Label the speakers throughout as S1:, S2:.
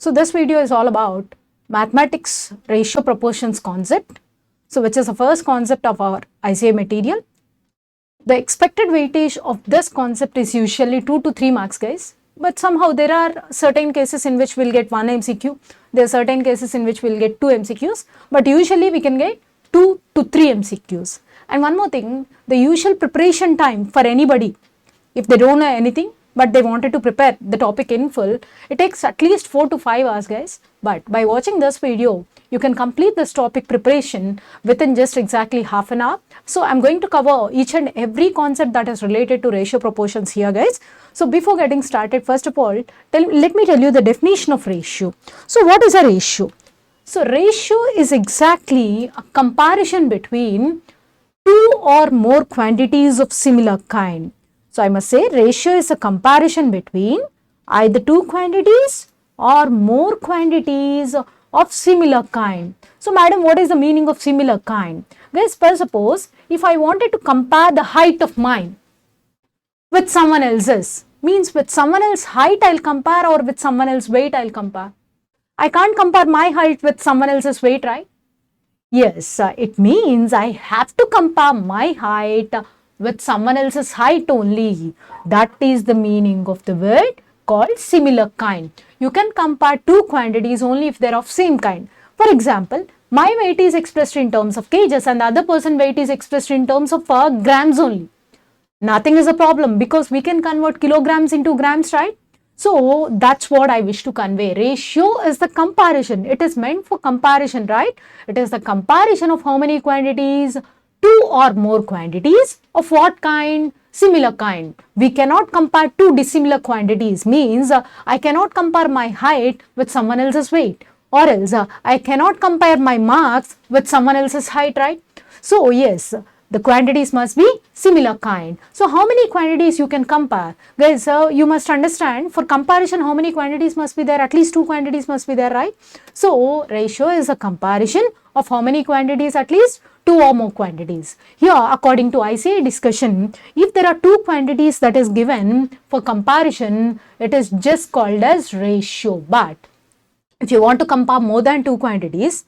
S1: So this video is all about mathematics ratio proportions concept. So which is the first concept of our ICAI material. The expected weightage of this concept is usually 2 to 3 marks, guys. But somehow there are certain cases in which we'll get 1 MCQ. There are certain cases in which we'll get 2 MCQs. But usually we can get 2 to 3 MCQs. And one more thing, the usual preparation time for anybody, if they don't know anything, but they wanted to prepare the topic in full, it takes at least 4 to 5 hours, guys. But by watching this video, you can complete this topic preparation within just exactly half an hour. So I'm going to cover each and every concept that is related to ratio proportions here, guys. So before getting started, first of all, let me tell you the definition of ratio. So what is a ratio? So ratio is exactly a comparison between two or more quantities of similar kind. So I must say ratio is a comparison between either two quantities or more quantities of similar kind. So madam, what is the meaning of similar kind? Guys, first suppose if I wanted to compare the height of mine with someone else's, means with someone else's height I'll compare or with someone else's weight I'll compare. I can't compare my height with someone else's weight, right? Yes, it means I have to compare my height with someone else's height only. That is the meaning of the word called similar kind. You can compare two quantities only if they're of same kind. For example, my weight is expressed in terms of kgs and the other person's weight is expressed in terms of grams only. Nothing is a problem because we can convert kilograms into grams, right? So that's what I wish to convey. Ratio is the comparison. It is meant for comparison, right? It is the comparison of how many quantities? Two or more quantities of what kind? Similar kind. We cannot compare two dissimilar quantities. Means I cannot compare my height with someone else's weight, or else I cannot compare my marks with someone else's height, right? So yes, the quantities must be similar kind. So how many quantities you can compare? Guys, you must understand, for comparison how many quantities must be there? At least two quantities must be there, right? So ratio is a comparison of how many quantities? At least two or more quantities. Here, according to ICAI discussion, if there are two quantities that is given for comparison, it is just called as ratio. But if you want to compare more than two quantities,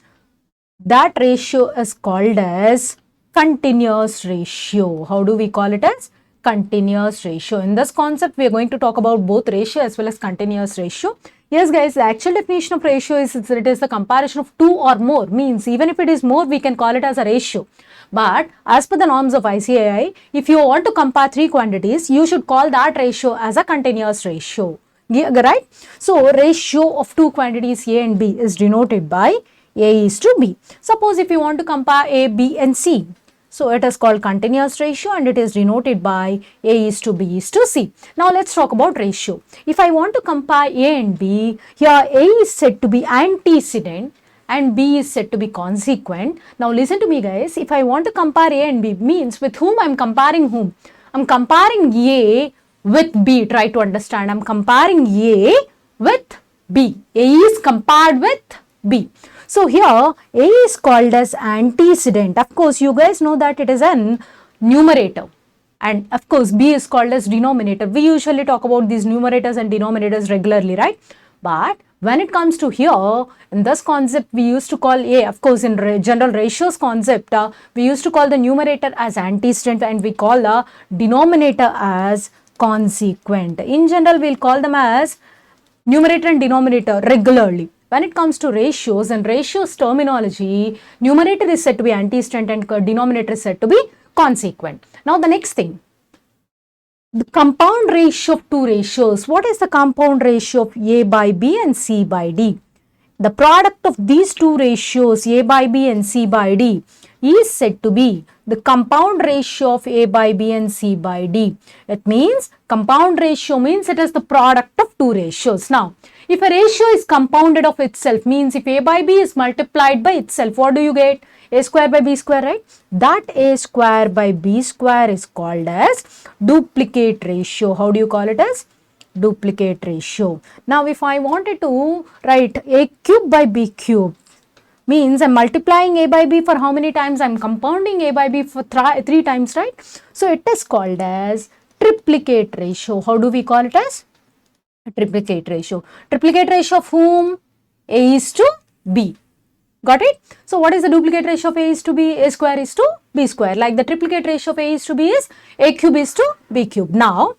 S1: that ratio is called as continuous ratio. How do we call it as? Continuous ratio. In this concept, we are going to talk about both ratio as well as continuous ratio. Yes, guys, the actual definition of ratio is it is the comparison of two or more. Means even if it is more, we can call it as a ratio. But as per the norms of ICAI, if you want to compare three quantities, you should call that ratio as a continuous ratio. Right? So ratio of two quantities A and B is denoted by A is to B. Suppose if you want to compare A, B and C, so it is called continuous ratio and it is denoted by A is to B is to C. Now let's talk about ratio. If I want to compare A and B, here A is said to be antecedent and B is said to be consequent. Now listen to me, guys. If I want to compare A and B, means with whom I am comparing whom? I am comparing A with B. Try to understand. I am comparing A with B. A is compared with B. So here A is called as antecedent. Of course, you guys know that it is an numerator. And of course, B is called as denominator. We usually talk about these numerators and denominators regularly, right? But when it comes to here, in this concept, we used to call A, of course, in general ratios concept, we used to call the numerator as antecedent and we call the denominator as consequent. In general, we'll call them as numerator and denominator regularly. When it comes to ratios and ratios terminology, numerator is said to be antecedent and denominator is said to be consequent. Now the next thing, the compound ratio of two ratios. What is the compound ratio of A by B and C by D? The product of these two ratios, A by B and C by D, is said to be the compound ratio of A by B and C by D. It means compound ratio means it is the product of two ratios. Now, if a ratio is compounded of itself, means if A by B is multiplied by itself, what do you get? A square by B square, right? That A square by B square is called as duplicate ratio. How do you call it as? Duplicate ratio. Now, if I wanted to write A cube by B cube, means I'm multiplying A by B for how many times? I'm compounding A by B for three times, right? So, it is called as triplicate ratio. How do we call it as? Triplicate ratio. Triplicate ratio of whom? A is to B. Got it? So what is the duplicate ratio of A is to B? A square is to B square. Like the triplicate ratio of A is to B is A cube is to B cube. Now,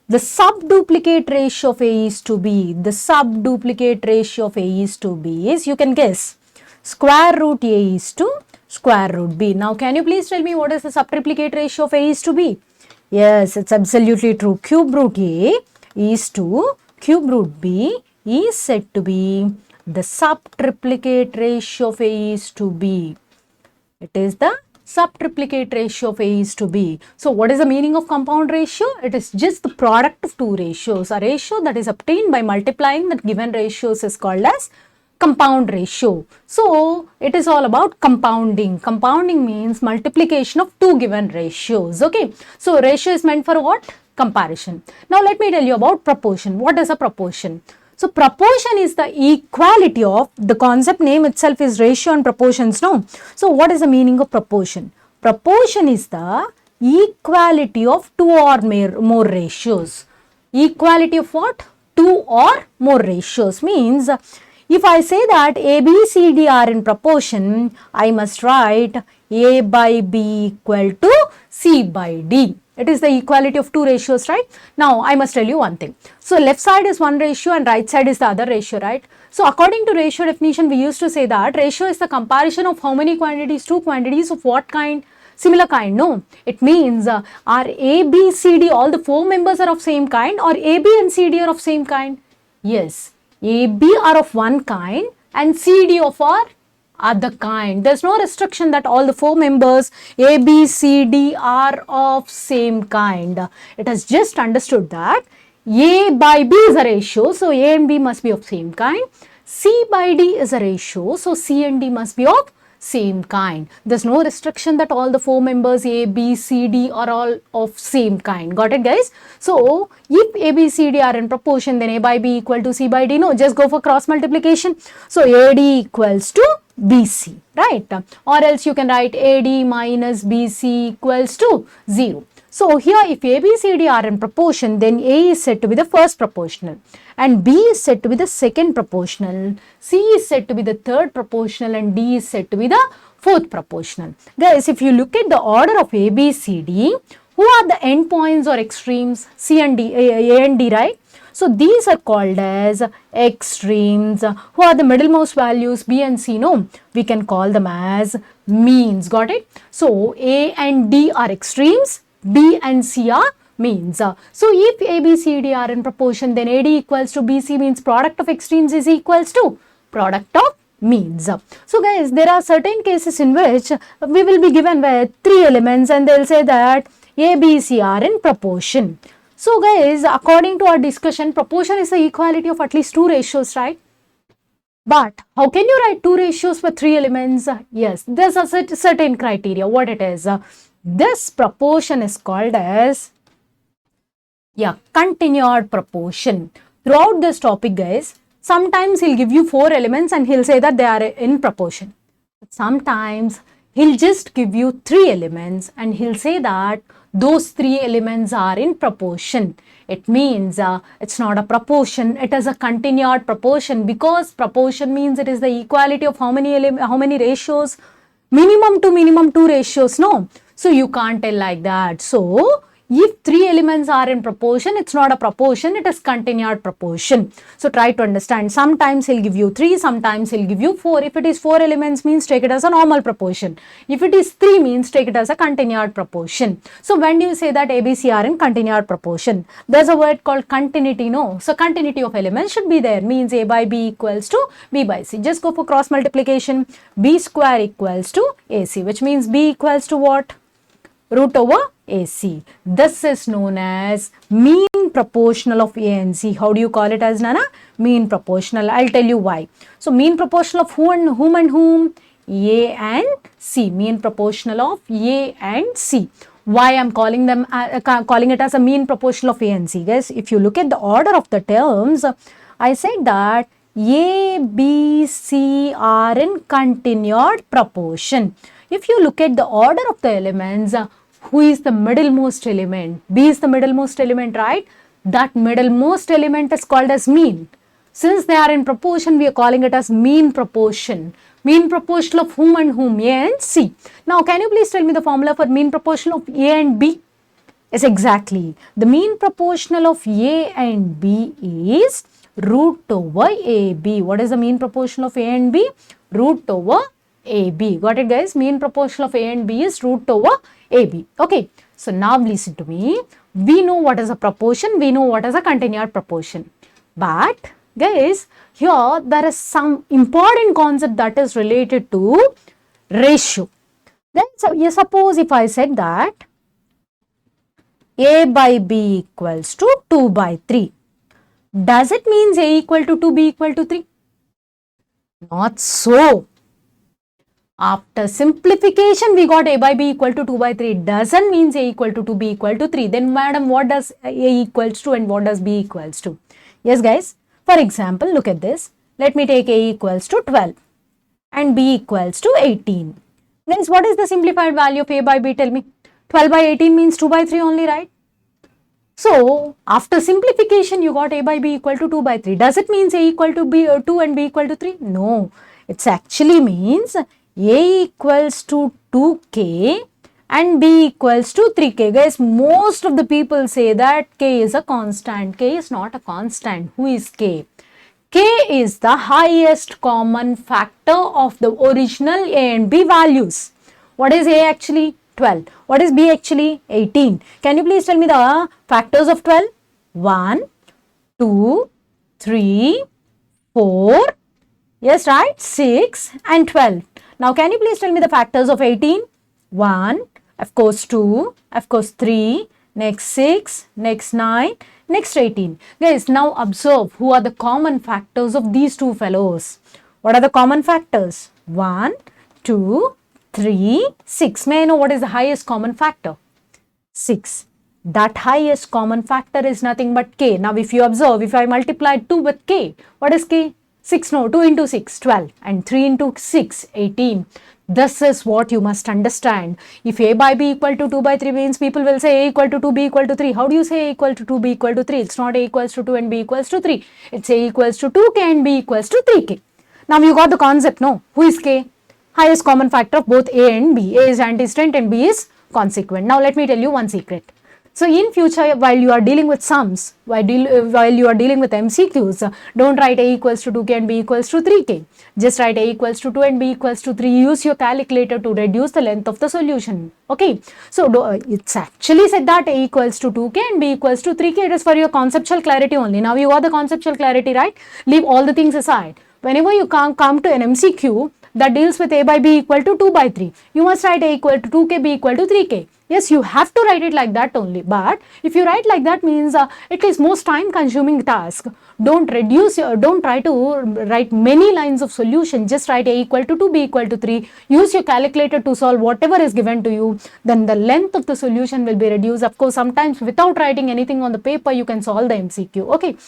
S1: the subduplicate ratio of A is to B, the subduplicate ratio of A is to B is, you can guess, square root A is to square root B. Now, can you please tell me what is the subtriplicate ratio of A is to B? Yes, it's absolutely true. Cube root A is to cube root B is said to be the subtriplicate ratio of A is to B. It is the subtriplicate ratio of A is to B. So what is the meaning of compound ratio? It is just the product of two ratios. A ratio that is obtained by multiplying the given ratios is called as compound ratio. So it is all about compounding. Compounding means multiplication of two given ratios. Okay. So ratio is meant for what? Comparison. Now let me tell you about proportion. What is a proportion? So proportion is the equality of, the concept name itself is ratio and proportions, no? So what is the meaning of proportion? Proportion is the equality of two or more ratios. Equality of what? Two or more ratios means, if I say that A, B, C, D are in proportion, I must write A by B equal to C by D. It is the equality of two ratios, right? Now, I must tell you one thing. So, left side is one ratio and right side is the other ratio, right? So, according to ratio definition, we used to say that ratio is the comparison of how many quantities, two quantities of what kind? Similar kind. No, it means are A, B, C, D, all the four members are of same kind, or A, B and C, D are of same kind? Yes, A, B are of one kind and C, D of our other kind. There's no restriction that all the four members A, B, C, D are of same kind. It has just understood that A by B is a ratio, so A and B must be of same kind. C by D is a ratio, so C and D must be of same kind. There's no restriction that all the four members A, B, C, D are all of same kind. Got it, guys? So, if A, B, C, D are in proportion, then A by B equal to C by D. No, just go for cross multiplication. So, AD equals to BC, right? Or else you can write AD minus BC equals to 0. So, here if A, B, C, D are in proportion, then A is said to be the first proportional and B is said to be the second proportional, C is said to be the third proportional and D is said to be the fourth proportional. Guys, if you look at the order of A, B, C, D, who are the endpoints or extremes? C and D, A and D, right? So, these are called as extremes. Who are the middlemost values? B and C, no? We can call them as means. Got it? So, A and D are extremes. B and C are means. So, if A, B, C, D are in proportion, then AD equals to BC means product of extremes is equals to product of means. So, guys, there are certain cases in which we will be given with three elements and they will say that A, B, C are in proportion. So, guys, according to our discussion, proportion is the equality of at least two ratios, right? But how can you write two ratios with three elements? Yes, there's a certain criteria. What it is? This proportion is called as, continued proportion. Throughout this topic, guys, sometimes he'll give you four elements and he'll say that they are in proportion. Sometimes he'll just give you three elements and he'll say that those three elements are in proportion. It means it's not a proportion, it is a continued proportion, because proportion means it is the equality of how many ratios? Minimum to minimum two ratios, no? So, you can't tell like that. So, if three elements are in proportion, it's not a proportion, it is continued proportion. So, try to understand. Sometimes he'll give you three, sometimes he'll give you four. If it is four elements means take it as a normal proportion. If it is three means take it as a continued proportion. So, when do you say that A, B, C are in continued proportion? There's a word called continuity, no? So, continuity of elements should be there, means A by B equals to B by C. Just go for cross multiplication. B square equals to AC, which means B equals to what? Root over AC. This is known as mean proportional of A and C. How do you call it as, Nana? Mean proportional. I'll tell you why. So, mean proportional of whom and whom? A and C. Mean proportional of A and C. Why I'm calling it as a mean proportional of A and C? Guys, if you look at the order of the terms, I said that A, B, C are in continued proportion. If you look at the order of the elements, who is the middlemost element? B is the middlemost element, right? That middlemost element is called as mean. Since they are in proportion, we are calling it as mean proportion. Mean proportion of whom and whom? A and C. Now, can you please tell me the formula for mean proportion of A and B? Yes, exactly. The mean proportional of A and B is root over AB. What is the mean proportion of A and B? Root over AB. Got it, guys? Mean proportion of A and B is root over AB. Okay. So now listen to me. We know what is a proportion. We know what is a continuous proportion. But guys, here there is some important concept that is related to ratio. Then suppose if I said that A by B equals to 2 by 3. Does it mean A equal to 2, B equal to 3? Not so. After simplification, we got A by B equal to 2 by 3. Doesn't mean A equal to 2, B equal to 3. Then madam, what does A equals to and what does B equals to? Yes guys, for example, look at this. Let me take A equals to 12 and B equals to 18. Guys, what is the simplified value of A by B? Tell me. 12 by 18 means 2 by 3 only, right? So, after simplification, you got A by B equal to 2 by 3. Does it mean A equal to B 2 and B equal to 3? No. It actually means A equals to 2K and B equals to 3K. Guys, most of the people say that K is a constant. K is not a constant. Who is K? K is the highest common factor of the original A and B values. What is A actually? 12. What is B actually? 18. Can you please tell me the factors of 12? 1, 2, 3, 4, yes, right, 6 and 12. Now, can you please tell me the factors of 18? 1, of course 2, of course 3, next 6, next 9, next 18. Guys, now observe who are the common factors of these two fellows. What are the common factors? 1, 2, 3, 6. May I know what is the highest common factor? 6. That highest common factor is nothing but K. Now, if you observe, if I multiply 2 with K, what is K? 6, no, 2 into 6, 12 and 3 into 6, 18. This is what you must understand. If A by B equal to 2 by 3 means people will say A equal to 2, B equal to 3. How do you say A equal to 2, B equal to 3? It's not A equals to 2 and B equals to 3. It's A equals to 2K and B equals to 3K. Now, you got the concept, no? Who is K? Highest common factor of both A and B. A is antecedent and B is consequent. Now, let me tell you one secret. So, in future, while you are dealing with sums, while you are dealing with MCQs, don't write A equals to 2K and B equals to 3K. Just write A equals to 2 and B equals to 3. Use your calculator to reduce the length of the solution. Okay. So, it's actually said that A equals to 2K and B equals to 3K. It is for your conceptual clarity only. Now, you got the conceptual clarity, right? Leave all the things aside. Whenever you come to an MCQ that deals with A by B equal to 2 by 3, you must write A equal to 2K, B equal to 3K. Yes, you have to write it like that only. But if you write like that means it is most time consuming task. Don't try to write many lines of solution. Just write A equal to 2, B equal to 3. Use your calculator to solve whatever is given to you. Then the length of the solution will be reduced. Of course, sometimes without writing anything on the paper, you can solve the MCQ. Okay.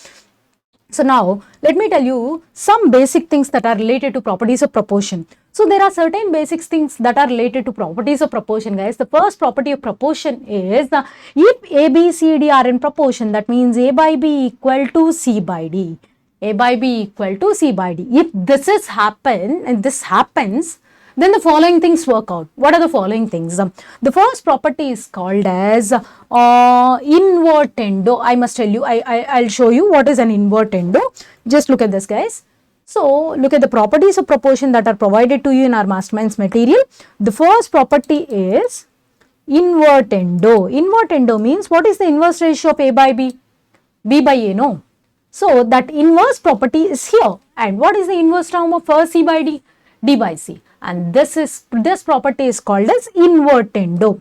S1: So now, let me tell you some basic things that are related to properties of proportion. So there are certain basic things that are related to properties of proportion, guys. The first property of proportion is if A, B, C, D are in proportion, that means A by B equal to C by D. A by B equal to C by D. If this happens, then the following things work out. What are the following things? The first property is called as invertendo. I must tell you, I'll show you what is an invertendo. Just look at this, guys. So, look at the properties of proportion that are provided to you in our masterminds material. The first property is invertendo. Invertendo means what is the inverse ratio of A by B? B by A, no? So, that inverse property is here. And what is the inverse term of C by D? D by C. And this property is called as invertendo.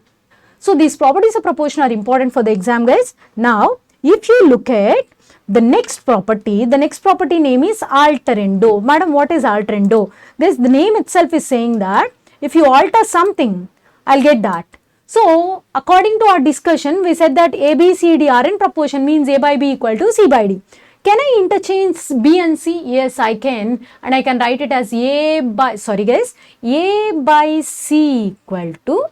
S1: So, these properties of proportion are important for the exam, guys. Now, if you look at the next property name is alterendo. Madam, what is alterendo? This, the name itself is saying that if you alter something, I'll get that. So, according to our discussion, we said that A, B, C, D are in proportion means A by B equal to C by D. Can I interchange B and C? Yes, I can. And I can write it as A by C equal to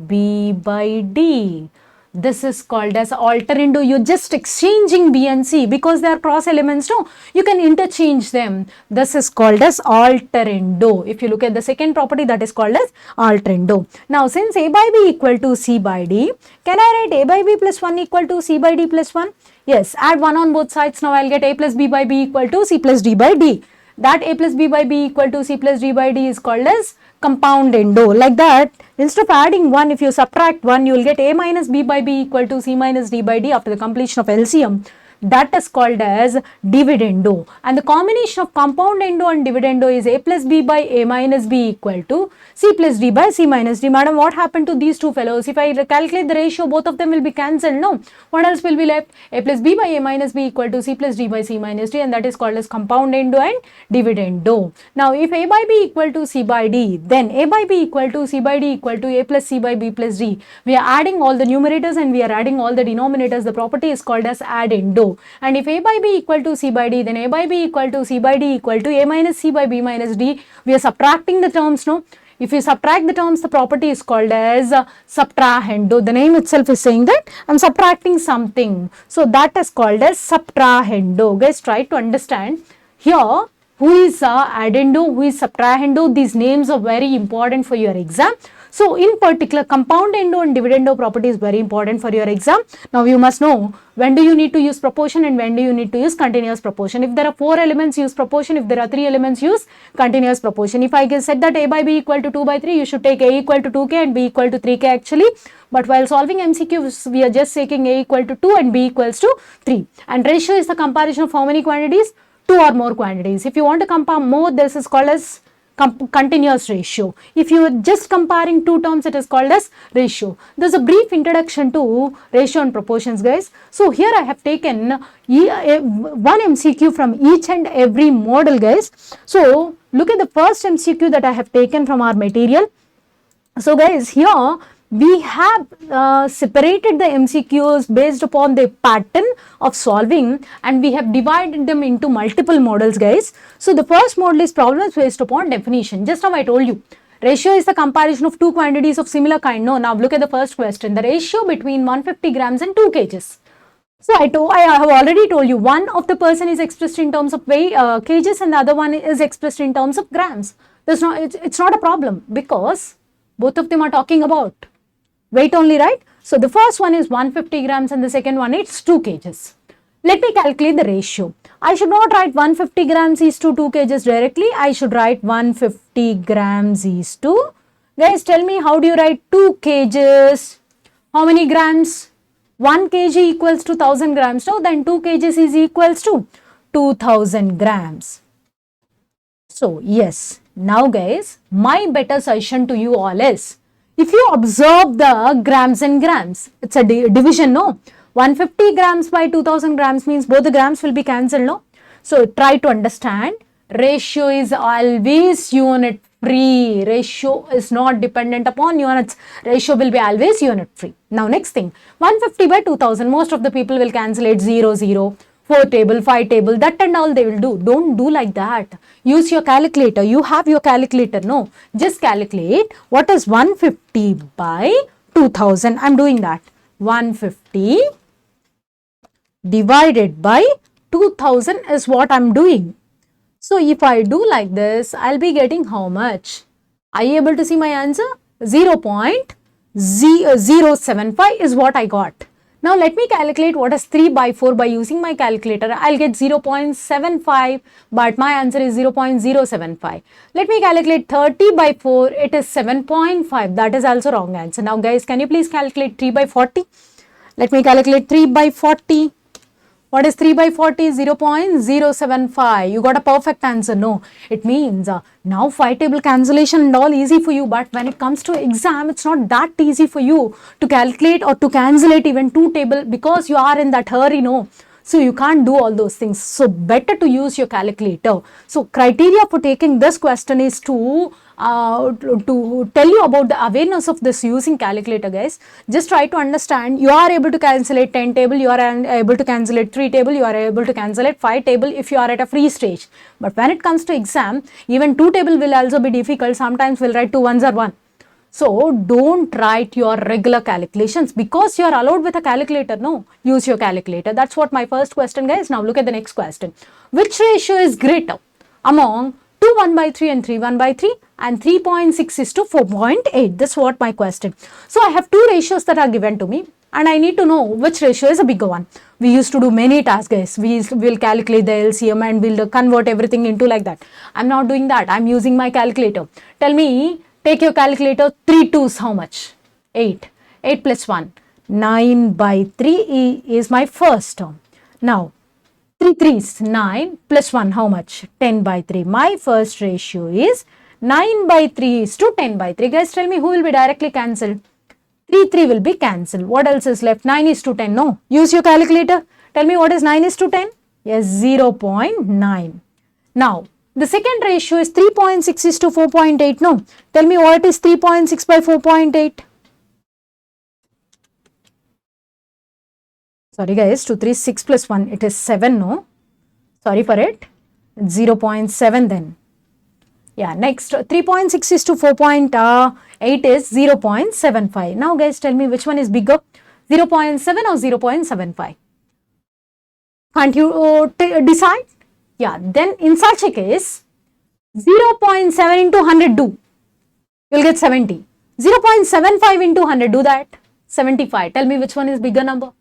S1: B by D. This is called as alterindo. You're just exchanging B and C because they are cross elements. No, you can interchange them. This is called as alterindo. If you look at the second property, that is called as alterindo. Now, since A by B equal to C by D, can I write A by B plus 1 equal to C by D plus 1? Yes, add 1 on both sides. Now, I'll get A plus B by B equal to C plus D by D. That A plus B by B equal to C plus D by D is called as compoundendo. Like that, instead of adding 1, if you subtract 1, you will get A minus B by B equal to C minus D by D after the completion of LCM. That is called as dividendo. And the combination of compoundendo and dividendo is A plus B by A minus B equal to C plus D by C minus D. Madam, what happened to these two fellows? If I calculate the ratio, both of them will be cancelled. No. What else will be left? A plus B by A minus B equal to C plus D by C minus D, and that is called as compoundendo and dividendo. Now, if A by B equal to C by D, then A by B equal to C by D equal to A plus C by B plus D. We are adding all the numerators and we are adding all the denominators. The property is called as addendo. And if A by B equal to C by D, then A by B equal to C by D equal to A minus C by B minus D. We are subtracting the terms, no? If you subtract the terms, the property is called as subtrahendo. The name itself is saying that I'm subtracting something. So that is called as subtrahendo. Guys, try to understand here who is addendo, who is subtrahendo. These names are very important for your exam. So, in particular, compoundendo and dividendo property is very important for your exam. Now, you must know when do you need to use proportion and when do you need to use continuous proportion. If there are 4 elements, use proportion. If there are 3 elements, use continuous proportion. If I said that A by B equal to 2 by 3, you should take A equal to 2k and B equal to 3k actually. But while solving MCQs, we are just taking A equal to 2 and B equals to 3. And ratio is the comparison of how many quantities? 2 or more quantities. If you want to compare more, this is called as continuous ratio. If you are just comparing 2 terms, it is called as ratio. There's a brief introduction to ratio and proportions, guys. So here I have taken one MCQ from each and every model, guys. So look at the first MCQ that I have taken from our material. So guys, here we have separated the MCQs based upon the pattern of solving, and we have divided them into multiple models, guys. So the first model is problems based upon definition. Just now I told you, ratio is the comparison of 2 quantities of similar kind. No, now look at the first question, the ratio between 150 grams and 2 kgs. So I have already told you, one of the person is expressed in terms of weight, kgs, and the other one is expressed in terms of grams. It's not a problem because both of them are talking about weight only, right? So the first one is 150 grams and the second one is 2 kgs. Let me calculate the ratio. I should not write 150 grams is to 2 kgs directly. I should write 150 grams is to, guys, tell me, how do you write 2 kgs? How many grams? 1 kg equals to 1000 grams. So then 2 kgs is equals to 2000 grams. So yes, now guys, my better suggestion to you all is, if you observe the grams and grams, it's a division, no? 150 grams by 2000 grams means both the grams will be cancelled, no? So try to understand, ratio is always unit free. Ratio is not dependent upon units. Ratio will be always unit free. Now next thing, 150 by 2000, most of the people will cancel it 0, 0. 4 table, 5 table, that and all they will do. Don't do like that. Use your calculator. You have your calculator. No, just calculate what is 150 by 2000. I'm doing that. 150 divided by 2000 is what I'm doing. So if I do like this, I'll be getting how much? Are you able to see my answer? 0.075 is what I got. Now let me calculate what is 3 by 4 by using my calculator. I'll get 0.75, but my answer is 0.075. Let me calculate 30 by 4. It is 7.5. That is also wrong answer. Now guys, can you please calculate 3 by 40? Let me calculate 3 by 40. What is 3 by 40? 0.075. You got a perfect answer. No, it means now 5 table cancellation and all easy for you, but when it comes to exam, it's not that easy for you to calculate or to cancellate even 2 table because you are in that hurry, no. So you can't do all those things. So better to use your calculator. So criteria for taking this question is to tell you about the awareness of this using calculator, guys. Just try to understand, you are able to cancellate 10 table, you are able to cancellate 3 table, you are able to cancellate 5 table if you are at a free stage. But when it comes to exam, even 2 table will also be difficult. Sometimes we'll write 2 ones are 1. So don't write your regular calculations because you are allowed with a calculator. No, use your calculator. That's what my first question, guys. Now look at the next question. Which ratio is greater among 2 1 by 3 and 3 1 by 3 and 3.6 is to 4.8? That's what my question. So I have two ratios that are given to me and I need to know which ratio is a bigger one. We used to do many tasks, guys. We will calculate the LCM and we'll convert everything into like that. I'm not doing that. I'm using my calculator. Tell me, take your calculator, 3 2s, how much? 8. 8 plus 1. 9 by 3 is my first term. Now, 3 3s, 9 plus 1, how much? 10 by 3. My first ratio is 9 by 3 is to 10 by 3. Guys, tell me who will be directly cancelled? 3 3 will be cancelled. What else is left? 9 is to 10. No. Use your calculator. Tell me what is 9 is to 10? Yes, 0.9. Now, the second ratio is 3.6 is to 4.8. No. Tell me what is 3.6 by 4.8? Sorry guys, 2 3 6 plus 1. It is 7. No. Sorry for it. It's 0.7 then. Yeah, next 3.6 is to 4.8 is 0.75. Now guys, tell me which one is bigger, 0.7 or 0.75? Can't you decide? Yeah, then in such a case, 0.7 into 100 do. You'll get 70. 0.75 into 100 do that. 75. Tell me which one is bigger number.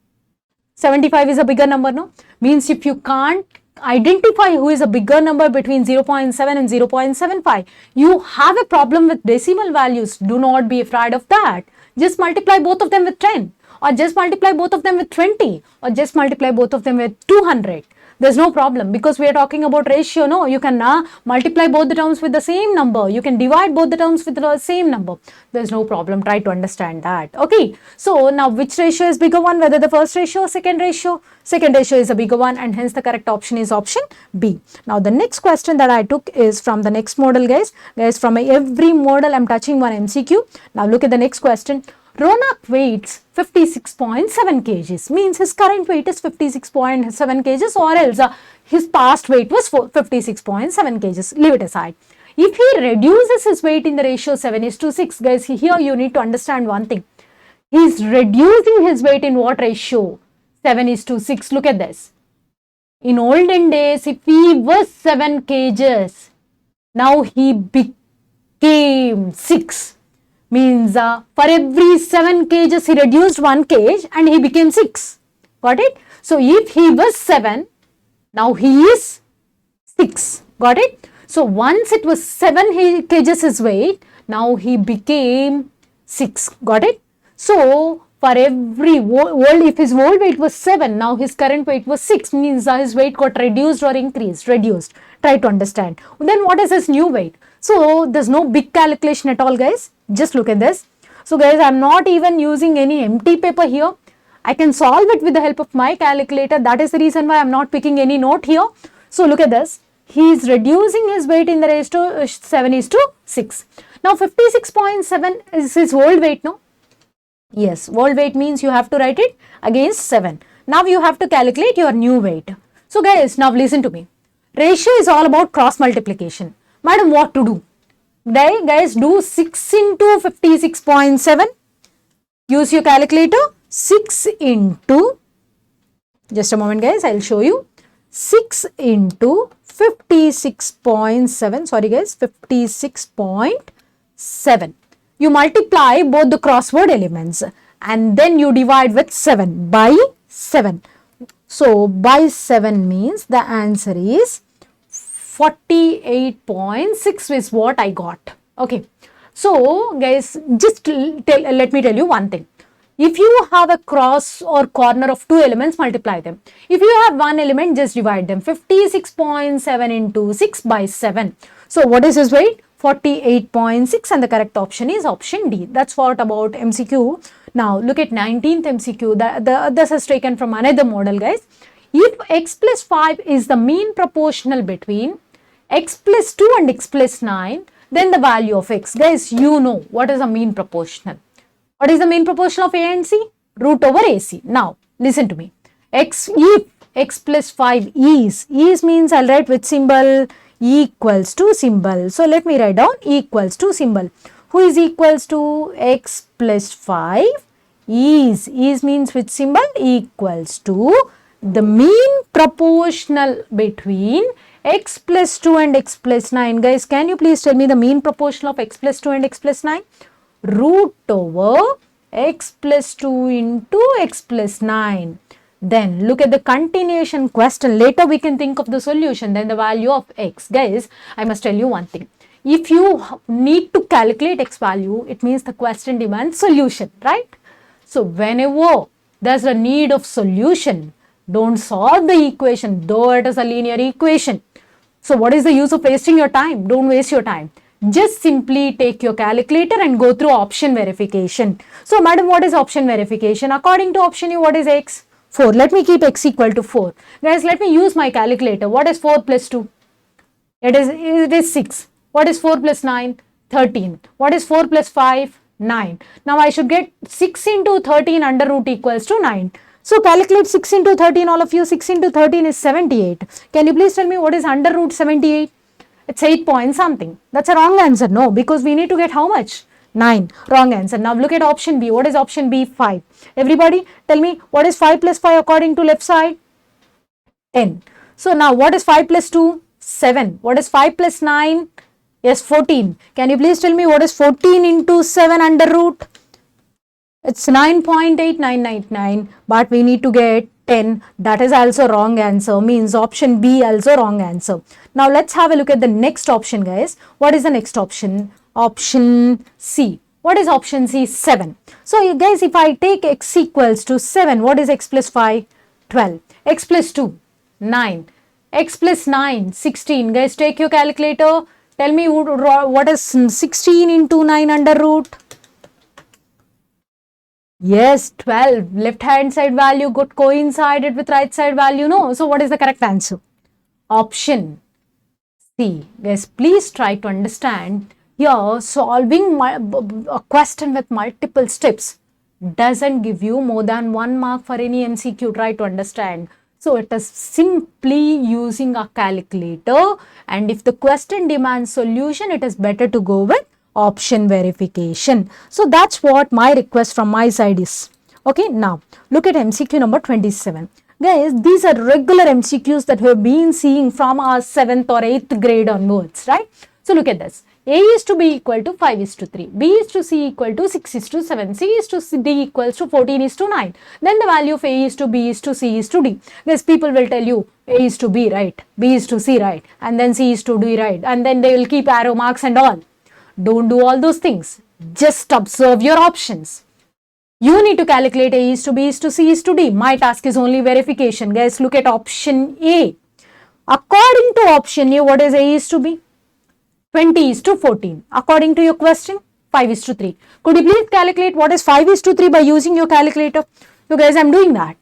S1: 75 is a bigger number, no? Means if you can't identify who is a bigger number between 0.7 and 0.75, you have a problem with decimal values. Do not be afraid of that. Just multiply both of them with 10 or just multiply both of them with 20 or just multiply both of them with 200. There's no problem because we are talking about ratio. No, you can multiply both the terms with the same number. You can divide both the terms with the same number. There's no problem. Try to understand that. Okay. So now which ratio is bigger one? Whether the first ratio or second ratio? Second ratio is a bigger one and hence the correct option is option B. Now the next question that I took is from the next model, guys. Guys, from every model I'm touching one MCQ. Now look at the next question. Ronak weighs 56.7 kgs, means his current weight is 56.7 kgs or else his past weight was 56.7 kgs. Leave it aside. If he reduces his weight in the ratio 7 is to 6, guys, here you need to understand one thing. He is reducing his weight in what ratio? 7 is to 6. Look at this. In olden days, if he was 7 kgs, now he became 6. Means for every 7 kgs he reduced 1 kg and he became 6. Got it? So if he was 7, now he is 6. Got it? So once it was 7 kgs his weight, now he became 6. Got it? So for every if his old weight was 7, now his current weight was 6, means his weight got reduced or increased. Reduced. Try to understand. Then what is his new weight? So there's no big calculation at all, guys. Just look at this. So guys, I'm not even using any empty paper here. I can solve it with the help of my calculator. That is the reason why I'm not picking any note here. So look at this. He is reducing his weight in the ratio 7 is to 6. Now 56.7 is his old weight, no? Yes, old weight means you have to write it against 7. Now you have to calculate your new weight. So guys, now listen to me. Ratio is all about cross multiplication. Madam, what to do? Guys, do 6 into 56.7. Use your calculator. 6 into, just a moment guys, I'll show you. 6 into 56.7, sorry guys, 56.7. You multiply both the crossword elements and then you divide with 7 by 7. So, by 7 means the answer is 48.6 is what I got. Okay. So, guys, just let me tell you one thing. If you have a cross or corner of two elements, multiply them. If you have one element, just divide them. 56.7 into 6 by 7. So, what is his weight? 48.6 and the correct option is option D. That's what about MCQ. Now, look at 19th MCQ. This is taken from another model, guys. If x plus 5 is the mean proportional between x plus 2 and x plus 9, then the value of x. Guys, you know what is a mean proportional. What is the mean proportion of A and C? Root over AC. Now, listen to me. If x plus 5 is means I'll write with symbol equals to symbol. So, let me write down equals to symbol. who is equals to x plus 5 is means which symbol? Equals to the mean proportional between x plus 2 and x plus 9. Guys, can you please tell me the mean proportion of x plus 2 and x plus 9? Root over x plus 2 into x plus 9. Then look at the continuation question. Later we can think of the solution, then the value of x. Guys, I must tell you one thing. If you need to calculate x value, it means the question demands solution, right? So whenever there's a need of solution, don't solve the equation, though it is a linear equation. So what is the use of wasting your time? Don't waste your time. Just simply take your calculator and go through option verification. So madam, what is option verification? According to option U, what is x? 4. Let me keep x equal to 4. Guys, let me use my calculator. What is 4 plus 2? It is 6. What is 4 plus 9? 13. What is 4 plus 5? 9. Now I should get 6 into 13 under root equals to 9. So calculate 6 into 13, all of you. 6 into 13 is 78. Can you please tell me what is under root 78? It's 8 point something. That's a wrong answer. No, because we need to get how much? 9. Wrong answer. Now look at option B. What is option B? 5. Everybody tell me what is 5 plus 5 according to left side? 10. So now what is 5 plus 2? 7. What is 5 plus 9? Yes, 14. Can you please tell me what is 14 into 7 under root? It's 9.8999, but we need to get 10. That is also wrong answer. Means option B also wrong answer. Now let's have a look at the next option, guys. What is the next option? Option C. What is option C? 7. So guys, if I take x equals to 7, what is x plus 5? 12. X plus 2? 9. X plus 9? 16. Guys, take your calculator. Tell me what is 16 into 9 under root? Yes, 12. Left hand side value got coincided with right side value. No. So what is the correct answer? Option C. Guys, please try to understand. Here, solving a question with multiple steps doesn't give you more than 1 mark for any MCQ. Try to understand. So it is simply using a calculator, and if the question demands solution, it is better to go with option verification. So that's what my request from my side is. Okay, now look at MCQ number 27. Guys, these are regular MCQs that we have been seeing from our 7th or 8th grade onwards, right? So look at this. A is to B equal to 5 is to 3. B is to C equal to 6 is to 7. C is to D equals to 14 is to 9. Then the value of A is to B is to C is to D. Guys, people will tell you A is to B, right? B is to C, right? And then C is to D, right? And then they will keep arrow marks and all. Don't do all those things. Just observe your options. You need to calculate A is to B is to C is to D. My task is only verification. Guys, look at option A. According to option A, what is A is to B? 20 is to 14. According to your question, 5 is to 3. Could you please calculate what is 5 is to 3 by using your calculator? So guys, I am doing that.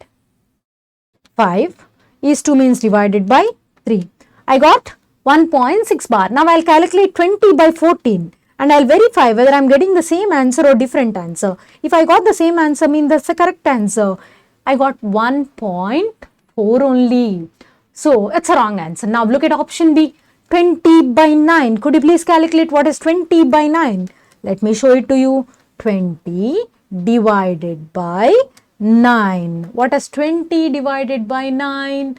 S1: 5 is to means divided by 3. I got 1.6 bar. Now I will calculate 20 by 14 and I will verify whether I am getting the same answer or different answer. If I got the same answer, means that's the correct answer. I got 1.4 only. So it's a wrong answer. Now look at option B. 20 by 9. Could you please calculate what is 20 by 9? Let me show it to you. 20 divided by 9. What is 20 divided by 9?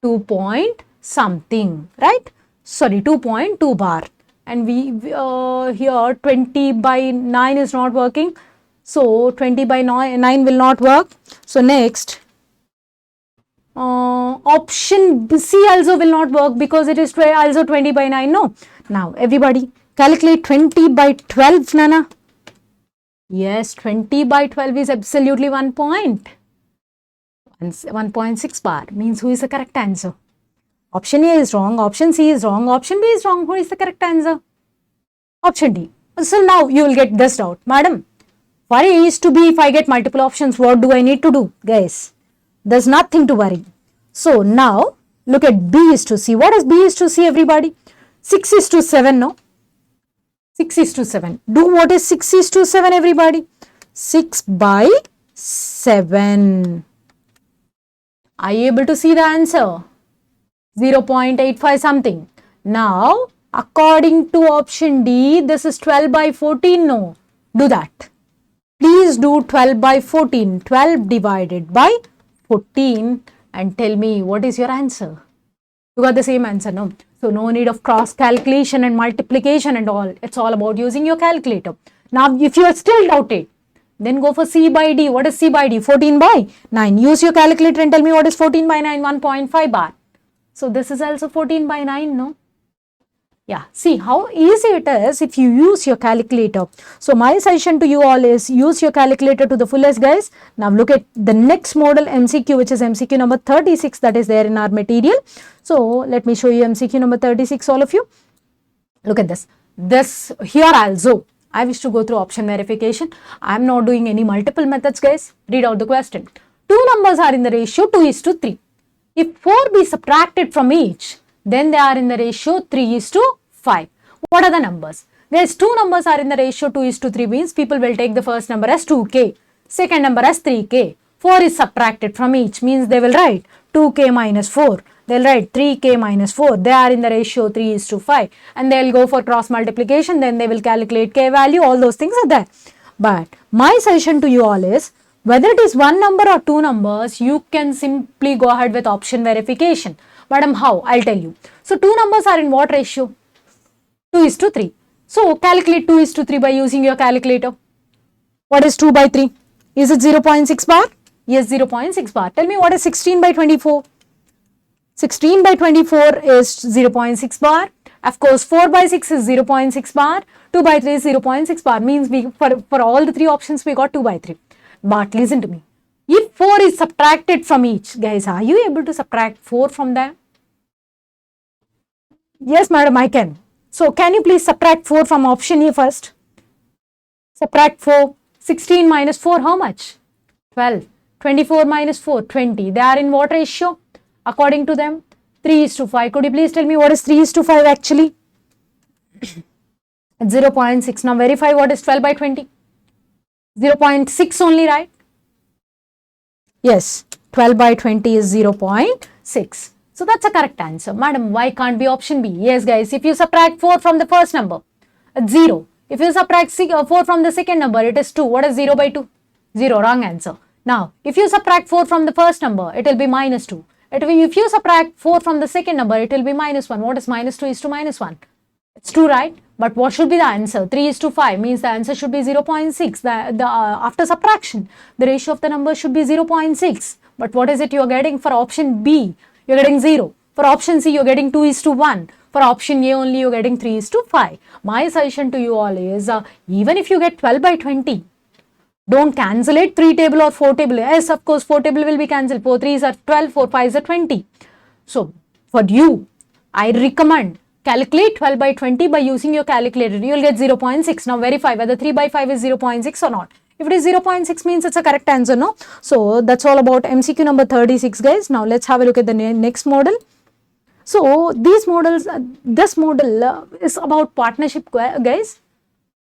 S1: 2 point something, right? Sorry, 2.2 bar. And we here 20 by 9 is not working. So 20 by 9 will not work. So next, option C also will not work because it is also 20 by 9. No. Now everybody calculate 20 by 12, Nana. Yes, 20 by 12 is absolutely 1.6 bar. Means who is the correct answer? Option A is wrong, option C is wrong, option B is wrong. Who is the correct answer? Option D. So now you will get this doubt. Madam, for A is to B, if I get multiple options, what do I need to do? Guys, there's nothing to worry. So now look at B is to C. What is B is to C, everybody? 6 is to 7, no? 6 is to 7. Do what is 6 is to 7, everybody? 6 by 7. Are you able to see the answer? 0.85 something. Now According to option D, this is 12 by 14. No, do that. Please do 12 by 14. 12 divided by 14 and tell me what is your answer. You got the same answer, no? So no need of cross calculation and multiplication and all. It's all about using your calculator. Now, if you are still doubted, then go for C by D. What is C by D? 14 by 9. Use your calculator and tell me what is 14 by 9, 1.5 bar. So this is also 14 by 9, no? Yeah, see how easy it is if you use your calculator. So my suggestion to you all is use your calculator to the fullest, guys. Now look at the next model MCQ, which is MCQ number 36 that is there in our material. So let me show you MCQ number 36, all of you. Look at this. This here also, I wish to go through option verification. I am not doing any multiple methods, guys. Read out the question. Two numbers are in the ratio 2:3. If 4 be subtracted from each, then they are in the ratio 3:5. What are the numbers? Guys, two numbers are in the ratio 2:3 means people will take the first number as 2k, second number as 3k. 4 is subtracted from each means they will write 2k minus 4. They'll write 3k minus 4. They are in the ratio 3:5 and they'll go for cross multiplication. Then they will calculate k value. All those things are there. But my suggestion to you all is whether it is one number or two numbers, you can simply go ahead with option verification. Madam, how? I'll tell you. So, two numbers are in what ratio? 2:3. So, calculate 2:3 by using your calculator. What is 2 by 3? Is it 0.6 bar? Yes, 0.6 bar. Tell me what is 16 by 24? 16 by 24 is 0.6 bar. Of course, 4 by 6 is 0.6 bar. 2 by 3 is 0.6 bar. Means we for all the three options, we got 2 by 3. But listen to me. If 4 is subtracted from each, guys, are you able to subtract 4 from them? Yes, madam, I can. So, can you please subtract 4 from option A first? Subtract 4. 16 minus 4, how much? 12. 24 minus 4, 20. They are in what ratio? According to them, 3:5. Could you please tell me what is 3:5 actually? 0.6. Now, verify what is 12 by 20. 0.6 only, right? Yes, 12 by 20 is 0.6. So, that's a correct answer. Madam, why can't be option B? Yes, guys, if you subtract 4 from the first number, it's 0. If you subtract 4 from the second number, it is 2. What is 0 by 2? 0, wrong answer. Now, if you subtract 4 from the first number, it will be minus 2. If you subtract 4 from the second number, it will be minus 1. What is minus 2 is to minus 1? It's 2, right? But what should be the answer? 3:5 means the answer should be 0.6. After subtraction, the ratio of the number should be 0.6. But what is it you are getting for option B? You are getting 0. For option C, you are getting 2:1. For option A only, you are getting 3:5. My suggestion to you all is, even if you get 12 by 20, don't cancel it 3 table or 4 table. Yes, of course, 4 table will be cancelled. 4 3s are 12, 4 5s are 20. So, for you, I recommend calculate 12 by 20 by using your calculator. You will get 0.6. Now, verify whether 3 by 5 is 0.6 or not. If it is 0.6 means it's a correct answer, no? So, that's all about MCQ number 36, guys. Now, let's have a look at the next model. So, these models, this model is about partnership, guys.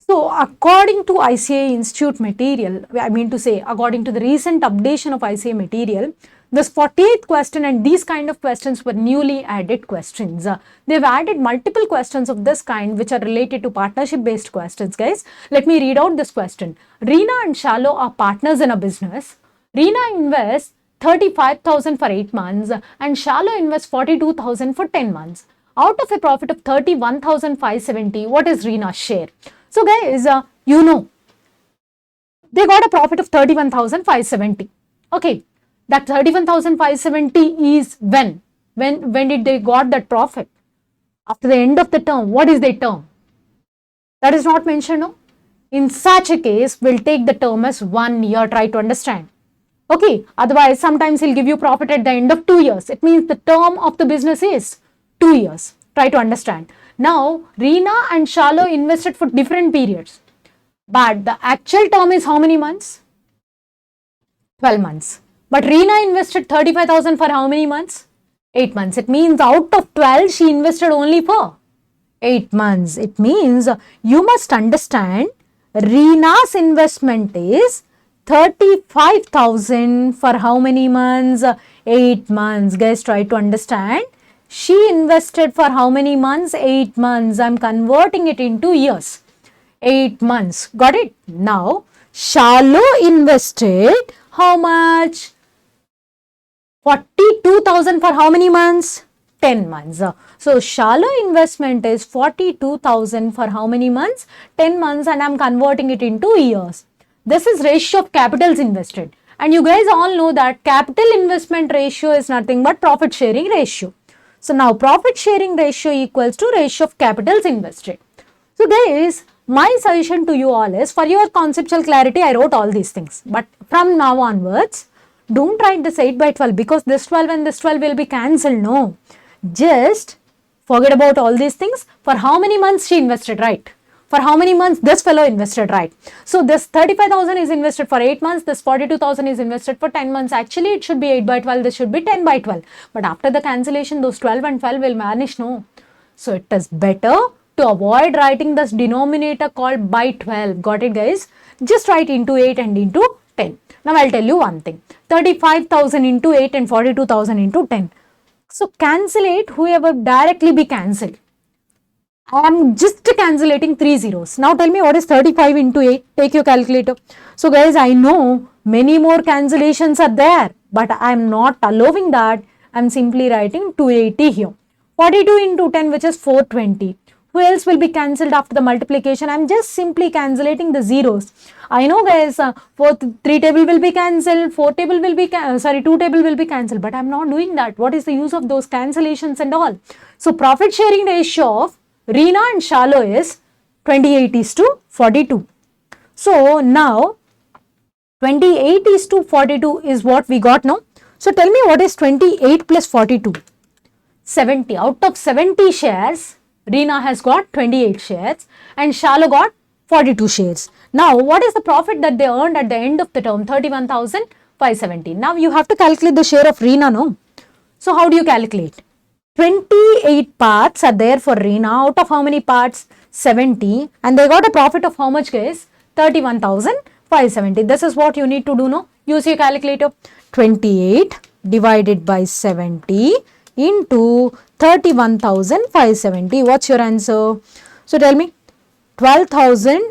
S1: So, according to ICAI Institute material, I mean to say, according to the recent updation of ICAI material, this 48th question and these kind of questions were newly added questions. They've added multiple questions of this kind which are related to partnership based questions, guys. Let me read out this question. Reena and Shalo are partners in a business. Reena invests 35,000 for 8 months and Shalo invests 42,000 for 10 months. Out of a profit of 31,570, what is Reena's share? So guys, you know, they got a profit of 31,570. Okay, that 31,570 is when did they got that profit? After the end of the term. What is the term? That is not mentioned, no? In such a case, we'll take the term as 1 year. Try to understand. Okay, otherwise sometimes he'll give you profit at the end of 2 years. It means the term of the business is 2 years. Try to understand. Now, Reena and Shalo invested for different periods. But the actual term is how many months? 12 months. But Reena invested 35,000 for how many months? 8 months. It means out of 12, she invested only for 8 months. It means you must understand Reena's investment is 35,000 for how many months? 8 months. Guys, try to understand. She invested for how many months? 8 months. I'm converting it into years. 8 months. Got it? Now, Shallow invested how much? 42,000 for how many months? 10 months. So, shallow investment is 42,000 for how many months? 10 months, and I'm converting it into years. This is ratio of capitals invested. And you guys all know that capital investment ratio is nothing but profit sharing ratio. So, now profit sharing ratio equals to ratio of capitals invested. So, guys, my suggestion to you all is, for your conceptual clarity, I wrote all these things. But from now onwards, don't write this 8 by 12 because this 12 and this 12 will be cancelled. No. Just forget about all these things. For how many months she invested, right? For how many months this fellow invested, right? So this 35,000 is invested for 8 months. This 42,000 is invested for 10 months. Actually, it should be 8 by 12. This should be 10 by 12. But after the cancellation, those 12 and 12 will vanish. No. So it is better to avoid writing this denominator called by 12. Got it, guys? Just write into 8 and into 10. Now I'll tell you one thing. 35,000 into 8 and 42,000 into 10. So cancel it, whoever directly be cancelled. I am just cancellating 3 zeros. Now tell me what is 35 into 8. Take your calculator. So guys, I know many more cancellations are there, but I am not allowing that. I am simply writing 280 here. 42 into 10, which is 420. Who else will be cancelled after the multiplication? I am just simply cancellating the zeros. I know, guys, 3 table will be cancelled, 4 table will be, 2 table will be cancelled, but I am not doing that. What is the use of those cancellations and all? So, profit sharing ratio of Reena and Shallow is 28:42. So, now 28:42 is what we got now. So, tell me what is 28 plus 42? 70. Out of 70 shares, Reena has got 28 shares and Shallow got 42 shares. Now, what is the profit that they earned at the end of the term? 31,570. Now, you have to calculate the share of Reena, no? So, how do you calculate? 28 parts are there for Reena. Out of how many parts? 70. And they got a profit of how much, guys? 31,570. This is what you need to do, no? Use your calculator. 28 divided by 70 into 31,570. What's your answer? So tell me. 12,000,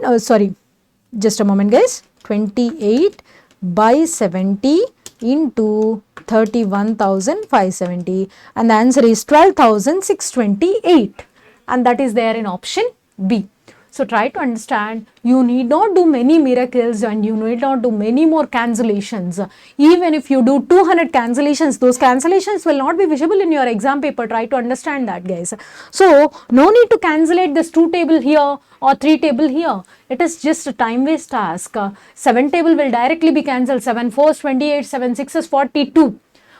S1: just a moment, guys. 28 by 70 into 31,570, and the answer is 12,628, and that is there in option B. So try to understand, you need not do many miracles and you need not do many more cancellations. Even if you do 200 cancellations, those cancellations will not be visible in your exam paper. Try to understand that, guys. So no need to cancellate this 2 table here or 3 table here. It is just a time waste task. 7 table will directly be cancelled. 7 4 is 28, 7 6 is 42.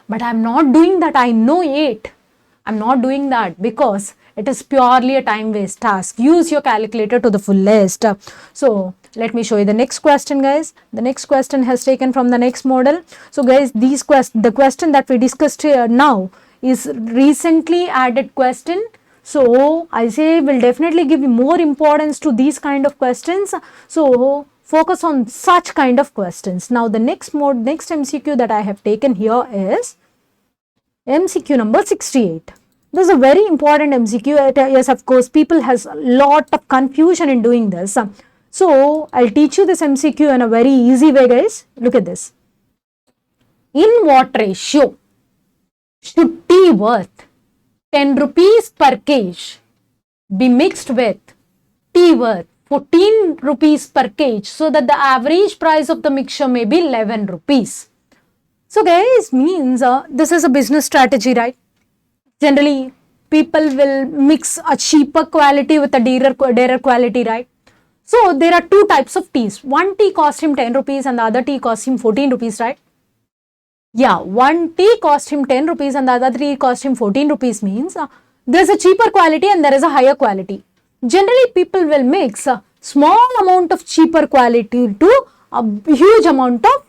S1: But I am not doing that. I know 8. I am not doing that because it is purely a time waste task. Use your calculator to the fullest. So let me show you the next question, guys. The next question has taken from the next model. So guys, the question that we discussed here now is recently added question. So ICAI will definitely give more importance to these kind of questions. So focus on such kind of questions. Now the next MCQ that I have taken here is MCQ number 68. This is a very important MCQ. Yes, of course, people has a lot of confusion in doing this. So, I'll teach you this MCQ in a very easy way, guys. Look at this. In what ratio should tea worth 10 rupees per kg be mixed with tea worth 14 rupees per kg so that the average price of the mixture may be 11 rupees? So, guys, means this is a business strategy, right? Generally, people will mix a cheaper quality with a dearer quality, right? So, there are 2 types of teas. One tea cost him 10 rupees and the other tea cost him 14 rupees, right? Yeah, one tea cost him 10 rupees and the other tea cost him 14 rupees means there is a cheaper quality and there is a higher quality. Generally, people will mix a small amount of cheaper quality to a huge amount of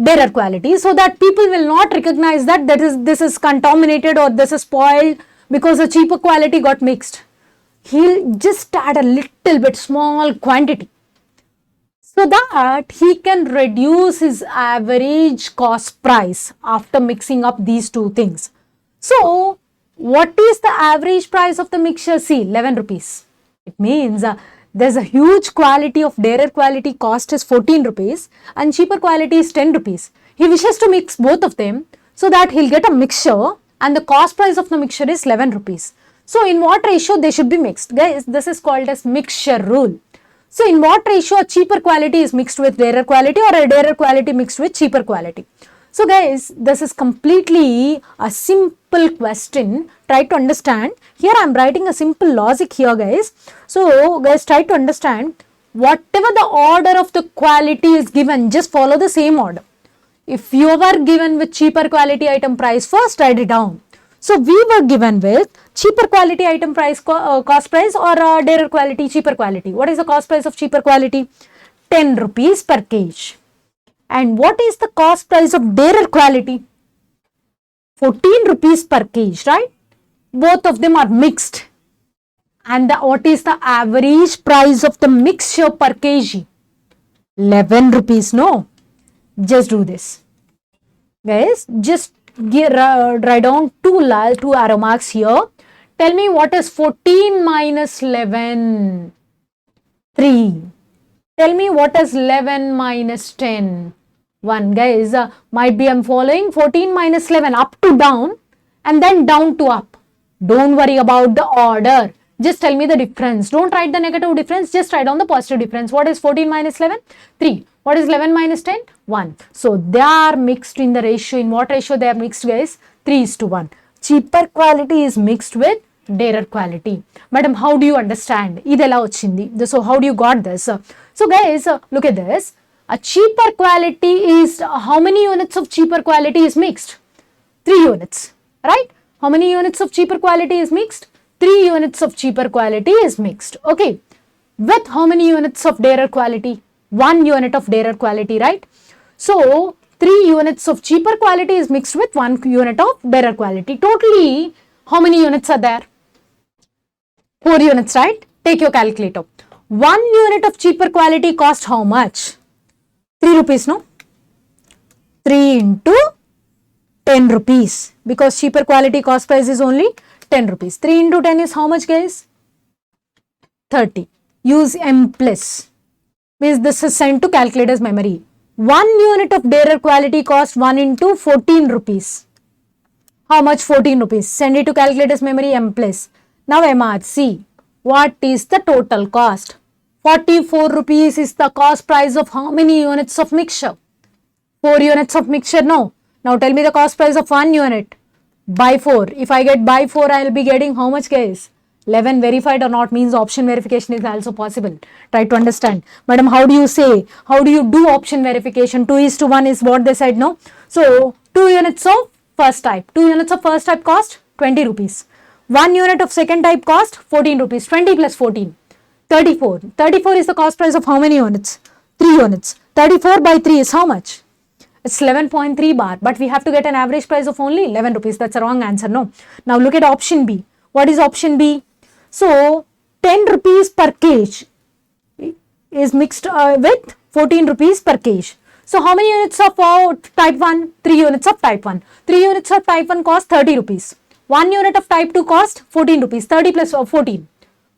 S1: dearer quality so that people will not recognize that this is contaminated or this is spoiled because the cheaper quality got mixed. He'll just add a little bit small quantity so that he can reduce his average cost price after mixing up these 2 things. So What is the average price of the mixture? See, 11 rupees. It means there's a huge quality of dearer quality cost is 14 rupees and cheaper quality is 10 rupees. He wishes to mix both of them so that he'll get a mixture and the cost price of the mixture is 11 rupees. So in what ratio they should be mixed? Guys, this is called as mixture rule. So in what ratio a cheaper quality is mixed with dearer quality or a dearer quality mixed with cheaper quality? So guys, this is completely a simple question. Try to understand. Here I am writing a simple logic here, guys. So guys, try to understand. Whatever the order of the quality is given, just follow the same order. If you were given with cheaper quality item price first, write it down. So we were given with cheaper quality item price, cost price or dearer quality, cheaper quality. What is the cost price of cheaper quality? 10 rupees per kg. And what is the cost price of dearer quality? 14 rupees per kg, right? Both of them are mixed. And what is the average price of the mixture per kg? 11 rupees, no? Just do this. Guys, just write down two arrow marks here. Tell me what is 14 minus 11? 3. Tell me what is 11 minus 10? 1. Guys, might be I'm following 14 minus 11 up to down and then down to up. Don't worry about the order. Just tell me the difference. Don't write the negative difference. Just write down the positive difference. What is 14 minus 11? 3. What is 11 minus 10? 1. So they are mixed in the ratio. In what ratio they are mixed, guys? 3:1. Cheaper quality is mixed with dearer quality. Madam, how do you understand? So how do you got this? So guys, look at this. A cheaper quality is, how many units of cheaper quality is mixed? 3 units, right? How many units of cheaper quality is mixed? 3 units of cheaper quality is mixed. Okay. With how many units of dearer quality? 1 unit of dearer quality, right? So 3 units of cheaper quality is mixed with 1 unit of dearer quality. Totally, how many units are there? 4 units, right? Take your calculator. 1 unit of cheaper quality cost how much? 3 rupees, no? 3 into 10 rupees. Because cheaper quality cost price is only 10 rupees. 3 into 10 is how much, guys? 30. Use M plus. Means this is sent to calculator's memory. 1 unit of dearer quality cost 1 into 14 rupees. How much? 14 rupees. Send it to calculator's memory M plus. Now MRC. What is the total cost? 44 rupees is the cost price of how many units of mixture? 4 units of mixture, no. Now tell me the cost price of 1 unit. By 4. If I get by 4, I will be getting how much, guys? 11. Verified or not means option verification is also possible. Try to understand. Madam, how do you say? How do you do option verification? 2:1 is what they said, no? So 2 units of first type. 2 units of first type cost 20 rupees. 1 unit of second type cost 14 rupees. 20 plus 14. 34. 34 is the cost price of how many units? 3 units. 34 by 3 is how much? It's 11.3 bar. But we have to get an average price of only 11 rupees. That's a wrong answer, no? Now look at option B. What is option B? So 10 rupees per kg is mixed with 14 rupees per kg. So how many units of type 1? 3 units of type 1. 3 units of type 1 cost 30 rupees. 1 unit of type 2 cost 14 rupees. 30 plus 14.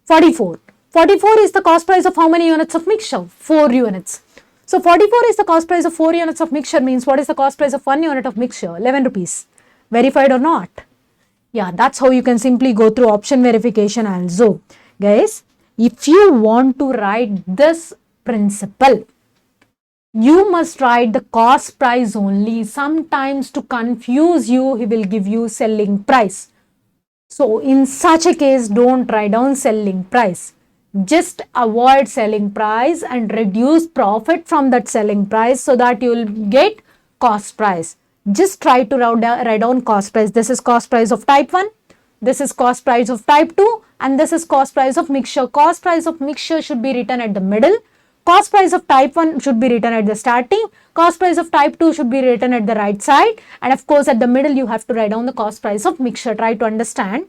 S1: 44. 44 is the cost price of how many units of mixture? 4 units. So 44 is the cost price of 4 units of mixture means what is the cost price of 1 unit of mixture? 11 rupees. Verified or not? Yeah, that's how you can simply go through option verification also. Guys, if you want to write this principle, you must write the cost price only. Sometimes to confuse you, he will give you selling price. So in such a case, don't write down selling price. Just avoid selling price and reduce profit from that selling price so that you will get cost price. Just try to write down cost price. This is cost price of type 1. This is cost price of type 2. And this is cost price of mixture. Cost price of mixture should be written at the middle. Cost price of type 1 should be written at the starting. Cost price of type 2 should be written at the right side. And of course, at the middle, you have to write down the cost price of mixture. Try to understand.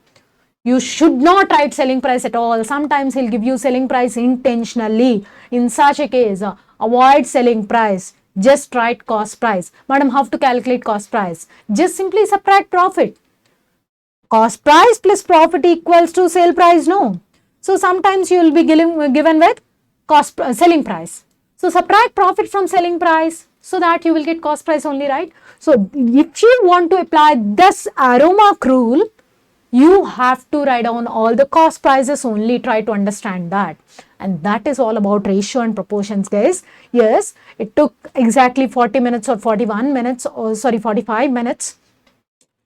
S1: You should not write selling price at all. Sometimes he'll give you selling price intentionally. In such a case, avoid selling price. Just write cost price. Madam, how to calculate cost price? Just simply subtract profit. Cost price plus profit equals to sale price, no. So sometimes you will be given with selling price. So subtract profit from selling price so that you will get cost price only, right? So if you want to apply this arrow mark rule, you have to write down all the cost prices only. Try to understand that. And that is all about ratio and proportions, guys. Yes, it took exactly 40 minutes or 41 minutes, or sorry, 45 minutes.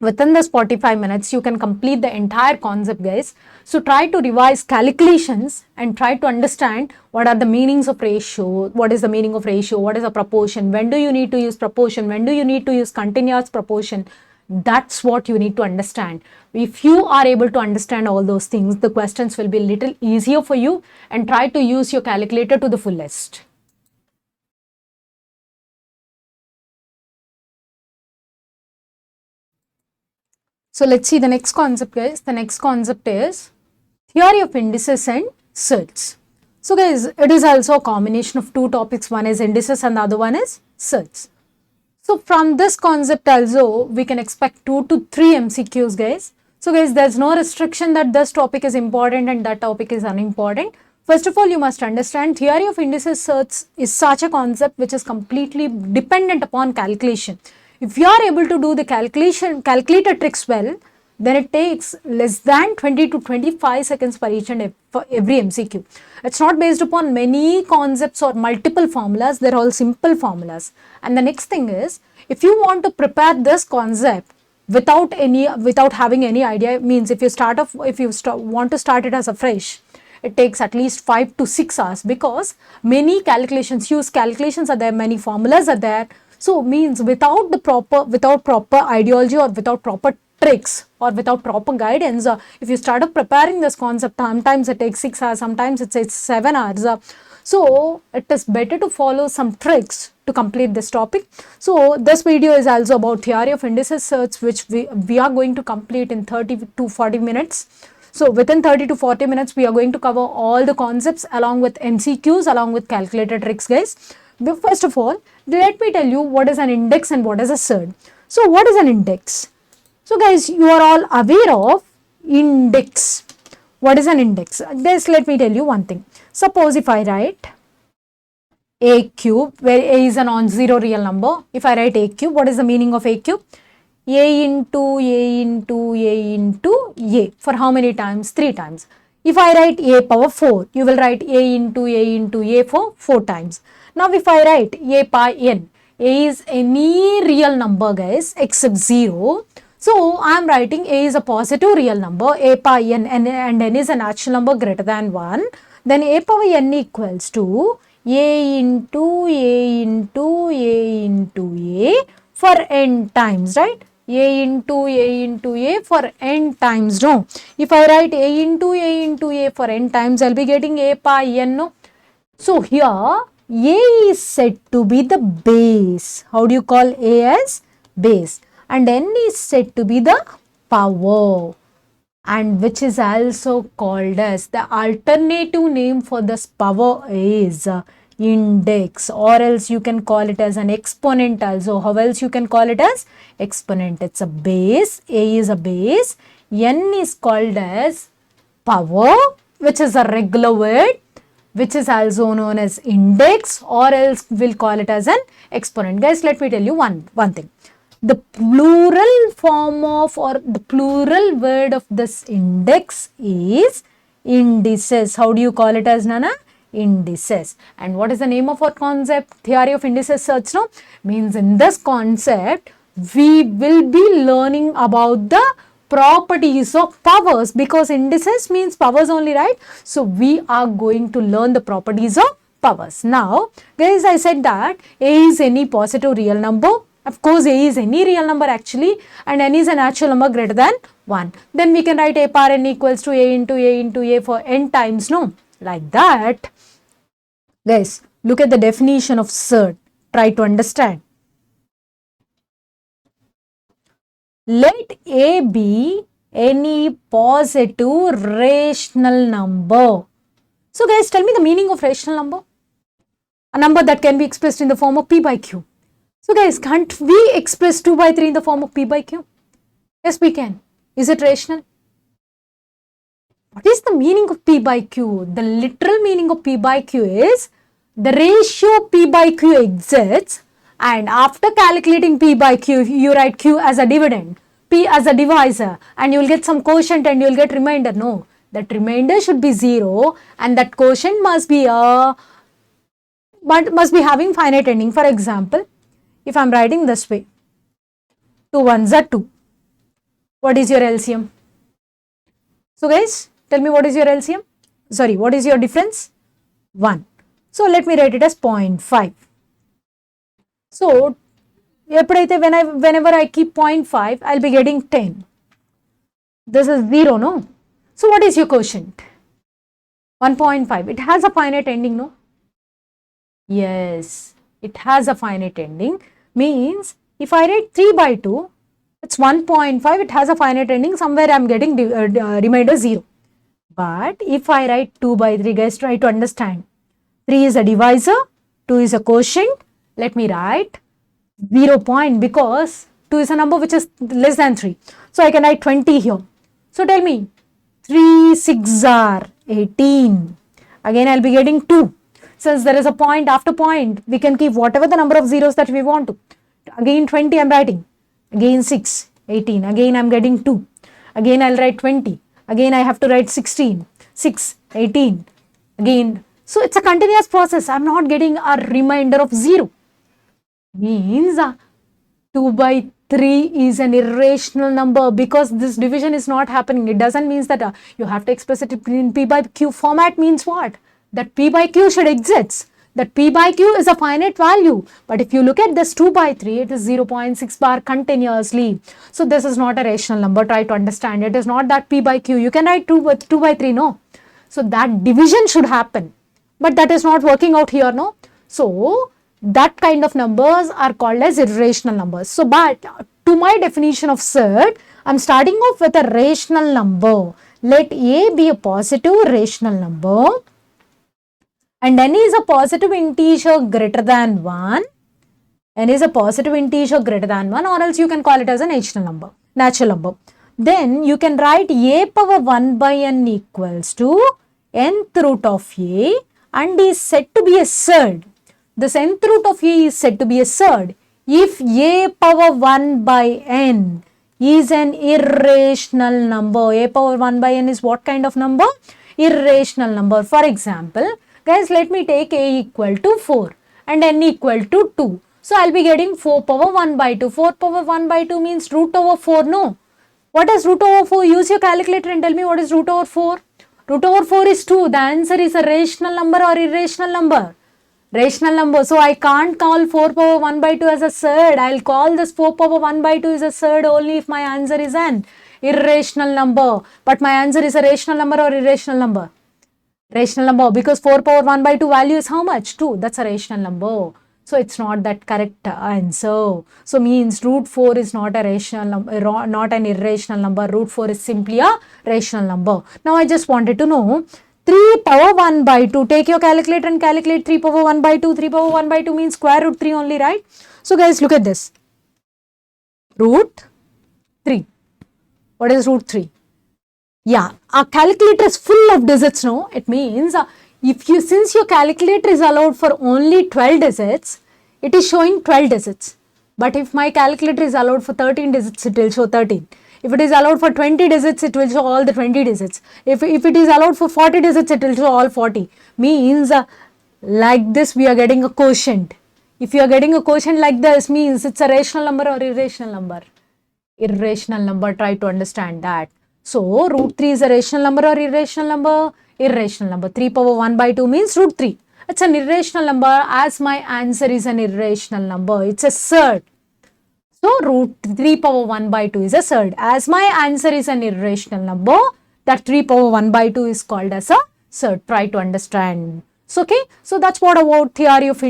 S1: Within this 45 minutes, you can complete the entire concept, guys. So try to revise calculations and try to understand what are the meanings of ratio, what is the meaning of ratio, what is a proportion, when do you need to use proportion, when do you need to use continuous proportion. That's what you need to understand. If you are able to understand all those things, the questions will be a little easier for you, and try to use your calculator to the fullest. So let's see the next concept, guys. The next concept is theory of indices and surds. So guys, it is also a combination of two topics. One is indices and the other one is surds. So from this concept also, we can expect 2 to 3 MCQs, guys. So guys, there's no restriction that this topic is important and that topic is unimportant. First of all, you must understand theory of indices surds is such a concept which is completely dependent upon calculation. If you are able to do the calculator tricks well, then it takes less than 20 to 25 seconds for each and every MCQ. It's not based upon many concepts or multiple formulas. They're all simple formulas. And the next thing is, if you want to prepare this concept without having any idea, means if you want to start it as a fresh, it takes at least 5 to 6 hours, because many calculations are there, many formulas are there. So means without proper ideology or without proper tricks or without proper guidance, if you start up preparing this concept, sometimes it takes 6 hours, sometimes it takes 7 hours. So it is better to follow some tricks to complete this topic. So this video is also about theory of indices surds, which we are going to complete in 30 to 40 minutes. So within 30 to 40 minutes, we are going to cover all the concepts along with MCQs, along with calculator tricks, guys. But first of all, let me tell you what is an index and what is a surd. So what is an index? So guys, you are all aware of index. What is an index? Guys, let me tell you one thing. Suppose if I write a cube, where a is a non-zero real number. If I write a cube, what is the meaning of a cube? A into a into a into a. For how many times? 3 times. If I write a power 4, you will write a into a for 4 times. Now if I write a pi n, a is any real number, guys, except 0. So I am writing a is a positive real number, a pi n, and n is a natural number greater than 1. Then a power n equals to a into a into a into a for n times, right? A into a for n times, no? If I write a into a for n times, I'll be getting a pi n, no? So here, a is said to be the base. How do you call a as? Base. And n is said to be the power, and which is also called as, the alternative name for this power is index, or else you can call it as an exponent also. How else you can call it as? Exponent. It's a base. A is a base. N is called as power, which is a regular word, which is also known as index, or else we'll call it as an exponent. Guys, let me tell you one thing. The plural form of, or the plural word of this index is indices. How do you call it as, Nana? Indices. And what is the name of our concept? Theory of indices surds, no? Means in this concept, we will be learning about the properties of powers, because indices means powers only, right? So we are going to learn the properties of powers. Now, guys, I said that a is any positive real number. Of course, a is any real number actually, and n is a natural number greater than 1. Then we can write a power n equals to a into a for n times, no? Like that. Guys, look at the definition of surd. Try to understand. Let a be any positive rational number. So guys, tell me the meaning of rational number. A number that can be expressed in the form of p by q. So guys, can't we express 2 by 3 in the form of p by q? Yes, we can. Is it rational? What is the meaning of P by Q? The literal meaning of P by Q is the ratio P by Q exists, and after calculating P by Q, you write Q as a dividend, P as a divisor, and you will get some quotient and you will get remainder. No, that remainder should be 0 and that quotient must be having finite ending. For example, if I am writing this way, 2 ones are 2. What is your LCM? So guys, tell me what is your LCM? Sorry, what is your difference? 1. So let me write it as 0.5. So whenever I keep 0.5, I'll be getting 10. This is 0, no? So what is your quotient? 1.5. It has a finite ending, no? Yes, it has a finite ending. Means if I write 3 by 2, it's 1.5. It has a finite ending. Somewhere I'm getting remainder 0. But if I write 2 by 3, guys, try to understand. 3 is a divisor, 2 is a quotient. Let me write 0 point because 2 is a number which is less than 3. So I can write 20 here. So tell me, 3 6 are 18. Again, I'll be getting 2. Since there is a point after point, we can keep whatever the number of zeros that we want to. Again 20 I'm writing. Again 6, 18. Again I'm getting 2. Again I'll write 20. Again I have to write 16, 6, 18. Again. So it's a continuous process. I'm not getting a remainder of 0. Means 2 by 3 is an irrational number because this division is not happening. It doesn't mean that you have to express it in P by Q format. Means what? That P by Q should exist. That P by Q is a finite value. But if you look at this 2 by 3, it is 0.6 bar continuously. So this is not a rational number. Try to understand. It is not that P by Q. You can write 2 by 3, no. So that division should happen. But that is not working out here, no. So that kind of numbers are called as irrational numbers. So but to my definition of surd, I am starting off with a rational number. Let A be a positive rational number. And n is a positive integer greater than 1. N is a positive integer greater than 1, or else you can call it as a natural number. Then you can write a power 1 by n equals to nth root of a and is said to be a surd. This nth root of a is said to be a surd if a power 1 by n is an irrational number. A power 1 by n is what kind of number? Irrational number. For example, guys, let me take a equal to 4 and n equal to 2. So I'll be getting 4 power 1 by 2. 4 power 1 by 2 means root over 4, no? What is root over 4? Use your calculator and tell me what is root over 4. Root over 4 is 2. The answer is a rational number or irrational number? Rational number. So I can't call 4 power 1 by 2 as a surd. I'll call this 4 power 1 by 2 as a surd only if my answer is an irrational number. But my answer is a rational number or irrational number? Rational number, because 4 power 1 by 2 value is how much? 2. That's a rational number. So it's not that correct answer. So means root 4 is not a rational number, not an irrational number. Root 4 is simply a rational number. Now I just wanted to know 3 power 1 by 2. Take your calculator and calculate 3 power 1 by 2. 3 power 1 by 2 means square root 3 only, right? So guys, look at this. Root 3. What is root 3? Yeah, our calculator is full of digits, no? It means since your calculator is allowed for only 12 digits, it is showing 12 digits. But if my calculator is allowed for 13 digits, it will show 13. If it is allowed for 20 digits, it will show all the 20 digits. If it is allowed for 40 digits, it will show all 40. Means like this, we are getting a quotient. If you are getting a quotient like this, means it's a rational number or irrational number? Irrational number. Try to understand that. So, root 3 is a rational number or irrational number? Irrational number. 3 power 1 by 2 means root 3. It's an irrational number as my answer is an irrational number. It's a surd. So, root 3 power 1 by 2 is a surd. As my answer is an irrational number, that 3 power 1 by 2 is called as a surd. Try to understand. So, okay. So, that's what about theory of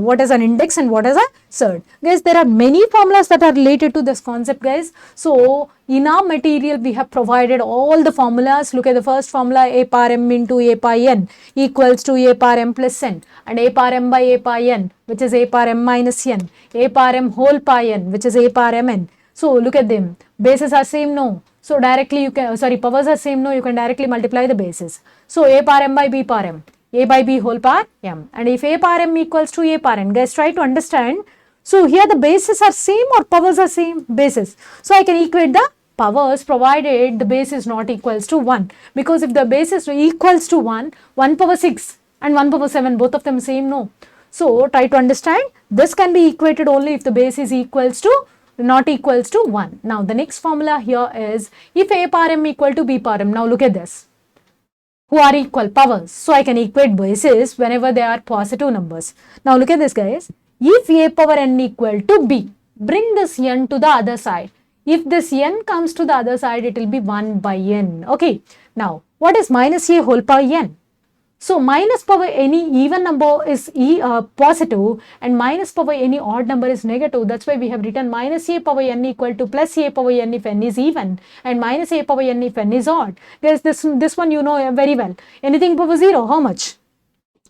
S1: what is an index and what is a surd. Guys, there are many formulas that are related to this concept, guys. So, in our material, we have provided all the formulas. Look at the first formula, a power m into a power n equals to a power m plus n, and a power m by a power n, which is a power m minus n, a power m whole power n, which is a power mn. So, look at them. Bases are same, no. So directly you can, sorry, powers are same, no, you can directly multiply the bases. So a power m by b power m, a by b whole power m. And if a power m equals to a power n, guys try to understand. So here the bases are same or powers are same? Bases. So I can equate the powers provided the base is not equals to 1. Because if the base is equals to 1, 1 power 6 and 1 power 7, both of them same, no. So try to understand, this can be equated only if the base is equals to not equals to 1. Now the next formula here is if a power m equal to b power m. Now look at this, who are equal powers. So I can equate bases whenever they are positive numbers. Now look at this, guys. If a power n equal to b, bring this n to the other side. If this n comes to the other side, it will be 1 by n. Okay. Now what is minus a whole power n? So minus power any even number is positive and minus power any odd number is negative. That's why we have written minus a power n equal to plus a power n if n is even and minus a power n if n is odd. Guys, this one you know very well. Anything power 0, how much?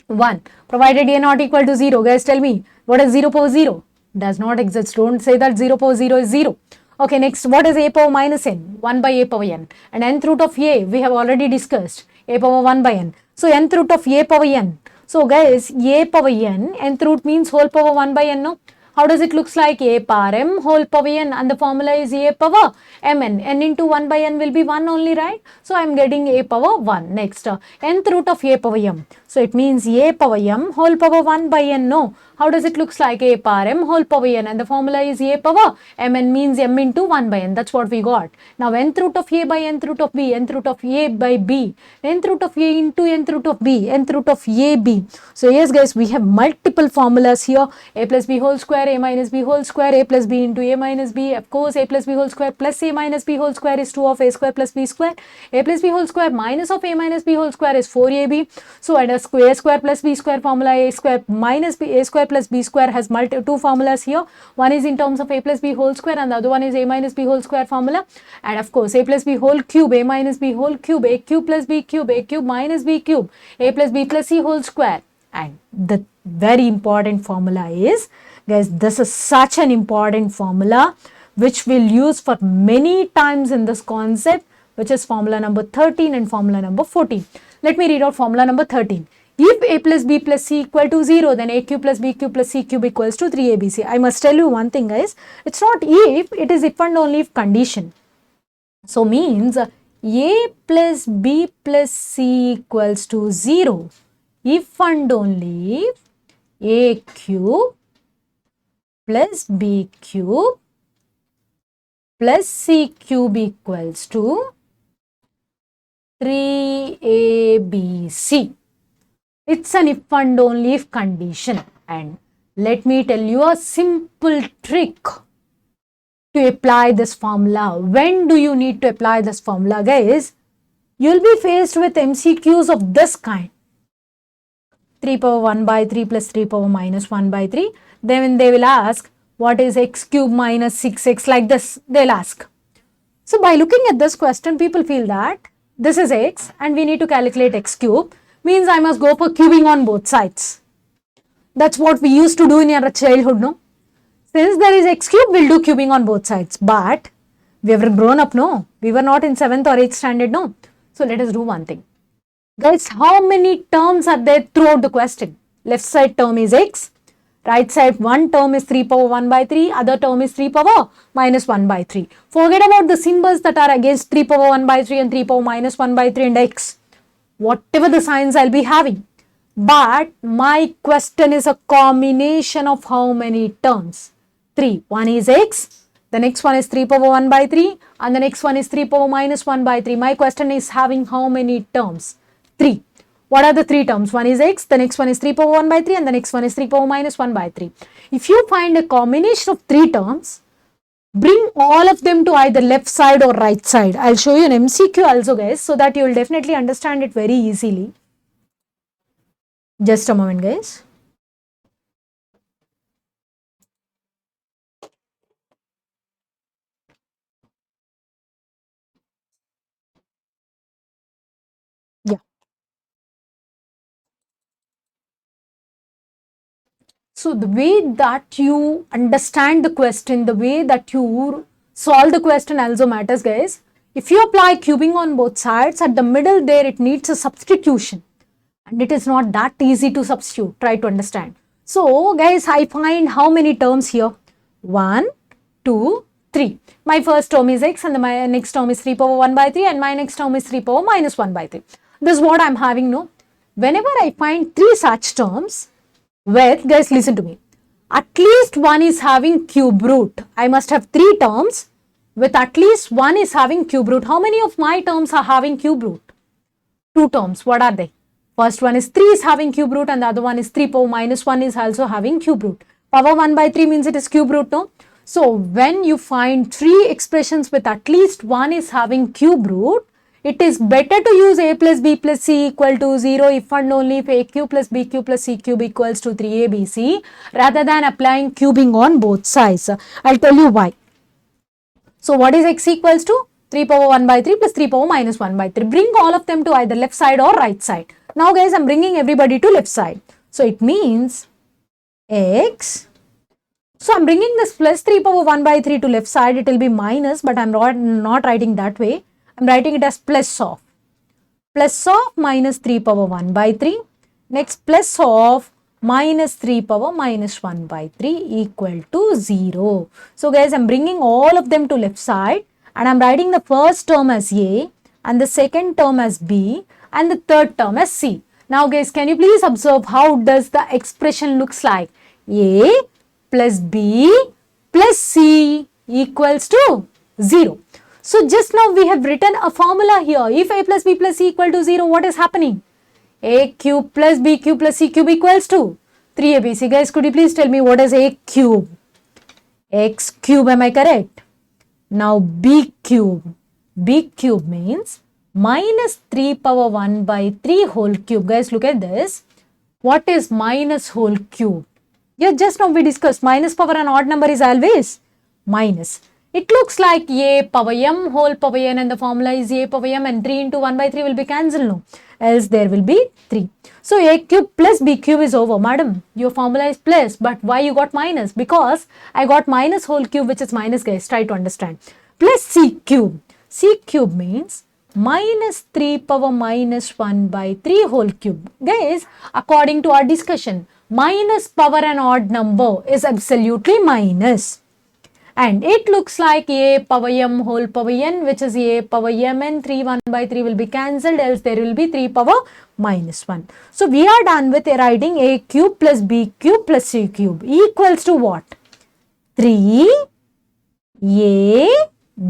S1: 1. Provided a not equal to 0. Guys, tell me, what is 0 power 0? Does not exist. Don't say that 0 power 0 is 0. Okay, next, what is a power minus n? 1 by a power n. And nth root of a, we have already discussed. A power 1 by n. So nth root of a power n. So guys, a power n, nth root means whole power 1 by n, no? How does it looks like? A power m whole power n, and the formula is a power mn. N into 1 by n will be 1 only, right? So I am getting a power 1. Next, nth root of a power m. So it means a power m whole power 1 by n, no? How does it looks like? A power m whole power n, and the formula is a power mn means m into 1 by n. That's what we got. Now nth root of a by nth root of b, nth root of a by b, nth root of a into nth root of b, nth root of a b. So yes guys, we have multiple formulas here. A plus b whole square, a minus b whole square, a plus b into a minus b. Of course, a plus b whole square plus a minus b whole square is 2 of a square plus b square. A plus b whole square minus of a minus b whole square is 4ab. So and a square plus b square formula, a square minus b, a square plus b square has two formulas here. One is in terms of a plus b whole square and the other one is a minus b whole square formula. And of course, a plus b whole cube, a minus b whole cube, a cube plus b cube, a cube minus b cube, a plus b plus c whole square. And the very important formula is, guys, this is such an important formula which we'll use for many times in this concept, which is formula number 13 and formula number 14. Let me read out formula number 13. If a plus b plus c equal to 0, then a cube plus b cube plus c cube equals to 3abc. I must tell you one thing, guys. It's not if, it is if and only if condition. So means a plus b plus c equals to 0 if and only if a cube plus b cube plus c cube equals to 3abc. It's an if and only if condition. And let me tell you a simple trick to apply this formula. When do you need to apply this formula, guys? You'll be faced with MCQs of this kind. 3 power 1 by 3 plus 3 power minus 1 by 3. Then they will ask, what is x cube minus 6x, like this, they'll ask. So by looking at this question, people feel that this is x and we need to calculate x cube. Means I must go for cubing on both sides. That's what we used to do in our childhood, no? Since there is x cube, we'll do cubing on both sides. But we have grown up, no? We were not in 7th or 8th standard, no? So let us do one thing. Guys, how many terms are there throughout the question? Left side term is x. Right side one term is 3 power 1 by 3. Other term is 3 power minus 1 by 3. Forget about the symbols that are against 3 power 1 by 3 and 3 power minus 1 by 3 and x. Whatever the signs I'll be having. But my question is a combination of how many terms? 3. One is x. The next one is 3 power 1 by 3. And the next one is 3 power minus 1 by 3. My question is having how many terms? 3. What are the 3 terms? One is x, the next one is 3 power 1 by 3 and the next one is 3 power minus 1 by 3. If you find a combination of 3 terms, bring all of them to either left side or right side. I'll show you an MCQ also, guys, so that you will definitely understand it very easily. Just a moment, guys. Yeah. So the way that you understand the question, the way that you solve the question also matters, guys. If you apply cubing on both sides, at the middle there it needs a substitution. And it is not that easy to substitute. Try to understand. So guys, I find how many terms here? 1, 2, 3. My first term is x and my next term is 3 power 1 by 3 and my next term is 3 power minus 1 by 3. This is what I am having, no? Whenever I find 3 such terms, where, guys, listen to me. At least one is having cube root. I must have 3 terms with at least one is having cube root. How many of my terms are having cube root? 2 terms. What are they? First one is 3 is having cube root and the other one is 3 power minus 1 is also having cube root. Power 1 by 3 means it is cube root, no? So, when you find 3 expressions with at least one is having cube root, it is better to use a plus b plus c equal to 0 if and only if a cube plus b cube plus c cube equals to 3abc rather than applying cubing on both sides. I'll tell you why. So, what is x equals to? 3 power 1 by 3 plus 3 power minus 1 by 3. Bring all of them to either left side or right side. Now guys, I'm bringing everybody to left side. So, it means x. So, I'm bringing this plus 3 power 1 by 3 to left side. It will be minus, but I'm not writing that way. I'm writing it as plus of minus 3 power 1 by 3. Next, plus of minus 3 power minus 1 by 3 equal to 0. So, guys, I'm bringing all of them to left side and I'm writing the first term as a and the second term as b and the third term as c. Now, guys, can you please observe how does the expression looks like? A plus b plus c equals to 0. So, just now we have written a formula here. If a plus b plus c equal to 0, what is happening? A cube plus b cube plus c cube equals to 3abc. Guys, could you please tell me what is a cube? X cube, am I correct? Now, b cube. B cube means minus 3 power 1 by 3 whole cube. Guys, look at this. What is minus whole cube? Yeah, just now we discussed minus power an odd number is always minus. It looks like a power m whole power n and the formula is a power m and 3 into 1 by 3 will be cancelled, no? Else there will be 3. So, a cube plus b cube is over. Madam, your formula is plus, but why you got minus? Because I got minus whole cube which is minus, guys. Try to understand. Plus c cube. C cube means minus 3 power minus 1 by 3 whole cube. Guys, according to our discussion, minus power an odd number is absolutely minus. And it looks like a power m whole power n which is a power mn 3 1 by 3 will be cancelled, else there will be 3 power minus 1. So, we are done with writing a cube plus b cube plus c cube equals to what? 3 a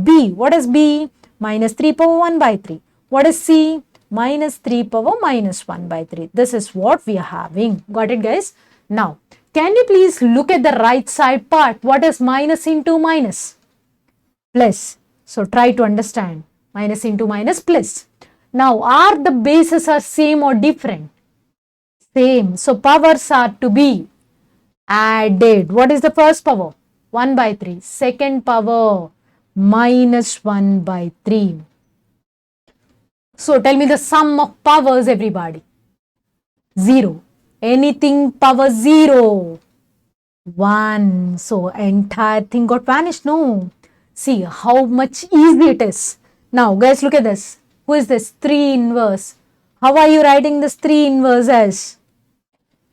S1: b. What is b? Minus 3 power 1 by 3. What is c? Minus 3 power minus 1 by 3. This is what we are having. Got it, guys? Now, can you please look at the right side part? What is minus into minus? Plus. So, try to understand. Minus into minus plus. Now, are the bases are same or different? Same. So, powers are to be added. What is the first power? 1 by 3. Second power minus 1 by 3. So, tell me the sum of powers, everybody. 0. Anything power 0. 1. So, entire thing got vanished. No. See how much easy it is. Now, guys, look at this. Who is this? 3 inverse. How are you writing this 3 inverse as?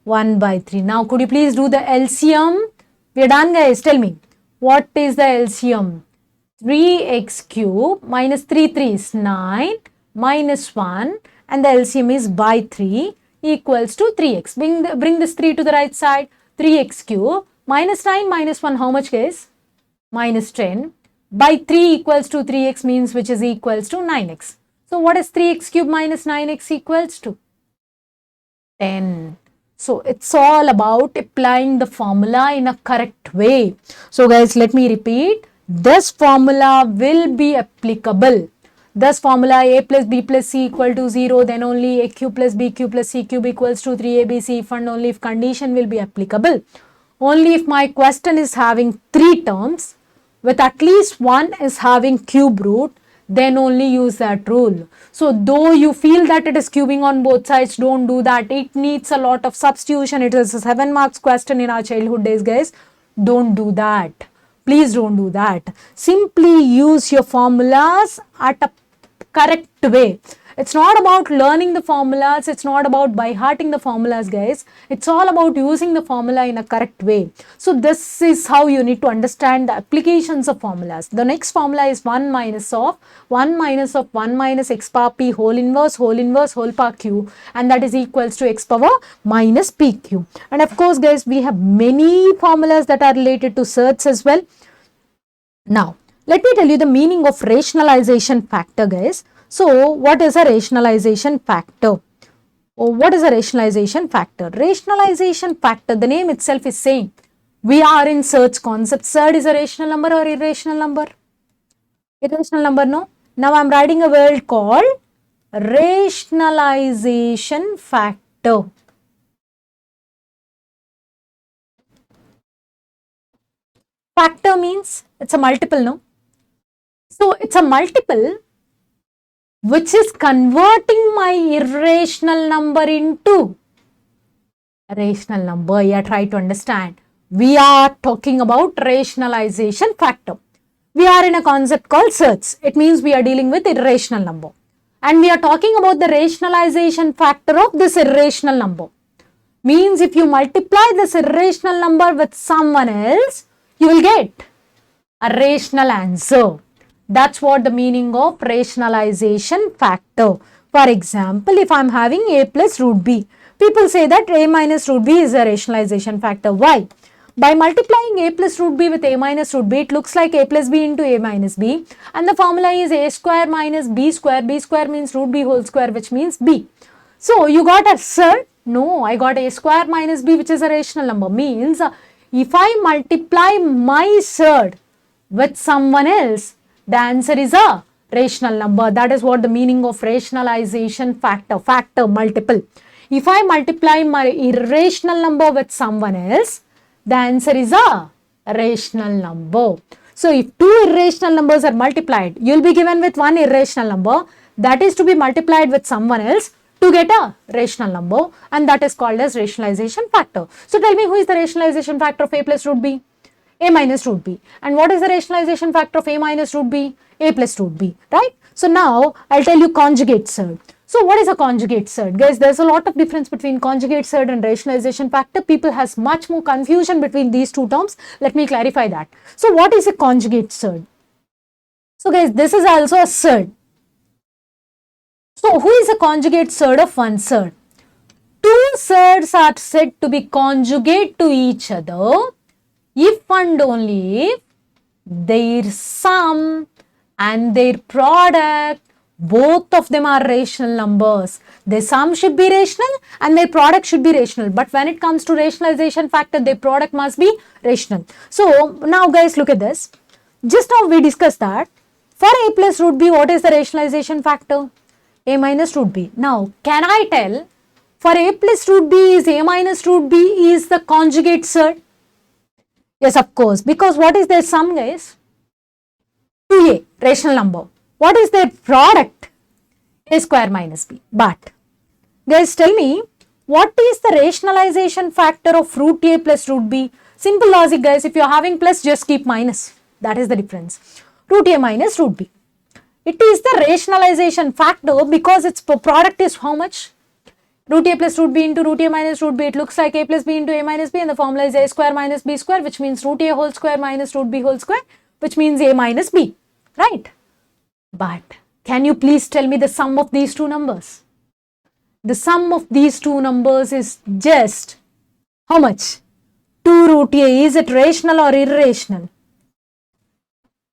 S1: 1 by 3. Now, could you please do the LCM? We are done, guys. Tell me. What is the LCM? 3x cube minus 3 3 is 9 minus 1 and the LCM is by 3 equals to 3x. Bring this 3 to the right side. 3x cube minus 9 minus 1, how much, guys? Minus 10 by 3 equals to 3x means which is equals to 9x. So, what is 3x cube minus 9x equals to? 10. So, it's all about applying the formula in a correct way. So, guys, let me repeat. This formula will be applicable. This formula a plus b plus c equal to 0, then only a cube plus b cube plus c cube equals to 3abc if and only if condition will be applicable. Only if my question is having 3 terms with at least one is having cube root, then only use that rule. So, though you feel that it is cubing on both sides, don't do that. It needs a lot of substitution. It is a 7 marks question in our childhood days, guys. Don't do that. Please don't do that. Simply use your formulas at a correct way. It's not about learning the formulas. It's not about by hearting the formulas, guys. It's all about using the formula in a correct way. So this is how you need to understand the applications of formulas. The next formula is 1 minus of 1 minus x power p whole inverse whole power q, and that is equals to x power minus pq. And of course, guys, we have many formulas that are related to surds as well. Now, let me tell you the meaning of rationalization factor, guys. So, what is a rationalization factor? What is a rationalization factor? Rationalization factor, the name itself is saying, we are in surd concept. Surd is a rational number or irrational number? Irrational number, no? Now, I am writing a word called rationalization factor. Factor means it's a multiple, no? So, it's a multiple which is converting my irrational number into a rational number. Yeah, try to understand. We are talking about rationalization factor. We are in a concept called surds. It means we are dealing with irrational number. And we are talking about the rationalization factor of this irrational number. Means if you multiply this irrational number with someone else, you will get a rational answer. That's what the meaning of rationalization factor. For example, if I'm having a plus root b, people say that a minus root b is a rationalization factor. Why? By multiplying a plus root b with a minus root b, it looks like a plus b into a minus b. And the formula is a square minus b square. B square means root b whole square, which means b. So, you got a surd? No, I got a square minus b, which is a rational number. Means, if I multiply my surd with someone else, the answer is a rational number. That is what the meaning of rationalization factor, factor multiple. If I multiply my irrational number with someone else, the answer is a rational number. So, if two irrational numbers are multiplied, you will be given with one irrational number that is to be multiplied with someone else to get a rational number, and that is called as rationalization factor. So, tell me, who is the rationalization factor of a plus root b? A minus root b. And what is the rationalization factor of a minus root b? A plus root b, right? So now I'll tell you conjugate surd. So what is a conjugate surd? Guys, there's a lot of difference between conjugate surd and rationalization factor. People has much more confusion between these two terms. Let me clarify that. So what is a conjugate surd? So guys, this is also a surd. So who is a conjugate surd of one surd? Two surds are said to be conjugate to each other if and only if their sum and their product, both of them are rational numbers. Their sum should be rational and their product should be rational. But when it comes to rationalization factor, their product must be rational. So now guys, look at this. Just now we discussed that for a plus root b, what is the rationalization factor? A minus root b. Now, can I tell for a plus root b is a minus root b is the conjugate surd? Yes, of course, because what is their sum, guys? 2a, rational number. What is their product? A square minus b. But, guys, tell me, what is the rationalization factor of root a plus root b? Simple logic, guys. If you are having plus, just keep minus. That is the difference. Root a minus root b. It is the rationalization factor because its product is how much? Root a plus root b into root a minus root b. It looks like a plus b into a minus b, and the formula is a square minus b square, which means root a whole square minus root b whole square, which means a minus b, right? But can you please tell me the sum of these two numbers? The sum of these two numbers is just how much? 2 root a. Is it rational or irrational?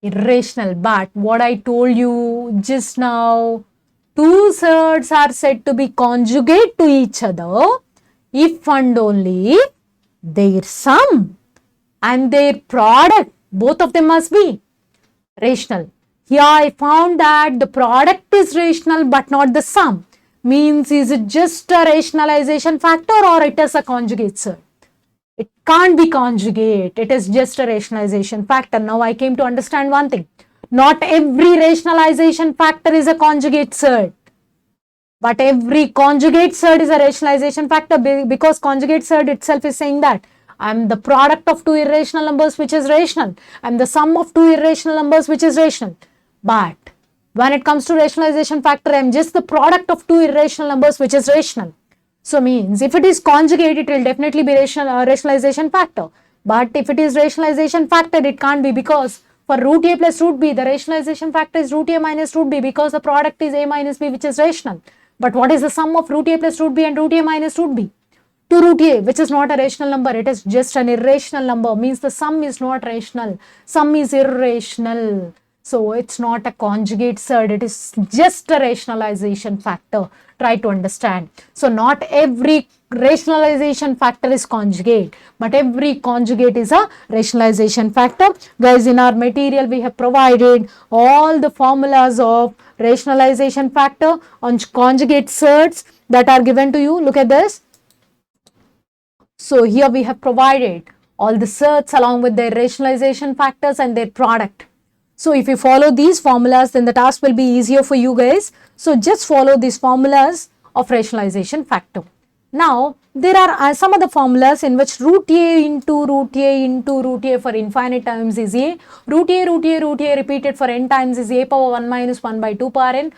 S1: Irrational. But what I told you just now, two surds are said to be conjugate to each other if and only if their sum and their product, both of them must be rational. Here I found that the product is rational but not the sum. Means, is it just a rationalization factor or it is a conjugate surd? It can't be conjugate. It is just a rationalization factor. Now I came to understand one thing. Not every rationalization factor is a conjugate surd. But every conjugate surd is a rationalization factor because conjugate surd itself is saying that I'm the product of two irrational numbers which is rational. I'm the sum of two irrational numbers which is rational. But when it comes to rationalization factor, I'm just the product of two irrational numbers which is rational. So means if it is conjugate, it will definitely be rationalization factor. But if it is rationalization factor, it can't be, because for root a plus root b, the rationalization factor is root a minus root b, because the product is a minus b which is rational. But what is the sum of root a plus root b and root a minus root b? 2 root a, which is not a rational number, it is just an irrational number, means the sum is not rational, sum is irrational. So it's not a conjugate surd, it is just a rationalization factor. Try to understand. So not every rationalization factor is conjugate, but every conjugate is a rationalization factor. Guys, in our material we have provided all the formulas of rationalization factor on conjugate surds that are given to you. Look at this. So here we have provided all the surds along with their rationalization factors and their product. So if you follow these formulas, then the task will be easier for you guys. So just follow these formulas of rationalization factor. Now, there are some of the formulas in which root a into root a into root a for infinite times is a, root a repeated for n times is a power 1 minus 1 by 2 power n.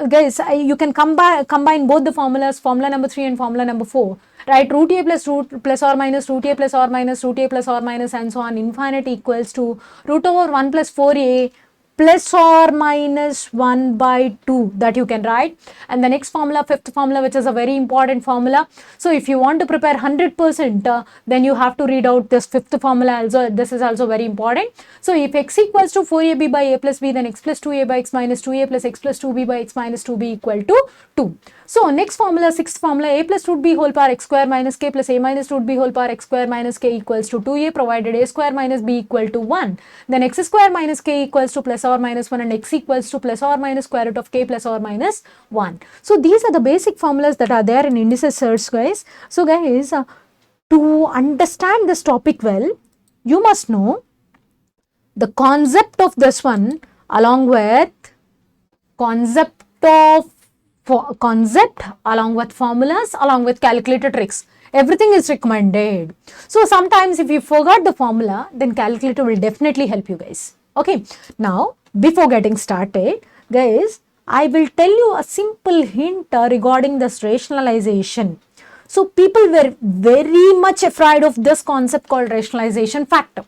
S1: Guys, you can combine both the formulas, formula number 3 and formula number 4. Right, root a plus or minus root a plus or minus root a plus or minus and so on infinite equals to root over 1 plus 4a plus or minus 1 by 2, that you can write. And the next formula, fifth formula, which is a very important formula. So if you want to prepare 100%, then you have to read out this fifth formula also. This is also very important. So if x equals to 4ab by a plus b, then x plus 2a by x minus 2a plus x plus 2b by x minus 2b equal to 2. So next formula, sixth formula, a plus root b whole power x square minus k plus a minus root b whole power x square minus k equals to 2a, provided a square minus b equal to 1. Then x square minus k equals to plus or minus 1 and x equals to plus or minus square root of k plus or minus 1. So these are the basic formulas that are there in indices search, guys. So guys, to understand this topic well, you must know the concept of this one along with concept along with formulas, along with calculator tricks. Everything is recommended. So sometimes if you forgot the formula, then calculator will definitely help you guys. Okay. Now, before getting started, guys, I will tell you a simple hint regarding this rationalization. So people were very much afraid of this concept called rationalization factor.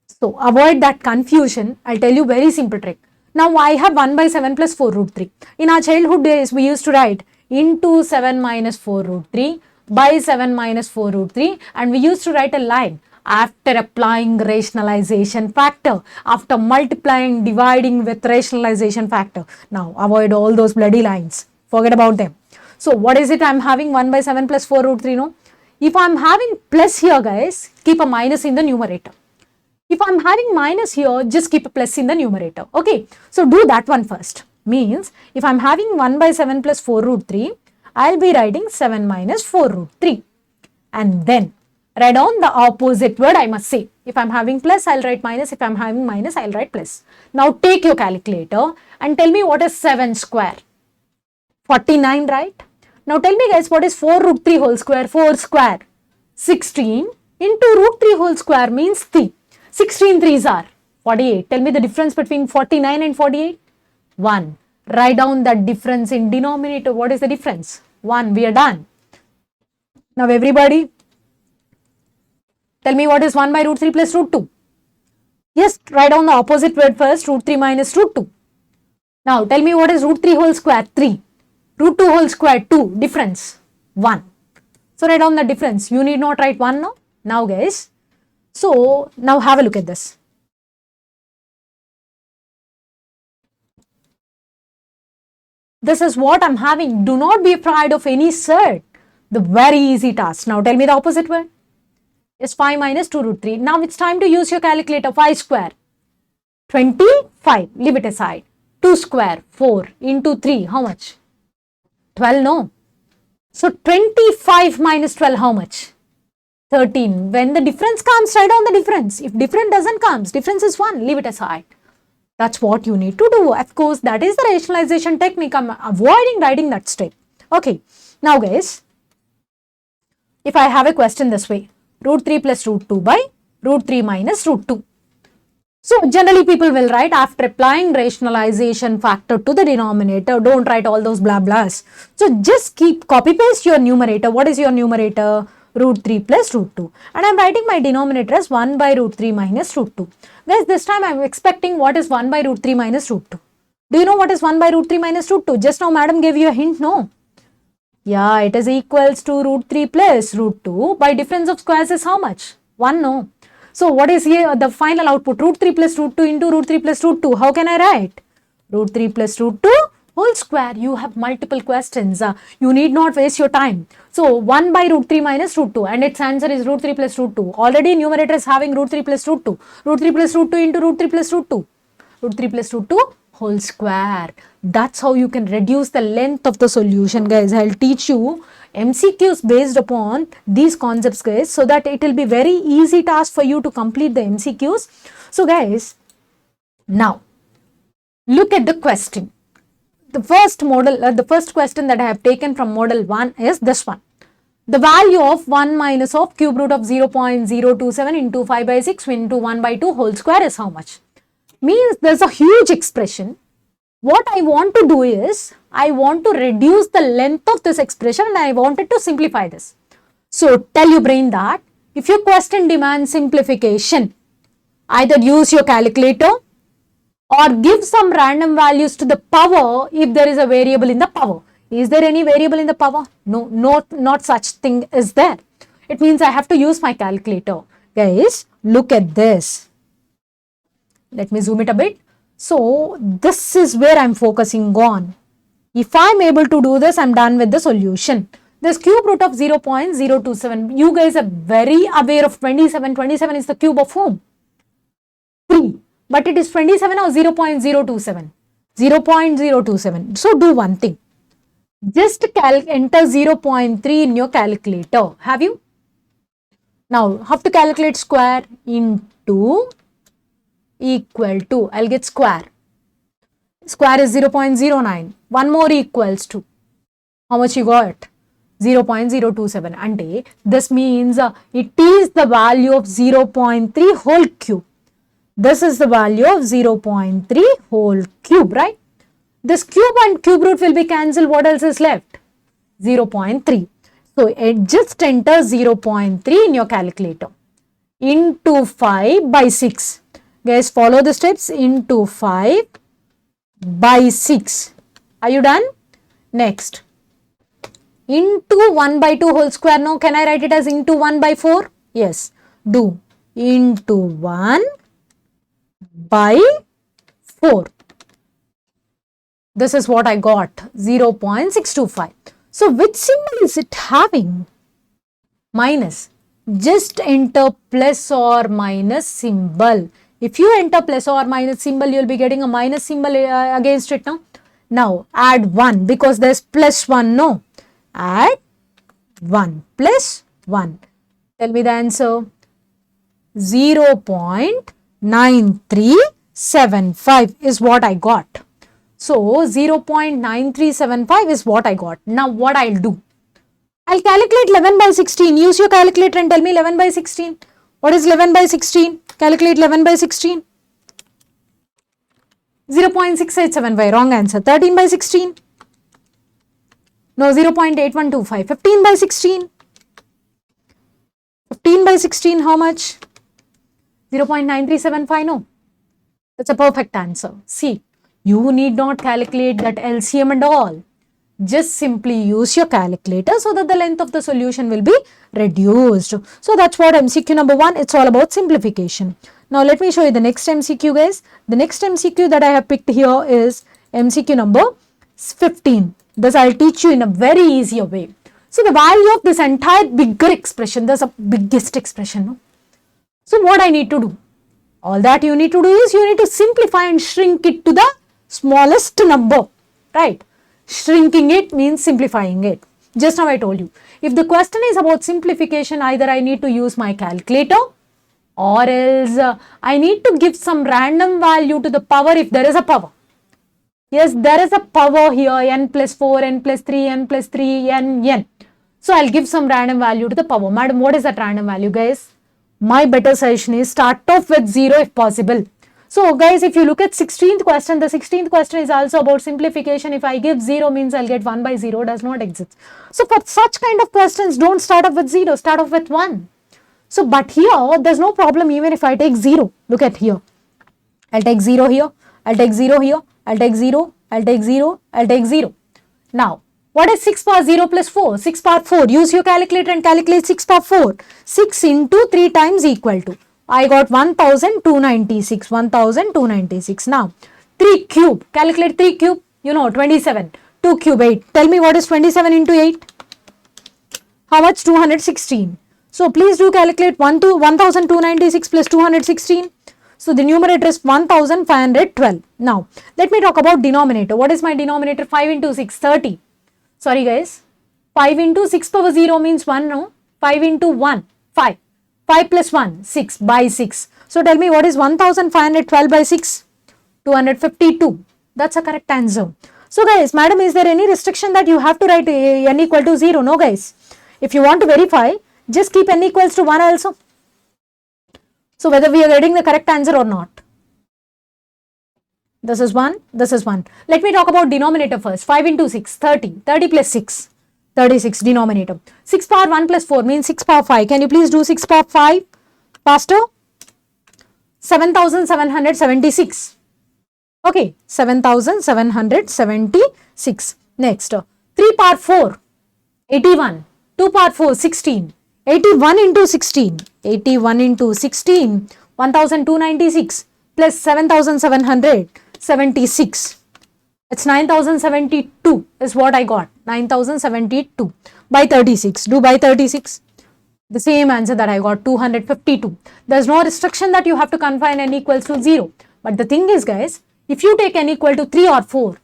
S1: So avoid that confusion. I'll tell you very simple trick. Now I have 1 by 7 plus 4 root 3. In our childhood days, we used to write into 7 minus 4 root 3 by 7 minus 4 root 3, and we used to write a line after applying rationalization factor, after multiplying, dividing with rationalization factor. Now avoid all those bloody lines. Forget about them. So what is it? I'm having 1 by 7 plus 4 root 3, no? If I'm having plus here, guys, keep a minus in the numerator. If I'm having minus here, just keep a plus in the numerator. Okay. So do that one first. Means if I'm having 1 by 7 plus 4 root 3, I'll be writing 7 minus 4 root 3. And then write down the opposite word, I must say. If I'm having plus, I'll write minus. If I'm having minus, I'll write plus. Now take your calculator and tell me what is 7 square. 49, right? Now tell me, guys, what is 4 root 3 whole square? 4 square. 16 into root 3 whole square means 3. 16 3s are 48. Tell me the difference between 49 and 48. 1. Write down that difference in denominator. What is the difference? 1. We are done. Now everybody, tell me what is 1 by root 3 plus root 2. Yes, write down the opposite word first. Root 3 minus root 2. Now tell me what is root 3 whole square? 3. Root 2 whole square 2. Difference 1. So write down the difference. You need not write 1 now. Now guys, so now have a look at this. This is what I'm having. Do not be afraid of any surd. The very easy task. Now tell me the opposite word. Is 5 minus 2 root 3. Now it's time to use your calculator. 5 square. 25. Leave it aside. 2 square. 4 into 3. How much? 12, no? So 25 minus 12, how much? 13. When the difference comes, write down the difference. If difference doesn't come, difference is 1. Leave it aside. That's what you need to do. Of course, that is the rationalization technique. I'm avoiding writing that step. Okay. Now guys, if I have a question this way, root 3 plus root 2 by root 3 minus root 2. So generally people will write after applying rationalization factor to the denominator, don't write all those blah blahs. So just copy paste your numerator. What is your numerator? Root 3 plus root 2. And I am writing my denominator as 1 by root 3 minus root 2. Guys, this time I am expecting what is 1 by root 3 minus root 2. Do you know what is 1 by root 3 minus root 2? Just now madam gave you a hint, no? Yeah, it is equals to root 3 plus root 2 by difference of squares is how much? 1, no? So what is here the final output? Root 3 plus root 2 into root 3 plus root 2. How can I write? Root 3 plus root 2 whole square. You have multiple questions. You need not waste your time. So 1 by root 3 minus root 2 and its answer is root 3 plus root 2. Already numerator is having root 3 plus root 2. Root 3 plus root 2 into root 3 plus root 2. Root 3 plus root 2 whole square. That's how you can reduce the length of the solution, guys. I'll teach you MCQs based upon these concepts, guys, so that it will be very easy task for you to complete the MCQs. So guys, now look at the question. The first model, the first question that I have taken from model 1 is this one. The value of 1 minus of cube root of 0.027 into 5 by 6 into 1 by 2 whole square is how much? Means there's a huge expression. What I want to do is, I want to reduce the length of this expression and I wanted to simplify this. So tell your brain that if your question demands simplification, either use your calculator or give some random values to the power if there is a variable in the power. Is there any variable in the power? No, not such thing is there. It means I have to use my calculator. Guys, look at this. Let me zoom it a bit. So this is where I'm focusing on. If I'm able to do this, I'm done with the solution. This cube root of 0.027. You guys are very aware of 27. 27 is the cube of whom? 3. But it is 27 or 0.027? 0.027. So do one thing. Just enter 0.3 in your calculator. Have you? Now, have to calculate square into equal to, I'll get square. Square is 0.09. One more equals to, how much you got? 0.027. And this means it is the value of 0.3 whole cube. This is the value of 0.3 whole cube, right? This cube and cube root will be cancelled. What else is left? 0.3. So just enter 0.3 in your calculator. Into 5 by 6. Guys, follow the steps. Into 5 by 6. Are you done? Next. Into 1 by 2 whole square. Now, can I write it as into 1 by 4? Yes. Do. Into 1 by 4. This is what I got. 0.625. So, which symbol is it having? Minus. Just enter plus or minus symbol. If you enter plus or minus symbol, you will be getting a minus symbol against it now. Now, add 1 because there is plus 1, no. Add 1 plus 1. Tell me the answer. 0.9375 is what I got. So, 0.9375 is what I got. Now, what I'll do? I'll calculate 11 by 16. Use your calculator and tell me 11 by 16. What is 11 by 16? Calculate 11 by 16. 0.6875. Wrong answer. 13 by 16. No, 0.8125. 15 by 16. 15 by 16, how much? 0.9375. No. That's a perfect answer. See, you need not calculate that LCM and all. Just simply use your calculator so that the length of the solution will be reduced. So that's what MCQ number 1, it's all about simplification. Now let me show you the next MCQ, guys. The next MCQ that I have picked here is MCQ number 15. This I'll teach you in a very easier way. So the value of this entire bigger expression, there's a biggest expression, no? So what I need to do? All that you need to do is you need to simplify and shrink it to the smallest number, right? Shrinking it means simplifying it. Just now I told you, if the question is about simplification, either I need to use my calculator or else I need to give some random value to the power if there is a power. Yes, there is a power here, n plus 4, n plus 3, n plus 3, n. So I'll give some random value to the power. Madam, what is that random value, guys? My better suggestion is start off with 0 if possible. So guys, if you look at 16th question, the 16th question is also about simplification. If I give 0 means I'll get 1 by 0, does not exist. So for such kind of questions, don't start off with 0, start off with 1. So but here, there's no problem even if I take 0. Look at here. I'll take 0 here, I'll take 0 here, I'll take 0, I'll take 0, I'll take 0. Now, what is 6 power 0 plus 4? 6 power 4. Use your calculator and calculate 6 power 4. 6 into 3 times equal to. I got 1296. 1296. Now, 3 cube. Calculate 3 cube. You know, 27. 2 cube 8. Tell me what is 27 into 8? How much? 216. So, please do calculate 1296 plus 216. So, the numerator is 1512. Now, let me talk about denominator. What is my denominator? 5 into 6, 30. Sorry guys, 5 into 6 power 0 means 1, no? 5 into 1, 5. 5 plus 1, 6 by 6. So tell me what is 1512 by 6? 252. That's a correct answer. So guys, madam, is there any restriction that you have to write n equal to 0? No guys. If you want to verify, just keep n equals to 1 also. So whether we are getting the correct answer or not. This is 1, this is 1. Let me talk about denominator first. 5 into 6, 30. 30 plus 6, 36 denominator. 6 power 1 plus 4 means 6 power 5. Can you please do 6 power 5 faster? 7776. Okay, 7776. Next, 3 power 4, 81. 2 power 4, 16. 81 into 16. 81 into 16, 1296 plus 7776. It's 9072 is what I got. 9072 by 36. Do by 36. The same answer that I got, 252. There's no restriction that you have to confine n equals to 0. But the thing is, guys, if you take n equal to 3 or 4,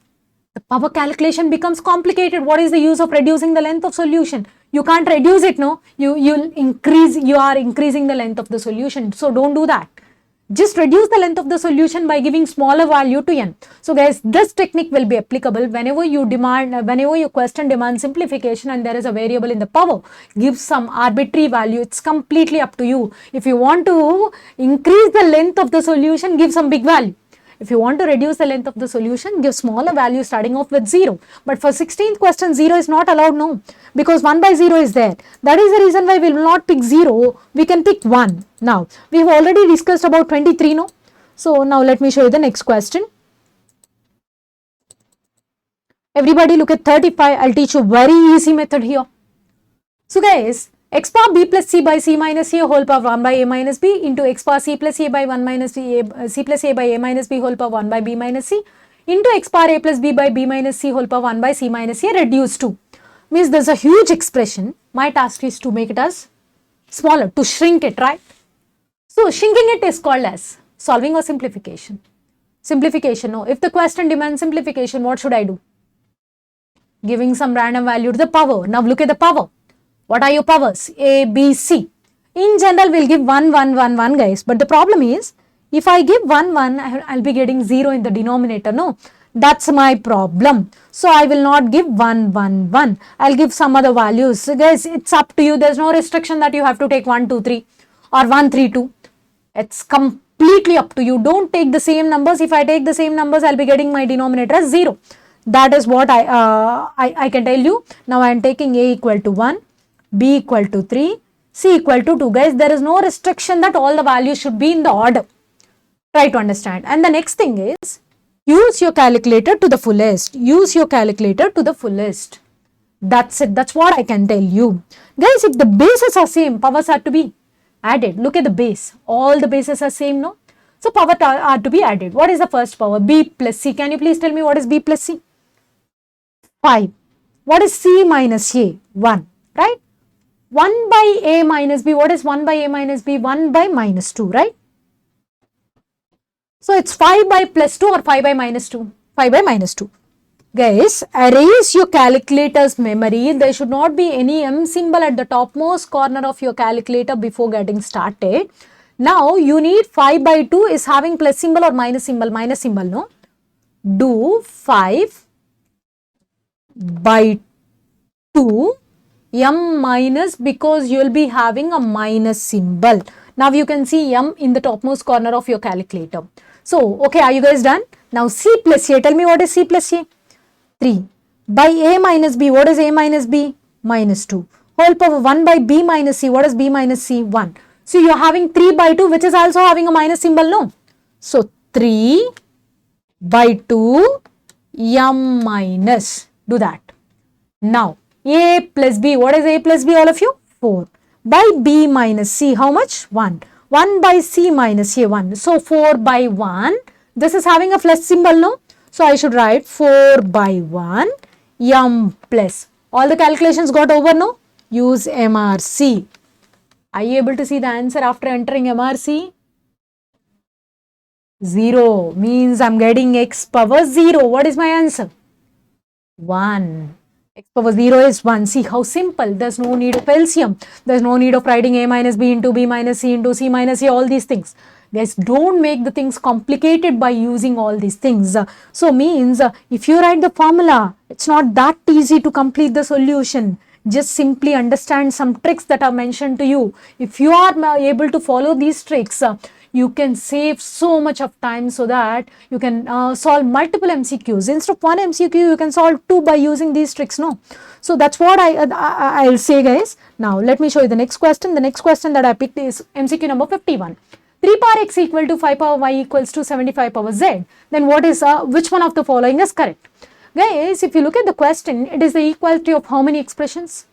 S1: the power calculation becomes complicated. What is the use of reducing the length of solution? You can't reduce it, no? You are increasing the length of the solution. So don't do that. Just reduce the length of the solution by giving smaller value to n. So guys, this technique will be applicable whenever your question demands simplification and there is a variable in the power. Give some arbitrary value. It's completely up to you. If you want to increase the length of the solution, give some big value. If you want to reduce the length of the solution, give smaller value starting off with 0. But for 16th question, 0 is not allowed, no. Because 1 by 0 is there. That is the reason why we will not pick 0. We can pick 1. Now, we have already discussed about 23, no. So, now let me show you the next question. Everybody look at 35. I'll teach you a very easy method here. So, guys, x power b plus c by c minus a whole power 1 by a minus b into x power c plus a by 1 minus b, c plus a by a minus b whole power 1 by b minus c into x power a plus b by b minus c whole power 1 by c minus a reduced to. Means there's a huge expression. My task is to make it as smaller, to shrink it, right? So shrinking it is called as solving or simplification. Simplification, no. If the question demands simplification, what should I do? Giving some random value to the power. Now look at the power. What are your powers? A, B, C. In general, we'll give 1, 1, 1, 1, guys. But the problem is, if I give 1, 1, I'll be getting 0 in the denominator. No, that's my problem. So, I will not give 1, 1, 1. I'll give some other values. So, guys, it's up to you. There's no restriction that you have to take 1, 2, 3 or 1, 3, 2. It's completely up to you. Don't take the same numbers. If I take the same numbers, I'll be getting my denominator as 0. That is what I can tell you. Now, I am taking A equal to 1. B equal to 3, C equal to 2. Guys, there is no restriction that all the values should be in the order. Try to understand. And the next thing is, use your calculator to the fullest. Use your calculator to the fullest. That's it. That's what I can tell you. Guys, if the bases are same, powers are to be added. Look at the base. All the bases are same, no? So, powers are to be added. What is the first power? B plus C. Can you please tell me what is B plus C? 5. What is C minus A? 1. Right? 1 by A minus B. What is 1 by A minus B? 1 by minus 2, right? So, it's 5 by plus 2 or 5 by minus 2? 5 by minus 2. Guys, erase your calculator's memory. There should not be any M symbol at the topmost corner of your calculator before getting started. Now, you need 5 by 2 is having plus symbol or minus symbol? Minus symbol, no? Do 5 by 2 M minus because you will be having a minus symbol. Now you can see M in the topmost corner of your calculator. So, okay, are you guys done? Now C plus A, tell me what is C plus A? 3. By A minus B, what is A minus B? Minus 2. Whole power 1 by B minus C, what is B minus C? 1. So, you are having 3 by 2 which is also having a minus symbol, no? So, 3 by 2 M minus, do that. Now, A plus B, what is A plus B all of you? 4. By B minus C, how much? 1. 1 by C minus A, 1. So, 4 by 1, this is having a plus symbol, no? So, I should write 4 by 1 M plus. All the calculations got over, no? Use MRC. Are you able to see the answer after entering MRC? 0 means I'm getting x power 0. What is my answer? 1. X power 0 is 1. See how simple. There's no need of LCM. There's no need of writing A minus B into B minus C into C minus A, all these things. Guys, don't make the things complicated by using all these things. So means if you write the formula, it's not that easy to complete the solution. Just simply understand some tricks that are mentioned to you. If you are able to follow these tricks, you can save so much of time so that you can solve multiple MCQs. Instead of one MCQ, you can solve 2 by using these tricks, no? So that's what I'll say, guys. Now, let me show you the next question. The next question that I picked is MCQ number 51. 3 power x equal to 5 power y equals to 75 power z. Then what is, which one of the following is correct? Guys, if you look at the question, it is the equality of how many expressions?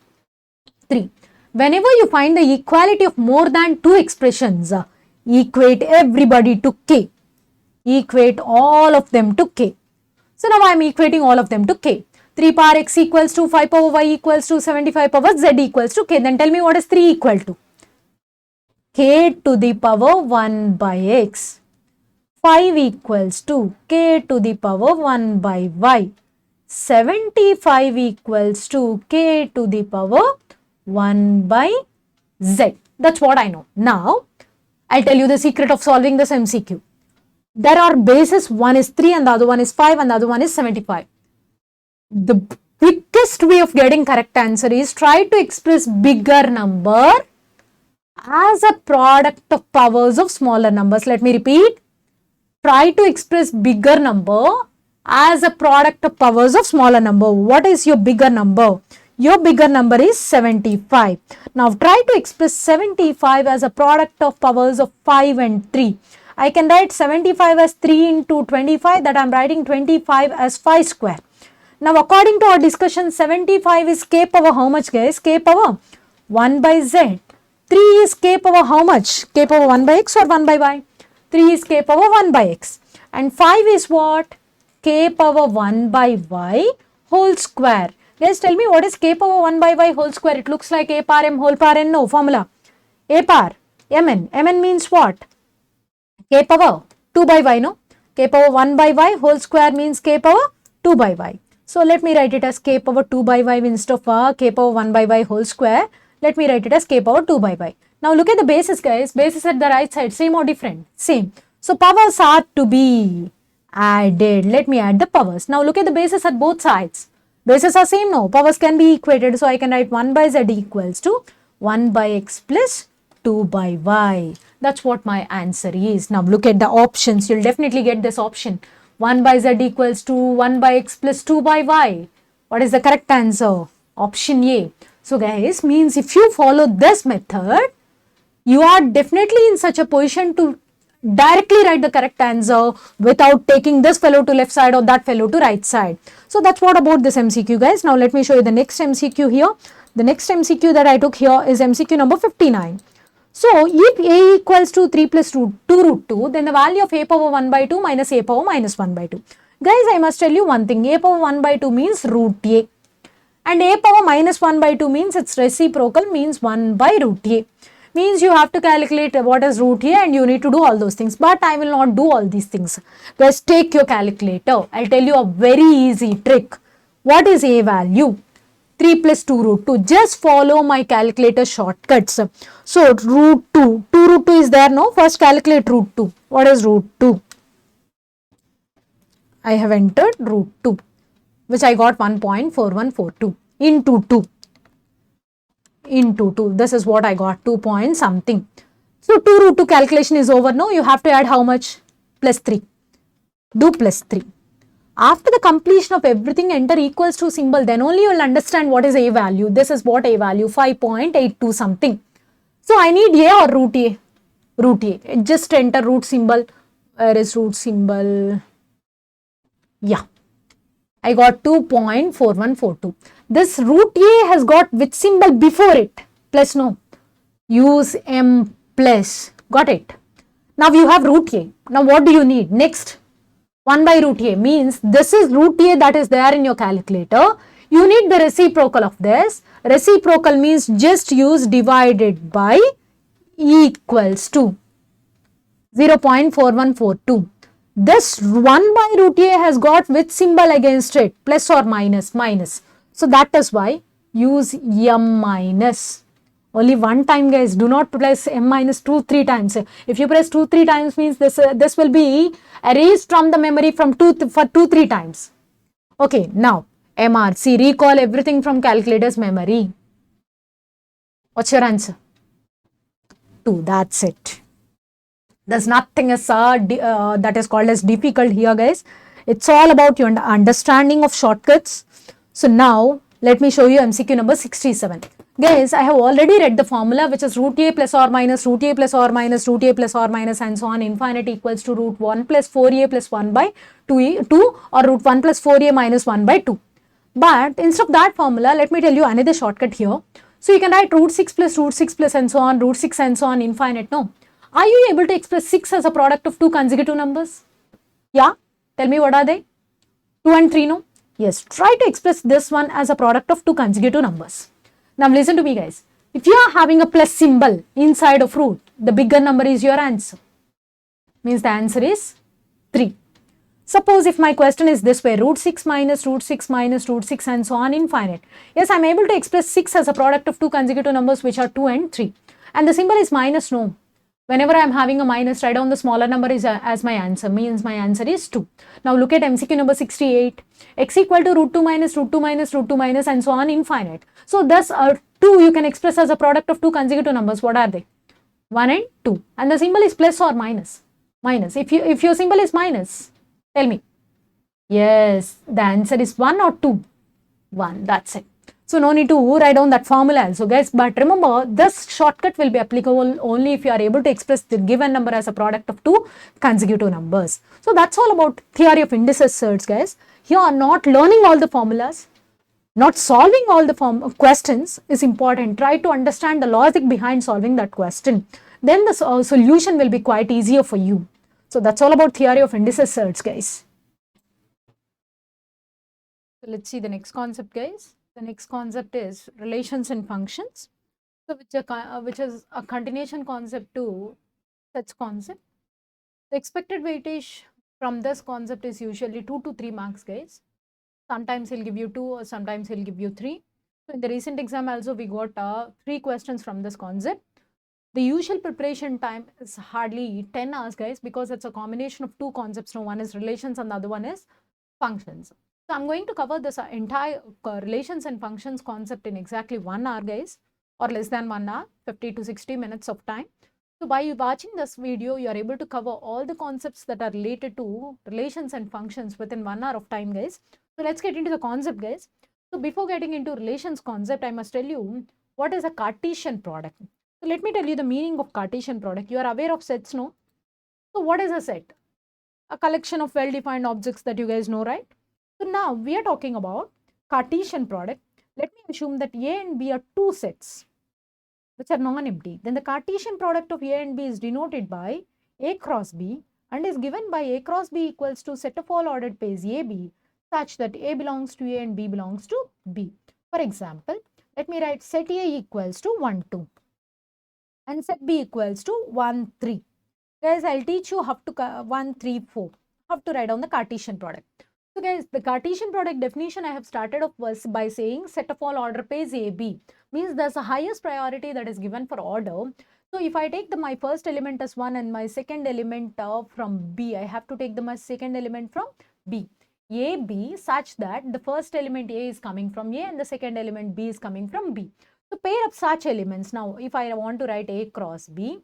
S1: 3. Whenever you find the equality of more than 2 expressions, equate everybody to k. Equate all of them to k. So now I am equating all of them to k. 3 power x equals to 5 power y equals to 75 power z equals to k. Then tell me what is 3 equal to? K to the power 1 by x. 5 equals to k to the power 1 by y. 75 equals to k to the power 1 by z. That's what I know. Now, I'll tell you the secret of solving this MCQ. There are bases, one is 3 and the other one is 5 and the other one is 75. The quickest way of getting correct answer is try to express bigger number as a product of powers of smaller numbers. Let me repeat. Try to express bigger number as a product of powers of smaller number. What is your bigger number? Your bigger number is 75. Now try to express 75 as a product of powers of 5 and 3. I can write 75 as 3 into 25, that I am writing 25 as 5 square. Now according to our discussion, 75 is k power how much, guys? K power 1 by z. 3 is k power how much? K power 1 by x or 1 by y? 3 is k power 1 by x. And 5 is what? K power 1 by y whole square. Guys, tell me what is k power 1 by y whole square? It looks like a power m whole power n. No, formula. A power mn. Mn means what? K power 2 by y, no? K power 1 by y whole square means k power 2 by y. So let me write it as k power 2 by y instead of k power 1 by y whole square. Let me write it as k power 2 by y. Now look at the bases, guys. Bases at the right side, same or different? Same. So powers are to be added. Let me add the powers. Now look at the bases at both sides. Bases are same, no? Powers can be equated. So I can write 1 by z equals to 1 by x plus 2 by y. That's what my answer is. Now look at the options. You'll definitely get this option. 1 by z equals to 1 by x plus 2 by y. What is the correct answer? Option A. So guys, means if you follow this method, you are definitely in such a position to directly write the correct answer without taking this fellow to left side or that fellow to right side. So that's what about this MCQ, guys. Now let me show you the next MCQ here. The next MCQ that I took here is MCQ number 59. So if a equals to 3 plus 2 root 2, then the value of a power 1 by 2 minus a power minus 1 by 2. Guys, I must tell you one thing. A power 1 by 2 means root a. And a power minus 1 by 2 means its reciprocal, means 1 by root a. Means you have to calculate what is root a and you need to do all those things. But I will not do all these things. Guys, take your calculator. I'll tell you a very easy trick. What is a value? 3 plus 2 root 2. Just follow my calculator shortcuts. So root 2. 2 root 2 is there, no? First calculate root 2. What is root 2? I have entered root 2, which I got 1.4142 into 2. into 2. This is what I got, 2 point something. So 2 root 2 calculation is over now. You have to add how much? Plus 3. Do plus 3. After the completion of everything, enter equals to symbol. Then only you will understand what is a value. This is what a value, 5.82 something. So I need a or root a? Root a. Just enter root symbol. Where is root symbol? Yeah. I got 2.4142. This root a has got which symbol before it? Plus no. Use m plus. Got it. Now you have root a. Now what do you need? Next. 1 by root a means this is root a that is there in your calculator. You need the reciprocal of this. Reciprocal means just use divided by equals to 0.4142. This 1 by root a has got which symbol against it? Plus or minus? Minus. So that is why use m minus. Only one time, guys. Do not press m minus 3 times. If you press 3 times means this will be erased from the memory from 3 times. Okay, now MRC, recall everything from calculator's memory. What's your answer? 2. That's it. There's nothing as that is called as difficult here, guys. It's all about your understanding of shortcuts. So now let me show you MCQ number 67. Guys, I have already read the formula, which is root a plus or minus, root a plus or minus, root a plus or minus, and so on infinite equals to root 1 plus 4a plus 1 by 2 or root 1 plus 4a minus 1 by 2. But instead of that formula, let me tell you another shortcut here. So you can write root 6 plus and so on, root 6 and so on infinite. No. Are you able to express 6 as a product of 2 consecutive numbers? Yeah? Tell me what are they? 2 and 3, no? Yes. Try to express this one as a product of 2 consecutive numbers. Now listen to me, guys. If you are having a plus symbol inside of root, the bigger number is your answer. Means the answer is 3. Suppose if my question is this way, root 6 minus root 6 minus root 6 and so on infinite. Yes, I am able to express 6 as a product of 2 consecutive numbers which are 2 and 3. And the symbol is minus, no. Whenever I am having a minus, write down the smaller number as my answer, means my answer is 2. Now look at MCQ number 68. X equal to root 2 minus root 2 minus root 2 minus and so on infinite. So thus 2 you can express as a product of 2 consecutive numbers. What are they? 1 and 2. And the symbol is plus or minus? Minus. If your symbol is minus, tell me. Yes, the answer is 1 or 2? 1. That's it. So no need to write down that formula also, guys. But remember, this shortcut will be applicable only if you are able to express the given number as a product of 2 consecutive numbers. So that's all about theory of indices search, guys. Here, not learning all the formulas, not solving all the questions is important. Try to understand the logic behind solving that question. Then the solution will be quite easier for you. So that's all about theory of indices search, guys. So let's see the next concept, guys. The next concept is relations and functions, so which is a continuation concept to such concept. The expected weightage from this concept is usually 2 to 3 marks, guys. Sometimes he'll give you 2 or sometimes he'll give you 3. So in the recent exam also we got 3 questions from this concept. The usual preparation time is hardly 10 hours, guys, because it's a combination of 2 concepts. Now one is relations and the other one is functions. So I'm going to cover this entire relations and functions concept in exactly 1 hour, guys, or less than 1 hour, 50 to 60 minutes of time. So by watching this video, you are able to cover all the concepts that are related to relations and functions within 1 hour of time, guys. So let's get into the concept, guys. So before getting into relations concept, I must tell you what is a Cartesian product. So let me tell you the meaning of Cartesian product. You are aware of sets, no? So what is a set? A collection of well-defined objects that you guys know, right? So now we are talking about Cartesian product. Let me assume that A and B are 2 sets which are non-empty. Then the Cartesian product of A and B is denoted by A cross B and is given by A cross B equals to set of all ordered pairs AB such that A belongs to A and B belongs to B. For example, let me write set A equals to 1, 2 and set B equals to 1, 3. Guys, I'll teach you how to 1, 3, 4, how to write down the Cartesian product. So guys, the Cartesian product definition I have started off was by saying set of all order pairs AB, means there's a highest priority that is given for order. So if I take my first element as 1 and my second element from B, I have to take my second element from B. A, B such that the first element A is coming from A and the second element B is coming from B. So pair up such elements. Now, if I want to write A cross B,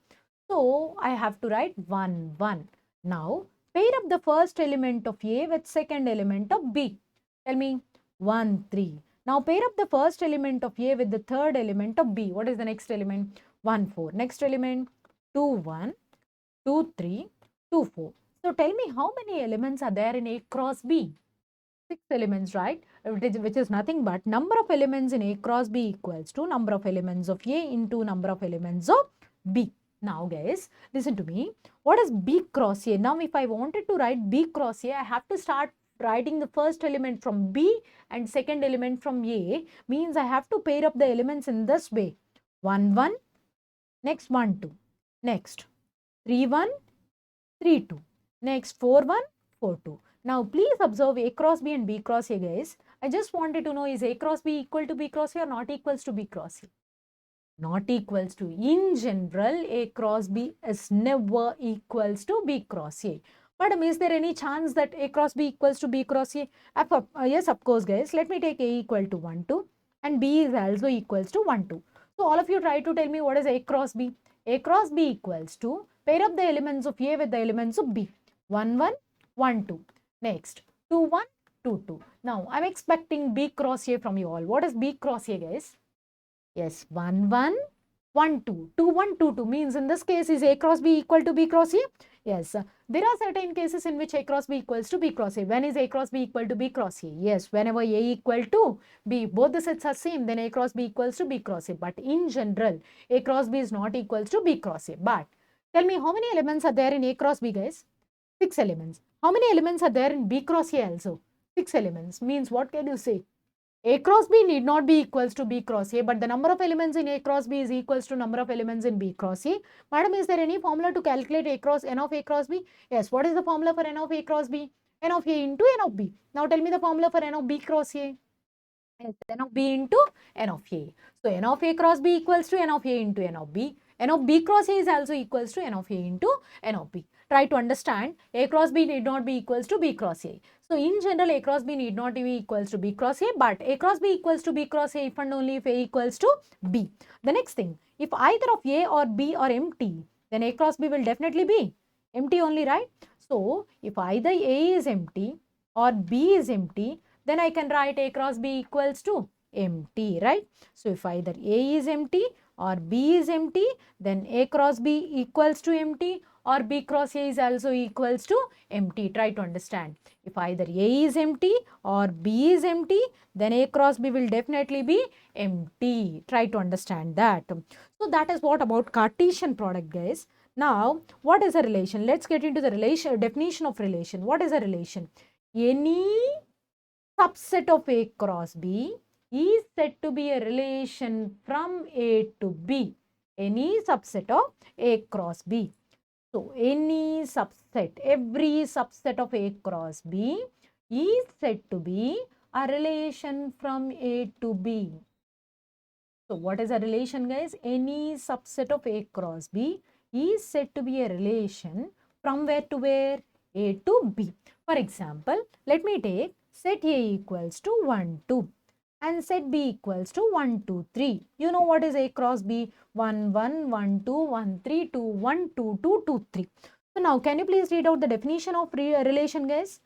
S1: so I have to write 1, 1. Now, pair up the first element of A with second element of B. Tell me, 1, 3. Now, pair up the first element of A with the third element of B. What is the next element? 1, 4. Next element, 2, 1, 2, 3, 2, 4. So, tell me how many elements are there in A cross B? 6 elements, right? Which is nothing but number of elements in A cross B equals to number of elements of A into number of elements of B. Now guys, listen to me. What is B cross A? Now if I wanted to write B cross A, I have to start writing the first element from B and second element from A. Means I have to pair up the elements in this way. 1, 1, next 1, 2, next 3, 1, 3, 2, next 4, 1, 4, 2. Now, please observe A cross B and B cross A, guys. I just wanted to know, is A cross B equal to B cross A or not equals to B cross A? Not equals to. In general, A cross B is never equals to B cross A. Madam, is there any chance that A cross B equals to B cross A? Yes, of course, guys. Let me take A equal to 1, 2 and B is also equals to 1, 2. So, all of you try to tell me what is A cross B. A cross B equals to, pair up the elements of A with the elements of B. 1, 1, 1, 2. Next, 2, 1, 2, 2. Now, I'm expecting B cross A from you all. What is B cross A, guys? Yes, 1, 1, 1, 2. 2, 1, 2, 2 means in this case is A cross B equal to B cross A? Yes, there are certain cases in which A cross B equals to B cross A. When is A cross B equal to B cross A? Yes, whenever A equal to B, both the sets are same, then A cross B equals to B cross A. But in general, A cross B is not equals to B cross A. But tell me how many elements are there in A cross B, guys? 6 elements. How many elements are there in B cross A also? 6 elements. Means what can you say? A cross B need not be equals to B cross A, but the number of elements in A cross B is equals to number of elements in B cross A. Madam, is there any formula to calculate N of A cross B? Yes, what is the formula for N of A cross B? N of A into N of B. Now tell me the formula for N of B cross A. Yes, N of B into N of A. So N of A cross B equals to N of A into N of B. N of B cross A is also equals to N of A into N of B. Try to understand, A cross B need not be equals to B cross A. So in general, A cross B need not be equals to B cross A, but A cross B equals to B cross A if and only if A equals to B. The next thing, if either of A or B are empty, then A cross B will definitely be empty only, right? So if either A is empty or B is empty, then I can write A cross B equals to empty, right? So if either A is empty or B is empty, then A cross B equals to empty or B cross A is also equals to empty. Try to understand. If either A is empty or B is empty, then A cross B will definitely be empty. Try to understand that. So that is what about Cartesian product, guys. Now, what is a relation? Let's get into the definition of relation. What is a relation? Any subset of A cross B is said to be a relation from A to B. Any subset of A cross B. So, any subset, every subset of A cross B is said to be a relation from A to B. So, what is a relation, guys? Any subset of A cross B is said to be a relation from where to where? A to B. For example, let me take set A equals to 1, 2 and set B equals to 1, 2, 3. You know what is A cross B? 1, 1, 1, 2, 1, 3, 2, 1, 2, 2, 2, 3. So now, can you please read out the definition of relation, guys?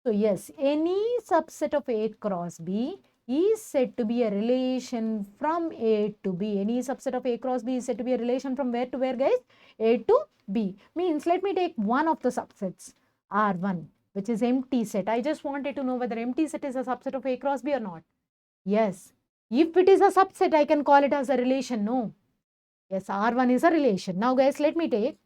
S1: So yes, any subset of A cross B is said to be a relation from A to B. Any subset of A cross B is said to be a relation from where to where, guys? A to B. Means, let me take one of the subsets, R1, which is empty set. I just wanted to know whether empty set is a subset of A cross B or not. Yes. If it is a subset, I can call it as a relation. No. Yes, R1 is a relation. Now, guys, let me take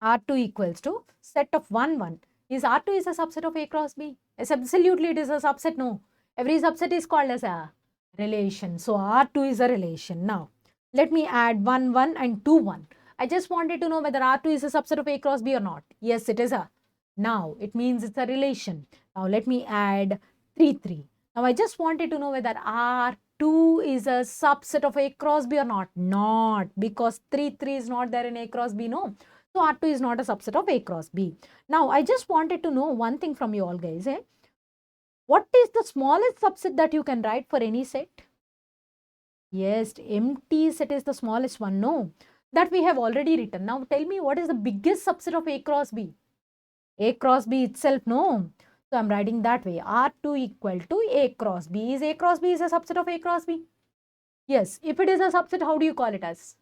S1: R2 equals to set of 1, 1. Is R2 is a subset of A cross B? Yes, absolutely it is a subset. No. Every subset is called as a relation. So, R2 is a relation. Now, let me add 1, 1 and 2, 1. I just wanted to know whether R2 is a subset of A cross B or not. Yes, it is a. Now, it means it's a relation. Now, let me add 3, 3. Now, I just wanted to know whether R2 is a subset of A cross B or not. Not, because 3, 3 is not there in A cross B, no. So, R2 is not a subset of A cross B. Now, I just wanted to know one thing from you all, guys. What is the smallest subset that you can write for any set? Yes, empty set is the smallest one. No, that we have already written. Now tell me, what is the biggest subset of A cross B? A cross B itself, no. So I'm writing that way. R2 equal to A cross B. Is A cross B is a subset of A cross B? Yes. If it is a subset, how do you call it as?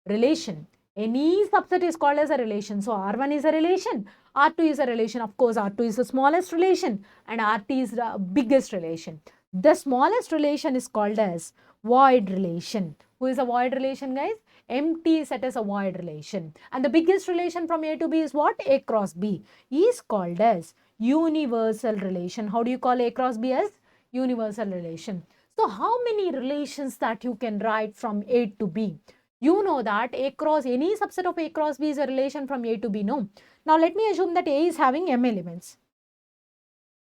S1: Relation. Any subset is called as a relation. So R1 is a relation, R2 is a relation. Of course, R2 is the smallest relation and RT is the biggest relation. The smallest relation is called as void relation. Who is a void relation, guys? Empty set is a void relation. And the biggest relation from A to B is what? A cross B is called as universal relation. How do you call A cross B as? Universal relation. So how many relations that you can write from A to B? You know that A cross, any subset of A cross B is a relation from A to B, no? Now let me assume that A is having M elements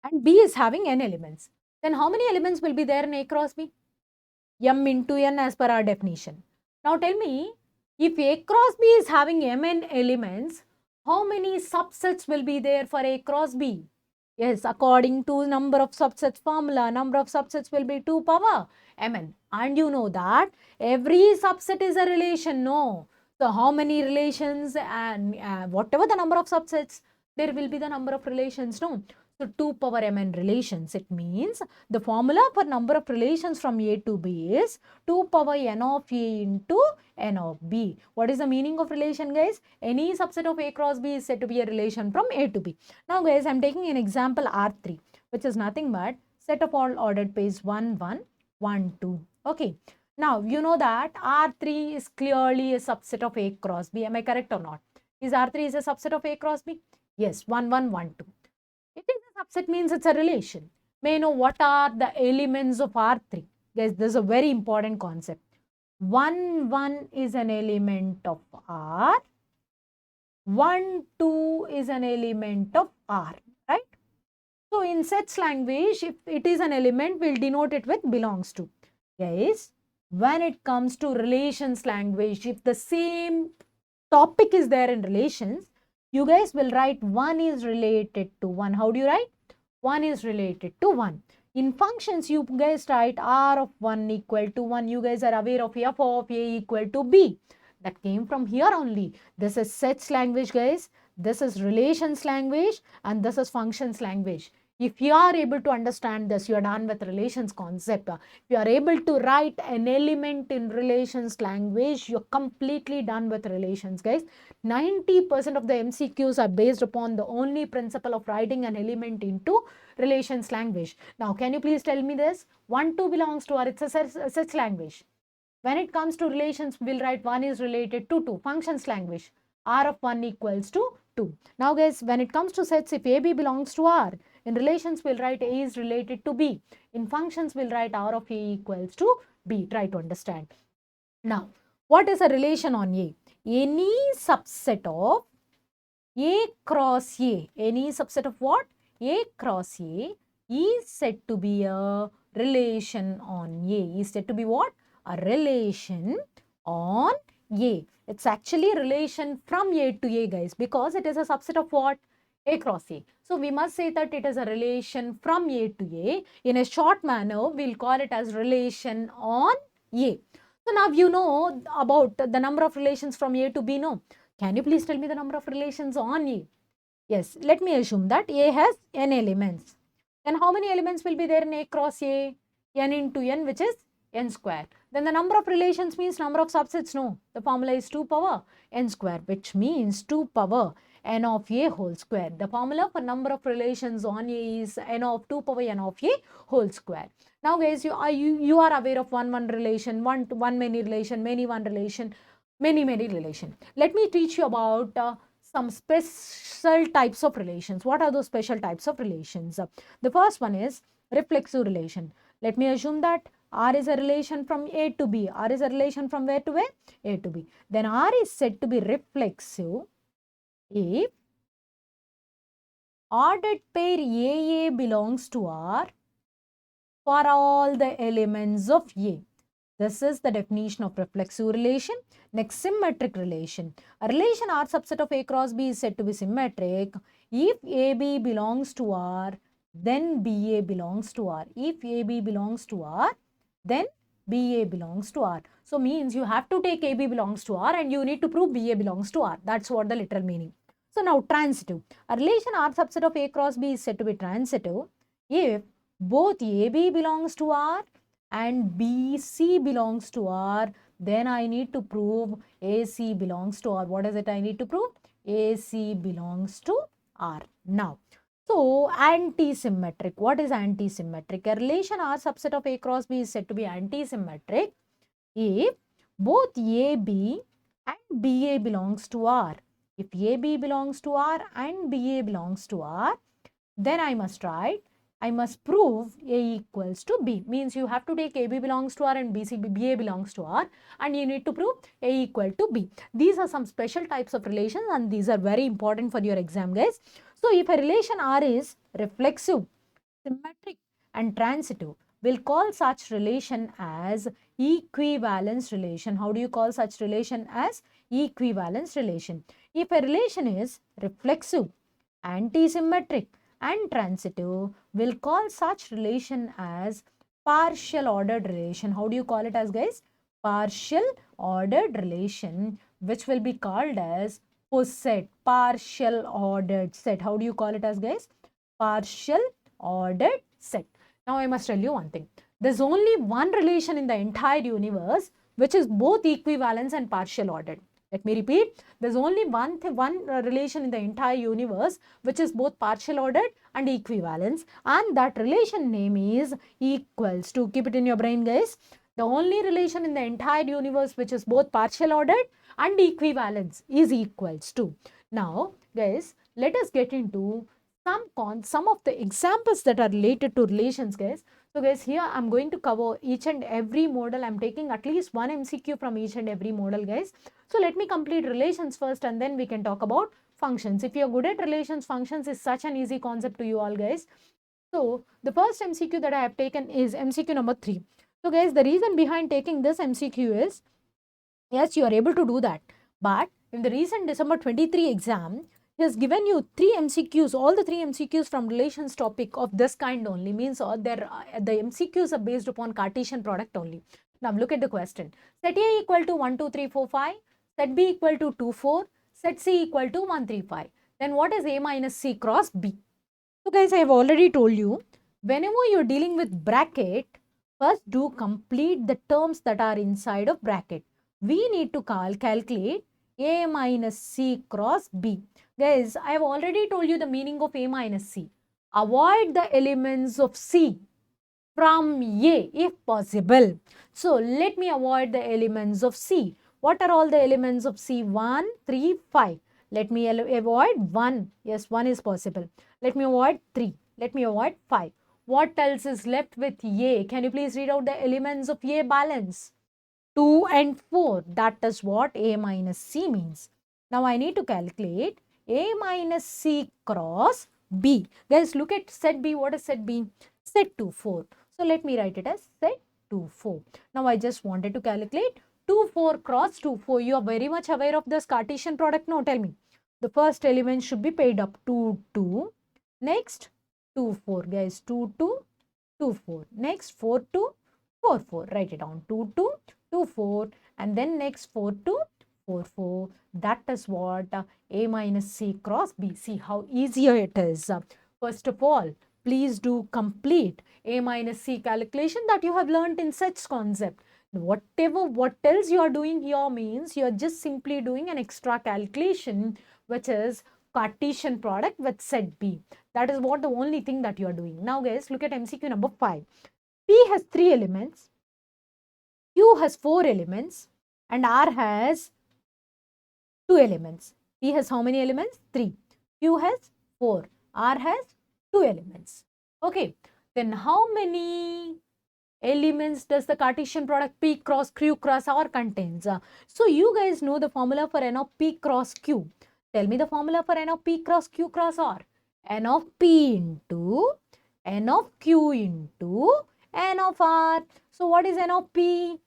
S1: and B is having N elements. Then how many elements will be there in A cross B? M into N as per our definition. Now tell me, if A cross B is having Mn elements, how many subsets will be there for A cross B? Yes, according to number of subsets formula, number of subsets will be 2 power Mn. And you know that every subset is a relation, no? So how many relations and whatever the number of subsets, there will be the number of relations, no? So 2 power Mn relations. It means the formula for number of relations from A to B is 2 power N of A into N of B. What is the meaning of relation, guys? Any subset of A cross B is said to be a relation from A to B. Now, guys, I am taking an example R3, which is nothing but set of all ordered pairs 1, 1, 1, 2. Okay. Now, you know that R3 is clearly a subset of A cross B. Am I correct or not? Is R3 is a subset of A cross B? Yes, 1, 1, 1, 2. If it is a subset, means it's a relation. May I know what are the elements of R3? Guys, this is a very important concept. 1, 1 is an element of R. 1, 2 is an element of R, right? So in sets language, if it is an element, we'll denote it with belongs to. Guys, when it comes to relations language, if the same topic is there in relations, you guys will write 1 is related to 1. How do you write? 1 is related to 1. In functions, you guys write R of 1 equal to 1. You guys are aware of F of A equal to B. That came from here only. This is sets language, guys. This is relations language and this is functions language. If you are able to understand this, you are done with relations concept. If you are able to write an element in relations language, you're completely done with relations, guys. 90% of the MCQs are based upon the only principle of writing an element into relations language. Now, can you please tell me this? 1, 2 belongs to R. It's a sets language. When it comes to relations, we'll write 1 is related to 2. Functions language. R of 1 equals to 2. Now, guys, when it comes to sets, if AB belongs to R, in relations, we'll write A is related to B. In functions, we'll write R of A equals to B. Try to understand. Now, what is a relation on A? Any subset of A cross A. Any subset of what? A cross A is said to be a relation on A. Is said to be what? A relation on A. It's actually a relation from A to A, guys, because it is a subset of what? A cross A. So we must say that it is a relation from A to A. In a short manner, we'll call it as relation on A. So now you know about the number of relations from A to B, no? Can you please tell me the number of relations on A? Yes, let me assume that A has n elements. Then how many elements will be there in A cross A? N into n, which is n square. Then the number of relations means number of subsets, no. The formula is 2 power n square, which means 2 power n of A whole square. The formula for number of relations on A is n of 2 power n of A whole square. Now, guys, you are aware of one relation, one many relation, many one relation, many relation. Let me teach you about some special types of relations. What are those special types of relations? The first one is reflexive relation. Let me assume that R is a relation from A to B. R is a relation from where to where? A to B. Then R is said to be reflexive if ordered pair AA belongs to R for all the elements of A. This is the definition of reflexive relation. Next, symmetric relation. A relation R subset of A cross B is said to be symmetric if AB belongs to R, then BA belongs to R. If AB belongs to R, then BA belongs to R. So means you have to take AB belongs to R and you need to prove BA belongs to R. That's what the literal meaning. So now transitive. A relation R subset of A cross B is said to be transitive if both AB belongs to R and BC belongs to R. Then I need to prove AC belongs to R. What is it I need to prove? AC belongs to R. Now, so antisymmetric. What is antisymmetric? A relation R subset of A cross B is said to be antisymmetric if both AB and BA belongs to R. If AB belongs to R and BA belongs to R, then I must prove A equals to B. Means you have to take AB belongs to R and BA belongs to R, and you need to prove A equal to B. These are some special types of relations and these are very important for your exam, guys. So if a relation R is reflexive, symmetric and transitive, we'll call such relation as equivalence relation. How do you call such relation? As equivalence relation. If a relation is reflexive, antisymmetric and transitive, we'll call such relation as partial ordered relation. How do you call it as, guys? Partial ordered relation, which will be called as set. Partial ordered set. How do you call it as, guys? Partial ordered set. Now I must tell you one thing. There's only one relation in the entire universe which is both equivalence and partial ordered. Let me repeat. There's only one relation in the entire universe which is both partial ordered and equivalence, and that relation name is equals to. Keep it in your brain, guys. The only relation in the entire universe which is both partial ordered and equivalence is equals to. Now, guys, let us get into some of the examples that are related to relations, guys. So, guys, here I'm going to cover each and every model. I'm taking at least one MCQ from each and every model, guys. So, let me complete relations first and then we can talk about functions. If you're good at relations, functions is such an easy concept to you all, guys. So, the first MCQ that I have taken is MCQ number 3. So, guys, the reason behind taking this MCQ is, yes, you are able to do that. But in the recent December 23 exam, he has given you 3 MCQs, all the 3 MCQs from relations topic of this kind only. Means the MCQs are based upon Cartesian product only. Now look at the question. Set A equal to 1, 2, 3, 4, 5. Set B equal to 2, 4. Set C equal to 1, 3, 5. Then what is A minus C cross B? So guys, I have already told you, whenever you're dealing with bracket, first do complete the terms that are inside of bracket. We need to calculate A minus C cross B. Guys, I have already told you the meaning of A minus C. Avoid the elements of C from A if possible. So, let me avoid the elements of C. What are all the elements of C? 1, 3, 5. Let me avoid 1. Yes, 1 is possible. Let me avoid 3. Let me avoid 5. What else is left with A? Can you please read out the elements of A balance? 2 and 4. That is what A minus C means. Now, I need to calculate A minus C cross B. Guys, look at set B. What is set B? Set 2, 4. So, let me write it as set 2, 4. Now, I just wanted to calculate 2, 4 cross 2, 4. You are very much aware of this Cartesian product. Now, tell me. The first element should be paid up. 2, 2. Next, 2, 4. Guys, 2, 2, 2, 4. Next, 4, 2, 4, 4. Write it down. 2, 2, 2, 4. And then next, 4, 2, 4, 4. That is what A minus C cross B. See how easier it is. First of all, please do complete A minus C calculation that you have learned in such concept. What else you are doing here means you are just simply doing an extra calculation, which is Cartesian product with set B. That is what the only thing that you are doing. Now guys, look at MCQ number 5. P has 3 elements, Q has 4 elements, and R has 2 elements. P has how many elements? 3. Q has 4. R has 2 elements. Okay. Then how many elements does the Cartesian product P cross Q cross R contains? So you guys know the formula for N of P cross Q. Tell me the formula for N of P cross Q cross R. N of P into N of Q into N of R. So what is N of P?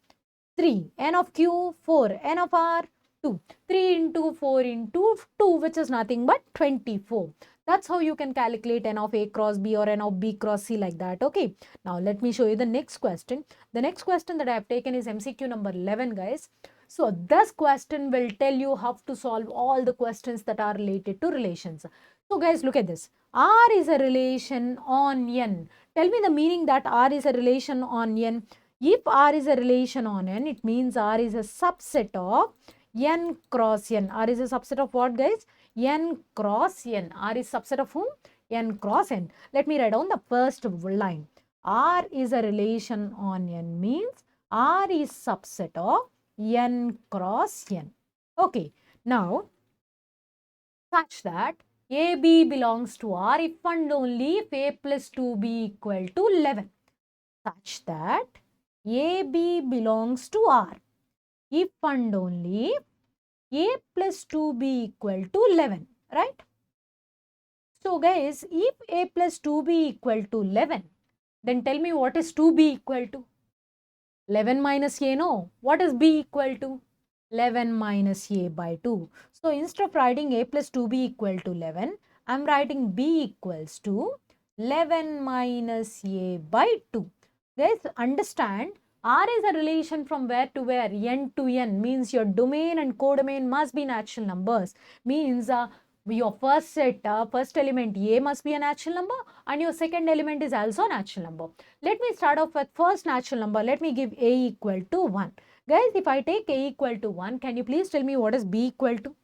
S1: 3. N of Q? 4. N of R? 2. 3 into 4 into 2, which is nothing but 24. That's how you can calculate n of A cross B or n of B cross C like that. Okay. Now let me show you the next question. The next question that I have taken is MCQ number 11, guys. So this question will tell you how to solve all the questions that are related to relations. So guys, look at this. R is a relation on n. Tell me the meaning that R is a relation on n. If R is a relation on n, it means R is a subset of n cross n. R is a subset of what, guys? N cross n. R is subset of whom? N cross n. Let me write down the first line. R is a relation on n means R is subset of n cross n. Okay. Now, such that AB belongs to R if and only if A plus 2B equal to 11. Such that AB belongs to R if and only A plus 2B equal to 11, right? So guys, if A plus 2B equal to 11, then tell me what is 2B equal to? 11 minus A, no. What is B equal to? 11 minus A by 2. So instead of writing A plus 2B equal to 11, I am writing B equals to 11 minus A by 2. Guys, understand, R is a relation from where to where? N to N means your domain and codomain must be natural numbers. Means your first element A must be a natural number and your second element is also a natural number. Let me start off with first natural number. Let me give A equal to 1. Guys, if I take A equal to 1, can you please tell me what is B equal to?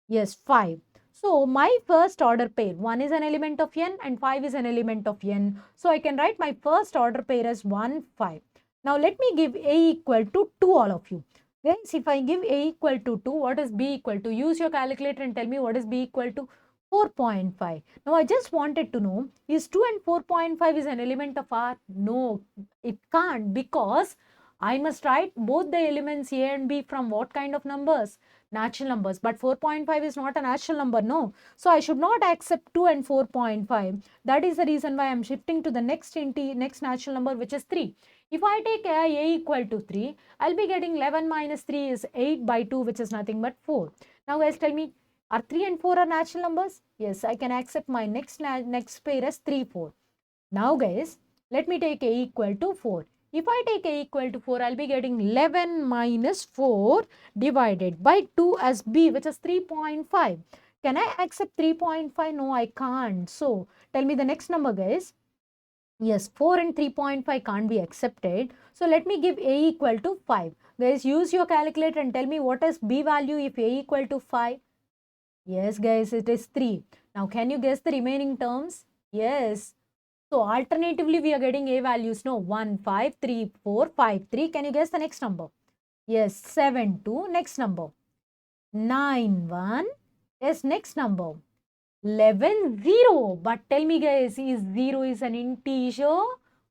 S1: Yes, 5. So, my first order pair, 1 is an element of n and 5 is an element of n. So, I can write my first order pair as 1, 5. Now, let me give A equal to 2 all of you. Guys, if I give A equal to 2, what is B equal to? Use your calculator and tell me what is B equal to. 4.5. Now, I just wanted to know, is 2 and 4.5 is an element of R? No, it can't, because I must write both the elements A and B from what kind of numbers? Natural numbers. But 4.5 is not a natural number, no. So, I should not accept 2 and 4.5. That is the reason why I am shifting to the next natural number, which is 3. If I take A equal to 3, I will be getting 11 minus 3 is 8 by 2, which is nothing but 4. Now, guys, tell me, are 3 and 4 are natural numbers? Yes, I can accept my next pair as 3, 4. Now, guys, let me take A equal to 4. If I take A equal to 4, I'll be getting 11 minus 4 divided by 2 as B, which is 3.5. Can I accept 3.5? No, I can't. So, tell me the next number, guys. Yes, 4 and 3.5 can't be accepted. So, let me give A equal to 5. Guys, use your calculator and tell me what is B value if A equal to 5. Yes, guys, it is 3. Now, can you guess the remaining terms? Yes. So, alternatively, we are getting A values. No, 1, 5, 3, 4, 5, 3. Can you guess the next number? Yes, 7, 2. Next number. 9, 1. Yes, next number. 11, 0. But tell me, guys, is 0 is an integer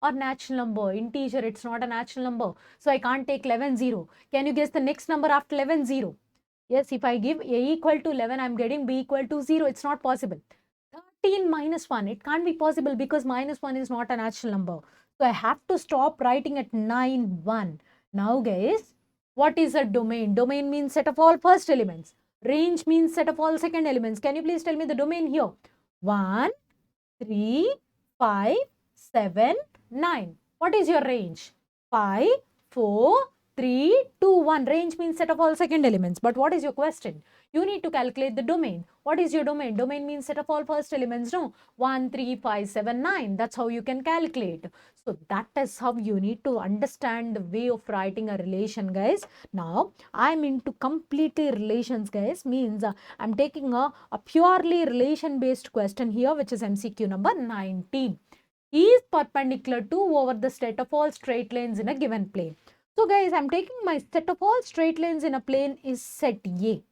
S1: or natural number? Integer, it's not a natural number. So, I can't take 11, 0. Can you guess the next number after 11, 0? Yes, if I give A equal to 11, I'm getting B equal to 0. It's not possible. 13 minus 1. It can't be possible because minus 1 is not a natural number. So, I have to stop writing at 9, 1. Now, guys, what is a domain? Domain means set of all first elements. Range means set of all second elements. Can you please tell me the domain here? 1, 3, 5, 7, 9. What is your range? 5, 4, 3, 2, 1. Range means set of all second elements. But what is your question? You need to calculate the domain. What is your domain? Domain means set of all first elements, no? 1, 3, 5, 7, 9. That's how you can calculate. So, that is how you need to understand the way of writing a relation, guys. Now, I'm into completely relations, guys. Means I'm taking a purely relation-based question here, which is MCQ number 19. Is perpendicular to over the set of all straight lines in a given plane. So, guys, I'm taking my set of all straight lines in a plane is set A.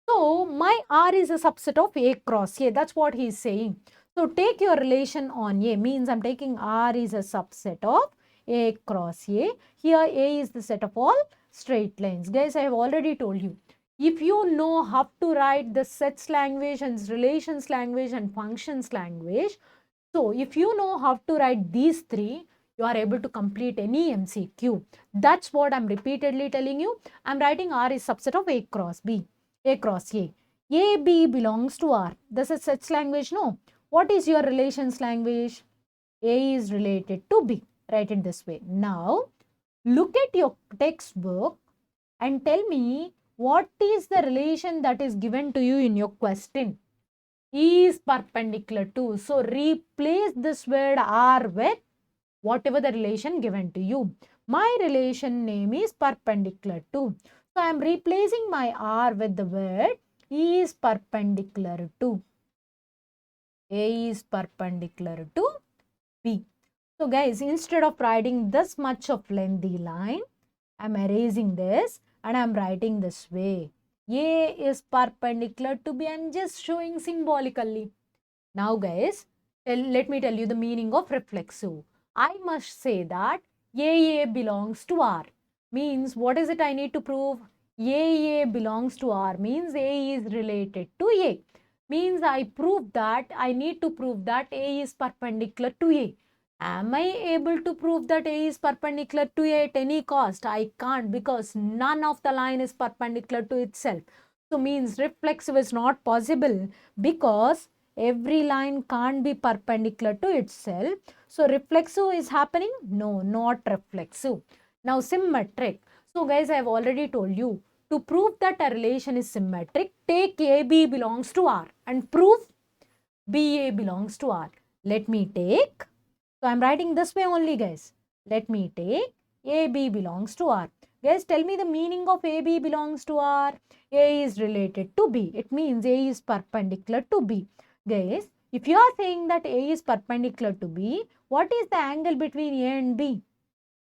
S1: So, my R is a subset of A cross A. That's what he is saying. So, take your relation on A. Means I'm taking R is a subset of A cross A. Here, A is the set of all straight lines. Guys, I have already told you. If you know how to write the sets language and relations language and functions language, so if you know how to write these three, you are able to complete any MCQ. That's what I'm repeatedly telling you. I'm writing R is subset of A cross B, A cross A. A, B belongs to R. This is such language, no? What is your relations language? A is related to B. Write it this way. Now, look at your textbook and tell me what is the relation that is given to you in your question. E is perpendicular to. So, replace this word R with whatever the relation given to you. My relation name is perpendicular to. So, I am replacing my R with the word E is perpendicular to. A is perpendicular to B. So, guys, instead of writing this much of lengthy line, I am erasing this and I am writing this way. A is perpendicular to B. I am just showing symbolically. Now, guys, let me tell you the meaning of reflexive. I must say that A belongs to R. Means, what is it I need to prove? A belongs to R means A is related to A. Means I prove that, I need to prove that A is perpendicular to A. Am I able to prove that A is perpendicular to A at any cost? I can't, because none of the line is perpendicular to itself. So means reflexive is not possible because every line can't be perpendicular to itself. So reflexive is happening? No, not reflexive. Now symmetric. So guys, I have already told you, to prove that a relation is symmetric, take AB belongs to R and prove BA belongs to R. Let me take, so I am writing this way only, guys. Let me take AB belongs to R. Guys, tell me the meaning of AB belongs to R. A is related to B. It means A is perpendicular to B. Guys, if you are saying that A is perpendicular to B, what is the angle between A and B?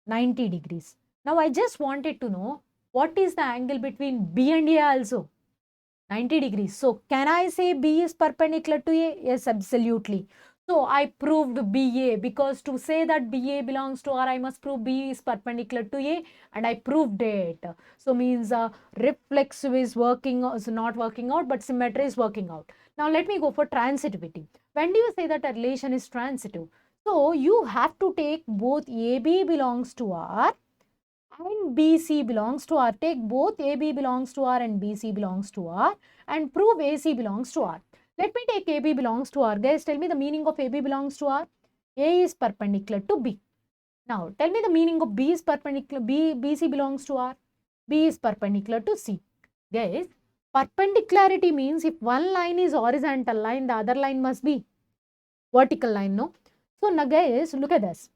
S1: 90 degrees. Now, I just wanted to know what is the angle between B and A also? 90 degrees. So, can I say B is perpendicular to A? Yes, absolutely. So, I proved BA, because to say that BA belongs to R, I must prove B is perpendicular to A, and I proved it. So, means reflexive is working, is not working out, but symmetry is working out. Now, let me go for transitivity. When do you say that a relation is transitive? So, you have to take both AB belongs to R and BC belongs to R. Take both AB belongs to R and BC belongs to R and prove AC belongs to R. Let me take AB belongs to R. Guys, tell me the meaning of AB belongs to R. A is perpendicular to B. Now, tell me the meaning of B is perpendicular, BC belongs to R. B is perpendicular to C. Guys, perpendicularity means if one line is horizontal line, the other line must be vertical line, no? So, now guys, look at this.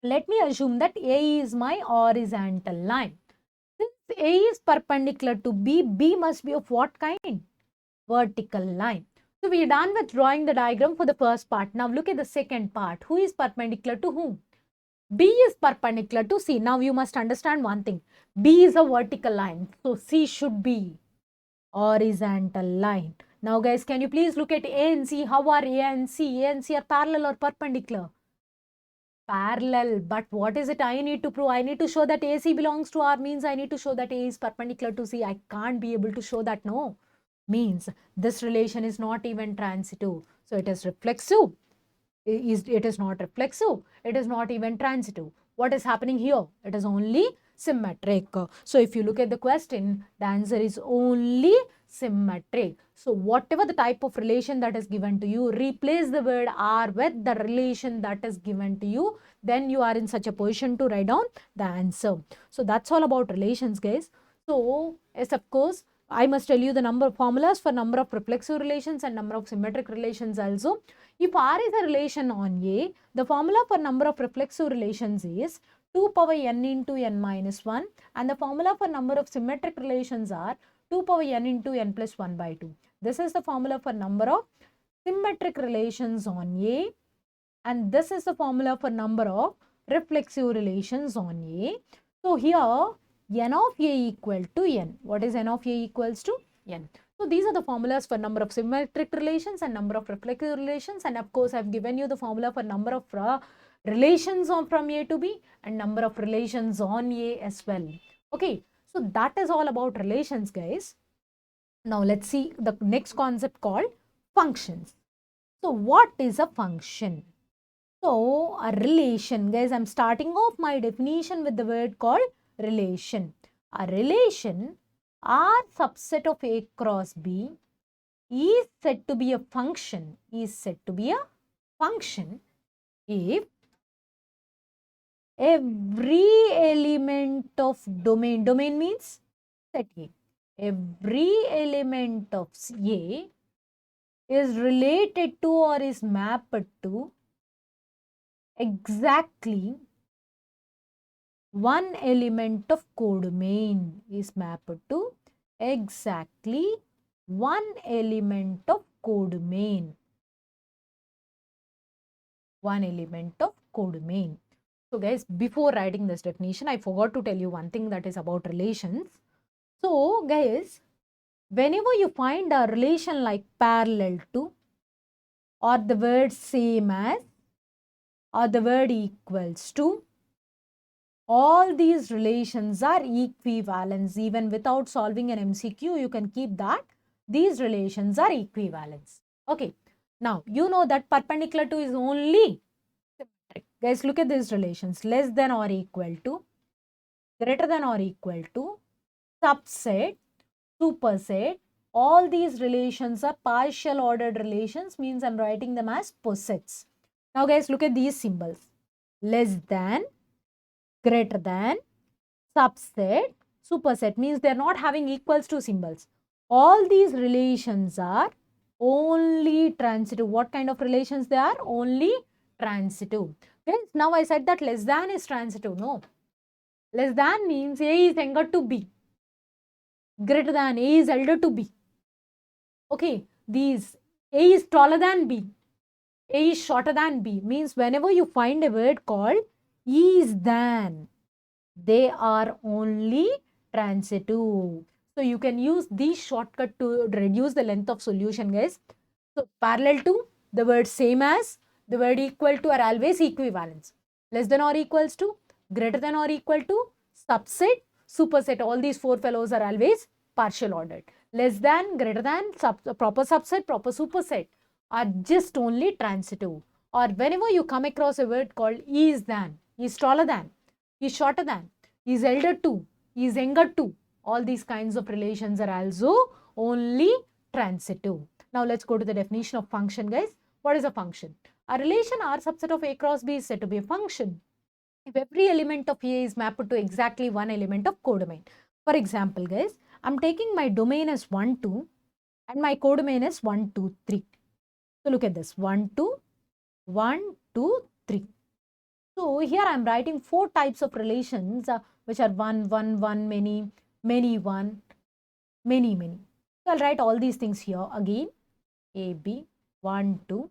S1: Let me assume that A is my horizontal line. Since A is perpendicular to B, B must be of what kind? Vertical line. So we are done with drawing the diagram for the first part. Now look at the second part. Who is perpendicular to whom? B is perpendicular to C. Now you must understand one thing. B is a vertical line. So C should be horizontal line. Now guys, can you please look at A and C? How are A and C? A and C are parallel or perpendicular? Parallel. But what is it I need to prove? I need to show that AC belongs to R, means I need to show that A is perpendicular to C. I can't be able to show that, no. Means this relation is not even transitive. So it is reflexive. It is not reflexive. It is not even transitive. What is happening here? It is only symmetric. So if you look at the question, the answer is only symmetric. So whatever the type of relation that is given to you, replace the word R with the relation that is given to you. Then you are in such a position to write down the answer. So that's all about relations, guys. So yes, of course, I must tell you the number of formulas for number of reflexive relations and number of symmetric relations also. If R is a relation on A, the formula for number of reflexive relations is 2 power n into n minus 1, and the formula for number of symmetric relations are 2 power n into n plus 1 by 2. This is the formula for number of symmetric relations on A, and this is the formula for number of reflexive relations on A. So here n of A equal to n. What is n of A equals to? N. So these are the formulas for number of symmetric relations and number of reflexive relations, and of course I have given you the formula for number of relations from A to B and number of relations on A as well. Okay, so that is all about relations, guys. Now let's see the next concept called functions. So what is a function? So, a relation, guys, I'm starting off my definition with the word called relation. A relation R subset of A cross B is said to be a function, if every element of domain means set A. Every element of A is related to or is mapped to exactly one element of codomain is mapped to exactly one element of codomain. One element of codomain. So guys, before writing this definition, I forgot to tell you one thing that is about relations. So guys, whenever you find a relation like parallel to, or the word same as, or the word equals to, all these relations are equivalents. Even without solving an MCQ, you can keep that. These relations are equivalents. Okay. Now, you know that perpendicular to is only symmetric. Guys, look at these relations. Less than or equal to, greater than or equal to, subset, superset. All these relations are partial ordered relations, means I'm writing them as posets. Now, guys, look at these symbols. Less than, greater than, subset, superset means they are not having equals to symbols. All these relations are only transitive. What kind of relations they are? Only transitive. Okay, now I said that less than is transitive. No. Less than means A is younger to B. Greater than A is elder to B. Okay, these A is taller than B. A is shorter than B means whenever you find a word called is than, they are only transitive. So you can use this shortcut to reduce the length of solution, guys. So parallel to, the word same as, the word equal to are always equivalents. Less than or equals to, greater than or equal to, subset, superset. All these four fellows are always partial ordered. Less than, greater than, proper subset, proper superset are just only transitive. Or whenever you come across a word called is than, is taller than, is shorter than, is elder to, is younger to, all these kinds of relations are also only transitive. Now let's go to the definition of function, guys. What is a function? A relation R subset of A cross B is said to be a function if every element of A is mapped to exactly one element of codomain. For example, guys, I'm taking my domain as 1, 2 and my codomain is 1, 2, 3. So look at this, 1, 2, 1, 2, 3. So here I am writing four types of relations which are 1, 1, 1, many, many, 1, many, many. So I'll write all these things here again. A, B, 1, 2,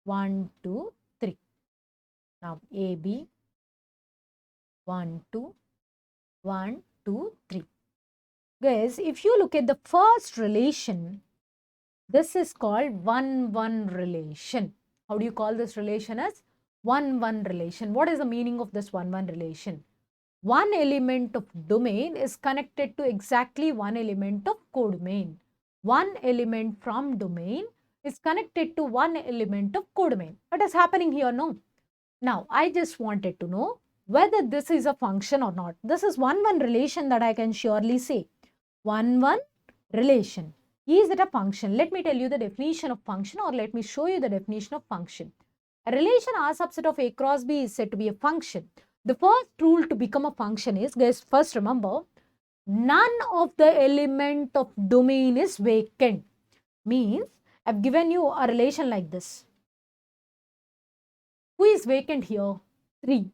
S1: 1, 2, 3. Now A, B, 1, 2, 1, 2, 3. Guys, if you look at the first relation, this is called 1, 1 relation. How do you call this relation as 1, 1 relation? What is the meaning of this 1, 1 relation? One element of domain is connected to exactly one element of codomain. One element from domain is connected to one element of codomain. What is happening here? No. Now, I just wanted to know whether this is a function or not. This is 1, 1 relation that I can surely say. 1, 1 relation. Is it a function? Let me tell you the definition of function, or let me show you the definition of function. A relation R subset of A cross B is said to be a function. The first rule to become a function is, guys, first remember, none of the element of domain is vacant. Means, I've given you a relation like this. Who is vacant here? 3.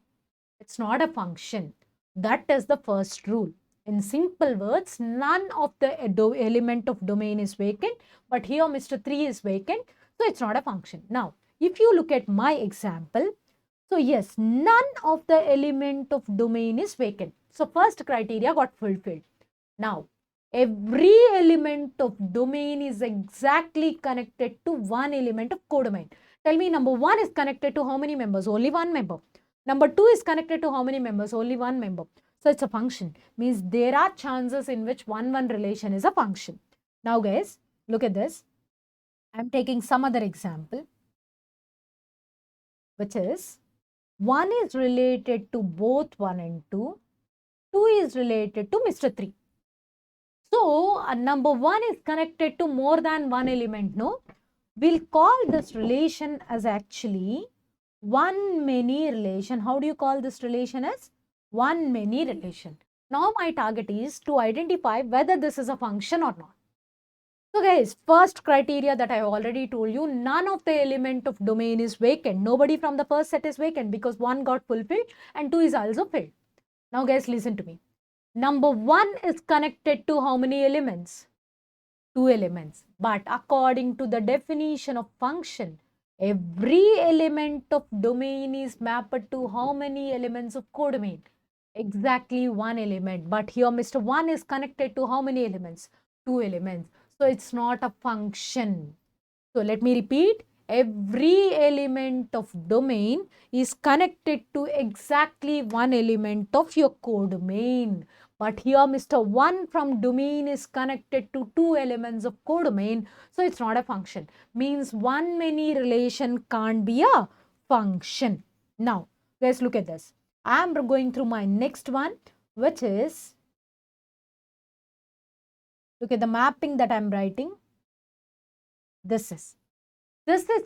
S1: It's not a function. That is the first rule. In simple words, none of the element of domain is vacant, but here Mr. 3 is vacant, so it's not a function. Now, if you look at my example, so yes, none of the element of domain is vacant. So first criteria got fulfilled. Now, every element of domain is exactly connected to one element of codomain. Tell me, number 1 is connected to how many members? Only one member. Number 2 is connected to how many members? Only one member. So it's a function. Means there are chances in which 1, 1 relation is a function. Now guys, look at this. I'm taking some other example. which is 1 is related to both 1 and 2. 2 is related to Mr. 3. So, number 1 is connected to more than one element, no? We'll call this relation as actually one-many relation. How do you call this relation as? One-many relation. Now, my target is to identify whether this is a function or not. So, guys, first criteria that I already told you, none of the element of domain is vacant. Nobody from the first set is vacant because 1 got fulfilled and 2 is also filled. Now, guys, listen to me. Number 1 is connected to how many elements? 2 elements. But according to the definition of function, every element of domain is mapped to how many elements of codomain? Exactly 1 element. But here Mr. 1 is connected to how many elements? 2 elements. So it's not a function. So let me repeat. Every element of domain is connected to exactly 1 element of your codomain. But here Mr. 1 from domain is connected to 2 elements of codomain. So it's not a function. Means one-many relation can't be a function. Now, let's look at this. I am going through my next one, which is, look at the mapping that I am writing. This is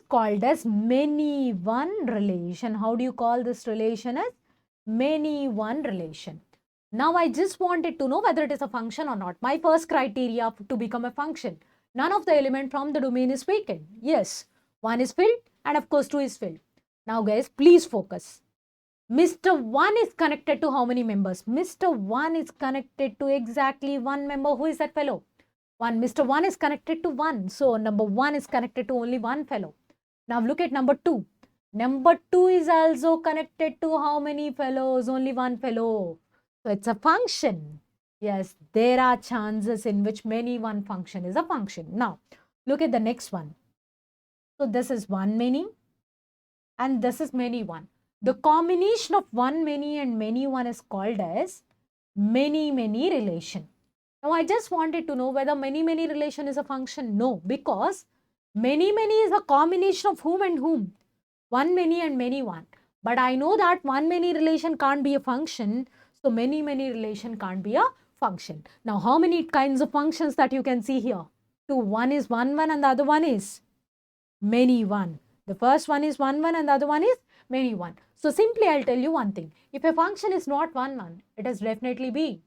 S1: called as many-one relation. How do you call this relation as? Many-one relation. Now, I just wanted to know whether it is a function or not. My first criteria to become a function. None of the element from the domain is vacant. Yes, 1 is filled and of course 2 is filled. Now, guys, please focus. Mr. 1 is connected to how many members? Mr. 1 is connected to exactly 1 member. Who is that fellow? 1. Mr. 1 is connected to 1. So, number 1 is connected to only 1 fellow. Now, look at number 2. Number 2 is also connected to how many fellows? Only 1 fellow. So, it's a function. Yes, there are chances in which many-one function is a function. Now, look at the next one. So, this is one-many and this is many-one. The combination of one-many and many-one is called as many-many relation. Now, I just wanted to know whether many-many relation is a function. No, because many-many is a combination of whom and whom? One-many and many-one. But I know that one-many relation can't be a function. So, many-many relation can't be a function. Now, how many kinds of functions that you can see here? 2. One is 1, 1 and the other one is many-one. The first one is 1, 1 and the other one is many-one. So, simply I'll tell you one thing. If a function is not 1, 1, it is definitely be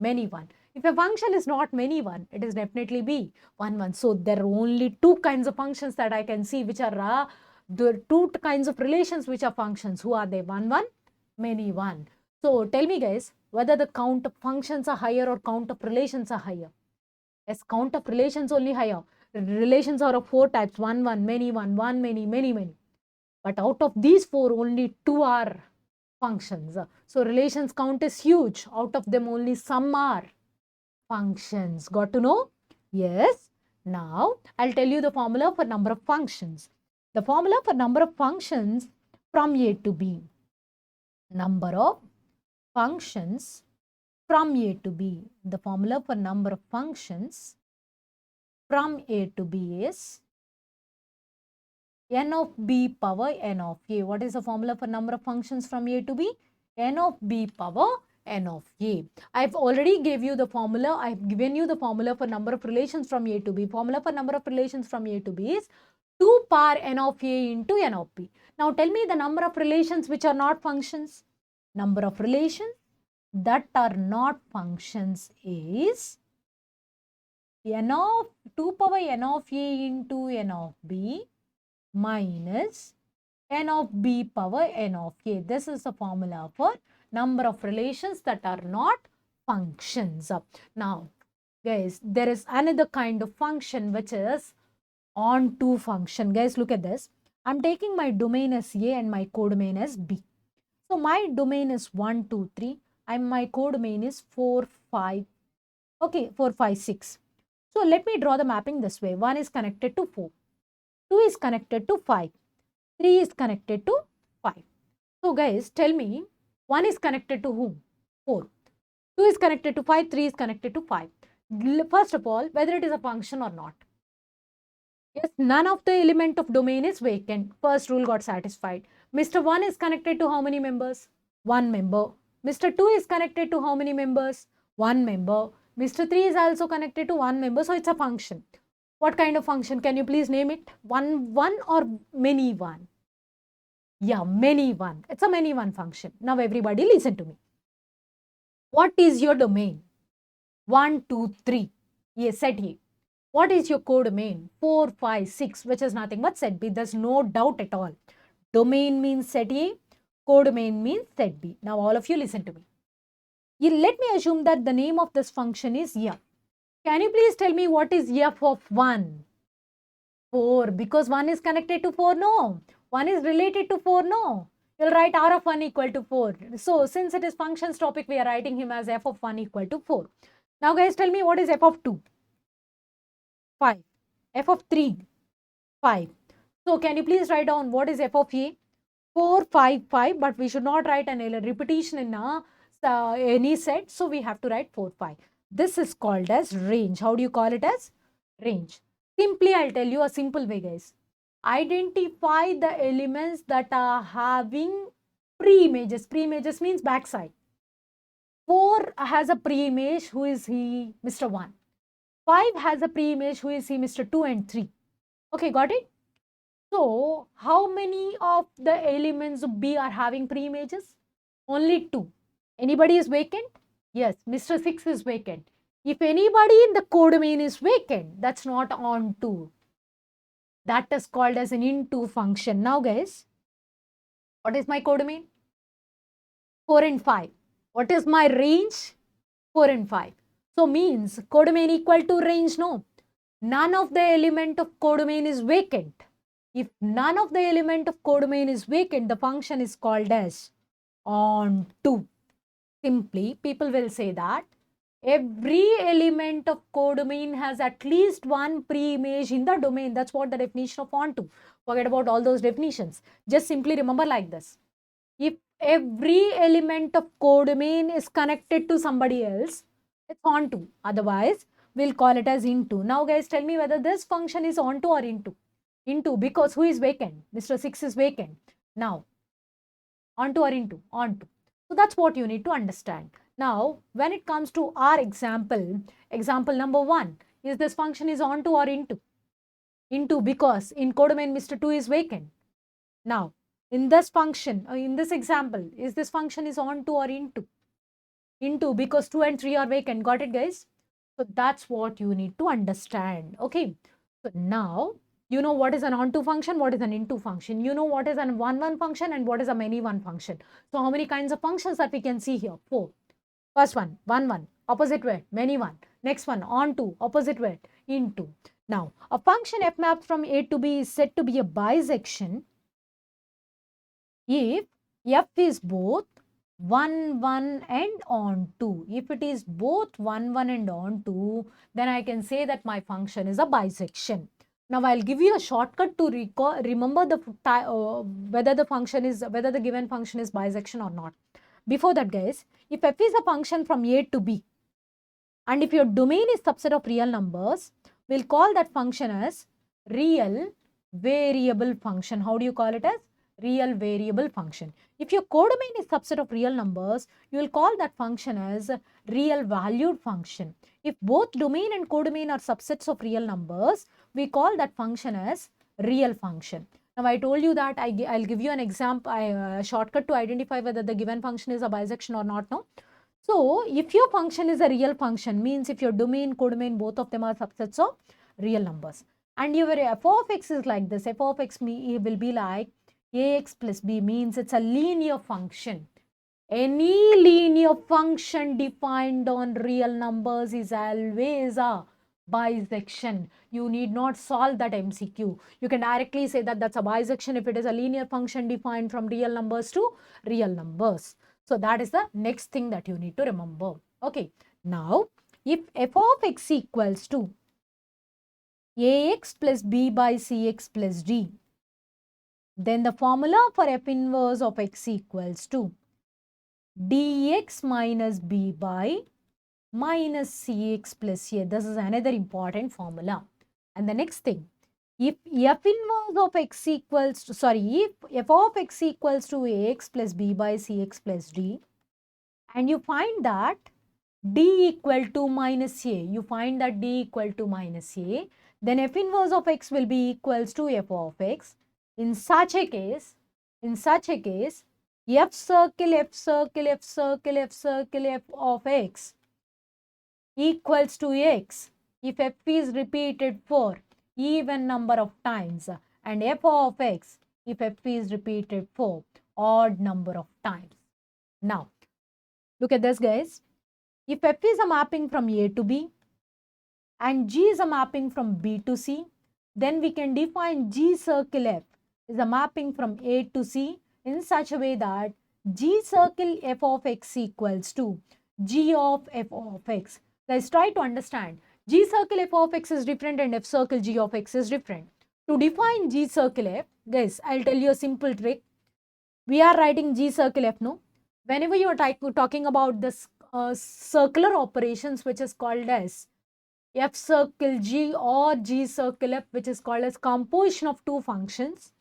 S1: many-one. If a function is not many-one, it is definitely be 1, 1. So, there are only 2 kinds of functions that I can see which are the 2 kinds of relations which are functions. Who are they? 1, 1, many-one. So, tell me guys, whether the count of functions are higher or count of relations are higher. Yes, count of relations only higher. Relations are of 4 types. 1, 1, many-one, 1, many, many, many. But out of these 4, only 2 are functions. So, relations count is huge. Out of them, only some are functions. Got to know? Yes. Now, I'll tell you the formula for number of functions. The formula for number of functions from A to B. Number of functions from A to B. The formula for number of functions from A to B is n of b power n of a. What is the formula for number of functions from A to B? N of b power n of a. I've already gave you the formula. I've given you the formula for number of relations from A to B. Formula for number of relations from A to B is 2 power n of a into n of b. Now tell me the number of relations which are not functions. Number of relations that are not functions is n of 2 power n of a into n of b minus n of b power n of a. This is the formula for number of relations that are not functions. Now, guys, there is another kind of function which is onto function. Guys, look at this. I'm taking my domain as A and my codomain as B. So, my domain is 1, 2, 3 and my codomain is 4, 5. Okay, 4, 5, 6. So, let me draw the mapping this way. 1 is connected to 4. 2 is connected to 5. 3 is connected to 5. So, guys, tell me, 1 is connected to whom? 4. 2 is connected to 5. 3 is connected to 5. First of all, whether it is a function or not. Yes, none of the element of domain is vacant. First rule got satisfied. Mr. 1 is connected to how many members? 1 member. Mr. 2 is connected to how many members? 1 member. Mr. 3 is also connected to 1 member. So it's a function. What kind of function? Can you please name it? One or many one? Yeah, many one. It's a many one function. Now everybody listen to me. What is your domain? 1, 2, 3. Yes, set A. What is your codomain? 4, 5, 6, which is nothing but set B. There's no doubt at all. Domain means set A, codomain means set B. Now all of you listen to me. Let me assume that the name of this function is f. Can you please tell me what is f of 1? 4, because 1 is connected to 4, no. 1 is related to 4, no. You'll write r of 1 equal to 4. So since it is functions topic, we are writing him as f of 1 equal to 4. Now guys, tell me what is f of 2? 5. F of 3? 5. So can you please write down what is f of a? 4, 5, 5, but we should not write an repetition in any set. So we have to write 4, 5. This is called as range. How do you call it as? Range. Simply, I'll tell you a simple way, guys. Identify the elements that are having pre-images. Pre-images means backside. 4 has a pre-image. Who is he? Mr. 1. 5 has a pre-image. Who is he? Mr. 2 and 3. Okay, got it? So, how many of the elements of B are having pre-images? Only 2. Anybody is vacant? Yes, Mr. 6 is vacant. If anybody in the codomain is vacant, that's not onto. That is called as an into function. Now guys, what is my codomain? 4 and 5. What is my range? 4 and 5. So means codomain equal to range? No. None of the element of codomain is vacant. If none of the element of codomain is vacant, the function is called as onto. Simply, people will say that every element of codomain has at least one pre-image in the domain. That's what the definition of onto. Forget about all those definitions. Just simply remember like this. If every element of codomain is connected to somebody else, it's onto. Otherwise, we'll call it as into. Now guys, tell me whether this function is onto or into. Into, because who is vacant? Mr. 6 is vacant. Now, onto or into? Onto. So that's what you need to understand. Now, when it comes to our example number 1, is this function is onto or into? Into, because in codomain Mr. 2 is vacant. Now, in this function, in this example, is this function is onto or into? Into, because 2 and 3 are vacant. Got it, guys? So that's what you need to understand. Okay. So now, you know what is an onto function, what is an into function. You know what is an one function and what is a many one function. So how many kinds of functions that we can see here? 4. First one, one, opposite way, many one. Next one, onto, opposite way, into. Now, a function f mapped from A to B is said to be a bisection if f is both 1, 1 and onto. If it is both 1, 1 and onto, then I can say that my function is a bisection. Now, I'll give you a shortcut to remember the whether the given function is bisection or not. Before that, guys, if f is a function from A to B, and if your domain is subset of real numbers, we'll call that function as real variable function. How do you call it as? Real variable function. If your codomain is subset of real numbers, you will call that function as real valued function. If both domain and codomain are subsets of real numbers, we call that function as real function. Now, I told you that I'll give you an example, a shortcut to identify whether the given function is a bisection or not. No. So, if your function is a real function, means if your domain, codomain, both of them are subsets of real numbers. And your f of x is like this. F of x will be like ax plus b, means it's a linear function. Any linear function defined on real numbers is always a bisection. You need not solve that MCQ. You can directly say that that's a bisection if it is a linear function defined from real numbers to real numbers. So that is the next thing that you need to remember. Okay. Now, if f of x equals to ax plus b by cx plus d, then the formula for f inverse of x equals to dx minus b by minus cx plus a. This is another important formula. And the next thing, if f inverse of x equals to, if f of x equals to ax plus b by cx plus d, and you find that d equal to minus a, then f inverse of x will be equals to f of x. In such a case, f circle f of x equals to x if f is repeated for even number of times, and f of x if f is repeated for odd number of times. Now, look at this, guys. If f is a mapping from A to B and G is a mapping from B to C, then we can define G circle F is a mapping from A to C in such a way that G circle F of x equals to G of F of x. Guys, try to understand. G circle F of x is different and F circle G of x is different. To define G circle F, guys, I'll tell you a simple trick. We are writing G circle F, no? Whenever you are talking about this circular operations, which is called as F circle G or G circle F, which is called as composition of two functions,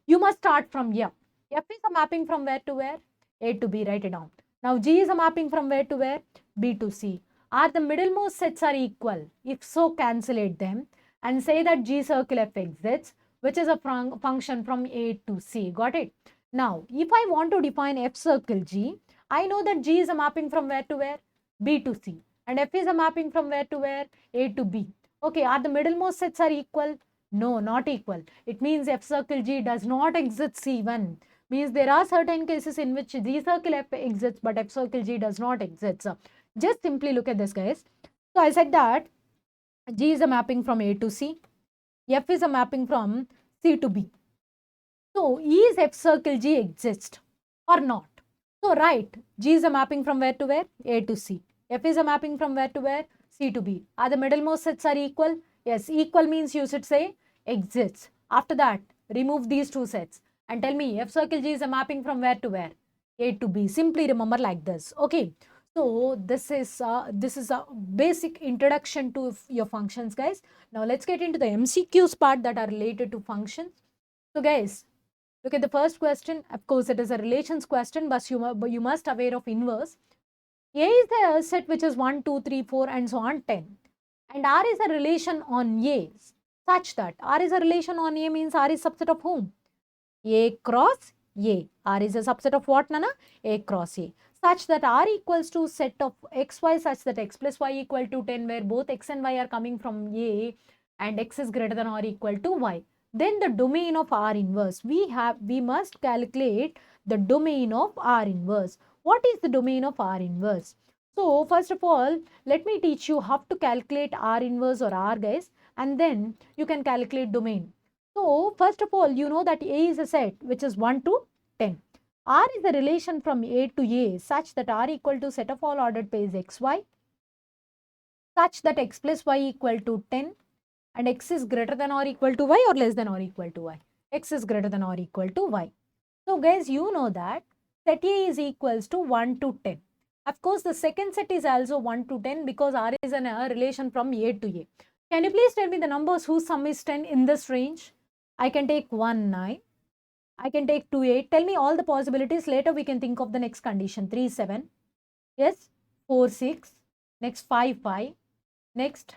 S1: you must start from F. F is a mapping from where to where? A to B, write it down. Now G is a mapping from where to where? B to C. Are the middlemost sets are equal? If so, cancellate them and say that G circle F exists, which is a function from A to C. Got it? Now, if I want to define F circle G, I know that G is a mapping from where to where? B to C. And F is a mapping from where to where? A to B. Okay, are the middlemost sets are equal? No, not equal. It means F circle G does not exist C1. Means there are certain cases in which G circle F exists, but F circle G does not exist. So, just simply look at this, guys. So, I said that G is a mapping from A to C. F is a mapping from C to B. So, is F circle G exist or not? So, right, G is a mapping from where to where? A to C. F is a mapping from where to where? C to B. Are the middlemost sets are equal? Yes, equal means you should say exists. After that, remove these two sets and tell me F circle G is a mapping from where to where? A to B. Simply remember like this. Okay. So, this is a basic introduction to your functions, guys. Now, let's get into the MCQs part that are related to functions. So, guys, look at the first question. Of course, it is a relations question, but you must aware of inverse. A is a set which is 1, 2, 3, 4 and so on 10. And R is a relation on A such that R is a relation on A means R is subset of whom? A cross A. R is a subset of what, Nana? A cross A. Such that R equals to set of xy such that x plus y equal to 10, where both x and y are coming from A and x is greater than or equal to y. Then the domain of R inverse. We must calculate the domain of R inverse. What is the domain of R inverse? So, first of all, let me teach you how to calculate R inverse or R, guys, and then you can calculate domain. So, first of all, you know that A is a set which is 1 to 10. R is a relation from A to A such that R equal to set of all ordered pairs xy such that x plus y equal to 10 and x is greater than or equal to y or less than or equal to y. X is greater than or equal to y. So, guys, you know that set A is equals to 1 to 10. Of course, the second set is also 1 to 10 because R is a relation from A to A. Can you please tell me the numbers whose sum is 10 in this range? I can take 1, 9. I can take 2, 8. Tell me all the possibilities. Later we can think of the next condition. 3, 7. Yes. 4, 6. Next 5, 5. Next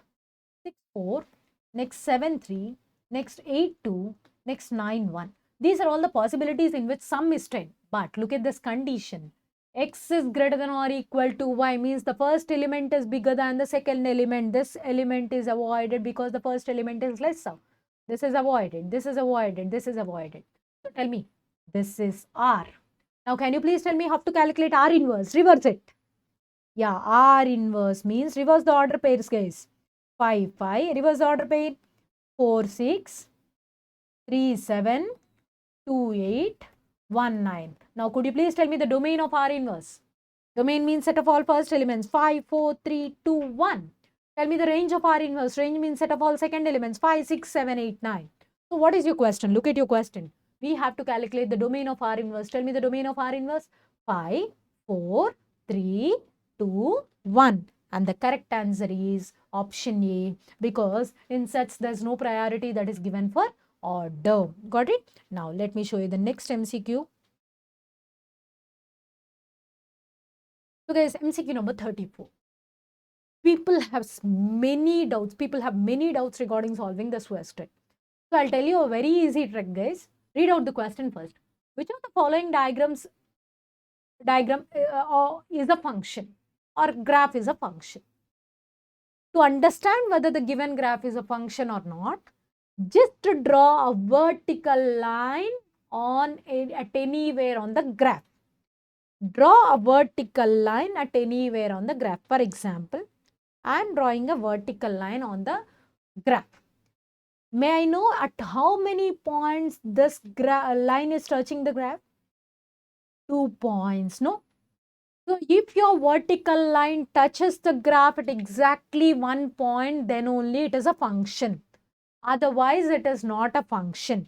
S1: 6, 4. Next 7, 3. Next 8, 2. Next 9, 1. These are all the possibilities in which sum is 10. But look at this condition. X is greater than or equal to y means the first element is bigger than the second element. This element is avoided because the first element is lesser. This is avoided. This is avoided. This is avoided. So tell me, this is R. Now, can you please tell me how to calculate R inverse? Reverse it. Yeah, R inverse means reverse the order pairs, guys. 5, 5. Reverse the order pair. 4, 6. 3, 7. 2, 8. 1, 9. Now, could you please tell me the domain of R inverse? Domain means set of all first elements. 5, 4, 3, 2, 1. Tell me the range of R inverse. Range means set of all second elements. 5, 6, 7, 8, 9. So, what is your question? Look at your question. We have to calculate the domain of R inverse. Tell me the domain of R inverse. 5, 4, 3, 2, 1. And the correct answer is option A, because in such there's no priority that is given for order. Got it? Now let me show you the next MCQ. So guys, MCQ number 34. People have many doubts. People have many doubts regarding solving this question. So I'll tell you a very easy trick, guys. Read out the question first. Which of the following diagram is a function or graph is a function? To understand whether the given graph is a function or not, just to draw a vertical line at anywhere on the graph. Draw a vertical line at anywhere on the graph. For example, I am drawing a vertical line on the graph. May I know at how many points this line is touching the graph? 2 points, no? So if your vertical line touches the graph at exactly 1 point, then only it is a function. Otherwise, it is not a function.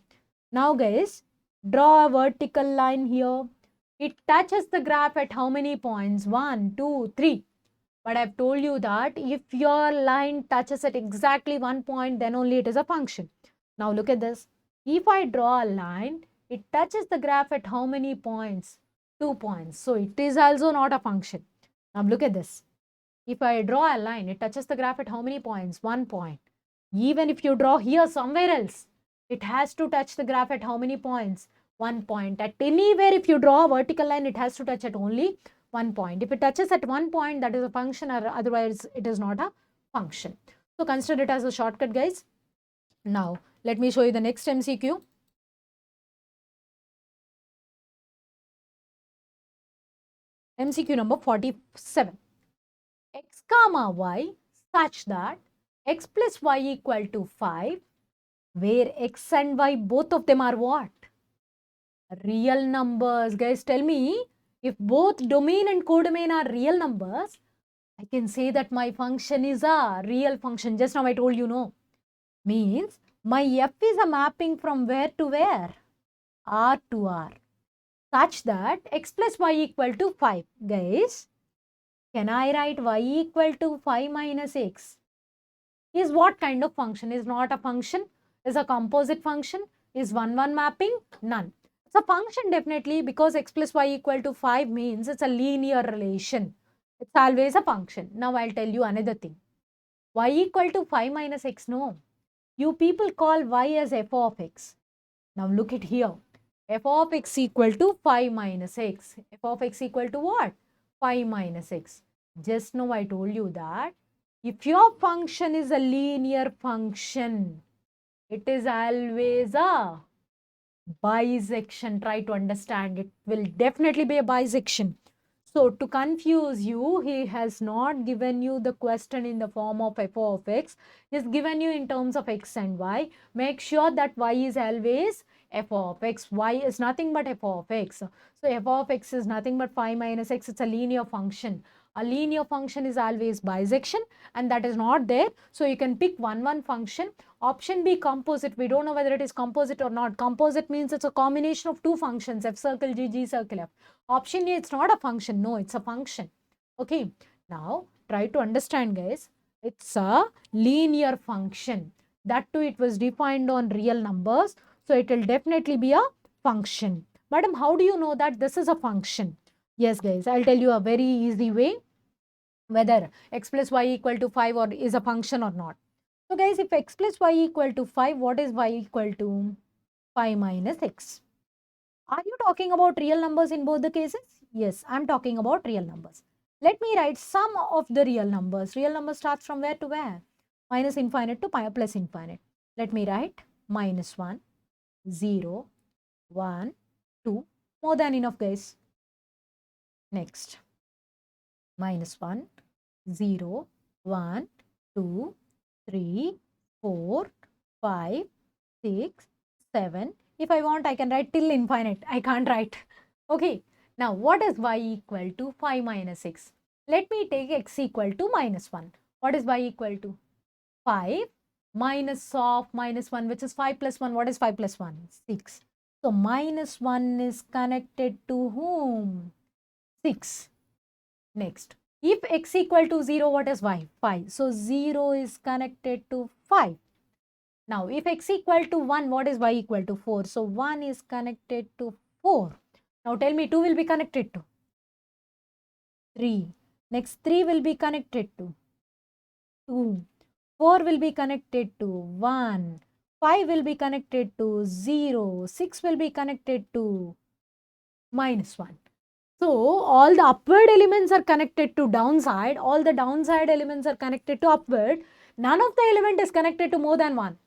S1: Now guys, draw a vertical line here. It touches the graph at how many points? 1, 2, 3. But I've told you that if your line touches at exactly 1 point, then only it is a function. Now look at this. If I draw a line, it touches the graph at how many points? 2 points. So it is also not a function. Now look at this. If I draw a line, it touches the graph at how many points? 1 point. Even if you draw here somewhere else, it has to touch the graph at how many points? 1 point. At anywhere, if you draw a vertical line, it has to touch at only 1 point. If it touches at 1 point, that is a function, or otherwise it is not a function. So consider it as a shortcut, guys. Now, let me show you the next MCQ. MCQ number 47. X comma y such that x plus y equal to 5, where x and y, both of them are what? Real numbers. Guys, tell me, if both domain and codomain are real numbers, I can say that my function is a real function. Just now I told you, no. Means my f is a mapping from where to where? R to R. Such that x plus y equal to 5. Guys, can I write y equal to 5 minus x? Is what kind of function? Is not a function? Is a composite function? Is 1-1 mapping? None. It's a function definitely, because x plus y equal to 5 means it's a linear relation. It's always a function. Now I'll tell you another thing. Y equal to 5 minus x, no. You people call y as f of x. Now look at here. F of x equal to 5 minus x. F of x equal to what? 5 minus x. Just now I told you that if your function is a linear function, it is always a bisection. Try to understand. It will definitely be a bisection. So to confuse you, he has not given you the question in the form of f of x. He has given you in terms of x and y. Make sure that y is always f of x. Y is nothing but f of x. So f of x is nothing but 5 minus x. It's a linear function. A linear function is always bisection, and that is not there. So you can pick 1-1 function. Option B, composite. We don't know whether it is composite or not. Composite means it's a combination of two functions, f circle g, g circle f. Option A, it's not a function. No, it's a function. Okay. Now, try to understand, guys. It's a linear function. That too, it was defined on real numbers. So it will definitely be a function. Madam, how do you know that this is a function? Yes, guys, I'll tell you a very easy way whether x plus y equal to 5 or is a function or not. So guys, if x plus y equal to 5, what is y equal to? 5 minus x. Are you talking about real numbers in both the cases? Yes, I'm talking about real numbers. Let me write sum of the real numbers. Real number starts from where to where? Minus infinite to plus infinite. Let me write minus 1, 0, 1, 2. More than enough, guys. Next. Minus 1, 0, 1, 2, 3, 4, 5, 6, 7. If I want, I can write till infinite. I can't write. Okay. Now, what is y equal to 5 minus 6? Let me take x equal to minus 1. What is y equal to? 5 minus of minus 1, which is 5 plus 1. What is 5 plus 1? 6. So, minus 1 is connected to whom? 6. Next, If x equal to 0, what is y? 5. So 0 is connected to 5. Now, if x equal to 1, what is y equal to 4? So 1 is connected to 4. Now tell me 2 will be connected to 3. Next 3 will be connected to 2. 4 will be connected to 1. 5 will be connected to 0. 6 will be connected to -1. So, all the upward elements are connected to downside. All the downside elements are connected to upward. None of the element is connected to more than 1.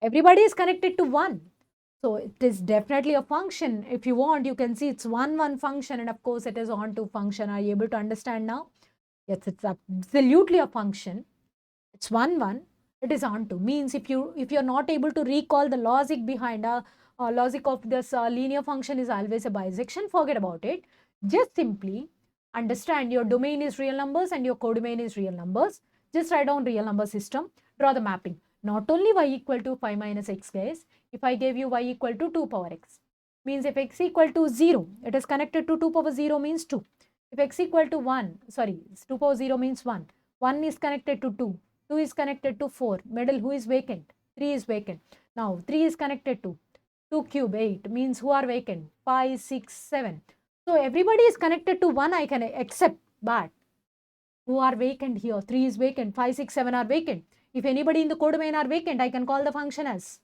S1: Everybody is connected to 1. So, it is definitely a function. If you want, you can see it's 1 function, and of course it is onto function. Are you able to understand now? Yes, it's absolutely a function. It's 1 it is onto. Means if you're not able to recall the logic behind logic of this linear function is always a bisection, forget about it. Just simply understand your domain is real numbers and your codomain is real numbers. Just write down real number system, draw the mapping. Not only y equal to 5 minus x, guys. If I gave you y equal to 2 power x, means if x equal to 0, it is connected to 2 power 0 means 2. If x equal to 1, sorry, 2 power 0 means 1. 1 is connected to 2. 2 is connected to 4. Middle, who is vacant? 3 is vacant. Now, 3 is connected to 2 cube, 8 means who are vacant? 5, 6, 7. So, everybody is connected to 1, I can accept, but who are vacant here? 3 is vacant, 5, 6, 7 are vacant. If anybody in the codomain are vacant, I can call the function as,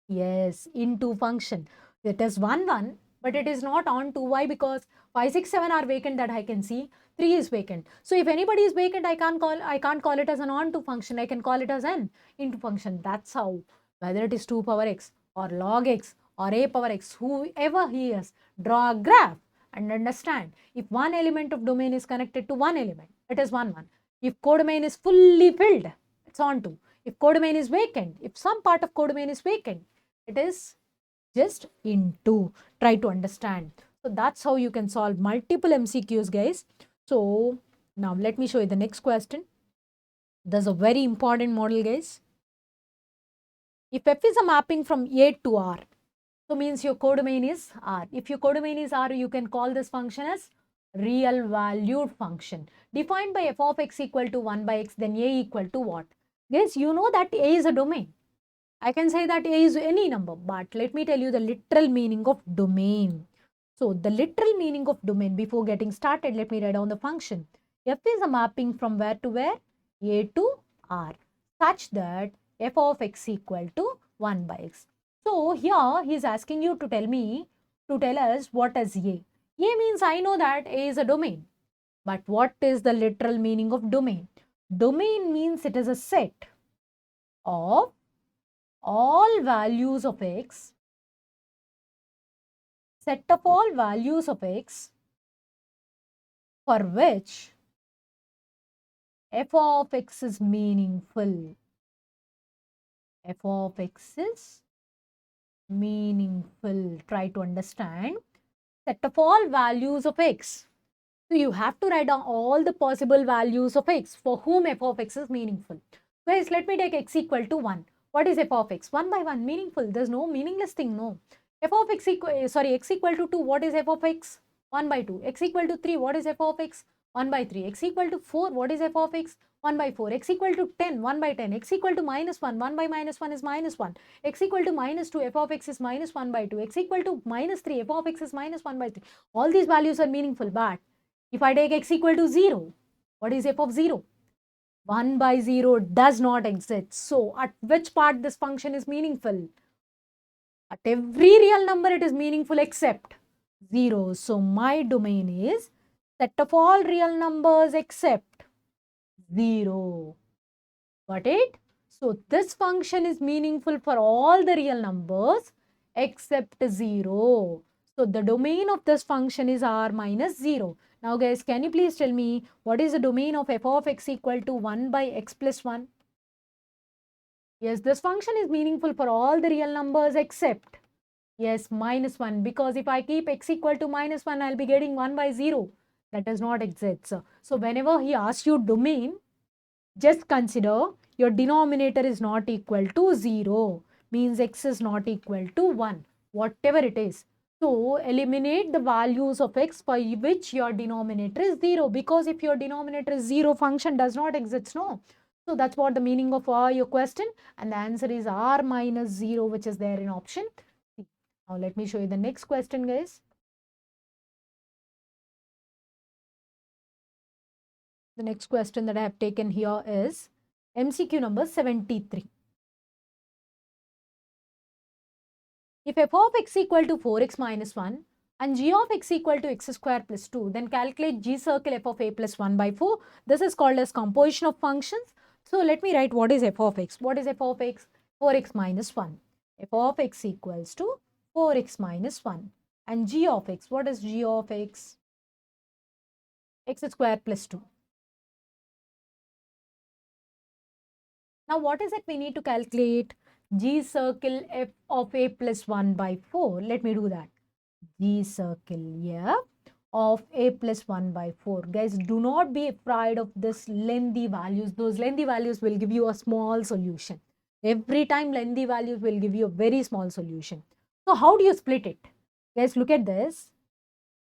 S1: yes, into function. It is 1, but it is not on to. Why? Because 5, 6, 7 are vacant that I can see. 3 is vacant. So if anybody is vacant, I can't call it as an on to function. I can call it as an into function. That's how, whether it is 2 power x or log x or a power x, whoever he is, draw a graph and understand. If one element of domain is connected to one element, it is 1. If codomain is fully filled, it's on to. If codomain is vacant, if some part of codomain is vacant, it is just into. Try to understand. So that's how you can solve multiple MCQs, guys. So now let me show you the next question. There's a very important model, guys. If F is a mapping from A to R, so means your codomain is R. If your codomain is R, you can call this function as real valued function. Defined by f of x equal to 1 by x, then A equal to what? Guys, you know that A is a domain. I can say that A is any number, but let me tell you the literal meaning of domain. So the literal meaning of domain, before getting started, let me write down the function. F is a mapping from where to where? A to R, such that f of x equal to 1 by x. So here he is asking you to tell us what is A. A means I know that A is a domain. But what is the literal meaning of domain? Domain means it is a set of all values of x, set of all values of x for which f of x is meaningful. F of x is meaningful. Try to understand. Set of all values of x. So you have to write down all the possible values of x for whom f of x is meaningful. Guys, let me take x equal to 1. What is f of x? 1 by 1, meaningful. There's no meaningless thing, no. F of x x equal to 2, what is f of x? 1 by 2. X equal to 3, what is f of x? 1 by 3. X equal to 4, what is f of x? 1 by 4. X equal to 10, 1 by 10. X equal to minus 1, 1 by minus 1 is minus 1. X equal to minus 2, f of x is minus 1 by 2. X equal to minus 3, f of x is minus 1 by 3. All these values are meaningful, but if I take x equal to 0, what is f of 0? 1 by 0 does not exist. So, at which part this function is meaningful? At every real number it is meaningful except 0. So, my domain is set of all real numbers except 0. Got it? So, this function is meaningful for all the real numbers except 0. So, the domain of this function is r minus 0. Now, guys, can you please tell me what is the domain of f of x equal to 1 by x plus 1? Yes, this function is meaningful for all the real numbers except, yes, minus 1. Because if I keep x equal to minus 1, I'll be getting 1 by 0. That does not exist. So, whenever he asks you domain, just consider your denominator is not equal to 0. Means x is not equal to 1. Whatever it is. So eliminate the values of x for which your denominator is 0, because if your denominator is 0, function does not exist, no. So that's what the meaning of your question, and the answer is r minus 0, which is there in option C. Now let me show you the next question, guys. The next question that I have taken here is MCQ number 73. If f of x equal to 4x minus 1 and g of x equal to x square plus 2, then calculate g circle f of a plus 1 by 4. This is called as composition of functions. So let me write what is f of x. What is f of x? 4x minus 1. f of x equals to 4x minus 1. And g of x, what is g of x? X square plus 2. Now what is it we need to calculate? G circle f of a plus 1 by 4. Let me do that. G circle f of a plus 1 by 4. Guys, do not be afraid of this lengthy values. Those lengthy values will give you a small solution. Every time lengthy values will give you a very small solution. So how do you split it? Guys, look at this.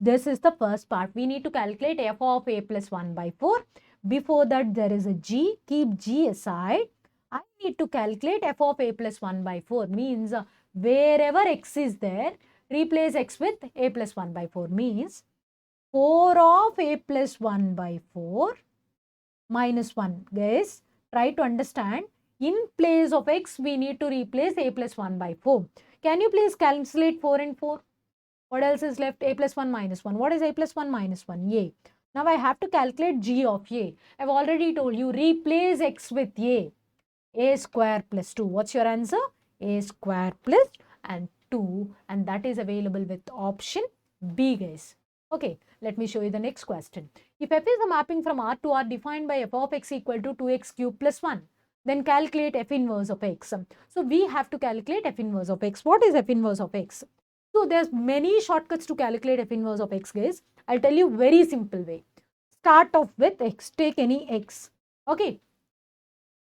S1: This is the first part. We need to calculate f of a plus 1 by 4. Before that, there is a g. Keep g aside. I need to calculate f of a plus 1 by 4. Means wherever x is there, replace x with a plus 1 by 4. Means 4 of a plus 1 by 4 minus 1. Guys, try to understand. In place of x, we need to replace a plus 1 by 4. Can you please calculate 4 and 4? What else is left? A plus 1 minus 1. What is a plus 1 minus 1? A. Now I have to calculate g of a. I've already told you, replace x with a. A square plus 2. What's your answer? A square plus and 2, and that is available with option B, guys. Okay, let me show you the next question. If f is a mapping from R to R defined by f of x equal to 2x cube plus 1, then calculate f inverse of x. So we have to calculate f inverse of x. What is f inverse of x? So there's many shortcuts to calculate f inverse of x, guys. I'll tell you very simple way. Start off with x. Take any x. Okay.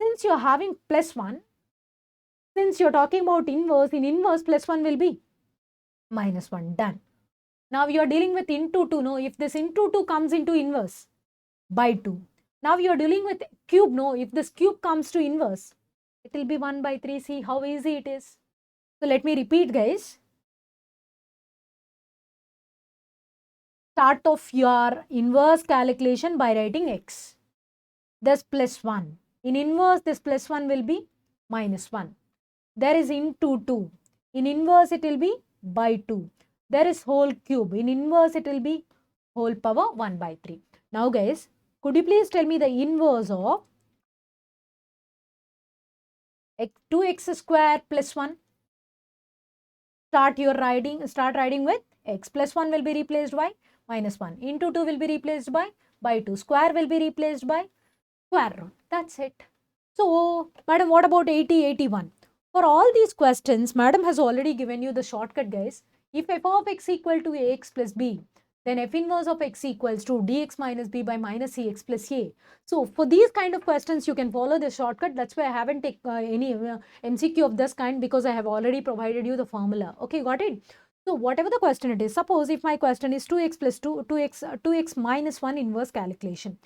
S1: Since you're having plus 1, since you're talking about inverse, in inverse plus 1 will be minus 1. Done. Now you're dealing with into 2. No, if this into 2 comes into inverse, by 2. Now you're dealing with cube. No, if this cube comes to inverse, it will be 1 by 3. See how easy it is. So let me repeat, guys. Start off your inverse calculation by writing x. This plus 1. In inverse, this plus 1 will be minus 1. There is into 2. In inverse, it will be by 2. There is whole cube. In inverse, it will be whole power 1 by 3. Now, guys, could you please tell me the inverse of 2x square plus 1? Start writing with x. Plus 1 will be replaced by minus 1. Into 2 will be replaced by 2. Square will be replaced by square root. That's it. So, madam, what about 80, 81? For all these questions, madam has already given you the shortcut, guys. If f of x equal to ax plus b, then f inverse of x equals to dx minus b by minus cx plus a. So, for these kind of questions, you can follow the shortcut. That's why I haven't taken any MCQ of this kind, because I have already provided you the formula. Okay, got it? So, whatever the question it is, suppose if my question is 2x plus 2x minus 1 inverse calculation.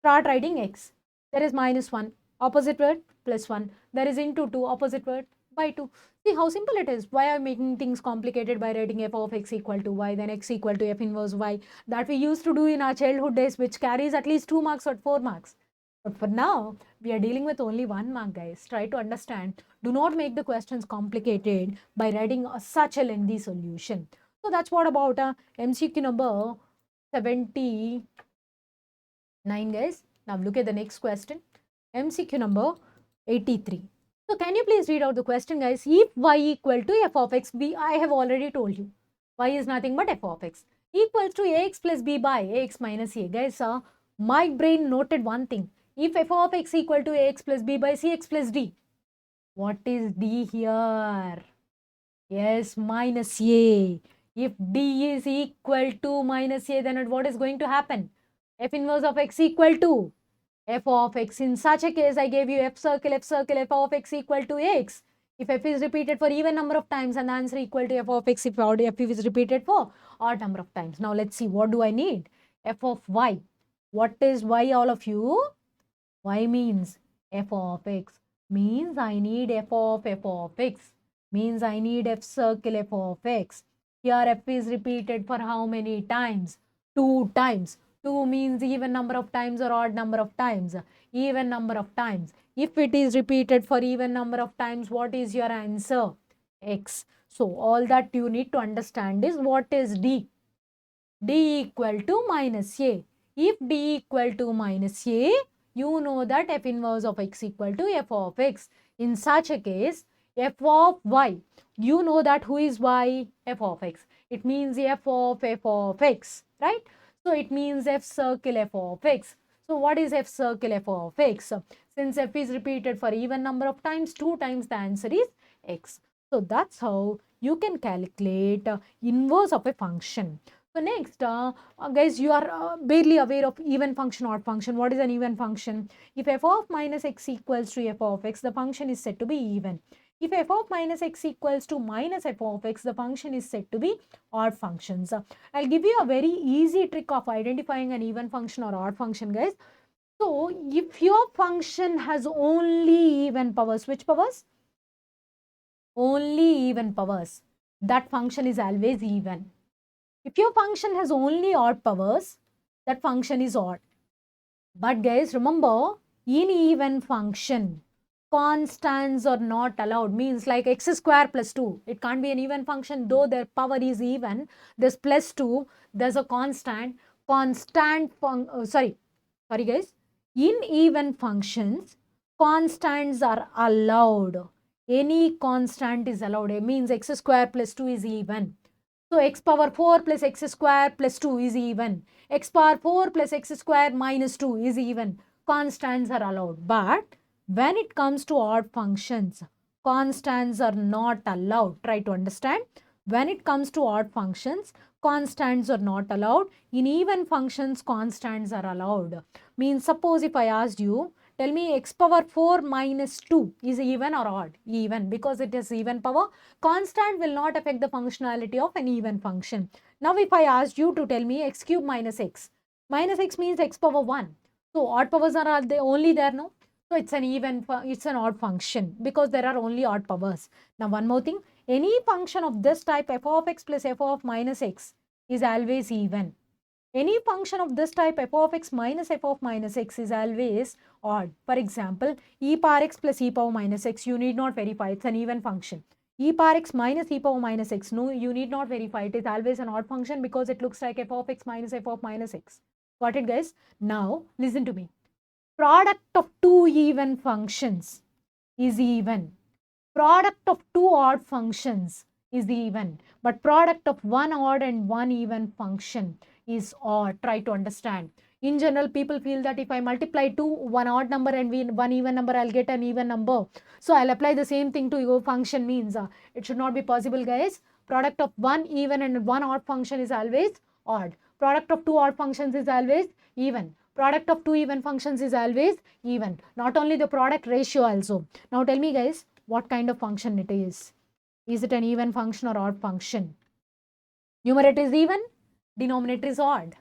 S1: Start writing x. There is minus 1, opposite word plus 1. There is into 2, opposite word by 2. See how simple it is. Why are making things complicated by writing f of x equal to y, then x equal to f inverse y, that we used to do in our childhood days, which carries at least 2 marks or 4 marks. But for now, we are dealing with only 1 mark, guys. Try to understand. Do not make the questions complicated by writing such a lengthy solution. So that's what about MCQ number 79, guys. Now look at the next question. MCQ number 83. So can you please read out the question, guys? If y equal to f of x, I have already told you. Y is nothing but f of x equals to ax plus b by ax minus a. Guys, my brain noted one thing. If f of x equal to ax plus b by cx plus d. What is d here? Yes, minus a. If d is equal to minus a, then what is going to happen? F inverse of x equal to f of x. In such a case, I gave you f circle f of x equal to x. If f is repeated for even number of times and the answer equal to f of x if f is repeated for odd number of times. Now let's see, what do I need? F of y. What is y, all of you? Y means f of x. Means I need f of x. Means I need f circle f of x. Here f is repeated for how many times? 2 times. 2 means even number of times or odd number of times? Even number of times. If it is repeated for even number of times, what is your answer? X. So all that you need to understand is what is D. D equal to minus A. If D equal to minus A, you know that f inverse of x equal to f of x. In such a case, f of y, you know that who is y? F of x. It means f of x, right? So it means f circle f of x. So what is f circle f of x? Since f is repeated for even number of times, 2 times, the answer is x. So that's how you can calculate inverse of a function. So next, guys, you are barely aware of even function, odd function. What is an even function? If f of minus x equals to f of x, the function is said to be even. If f of minus x equals to minus f of x, the function is said to be odd functions. I'll give you a very easy trick of identifying an even function or odd function, guys. So if your function has only even powers, which powers? Only even powers. That function is always even. If your function has only odd powers, that function is odd. But guys, remember, in even function, constants are not allowed. Means like x square plus 2. It can't be an even function, though their power is even. There's plus 2. There's a constant. Sorry guys. In even functions, constants are allowed. Any constant is allowed. It means x square plus 2 is even. So x power 4 plus x square plus 2 is even. X power 4 plus x square minus 2 is even. Constants are allowed. But when it comes to odd functions, constants are not allowed. Try to understand. When it comes to odd functions, constants are not allowed. In even functions, constants are allowed. Means suppose if I asked you, tell me x power 4 minus 2 is even or odd? Even, because it is even power. Constant will not affect the functionality of an even function. Now if I asked you to tell me x cube minus x means x power 1. So odd powers are they only there, no? So it's an odd function because there are only odd powers. Now one more thing, any function of this type f of x plus f of minus x is always even. Any function of this type f of x minus f of minus x is always odd. For example, e power x plus e power minus x, you need not verify, it's an even function. E power x minus e power minus x, no, you need not verify, it is always an odd function because it looks like f of x minus f of minus x. Got it, guys? Now listen to me. Product of two even functions is even. Product of two odd functions is even. But product of one odd and one even function is odd. Try to understand. In general, people feel that if I multiply one odd number and one even number, I'll get an even number. So I'll apply the same thing to your function means. It should not be possible, guys. Product of one even and one odd function is always odd. Product of two odd functions is always even. Product of two even functions is always even. Not only the product, ratio also. Now tell me, guys, what kind of function it is. Is it an even function or odd function? Numerator is even, denominator is odd.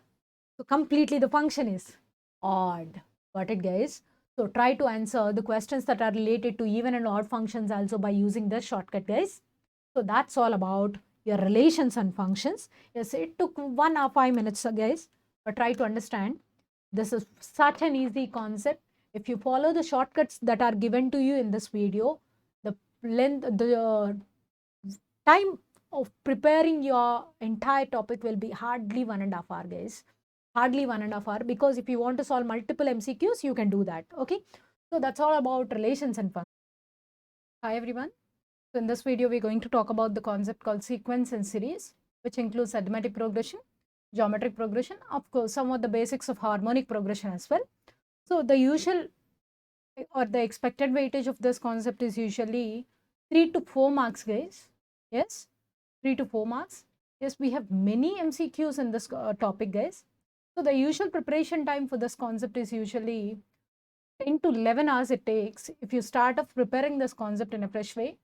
S1: So completely the function is odd. Got it, guys? So try to answer the questions that are related to even and odd functions also by using this shortcut, guys. So that's all about your relations and functions. Yes, it took 1 or 5 minutes, guys. But try to understand. This is such an easy concept. If you follow the shortcuts that are given to you in this video, the time of preparing your entire topic will be hardly 1.5 hours, guys. Hardly 1.5 hours, because if you want to solve multiple MCQs, you can do that. Okay. So that's all about relations and functions. Hi everyone. So in this video, we're going to talk about the concept called sequence and series, which includes arithmetic progression, geometric progression, of course, some of the basics of harmonic progression as well. So the usual or the expected weightage of this concept is usually 3 to 4 marks, guys. Yes, 3 to 4 marks. Yes, we have many MCQs in this topic, guys. So the usual preparation time for this concept is usually 10 to 11 hours it takes if you start off preparing this concept in a fresh way.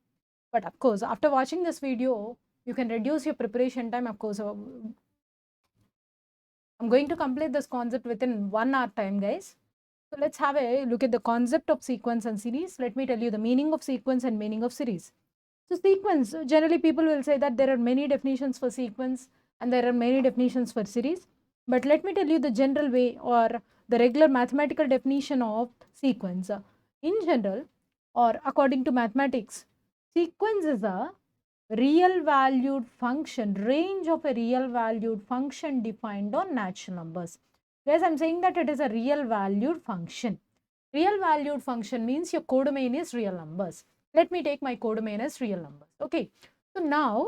S1: But of course, after watching this video, you can reduce your preparation time. Of course, I'm going to complete this concept within 1 hour time, guys. So let's have a look at the concept of sequence and series. Let me tell you the meaning of sequence and meaning of series. So sequence, generally people will say that there are many definitions for sequence and there are many definitions for series. But let me tell you the general way or the regular mathematical definition of sequence. In general, or according to mathematics, sequence is a real valued function, range of a real valued function defined on natural numbers. Guys, I'm saying that it is a real valued function. Real valued function means your codomain is real numbers. Let me take my codomain as real numbers. Okay. So now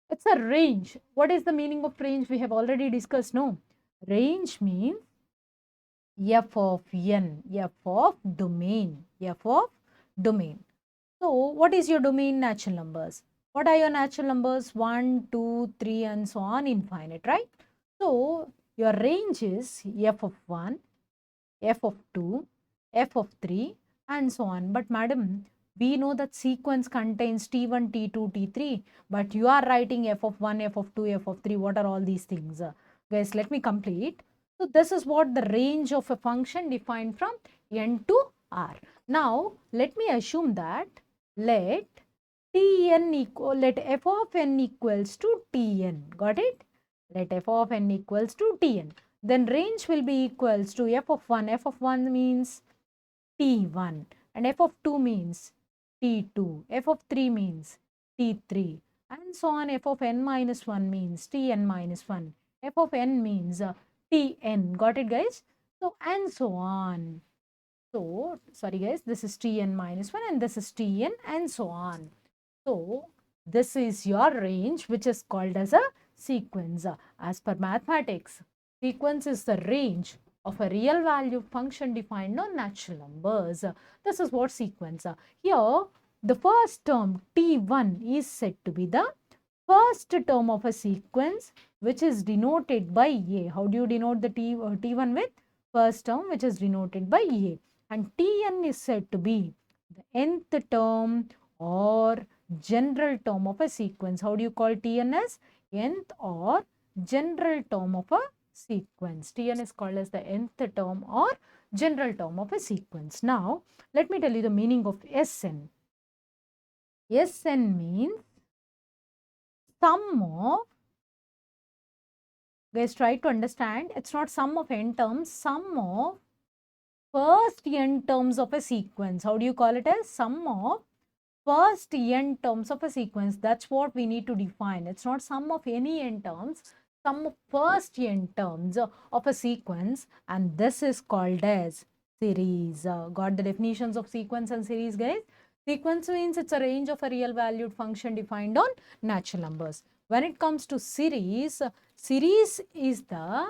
S1: it's a range. What is the meaning of range? We have already discussed. No. Range means f of n, f of domain, f of domain. So what is your domain? Natural numbers. What are your natural numbers? 1, 2, 3 and so on infinite, right? So your range is f of 1, f of 2, f of 3 and so on. But madam, we know that sequence contains T1, T2, T3, but you are writing f of 1, f of 2, f of 3. What are all these things? Guys, let me complete. So this is what the range of a function defined from n to r. Now, let me assume that let let f of n equals to Tn. Got it? Let f of n equals to Tn. Then range will be equals to f of 1. F of 1 means T1 and f of 2 means T2. F of 3 means T3 and so on. F of n minus 1 means Tn minus 1. F of n means Tn. Got it, guys? So, and so on. So, sorry guys, this is Tn minus 1 and this is Tn and so on. So, this is your range which is called as a sequence. As per mathematics, sequence is the range of a real value function defined on natural numbers. This is what sequence. Here, the first term T1 is said to be the first term of a sequence which is denoted by A. How do you denote the T1 with? First term which is denoted by A. And Tn is said to be the nth term or general term of a sequence. How do you call Tn as? Nth or general term of a sequence. Tn is called as the nth term or general term of a sequence. Now, let me tell you the meaning of Sn. Sn means sum of, guys try to understand, it's not sum of n terms, sum of first n terms of a sequence. How do you call it as? Sum of first n terms of a sequence. That's what we need to define. It's not sum of any n terms, sum of first n terms of a sequence, and this is called as series. Got the definitions of sequence and series, guys? Sequence means it's a range of a real valued function defined on natural numbers. When it comes to series, series is the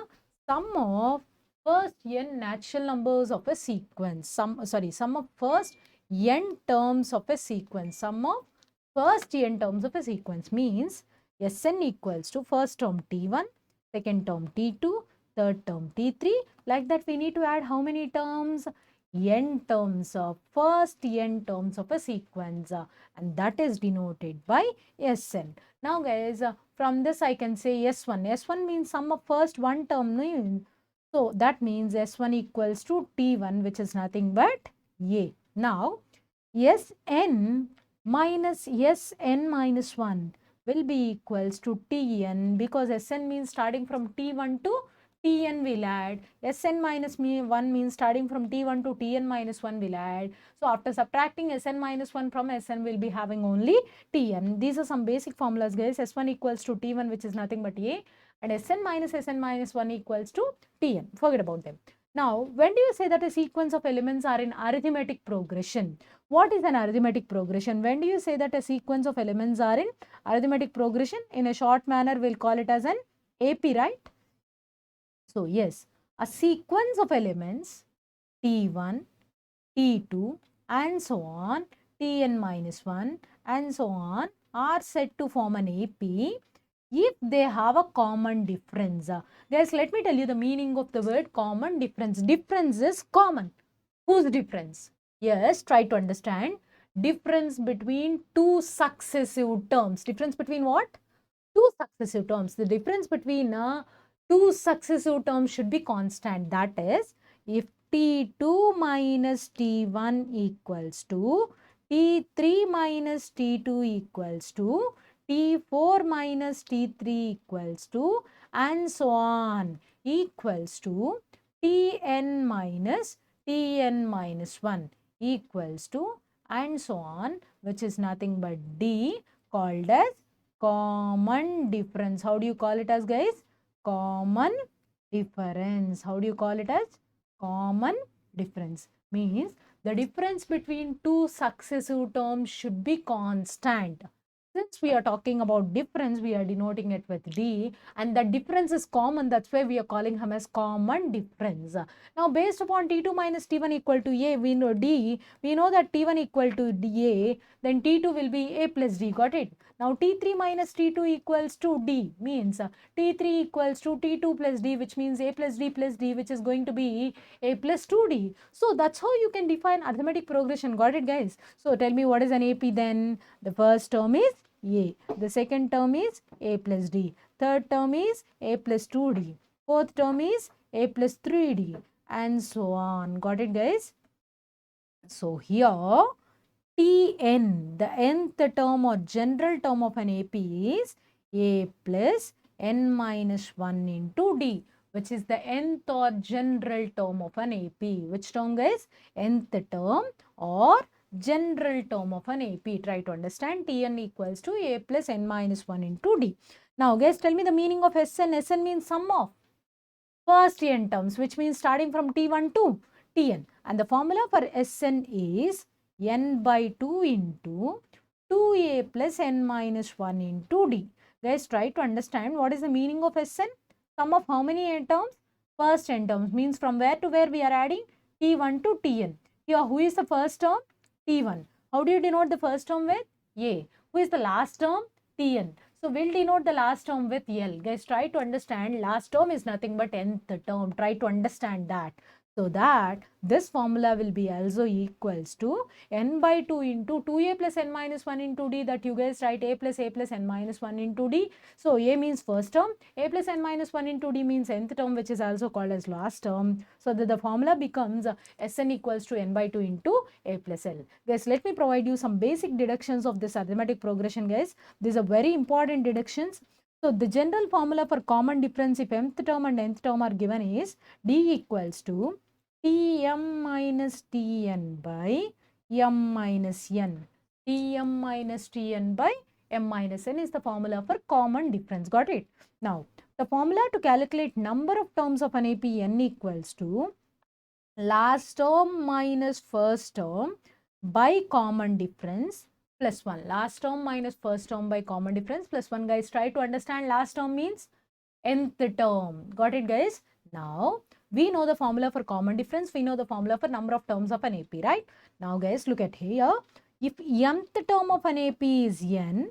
S1: sum of first n natural numbers of a sequence. Sum of first n terms of a sequence. Sum of first n terms of a sequence means Sn equals to first term T1, second term T2, third term T3. Like that, we need to add how many terms? N terms of first n terms of a sequence, and that is denoted by Sn. Now guys, from this I can say S1. S1 means sum of first one term. So that means S1 equals to T1, which is nothing but A. Now Sn minus Sn minus 1 will be equals to Tn, because Sn means starting from T1 to Tn will add. Sn minus 1 means starting from T1 to Tn minus 1 will add. So after subtracting Sn minus 1 from Sn, will be having only Tn. These are some basic formulas, guys. S1 equals to T1, which is nothing but A, and Sn minus 1 equals to Tn. Forget about them. Now, when do you say that a sequence of elements are in arithmetic progression? What is an arithmetic progression? When do you say that a sequence of elements are in arithmetic progression? In a short manner, we'll call it as an AP, right? So, yes, a sequence of elements T1, T2 and so on, Tn minus 1 and so on are said to form an AP if they have a common difference. Guys, let me tell you the meaning of the word common difference. Difference is common. Whose difference? Yes, try to understand. difference between two successive terms. Difference between what? Two successive terms. The difference between two successive terms should be constant. That is, if T2 minus T1 equals to T3 minus T2 equals to T4 minus T3 equals to, and so on, equals to Tn minus Tn minus 1 equals to, and so on, which is nothing but D, called as common difference. How do you call it as, guys? Common difference. How do you call it as? Common difference. Means the difference between two successive terms should be constant. Since we are talking about difference, we are denoting it with D, and the difference is common. That's why we are calling him as common difference. Now, based upon T2 minus T1 equal to A, we know D, we know that T1 equal to A, then T2 will be A plus D. Got it? Now, T3 minus T2 equals to D, means T3 equals to T2 plus D, which means A plus D, which is going to be A plus 2D. So, that's how you can define arithmetic progression. Got it, guys? So, tell me what is an AP then? The first term is A. The second term is A plus D. Third term is A plus 2D. Fourth term is A plus 3D. And so on. Got it, guys? So, here Tn, the nth term or general term of an AP is A plus n minus 1 into D, which is the nth or general term of an AP. Which term, guys? Nth term or general term of an AP. Try to understand. Tn equals to A plus n minus 1 into D. Now, guys, tell me the meaning of Sn. Sn means sum of first n terms, which means starting from T1 to Tn. And the formula for Sn is n by 2 into 2a plus n minus 1 into d. Guys, try to understand what is the meaning of Sn. Sum of how many n terms? First n terms, means from where to where we are adding? T1 to Tn. Here, who is the first term? T1. How do you denote the first term with? A. Who is the last term? Tn. So, we'll denote the last term with L. Guys, try to understand last term is nothing but nth term. Try to understand that. So that this formula will be also equals to n by 2 into 2a plus n minus 1 into d, that you guys write a plus n minus 1 into d. So a means first term, a plus n minus 1 into d means nth term, which is also called as last term. So that the formula becomes Sn equals to n by 2 into a plus l. Guys, let me provide you some basic deductions of this arithmetic progression, guys. These are very important deductions. So the general formula for common difference if mth term and nth term are given is d equals to Tm minus Tn by m minus n. Tm minus Tn by m minus n is the formula for common difference. Got it? Now, the formula to calculate number of terms of an AP n equals to last term minus first term by common difference plus 1. Last term minus first term by common difference plus 1. Guys, try to understand last term means nth term. Got it, guys? Now, we know the formula for common difference. We know the formula for number of terms of an AP, right? Now, guys, look at here. If mth term of an AP is n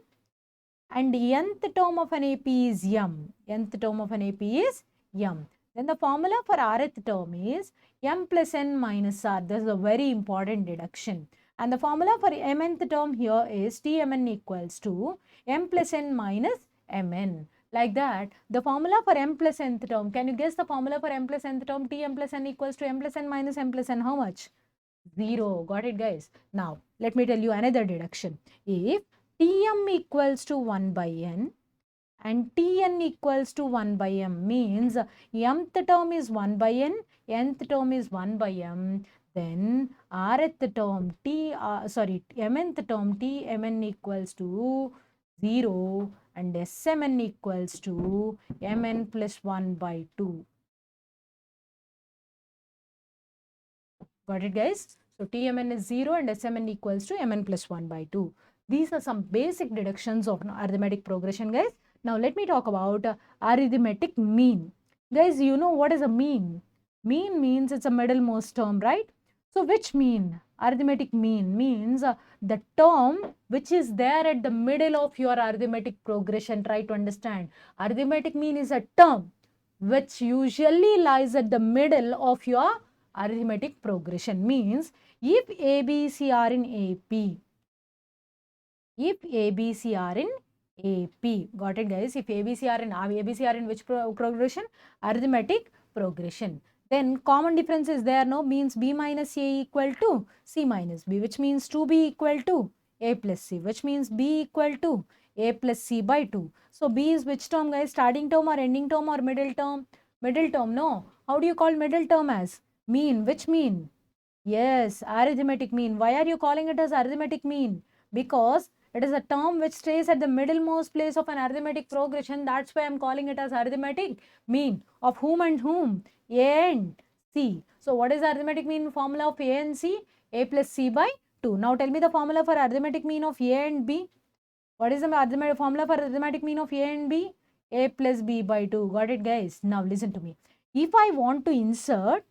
S1: and nth term of an AP is m, nth term of an AP is m, then the formula for rth term is m plus n minus r. This is a very important deduction. And the formula for mnth term here is Tmn equals to m plus n minus mn. Like that, the formula for m plus nth term, can you guess the formula for m plus nth term? Tm plus n equals to m plus n minus m plus n. How much? 0. Got it, guys? Now, let me tell you another deduction. If Tm equals to 1 by n and Tn equals to 1 by m means mth term is 1 by n, nth term is 1 by m, then rth term, mnth term Tmn equals to 0 and Smn equals to mn plus 1 by 2. Got it, guys? So Tmn is 0 and Smn equals to mn plus 1 by 2. These are some basic deductions of arithmetic progression, guys. Now let me talk about arithmetic mean. Guys, you know what is a mean? Mean means it's a middlemost term, right? So which mean? Arithmetic mean means the term which is there at the middle of your arithmetic progression. Try to understand. Arithmetic mean is a term which usually lies at the middle of your arithmetic progression. Means if A, B, C are in AP if ABC are in AP. Got it, guys? If ABC are in which progression? Arithmetic progression. Then common difference is there, no? Means B minus A equal to C minus B, which means 2B equal to A plus C, which means B equal to A plus C by 2. So B is which term, guys? Starting term or ending term or middle term? Middle term, no. How do you call middle term as? Mean. Which mean? Yes, arithmetic mean. Why are you calling it as arithmetic mean? Because it is a term which stays at the middlemost place of an arithmetic progression. That's why I'm calling it as arithmetic mean. Of whom and whom? A and C. So what is the arithmetic mean formula of A and C? A plus C by 2. Now tell me the formula for arithmetic mean of A and B. What is the formula for arithmetic mean of A and B? A plus B by 2. Got it, guys? Now listen to me. If I want to insert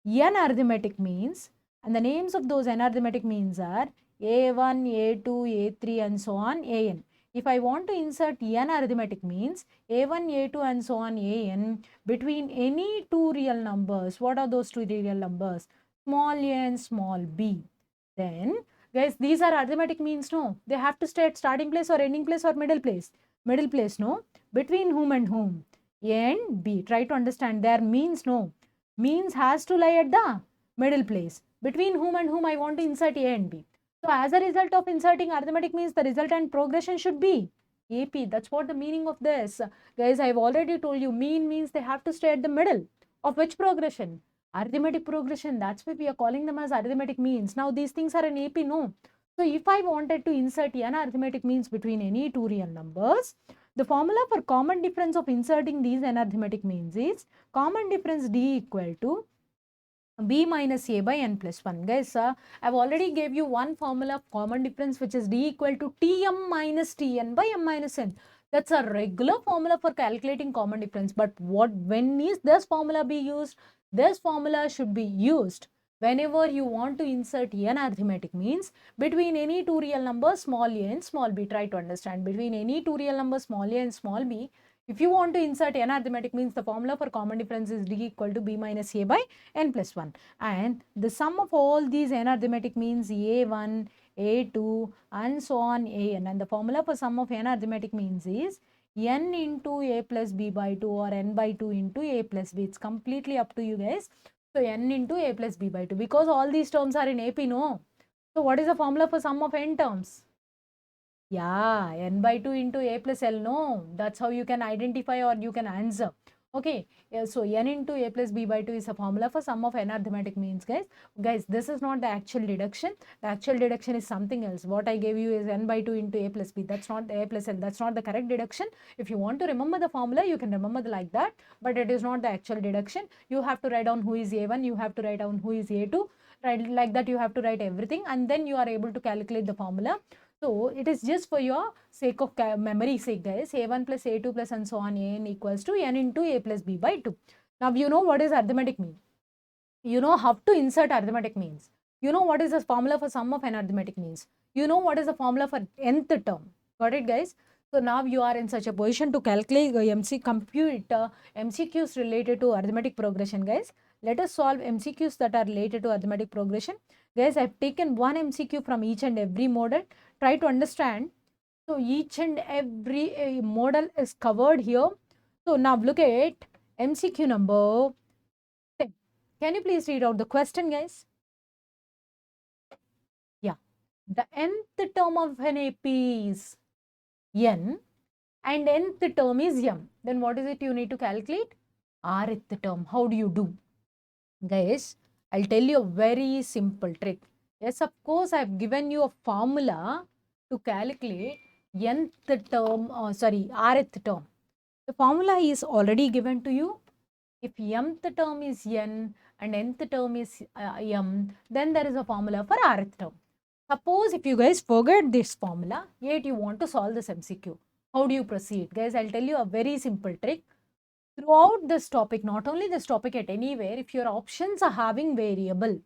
S1: n arithmetic means, and the names of those n arithmetic means are A1, A2, A3 and so on, An. If I want to insert n arithmetic means A1, A2 and so on, An between any two real numbers. What are those two real numbers? Small a and small b. Then, guys, these are arithmetic means, no? They have to stay at starting place or ending place or middle place. Middle place, no? Between whom and whom? A and B. Try to understand. Their means, no? Means has to lie at the middle place. Between whom and whom I want to insert A and B. So as a result of inserting arithmetic means, the resultant progression should be AP. That's what the meaning of this. Guys, I've already told you, mean means they have to stay at the middle of which progression? Arithmetic progression. That's why we are calling them as arithmetic means. Now these things are in AP, no? So if I wanted to insert n arithmetic means between any two real numbers, the formula for common difference of inserting these n arithmetic means is common difference D equal to B minus A by n plus 1. Guys, I've already gave you one formula of common difference which is D equal to Tm minus Tn by m minus n. That's a regular formula for calculating common difference. But when is this formula be used? This formula should be used whenever you want to insert n arithmetic means between any two real numbers small a and small b. Try to understand. Between any two real numbers small a and small b, if you want to insert n arithmetic means the formula for common difference is D equal to B minus A by n plus 1. And the sum of all these n arithmetic means A1, A2 and so on An. And the formula for sum of n arithmetic means is n into A plus B by 2 or n by 2 into A plus B. It's completely up to you, guys. So n into A plus B by 2, because all these terms are in AP, no? So what is the formula for sum of n terms? Yeah, n by 2 into A plus L, no? That's how you can identify or you can answer. Okay, yeah, so n into A plus B by 2 is a formula for sum of n arithmetic means, guys. Guys, this is not the actual deduction. The actual deduction is something else. What I gave you is n by 2 into A plus B. That's not A plus L. That's not the correct deduction. If you want to remember the formula, you can remember like that. But it is not the actual deduction. You have to write down who is A1. You have to write down who is A2. Right, like that you have to write everything. And then you are able to calculate the formula. So it is just for your sake of memory sake, guys. A1 plus A2 plus and so on An equals to n into A plus B by 2. Now you know what is arithmetic mean. You know how to insert arithmetic means. You know what is the formula for sum of n arithmetic means. You know what is the formula for nth term. Got it, guys? So now you are in such a position to calculate MCQs related to arithmetic progression, guys. Let us solve MCQs that are related to arithmetic progression. Guys, I've taken one MCQ from each and every model. Try to understand. So each and every model is covered here. So now look at MCQ number 10. Can you please read out the question, guys? Yeah. The nth term of an AP is n and nth term is m. Then what is it you need to calculate? Rth term. How do you do? Guys, I'll tell you a very simple trick. Yes, of course, I've given you a formula to calculate nth term, rth term. The formula is already given to you. If mth term is n and nth term is m, then there is a formula for rth term. Suppose if you guys forget this formula, yet you want to solve this MCQ. How do you proceed? Guys, I'll tell you a very simple trick. Throughout this topic, not only this topic, at anywhere, if your options are having variable,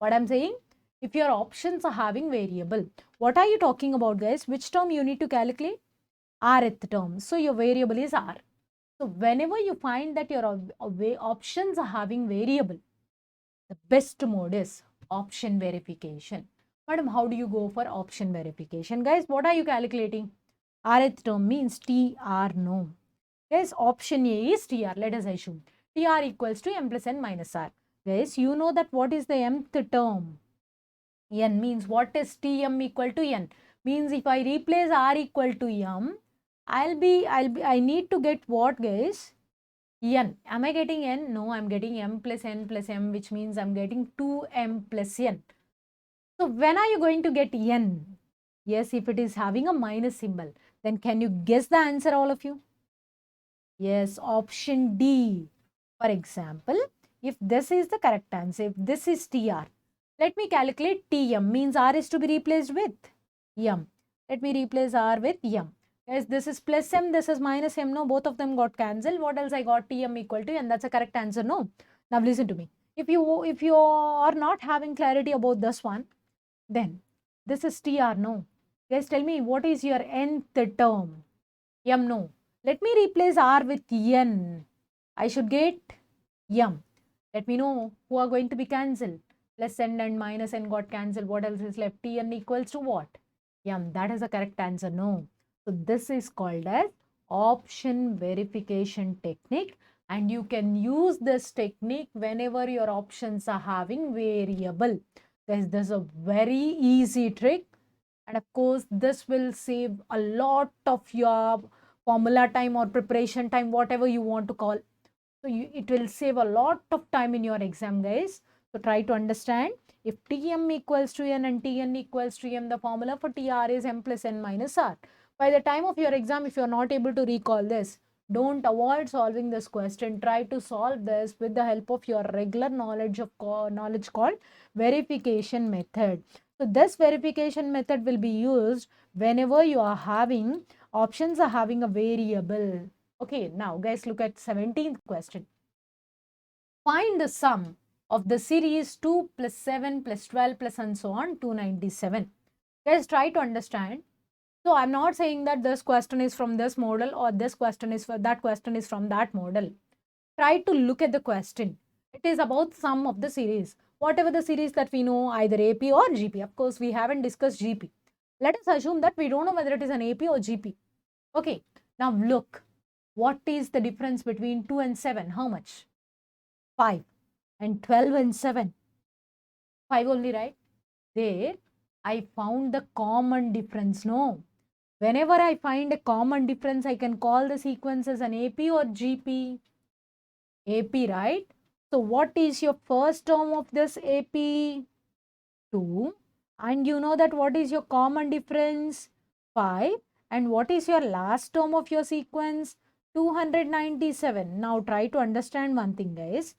S1: what I'm saying, if your options are having variable, what are you talking about, guys? Which term you need to calculate? Rth term. So your variable is r. So whenever you find that your options are having variable, the best mode is option verification. Madam, how do you go for option verification? Guys, what are you calculating? Rth term means TR, no. Guys, option A is TR. Let us assume TR equals to M plus N minus R. Guys, you know that what is the mth term? N means what is Tm equal to N? Means if I replace R equal to M, I need to get what, guys? N. Am I getting N? No, I'm getting M plus N plus M, which means I'm getting 2M plus N. So when are you going to get N? Yes, if it is having a minus symbol, then can you guess the answer, all of you? Yes, option D. For example, if this is the correct answer, if this is TR, let me calculate TM, means R is to be replaced with M. Let me replace R with M. Yes, this is plus M, this is minus M, no, both of them got cancelled. What else I got? TM equal to N, that's a correct answer, no. Now listen to me. If you are not having clarity about this one, then this is TR, no. Guys, tell me, what is your nth term? M, no. Let me replace R with N. I should get M. Let me know who are going to be cancelled. Plus N and minus N got cancelled. What else is left? Tn equals to what? M. That is the correct answer, no. So this is called as option verification technique, and you can use this technique whenever your options are having variable. This is a very easy trick, and of course this will save a lot of your formula time or preparation time, whatever you want to call. So it will save a lot of time in your exam, guys. So try to understand. If Tm equals to N and Tn equals to M, the formula for TR is M plus N minus R. By the time of your exam, if you are not able to recall this, don't avoid solving this question. Try to solve this with the help of your regular knowledge called verification method. So this verification method will be used whenever you are having options are having a variable. Okay, now guys, look at 17th question. Find the sum of the series 2 plus 7 plus 12 plus and so on 297. Guys, try to understand. So I'm not saying that this question is from this model or this question is for that question is from that model. Try to look at the question. It is about sum of the series. Whatever the series that we know, either AP or GP. Of course, we haven't discussed GP. Let us assume that we don't know whether it is an AP or GP. Okay, now look. What is the difference between 2 and 7? How much? 5. And 12 and 7? 5 only, right? There, I found the common difference. No. Whenever I find a common difference, I can call the sequence as an AP or GP. AP, right? So what is your first term of this AP? 2. And you know that what is your common difference? 5. And what is your last term of your sequence? 297. Now try to understand one thing, guys.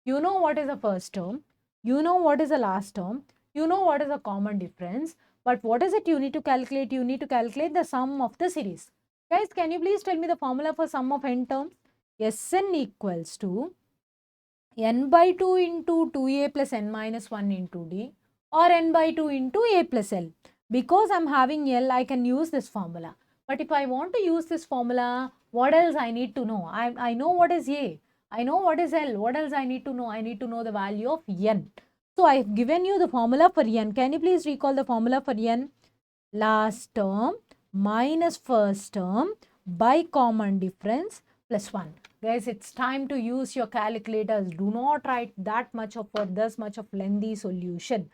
S1: You know what is the first term. You know what is the last term. You know what is the common difference. But what is it you need to calculate? You need to calculate the sum of the series. Guys, can you please tell me the formula for sum of n terms? Sn equals to n by 2 into 2a plus n minus 1 into d, or n by 2 into a plus l. Because I'm having L, I can use this formula. But if I want to use this formula, what else I need to know? I know what is A. I know what is L. What else I need to know? I need to know the value of N. So I have given you the formula for N. Can you please recall the formula for N? Last term minus first term by common difference plus 1. Guys, it's time to use your calculators. Do not write that much of or this much of lengthy solution.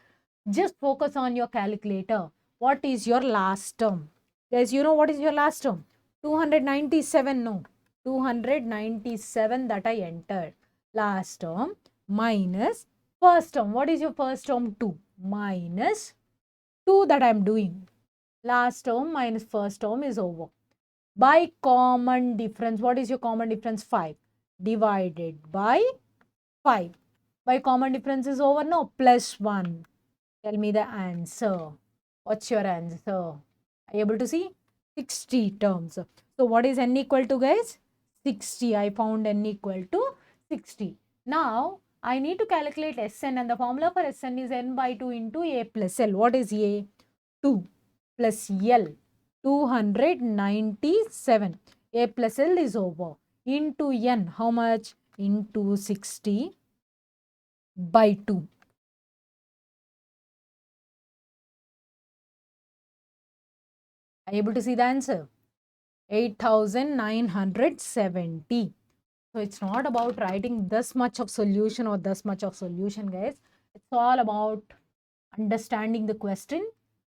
S1: Just focus on your calculator. What is your last term? Guys, you know what is your last term? 297, no. 297 that I entered. Last term minus first term. What is your first term? 2 minus 2 that I am doing. Last term minus first term is over. By common difference, what is your common difference? 5 divided by 5. By common difference is over, no, plus 1. Tell me the answer. What's your answer? Are you able to see? 60 terms. So what is n equal to, guys? 60. I found n equal to 60. Now I need to calculate Sn, and the formula for Sn is n by 2 into a plus l. What is a? 2 plus l. 297. A plus L is over. Into N. How much? Into 60 by 2. Are you able to see the answer? 8970. So it's not about writing this much of solution or this much of solution, guys. It's all about understanding the question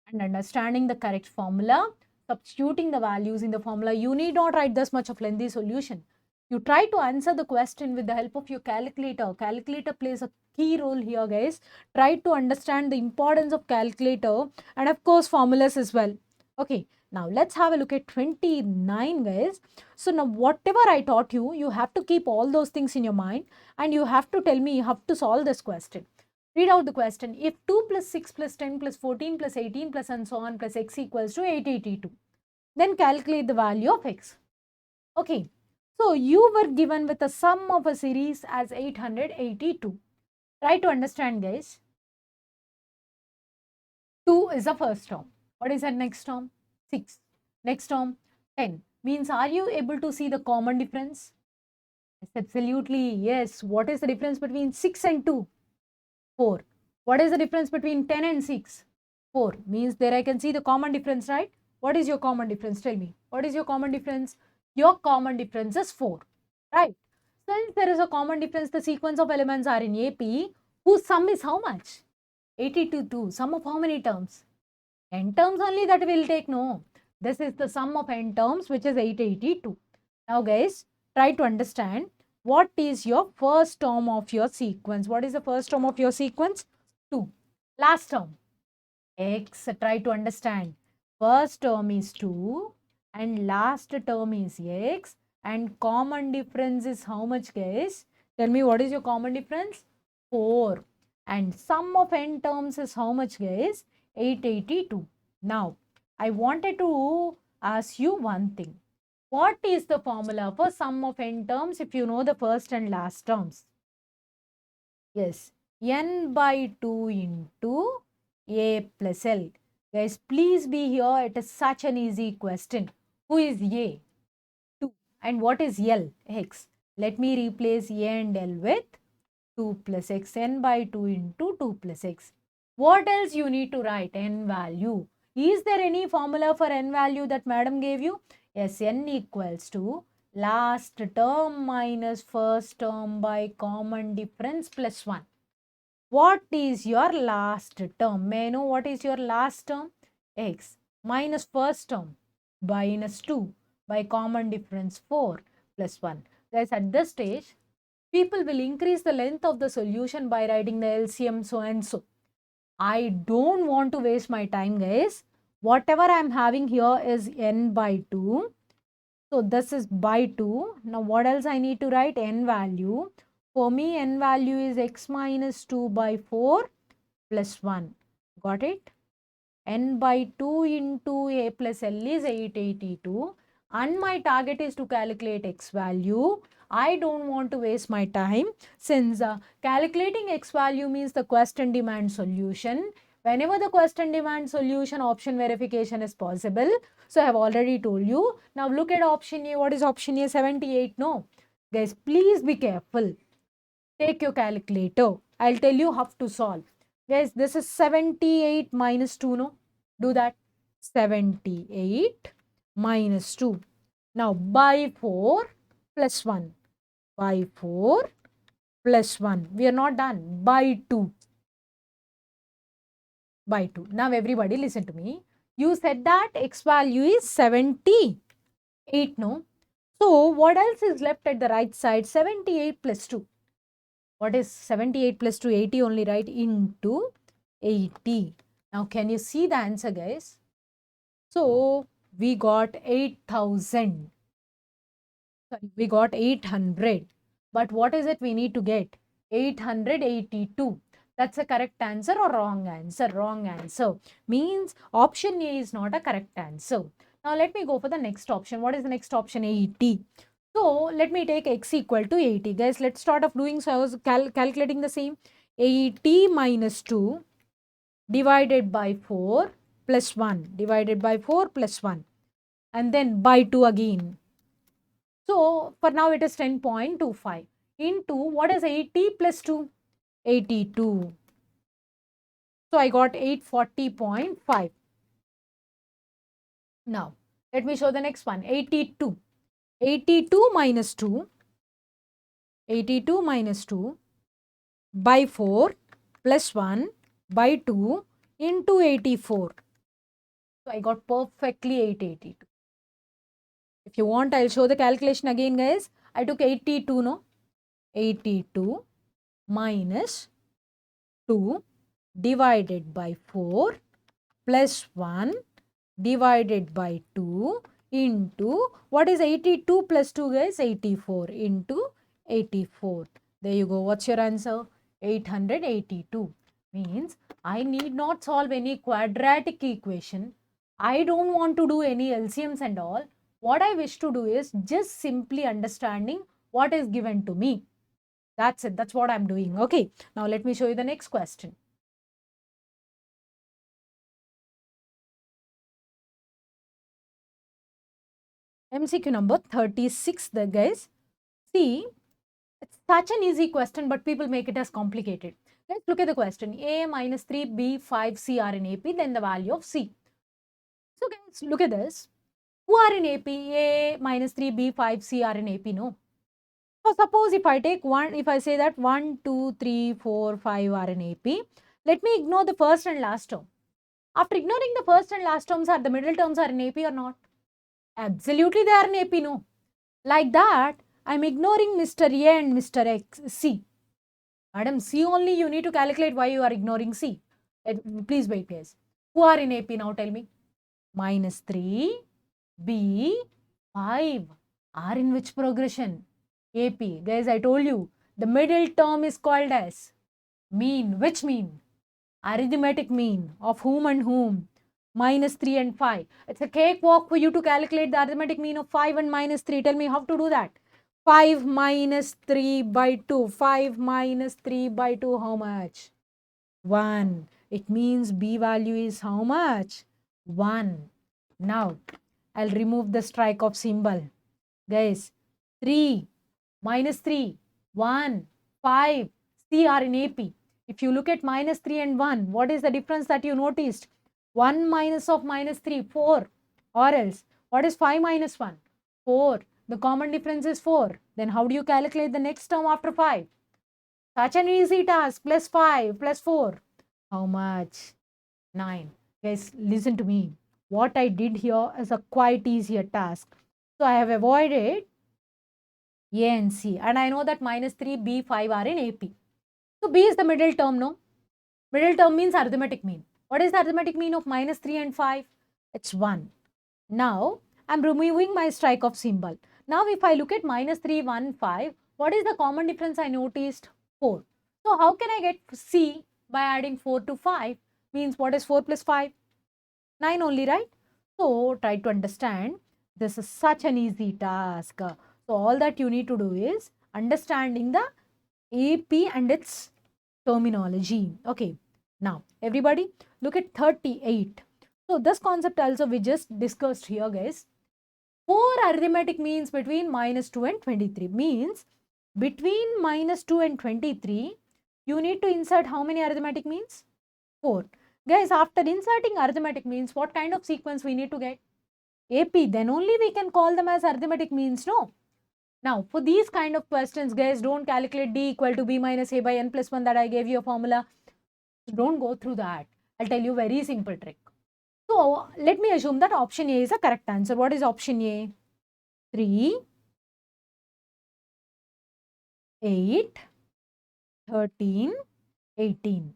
S1: and understanding the correct formula, substituting the values in the formula. You need not write this much of lengthy solution. You try to answer the question with the help of your calculator. Calculator plays a key role here, guys. Try to understand the importance of calculator and of course formulas as well. Okay, now let's have a look at 29, guys. So now whatever I taught you, you have to keep all those things in your mind and you have to tell me you have to solve this question. Read out the question. If 2 plus 6 plus 10 plus 14 plus 18 plus and so on plus x equals to 882, then calculate the value of x. Okay, so you were given with a sum of a series as 882. Try to understand, guys. 2 is the first term. What is that next term? 6. Next term, 10. Means are you able to see the common difference? Yes, absolutely, yes. What is the difference between 6 and 2? 4. What is the difference between 10 and 6? 4. Means there I can see the common difference, right? What is your common difference? Tell me. What is your common difference? Your common difference is 4, right? Since there is a common difference, the sequence of elements are in AP, whose sum is how much? 82. Sum of how many terms? N terms only that will take, no. This is the sum of n terms, which is 882. Now, guys, try to understand what is your first term of your sequence. What is the first term of your sequence? 2. Last term, x. Try to understand. First term is 2 and last term is x. And common difference is how much, guys? Tell me, what is your common difference? 4. And sum of n terms is how much, guys? 882. Now, I wanted to ask you one thing. What is the formula for sum of n terms if you know the first and last terms? Yes, n by 2 into a plus l. Guys, please be here. It is such an easy question. Who is a? 2. And what is l? X. Let me replace a and l with 2 plus x, n by 2 into 2 plus x. What else you need to write? N value. Is there any formula for n value that madam gave you? Yes, n equals to last term minus first term by common difference plus 1. What is your last term? May I know what is your last term? X minus first term minus 2 by common difference 4 plus 1. Guys, at this stage, people will increase the length of the solution by writing the LCM so and so. I don't want to waste my time, guys. Whatever I am having here is n by 2. So this is by 2. Now what else I need to write? N value. For me, n value is x minus 2 by 4 plus 1. Got it? N by 2 into a plus l is 882. And my target is to calculate x value. I don't want to waste my time since calculating x value means the question demands solution. Whenever the question demands solution, option verification is possible. So I have already told you. Now look at option A. What is option A? 78. No. Guys, please be careful. Take your calculator. I'll tell you how to solve. Guys, this is 78 minus 2. No. Do that. 78 minus 2. Now by 4 plus 1. By 4 plus 1. We are not done. By 2. By 2. Now everybody listen to me. You said that x value is 78, no? So what else is left at the right side? 78 plus 2. What is 78 plus 2? 80 only, right? Into 80. Now can you see the answer, guys? So we got 8,000. Sorry, we got 800. But what is it we need to get? 882. That's a correct answer or wrong answer? Wrong answer. Means option A is not a correct answer. Now let me go for the next option. What is the next option? 80. So let me take x equal to 80. Guys, let's start off doing so. I was calculating the same. 80 minus 2 divided by 4 plus 1. Divided by 4 plus 1. And then by 2 again. So for now it is 10.25 into what is 80 plus 2? 82. So I got 840.5. Now, let me show the next one. 82. 82 minus 2. 82 minus 2 by 4 plus 1 by 2 into 84. So, I got perfectly 882. If you want, I'll show the calculation again, guys. I took 82, no? 82 minus 2 divided by 4 plus 1 divided by 2 into, what is 82 plus 2, guys? 84 into 84. There you go. What's your answer? 882. Means I need not solve any quadratic equation. I don't want to do any LCMs and all. What I wish to do is just simply understanding what is given to me. That's it. That's what I'm doing. Okay. Now let me show you the next question. MCQ number 36, the guys. See, it's such an easy question, but people make it as complicated. Let's look at the question. A minus 3, B, 5, C are in AP, then the value of C. So guys, look at this. Who are in AP? A minus 3, B, 5, C are in AP, no? So suppose if I take one, if I say that 1, 2, 3, 4, 5 are in AP, let me ignore the first and last term. After ignoring the first and last terms, are the middle terms are in AP or not? Absolutely they are in AP, no? Like that, I'm ignoring Mr. A and Mr. C. Madam, C only you need to calculate why you are ignoring C. Please wait, guys. Who are in AP now? Tell me. Minus 3, B, 5 are in which progression? AP. Guys, I told you, the middle term is called as mean. Which mean? Arithmetic mean of whom and whom? Minus 3 and 5. It's a cakewalk for you to calculate the arithmetic mean of 5 and minus 3. Tell me how to do that. 5 minus 3 by 2. 5 minus 3 by 2, how much? 1. It means B value is how much? 1. Now, I'll remove the strike of symbol. Guys, 3 minus 3, 1, 5, C are in AP. If you look at minus 3 and 1, what is the difference that you noticed? 1 minus of minus 3, 4. Or else, what is 5 minus 1? 4. The common difference is 4. Then how do you calculate the next term after 5? Such an easy task. Plus 5 plus 4. How much? 9. Guys, listen to me. What I did here is a quite easier task. So I have avoided A and C. And I know that minus 3, B, 5 are in AP. So B is the middle term, no? Middle term means arithmetic mean. What is the arithmetic mean of minus 3 and 5? It's 1. Now, I'm removing my strike of symbol. Now, if I look at minus 3, 1, 5, what is the common difference I noticed? 4. So, how can I get C by adding 4 to 5? Means what is 4 plus 5? 9 only, right? So, try to understand. This is such an easy task. So, all that you need to do is understanding the AP and its terminology. Okay. Now, everybody, look at 38. So, this concept also we just discussed here, guys. 4 arithmetic means between minus 2 and 23. Means between minus 2 and 23, you need to insert how many arithmetic means? 4. Guys, after inserting arithmetic means, what kind of sequence we need to get? AP. Then only we can call them as arithmetic means, no? Now, for these kind of questions, guys, don't calculate D equal to B minus A by N plus 1 that I gave you a formula. So don't go through that. I'll tell you a very simple trick. So, let me assume that option A is a correct answer. What is option A? 3, 8, 13, 18.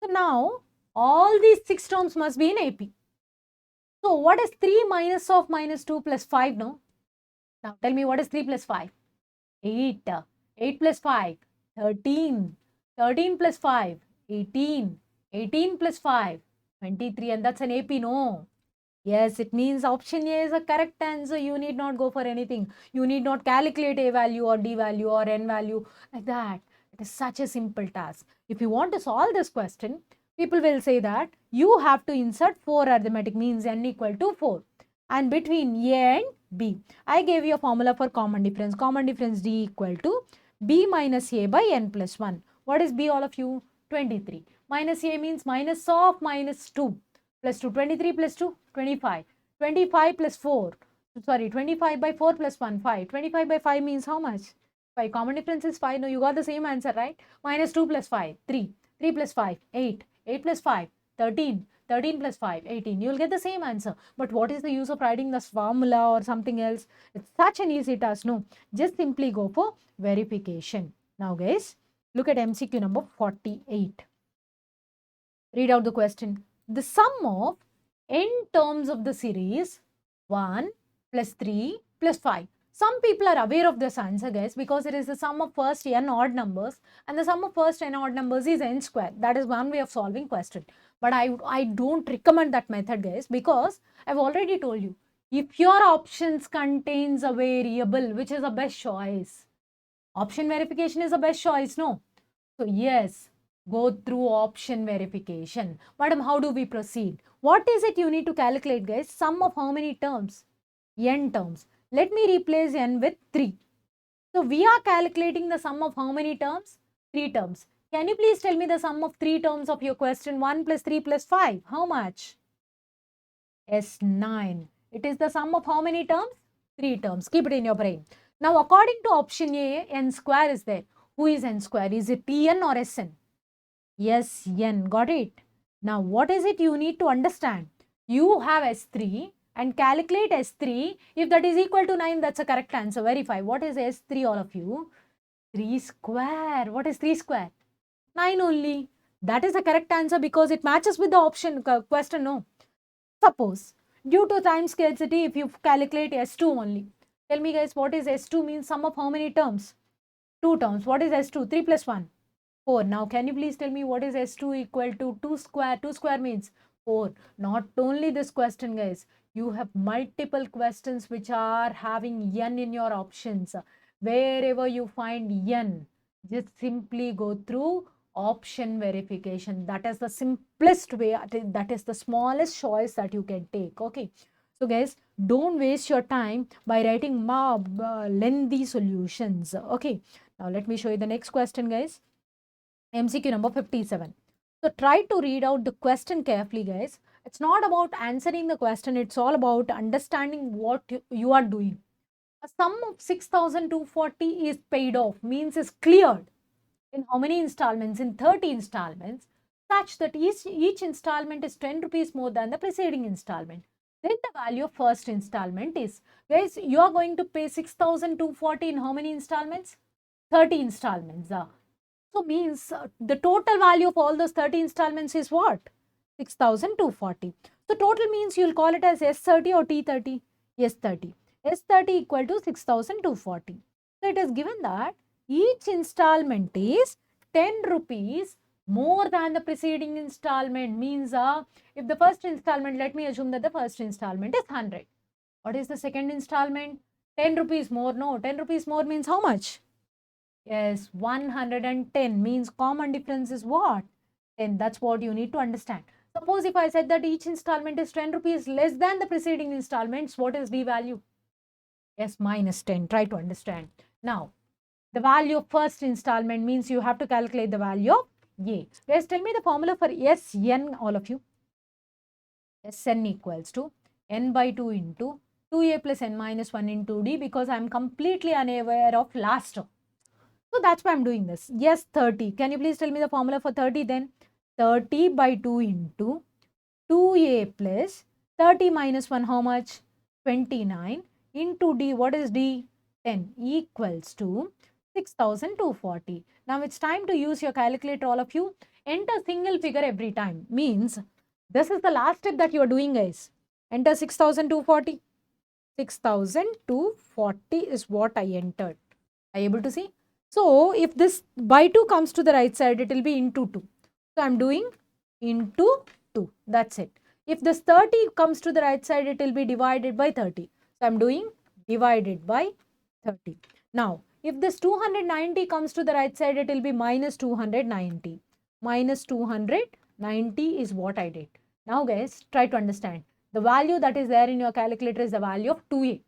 S1: So, now all these 6 terms must be in AP. So, what is 3 minus of minus 2 plus 5 now? Now, tell me what is 3 plus 5? 8. 8 plus 5, 13. 13 plus 5, 18. 18 plus 5, 23. And that's an AP, no? Yes, it means option A is a correct answer. You need not go for anything. You need not calculate A value or D value or N value like that. It is such a simple task. If you want to solve this question, people will say that you have to insert 4 arithmetic means N equal to 4. And between A and B, I gave you a formula for common difference. Common difference D equal to B minus A by N plus 1. What is B, all of you? 23. Minus A means minus of minus 2. Plus 2, 23 plus 2, 25. 25 plus 4. Sorry, 25 by 4 plus 1, 5. 25 by 5 means how much? 5. Common difference is 5. No, you got the same answer, right? Minus 2 plus 5, 3. 3 plus 5, 8. 8 plus 5, 13. 13 plus 5, 18. You will get the same answer. But what is the use of writing this formula or something else? It's such an easy task. No, just simply go for verification. Now guys, look at MCQ number 48. Read out the question. The sum of n terms of the series 1 plus 3 plus 5. Some people are aware of this answer, guys, because it is the sum of first n odd numbers, and the sum of first n odd numbers is n square. That is one way of solving question. But I don't recommend that method, guys, because I've already told you, if your options contains a variable, which is the best choice, option verification is the best choice, no? So yes, go through option verification. Madam, how do we proceed? What is it you need to calculate, guys? Sum of how many terms? N terms. Let me replace n with 3. So we are calculating the sum of how many terms? 3 terms. Can you please tell me the sum of 3 terms of your question? 1 plus 3 plus 5. How much? S9. It is the sum of how many terms? 3 terms. Keep it in your brain. Now, according to option A, n square is there. Who is n square? Is it Tn or Sn? Yes, n. Got it? Now, what is it you need to understand? You have S3 and calculate S3. If that is equal to 9, that's a correct answer. Verify. What is S3, all of you? 3 square. What is 3 square? 9 only. That is the correct answer because it matches with the option question, no? Suppose, due to time scarcity, if you calculate S2 only. Tell me, guys, what is S2 means? Sum of how many terms? 2 terms. What is S2? 3 plus 1. 4. Now, can you please tell me what is S2 equal to 2 square? 2 square means 4. Not only this question, guys. You have multiple questions which are having n in your options. Wherever you find n, just simply go through option verification. That is the simplest way. That is the smallest choice that you can take. Okay. So guys, don't waste your time by writing lengthy solutions. Okay. Now let me show you the next question, guys. MCQ number 57. So try to read out the question carefully, guys. It's not about answering the question. It's all about understanding what you are doing. A sum of 6,240 is paid off, means is cleared. In how many installments? In 30 installments, such that each installment is 10 rupees more than the preceding installment. Then the value of first installment is, guys, you are going to pay 6,240 in how many installments? 30 installments. So means the total value of all those 30 installments is what? 6,240. So total means you'll call it as S30 or T30? S30. S30 equal to 6,240. So it is given that each installment is 10 rupees more than the preceding installment. Means if the first installment, let me assume that the first installment is 100. What is the second installment? 10 rupees more. No, 10 rupees more means how much? Yes, 110 means common difference is what? 10. That's what you need to understand. Suppose if I said that each installment is 10 rupees less than the preceding installments, what is D value? Yes, minus 10. Try to understand. Now, the value of first installment means you have to calculate the value of A. Guys, tell me the formula for Sn, all of you. Sn equals to n by 2 into 2a plus n minus 1 into d, because I am completely unaware of last term. So that's why I'm doing this. Yes, 30. Can you please tell me the formula for 30 then? 30 by 2 into 2a plus 30 minus 1, how much? 29 into d. What is d? 10 equals to 6,240. Now it's time to use your calculator, all of you. Enter single figure every time. Means this is the last step that you are doing, guys. Enter 6,240. 6,240 is what I entered. Are you able to see? So if this by 2 comes to the right side, it will be into 2. So I'm doing into 2. That's it. If this 30 comes to the right side, it will be divided by 30. So I'm doing divided by 30. Now, if this 290 comes to the right side, it will be minus 290. Minus 290 is what I did. Now guys, try to understand. The value that is there in your calculator is the value of 2a.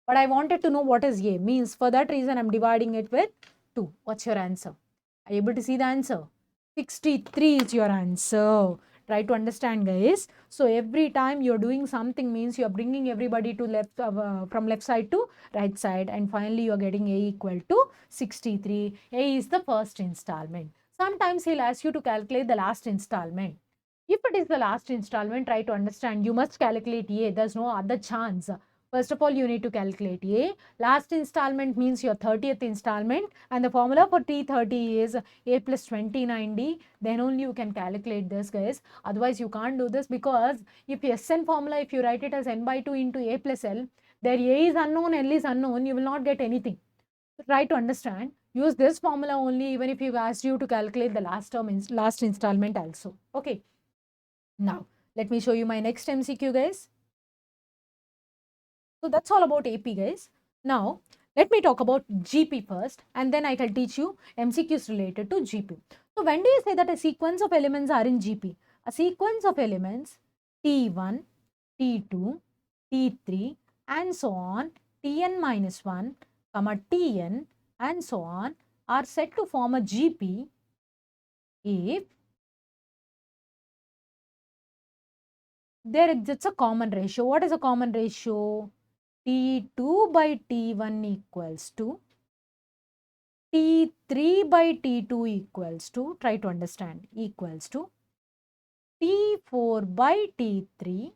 S1: But I wanted to know what is a. Means for that reason, I'm dividing it with 2. What's your answer? Are you able to see the answer? 63 is your answer. Try to understand, guys. So every time you're doing something means you're bringing everybody to left from left side to right side, and finally you're getting A equal to 63. A is the first installment. Sometimes he'll ask you to calculate the last installment. If it is the last installment, try to understand. You must calculate A. There's no other chance. First of all, you need to calculate A. Last installment means your 30th installment, and the formula for T30 is A plus 29D. Then only you can calculate this, guys. Otherwise, you can't do this, because if Sn formula, if you write it as n by 2 into A plus L, there A is unknown, L is unknown, you will not get anything. So try to understand. Use this formula only, even if you've asked you to calculate the last installment also. Okay. Now, let me show you my next MCQ, guys. So that's all about AP, guys. Now, let me talk about GP first, and then I can teach you MCQs related to GP. So when do you say that a sequence of elements are in GP? A sequence of elements T1, T2, T3 and so on, Tn minus 1, Tn and so on are said to form a GP if there exists a common ratio. What is a common ratio? T2 by T1 equals to T3 by T2 equals to, try to understand, equals to T4 by T3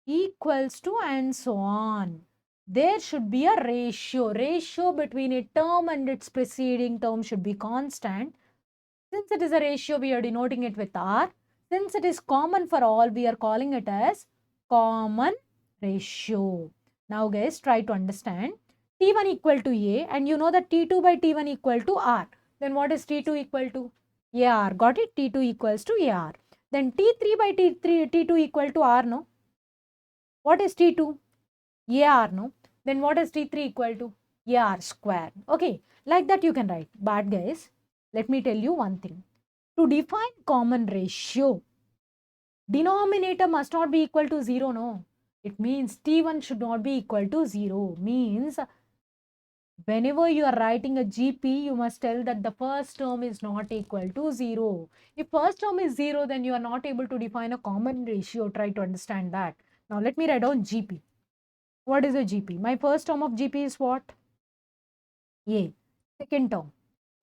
S1: equals to, and so on. There should be a ratio. Ratio between a term and its preceding term should be constant. Since it is a ratio, we are denoting it with R. Since it is common for all, we are calling it as common ratio. Now guys, try to understand. T1 equal to A, and you know that T2 by T1 equal to R. Then what is T2 equal to? AR. Got it? T2 equals to AR. Then T3 by T2 equal to R, no? What is T2? AR, no? Then what is T3 equal to? AR square. Okay, like that you can write. But guys, let me tell you one thing. To define common ratio, denominator must not be equal to 0, no? It means T1 should not be equal to 0. Means whenever you are writing a GP, you must tell that the first term is not equal to 0. If first term is 0, then you are not able to define a common ratio. Try to understand that. Now let me write down GP. What is a GP? My first term of GP is what? A. Second term,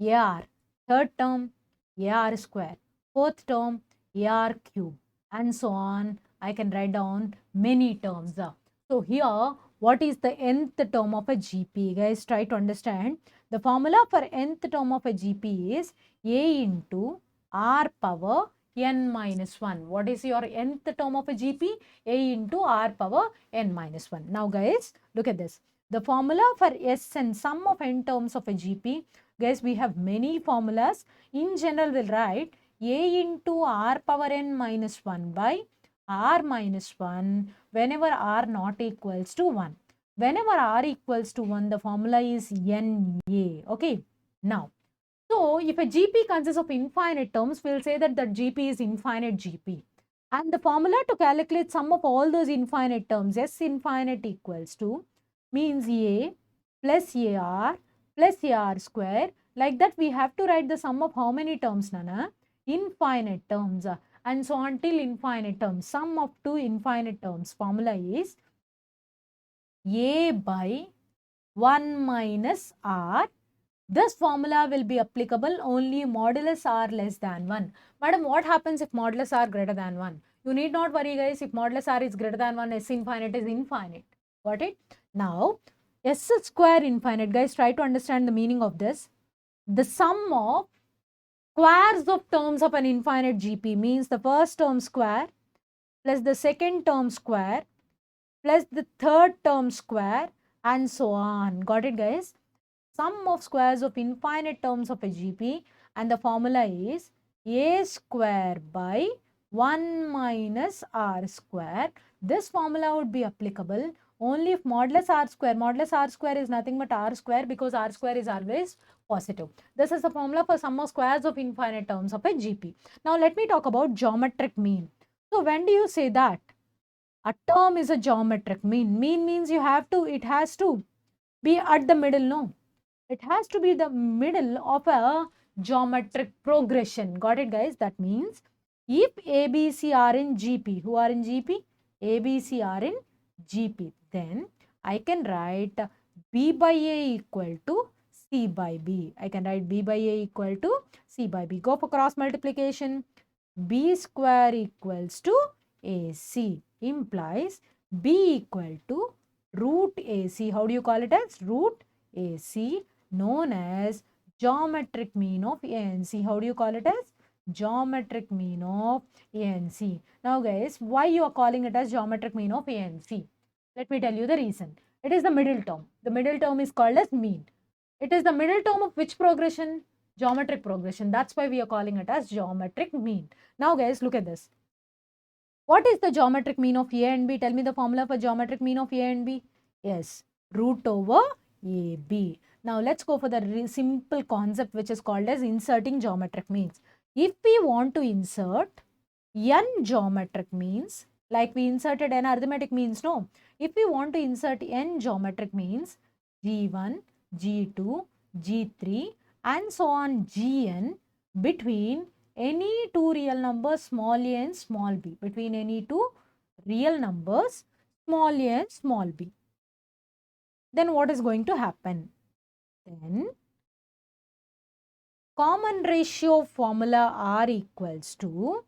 S1: AR. Third term, AR square. Fourth term, AR cube. And so on. I can write down many terms. So here, what is the nth term of a GP? Guys, try to understand. The formula for nth term of a GP is A into R power n minus 1. What is your nth term of a GP? A into R power n minus 1. Now guys, look at this. The formula for S and sum of n terms of a GP, guys, we have many formulas. In general, we'll write A into R power n minus 1 by R minus 1 whenever R not equals to 1. Whenever R equals to 1, the formula is NA. Okay. Now, so if a GP consists of infinite terms, we'll say that the GP is infinite GP. And the formula to calculate sum of all those infinite terms, S infinite equals to, means A plus AR plus AR square. Like that, we have to write the sum of how many terms, Nana? Infinite terms. And so until infinite terms. Sum of two infinite terms. Formula is A by 1 minus R. This formula will be applicable only modulus R less than 1. Madam, what happens if modulus R greater than 1? You need not worry, guys. If modulus R is greater than 1, S infinite is infinite. Got it? Now, S square infinite, guys, try to understand the meaning of this. The sum of squares of terms of an infinite GP means the first term square plus the second term square plus the third term square and so on. Got it, guys? Sum of squares of infinite terms of a GP, and the formula is A square by 1 minus R square. This formula would be applicable only if modulus R square is nothing but R square, because R square is always positive. This is the formula for sum of squares of infinite terms of a GP. Now let me talk about geometric mean. So when do you say that a term is a geometric mean? Mean means it has to be at the middle, no? It has to be the middle of a geometric progression. Got it, guys? That means If ABC are in GP, who are in GP? ABC are in GP. Then I can write B by A equal to C by B. I can write B by A equal to C by B. Go for cross multiplication. B square equals to AC implies B equal to root AC. How do you call it as? Root AC, known as geometric mean of A and C. How do you call it as? Geometric mean of A and C. Now guys, why you are calling it as geometric mean of A and C? Let me tell you the reason. It is the middle term. The middle term is called as mean. It is the middle term of which progression? Geometric progression. That's why we are calling it as geometric mean. Now guys, look at this. What is the geometric mean of A and B? Tell me the formula for geometric mean of A and B. Yes, root over AB. Now let's go for the simple concept which is called as inserting geometric means. If we want to insert n geometric means, like we inserted n arithmetic means, no. If we want to insert n geometric means, G1, G2, G3 and so on Gn between any two real numbers small a and small b, between any two real numbers small a and small b, then what is going to happen? Then common ratio formula R equals to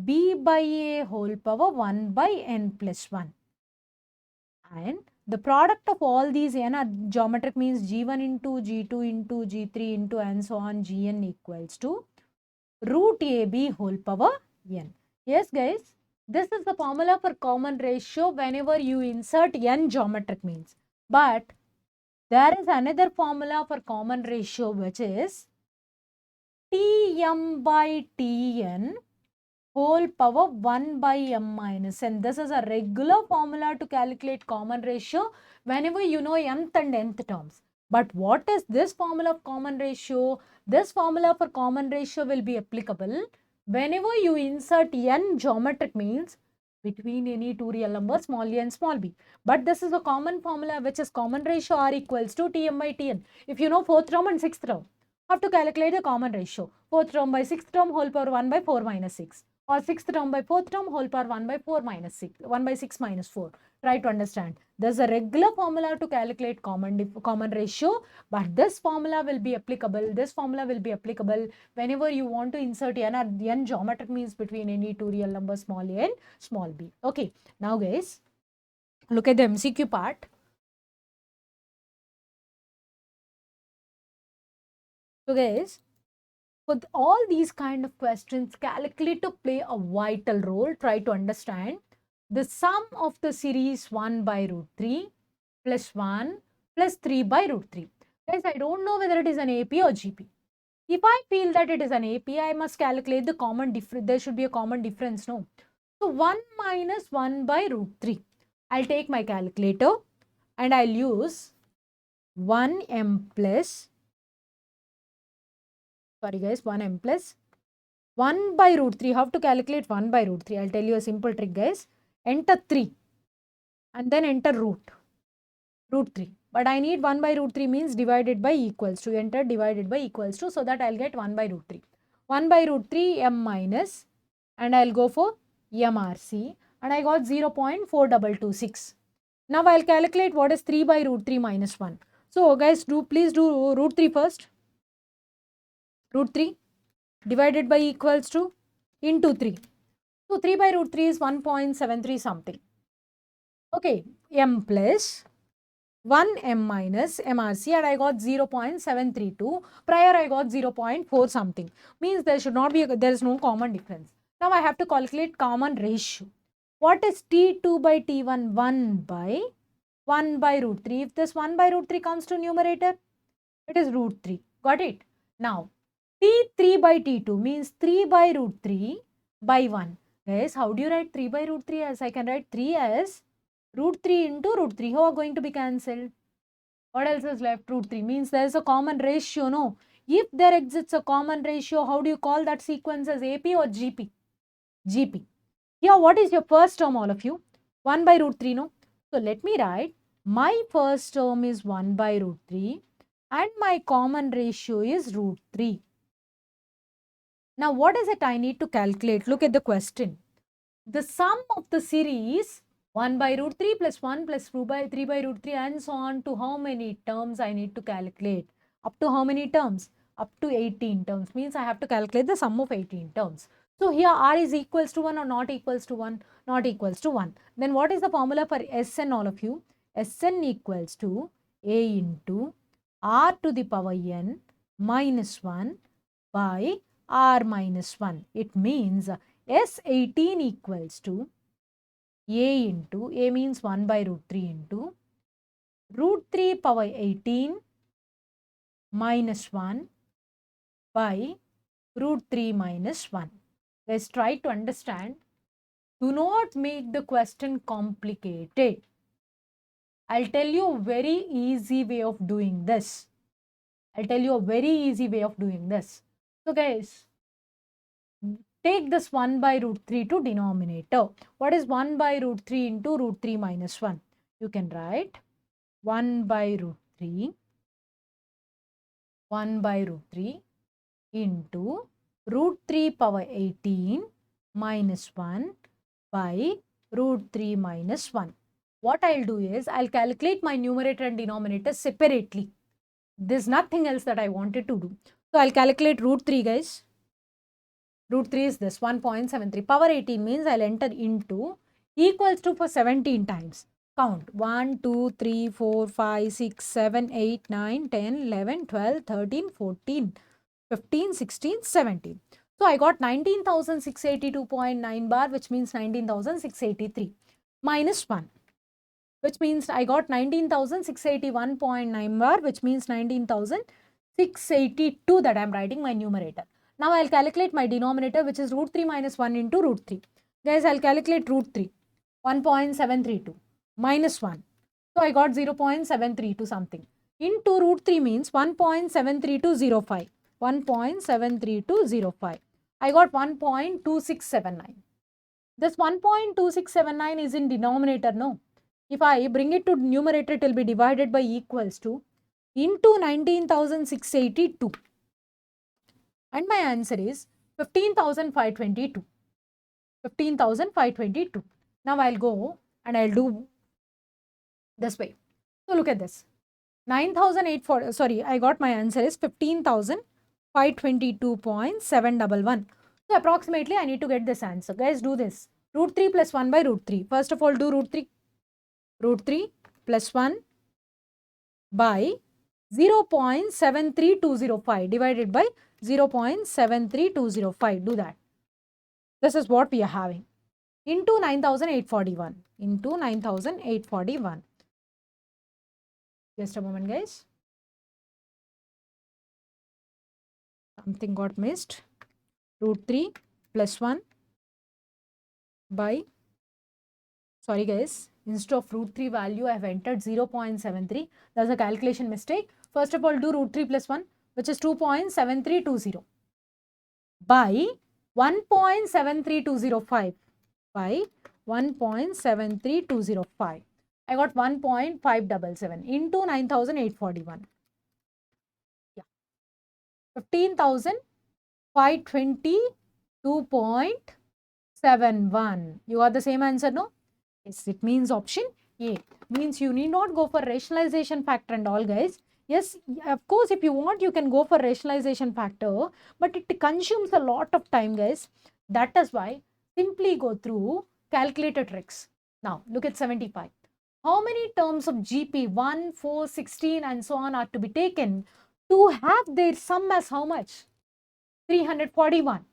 S1: b by a whole power 1 by n plus 1. And the product of all these n are geometric means G1 into G2 into G3 into and so on Gn equals to root AB whole power n. Yes guys, this is the formula for common ratio whenever you insert n geometric means. But there is another formula for common ratio which is Tm by Tn whole power 1 by m minus n. This is a regular formula to calculate common ratio whenever you know mth and nth terms. But what is this formula of common ratio? This formula for common ratio will be applicable whenever you insert n geometric means between any two real numbers small a and small b. But this is a common formula which is common ratio R equals to Tm by Tn. If you know fourth term and sixth term, have to calculate the common ratio. Fourth term by sixth term whole power 1 by 4 minus 6. Or sixth term by fourth term whole power 1 by 4 minus 6, 1 by 6 minus 4. Try to understand. There's a regular formula to calculate common ratio, but this formula will be applicable. This formula will be applicable whenever you want to insert n geometric means between any two real numbers small a and small b. Okay, now guys, look at the MCQ part. So guys, for all these kind of questions, calculator play a vital role. Try to understand the sum of the series 1 by root 3 plus 1 plus 3 by root 3. Guys, I don't know whether it is an AP or GP. If I feel that it is an AP, I must calculate the common difference. There should be a common difference, no? So 1 minus 1 by root 3. I'll take my calculator and I'll use 1m plus, sorry guys, 1m plus 1 by root 3. How to calculate 1 by root 3? I'll tell you a simple trick guys. Enter 3 and then enter root 3. But I need 1 by root 3 means divided by equals to. Enter divided by equals to, so that I'll get 1 by root 3. 1 by root 3 m minus and I'll go for MRC and I got 0.4226. Now I'll calculate what is 3 by root 3 minus 1. So guys, please do root 3 first. Root 3 divided by equals to into 3. So 3 by root 3 is 1.73 something. Okay, m plus 1m minus MRC and I got 0.732. Prior I got 0.4 something. Means there should not be, there is no common difference. Now I have to calculate common ratio. What is T2 by T1? 1 by root 3. If this 1 by root 3 comes to numerator, it is root 3. Got it? Now T3 by T2 means 3 by root 3 by 1. Guys, how do you write 3 by root 3 as? I can write 3 as root 3 into root 3. How are going to be cancelled? What else is left? Root 3 means there is a common ratio, no? If there exists a common ratio, how do you call that sequence as AP or GP? GP. Here, what is your first term, all of you? 1 by root 3, no? So, let me write, my first term is 1 by root 3 and my common ratio is root 3. Now what is it I need to calculate? Look at the question. The sum of the series 1 by root 3 plus 1 plus 2 by 3 by root 3 and so on to how many terms I need to calculate? Up to how many terms? Up to 18 terms. Means I have to calculate the sum of 18 terms. So here r is equals to 1 or not equals to 1? Not equals to 1. Then what is the formula for Sn, all of you? Sn equals to a into r to the power n minus 1 by r minus 1. It means S18 equals to a into, a means 1 by root 3 into root 3 power 18 minus 1 by root 3 minus 1. Let's try to understand. Do not make the question complicated. I'll tell you a very easy way of doing this. So guys, take this 1 by root 3 to denominator. What is 1 by root 3 into root 3 minus 1? You can write 1 by root 3 into root 3 power 18 minus 1 by root 3 minus 1. What I'll do is, I'll calculate my numerator and denominator separately. There's nothing else that I wanted to do. So I'll calculate root 3, guys. Root 3 is this, 1.73. Power 18 means I'll enter into equals to for 17 times. Count 1, 2, 3, 4, 5, 6, 7, 8, 9, 10, 11, 12, 13, 14, 15, 16, 17. So I got 19,682.9 bar, which means 19,683 minus 1, which means I got 19,681.9 bar, which means 19,682 that I am writing my numerator. Now I'll calculate my denominator, which is root 3 minus 1 into root 3. Guys, I'll calculate root 3, 1.732 minus 1. So I got 0.732 something. Into root 3 means 1.73205. 1.73205. I got 1.2679. This 1.2679 is in denominator, no? If I bring it to numerator, it will be divided by equals to into 19,682. And my answer is 15,522. 15,522. Now I'll go and I'll do this way. So look at this. 9,840, sorry, I got my answer is 15,522.711. So approximately I need to get this answer. Guys, do this. Root 3 plus 1 by root 3. First of all, do root 3. Root 3 plus 1 by 0.73205 divided by 0.73205. Do that. This is what we are having. Into 9,841. Into 9,841. Just a moment, guys. Something got missed. Root 3 plus 1 by, sorry guys, instead of root 3 value, I have entered 0.73. That's a calculation mistake. First of all, do root 3 plus 1, which is 2.7320 by 1.73205 by 1.73205. I got 1.577 into 9,841. Yeah. 15,522.71. You got the same answer, no? Yes, it means option A. Means you need not go for rationalization factor and all, guys. Yes, of course, if you want, you can go for rationalization factor, but it consumes a lot of time, guys. That is why simply go through calculator tricks. Now, look at 75. How many terms of GP 1, 4, 16 and so on are to be taken to have their sum as how much? 341.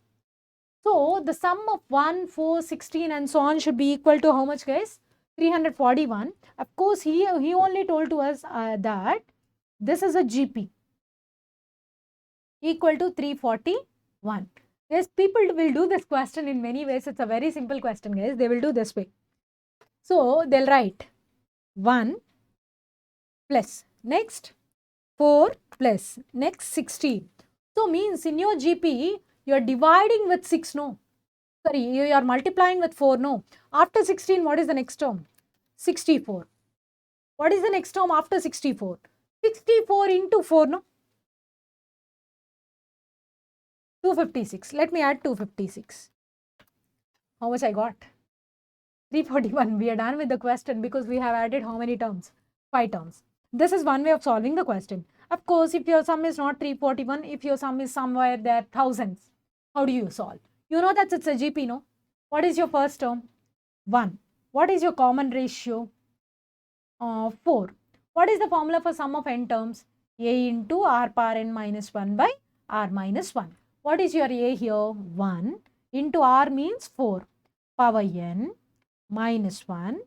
S1: So, the sum of 1, 4, 16 and so on should be equal to how much, guys? 341. Of course, he only told to us that this is a GP equal to 341. Yes, people will do this question in many ways. It's a very simple question, guys. They will do this way. So, they'll write 1 plus next 4 plus next 16. So, means in your GP, you are dividing with 6, no? Sorry, you are multiplying with 4, no? After 16, what is the next term? 64. What is the next term after 64? 64 into 4, no? 256. Let me add 256. How much I got? 341. We are done with the question because we have added how many terms? 5 terms. This is one way of solving the question. Of course, if your sum is not 341, if your sum is somewhere there thousands, how do you solve? You know that it's a GP, no? What is your first term? 1. What is your common ratio? 4. What is the formula for sum of n terms? A into r power n minus 1 by r minus 1. What is your A here? 1 into r means 4 power n minus 1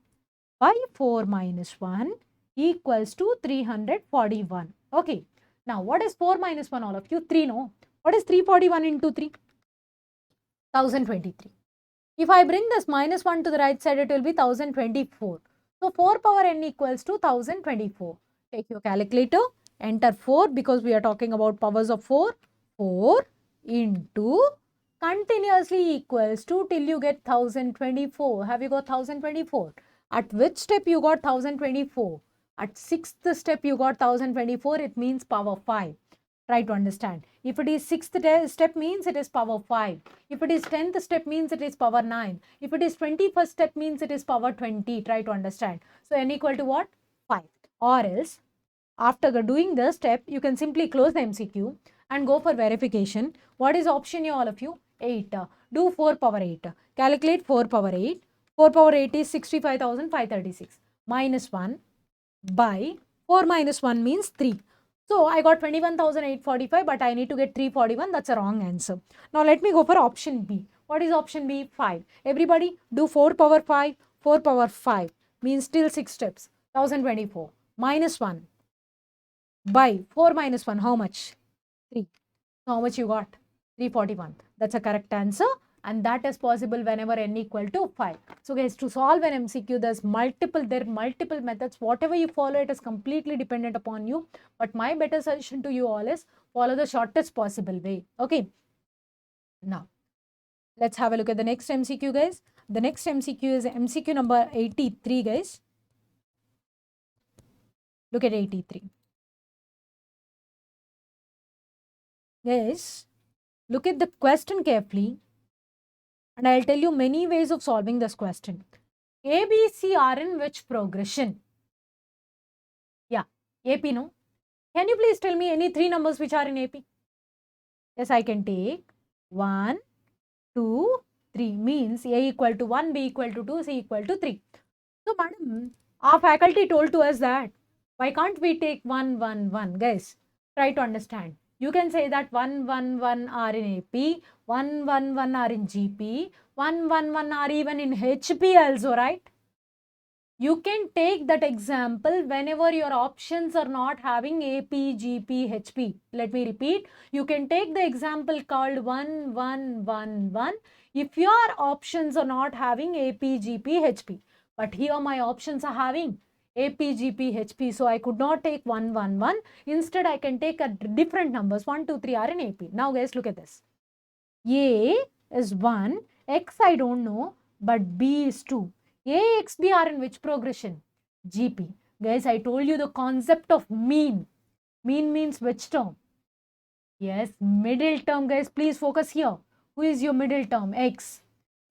S1: by 4 minus 1 equals to 341. Okay. Now, what is 4 minus 1 all of you? 3, no? What is 341 into 3? 1023. If I bring this minus 1 to the right side, it will be 1024. So, 4 power n equals to 1024. Take your calculator, enter 4 because we are talking about powers of 4. 4 into continuously equals to till you get 1024. Have you got 1024? At which step you got 1024? At 6th step you got 1024. It means power 5. Try to understand. If it is 6th step means it is power 5. If it is 10th step means it is power 9. If it is 21st step means it is power 20. Try to understand. So, n equal to what? 5. Or else, after doing this step, you can simply close the MCQ and go for verification. What is option here all of you? 8. Do 4 power 8. Calculate 4 power 8. 4 power 8 is 65,536 minus 1 by 4 minus 1 means 3. So, I got 21,845 but I need to get 341. That's a wrong answer. Now, let me go for option B. What is option B? 5. Everybody do 4 power 5. 4 power 5 means still 6 steps. 1024 minus 1 by 4 minus 1. How much? 3. So, how much you got? 341. That's a correct answer. And that is possible whenever n equal to 5. So guys, to solve an MCQ, there are multiple methods. Whatever you follow, it is completely dependent upon you. But my better suggestion to you all is follow the shortest possible way. Okay. Now, let's have a look at the next MCQ, guys. The next MCQ is MCQ number 83, guys. Look at 83. Guys, look at the question carefully. And I'll tell you many ways of solving this question. A, B, C are in which progression? Yeah, AP, no? Can you please tell me any 3 numbers which are in AP? Yes, I can take 1, 2, 3 means A equal to 1, B equal to 2, C equal to 3. So, madam, our faculty told to us that why can't we take 1, 1, 1? Guys, try to understand. You can say that 1, 1, 1 are in AP, 1, 1, 1 are in GP, 1, 1, 1 are even in HP also, right? You can take that example whenever your options are not having AP, GP, HP. Let me repeat. You can take the example called 1, 1, 1, 1 if your options are not having AP, GP, HP. But here my options are having AP, GP, HP. So I could not take 1, 1, 1. Instead, I can take a different numbers. 1, 2, 3 are in AP. Now, guys, look at this. A is 1. X I don't know. But B is 2. A, X, B are in which progression? GP. Guys, I told you the concept of mean. Mean means which term? Yes, middle term, guys. Please focus here. Who is your middle term? X.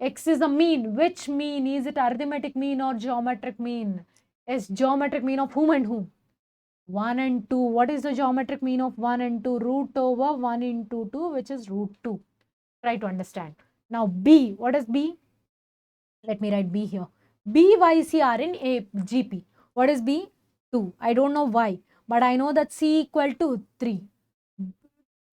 S1: X is the mean. Which mean? Is it arithmetic mean or geometric mean? Yes, geometric mean of whom and whom? 1 and 2. What is the geometric mean of 1 and 2? Root over 1 into 2, which is root 2. Try to understand. Now, B. What is B? Let me write B here. B, Y, C are in A, GP. What is B? 2. I don't know why, but I know that C equal to 3.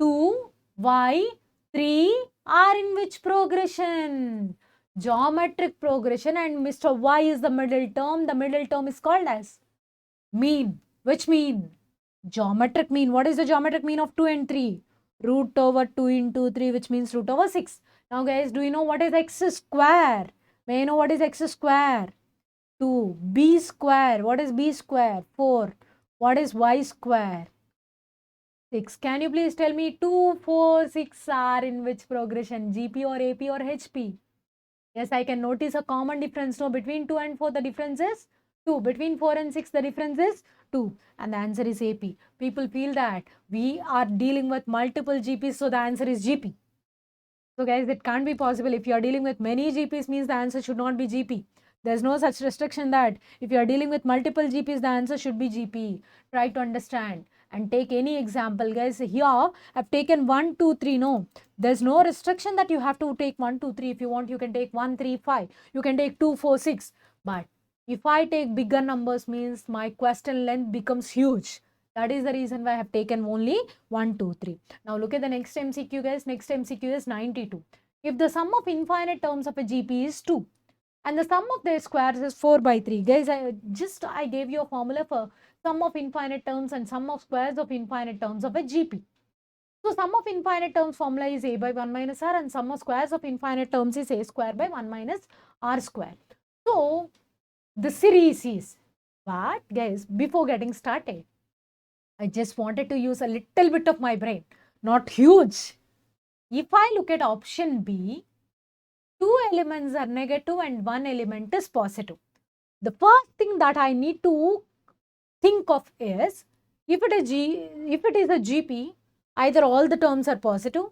S1: 2, Y, 3 are in which progression? Geometric progression, and Mr. Y is the middle term. The middle term is called as mean. Which mean? Geometric mean. What is the geometric mean of 2 and 3? Root over 2 into 3, which means root over 6. Now, guys, do you know what is x square? May I know what is x square? 2. B square. What is B square? 4. What is y square? 6. Can you please tell me 2, 4, 6 are in which progression? GP or AP or HP? Yes, I can notice a common difference. No, between 2 and 4, the difference is 2. Between 4 and 6, the difference is 2. And the answer is AP. People feel that we are dealing with multiple GPs, so the answer is GP. So guys, it can't be possible. If you are dealing with many GPs, means the answer should not be GP. There's no such restriction that if you are dealing with multiple GPs, the answer should be GP. Try to understand and take any example. Guys, here I've taken 1, 2, 3. No, there's no restriction that you have to take 1, 2, 3. If you want, you can take 1, 3, 5. You can take 2, 4, 6. But if I take bigger numbers, means my question length becomes huge. That is the reason why I have taken only 1, 2, 3. Now look at the next MCQ, guys. Next MCQ is 92. If the sum of infinite terms of a GP is 2 and the sum of their squares is 4 by 3. Guys, I gave you a formula for sum of infinite terms and sum of squares of infinite terms of a GP. So sum of infinite terms formula is a by 1 minus r and sum of squares of infinite terms is a square by 1 minus r square. So the series is, but guys, before getting started, I just wanted to use a little bit of my brain, not huge. If I look at option B, 2 elements are negative and 1 element is positive. The first thing that I need to think of is, if it is a GP, either all the terms are positive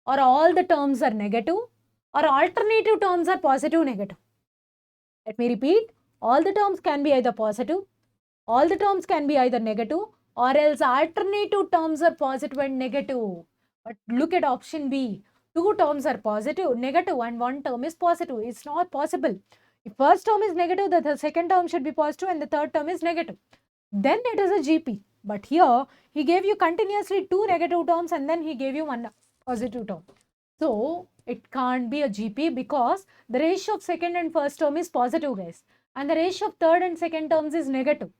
S1: or all the terms are negative or alternative terms are positive, negative. Let me repeat, all the terms can be either positive, all the terms can be either negative, or else alternative terms are positive and negative. But look at option B. 2 terms are positive, negative, and 1 term is positive. It's not possible. If first term is negative, the second term should be positive and the third term is negative. Then it is a GP. But here, he gave you continuously 2 negative terms and then he gave you 1 positive term. So, it can't be a GP because the ratio of second and first term is positive, guys. And the ratio of third and second terms is negative.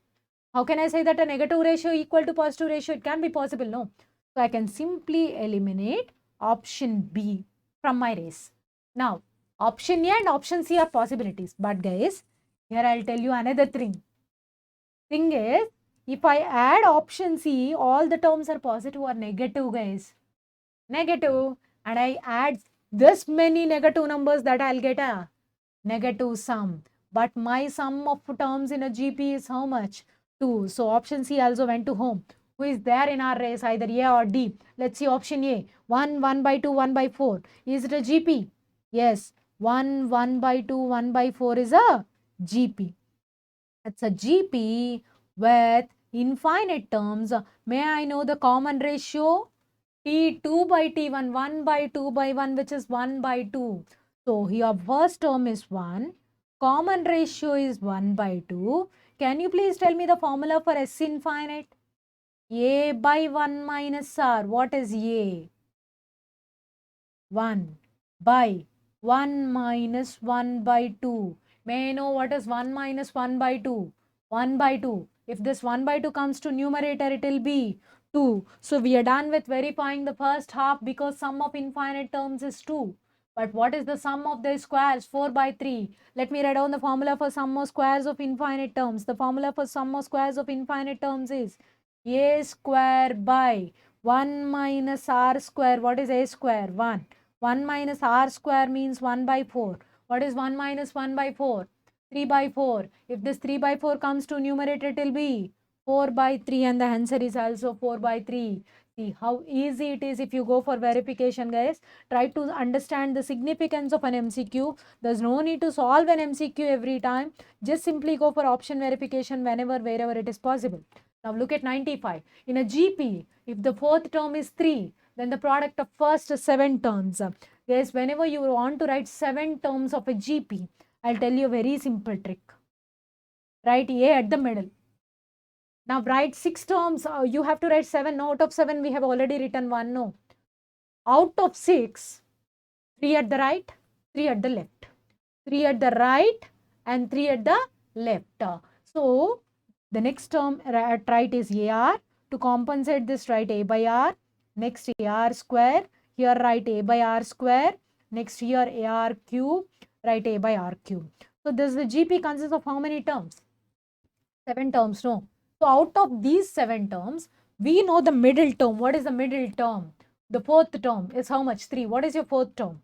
S1: How can I say that a negative ratio equal to positive ratio? It can't be possible, no. So I can simply eliminate option B from my race. Now, option A and option C are possibilities. But guys, here I'll tell you another thing. Thing is, if I add option C, all the terms are positive or negative, guys. Negative. And I add this many negative numbers, that I'll get a negative sum. But my sum of terms in a GP is how much? 2. So option C also went to home. Who is there in our race, either A or D? Let's see option A. 1, 1 by 2, 1 by 4. Is it a GP? Yes. 1, 1 by 2, 1 by 4 is a GP. It's a GP with infinite terms. May I know the common ratio? T2 by T1, 1 by 2 by 1, which is 1 by 2. So here first term is 1. Common ratio is 1 by 2. Can you please tell me the formula for S infinite? A by 1 minus R. What is A? 1 by 1 minus 1 by 2. May I know what is 1 minus 1 by 2? 1 by 2. If this 1 by 2 comes to numerator, it will be 2. So we are done with verifying the first half because sum of infinite terms is 2. But what is the sum of the squares? 4 by 3. Let me write down the formula for sum of squares of infinite terms. The formula for sum of squares of infinite terms is a square by 1 minus r square. What is a square? 1. 1 minus r square means 1 by 4. What is 1 minus 1 by 4? 3 by 4. If this 3 by 4 comes to numerator, it will be 4 by 3 and the answer is also 4 by 3. See how easy it is if you go for verification, guys. Try to understand the significance of an MCQ. There's no need to solve an MCQ every time. Just simply go for option verification wherever it is possible. Now look at 95. In a GP, if the fourth term is 3, then the product of first 7 terms. Guys, whenever you want to write 7 terms of a GP, I'll tell you a very simple trick. Write A at the middle. Now write 6 terms. You have to write 7. No, out of 7 we have already written 1. No. Out of 6, 3 at the right, 3 at the left. 3 at the right and 3 at the left. So the next term at right is AR. To compensate this, write A by R. Next AR square. Here write A by R square. Next here AR cube. Write A by R cube. So this the GP consists of how many terms? 7 terms, no. So out of these 7 terms, we know the middle term. What is the middle term? The fourth term is how much? 3. What is your fourth term?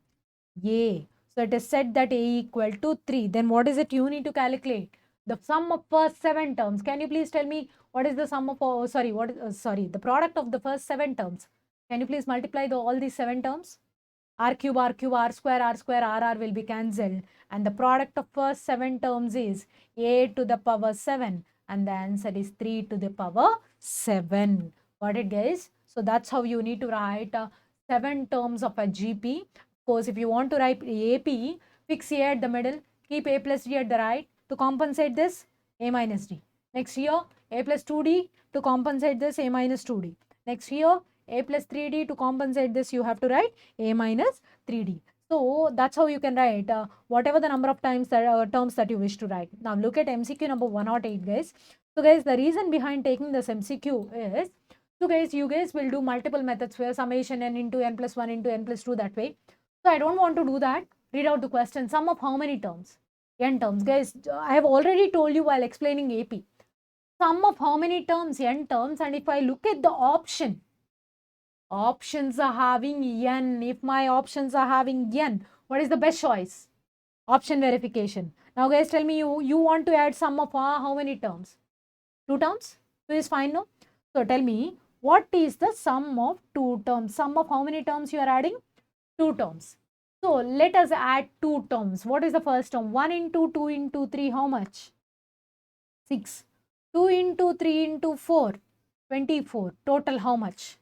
S1: A. So it is said that A equal to 3. Then what is it you need to calculate? The sum of first 7 terms. Can you please tell me what is the sum of, the product of the first 7 terms? Can you please multiply all these 7 terms? r cube, r square, r will be cancelled. And the product of first 7 terms is a to the power 7. And the answer is 3 to the power 7. Got it, guys? So that's how you need to write 7 terms of a GP. Of course, if you want to write AP, fix A at the middle, keep A plus D at the right. To compensate this, A minus D. Next here, A plus 2D. To compensate this, A minus 2D. Next here, A plus 3D. To compensate this, you have to write A minus 3D. So that's how you can write whatever the number of times that terms that you wish to write. Now look at MCQ number 108, guys. So guys, the reason behind taking this MCQ is, so guys, you guys will do multiple methods where summation n into n plus 1 into n plus 2 that way. So I don't want to do that. Read out the question. Sum of how many terms? N terms. Guys, I have already told you while explaining AP. Sum of how many terms? N terms. And if I look at the option, options are having n. If my options are having n, what is the best choice? Option verification. Now guys, tell me, you want to add sum of how many terms? 2 terms? 2 is fine, no? So tell me, what is the sum of 2 terms? Sum of how many terms you are adding? 2 terms. So let us add 2 terms. What is the first term? 1 into 2 into 3, how much? 6. 2 into 3 into 4, 24. Total how much?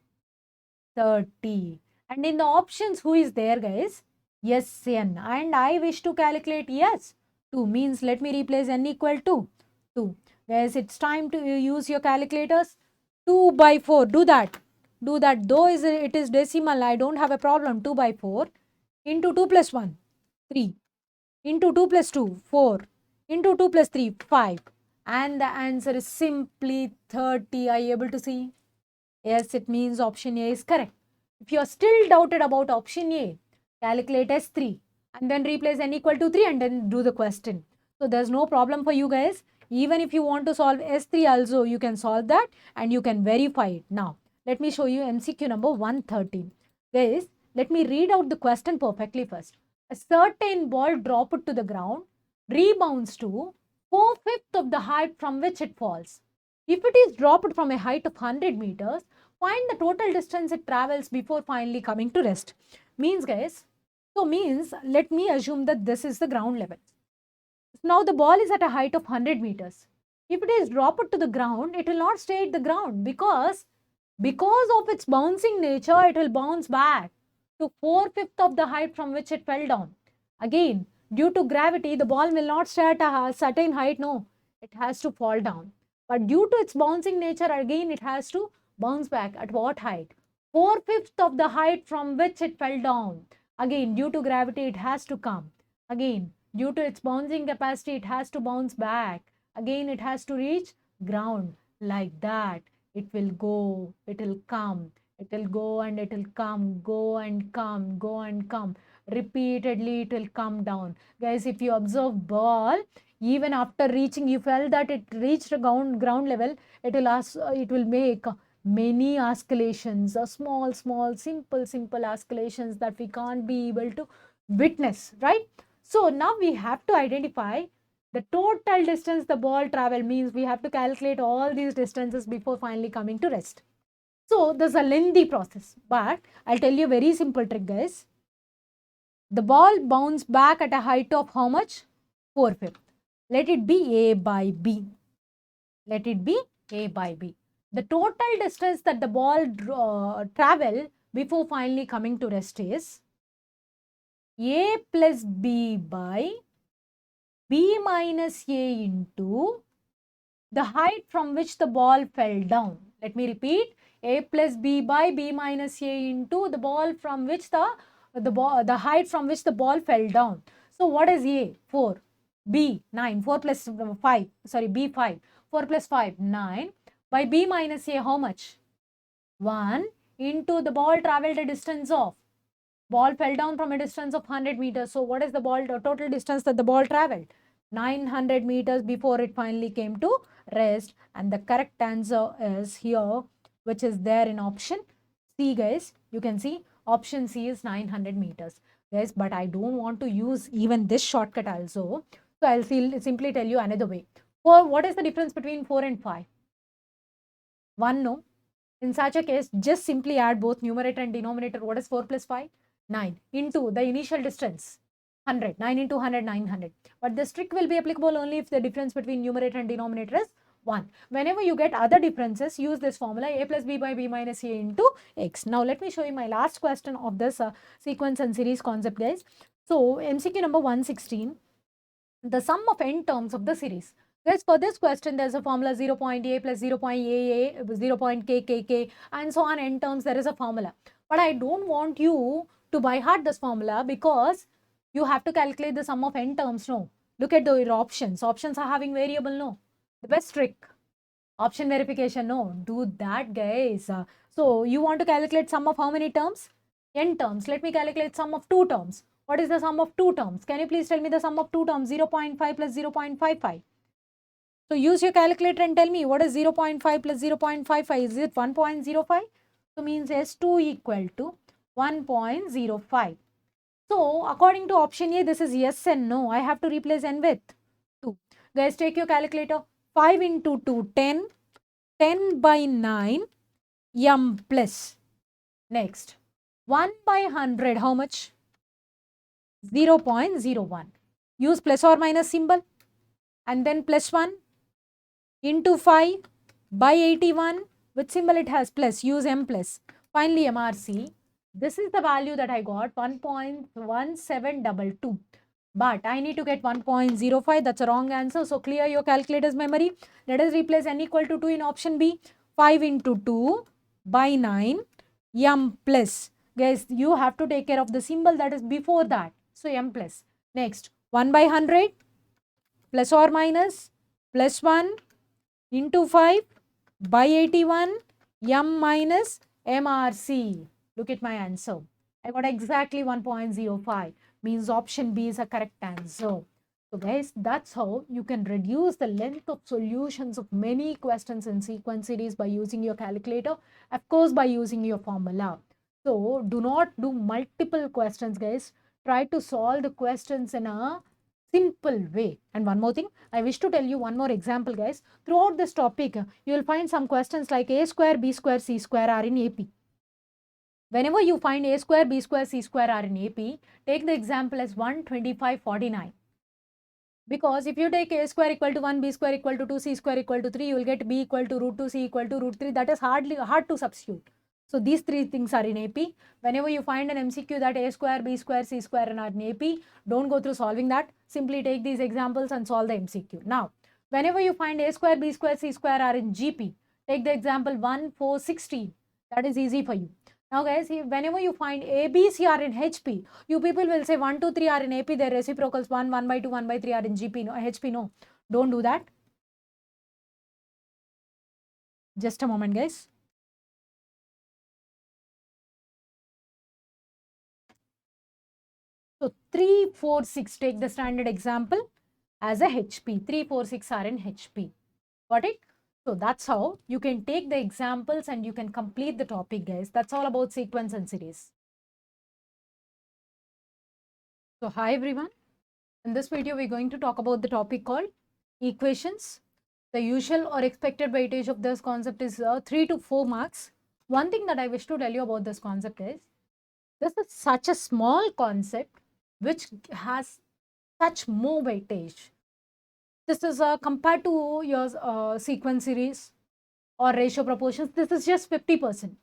S1: 30. And in the options, who is there, guys? Yes, n. And I wish to calculate yes. 2 means let me replace n equal to 2. Guys, it's time to use your calculators. 2 by 4. Do that. Do that. Though it is decimal, I don't have a problem. 2 by 4 into 2 plus 1, 3. Into 2 plus 2, 4. Into 2 plus 3, 5. And the answer is simply 30. Are you able to see? Yes, it means option A is correct. If you are still doubted about option A, calculate S3 and then replace n equal to 3 and then do the question. So there's no problem for you guys. Even if you want to solve S3 also, you can solve that and you can verify it. Now, let me show you MCQ number 113. Guys, let me read out the question perfectly first. A certain ball dropped to the ground, rebounds to 4/5 of the height from which it falls. If it is dropped from a height of 100 meters, find the total distance it travels before finally coming to rest. Means, guys, so means, let me assume that this is the ground level. Now the ball is at a height of 100 meters. If it is dropped to the ground, it will not stay at the ground because of its bouncing nature, it will bounce back to 4/5 of the height from which it fell down. Again, due to gravity, the ball will not stay at a certain height. No, it has to fall down. But due to its bouncing nature, again, it has to bounce back at what height? 4/5 of the height from which it fell down. Again, due to gravity, it has to come. Again, due to its bouncing capacity, it has to bounce back. Again, it has to reach ground. Like that, it will go, it will come, it will go and it will come, go and come, go and come. Repeatedly, it will come down. Guys, if you observe ball, even after reaching, you felt that it reached ground level, it will make many oscillations, small, simple oscillations that we can't be able to witness, right? So now we have to identify the total distance the ball traveled. Means we have to calculate all these distances before finally coming to rest. So there's a lengthy process, but I'll tell you a very simple trick, guys. The ball bounced back at a height of how much? 4/5. Let it be A by B. Let it be A by B. The total distance that the ball travel before finally coming to rest is A plus B by B minus A into the height from which the ball fell down. Let me repeat. A plus B by B minus A into the ball from which the height from which the ball fell down. So what is A? 4. B 9. 4 plus 5. Sorry, B 5. 4 plus 5, 9. By B minus A, how much? 1 into the ball traveled a distance of. Ball fell down from a distance of 100 meters. So what is the total distance that the ball traveled? 900 meters before it finally came to rest. And the correct answer is here, which is there in option C, guys. You can see option C is 900 meters. Guys, but I don't want to use even this shortcut also. So I'll simply tell you another way. What is the difference between 4 and 5? 1, no. In such a case, just simply add both numerator and denominator. What is 4 plus 5? 9 into the initial distance 100. 9 into 100, 900. But this trick will be applicable only if the difference between numerator and denominator is 1. Whenever you get other differences, use this formula a plus b by b minus a into x. Now let me show you my last question of this sequence and series concept, guys. So MCQ number 116, the sum of n terms of the series. Guys, for this question, there's a formula 0.a plus 0.aa, 0.kkk, and so on n terms, there is a formula. But I don't want you to by heart this formula because you have to calculate the sum of n terms, no. Look at the options. Options are having variable, no. The best trick, option verification, no. Do that, guys. So you want to calculate sum of how many terms? N terms. Let me calculate sum of 2 terms. What is the sum of 2 terms? Can you please tell me the sum of 2 terms? 0.5 plus 0.55. So use your calculator and tell me what is 0.5 plus 0.55. Is it 1.05? So means S2 equal to 1.05. So according to option A, this is yes and no. I have to replace n with 2. Guys, take your calculator. 5 into 2, 10. 10 by 9, m plus. Next, 1 by 100, how much? 0.01. Use plus or minus symbol. And then plus 1 into 5 by 81. Which symbol it has? Plus. Use m plus. Finally, MRC. This is the value that I got, 1.1722. But I need to get 1.05. That's a wrong answer. So clear your calculator's memory. Let us replace n equal to 2 in option B. 5 into 2 by 9 m plus. Guys, you have to take care of the symbol that is before that. So m plus. Next, 1 by 100 plus or minus plus 1 into 5 by 81 m minus MRC. Look at my answer. I got exactly 1.05. Means option B is a correct answer. So guys, that's how you can reduce the length of solutions of many questions in sequence series by using your calculator, of course by using your formula. So do not do multiple questions, guys. Try to solve the questions in a simple way. And one more thing, I wish to tell you one more example, guys. Throughout this topic, you will find some questions like a square, b square, c square are in AP. Whenever you find a square, b square, c square are in AP, take the example as 12549. Because if you take a square equal to 1, b square equal to 2, c square equal to 3, you will get b equal to root 2, c equal to root 3. That is hard to substitute. So these three things are in AP. Whenever you find an MCQ that a square, b square, c square are in AP, don't go through solving that. Simply take these examples and solve the MCQ. Now, whenever you find a square, b square, c square are in GP, take the example 1, 4, 16. That is easy for you. Now guys, whenever you find A, B, C are in HP, you people will say 1, 2, 3 are in AP, their reciprocals 1, 1 by 2, 1 by 3 are in GP, no, HP, no. Don't do that. Just a moment, guys. So 3, 4, 6, take the standard example as a HP. 3, 4, 6 are in HP. Got it? So that's how you can take the examples and you can complete the topic, guys. That's all about sequence and series. So hi everyone. In this video, we're going to talk about the topic called equations. The usual or expected weightage of this concept is 3 to 4 marks. One thing that I wish to tell you about this concept is, this is such a small concept which has such more weightage. This is compared to your sequence series or ratio proportions, this is just 50%.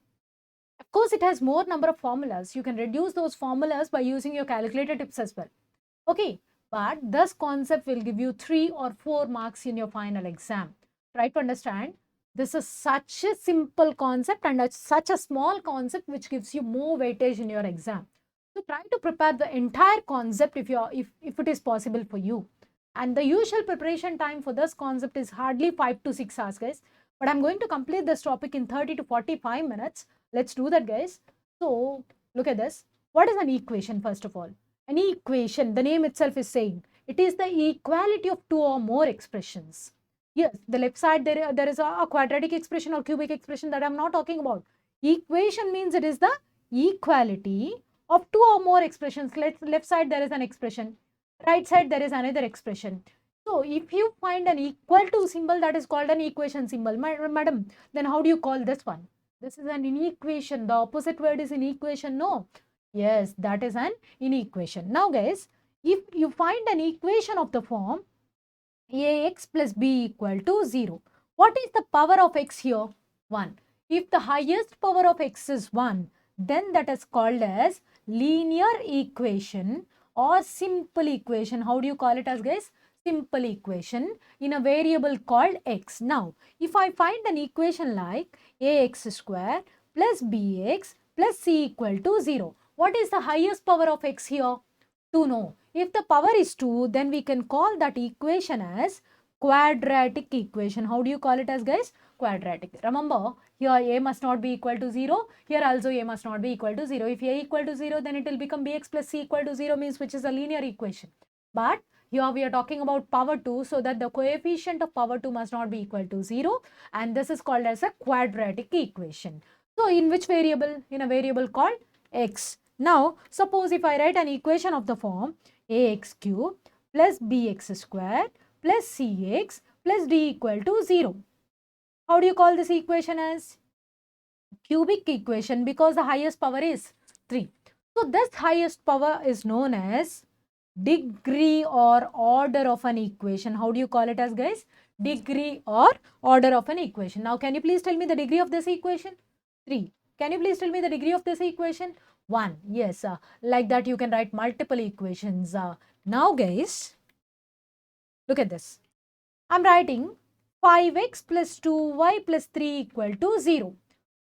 S1: Of course, it has more number of formulas. You can reduce those formulas by using your calculator tips as well. Okay, but this concept will give you 3 or 4 marks in your final exam. Try to understand. This is such a simple concept and such a small concept which gives you more weightage in your exam. So try to prepare the entire concept if it is possible for you. And the usual preparation time for this concept is hardly 5 to 6 hours, guys. But I'm going to complete this topic in 30 to 45 minutes. Let's do that, guys. So look at this. What is an equation, first of all? An equation, the name itself is saying, it is the equality of 2 or more expressions. Yes, the left side there is a quadratic expression or cubic expression that I'm not talking about. Equation means it is the equality of 2 or more expressions. Left side there is an expression, right side there is another expression. So if you find an equal to symbol, that is called an equation symbol. Madam, then how do you call this one? This is an inequation. The opposite word is inequation. No. Yes, that is an inequation. Now guys, if you find an equation of the form ax plus b equal to 0, what is the power of x here? 1. If the highest power of x is 1, then that is called as linear equation or simple equation. How do you call it as, guys? Simple equation in a variable called x. Now, if I find an equation like ax square plus bx plus c equal to 0, what is the highest power of x here? 2, no. If the power is 2, then we can call that equation as quadratic equation. How do you call it as, guys? Quadratic. Remember, here a must not be equal to 0. Here also a must not be equal to 0. If a equal to 0, then it will become bx plus c equal to 0, means which is a linear equation. But here we are talking about power 2, so that the coefficient of power 2 must not be equal to 0, and this is called as a quadratic equation. So in which variable? In a variable called x. Now, suppose if I write an equation of the form ax cube plus bx square plus cx plus d equal to 0. How do you call this equation as? Cubic equation, because the highest power is 3. So, this highest power is known as degree or order of an equation. How do you call it as, guys? Degree or order of an equation. Now, can you please tell me the degree of this equation? 3. Can you please tell me the degree of this equation? 1. Yes, like that you can write multiple equations. Now, guys, look at this. I'm writing 5x plus 2y plus 3 equal to 0.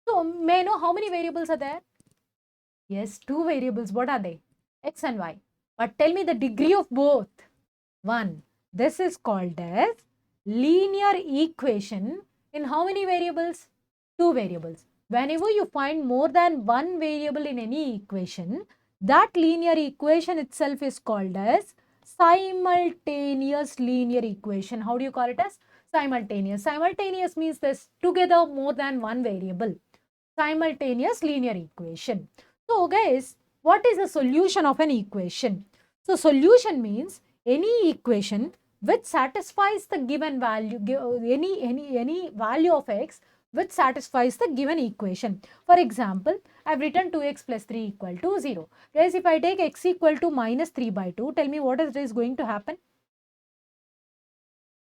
S1: So, may I know how many variables are there? Yes, 2 variables. What are they? X and y. But tell me the degree of both. 1. This is called as linear equation in how many variables? 2 variables. Whenever you find more than one variable in any equation, that linear equation itself is called as simultaneous linear equation. How do you call it as? Simultaneous. Simultaneous means there's together more than one variable. Simultaneous linear equation. So guys, what is the solution of an equation? So solution means any equation which satisfies the given value, any value of x which satisfies the given equation. For example, I have written 2x plus 3 equal to 0. Guys, if I take x equal to minus 3 by 2, tell me what is going to happen?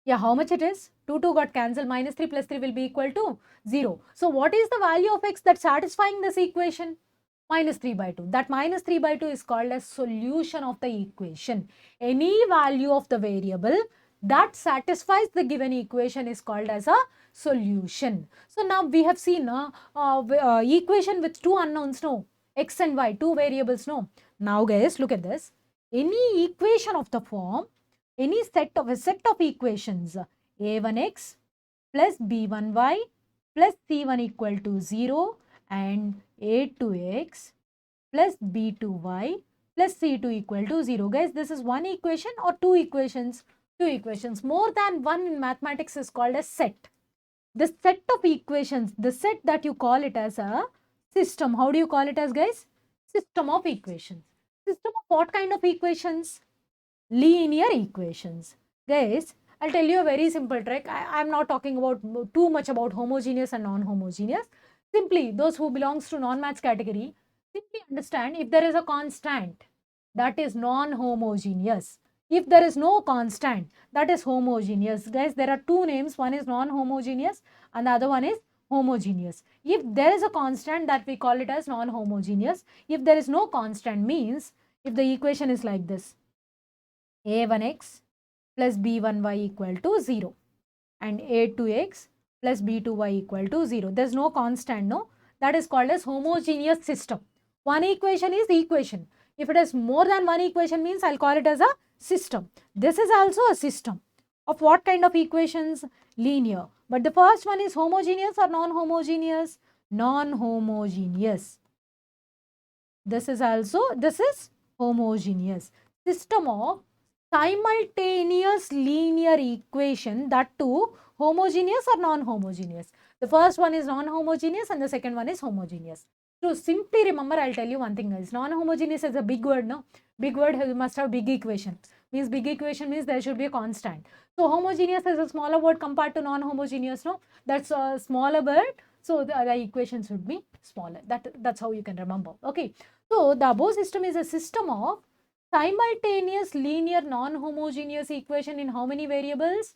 S1: Yeah, how much it is? 2 got cancelled. Minus 3 plus 3 will be equal to 0. So, what is the value of x that's satisfying this equation? Minus 3 by 2. That minus 3 by 2 is called as solution of the equation. Any value of the variable that satisfies the given equation is called as a solution. So, now we have seen equation with two unknowns, no? X and y, two variables, no? Now, guys, look at this. Any equation of the form, any set of equations a1x plus b1y plus c1 equal to 0 and a2x plus b2y plus c2 equal to 0. Guys, this is one equation or two equations? Two equations. More than one in mathematics is called a set. The set of equations, the set that you call it as a system. How do you call it as, guys? System of equations. System of what kind of equations? Linear equations. Guys, I'll tell you a very simple trick. I'm not talking about too much about homogeneous and non-homogeneous. Simply, those who belongs to non-maths category, simply understand if there is a constant, that is non-homogeneous. If there is no constant, that is homogeneous. Guys, there are two names. One is non-homogeneous and the other one is homogeneous. If there is a constant, that we call it as non-homogeneous. If there is no constant, means if the equation is like this, a1x plus b1y equal to 0 and a2x plus b2y equal to 0. There is no constant, no? That is called as homogeneous system. One equation is equation. If it is more than one equation, means I'll call it as a system. This is also a system. Of what kind of equations? Linear. But the first one is homogeneous or non-homogeneous? Non-homogeneous. This is homogeneous. System of simultaneous linear equation, that too homogeneous or non-homogeneous. The first one is non-homogeneous and the second one is homogeneous. So simply remember, I'll tell you one thing guys, non-homogeneous is a big word, no? Big word must have big equation. Means big equation means there should be a constant. So homogeneous is a smaller word compared to non-homogeneous, no? That's a smaller word. So the equation should be smaller. That's how you can remember. Okay. So the above system is a system of simultaneous linear non-homogeneous equation in how many variables?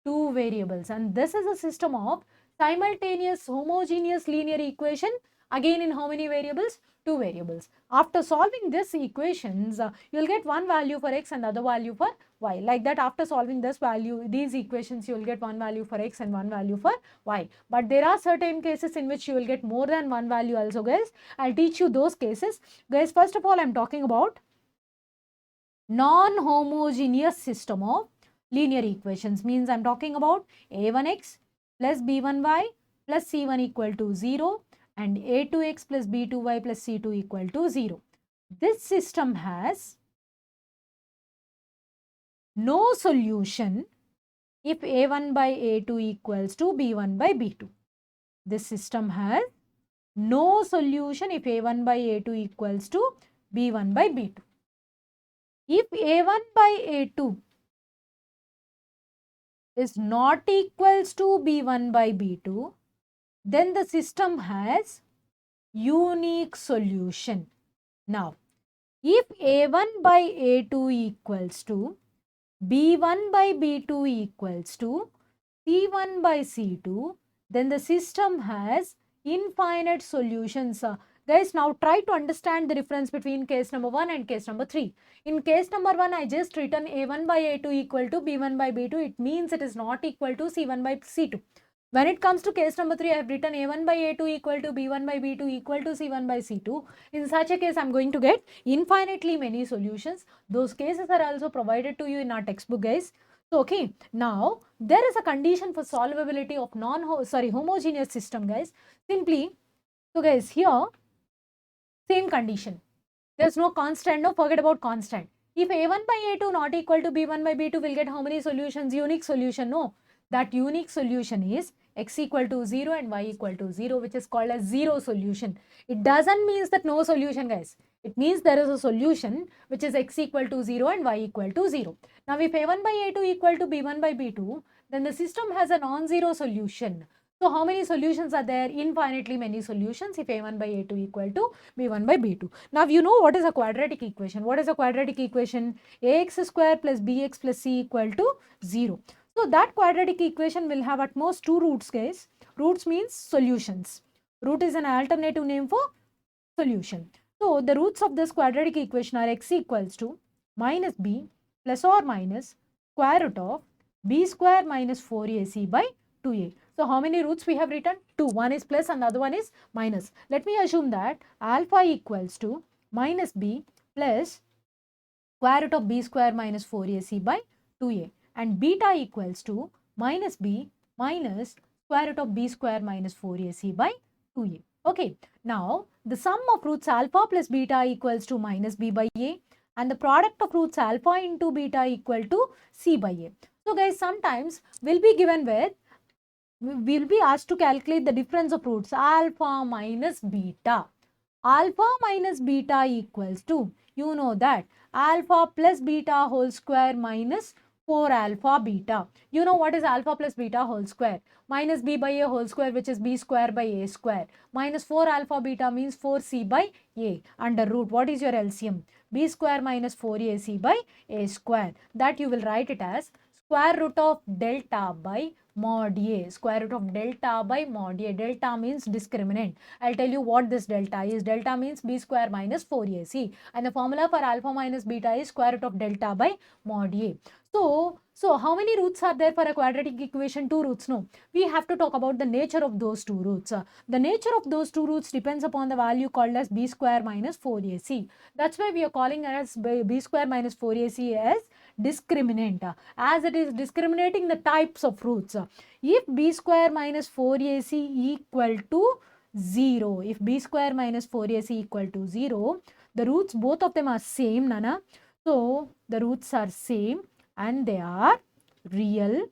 S1: 2 variables. And this is a system of simultaneous homogeneous linear equation again in how many variables? 2 variables. After solving this equations, you will get one value for x and other value for y. Like that, after solving this value, these equations, you will get one value for x and one value for y. But there are certain cases in which you will get more than one value also, guys. I'll teach you those cases. Guys, first of all, I'm talking about non-homogeneous system of linear equations. Means I'm talking about a1x plus b1y plus c1 equal to 0 and a2x plus b2y plus c2 equal to 0. This system has no solution if a1 by a2 equals to b1 by b2. This system has no solution if a1 by a2 equals to b1 by b2. If a1 by a2 is not equals to b1 by b2, then the system has unique solution. Now, if a1 by a2 equals to b1 by b2 equals to c1 by c2, then the system has infinite solutions. Guys, now try to understand the difference between case number 1 and case number 3. In case number 1, I just written a1 by a2 equal to b1 by b2. It means it is not equal to c1 by c2. When it comes to case number 3, I have written a1 by a2 equal to b1 by b2 equal to c1 by c2. In such a case, I am going to get infinitely many solutions. Those cases are also provided to you in our textbook, guys. So, okay, now there is a condition for solvability of homogeneous system, guys. Simply, so guys, here, same condition. There's no constant, no, forget about constant. If a1 by a2 not equal to b1 by b2, will get how many solutions? Unique solution, no. That unique solution is x equal to 0 and y equal to 0, which is called as zero solution. It doesn't mean that no solution, guys. It means there is a solution which is x equal to 0 and y equal to 0. Now, if a1 by a2 equal to b1 by b2, then the system has a non-zero solution. So, how many solutions are there? Infinitely many solutions if a1 by a2 equal to b1 by b2. Now, you know what is a quadratic equation. What is a quadratic equation? Ax square plus bx plus c equal to 0. So, that quadratic equation will have at most 2 roots, guys. Roots means solutions. Root is an alternative name for solution. So, the roots of this quadratic equation are x equals to minus b plus or minus square root of b square minus 4ac by 2a. So, how many roots we have written? 2. One is plus and the other one is minus. Let me assume that alpha equals to minus b plus square root of b square minus 4ac by 2a. And beta equals to minus b minus square root of b square minus 4ac by 2a. Okay. Now, the sum of roots alpha plus beta equals to minus b by a, and the product of roots alpha into beta equal to c by a. So, guys, sometimes we'll be given with, we'll be asked to calculate the difference of roots alpha minus beta. Alpha minus beta equals to, you know that, alpha plus beta whole square minus 4 alpha beta. You know what is alpha plus beta whole square? Minus b by a whole square, which is b square by a square. Minus 4 alpha beta means 4c by a. Under root, what is your LCM? B square minus 4ac by a square. That you will write it as square root of delta by mod a. Square root of delta by mod a. Delta means discriminant. I'll tell you what this delta is. Delta means b square minus 4ac. And the formula for alpha minus beta is square root of delta by mod a. So how many roots are there for a quadratic equation? 2 roots. No, we have to talk about the nature of those 2 roots. The nature of those 2 roots depends upon the value called as b square minus 4ac. That's why we are calling it as b square minus 4ac as discriminant, as it is discriminating the types of roots. If b square minus 4ac equal to 0, if b square minus 4ac equal to 0, the roots, both of them are same, Nana. So the roots are same and they are real.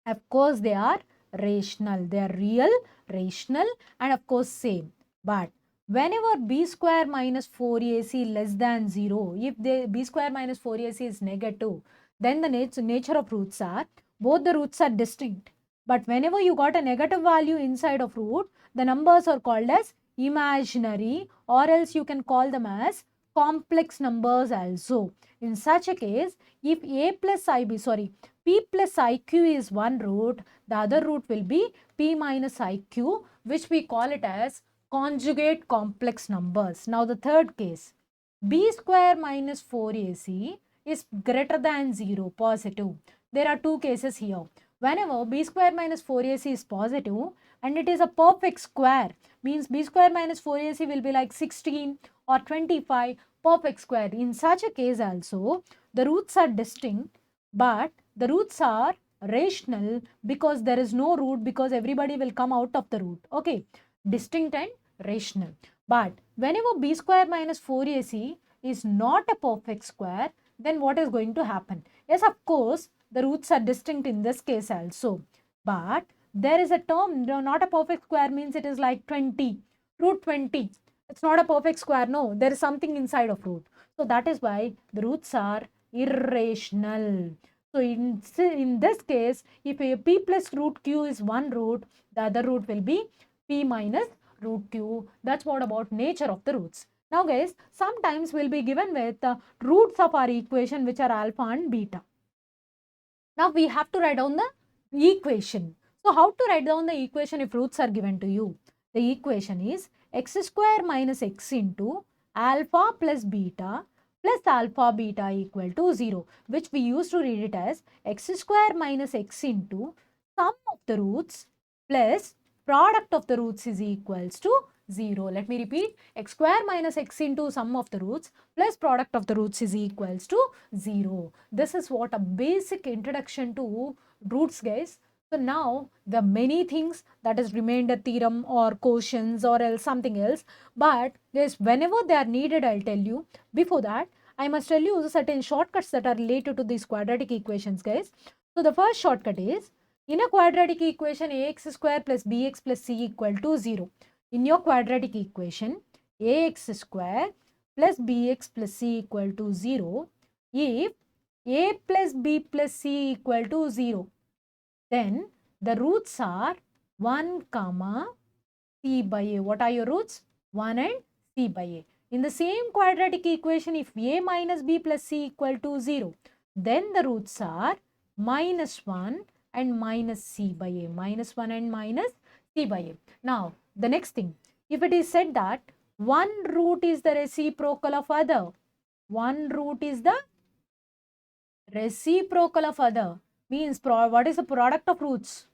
S1: Of course, they are rational. They are real, rational, and of course same. But whenever b square minus 4ac less than 0, if the b square minus 4ac is negative, then the nature of roots are, both the roots are distinct. But whenever you got a negative value inside of root, the numbers are called as imaginary, or else you can call them as complex numbers also. In such a case, if a plus ib, sorry, p plus iq is one root, the other root will be p minus iq, which we call it as conjugate complex numbers. Now the third case, b square minus 4ac is greater than 0, positive. There are two cases here. Whenever b square minus 4ac is positive and it is a perfect square, means b square minus 4ac will be like 16 or 25, perfect square. In such a case also, the roots are distinct, but the roots are rational because there is no root, because everybody will come out of the root. Okay, distinct and rational. But whenever b square minus 4ac is not a perfect square, then what is going to happen? Yes, of course, the roots are distinct in this case also. But there is a term, not a perfect square means it is like 20, root 20. It's not a perfect square, no, there is something inside of root. So that is why the roots are irrational. So in this case, if a p plus root q is one root, the other root will be p minus root q. That's what about nature of the roots. Now guys, sometimes we'll be given with the roots of our equation, which are alpha and beta. Now we have to write down the equation. So how to write down the equation if roots are given to you? The equation is x square minus x into alpha plus beta plus alpha beta equal to 0, which we used to read it as x square minus x into sum of the roots plus product of the roots is equals to 0. Let me repeat, x square minus x into sum of the roots plus product of the roots is equals to 0. This is what a basic introduction to roots, guys. So now the many things, that is remainder theorem or quotients or else something else, but guys, whenever they are needed, I'll tell you. Before that, I must tell you certain shortcuts that are related to these quadratic equations, guys. So the first shortcut is, in a quadratic equation, ax square plus bx plus c equal to 0. In your quadratic equation, ax square plus bx plus c equal to 0 if a plus b plus c equal to 0. Then the roots are 1 comma c by a. What are your roots? 1 and c by a. In the same quadratic equation, if a minus b plus c equal to 0, then the roots are minus 1 and minus c by a. Minus 1 and minus c by a. Now, the next thing, if it is said that one root is the reciprocal of other, one root is the reciprocal of other, means what is the product of roots?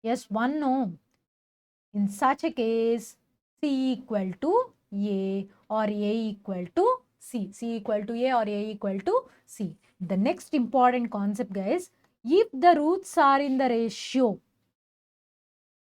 S1: Yes, 1, no. In such a case, c equal to a or a equal to c. c equal to a or a equal to c. The next important concept, guys, if the roots are in the ratio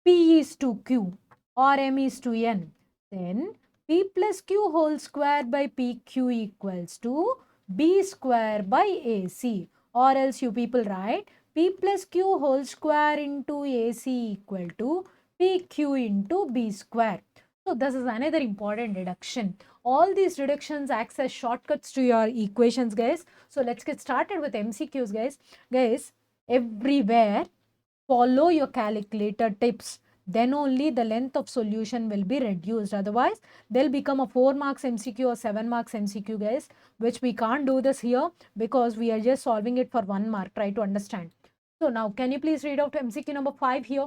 S1: p is to q or m is to n, then p plus q whole square by pq equals to b square by ac, or else you people write p plus q whole square into ac equal to pq into b square. So this is another important reduction. All these reductions act as shortcuts to your equations, guys. So let's get started with MCQs, guys. Guys, everywhere follow your calculator tips, then only the length of solution will be reduced. Otherwise, they'll become a 4 marks MCQ or 7 marks MCQ, guys, which we can't do this here because we are just solving it for 1 mark. Try to understand. So now, can you please read out MCQ number 5 here?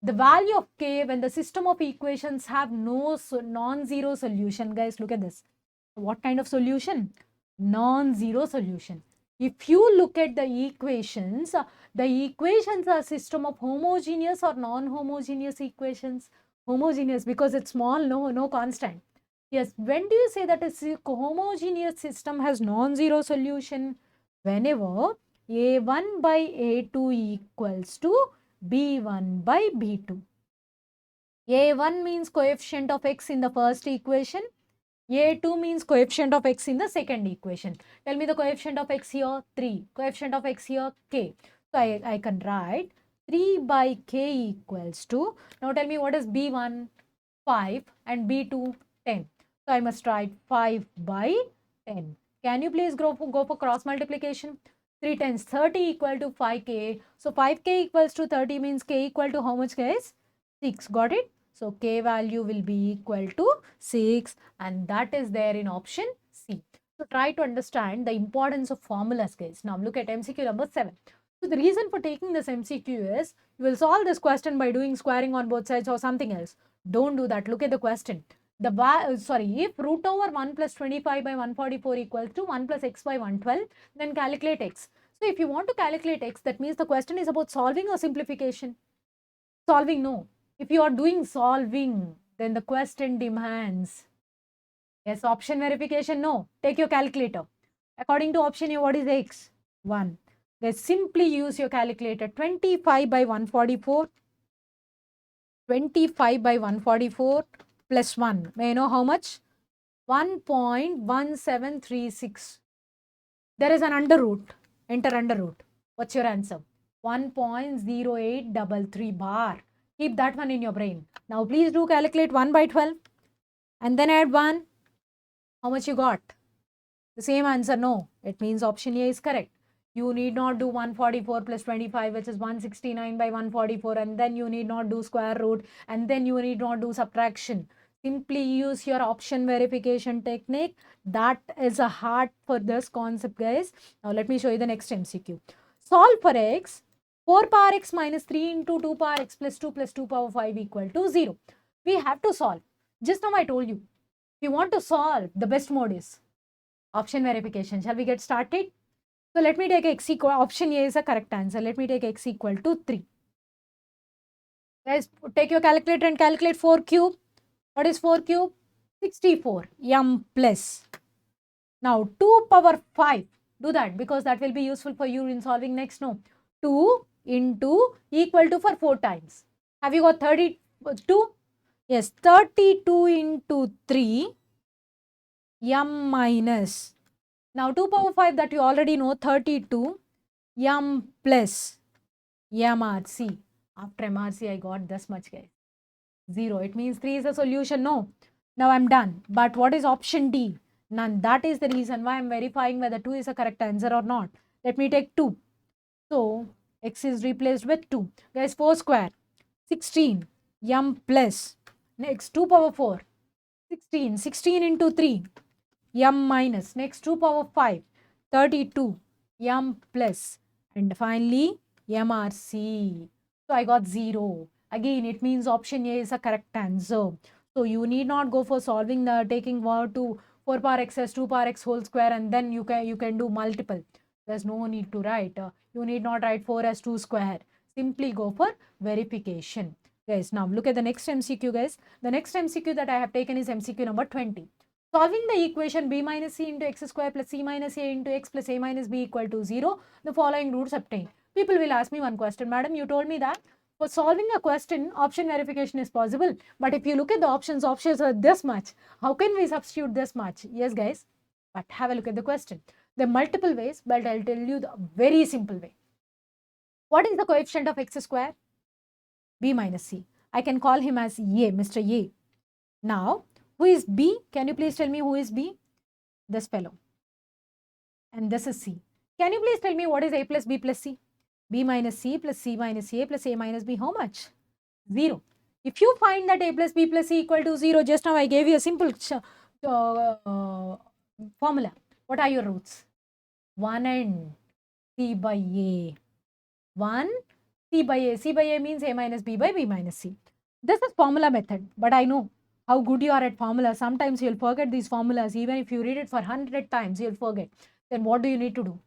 S1: The value of k when the system of equations have no non-zero solution. Guys, look at this. What kind of solution? Non-zero solution. If you look at the equations are system of homogeneous or non-homogeneous equations. Homogeneous because it's small, no constant. Yes, when do you say that a homogeneous system has non-zero solution? Whenever a1 by a2 equals to b1 by b2. a1 means coefficient of x in the first equation. a2 means coefficient of x in the second equation. Tell me the coefficient of x here, 3. Coefficient of x here, k. So I can write 3 by k equals to, now tell me what is b1, 5 and b2, 10. So I must write 5 by 10. Can you please go for cross multiplication? 3 tens, 30 equal to 5k. So 5k equals to 30 means k equal to how much, guys? 6. Got it? So K value will be equal to 6 and that is there in option C. So try to understand the importance of formulas, guys. Now look at MCQ number 7. So the reason for taking this MCQ is you will solve this question by doing squaring on both sides or something else. Don't do that. Look at the question. If root over 1 plus 25 by 144 equals to 1 plus x by 112, then calculate x. So if you want to calculate x, that means the question is about solving or simplification. Solving, no. If you are doing solving, then the question demands. Yes, option verification, no. Take your calculator. According to option A, what is x? 1. Then simply use your calculator. 25 by 144. 25 by 144 plus 1. May I know how much? 1.1736. There is an under root. Enter under root. What's your answer? 1.0833 bar. Keep that one in your brain. Now please do calculate 1 by 12 and then add 1. How much you got? The same answer, no. It means option A is correct. You need not do 144 plus 25, which is 169 by 144, and then you need not do square root, and then you need not do subtraction. Simply use your option verification technique. That is a heart for this concept, guys. Now let me show you the next MCQ. Solve for x. 4 power x minus 3 into 2 power x plus 2 power 5 equal to 0. We have to solve. Just now I told you. If you want to solve, the best mode is option verification. Shall we get started? So let me take x equal, option A is the correct answer. Let me take x equal to 3. Guys, take your calculator and calculate 4 cube. What is 4 cube? 64. M plus. Now 2 power 5. Do that because that will be useful for you in solving next. No. 2 into equal to for 4 times. Have you got 32? Yes, 32 into 3. M minus. Now 2 power 5 that you already know, 32. M plus MRC. After MRC I got this much, guys. 0. It means 3 is the solution. No. Now I'm done. But what is option D? None. That is the reason why I'm verifying whether 2 is a correct answer or not. Let me take 2. So x is replaced with 2. Guys, 4 square. 16. M plus. Next 2 power 4. 16. 16 into 3. M minus. Next 2 power 5. 32. M plus. And finally MRC. So I got 0. Again, it means option A is a correct answer. So you need not go for solving the taking 4 power x as 2 power x whole square and then you can do multiple. There's no need to write. You need not write 4 as 2 square. Simply go for verification. Guys, now look at the next MCQ, guys. The next MCQ that I have taken is MCQ number 20. Solving the equation b minus c into x square plus c minus a into x plus a minus b equal to 0, the following roots obtained. People will ask me one question, madam, you told me that for solving a question, option verification is possible. But if you look at the options are this much. How can we substitute this much? Yes, guys. But have a look at the question. There are multiple ways, but I'll tell you the very simple way. What is the coefficient of x square? B minus c. I can call him as A, Mr. A. Now, who is B? Can you please tell me who is B? This fellow. And this is C. Can you please tell me what is A plus B plus C? B minus C plus C minus A plus A minus B, how much? 0. If you find that A plus B plus C equal to 0, just now I gave you a simple formula. What are your roots? 1 and C by A. 1 C by A. C by A means A minus B by B minus C. This is formula method, but I know how good you are at formula. Sometimes you'll forget these formulas. Even if you read it for 100 times, you'll forget. Then what do you need to do?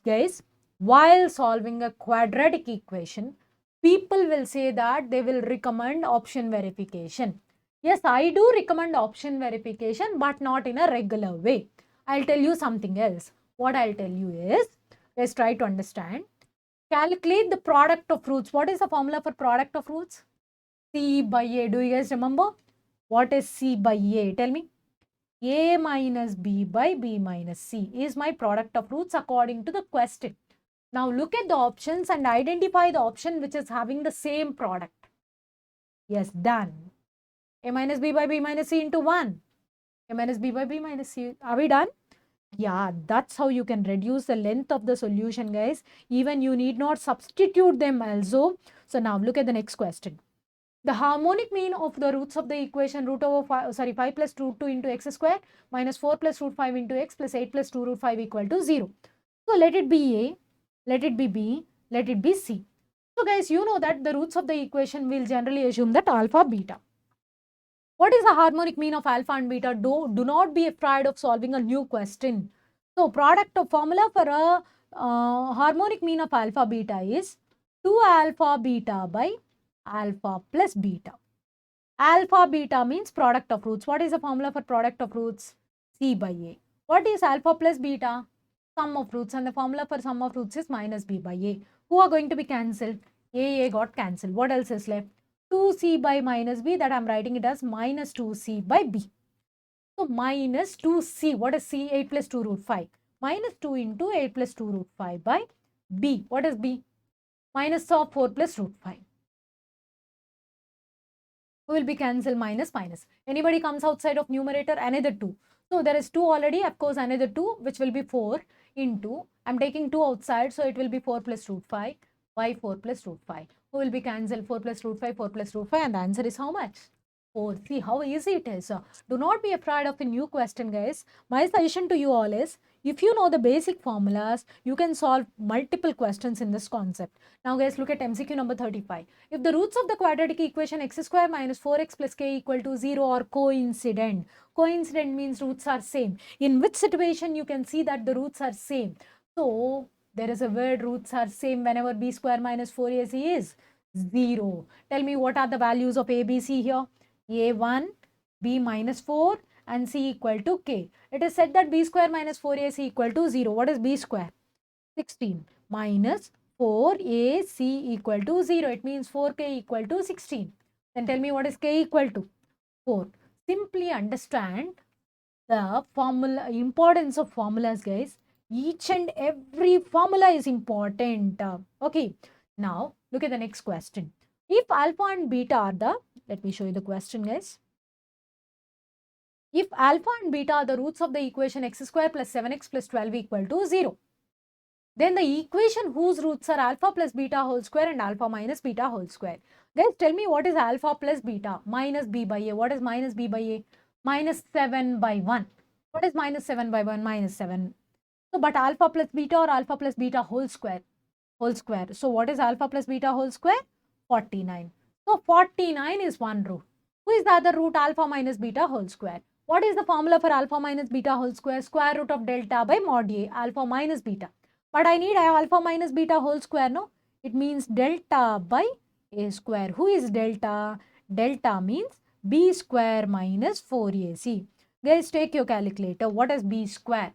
S1: Guys, while solving a quadratic equation, people will say that they will recommend option verification. Yes, I do recommend option verification, but not in a regular way. I'll tell you something else. What I'll tell you is, let's try to understand. Calculate the product of roots. What is the formula for product of roots? C by A. Do you guys remember? What is C by A? Tell me. A minus B by B minus C is my product of roots according to the question. Now look at the options and identify the option which is having the same product. Yes, done. A minus B by B minus C into 1. A minus B by B minus C. Are we done? Yeah, that's how you can reduce the length of the solution, guys. Even you need not substitute them also. So now look at the next question. The harmonic mean of the roots of the equation root over 5 plus root 2 into x square minus 4 plus root 5 into x plus 8 plus 2 root 5 equal to 0. So let it be A, let it be B, let it be C. So guys, you know that the roots of the equation will generally assume that alpha, beta. What is the harmonic mean of alpha and beta? Do not be afraid of solving a new question. So product of formula for a harmonic mean of alpha beta is 2 alpha beta by alpha plus beta. Alpha beta means product of roots. What is the formula for product of roots? C by A. What is alpha plus beta? Sum of roots, and the formula for sum of roots is minus B by A. Who are going to be cancelled? A got cancelled. What else is left? 2C by minus B, that I am writing it as minus 2C by B. So minus 2C, what is C? 8 plus 2 root 5. Minus 2 into 8 plus 2 root 5 by B. What is B? Minus of 4 plus root 5. Who will be cancelled? Minus minus. Anybody comes outside of numerator? Another 2. So there is 2 already, of course another 2, which will be 4 into, I am taking 2 outside, so it will be 4 plus root 5 by 4 plus root 5. Who will be cancelled? 4 plus root 5, 4 plus root 5, and the answer is how much? 4. See how easy it is. Do not be afraid of a new question, guys. My suggestion to you all is, if you know the basic formulas, you can solve multiple questions in this concept. Now guys, look at MCQ number 35. If the roots of the quadratic equation x square minus 4x plus k equal to 0 are coincident. Coincident means roots are same. In which situation you can see that the roots are same? So there is a word roots are same whenever b square minus 4ac is 0. Tell me what are the values of a, b, c here? A1, b minus 4 and c equal to k. It is said that b square minus 4ac equal to 0. What is b square? 16 minus 4ac equal to 0. It means 4k equal to 16. Then tell me what is k equal to? 4. Simply understand the formula, importance of formulas, guys. Each and every formula is important. Okay. Now, look at the next question. If alpha and beta are the, let me show you the question, guys. If alpha and beta are the roots of the equation x square plus 7x plus 12 equal to 0, then the equation whose roots are alpha plus beta whole square and alpha minus beta whole square. Guys, tell me what is alpha plus beta minus b by a. What is minus b by a? Minus 7 by 1. What is minus 7 by 1? Minus 7. So, but alpha plus beta or alpha plus beta whole square? Whole square. So, what is alpha plus beta whole square? 49. So, 49 is one root. Who is the other root? Alpha minus beta whole square. What is the formula for alpha minus beta whole square? Square root of delta by mod a, alpha minus beta. But I need alpha minus beta whole square, no? It means delta by a square. Who is delta? Delta means b square minus 4ac. Guys, take your calculator. What is b square?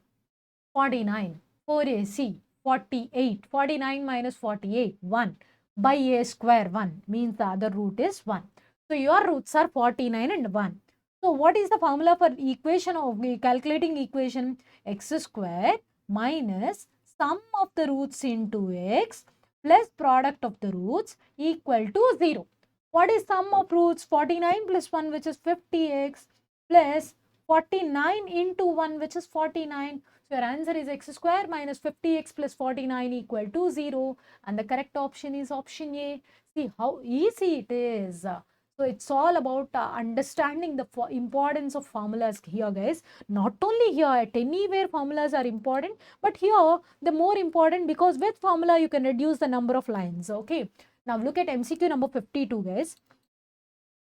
S1: 49. 4ac. 48. 49 minus 48. 1. By a square 1 means the other root is 1. So your roots are 49 and 1. So what is the formula for equation of calculating equation? X square minus sum of the roots into x plus product of the roots equal to 0. What is sum of roots? 49 plus 1, which is 50x, plus 49 into 1, which is 49. So your answer is x square minus 50x plus 49 equal to 0. And the correct option is option A. See how easy it is. So it's all about understanding the importance of formulas here, guys. Not only here, at anywhere formulas are important, but here the more important, because with formula you can reduce the number of lines. Okay. Now look at MCQ number 52, guys.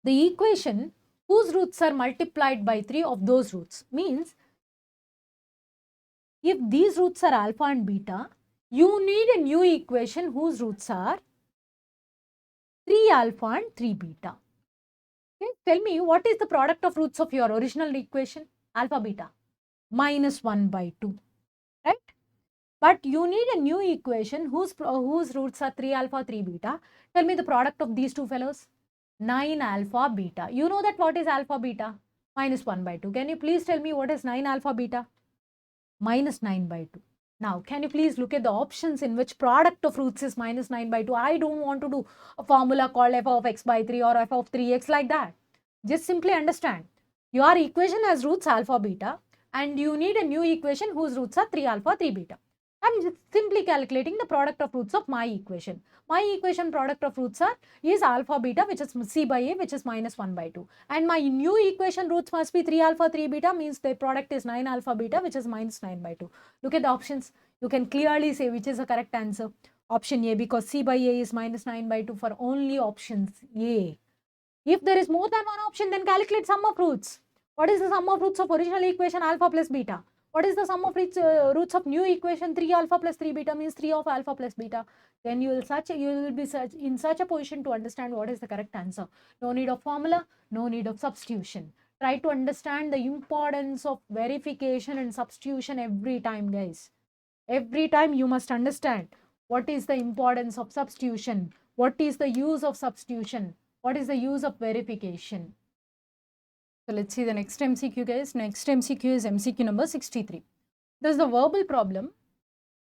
S1: The equation whose roots are multiplied by 3 of those roots means if these roots are alpha and beta, you need a new equation whose roots are 3 alpha and 3 beta. Okay, tell me what is the product of roots of your original equation? Alpha beta minus 1 by 2, right? But you need a new equation whose roots are 3 alpha, 3 beta. Tell me the product of these two fellows. 9 alpha beta. You know that what is alpha beta? Minus 1 by 2. Can you please tell me what is 9 alpha beta? Minus 9 by 2. Now, can you please look at the options in which product of roots is minus 9 by 2? I don't want to do a formula called f of x by 3 or f of 3x like that. Just simply understand. Your equation has roots alpha beta and you need a new equation whose roots are 3 alpha, 3 beta. I'm just simply calculating the product of roots of my equation. My equation product of roots is alpha beta, which is c by a, which is minus 1 by 2. And my new equation roots must be 3 alpha 3 beta, means the product is 9 alpha beta, which is minus 9 by 2. Look at the options. You can clearly say which is the correct answer. Option A, because c by a is minus 9 by 2 for only options A. If there is more than one option, then calculate sum of roots. What is the sum of roots of original equation alpha plus beta? What is the sum of roots of new equation 3 alpha plus 3 beta, means 3 of alpha plus beta? Then you will be in such a position to understand what is the correct answer. No need of formula, no need of substitution. Try to understand the importance of verification and substitution every time, guys. Every time you must understand what is the importance of substitution, what is the use of substitution, what is the use of verification. So let's see the next MCQ, guys. Next MCQ is MCQ number 63. This is the verbal problem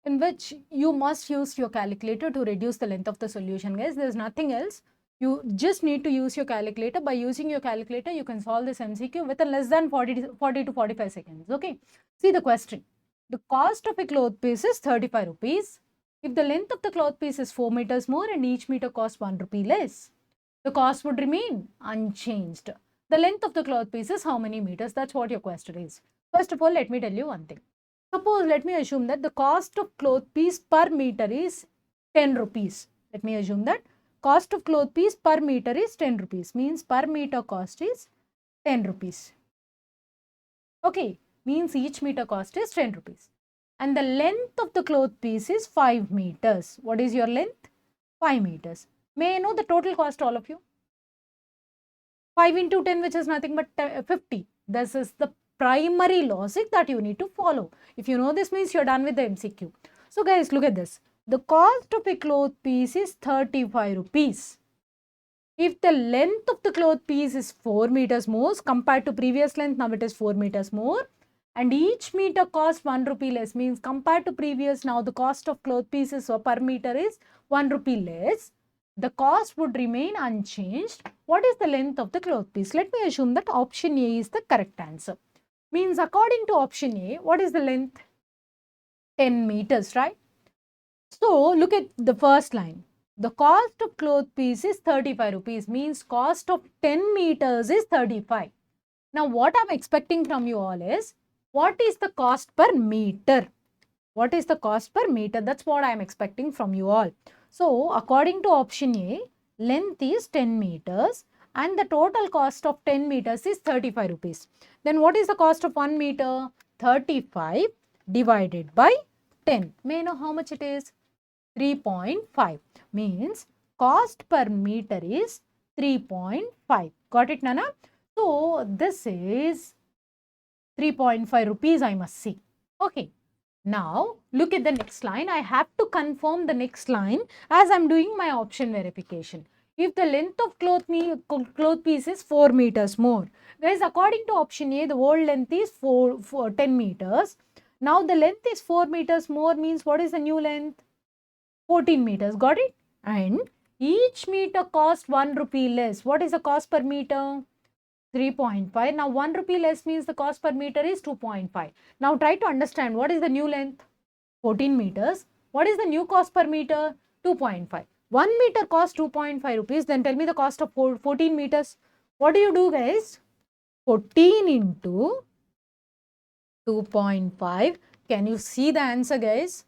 S1: in which you must use your calculator to reduce the length of the solution, guys. There's nothing else. You just need to use your calculator. By using your calculator, you can solve this MCQ within less than 40 to 45 seconds. Okay. See the question. The cost of a cloth piece is 35 rupees. If the length of the cloth piece is 4 meters more and each meter costs 1 rupee less, the cost would remain unchanged. The length of the cloth piece is how many meters? That's what your question is. First of all, let me tell you one thing. Suppose, let me assume that the cost of cloth piece per meter is 10 rupees. Let me assume that cost of cloth piece per meter is 10 rupees. Means per meter cost is 10 rupees. Okay. Means each meter cost is 10 rupees. And the length of the cloth piece is 5 meters. What is your length? 5 meters. May I know the total cost, all of you? 5 into 10, which is nothing but 50. This is the primary logic that you need to follow. If you know this, means you're done with the MCQ. So guys, look at this. The cost of a cloth piece is 35 rupees. If the length of the cloth piece is 4 meters more compared to previous length, now it is 4 meters more. And each meter costs 1 rupee less, means compared to previous, now the cost of cloth pieces per meter is 1 rupee less. The cost would remain unchanged. What is the length of the cloth piece? Let me assume that option A is the correct answer. Means according to option A, what is the length? 10 meters, right? So look at the first line. The cost of cloth piece is 35 rupees, means cost of 10 meters is 35. Now what I'm expecting from you all is, what is the cost per meter? What is the cost per meter? That's what I am expecting from you all. So, according to option A, length is 10 meters and the total cost of 10 meters is 35 rupees. Then what is the cost of 1 meter? 35 divided by 10. May I know how much it is? 3.5. Means cost per meter is 3.5. Got it, Nana? So, this is 3.5 rupees, I must say. Okay. Now, look at the next line. I have to confirm the next line as I am doing my option verification. If the length of cloth piece is 4 meters more. Guys, according to option A, the whole length is 10 meters. Now, the length is 4 meters more, means what is the new length? 14 meters. Got it? And each meter cost 1 rupee less. What is the cost per meter? 3.5. Now 1 rupee less means the cost per meter is 2.5. Now try to understand what is the new length? 14 meters. What is the new cost per meter? 2.5. 1 meter costs 2.5 rupees. Then tell me the cost of 14 meters. What do you do, guys? 14 into 2.5. Can you see the answer, guys?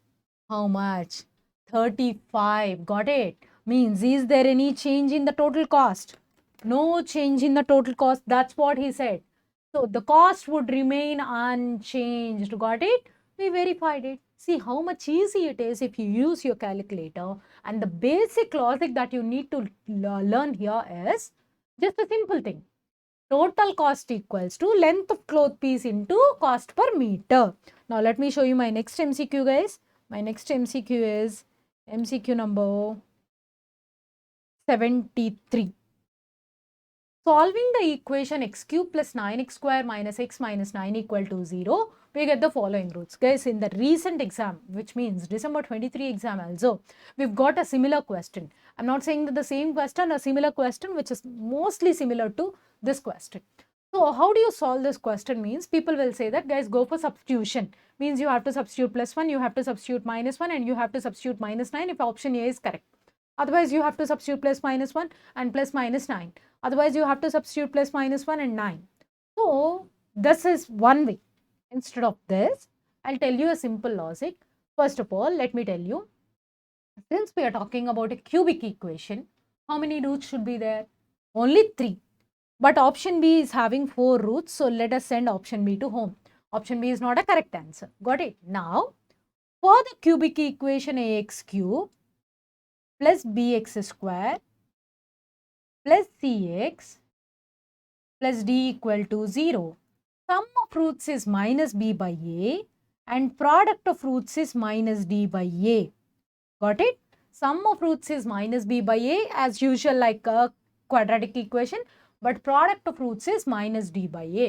S1: How much? 35. Got it? Means, is there any change in the total cost? No change in the total cost. That's what he said. So, the cost would remain unchanged. Got it? We verified it. See how much easy it is if you use your calculator. And the basic logic that you need to learn here is just a simple thing. Total cost equals to length of cloth piece into cost per meter. Now, let me show you my next MCQ, guys. My next MCQ is MCQ number 73. Solving the equation x cube plus 9x square minus x minus 9 equal to 0, we get the following roots. Guys, in the recent exam, which means December 23 exam also, we've got a similar question. I'm not saying that the same question, a similar question which is mostly similar to this question. So how do you solve this question means people will say that guys go for substitution. Means you have to substitute +1, you have to substitute -1 and you have to substitute -9 if option A is correct. Otherwise you have to substitute +-1 and +-9. Otherwise you have to substitute +-1 and 9. So this is one way. Instead of this, I'll tell you a simple logic. First of all, let me tell you, since we are talking about a cubic equation, how many roots should be there? Only 3. But option B is having 4 roots, so let us send option B to home. Option B is not a correct answer. Got it? Now, for the cubic equation ax cube plus bx square plus cx plus d equal to 0. Sum of roots is minus b by a and product of roots is minus d by a. Got it? Sum of roots is minus b by a as usual like a quadratic equation, but product of roots is minus d by a.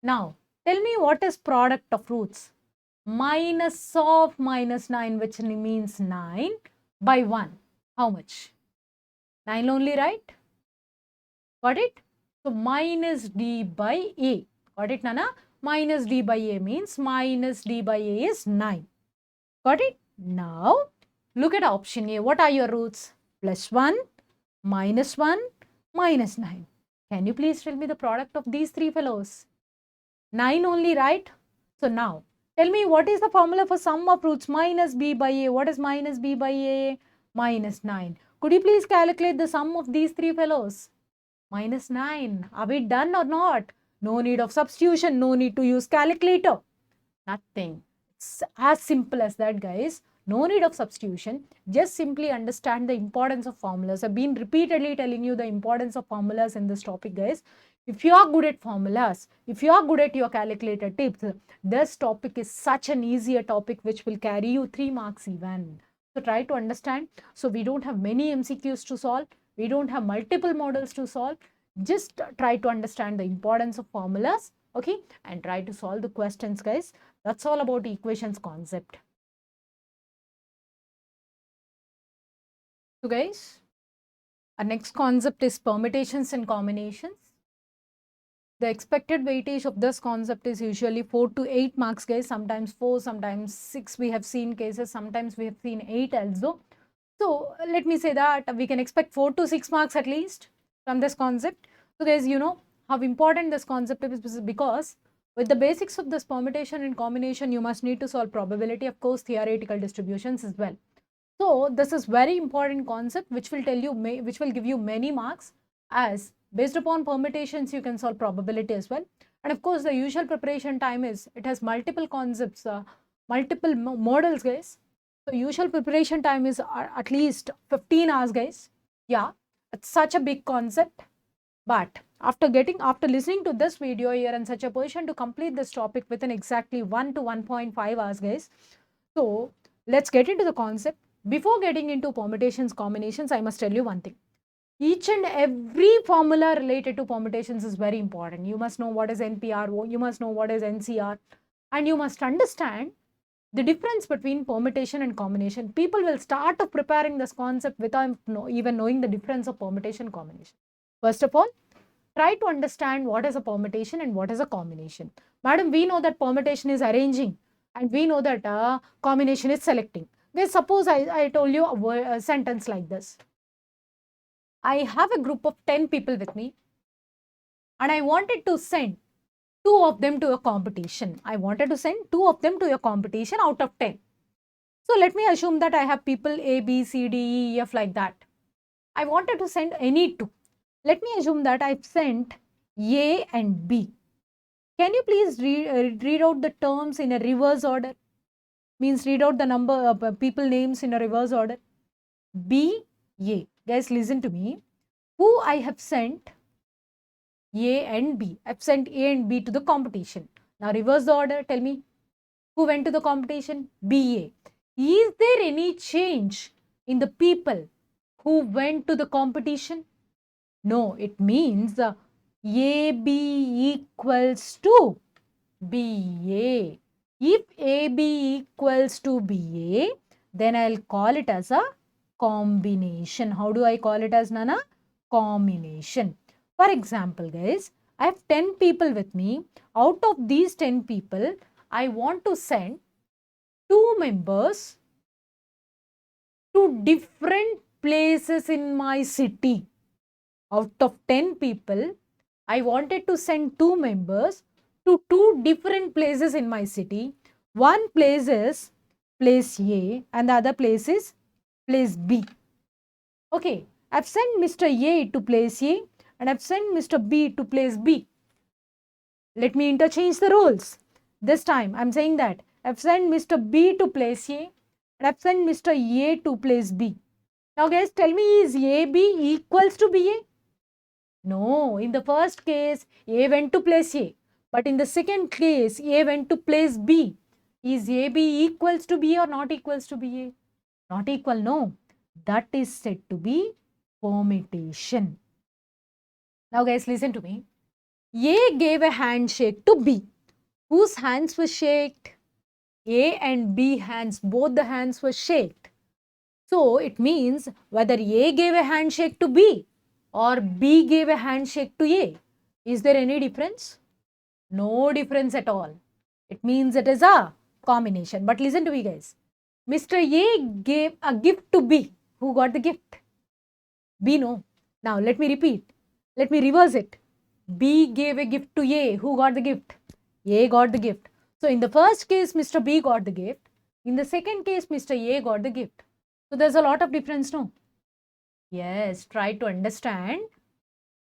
S1: Now, tell me what is product of roots? Minus of -9, which means 9 by 1. How much? 9 only, right? Got it? So, minus d by a. Got it, Nana? Minus d by a means minus d by a is 9. Got it? Now, look at option A. What are your roots? +1, -1, -9. Can you please tell me the product of these 3 fellows? 9 only, right? So now, tell me what is the formula for sum of roots minus b by a? What is minus b by a? -9. Could you please calculate the sum of these 3 fellows? -9. Are we done or not? No need of substitution. No need to use calculator. Nothing. It's as simple as that, guys. No need of substitution. Just simply understand the importance of formulas. I've been repeatedly telling you the importance of formulas in this topic, guys. If you are good at formulas, if you are good at your calculator tips, this topic is such an easier topic which will carry you 3 marks even. So try to understand. So we don't have many MCQs to solve. We don't have multiple models to solve. Just try to understand the importance of formulas, okay, and try to solve the questions, guys. That's all about equations concept. So guys, our next concept is permutations and combinations. The expected weightage of this concept is usually 4 to 8 marks, guys. Sometimes 4, sometimes 6 we have seen cases, sometimes we have seen 8 also. So let me say that we can expect 4 to 6 marks at least from this concept. So guys, you know how important this concept is because with the basics of this permutation and combination, you must need to solve probability, of course, theoretical distributions as well. So this is very important concept which will tell you, which will give you many marks, as based upon permutations you can solve probability as well. And of course the usual preparation time is, it has multiple concepts, multiple models, guys. So usual preparation time is at least 15 hours, guys. Yeah, it's such a big concept. But after listening to this video, you are in such a position to complete this topic within exactly 1 to 1.5 hours, guys. So let's get into the concept. Before getting into permutations, combinations, I must tell you one thing. Each and every formula related to permutations is very important. You must know what is NPR, you must know what is NCR, and you must understand the difference between permutation and combination. People will start preparing this concept without even knowing the difference of permutation and combination. First of all, try to understand what is a permutation and what is a combination. Madam, we know that permutation is arranging and we know that combination is selecting. Guys, suppose I told you a sentence like this. I have a group of 10 people with me and I wanted to send 2 of them to a competition. I wanted to send 2 of them to a competition out of 10. So let me assume that I have people A, B, C, D, E, F like that. I wanted to send any 2. Let me assume that I've sent A and B. Can you please read out the terms in a reverse order? Means read out the number of people names in a reverse order. B, A. Guys, listen to me. Who I have sent? A and B. I've sent A and B to the competition. Now reverse the order. Tell me. Who went to the competition? B, A. Is there any change in the people who went to the competition? No, it means AB equals to BA. If AB equals to BA, then I'll call it as a combination. How do I call it as, Nana? Combination. For example, guys, I have 10 people with me. Out of these 10 people, I want to send 2 members to different places in my city. Out of 10 people, I wanted to send 2 members to 2 different places in my city. One place is place A and the other place is place B. Okay, I've sent Mr. A to place A and I've sent Mr. B to place B. Let me interchange the roles. This time I'm saying that I've sent Mr. B to place A and I've sent Mr. A to place B. Now guys, tell me, is AB equals to BA? No, in the first case, A went to place A. But in the second case, A went to place B. Is AB equals to BA or not equals to BA? Not equal, no. That is said to be permutation. Now guys, listen to me. A gave a handshake to B. Whose hands were shaked? A and B hands, both the hands were shaked. So it means whether A gave a handshake to B or B gave a handshake to A. Is there any difference? No difference at all. It means it is a combination. But listen to me guys. Mr. A gave a gift to B. Who got the gift? B, no. Now let me repeat. Let me reverse it. B gave a gift to A. Who got the gift? A got the gift. So in the first case, Mr. B got the gift. In the second case, Mr. A got the gift. So there's a lot of difference, no? Yes, try to understand.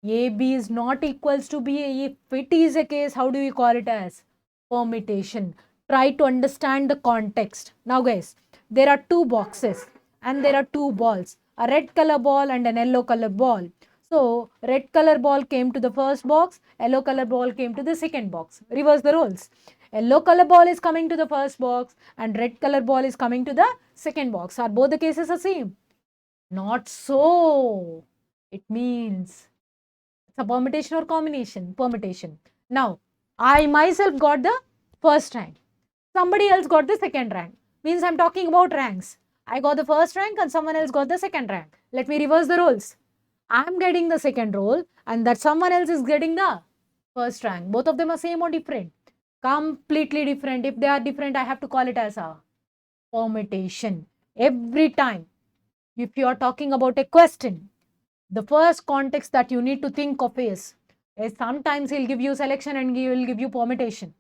S1: AB is not equals to BA. If it is a case, how do we call it as? Permutation. Try to understand the context. Now guys, there are 2 boxes and there are 2 balls. A red color ball and an yellow color ball. So, red color ball came to the first box, yellow color ball came to the second box. Reverse the roles. Yellow color ball is coming to the first box and red color ball is coming to the second box. Are both the cases the same? Not so. It means it's a permutation or combination? Permutation. Now, I myself got the first rank. Somebody else got the second rank. Means I'm talking about ranks. I got the first rank and someone else got the second rank. Let me reverse the roles. I'm getting the second role and that someone else is getting the first rank. Both of them are same or different? Completely different. If they are different, I have to call it as a permutation. Every time, if you are talking about a question, the first context that you need to think of is sometimes he'll give you selection and he will give you permutation.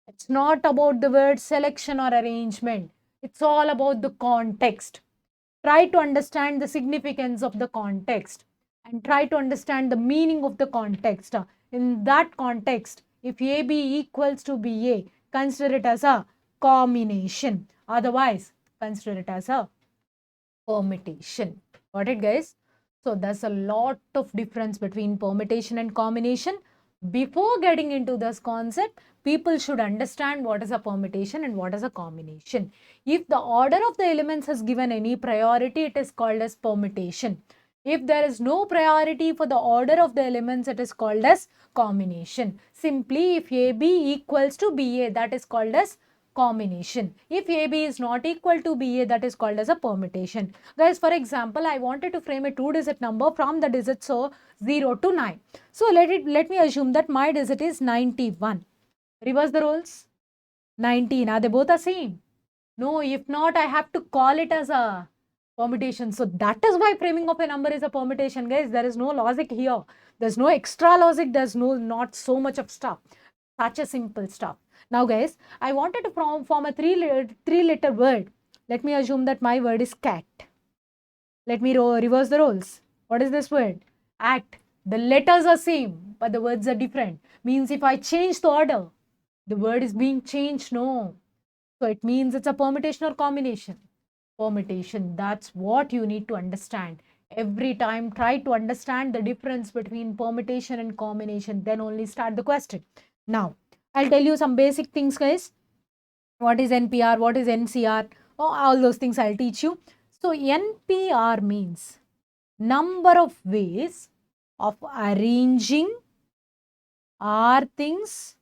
S1: It's not about the word selection or arrangement. It's all about the context. Try to understand the significance of the context and try to understand the meaning of the context. In that context, if AB equals to BA, consider it as a combination. Otherwise, consider it as a permutation. Got it, guys? So, there's a lot of difference between permutation and combination. Before getting into this concept, people should understand what is a permutation and what is a combination. If the order of the elements has given any priority, it is called as permutation. If there is no priority for the order of the elements, it is called as combination. Simply, if AB equals to BA, that is called as combination. If AB is not equal to BA, that is called as a permutation. Guys, for example, I wanted to frame a 2-digit number from the digits of 0 to 9. So let me assume that my digit is 91. Reverse the roles. 19. Are they both the same? No, if not, I have to call it as a permutation. So that is why framing of a number is a permutation, guys. There is no logic here. There's no extra logic. There's not so much of stuff. Such a simple stuff. Now, guys, I wanted to form a three-letter word. Let me assume that my word is cat. Let me reverse the roles. What is this word? Act. The letters are same, but the words are different. Means if I change the order, the word is being changed. No. So it means it's a permutation or combination. Permutation. That's what you need to understand. Every time try to understand the difference between permutation and combination. Then only start the question. Now, I'll tell you some basic things, guys. What is NPR? What is NCR? Oh, all those things I'll teach you. So, NPR means number of ways of arranging R things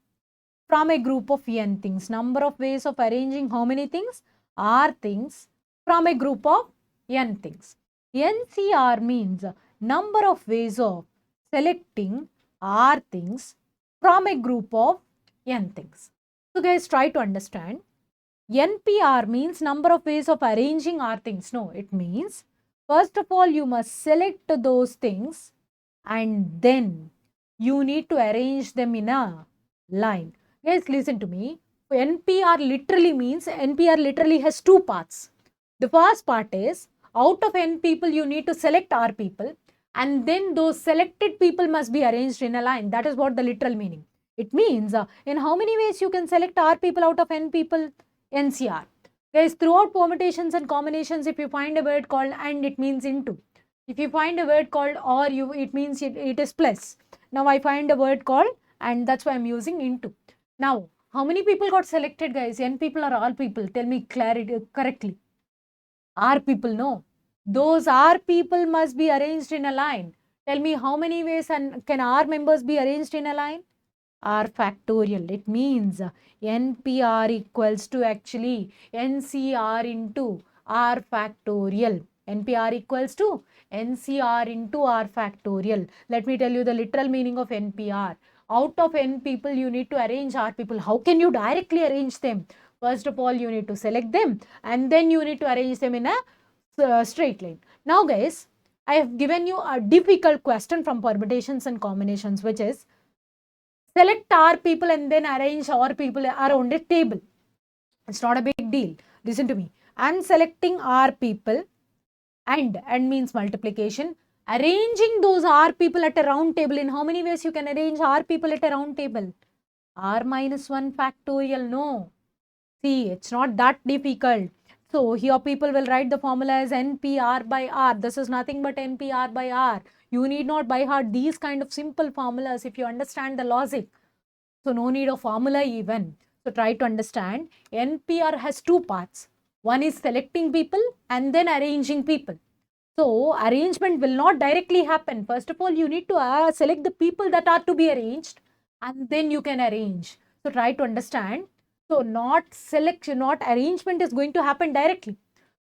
S1: from a group of N things. Number of ways of arranging how many things? R things from a group of N things. NCR means number of ways of selecting R things from a group of n things. So guys, try to understand. NPR means number of ways of arranging R things. No, it means first of all you must select those things and then you need to arrange them in a line. Guys, listen to me. NPR literally has two parts. The first part is out of n people you need to select R people and then those selected people must be arranged in a line. That is what the literal meaning. It means in how many ways you can select R people out of n people? NCR. Guys, throughout permutations and combinations, if you find a word called and, it means into. If you find a word called or, it means it is plus. Now I find a word called and, that's why I'm using into. Now, how many people got selected, guys? N people or all people? Tell me correctly. R people, no. Those R people must be arranged in a line. Tell me how many ways and can R members be arranged in a line? R factorial. It means NPR equals to actually NCR into R factorial. NPR equals to NCR into R factorial. Let me tell you the literal meaning of NPR. Out of n people, you need to arrange R people. How can you directly arrange them? First of all, you need to select them and then you need to arrange them in a straight line. Now guys, I have given you a difficult question from permutations and combinations, which is select R people and then arrange R people around a table. It's not a big deal. Listen to me. I'm selecting R people and means multiplication. Arranging those R people at a round table. In how many ways you can arrange R people at a round table? R minus 1 factorial. No. See, it's not that difficult. So here people will write the formula as NPR by R. This is nothing but NPR by R. You need not by heart these kind of simple formulas if you understand the logic. So no need of formula even. So try to understand. NPR has two parts. One is selecting people and then arranging people. So arrangement will not directly happen. First of all, you need to select the people that are to be arranged and then you can arrange. So try to understand. So not arrangement is going to happen directly.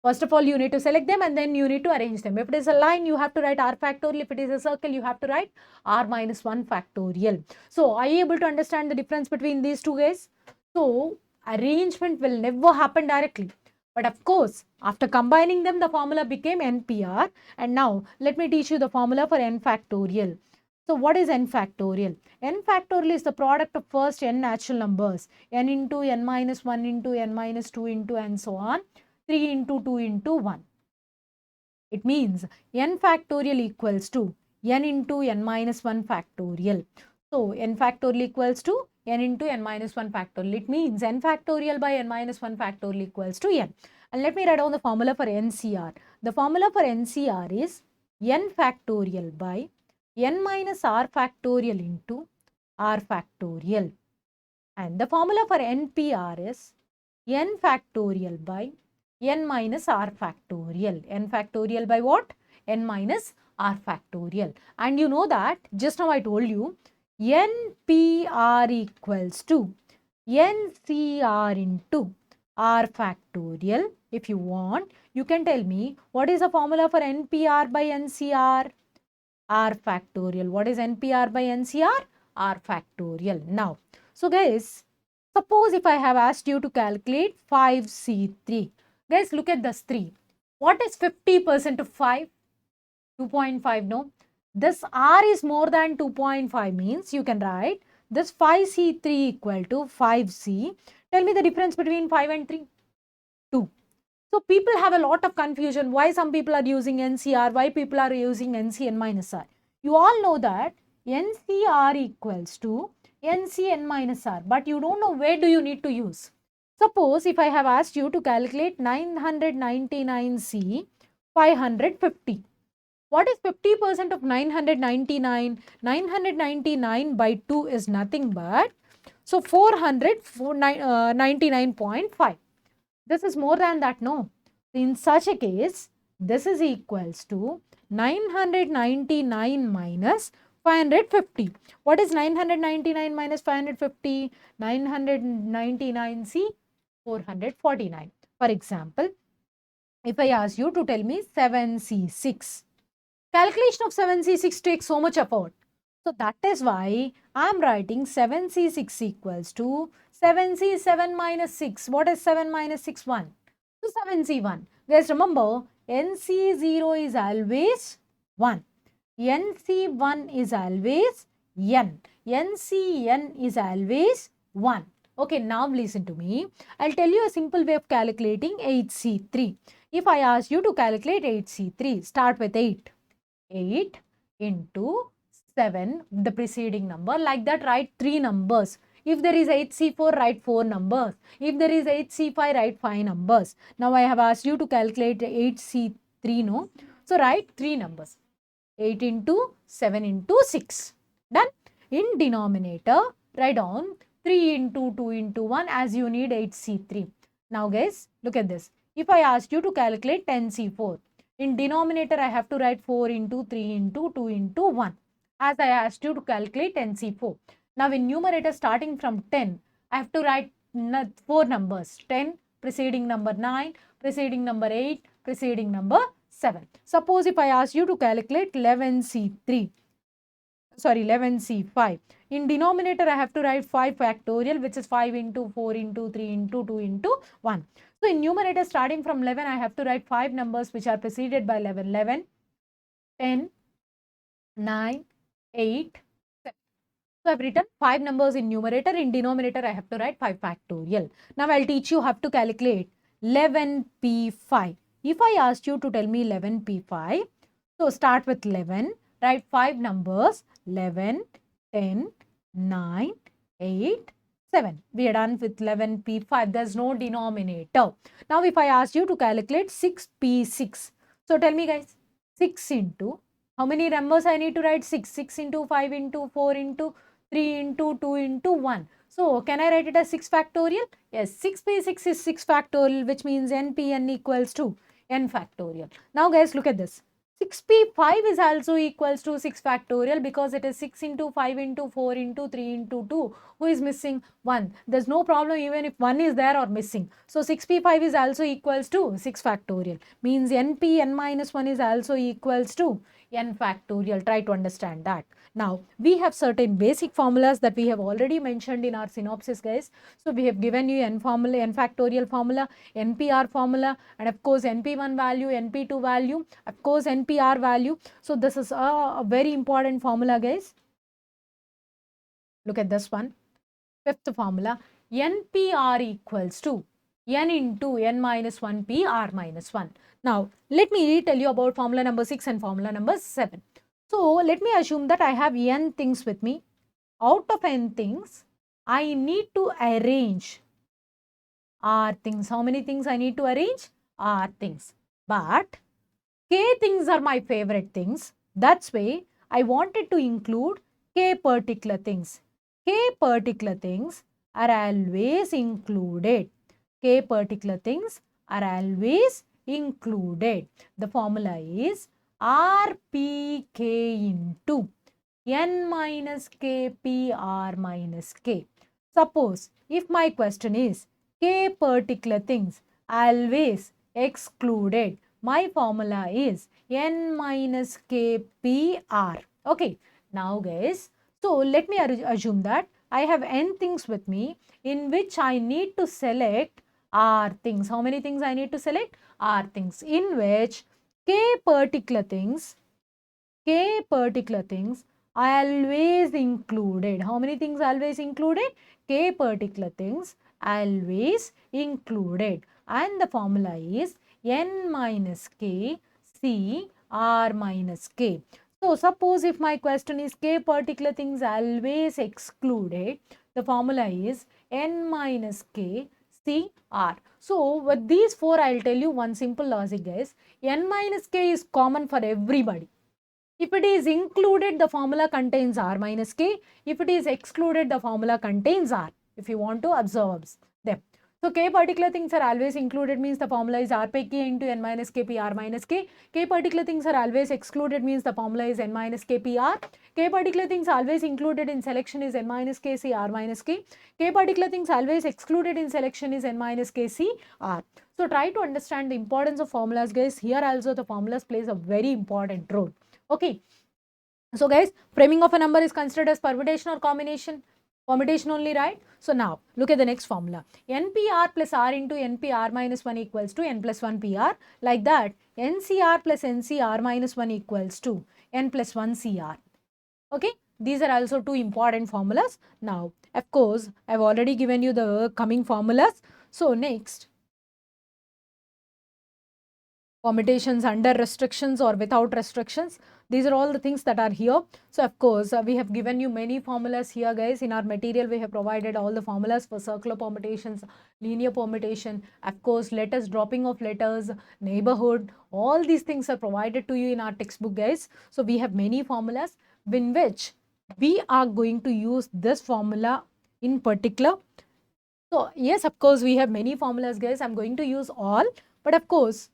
S1: First of all, you need to select them and then you need to arrange them. If it is a line, you have to write R factorial. If it is a circle, you have to write R minus 1 factorial. So are you able to understand the difference between these two guys? So arrangement will never happen directly. But of course, after combining them, the formula became NPR. And now let me teach you the formula for n factorial. So what is n factorial? N factorial is the product of first n natural numbers. N into n minus 1 into n minus 2 into and so on. 3 into 2 into 1. It means n factorial equals to n into n minus 1 factorial. So n factorial equals to n into n minus 1 factorial. It means n factorial by n minus 1 factorial equals to n. And let me write down the formula for NCR. The formula for NCR is n factorial by n minus r factorial into r factorial. And the formula for NPR is n factorial by n minus r factorial. N factorial by what? N minus r factorial. And you know that just now I told you NPR equals to NCR into r factorial. If you want, you can tell me what is the formula for NPR by NCR? R factorial. What is NPR by NCR? R factorial. Now, so guys, suppose if I have asked you to calculate 5C3. Guys, look at this 3. What is 50% of 5? 2.5, no? This R is more than 2.5 means you can write this 5C3 equal to 5C. Tell me the difference between 5 and 3. 2. So people have a lot of confusion. Why some people are using NCR? Why people are using NCN minus R? You all know that NCR equals to NCN minus R. But you don't know where do you need to use. Suppose if I have asked you to calculate 999C 550. What is 50% of 999? 999 by 2 is nothing but, so 499.5. This is more than that, no? In such a case, this is equals to 999 minus 550. What is 999 minus 550? 999C 449. For example, if I ask you to tell me 7C6. Calculation of 7C6 takes so much effort. So that is why I am writing 7C6 equals to 7C7 minus 6. What is 7 minus 6? 1. So 7C1. Guys, remember NC0 is always 1. NC1 is always N. NCN is always 1. Okay, now listen to me. I'll tell you a simple way of calculating 8C3. If I ask you to calculate 8C3, start with 8. 8 into 7, the preceding number. Like that, write 3 numbers. If there is 8C4, write 4 numbers. If there is 8C5, write 5 numbers. Now I have asked you to calculate 8C3, no? So write 3 numbers. 8 into 7 into 6. Done. In denominator, write down 3 into 2 into 1 as you need 8C3. Now guys, look at this. If I asked you to calculate 10C4, in denominator I have to write 4 into 3 into 2 into 1 as I asked you to calculate 10C4. Now in numerator starting from 10, I have to write 4 numbers. 10, preceding number 9, preceding number 8, preceding number 7. Suppose if I ask you to calculate 11C5. In denominator, I have to write 5 factorial, which is 5 into 4 into 3 into 2 into 1. So in numerator, starting from 11, I have to write 5 numbers which are preceded by 11. 11, 10, 9, 8, 7. So I've written 5 numbers in numerator. In denominator, I have to write 5 factorial. Now I'll teach you how to calculate 11P5. If I asked you to tell me 11P5, so start with 11, write 5 numbers, 11, 10, 9, 8, 7. We are done with 11P5. There's no denominator. Now if I ask you to calculate 6P6, so tell me guys, 6 into, how many numbers I need to write? 6. 6 into 5 into 4 into 3 into 2 into 1. So can I write it as 6 factorial? Yes, 6P6 is 6 factorial, which means NPN equals to n factorial. Now guys, look at this. 6P5 is also equals to 6 factorial because it is 6 into 5 into 4 into 3 into 2. Who is missing? 1. There's no problem even if 1 is there or missing. So 6P5 is also equals to 6 factorial. Means NP n minus 1 is also equals to n factorial. Try to understand that. Now, we have certain basic formulas that we have already mentioned in our synopsis, guys. So, we have given you n formula, n factorial formula, NPR formula, and of course, NP1 value, NP2 value, of course, NPR value. So, this is a very important formula, guys. Look at this one. Fifth formula, NPR equals to n into n minus 1 p r minus 1. Now, let me tell you about formula number 6 and formula number 7. So, let me assume that I have n things with me. Out of n things, I need to arrange r things. How many things I need to arrange? R things. But k things are my favorite things. That's why I wanted to include k particular things. K particular things are always included. K particular things are always included. The formula is RPK into n minus KPR minus K. Suppose if my question is K particular things always excluded, my formula is n minus KPR. Okay, now guys, so let me assume that I have n things with me in which I need to select R things. How many things I need to select? R things, in which K particular things always included. How many things always included? K particular things always included. And the formula is n minus K C R minus K. So, suppose if my question is K particular things always excluded, the formula is n minus K C R. So, with these 4, I will tell you one simple logic, guys. N minus K is common for everybody. If it is included, the formula contains R minus K. If it is excluded, the formula contains R. If you want to observe them. So, K particular things are always included means the formula is R by K into n minus K P R minus K. K particular things are always excluded means the formula is n minus K P R. K particular things always included in selection is n minus K C R minus K. K particular things always excluded in selection is n minus K C R. So, try to understand the importance of formulas, guys. Here also the formulas plays a very important role. Okay. So guys, framing of a number is considered as permutation or combination? Permutation only, right? So now, look at the next formula. NPR plus R into NPR minus 1 equals to N plus 1 PR. Like that, NCR plus NCR minus 1 equals to N plus 1 CR. Okay, these are also two important formulas. Now, of course, I've already given you the coming formulas. So next, permutations under restrictions or without restrictions. These are all the things that are here. So of course, we have given you many formulas here, guys. In our material, we have provided all the formulas for circular permutations, linear permutation, of course, letters, dropping of letters, neighborhood, all these things are provided to you in our textbook, guys. So we have many formulas in which we are going to use this formula in particular. So yes, of course, we have many formulas, guys. I'm going to use all, but of course,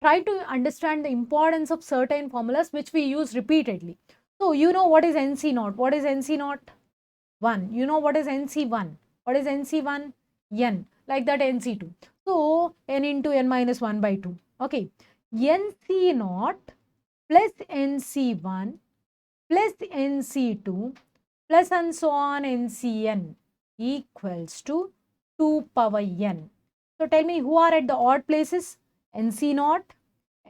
S1: try to understand the importance of certain formulas which we use repeatedly. So you know what is NC naught? What is NC naught? 1. You know what is NC1? What is NC1? N. Like that NC2. So N into N minus 1 by 2. Okay. NC naught plus NC1 plus NC2 plus and so on NCN equals to 2 power N. So tell me who are at the odd places? NC naught,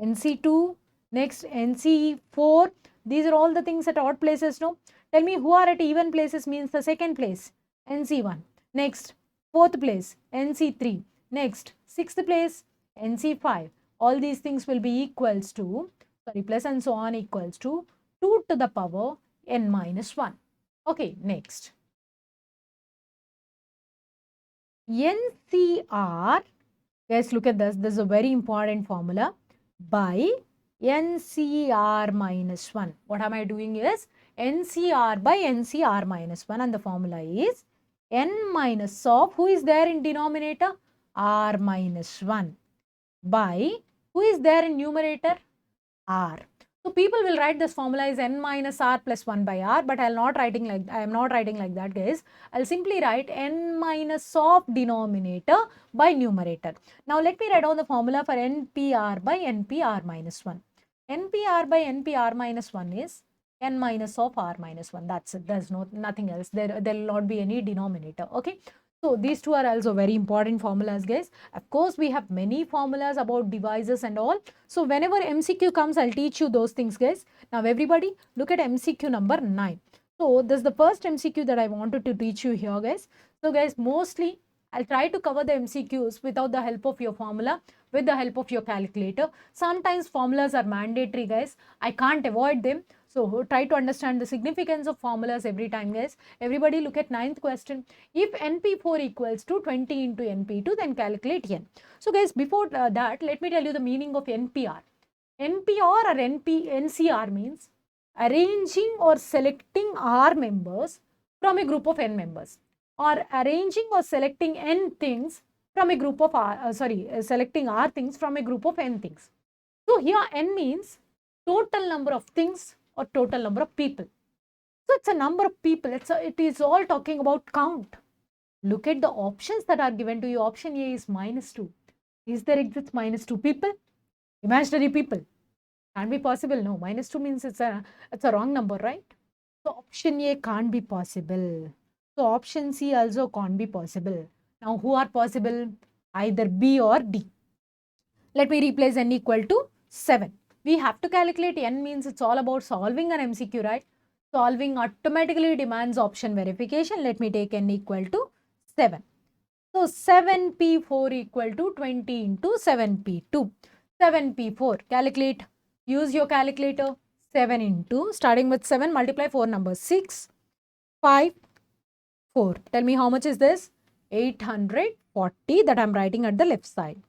S1: NC2, next NC4. These are all the things at odd places, no? Tell me who are at even places means the second place, NC1. Next, fourth place, NC3. Next, sixth place, NC5. All these things will be equals to, plus and so on equals to 2 to the power N minus 1. Okay, next. NCR, guys, look at this. This is a very important formula. By NCR minus 1. What am I doing is NCR by NCR minus 1, and the formula is N minus of, who is there in denominator? R minus 1 by, who is there in numerator? R. So people will write this formula as N minus R plus 1 by R, but I am not writing like that, guys. I'll simply write N minus of denominator by numerator. Now let me write down the formula for NPR by NPR minus 1. NPR by NPR minus 1 is N minus of R minus 1. That's it. There's nothing else. There will not be any denominator. Okay. So these two are also very important formulas, guys. Of course, we have many formulas about devices and all. So whenever MCQ comes, I'll teach you those things, guys. Now everybody, look at MCQ number 9. So this is the first MCQ that I wanted to teach you here, guys. So guys, mostly I'll try to cover the MCQs without the help of your formula, with the help of your calculator. Sometimes formulas are mandatory, guys. I can't avoid them. So try to understand the significance of formulas every time, guys. Everybody look at 9th question. If NP4 equals to 20 into NP2, then calculate N. So guys, before that, let me tell you the meaning of NPR. NPR or NCR means arranging or selecting R members from a group of N members, or arranging or selecting N things from a group of selecting R things from a group of N things. So here N means total number of things or total number of people. So it's a number of people. It is all talking about count. Look at the options that are given to you. Option A is minus 2. Is there exists minus 2 people? Imaginary people. Can't be possible. No, minus 2 means it's a wrong number, right? So option A can't be possible. So option C also can't be possible. Now who are possible? Either B or D. Let me replace N equal to 7. We have to calculate N means it's all about solving an MCQ, right? Solving automatically demands option verification. Let me take N equal to 7. So 7P4 equal to 20 into 7P2. 7P4. Calculate. Use your calculator. 7 into, starting with 7, multiply 4 numbers. 6, 5, 4. Tell me how much is this? 840 that I'm writing at the left side.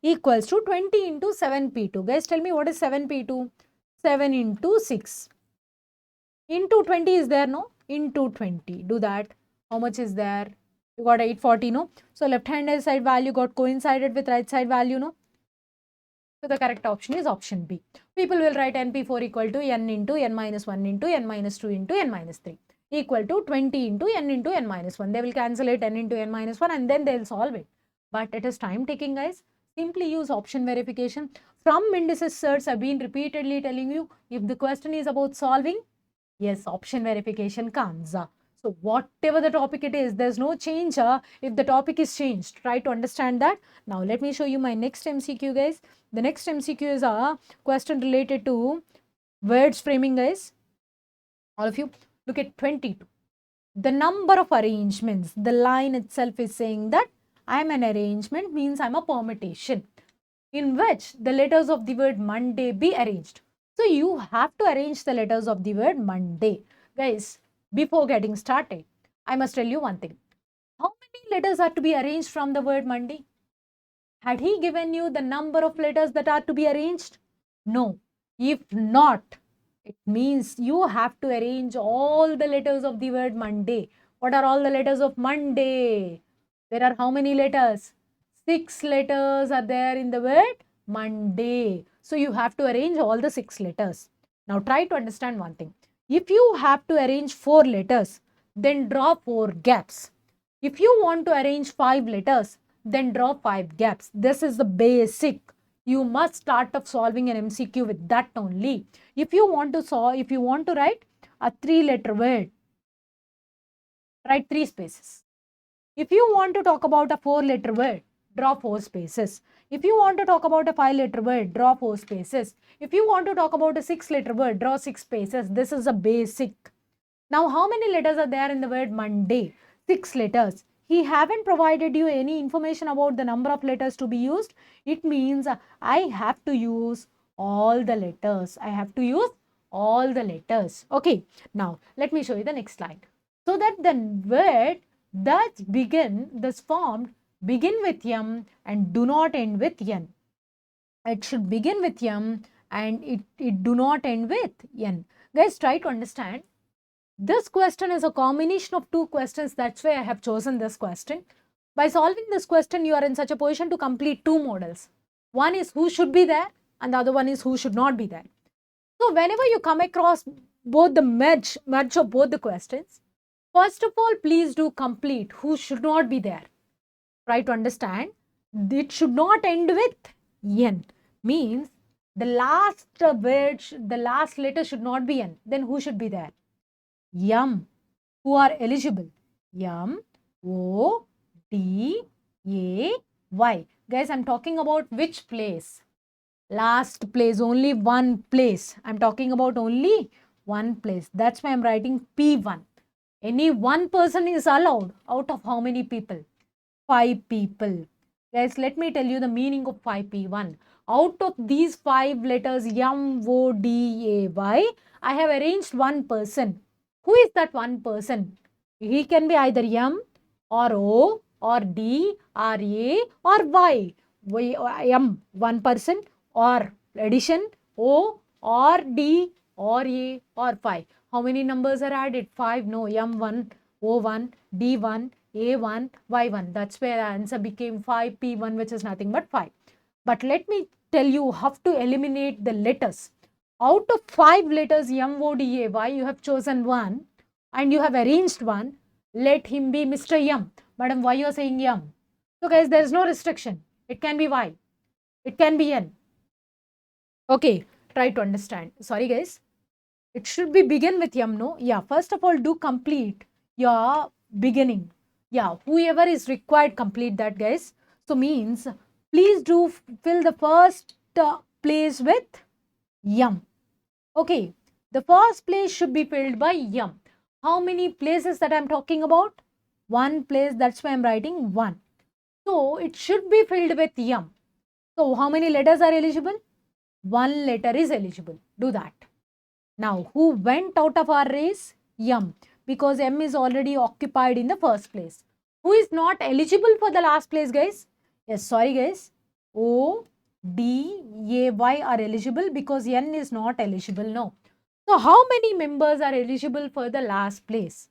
S1: Equals to 20 into 7P2. Guys, tell me what is 7P2? 7 into 6. Into 20 is there, no? Into 20. Do that. How much is there? You got 840, no? So left hand side value got coincided with right side value, no? So the correct option is option B. People will write NP4 equal to N into N minus 1 into N minus 2 into N minus 3 equal to 20 into N minus 1. They will cancel it N into N minus 1 and then they will solve it. But it is time taking, guys. Simply use option verification. From indices search, I've been repeatedly telling you, if the question is about solving, Yes, option verification comes. So whatever the topic it is, there's no change if the topic is changed. Try to understand that. Now let me show you my next MCQ, guys. The next MCQ is a question related to words framing, guys. All of you, look at 22. The number of arrangements, the line itself is saying that I'm an arrangement means I'm a permutation in which the letters of the word Monday be arranged. So you have to arrange the letters of the word Monday. Guys, before getting started, I must tell you one thing. How many letters are to be arranged from the word Monday? Had he given you the number of letters that are to be arranged? No. If not, it means you have to arrange all the letters of the word Monday. What are all the letters of Monday? There are how many letters? 6 letters are there in the word Monday. So you have to arrange all the 6 letters. Now try to understand one thing. If you have to arrange 4 letters, then draw 4 gaps. If you want to arrange 5 letters, then draw 5 gaps. This is the basic. You must start off solving an MCQ with that only. If you want to write a 3-letter word, write 3 spaces. If you want to talk about a 4-letter word, draw 4 spaces. If you want to talk about a 5-letter word, draw 4 spaces. If you want to talk about a 6-letter word, draw 6 spaces. This is a basic. Now, how many letters are there in the word Monday? 6 letters. He haven't provided you any information about the number of letters to be used. It means I have to use all the letters. I have to use all the letters. Okay. Now, let me show you the next slide. So that the word that's formed begin with M and do not end with N. It should begin with M and it do not end with N. Guys, try to understand. This question is a combination of 2 questions. That's why I have chosen this question. By solving this question, you are in such a position to complete 2 models. One is who should be there and the other one is who should not be there. So whenever you come across both the merge of both the questions, first of all, please do complete who should not be there. Try to understand. It should not end with N. Means the last word, the last letter should not be N. Then who should be there? M. Who are eligible? M, O, D, A, Y. Guys, I'm talking about which place? Last place, only one place. I'm talking about only one place. That's why I'm writing P1. Any one person is allowed out of how many people? 5 people. Guys, let me tell you the meaning of 5P1. Out of these 5 letters M, O, D, A, Y, I have arranged one person. Who is that one person? He can be either M or O or D or A or Y. M, one person, or addition O or D or A or 5. How many numbers are added? 5. No, M1, O1, D1, A1, Y1. That's where the answer became 5P1, which is nothing but 5. But let me tell you how to eliminate the letters. Out of 5 letters M, O, D, A, Y, you have chosen one and you have arranged one. Let him be Mr. M. Madam, why you are saying M? So guys, there is no restriction. It can be Y. It can be N. Okay, try to understand. Sorry guys. It should be begin with M, no? Yeah, first of all, do complete your beginning. Yeah, whoever is required, complete that, guys. So means, please do fill the first place with M. Okay, the first place should be filled by M. How many places that I'm talking about? One place, that's why I'm writing 1. So, it should be filled with M. So, how many letters are eligible? 1 letter is eligible. Do that. Now, who went out of our race? M. Because M is already occupied in the first place. Who is not eligible for the last place, guys? Yes, sorry guys. O, D, A, Y are eligible because N is not eligible. No. So, how many members are eligible for the last place?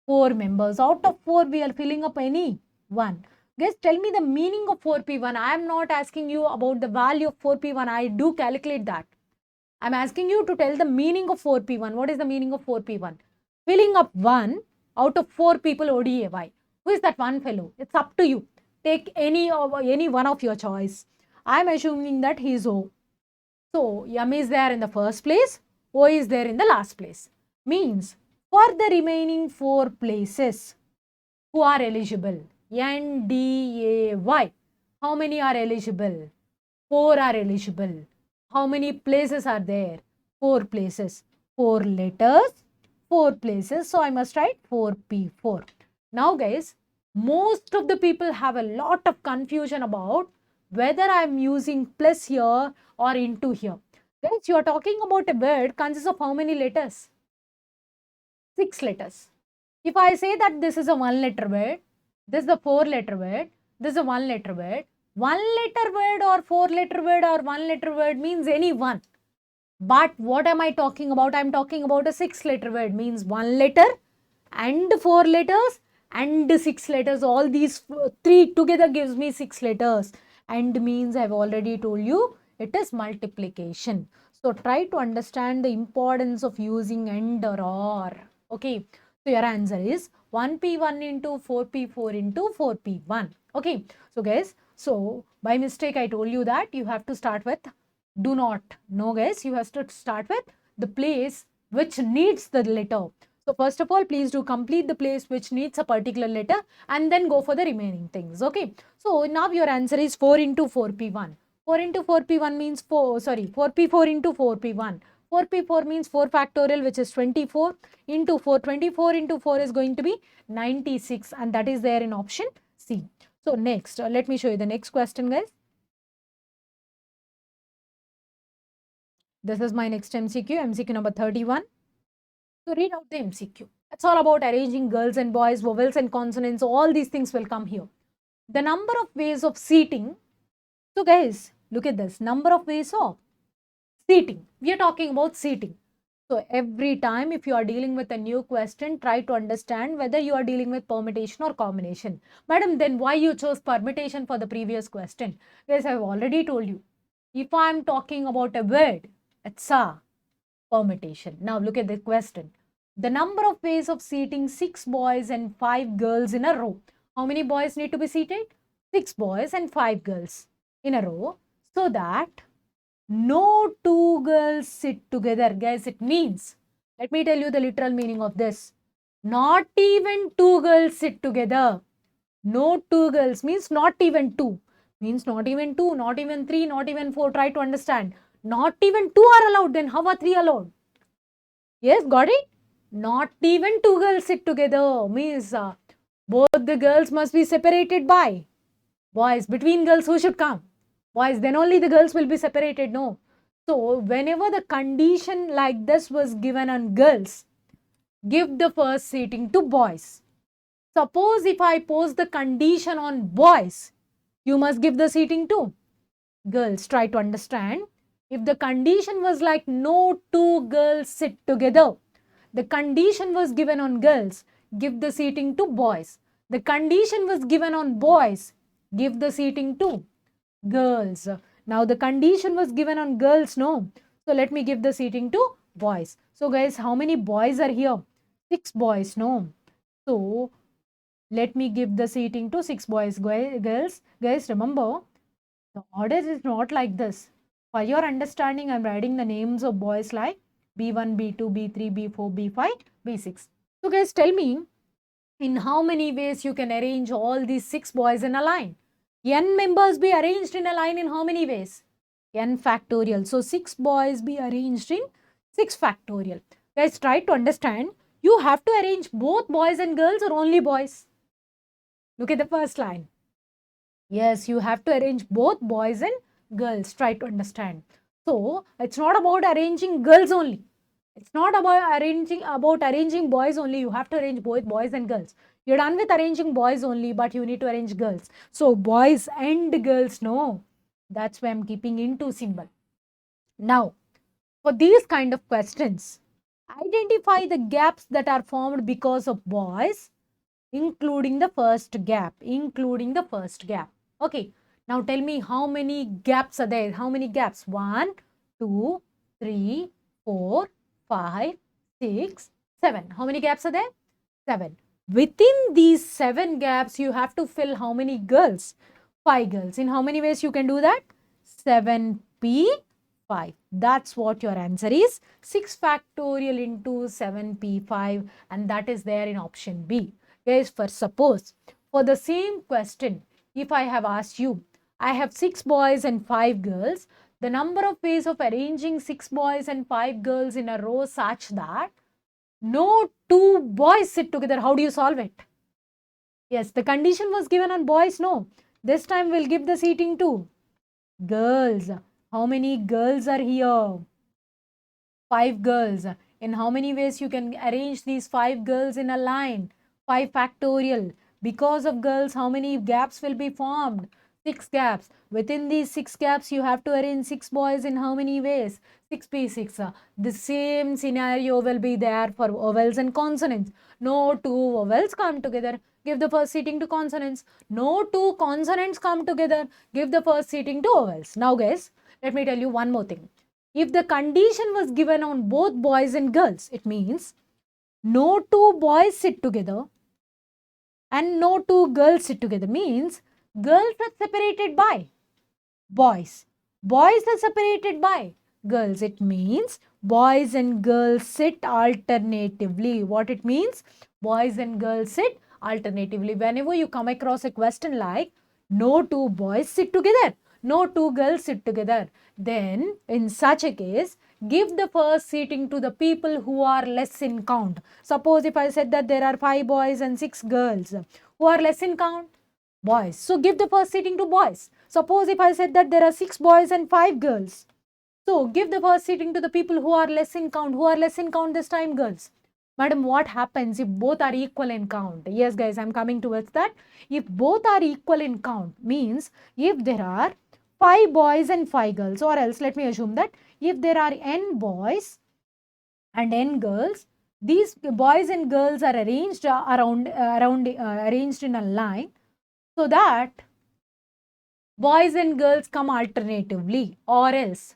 S1: 4 members. Out of 4, we are filling up any 1. Guys, tell me the meaning of 4P1. I am not asking you about the value of 4P1. I do calculate that. I am asking you to tell the meaning of 4P1. What is the meaning of 4P1? Filling up 1 out of 4 people ODAY. Who is that one fellow? It's up to you. Take any one of your choice. I am assuming that he is O. So, M is there in the first place. O is there in the last place. Means for the remaining 4 places who are eligible, N, D, A, Y, how many are eligible? 4 are eligible. How many places are there? 4 places. 4 letters, 4 places. So I must write 4P4. Now guys, most of the people have a lot of confusion about whether I am using plus here or into here. Guys, you are talking about a word consists of how many letters? 6 letters. If I say that this is a 1 letter word, this is a 4 letter word, this is a 1 letter word, 1 letter word or 4 letter word or 1 letter word means any one. But what am I talking about? I am talking about a 6 letter word, means 1 letter and 4 letters and 6 letters. All these 3 together gives me 6 letters. And means I have already told you it is multiplication. So try to understand the importance of using and or. Okay. So your answer is 1P1 into 4P4 into 4P1. Okay. So guys, so by mistake I told you that you have to start with do not. No guys, you have to start with the place which needs the letter. So first of all, please do complete the place which needs a particular letter and then go for the remaining things. Okay. So now your answer is 4 into 4P1. 4 into 4P1 means 4P4 into 4P1. 4P4 means 4 factorial, which is 24 into 4. 24 into 4 is going to be 96 and that is there in option C. So next, let me show you the next question guys. This is my next MCQ, MCQ number 31. So read out the MCQ. It's all about arranging girls and boys, vowels and consonants. All these things will come here. The number of ways of seating. So guys, look at this. Number of ways of seating. We are talking about seating. So every time if you are dealing with a new question, try to understand whether you are dealing with permutation or combination. Madam, then why you chose permutation for the previous question? Guys, I have already told you. If I am talking about a word, it's a permutation. Now look at the question. The number of ways of seating 6 boys and 5 girls in a row. How many boys need to be seated? 6 boys and 5 girls in a row, so that no 2 girls sit together. Guys, it means, let me tell you the literal meaning of this. Not even 2 girls sit together. No 2 girls means not even 2. Means not even 2, not even 3, not even 4. Try to understand. Not even 2 are allowed, then how are 3 allowed? Yes, got it? Not even 2 girls sit together. Means both the girls must be separated by boys. Between girls, who should come? Boys. Then only the girls will be separated. No. So, whenever the condition like this was given on girls, give the first seating to boys. Suppose if I pose the condition on boys, you must give the seating to girls. Try to understand. If the condition was like no 2 girls sit together, the condition was given on girls, give the seating to boys. The condition was given on boys, give the seating to girls. Now the condition was given on girls, no. So let me give the seating to boys. So guys, how many boys are here? 6 boys, no. So let me give the seating to 6 boys, girls. Guys, remember, the order is not like this. For your understanding, I am writing the names of boys like B1, B2, B3, B4, B5, B6. So guys, tell me, in how many ways you can arrange all these 6 boys in a line? N members be arranged in a line in how many ways? N factorial. So 6 boys be arranged in 6 factorial. Guys, try to understand. You have to arrange both boys and girls or only boys? Look at the first line. Yes, you have to arrange both boys and girls. Try to understand. So, it's not about arranging girls only. It's not about arranging boys only. You have to arrange both boys and girls. You're done with arranging boys only, but you need to arrange girls. So, boys and girls, no. That's why I'm keeping into symbol. Now, for these kind of questions, identify the gaps that are formed because of boys, including the first gap. Okay. Now tell me how many gaps are there? How many gaps? 1, 2, 3, 4, 5, 6, 7. How many gaps are there? 7. Within these 7 gaps, you have to fill how many girls? 5 girls. In how many ways you can do that? 7P, 5. That's what your answer is. 6 factorial into 7p5, and that is there in option B. Guys, for suppose, for the same question, if I have asked you, I have 6 boys and 5 girls, the number of ways of arranging 6 boys and 5 girls in a row such that no 2 boys sit together, how do you solve it? Yes, the condition was given on boys, no. This time we'll give the seating to girls. How many girls are here? 5 girls. In how many ways you can arrange these 5 girls in a line? 5 factorial. Because of girls, how many gaps will be formed? 6 gaps. Within these 6 gaps, you have to arrange 6 boys in how many ways? 6p6. The same scenario will be there for vowels and consonants. No 2 vowels come together. Give the first seating to consonants. No 2 consonants come together. Give the first seating to vowels. Now guys, let me tell you one more thing. If the condition was given on both boys and girls, it means no 2 boys sit together and no 2 girls sit together. Means girls are separated by boys. Boys are separated by girls. It means boys and girls sit alternatively. What it means? Boys and girls sit alternatively. Whenever you come across a question like no 2 boys sit together, no 2 girls sit together, then in such a case, give the first seating to the people who are less in count. Suppose if I said that there are 5 boys and 6 girls, who are less in count? Boys. So give the first seating to boys. Suppose if I said that there are 6 boys and 5 girls. So give the first seating to the people who are less in count. Who are less in count this time? Girls. Madam, what happens if both are equal in count? Yes guys, I am coming towards that. If both are equal in count, means if there are 5 boys and 5 girls, or else let me assume that if there are n boys and n girls, these boys and girls are arranged arranged in a line so that boys and girls come alternatively, or else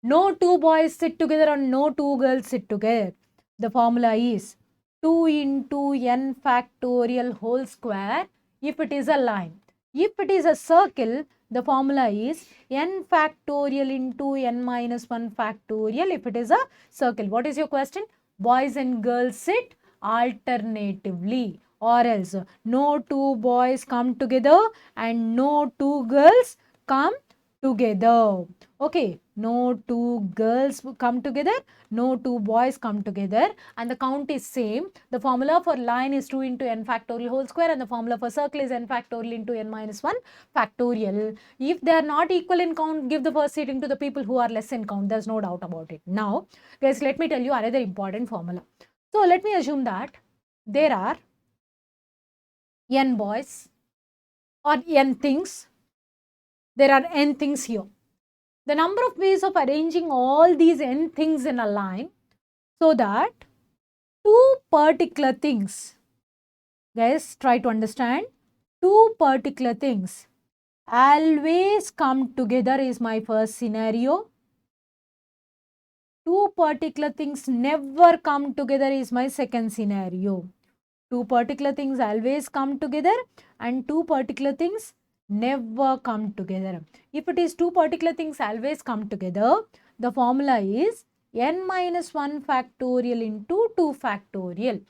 S1: no 2 boys sit together and no 2 girls sit together. The formula is 2 into n factorial whole square if it is a line. If it is a circle, the formula is n factorial into n minus 1 factorial if it is a circle. What is your question? Boys and girls sit alternatively, or else no 2 boys come together and no 2 girls come together. Okay, no 2 girls come together, no 2 boys come together, and the count is same. The formula for line is 2 into n factorial whole square, and the formula for circle is n factorial into n minus 1 factorial. If they are not equal in count, give the first seating to the people who are less in count. There's no doubt about it. Now, guys, let me tell you another important formula. So, let me assume that there are n boys or n things. There are n things here. The number of ways of arranging all these n things in a line so that 2 particular things, guys, try to understand, 2 particular things always come together is my first scenario. 2 particular things never come together is my second scenario. 2 particular things always come together and 2 particular things never come together. If it is 2 particular things always come together, the formula is n minus 1 factorial into 2 factorial.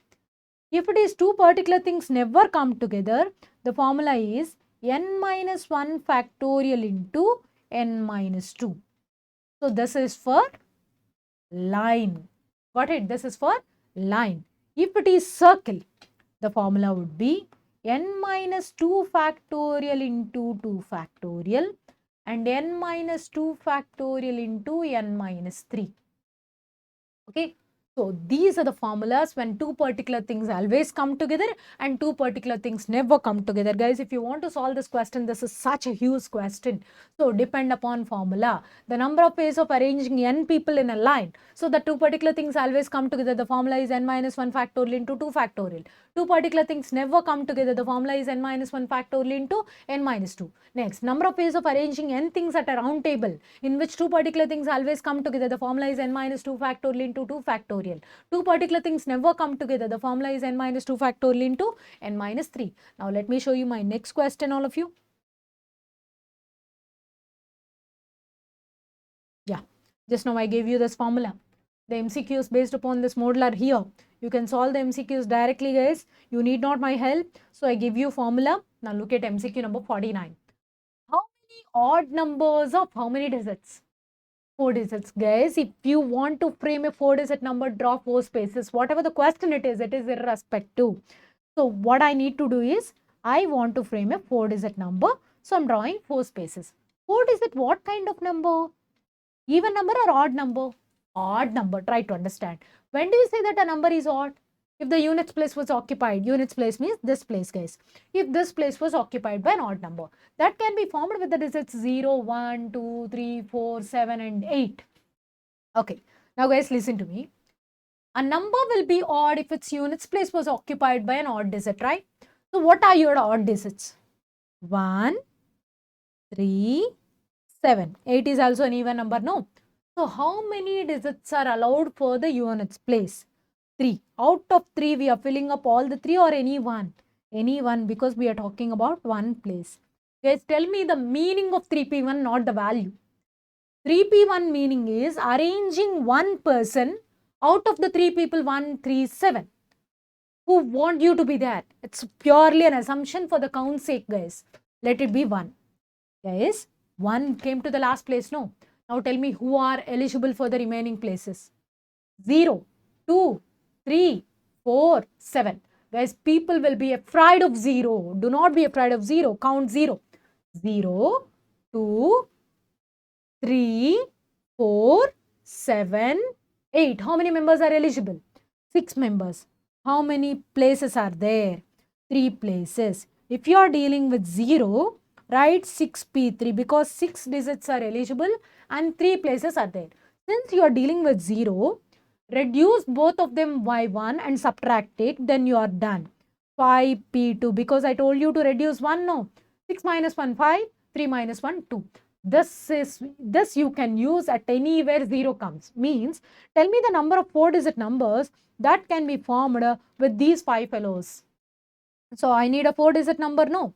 S1: If it is 2 particular things never come together, the formula is n minus 1 factorial into n minus 2. So, this is for line. Got it? This is for line. If it is circle, the formula would be n minus 2 factorial into 2 factorial and n minus 2 factorial into n minus 3. Okay. So, these are the formulas when 2 particular things always come together and 2 particular things never come together. Guys, if you want to solve this question, this is such a huge question. So, depend upon formula. The number of ways of arranging n people in a line. So, the 2 particular things always come together. The formula is n minus 1 factorial into 2 factorial. 2 particular things never come together. The formula is n minus 1 factorial into n minus 2. Next, number of ways of arranging n things at a round table in which 2 particular things always come together. The formula is n minus 2 factorial into 2 factorial. 2 particular things never come together. The formula is n minus 2 factorial into n minus 3. Now, let me show you my next question, all of you. Yeah. Just now I gave you this formula. The MCQs based upon this model are here. You can solve the MCQs directly, guys. You need not my help. So I give you formula. Now look at MCQ number 49. How many odd numbers of how many digits? 4 digits, guys. If you want to frame a 4-digit number, draw 4 spaces. Whatever the question it is irrespective. So what I need to do is, I want to frame a 4-digit number. So I'm drawing 4 spaces. 4-digit, what kind of number? Even number or odd number? Odd number. Try to understand. When do you say that a number is odd? If the units place was occupied. Units place means this place, guys. If this place was occupied by an odd number, that can be formed with the digits 0, 1, 2, 3, 4, 7 and 8. Okay. Now guys, listen to me. A number will be odd if its units place was occupied by an odd digit, right? So what are your odd digits? 1, 3, 7. 8 is also an even number, no? So how many digits are allowed for the units place? 3. Out of 3, we are filling up all the 3 or any one? Any one, because we are talking about one place. Guys, tell me the meaning of 3p1, not the value. 3p1 meaning is arranging one person out of the 3 people, 1, 3, 7. Who want you to be there? It's purely an assumption for the count sake, guys. Let it be 1. Guys, 1 came to the last place, no? Now tell me who are eligible for the remaining places. 0, 2, 3, 4, 7. Guys, people will be afraid of 0. Do not be afraid of 0. Count 0. 0, 2, 3, 4, 7, 8. How many members are eligible? 6 members. How many places are there? 3 places. If you are dealing with 0, write 6p3 because 6 digits are eligible and 3 places are there. Since you are dealing with 0, reduce both of them by 1 and subtract it, then you are done. 5p2 because I told you to reduce 1, no? 6 minus 1, 5, 3 minus 1, 2. This you can use at anywhere 0 comes. Means, tell me the number of 4-digit numbers that can be formed with these 5 fellows. So I need a 4-digit number, no?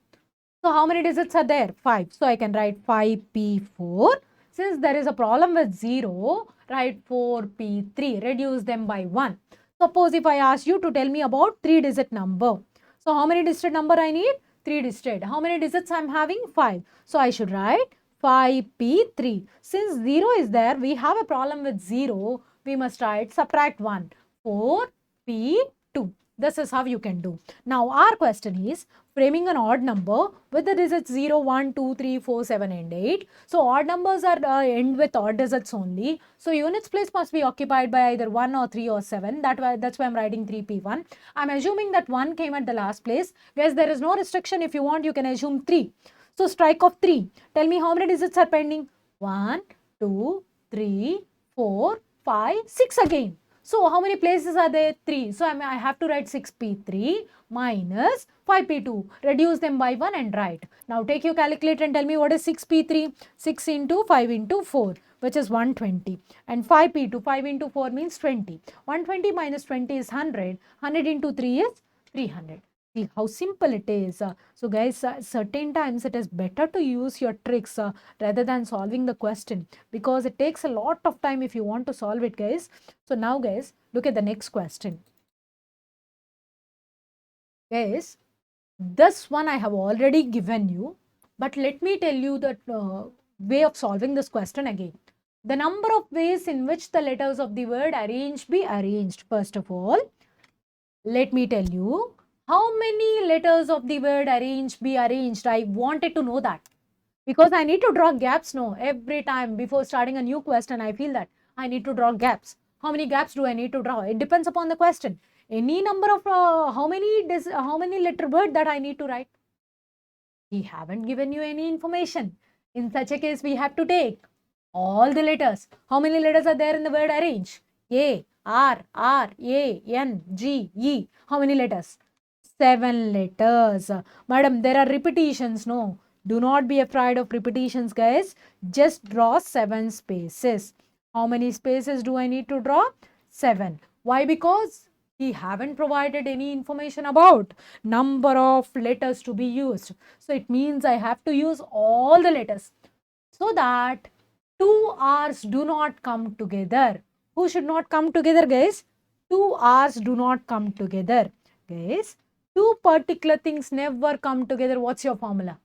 S1: So how many digits are there? 5. So I can write 5p4. Since there is a problem with 0, write 4p3. Reduce them by 1. Suppose if I ask you to tell me about 3-digit number. So how many digit number I need? 3 digit. How many digits I am having? 5. So I should write 5p3. Since 0 is there, we have a problem with 0. We must write subtract 1. 4p2. This is how you can do. Now our question is framing an odd number with the digits 0, 1, 2, 3, 4, 7 and 8. So odd numbers are end with odd digits only. So units place must be occupied by either 1 or 3 or 7. That's why I'm writing 3p1. I'm assuming that 1 came at the last place. Guys, there is no restriction. If you want, you can assume 3. So strike off 3. Tell me how many digits are pending? 1, 2, 3, 4, 5, 6 again. So how many places are there? 3. So I have to write 6p3 minus 5p2. Reduce them by 1 and write. Now take your calculator and tell me what is 6p3. 6 into 5 into 4, which is 120. And 5p2, 5 into 4 means 20. 120 minus 20 is 100. 100 into 3 is 300. See how simple it is. So guys, certain times it is better to use your tricks rather than solving the question, because it takes a lot of time if you want to solve it, guys. So now guys, look at the next question. Guys, this one I have already given you, but let me tell you the way of solving this question again. The number of ways in which the letters of the word arrange be arranged. First of all, let me tell you how many letters of the word arrange be arranged. I wanted to know that because I need to draw gaps. No, every time before starting a new question, I feel that I need to draw gaps. How many gaps do I need to draw? It depends upon the question. Any number of how many letter word that I need to write? We haven't given you any information. In such a case, we have to take all the letters. How many letters are there in the word arrange? A, R, R, A, N, G, E. How many letters? 7 letters. Madam, there are repetitions. No, do not be afraid of repetitions, guys. Just draw 7 spaces. How many spaces do I need to draw? 7. Why? Because he haven't provided any information about number of letters to be used. So it means I have to use all the letters so that two R's do not come together. Who should not come together, guys? Two R's do not come together. Guys, two particular things never come together. What's your formula?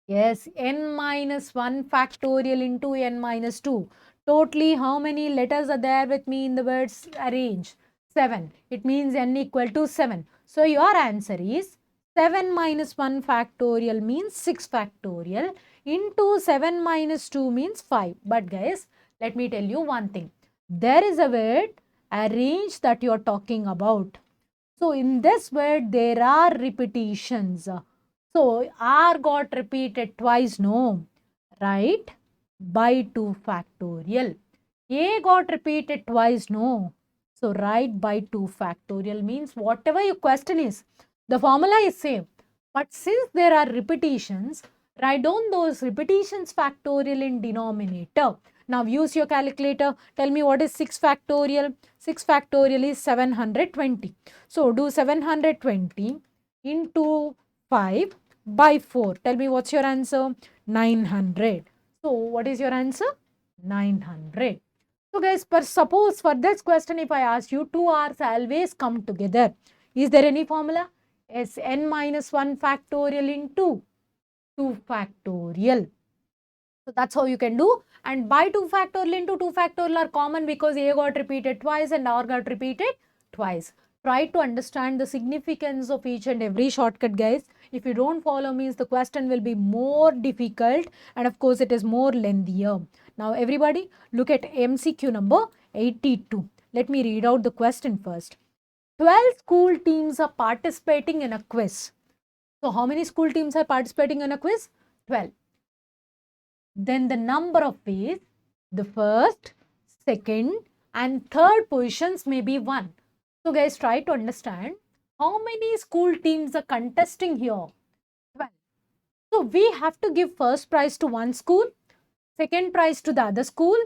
S1: Yes, n minus 1 factorial into n minus 2. Totally, how many letters are there with me in the words arrange? 7. It means n equal to 7. So, your answer is 7 minus 1 factorial means 6 factorial into 7 minus 2 means 5. But guys, let me tell you one thing. There is a word arrange that you are talking about. So, in this word, there are repetitions. So, R got repeated twice, no, right? By 2 factorial. A got repeated twice, no. So, write by 2 factorial means whatever your question is, the formula is same. But since there are repetitions, write down those repetitions factorial in denominator. Now, use your calculator. Tell me what is 6 factorial. 6 factorial is 720. So, do 720 into 5 by 4. Tell me what's your answer? 900. So, what is your answer? 900. So, guys, suppose for this question, if I ask you, two R's always come together. Is there any formula? Yes, n minus 1 factorial into 2 factorial. So, that's how you can do. And by 2 factorial into 2 factorial are common because A got repeated twice and R got repeated twice. Try to understand the significance of each and every shortcut, guys. If you don't follow means the question will be more difficult and of course it is more lengthier. Now everybody look at MCQ number 82. Let me read out the question first. 12 school teams are participating in a quiz. So how many school teams are participating in a quiz? 12. Then the number of ways, the first, second and third positions may be 1. So guys, try to understand how many school teams are contesting here. 12. So we have to give first prize to one school, second prize to the other school,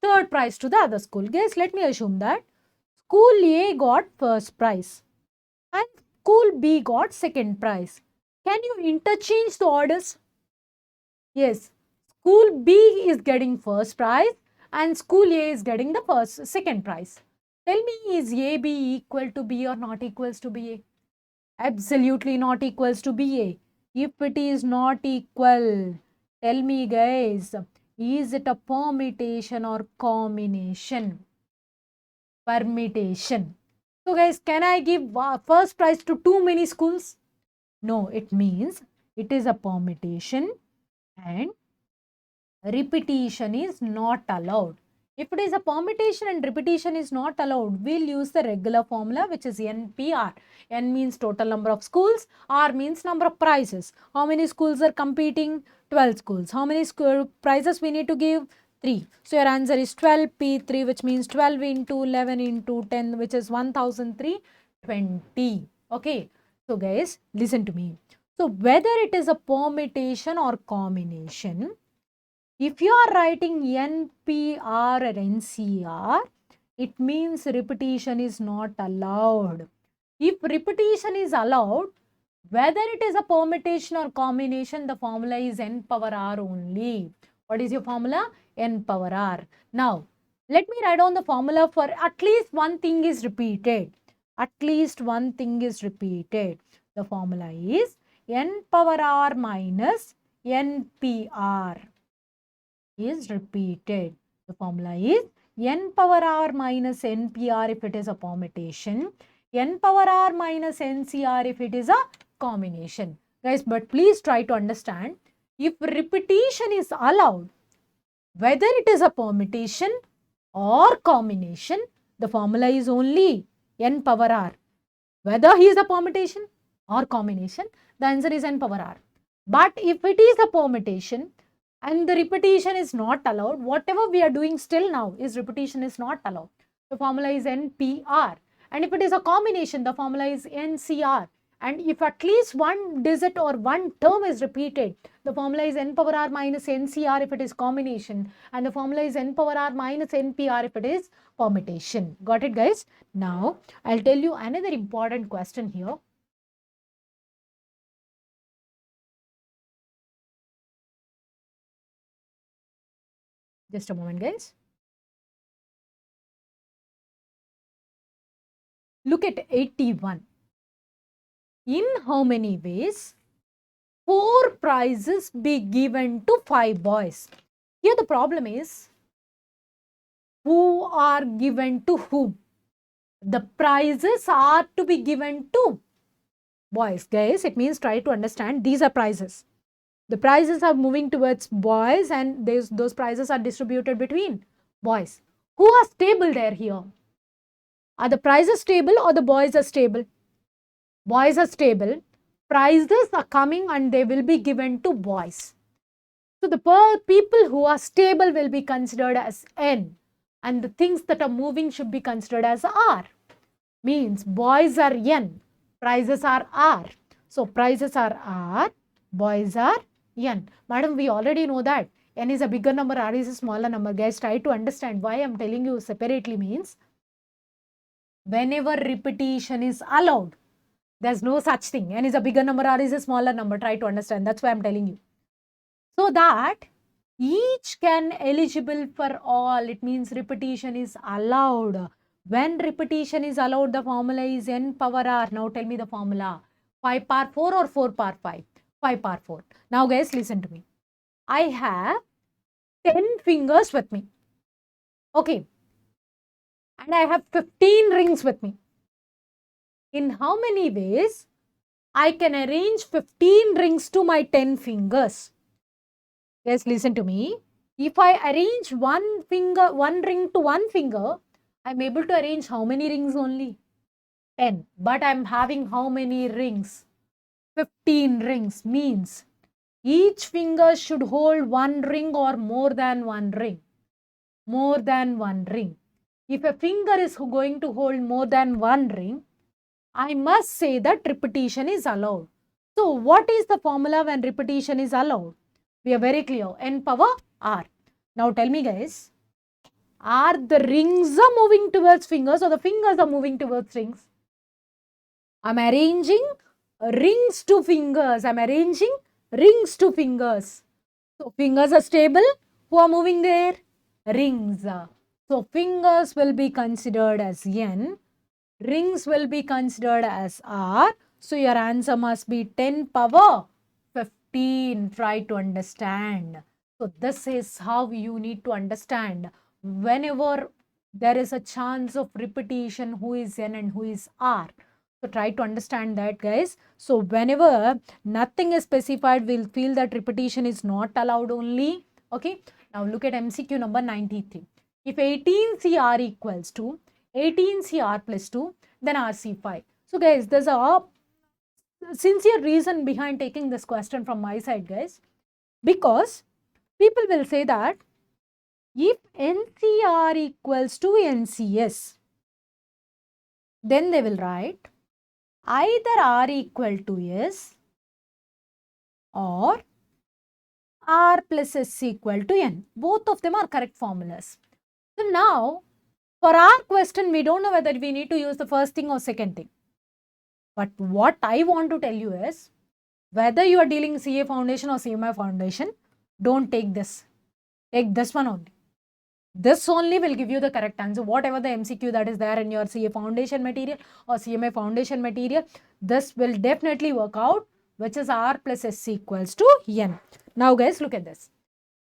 S1: third prize to the other school. Guys, let me assume that school A got first prize and school B got second prize. Can you interchange the orders? Yes. School B is getting first prize and school A is getting the second prize. Tell me, is AB equal to B or not equals to BA? Absolutely not equals to BA. If it is not equal, tell me guys, is it a permutation or combination? Permutation. So guys, can I give first prize to too many schools? No, it means it is a permutation and repetition is not allowed. If it is a permutation and repetition is not allowed, we'll use the regular formula which is NPR. N means total number of schools, R means number of prizes. How many schools are competing? 12 schools. How many prizes we need to give? 3. So your answer is 12P3 which means 12 into 11 into 10 which is 1320. Okay. So guys, listen to me. So whether it is a permutation or combination, if you are writing NPR or NCR, it means repetition is not allowed. If repetition is allowed, whether it is a permutation or combination, the formula is n power r only. What is your formula? N power r. Now, let me write down the formula for at least one thing is repeated. At least one thing is repeated. The formula is n power r minus NPR is repeated. The formula is n power r minus NPR if it is a permutation, n power r minus NCR if it is a combination. Guys, but please try to understand, if repetition is allowed, whether it is a permutation or combination, the formula is only n power r. Whether he is a permutation or combination, the answer is n power r. But if it is a permutation and the repetition is not allowed, whatever we are doing still now is repetition is not allowed. The formula is NPR. And if it is a combination, the formula is NCR. And if at least one digit or one term is repeated, the formula is n power r minus NCR if it is combination. And the formula is n power r minus NPR if it is permutation. Got it, guys? Now, I'll tell you another important question here. Just a moment, guys. Look at 81. In how many ways 4 prizes be given to 5 boys? Here the problem is, who are given to whom? The prizes are to be given to boys. Guys, it means try to understand these are prizes. The prizes are moving towards boys and those prizes are distributed between boys. Who are stable there here? Are the prizes stable or the boys are stable? Boys are stable. Prizes are coming and they will be given to boys. So the people who are stable will be considered as N, and the things that are moving should be considered as R. Means boys are N, prizes are R. So prizes are R, boys are N. Madam, we already know that N is a bigger number, R is a smaller number. Guys, try to understand why I am telling you separately. Means whenever repetition is allowed, there's no such thing. N is a bigger number, R is a smaller number. Try to understand. That's why I'm telling you. So that each can eligible for all. It means repetition is allowed. When repetition is allowed, the formula is N power R. Now tell me the formula. 5 power 4 or 4 power 5? 5 power 4. Now guys, listen to me. I have 10 fingers with me. Okay. And I have 15 rings with me. In how many ways I can arrange 15 rings to my 10 fingers? Guys, listen to me. If I arrange one ring to one finger, I'm able to arrange how many rings only? 10. But I'm having how many rings? 15 rings. Means each finger should hold one ring or more than one ring. More than one ring. If a finger is going to hold more than one ring, I must say that repetition is allowed. So what is the formula when repetition is allowed? We are very clear. N power R. Now tell me guys, are the rings are moving towards fingers or the fingers are moving towards rings? I'm arranging rings to fingers. I'm arranging rings to fingers. So fingers are stable. Who are moving there? Rings. So fingers will be considered as N. Rings will be considered as R. So your answer must be 10 power 15. Try to understand. So this is how you need to understand. Whenever there is a chance of repetition, who is N and who is R. So try to understand that, guys. So whenever nothing is specified, we'll feel that repetition is not allowed only. Okay. Now look at MCQ number 93. If 18CR equals to 18CR plus 2, then RC5. So guys, there's a sincere reason behind taking this question from my side, guys. Because people will say that if NCR equals to NCS, then they will write either R equal to S or R plus S equal to N. Both of them are correct formulas. So now, for our question, we don't know whether we need to use the first thing or second thing. But what I want to tell you is, whether you are dealing CA foundation or CMI foundation, don't take this. Take this one only. This only will give you the correct answer. Whatever the MCQ that is there in your CA foundation material or CMI foundation material, this will definitely work out, which is R plus S equals to N. Now guys, look at this.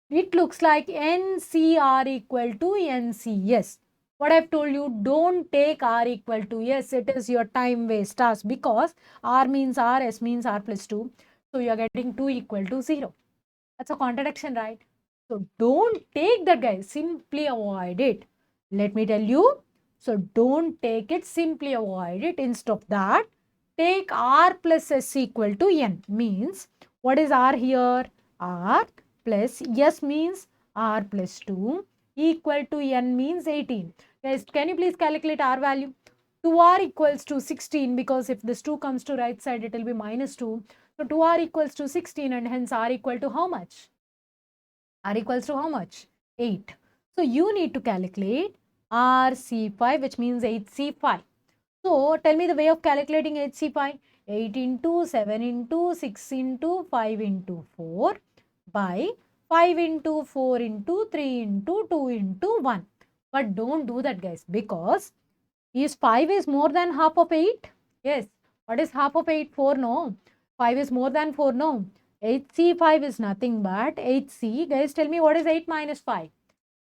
S1: It looks like NCR equal to NCS. What I've told you, don't take R equal to S. It is your time waste task because R means R, S means R plus 2. So you are getting 2 equal to 0. That's a contradiction, right? So don't take that, guys. Simply avoid it. Let me tell you. So don't take it. Simply avoid it. Instead of that, take R plus S equal to N. Means, what is R here? R plus S means R plus 2 equal to N means 18. Guys, can you please calculate R value? 2R equals to 16 because if this 2 comes to right side, it will be minus 2. So 2R equals to 16 and hence R equal to how much? R equals to how much? 8. So you need to calculate RC5, which means 8C5. So tell me the way of calculating HC5. 8 into 7 into 6 into 5 into 4 by 5 into 4 into 3 into 2 into 1. But don't do that, guys, because is 5 is more than half of 8? Yes. What is half of 8? 4, no. 5 is more than 4, no. 8c5 is nothing but 8c. Guys, tell me what is 8 minus 5?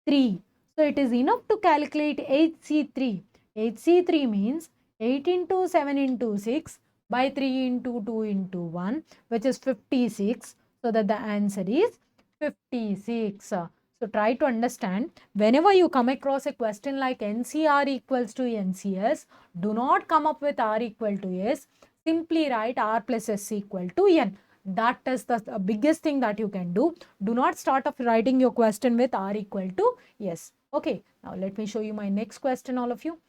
S1: 3. So it is enough to calculate 8c3. 8c3 means 8 into 7 into 6 by 3 into 2 into 1, which is 56. So that the answer is 56. So try to understand, whenever you come across a question like NCR equals to NCS, do not come up with R equal to S. Simply write R plus S equal to N. That is the biggest thing that you can do. Do not start off writing your question with R equal to S. Okay, now let me show you my next question, all of you.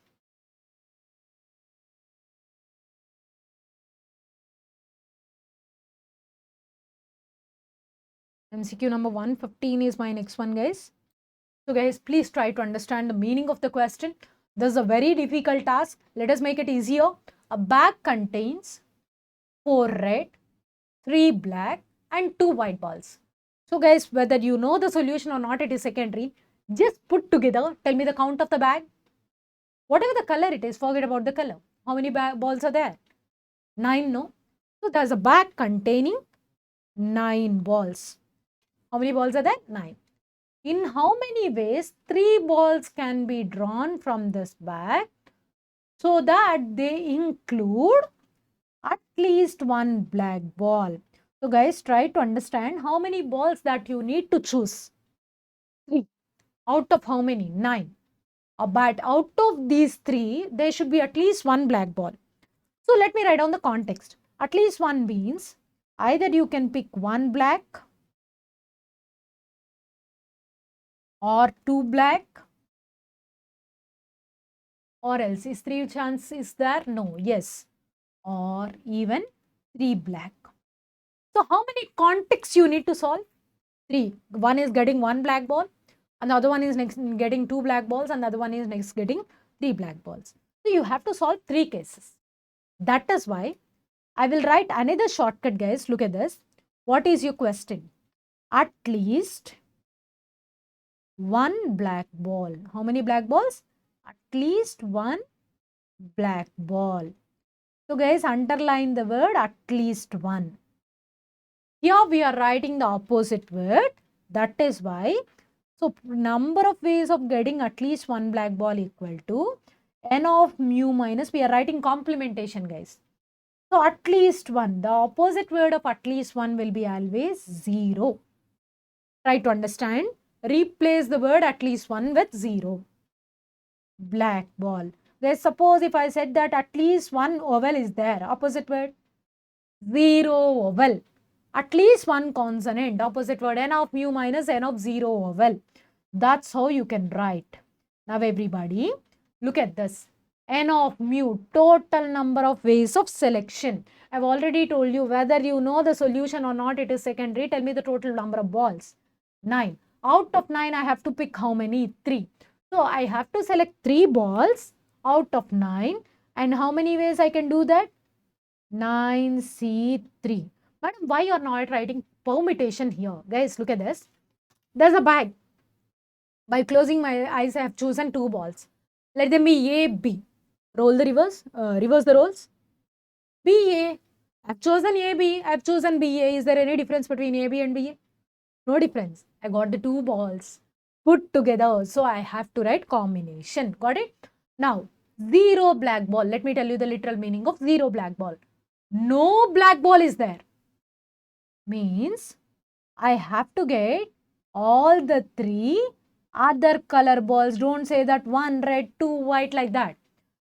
S1: MCQ number 115 is my next one, guys. So guys, please try to understand the meaning of the question. This is a very difficult task. Let us make it easier. A bag contains 4 red, 3 black and 2 white balls. So guys, whether you know the solution or not, it is secondary. Just put together, tell me the count of the bag. Whatever the color it is, forget about the color. How many balls are there? 9, no? So there's a bag containing 9 balls. How many balls are there? 9. In how many ways 3 balls can be drawn from this bag so that they include at least 1 black ball? So guys, try to understand how many balls that you need to choose. 3. Out of how many? 9. But out of these 3, there should be at least 1 black ball. So let me write down the context. At least 1 means either you can pick 1 black or 2 black, or else is 3 chance is there? No. Yes. Or even 3 black. So how many contexts you need to solve? 3. One is getting 1 black ball, and the other one is next getting 2 black balls, and the other one is next getting 3 black balls. So you have to solve 3 cases. That is why I will write another shortcut, guys. Look at this. What is your question? At least 1 black ball. How many black balls? At least 1 black ball. So guys, underline the word at least 1. Here we are writing the opposite word. That is why, so number of ways of getting at least 1 black ball equal to n of mu minus, we are writing complementation, guys. So at least 1, the opposite word of at least 1 will be always 0. Try to understand. Replace the word at least 1 with 0. Black ball. Guys, suppose if I said that at least 1 vowel is there, opposite word 0 vowel. At least 1 consonant, opposite word n of mu minus n of 0 vowel. That's how you can write. Now everybody, look at this. N of mu, total number of ways of selection. I've already told you, whether you know the solution or not, it is secondary. Tell me the total number of balls. 9. Out of 9, I have to pick how many? 3. So I have to select 3 balls out of 9. And how many ways I can do that? 9C3. Madam, why you are not writing permutation here? Guys, look at this. There's a bag. By closing my eyes, I have chosen 2 balls. Let them be A, B. Roll the reverse. Reverse the roles. B, A. I've chosen A, B. I've chosen B, A. Is there any difference between A, B and B, A? No difference. I got the 2 balls put together. So I have to write combination. Got it? Now, 0 black ball. Let me tell you the literal meaning of 0 black ball. No black ball is there. Means I have to get all the 3 other color balls. Don't say that 1 red, 2 white like that.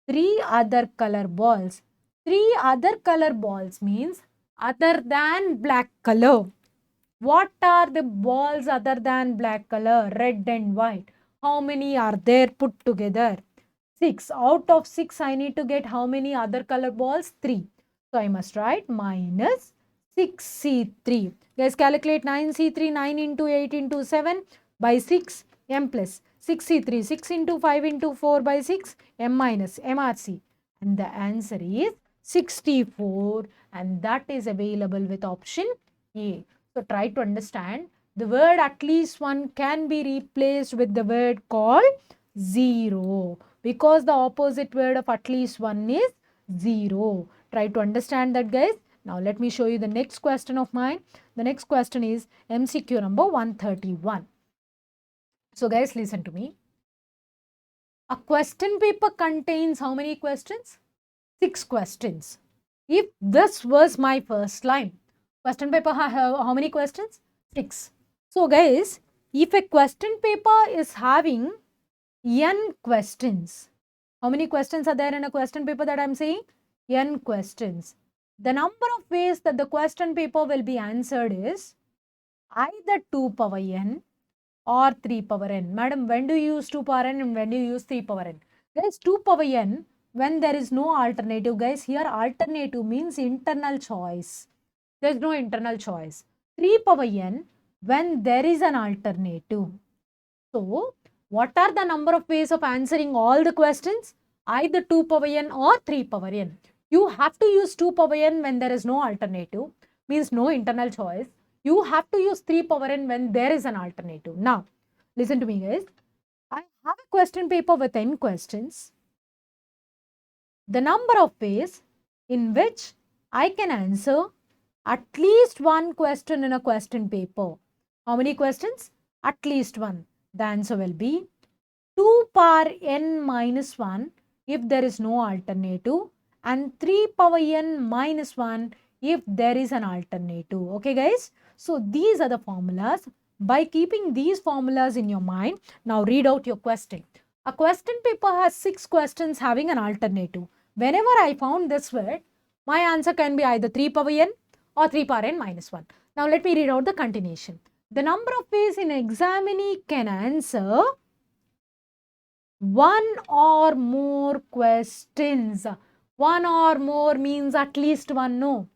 S1: 3 other color balls. 3 other color balls means other than black color. What are the balls other than black color? Red and white. How many are there put together? 6. Out of 6, I need to get how many other color balls? 3. So I must write minus 6C3. Guys, calculate 9C3, 9 into 8 into 7 by 6, M plus 6C3, 6 into 5 into 4 by 6, M minus MRC. And the answer is 64, and that is available with option A. So try to understand. the word at least one can be replaced with the word called 0 because the opposite word of at least one is 0. Try to understand that, guys. Now let me show you the next question of mine. The next question is MCQ number 131. So guys, listen to me. A question paper contains how many questions? 6 questions. If this was my first line, question paper have how many questions? 6. So guys, if a question paper is having n questions, how many questions are there in a question paper that I am saying? N questions. The number of ways that the question paper will be answered is either 2 power n or 3 power n. Madam, when do you use 2 power n and when do you use 3 power n? Guys, 2 power n when there is no alternative. Guys, here alternative means internal choice. There is no internal choice. 3 power n when there is an alternative. So, what are the number of ways of answering all the questions? Either 2 power n or 3 power n. You have to use 2 power n when there is no alternative, means no internal choice. You have to use 3 power n when there is an alternative. Now, listen to me, guys. I have a question paper with n questions. The number of ways in which I can answer at least one question in a question paper. How many questions? At least one. The answer will be 2 power n minus 1 if there is no alternative and 3 power n minus 1 if there is an alternative. Okay, guys? So, these are the formulas. By keeping these formulas in your mind, now read out your question. A question paper has 6 questions having an alternative. Whenever I found this word, my answer can be either 3 power n or 3 power n minus 1. Now, let me read out the continuation. The number of ways an examinee can answer one or more questions. One or more means at least one, no.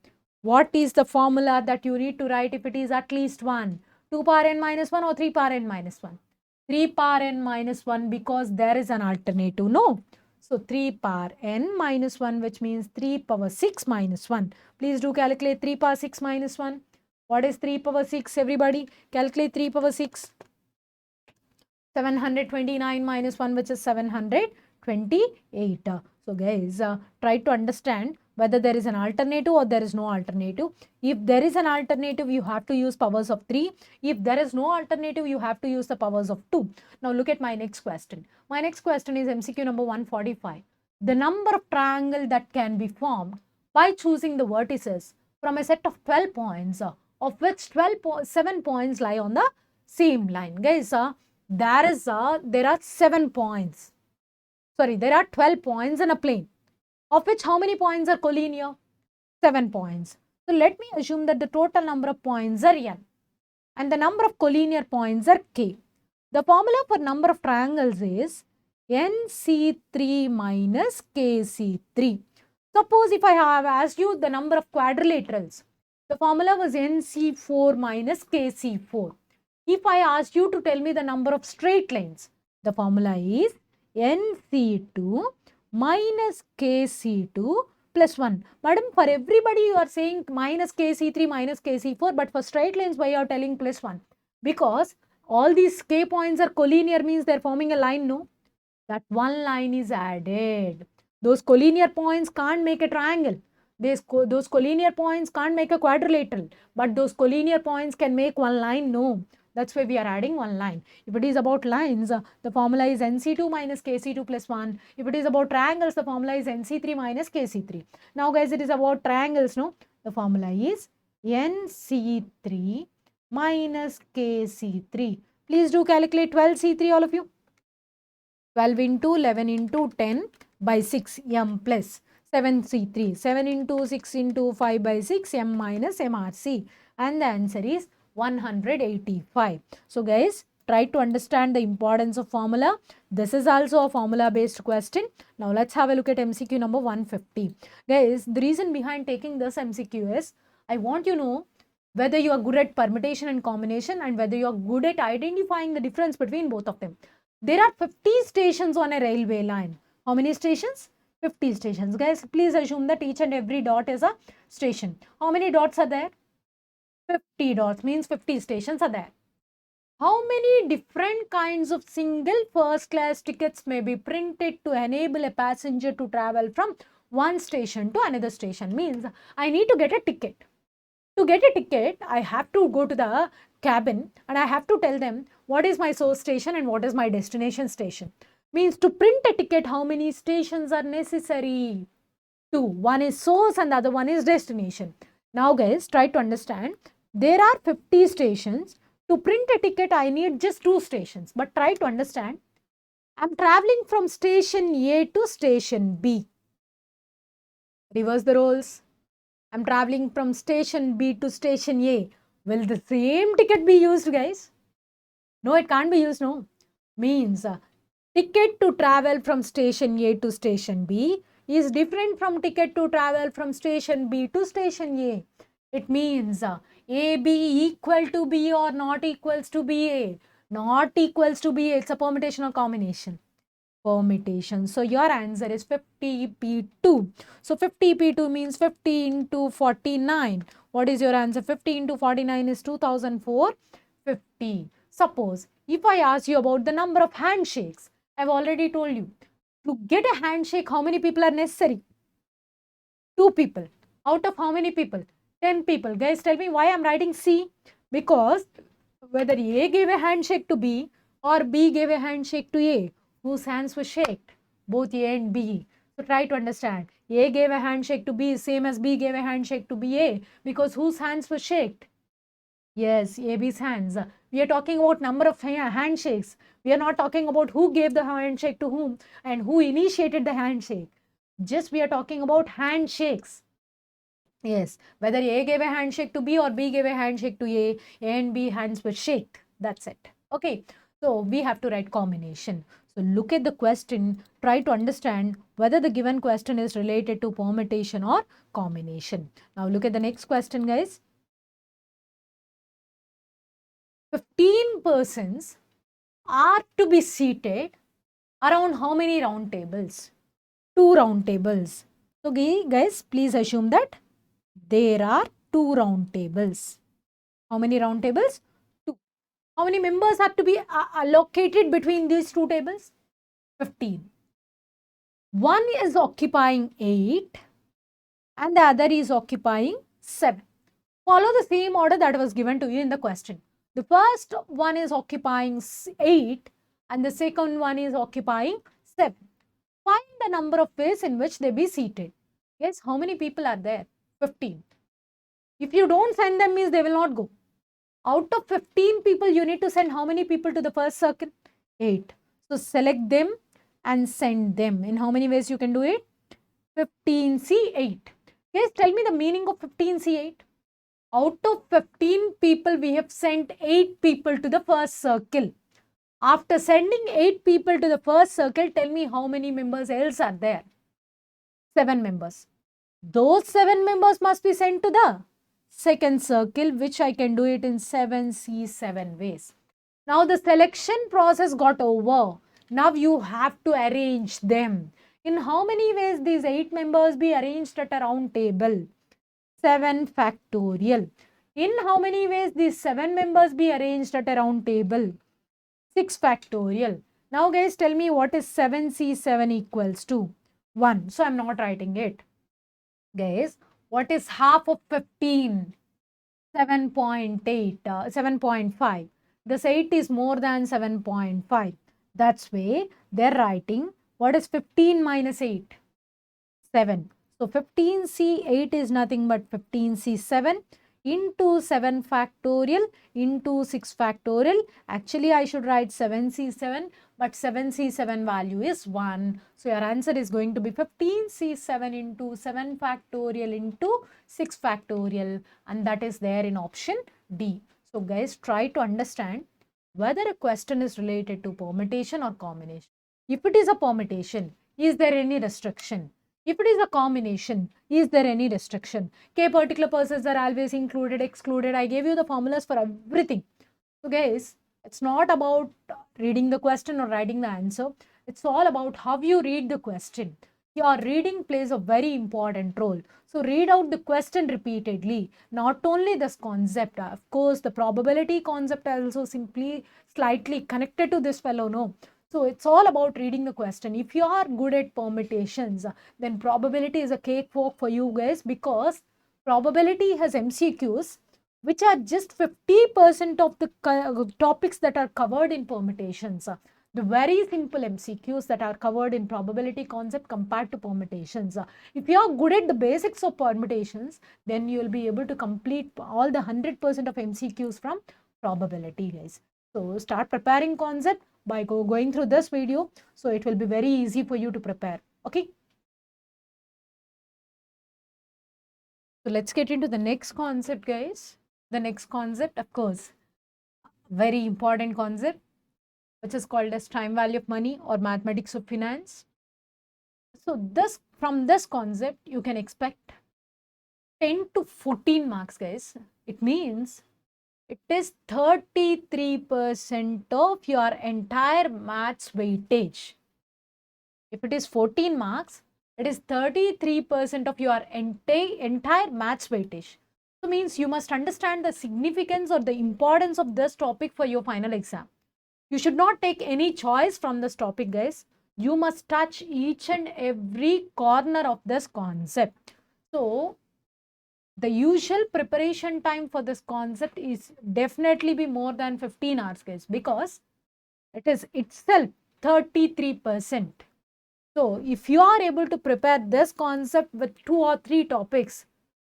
S1: What is the formula that you need to write if it is at least one? 2 power n minus 1 or 3 power n minus 1? 3 power n minus 1 because there is an alternative, no. So, 3 power n minus 1 which means 3 power 6 minus 1. Please do calculate 3 power 6 minus 1. What is 3 power 6, everybody? Calculate 3 power 6. 729 minus 1 which is 728. So guys, try to understand whether there is an alternative or there is no alternative. If there is an alternative, you have to use powers of 3. If there is no alternative, you have to use the powers of 2. Now look at my next question. My next question is MCQ number 145. The number of triangle that can be formed by choosing the vertices from a set of 12 points, of which 7 points lie on the same line. Guys, there are 7 points. Sorry, there are 12 points in a plane, of which how many points are collinear? 7 points. So let me assume that the total number of points are n and the number of collinear points are k. The formula for number of triangles is nc3 minus kc3. Suppose if I have asked you the number of quadrilaterals, the formula was nc4 minus kc4. If I asked you to tell me the number of straight lines, the formula is nc2 minus kc2 plus 1. Madam, for everybody you are saying minus kc3 minus kc4, but for straight lines why you are telling plus 1? Because all these k points are collinear, means they are forming a line, no? That one line is added. Those collinear points can't make a triangle. Those collinear points can't make a quadrilateral, but those collinear points can make one line, no. That's why we are adding one line. If it is about lines, the formula is nc2 minus kc2 plus 1. If it is about triangles, the formula is nc3 minus kc3. Now guys, it is about triangles, no? The formula is nc3 minus kc3. Please do calculate 12c3, all of you. 12 into 11 into 10 by 6 m plus 7c3. 7 into 6 into 5 by 6 m minus mrc. And the answer is 185. So guys, try to understand the importance of formula. This is also a formula based question. Now let's have a look at MCQ number 150. Guys, the reason behind taking this MCQ is I want you to know whether you are good at permutation and combination and whether you are good at identifying the difference between both of them. There are 50 stations on a railway line. How many stations? 50 stations. Guys, please assume that each and every dot is a station. How many dots are there? 50 dots means 50 stations are there. How many different kinds of single first class tickets may be printed to enable a passenger to travel from one station to another station? Means I need to get a ticket. To get a ticket, I have to go to the cabin and I have to tell them what is my source station and what is my destination station. Means to print a ticket, how many stations are necessary? Two. One is source and the other one is destination. Now guys, try to understand. There are 50 stations. To print a ticket, I need just 2 stations. But try to understand. I'm traveling from station A to station B. Reverse the roles. I'm traveling from station B to station A. Will the same ticket be used, guys? No, it can't be used, no. Means ticket to travel from station A to station B is different from ticket to travel from station B to station A. It means AB equal to B or not equals to BA. Not equals to BA. It's a permutation or combination. Permutation. So your answer is 50p2. So 50p2 means 50 into 49. What is your answer? 50 into 49 is 200450. Suppose if I ask you about the number of handshakes, I've already told you. To get a handshake, how many people are necessary? 2 people. Out of how many people? 10 people. Guys, tell me why I'm writing C. Because whether A gave a handshake to B or B gave a handshake to A, whose hands were shaked? Both A and B. So try to understand. A gave a handshake to B, same as B gave a handshake to BA, because whose hands were shaked? Yes, AB's hands. We are talking about number of handshakes. We are not talking about who gave the handshake to whom and who initiated the handshake. Just we are talking about handshakes. Yes, whether A gave a handshake to B or B gave a handshake to A and B hands were shaked. That's it. Okay, so we have to write combination. So look at the question, try to understand whether the given question is related to permutation or combination. Now look at the next question, guys. 15 persons are to be seated around how many round tables? 2 round tables. So guys, please assume that there are 2 round tables. How many round tables? 2. How many members are to be allocated between these 2 tables? 15. One is occupying 8 and the other is occupying 7. Follow the same order that was given to you in the question. The first one is occupying 8 and the second one is occupying 7. Find the number of ways in which they be seated. Yes, how many people are there? 15. If you don't send them, means they will not go. Out of 15 people, you need to send how many people to the first circle? 8. So select them and send them. In how many ways you can do it? 15C8. Yes, tell me the meaning of 15C8. Out of 15 people, we have sent 8 people to the first circle. After sending 8 people to the first circle, tell me how many members else are there? 7 members. Those 7 members must be sent to the second circle, which I can do it in 7C7 ways. Now the selection process got over. Now you have to arrange them. In how many ways these 8 members be arranged at a round table? 7 factorial. In how many ways these 7 members be arranged at a round table? 6 factorial. Now guys, tell me what is 7C7 equals to? 1. So I'm not writing it. Guys, what is half of 15? 7.8, 7.5. This 8 is more than 7.5. That's way they're writing what is 15 minus 8? 7. So 15C8 is nothing but 15C7 into 7 factorial into 6 factorial. Actually, I should write 7C7, but 7C7 value is 1. So your answer is going to be 15C7 into 7 factorial into 6 factorial, and that is there in option D. So guys, try to understand whether a question is related to permutation or combination. If it is a permutation, is there any restriction? If it is a combination, is there any restriction? K particular persons are always included, excluded. I gave you the formulas for everything. So guys, it's not about reading the question or writing the answer. It's all about how you read the question. Your reading plays a very important role. So read out the question repeatedly. Not only this concept, of course, the probability concept also simply slightly connected to this fellow, no. So it's all about reading the question. If you are good at permutations, then probability is a cakewalk for you guys, because probability has MCQs which are just 50% of the topics that are covered in permutations. The very simple MCQs that are covered in probability concept compared to permutations. If you are good at the basics of permutations, then you will be able to complete all the 100% of MCQs from probability, guys. So start preparing concept by going through this video. So it will be very easy for you to prepare. Okay. So let's get into the next concept, guys. The next concept, of course, very important concept, which is called as time value of money or mathematics of finance. So from this concept, you can expect 10 to 14 marks, guys. It means it is 33% of your entire maths weightage. If it is 14 marks, it is 33% of your entire maths weightage. So means you must understand the significance or the importance of this topic for your final exam. You should not take any choice from this topic, guys. You must touch each and every corner of this concept. So the usual preparation time for this concept is definitely be more than 15 hours, guys, because it is itself 33%. So if you are able to prepare this concept with 2 or 3 topics,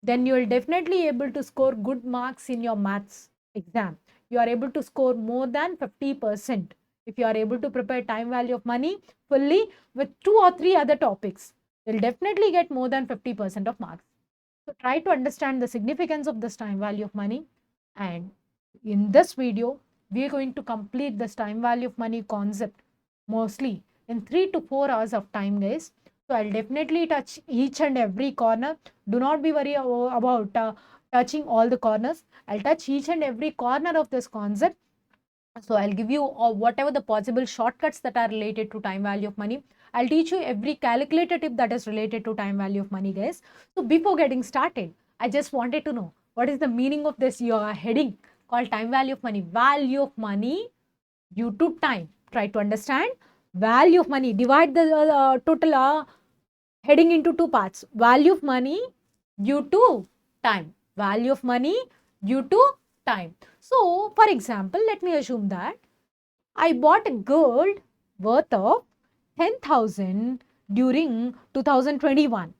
S1: then you will definitely able to score good marks in your maths exam. You are able to score more than 50% if you are able to prepare time value of money fully with 2 or 3 other topics. You will definitely get more than 50% of marks. So try to understand the significance of this time value of money, and in this video we are going to complete this time value of money concept mostly in 3 to 4 hours of time, guys. So I'll definitely touch each and every corner. Do not be worried about touching all the corners. I'll touch each and every corner of this concept. So I'll give you whatever the possible shortcuts that are related to time value of money. I'll teach you every calculator tip that is related to time value of money, guys. So before getting started, I just wanted to know what is the meaning of this your heading called time value of money. Value of money due to time. Try to understand value of money. Divide the total heading into 2 parts. Value of money due to time. Value of money due to time. So, for example, let me assume that I bought a gold worth of 10,000 during 2021.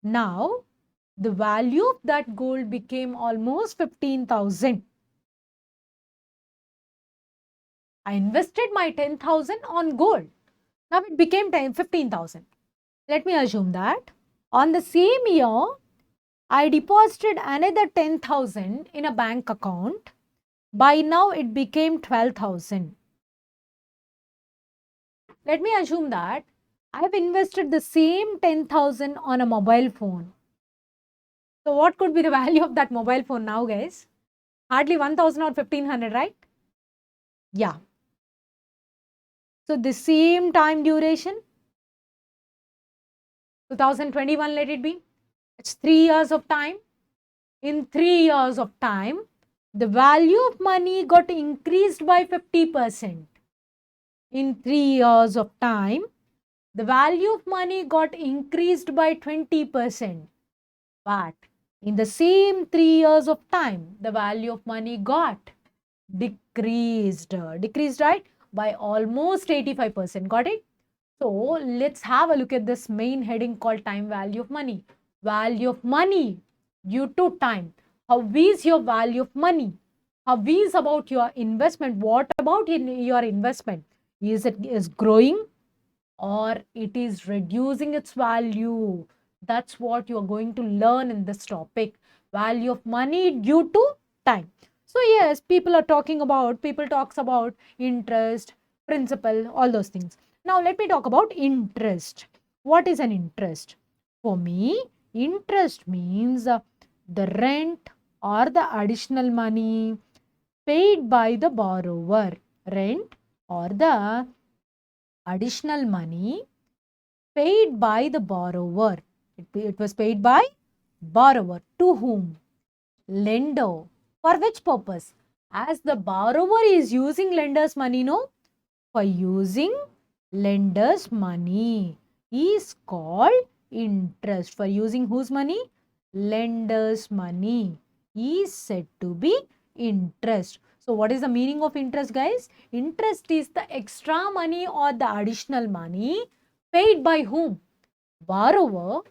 S1: Now, the value of that gold became almost 15,000. I invested my 10,000 on gold. Now it became 15,000. Let me assume that on the same year, I deposited another 10,000 in a bank account. By now it became 12,000. Let me assume that I have invested the same 10,000 on a mobile phone. So what could be the value of that mobile phone now, guys? Hardly 1,000 or 1,500, right? Yeah. So the same time duration, 2021 let it be. It's 3 years of time. In 3 years of time, the value of money got increased by 50%. In 3 years of time, the value of money got increased by 20%. But in the same 3 years of time, the value of money got decreased. Decreased, right? By almost 85%. Got it? So let's have a look at this main heading called time value of money. Value of money due to time. How is your value of money? How is about your investment? What about your investment? Is it growing or it is reducing its value? That's what you are going to learn in this topic. Value of money due to time. So yes, people talks about interest, principal, all those things. Now let me talk about interest. What is an interest? For me, interest means the rent or the additional money paid by the borrower. Rent or the additional money paid by the borrower. It was paid by borrower. To whom? Lender. For which purpose? As the borrower is using lender's money, no? For using lender's money is called interest. For using whose money? Lender's money is said to be interest. So what is the meaning of interest, guys? Interest is the extra money or the additional money paid by whom? Borrower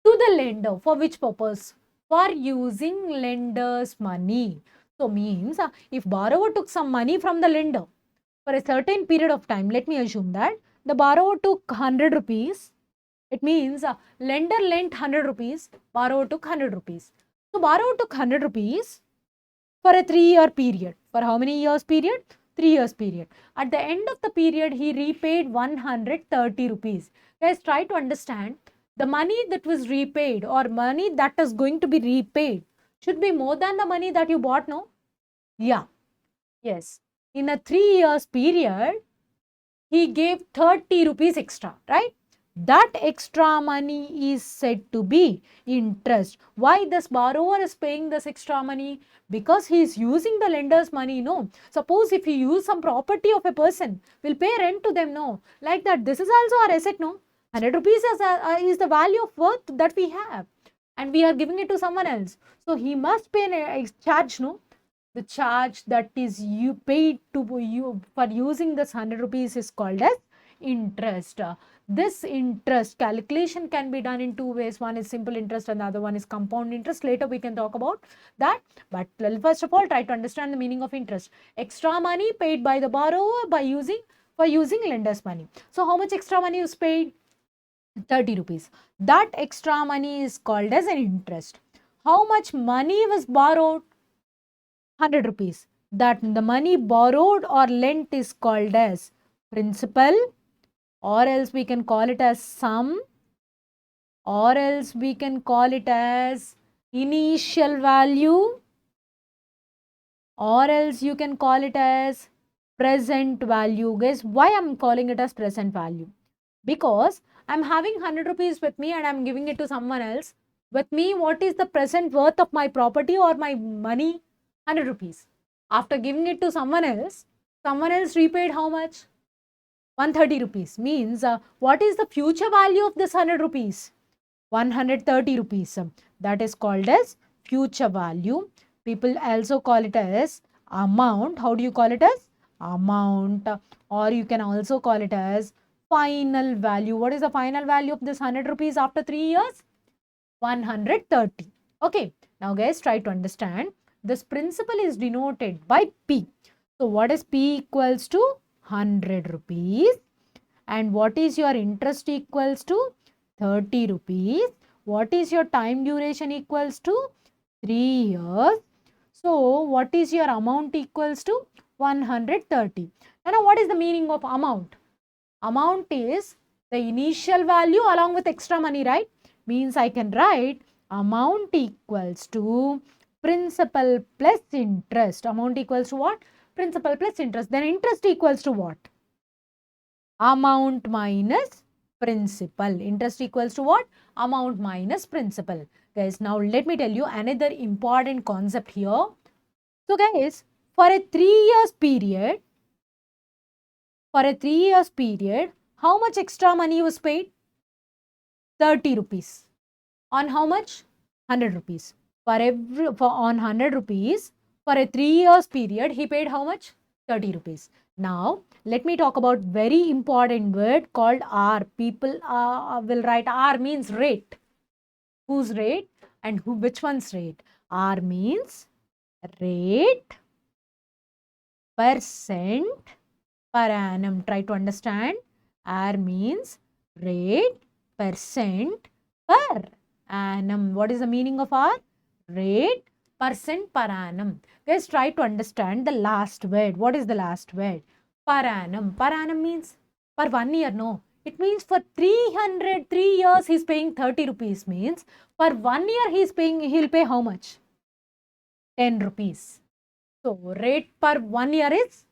S1: to the lender. For which purpose? For using lender's money. So means if borrower took some money from the lender for a certain period of time, let me assume that the borrower took 100 rupees. It means lender lent 100 rupees, borrower took 100 rupees. So borrower took 100 rupees for a 3-year period. For how many years period? 3 years period. At the end of the period, he repaid 130 rupees. Guys, try to understand. The money that was repaid or money that is going to be repaid should be more than the money that you bought, no? Yeah. Yes. In a 3 years period, he gave 30 rupees extra, right? That extra money is said to be interest. Why this borrower is paying this extra money? Because he is using the lender's money, no? Suppose if he use some property of a person, we'll pay rent to them, no? Like that, this is also our asset, no? 100 rupees is the value of worth that we have. And we are giving it to someone else. So he must pay a charge, no? The charge that is you paid to you for using this 100 rupees is called as interest. This interest calculation can be done in two ways. One is simple interest and the other one is compound interest. Later we can talk about that. But first of all, try to understand the meaning of interest. Extra money paid by the borrower for using lender's money. So how much extra money is paid? 30 rupees. That extra money is called as an interest. How much money was borrowed? 100 rupees. That the money borrowed or lent is called as principal, or else we can call it as sum, or else we can call it as initial value, or else you can call it as present value. Guys, why I'm calling it as present value? Because I'm having 100 rupees with me and I'm giving it to someone else. With me, what is the present worth of my property or my money? 100 rupees. After giving it to someone else repaid how much? 130 rupees. Means what is the future value of this 100 rupees? 130 rupees. That is called as future value. People also call it as amount. How do you call it as? Amount. Or you can also call it as final value. What is the final value of this 100 rupees after 3 years? 130. Okay. Now guys, try to understand. This principal is denoted by P. So what is P equals to? 100 rupees. And what is your interest equals to? 30 rupees. What is your time duration equals to? 3 years. So what is your amount equals to? 130. And now what is the meaning of amount? Amount is the initial value along with extra money, right? Means I can write amount equals to principal plus interest. Amount equals to what? Principal plus interest. Then interest equals to what? Amount minus principal. Interest equals to what? Amount minus principal. Guys, now let me tell you another important concept here. So guys, for a 3 years period, how much extra money was paid? 30 rupees. On how much? 100 rupees. On 100 rupees, for a 3 years period, he paid how much? 30 rupees. Now, let me talk about very important word called R. People will write R means rate. Whose rate and which one's rate? R means rate, percent, per annum. Try to understand. R means rate, percent, per annum. What is the meaning of R? Rate, percent, per annum. Guys, try to understand the last word. What is the last word? Per annum. Per annum means per 1 year. No. It means for 3 years he's paying 30 rupees. Means for 1 year he'll pay how much? 10 rupees. So rate per 1 year is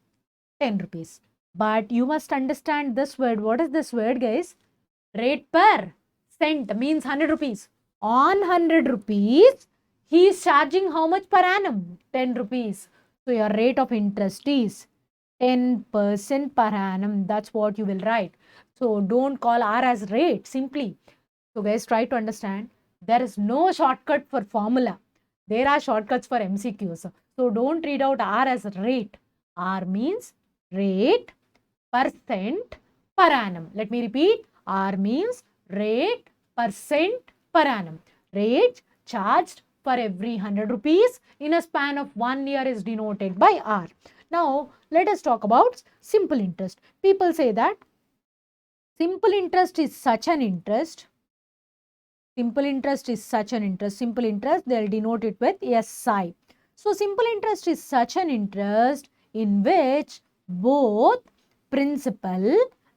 S1: 10 rupees. But you must understand this word. What is this word, guys? Rate per cent means 100 rupees. On 100 rupees, he is charging how much per annum? 10 rupees. So your rate of interest is 10% per annum. That's what you will write. So don't call R as rate simply. So guys, try to understand. There is no shortcut for formula. There are shortcuts for MCQs. So don't read out R as rate. R means rate, percent, per annum. Let me repeat. R means rate, percent, per annum. Rate charged for every 100 rupees in a span of 1 year is denoted by R. Now, let us talk about simple interest. People say that simple interest is such an interest. Simple interest is such an interest. Simple interest, they'll denote it with SI. So, simple interest is such an interest in which both principal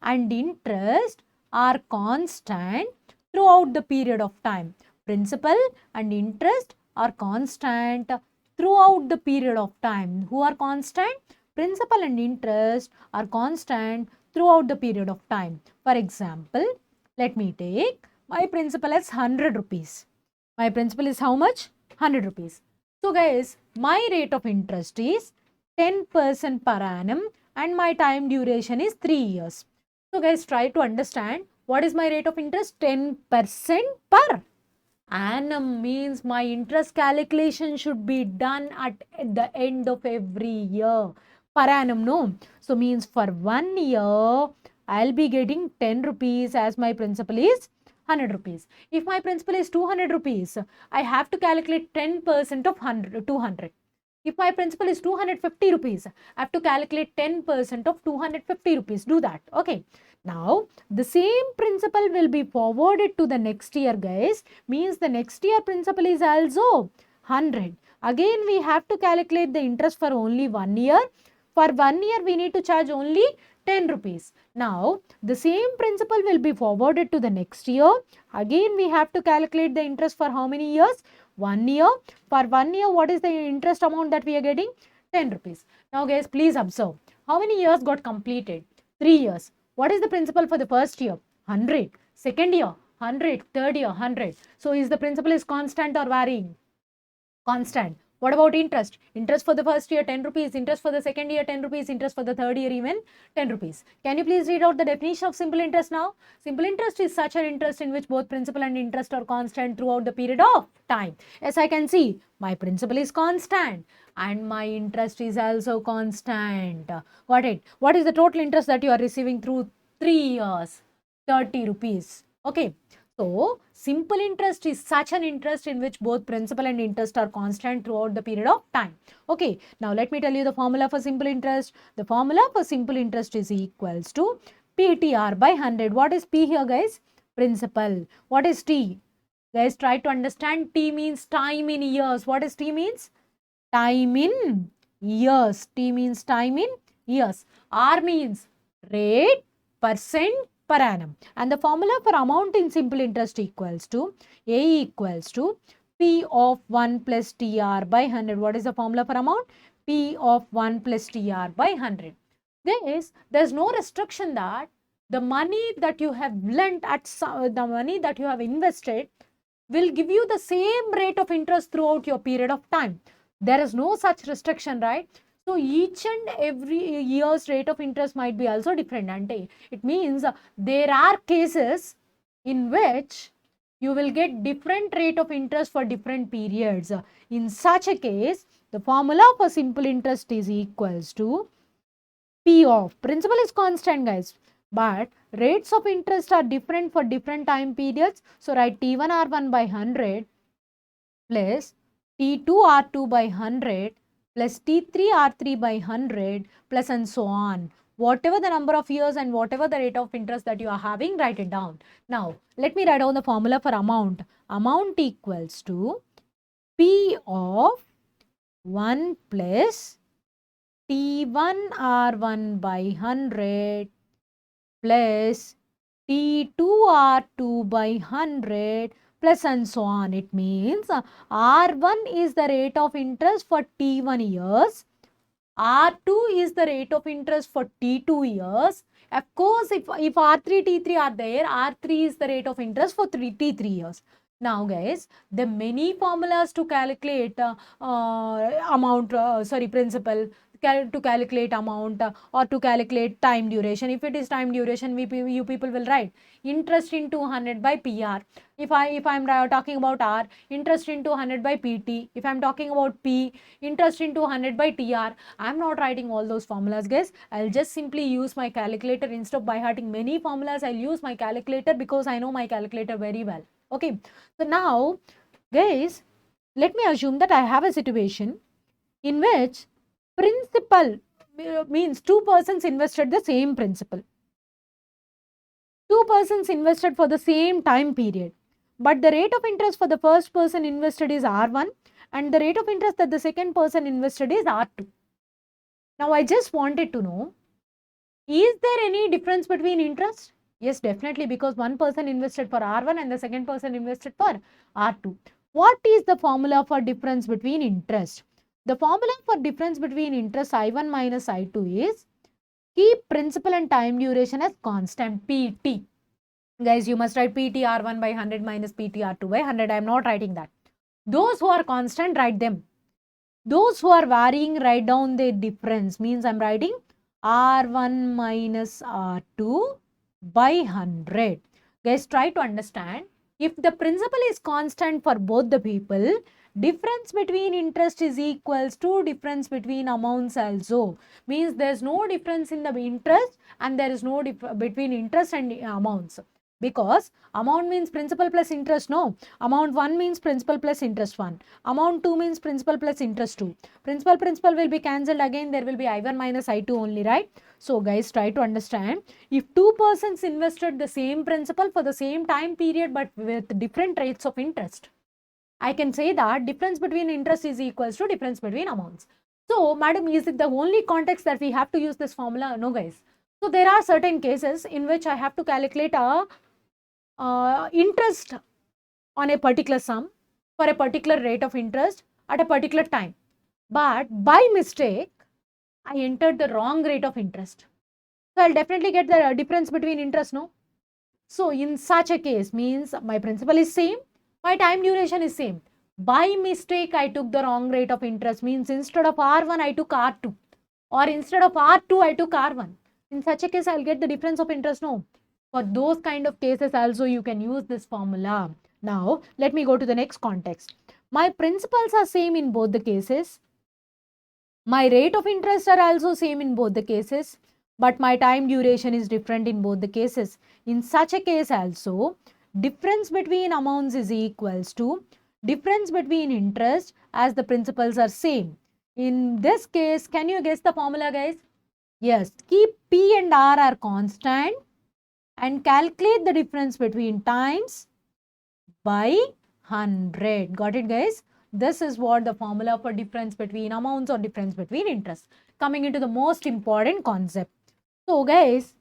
S1: and interest are constant throughout the period of time. Principal and interest are constant throughout the period of time. Who are constant? Principal and interest are constant throughout the period of time. For example, let me take my principal is 100 rupees. My principal is how much? 100 rupees. So guys, my rate of interest is 10% per annum and my time duration is 3 years. So guys, try to understand what is my rate of interest? 10% per annum means my interest calculation should be done at the end of every year. Per annum, no. So means for 1 year, I'll be getting 10 rupees as my principal is 100 rupees. If my principal is 200 rupees, I have to calculate 10% of 200. If my principal is 250 rupees, I have to calculate 10% of 250 rupees. Do that. Okay. Now, the same principal will be forwarded to the next year, guys. Means the next year principal is also 100. Again, we have to calculate the interest for only 1 year. For 1 year, we need to charge only 10 rupees. Now, the same principal will be forwarded to the next year. Again, we have to calculate the interest for how many years? 1 year. For 1 year, what is the interest amount that we are getting? 10 rupees. Now, guys, please observe. How many years got completed? 3 years. What is the principal for the first year? 100. Second year? 100. Third year? 100. So, is the principal is constant or varying? Constant. What about interest? Interest for the first year 10 rupees, interest for the second year 10 rupees, interest for the third year even 10 rupees. Can you please read out the definition of simple interest now? Simple interest is such an interest in which both principal and interest are constant throughout the period of time. As I can see, my principal is constant and my interest is also constant. Got it? What is the total interest that you are receiving through 3 years? 30 rupees. Okay. So, simple interest is such an interest in which both principal and interest are constant throughout the period of time. Okay, now let me tell you the formula for simple interest. The formula for simple interest is equals to PTR by 100. What is P here, guys? Principal. What is T? Guys, try to understand. T means time in years. What is T means? Time in years. T means time in years. R means rate, percent, per annum. And the formula for amount in simple interest equals to A equals to P of 1 plus TR by 100. What is the formula for amount? P of 1 plus TR by 100. There's no restriction that the money that you have lent at the money that you have invested will give you the same rate of interest throughout your period of time. There is no such restriction, right? So, each and every year's rate of interest might be also different. And it means there are cases in which you will get different rate of interest for different periods. In such a case, the formula for simple interest is equals to P of, principal is constant, guys, but rates of interest are different for different time periods. So, write T1 R1 by 100 plus T2 R2 by 100 plus T3 R3 by 100 plus and so on. Whatever the number of years and whatever the rate of interest that you are having, write it down. Now, let me write down the formula for amount. Amount equals to P of 1 plus T1 R1 by 100 plus T2 R2 by 100 plus and so on. It means R1 is the rate of interest for T1 years, R2 is the rate of interest for T2 years, Of course, if R3, T3 are there, R3 is the rate of interest for T3 years. Now guys, the many formulas to calculate principal, to calculate amount or to calculate time duration. If it is time duration, you people will write interest into 100 by PR. If I'm talking about R, interest into 100 by PT. If I'm talking about P, interest into 100 by TR. I'm not writing all those formulas, guys. I'll just simply use my calculator. Instead of by hearting many formulas, I'll use my calculator because I know my calculator very well. Okay. So now, guys, let me assume that I have a situation in which principal means two persons invested the same principal. Two persons invested for the same time period. But the rate of interest for the first person invested is R1 and the rate of interest that the second person invested is R2. Now, I just wanted to know, is there any difference between interest? Yes, definitely, because one person invested for R1 and the second person invested for R2. What is the formula for difference between interest? The formula for difference between interest I1 minus I2 is keep principal and time duration as constant, PT. Guys, you must write PT R1 by 100 minus PT R2 by 100. I am not writing that. Those who are constant, write them. Those who are varying, write down the difference. Means I am writing R1 minus R2 by 100. Guys, try to understand. If the principal is constant for both the people, difference between interest is equals to difference between amounts also. Means there is no difference in the interest and there is no difference between interest and amounts. Because amount means principal plus interest, no. Amount 1 means principal plus interest 1. Amount 2 means principal plus interest 2. Principal will be cancelled again. There will be I1 minus I2 only, right? So guys, try to understand. If two persons invested the same principal for the same time period but with different rates of interest, I can say that difference between interest is equals to difference between amounts. So, madam, is it the only context that we have to use this formula? No, guys. So, there are certain cases in which I have to calculate a interest on a particular sum for a particular rate of interest at a particular time. But by mistake, I entered the wrong rate of interest. So, I'll definitely get the difference between interest, no? So, in such a case, means my principal is same, my time duration is same. By mistake, I took the wrong rate of interest. Means instead of R1, I took R2. Or instead of R2, I took R1. In such a case, I'll get the difference of interest, no? For those kind of cases also, you can use this formula. Now, let me go to the next context. My principals are same in both the cases. My rate of interest are also same in both the cases. But my time duration is different in both the cases. In such a case also, difference between amounts is equals to difference between interest as the principals are same. In this case, can you guess the formula, guys? Yes, keep P and R are constant and calculate the difference between times by 100. Got it, guys? This is what the formula for difference between amounts or difference between interest. Coming into the most important concept. So, guys,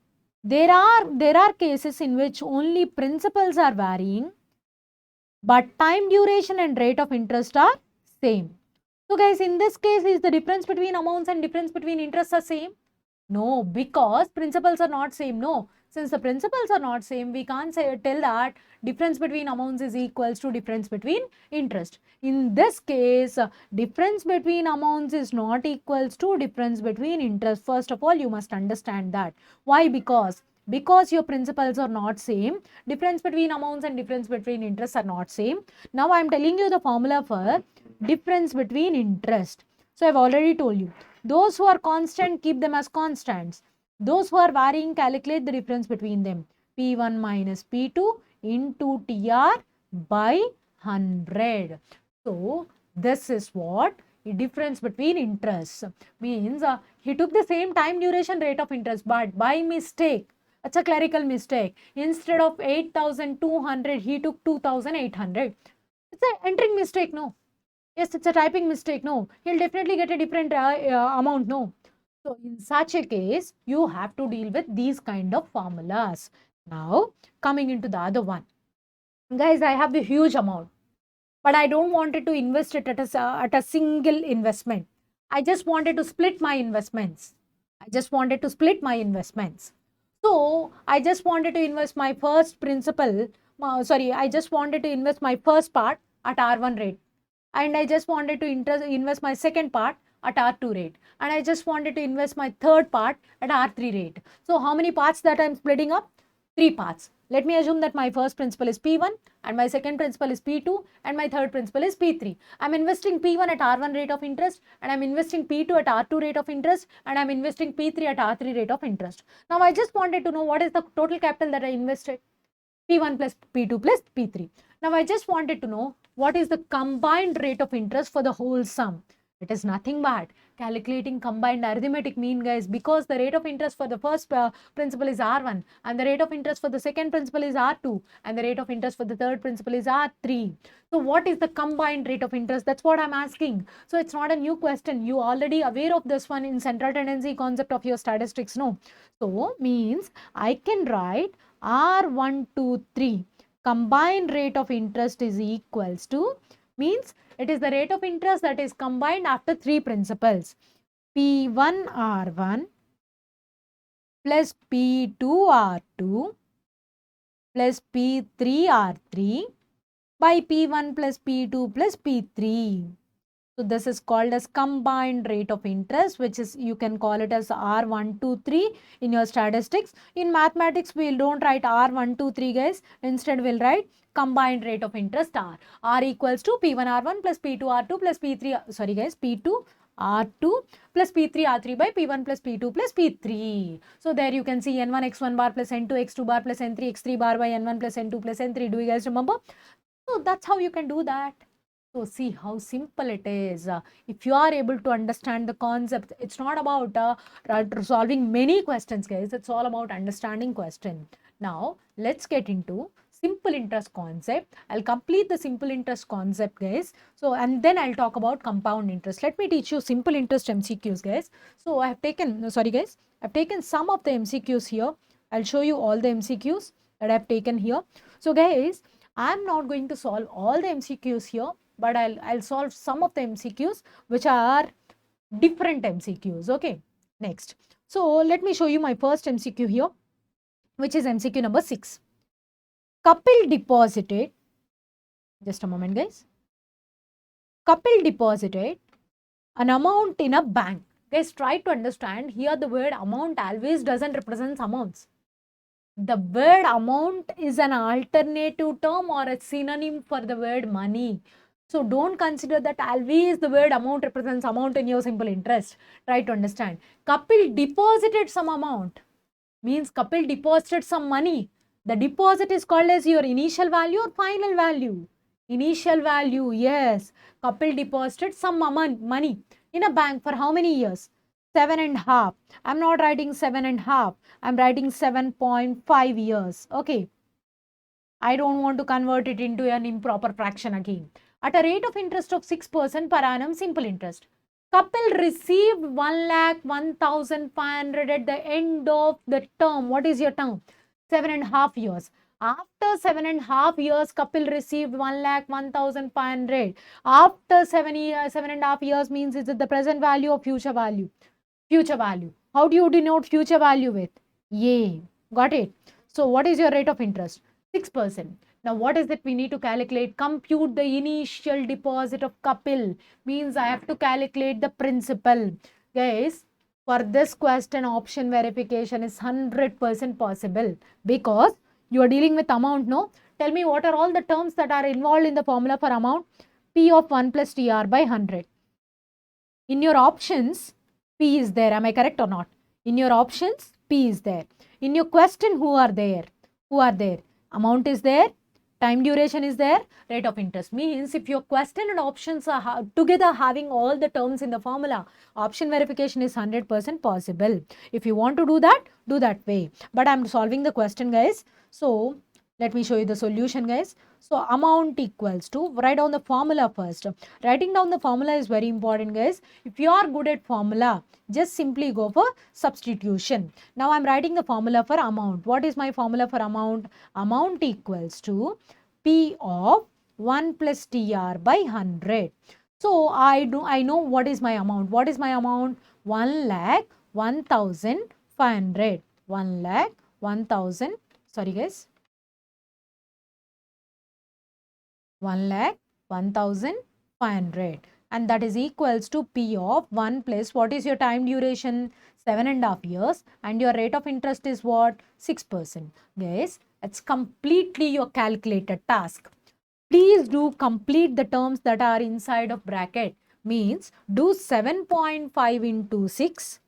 S1: there are cases in which only principals are varying, but time duration and rate of interest are same. So, guys, in this case, is the difference between amounts and difference between interests are same? No, because principals are not same. No, since the principals are not same, we can't tell that difference between amounts is equals to difference between interest. In this case, difference between amounts is not equals to difference between interest. First of all, you must understand that. Why? Because your principals are not same, difference between amounts and difference between interests are not same. Now, I am telling you the formula for difference between interest. So, I have already told you. Those who are constant, keep them as constants. Those who are varying, calculate the difference between them. P1 minus P2 into TR by 100. So, this is what difference between interests means. He took the same time duration rate of interest, but by mistake, it's a clerical mistake. Instead of 8,200, he took 2,800. It's an entering mistake, no? Yes, it's a typing mistake. No, he'll definitely get a different amount. No. So, in such a case, you have to deal with these kind of formulas. Now, coming into the other one. Guys, I have the huge amount, but I don't want it to invest it at a single investment. I just wanted to split my investments. So I just wanted to invest my first principal, I just wanted to invest my first part at R1 rate. And I just wanted to invest my second part at R2 rate. And I just wanted to invest my third part at R3 rate. So how many parts that I'm splitting up? 3 parts. Let me assume that my first principal is P1 and my second principal is P2 and my third principal is P3. I'm investing P1 at R1 rate of interest and I'm investing P2 at R2 rate of interest and I'm investing P3 at R3 rate of interest. Now I just wanted to know what is the total capital that I invested. P1 plus P2 plus P3. Now I just wanted to know what is the combined rate of interest for the whole sum. It is nothing but calculating combined arithmetic mean, guys, because the rate of interest for the first principal is R1 and the rate of interest for the second principal is R2 and the rate of interest for the third principal is R3. So what is the combined rate of interest? That's what I'm asking. So it's not a new question. You already aware of this one in central tendency concept of your statistics, no? So means I can write R123 combined rate of interest is equals to, means it is the rate of interest that is combined after 3 principles. P1R1 plus P2R2 plus P3R3 by P1 plus P2 plus P3. So this is called as combined rate of interest, which is, you can call it as R123 in your statistics. In mathematics, we don't write R123, guys. Instead, we'll write combined rate of interest R. R equals to P1R1 plus P2R2 plus P3, sorry guys, P2R2 plus P3R3 by P1 plus P2 plus P3. So there you can see N1 X1 bar plus N2 X2 bar plus N3 X3 bar by N1 plus N2 plus N3. Do you guys remember? So that's how you can do that. So see how simple it is. If you are able to understand the concept, it's not about solving many questions, guys. It's all about understanding question. Now, let's get into simple interest concept. I'll complete the simple interest concept, guys. So, and then I'll talk about compound interest. Let me teach you simple interest MCQs, guys. So, I have taken, sorry guys, I've taken some of the MCQs here. I'll show you all the MCQs that I've taken here. So, guys, I'm not going to solve all the MCQs here, but I'll solve some of the MCQs which are different MCQs. Okay, next. So let me show you my first MCQ here, which is MCQ number 6. Couple deposited, just a moment guys. Couple deposited an amount in a bank. Guys, try to understand here the word amount always doesn't represent amounts. The word amount is an alternative term or a synonym for the word money. So don't consider that always the word amount represents amount in your simple interest. Try to understand. Couple deposited some amount means couple deposited some money. The deposit is called as your initial value or final value. Initial value, yes. Couple deposited some money in a bank for how many years? 7.5. I'm not writing 7.5. I'm writing 7.5 years. Okay. I don't want to convert it into an improper fraction again. At a rate of interest of 6% per annum simple interest. Couple received 1,01,500 at the end of the term. What is your term? 7.5 years. After 7.5 years, couple received 1,01,500. After 7.5 years means is it the present value or future value? Future value. How do you denote future value with? Yay. Got it? So what is your rate of interest? 6%. Now, what is it we need to calculate? Compute the initial deposit of couple. Means I have to calculate the principal. Guys, for this question, option verification is 100% possible because you are dealing with amount, no? Tell me what are all the terms that are involved in the formula for amount? P of 1 plus TR by 100. In your options, P is there. Am I correct or not? In your options, P is there. In your question, who are there? Who are there? Amount is there. Time duration is there, rate of interest. Means if your question and options are together having all the terms in the formula, option verification is 100% possible. If you want to do that way. But I'm solving the question, guys. So let me show you the solution, guys. So amount equals to, write down the formula first. Writing down the formula is very important, guys. If you are good at formula, just simply go for substitution. Now I'm writing the formula for amount. What is my formula for amount? Amount equals to P of 1 plus TR by 100. So I know what is my amount. What is my amount? 1,01,500. 1,01,500. 1000, sorry guys, 1,01,500, and that is equals to P of 1 plus what is your time duration? 7.5 years, and your rate of interest is what? 6%. Guys, it's completely your calculated task. Please do complete the terms that are inside of bracket. Means do 7.5 into 6,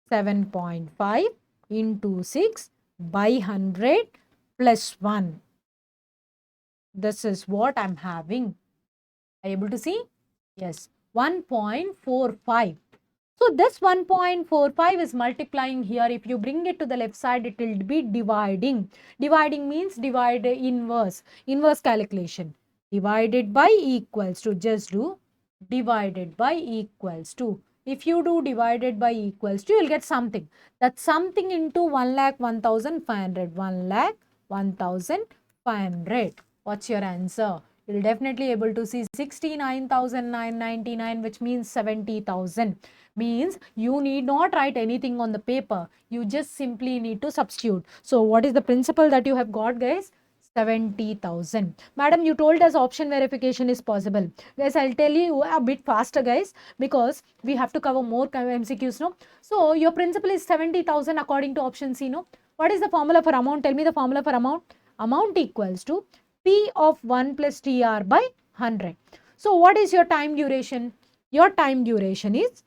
S1: 7.5 into 6 by 100 plus 1. This is what I'm having. Are you able to see? Yes, 1.45. So this 1.45 is multiplying here. If you bring it to the left side, it will be dividing. Dividing means divide inverse. Inverse calculation. Divided by equals to. Just do divided by equals to. If you do divided by equals to, you will get something. That's something into 1,01,500. 1,01,500. What's your answer? You'll definitely able to see 69,999, which means 70,000. Means you need not write anything on the paper. You just simply need to substitute. So what is the principle that you have got, guys? 70,000. Madam, you told us option verification is possible. Guys, I'll tell you a bit faster, guys, because we have to cover more MCQs, no? So your principle is 70,000 according to option C, no? What is the formula for amount? Tell me the formula for amount. Amount equals to P of 1 plus TR by 100. So what is your time duration? Your time duration is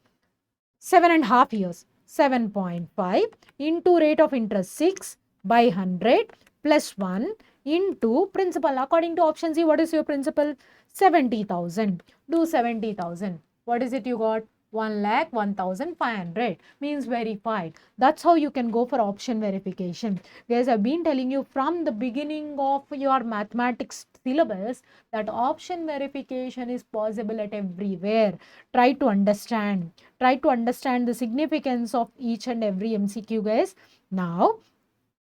S1: 7.5 years. 7.5 into rate of interest 6 by 100 plus 1 into principal. According to option C, what is your principal? 70,000. Do 70,000. What is it you got? 1,01,500 means verified. That's how you can go for option verification. Guys, I've been telling you from the beginning of your mathematics syllabus that option verification is possible at everywhere. Try to understand. Try to understand the significance of each and every MCQ, guys. Now,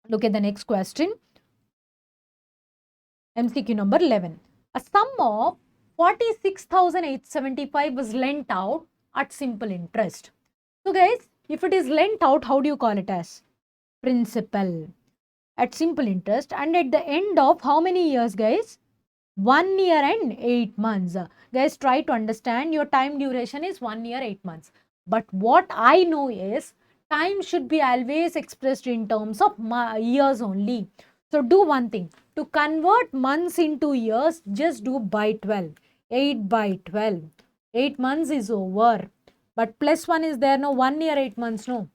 S1: look at the next question. MCQ number 11. A sum of 46,875 was lent out at simple interest. So guys, if it is lent out, how do you call it as? Principal. At simple interest, and at the end of how many years, guys? 1 year and 8 months. Guys, try to understand your time duration is 1 year 8 months. But what I know is time should be always expressed in terms of years only. So do one thing. To convert months into years, just do by 12. 8 by 12. 8 months is over. But plus 1 is there, no? 1 year 8 months, no?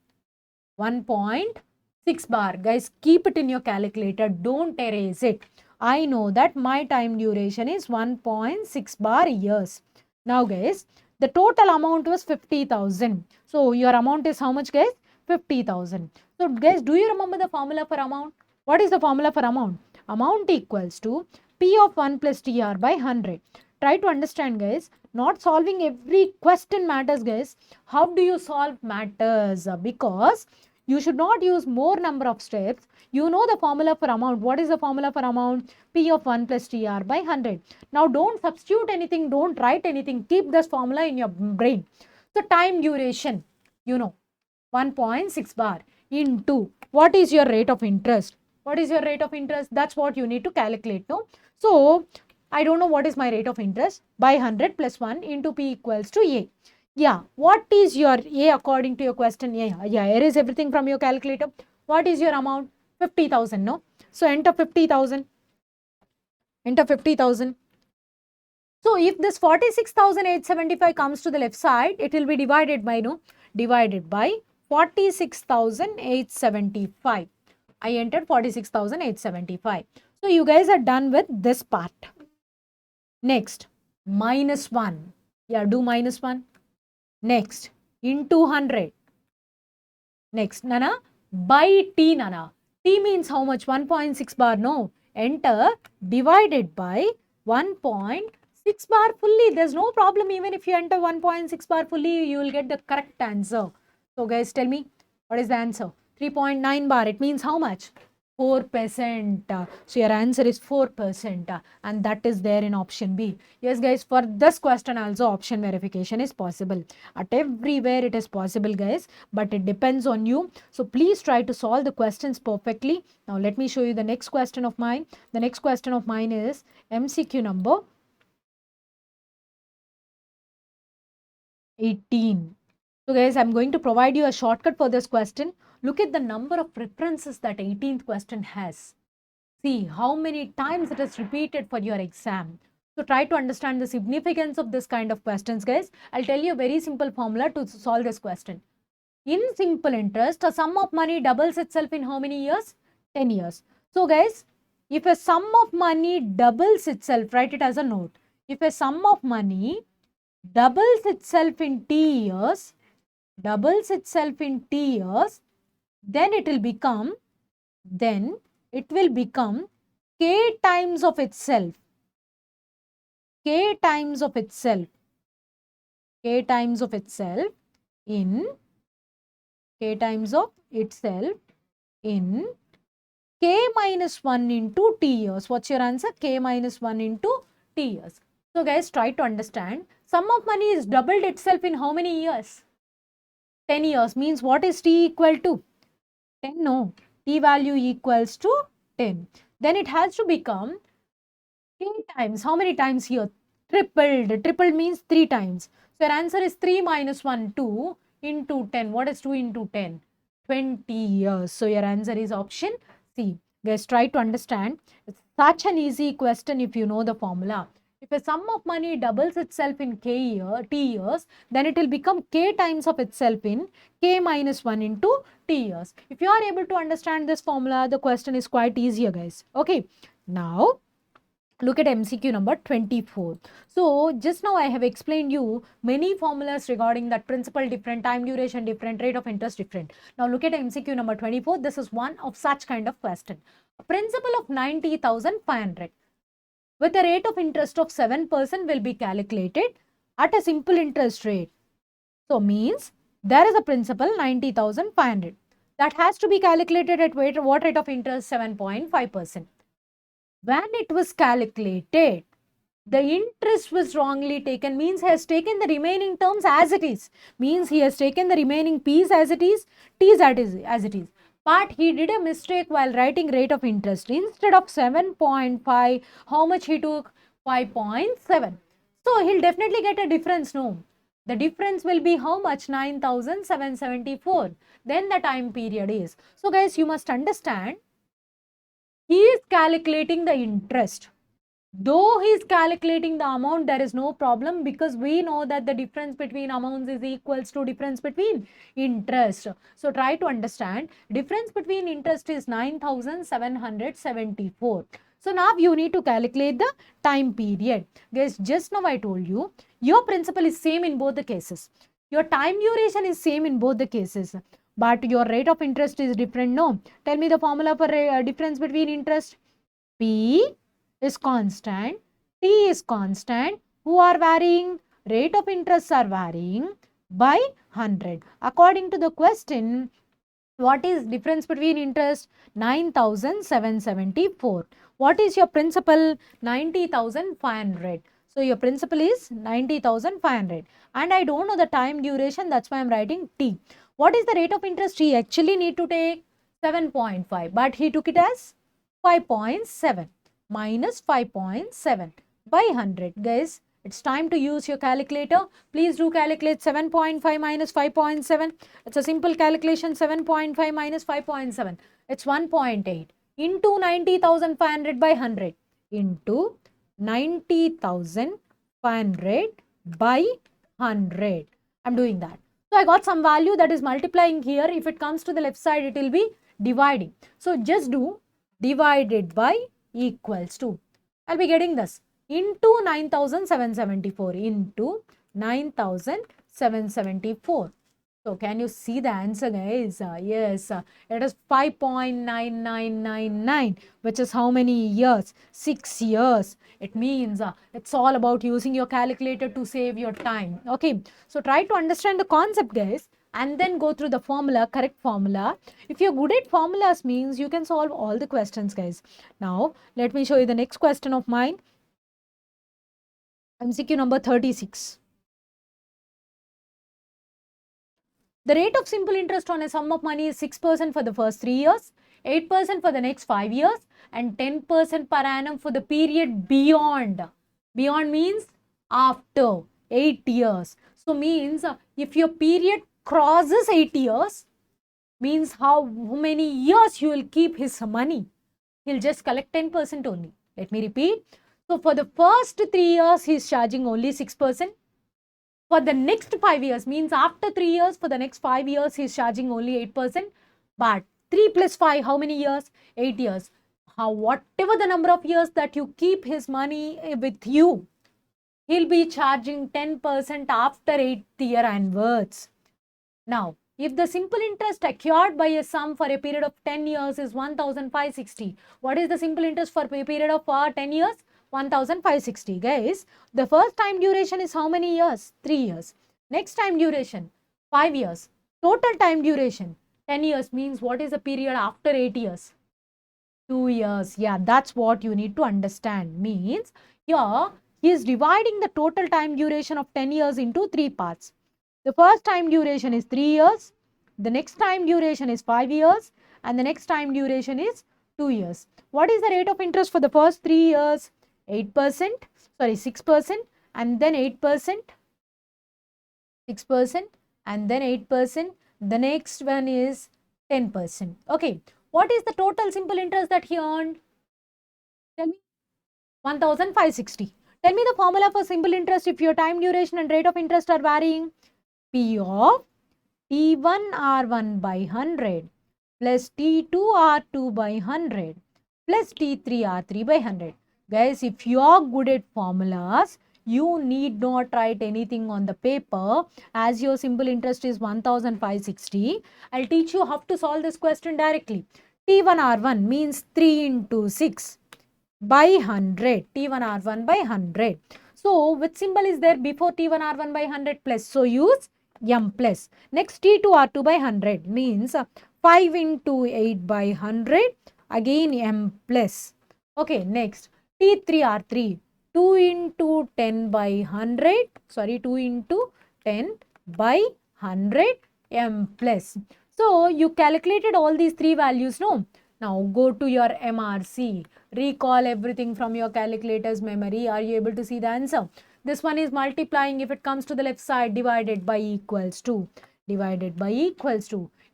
S1: 1.6 bar. Guys, keep it in your calculator. Don't erase it. I know that my time duration is 1.6 bar years. Now guys, the total amount was 50,000. So your amount is how much, guys? 50,000. So guys, do you remember the formula for amount? What is the formula for amount? Amount equals to P of 1 plus TR by 100. Try to understand, guys. Not solving every question matters, guys. How do you solve matters? Because you should not use more number of steps. You know the formula for amount. What is the formula for amount? P of 1 plus TR by 100. Now don't substitute anything. Don't write anything. Keep this formula in your brain. So time duration, you know, 1.6 bar into what is your rate of interest? What is your rate of interest? That's what you need to calculate, no? So I don't know what is my rate of interest. By 100 plus 1 into P equals to A. Yeah, what is your A according to your question? Yeah, erase everything from your calculator. What is your amount? 50,000, no? So enter 50,000. Enter 50,000. So if this 46,875 comes to the left side, it will be divided by, no? Divided by 46,875. I entered 46,875. So you guys are done with this part. Next, minus 1. Yeah, do minus 1. Next, into 100. Next, Nana, by T, Nana. T means how much? 1.6 bar, no. Enter, divided by 1.6 bar fully. There's no problem. Even if you enter 1.6 bar fully, you will get the correct answer. So guys, tell me, what is the answer? 3.9 bar. It means how much? 4%. So your answer is 4%, and that is there in option B. Yes guys, for this question also option verification is possible. At everywhere it is possible guys, but it depends on you. So please try to solve the questions perfectly. Now let me show you the next question of mine. The next question of mine is MCQ number 18. So guys, I'm going to provide you a shortcut for this question. Look at the number of references that 18th question has. See how many times it is repeated for your exam. So try to understand the significance of this kind of questions guys. I'll tell you a very simple formula to solve this question. In simple interest, a sum of money doubles itself in how many years? 10 years. So guys, if a sum of money doubles itself, write it as a note. If a sum of money doubles itself in T years, then it will become K times of itself. K times of itself in K minus 1 into T years. What's your answer? K minus 1 into T years. So guys, try to understand. Sum of money is doubled itself in how many years? 10 years. Means what is T equal to? 10. No. T value equals to 10. Then it has to become K times. How many times here? Tripled. Tripled means 3 times. So your answer is 3 minus 1, 2 into 10. What is 2 into 10? 20 years. So your answer is option C. Guys, try to understand. It's such an easy question if you know the formula. If a sum of money doubles itself in T years, then it will become K times of itself in K minus 1 into T years. If you are able to understand this formula, the question is quite easier, guys. Okay. Now, look at MCQ number 24. So, just now I have explained you many formulas regarding that principal different, time duration different, rate of interest different. Now, look at MCQ number 24. This is one of such kind of question. A principal of 90,500 with a rate of interest of 7% will be calculated at a simple interest rate. So, means there is a principal 90,500 that has to be calculated at what rate of interest? 7.5%. When it was calculated, the interest was wrongly taken, means he has taken the remaining terms as it is, means he has taken the remaining P's as it is, T's as it is. But he did a mistake while writing rate of interest. Instead of 7.5, how much he took? 5.7. So he'll definitely get a difference, no? The difference will be how much? 9,774. Then the time period is. So guys, you must understand, he is calculating the interest. Though he is calculating the amount, there is no problem because we know that the difference between amounts is equals to difference between interest. So try to understand, difference between interest is 9,774. So now you need to calculate the time period. Guys, just now I told you, your principal is same in both the cases. Your time duration is same in both the cases. But your rate of interest is different, no? Tell me the formula for difference between interest. P is constant, T is constant. Who are varying? Rate of interest are varying by 100. According to the question, what is difference between interest? 9,774. What is your principal? 90,500. So your principal is 90,500. And I don't know the time duration, that's why I'm writing T. What is the rate of interest? He actually need to take 7.5, but he took it as 5.7 minus 5.7 by 100. Guys, it's time to use your calculator. Please do calculate 7.5 minus 5.7. It's a simple calculation. 7.5 minus 5.7. It's 1.8 into 90,500 by 100 into 90,500 by 100. I'm doing that. So I got some value that is multiplying here. If it comes to the left side, it will be dividing. So just do divided by equals to. I'll be getting this into 9,774 into 9,774. So can you see the answer, guys? Yes, it is 5.9999, which is how many years? 6 years. It means it's all about using your calculator to save your time. Okay, so try to understand the concept, guys. and then go through the formula, correct formula. If you're good at formulas means you can solve all the questions, guys. Now, let me show you the next question of mine. MCQ number 36. The rate of simple interest on a sum of money is 6% for the first 3 years, 8% for the next 5 years, and 10% per annum for the period beyond. Beyond means after 8 years. So means if your period crosses 8 years, means how many years you will keep his money. He'll just collect 10% only. Let me repeat. So for the first 3 years, he's charging only 6%. For the next 5 years, means after 3 years, for the next 5 years, he's charging only 8%. But 3 plus 5, how many years? 8 years. Whatever the number of years that you keep his money with you, he'll be charging 10% after 8th year onwards. Now, if the simple interest accrued by a sum for a period of 10 years is 1,560, what is the simple interest for a period of 10 years? 1,560. Guys, the first time duration is how many years? 3 years. Next time duration, 5 years. Total time duration, 10 years means what is the period after 8 years? 2 years. Yeah, that's what you need to understand. Means here, he is dividing the total time duration of 10 years into 3 parts. The first time duration is 3 years, the next time duration is 5 years, and the next time duration is 2 years. What is the rate of interest for the first 3 years? 8%, sorry 6%, and then 8%, 6%, and then 8%. The next one is 10%. Okay, what is the total simple interest that he earned? Tell me. 1,560. Tell me the formula for simple interest if your time duration and rate of interest are varying. P of T1R1 by 100 plus T2R2 by 100 plus T3R3 by 100. Guys, if you are good at formulas, you need not write anything on the paper as your simple interest is 1,560. I'll teach you how to solve this question directly. T1R1 means 3 into 6 by 100. T1R1 by 100. So, which symbol is there before T1R1 by 100 plus? So, use M plus. Next, T2R2 by 100 means 5 into 8 by 100. Again, M plus. Okay, next, T3R3. 2 into 10 by 100. Sorry, 2 into 10 by 100 M plus. So, you calculated all these 3 values, no? Now, go to your MRC. Recall everything from your calculator's memory. Are you able to see the answer? This one is multiplying if it comes to the left side, divided by equals to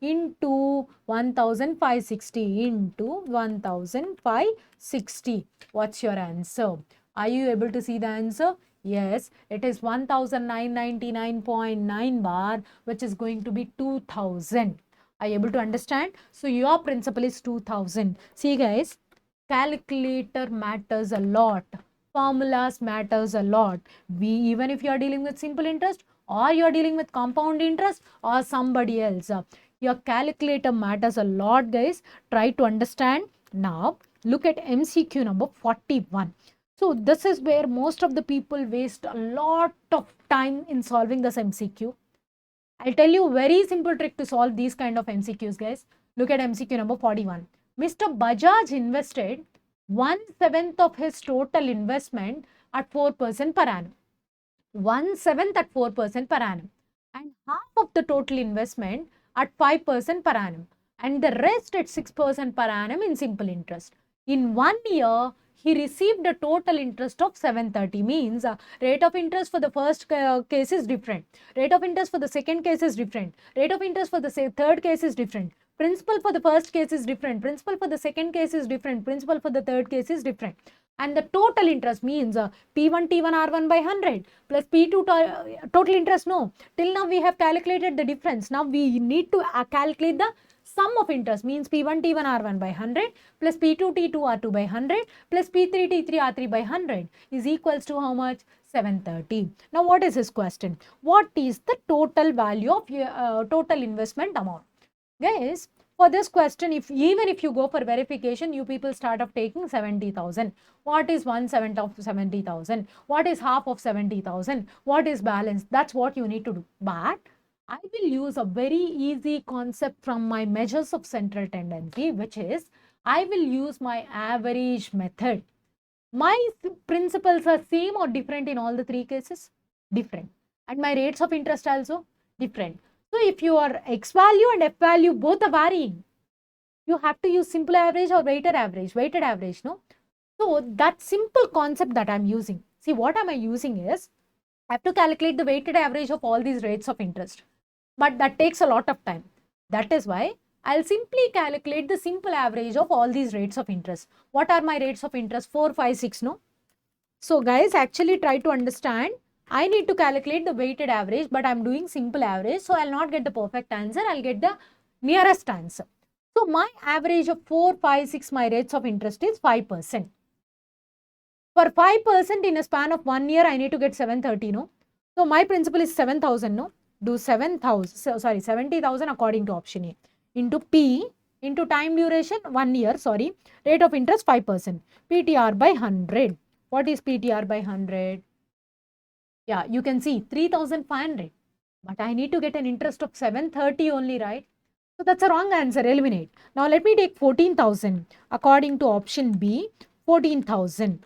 S1: into 1,560 into 1,560. What's your answer? Are you able to see the answer? Yes, it is 1,999.9 bar, which is going to be 2,000. Are you able to understand? So, your principal is 2,000. See guys, calculator matters a lot. Formulas matters a lot. Even if you are dealing with simple interest or you are dealing with compound interest or somebody else, your calculator matters a lot, guys. Try to understand. Now, look at MCQ number 41. So, this is where most of the people waste a lot of time in solving this MCQ. I'll tell you a very simple trick to solve these kind of MCQs, guys. Look at MCQ number 41. Mr. Bajaj invested 1/7 of his total investment at 4% per annum. 1/7 at 4% per annum. And half of the total investment at 5% per annum. And the rest at 6% per annum in simple interest. In 1 year, he received a total interest of 730. Means rate of interest for the first case is different. Rate of interest for the second case is different. Rate of interest for the third case is different. Principal for the first case is different. Principal for the second case is different. Principal for the third case is different. And the total interest means P1 T1 R1 by 100 plus P2 total interest. No, till now we have calculated the difference. Now we need to calculate the sum of interest, means P1 T1 R1 by 100 plus P2 T2 R2 by 100 plus P3 T3 R3 by 100 is equals to how much? 730. Now what is his question? What is the total value of your total investment amount? Guys, for this question, even if you go for verification, you people start off taking 70,000. What is 1/7 of 70,000? What is half of 70,000? What is balance? That's what you need to do. But I will use a very easy concept from my measures of central tendency, which is I will use my average method. My principles are same or different in all the three cases? Different. And my rates of interest also different. So if your X value and F value both are varying, you have to use simple average or weighted average, no? So that simple concept that I'm using, see what am I using is, I have to calculate the weighted average of all these rates of interest. But that takes a lot of time. That is why I'll simply calculate the simple average of all these rates of interest. What are my rates of interest? 4, 5, 6, no? So guys, actually try to understand. I need to calculate the weighted average, but I'm doing simple average. So I'll not get the perfect answer. I'll get the nearest answer. So my average of 4, 5, 6, my rates of interest is 5%. For 5% in a span of 1 year, I need to get 730, no? So my principal is 7,000, no? Do 7,000, sorry, 70,000 according to option A. Into P, into time duration, 1 year, sorry. Rate of interest, 5%. PTR by 100. What is PTR by 100? Yeah, you can see 3,500. But I need to get an interest of 730 only, right? So that's a wrong answer. Eliminate. Now let me take 14,000. According to option B, 14,000.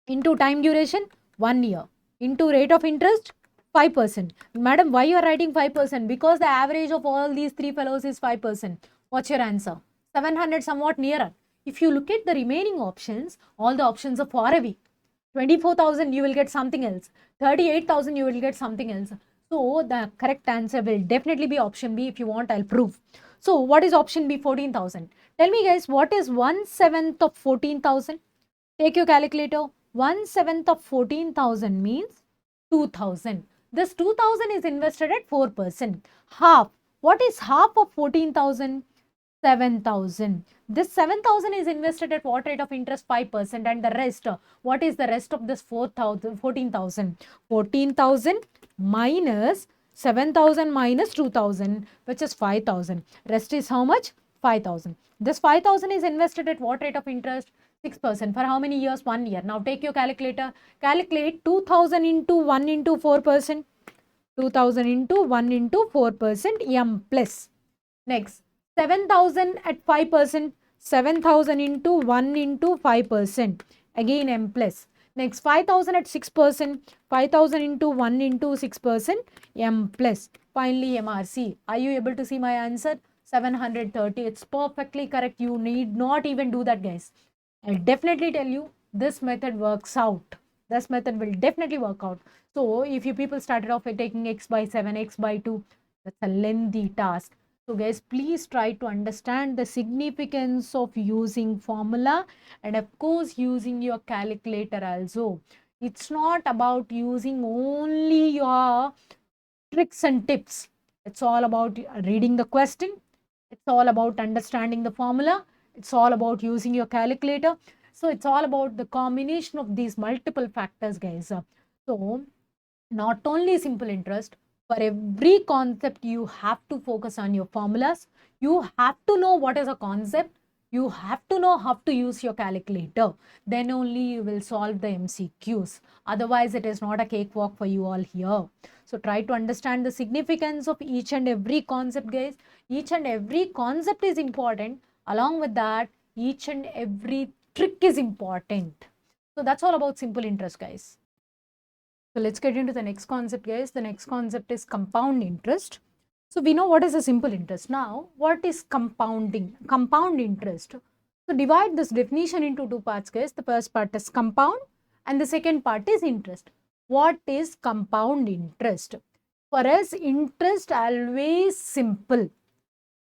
S1: Into time duration, 1 year. Into rate of interest, 5%. Madam, why you are writing 5%? Because the average of all these three fellows is 5%. What's your answer? 700 somewhat nearer. If you look at the remaining options, all the options are far away. 24,000 you will get something else. 38,000 you will get something else. So the correct answer will definitely be option B. If you want, I'll prove. So what is option B? 14,000. Tell me guys, what is 1/7 of 14,000? Take your calculator. 1/7 of 14,000 means 2,000. This 2,000 is invested at 4%. Half. What is half of 14,000? 7,000. This 7,000 is invested at what rate of interest? 5%. And the rest, what is the rest of this 14,000? 14,000 minus 7,000 minus 2,000, which is 5,000. Rest is how much? 5,000. This 5,000 is invested at what rate of interest? 6%. For how many years? 1 year. Now take your calculator. Calculate 2,000 into 1 into 4%. 2,000 into 1 into 4% M plus. Next, 7,000 at 5%. 7,000 into 1 into 5%. Again M plus. Next, 5,000 at 6%. 5,000 into 1 into 6%. M plus. Finally, MRC. Are you able to see my answer? 730. It's perfectly correct. You need not even do that, guys. I'll definitely tell you this method works out. This method will definitely work out. So if you people started off by taking x by 7, x by 2, that's a lengthy task. So guys, please try to understand the significance of using formula and of course using your calculator also. It's not about using only your tricks and tips. It's all about reading the question. It's all about understanding the formula. It's all about using your calculator. So it's all about the combination of these multiple factors, guys. So not only simple interest, for every concept you have to focus on your formulas. You have to know what is a concept. You have to know how to use your calculator. Then only you will solve the MCQs. Otherwise, it is not a cakewalk for you all here. So try to understand the significance of each and every concept, guys. Each and every concept is important. Along with that, each and every trick is important. So that's all about simple interest, guys. So let's get into the next concept, guys. The next concept is compound interest. So we know what is a simple interest. Now, what is compounding? Compound interest. So divide this definition into two parts, guys. The first part is compound and the second part is interest. What is compound interest? For us, interest always simple.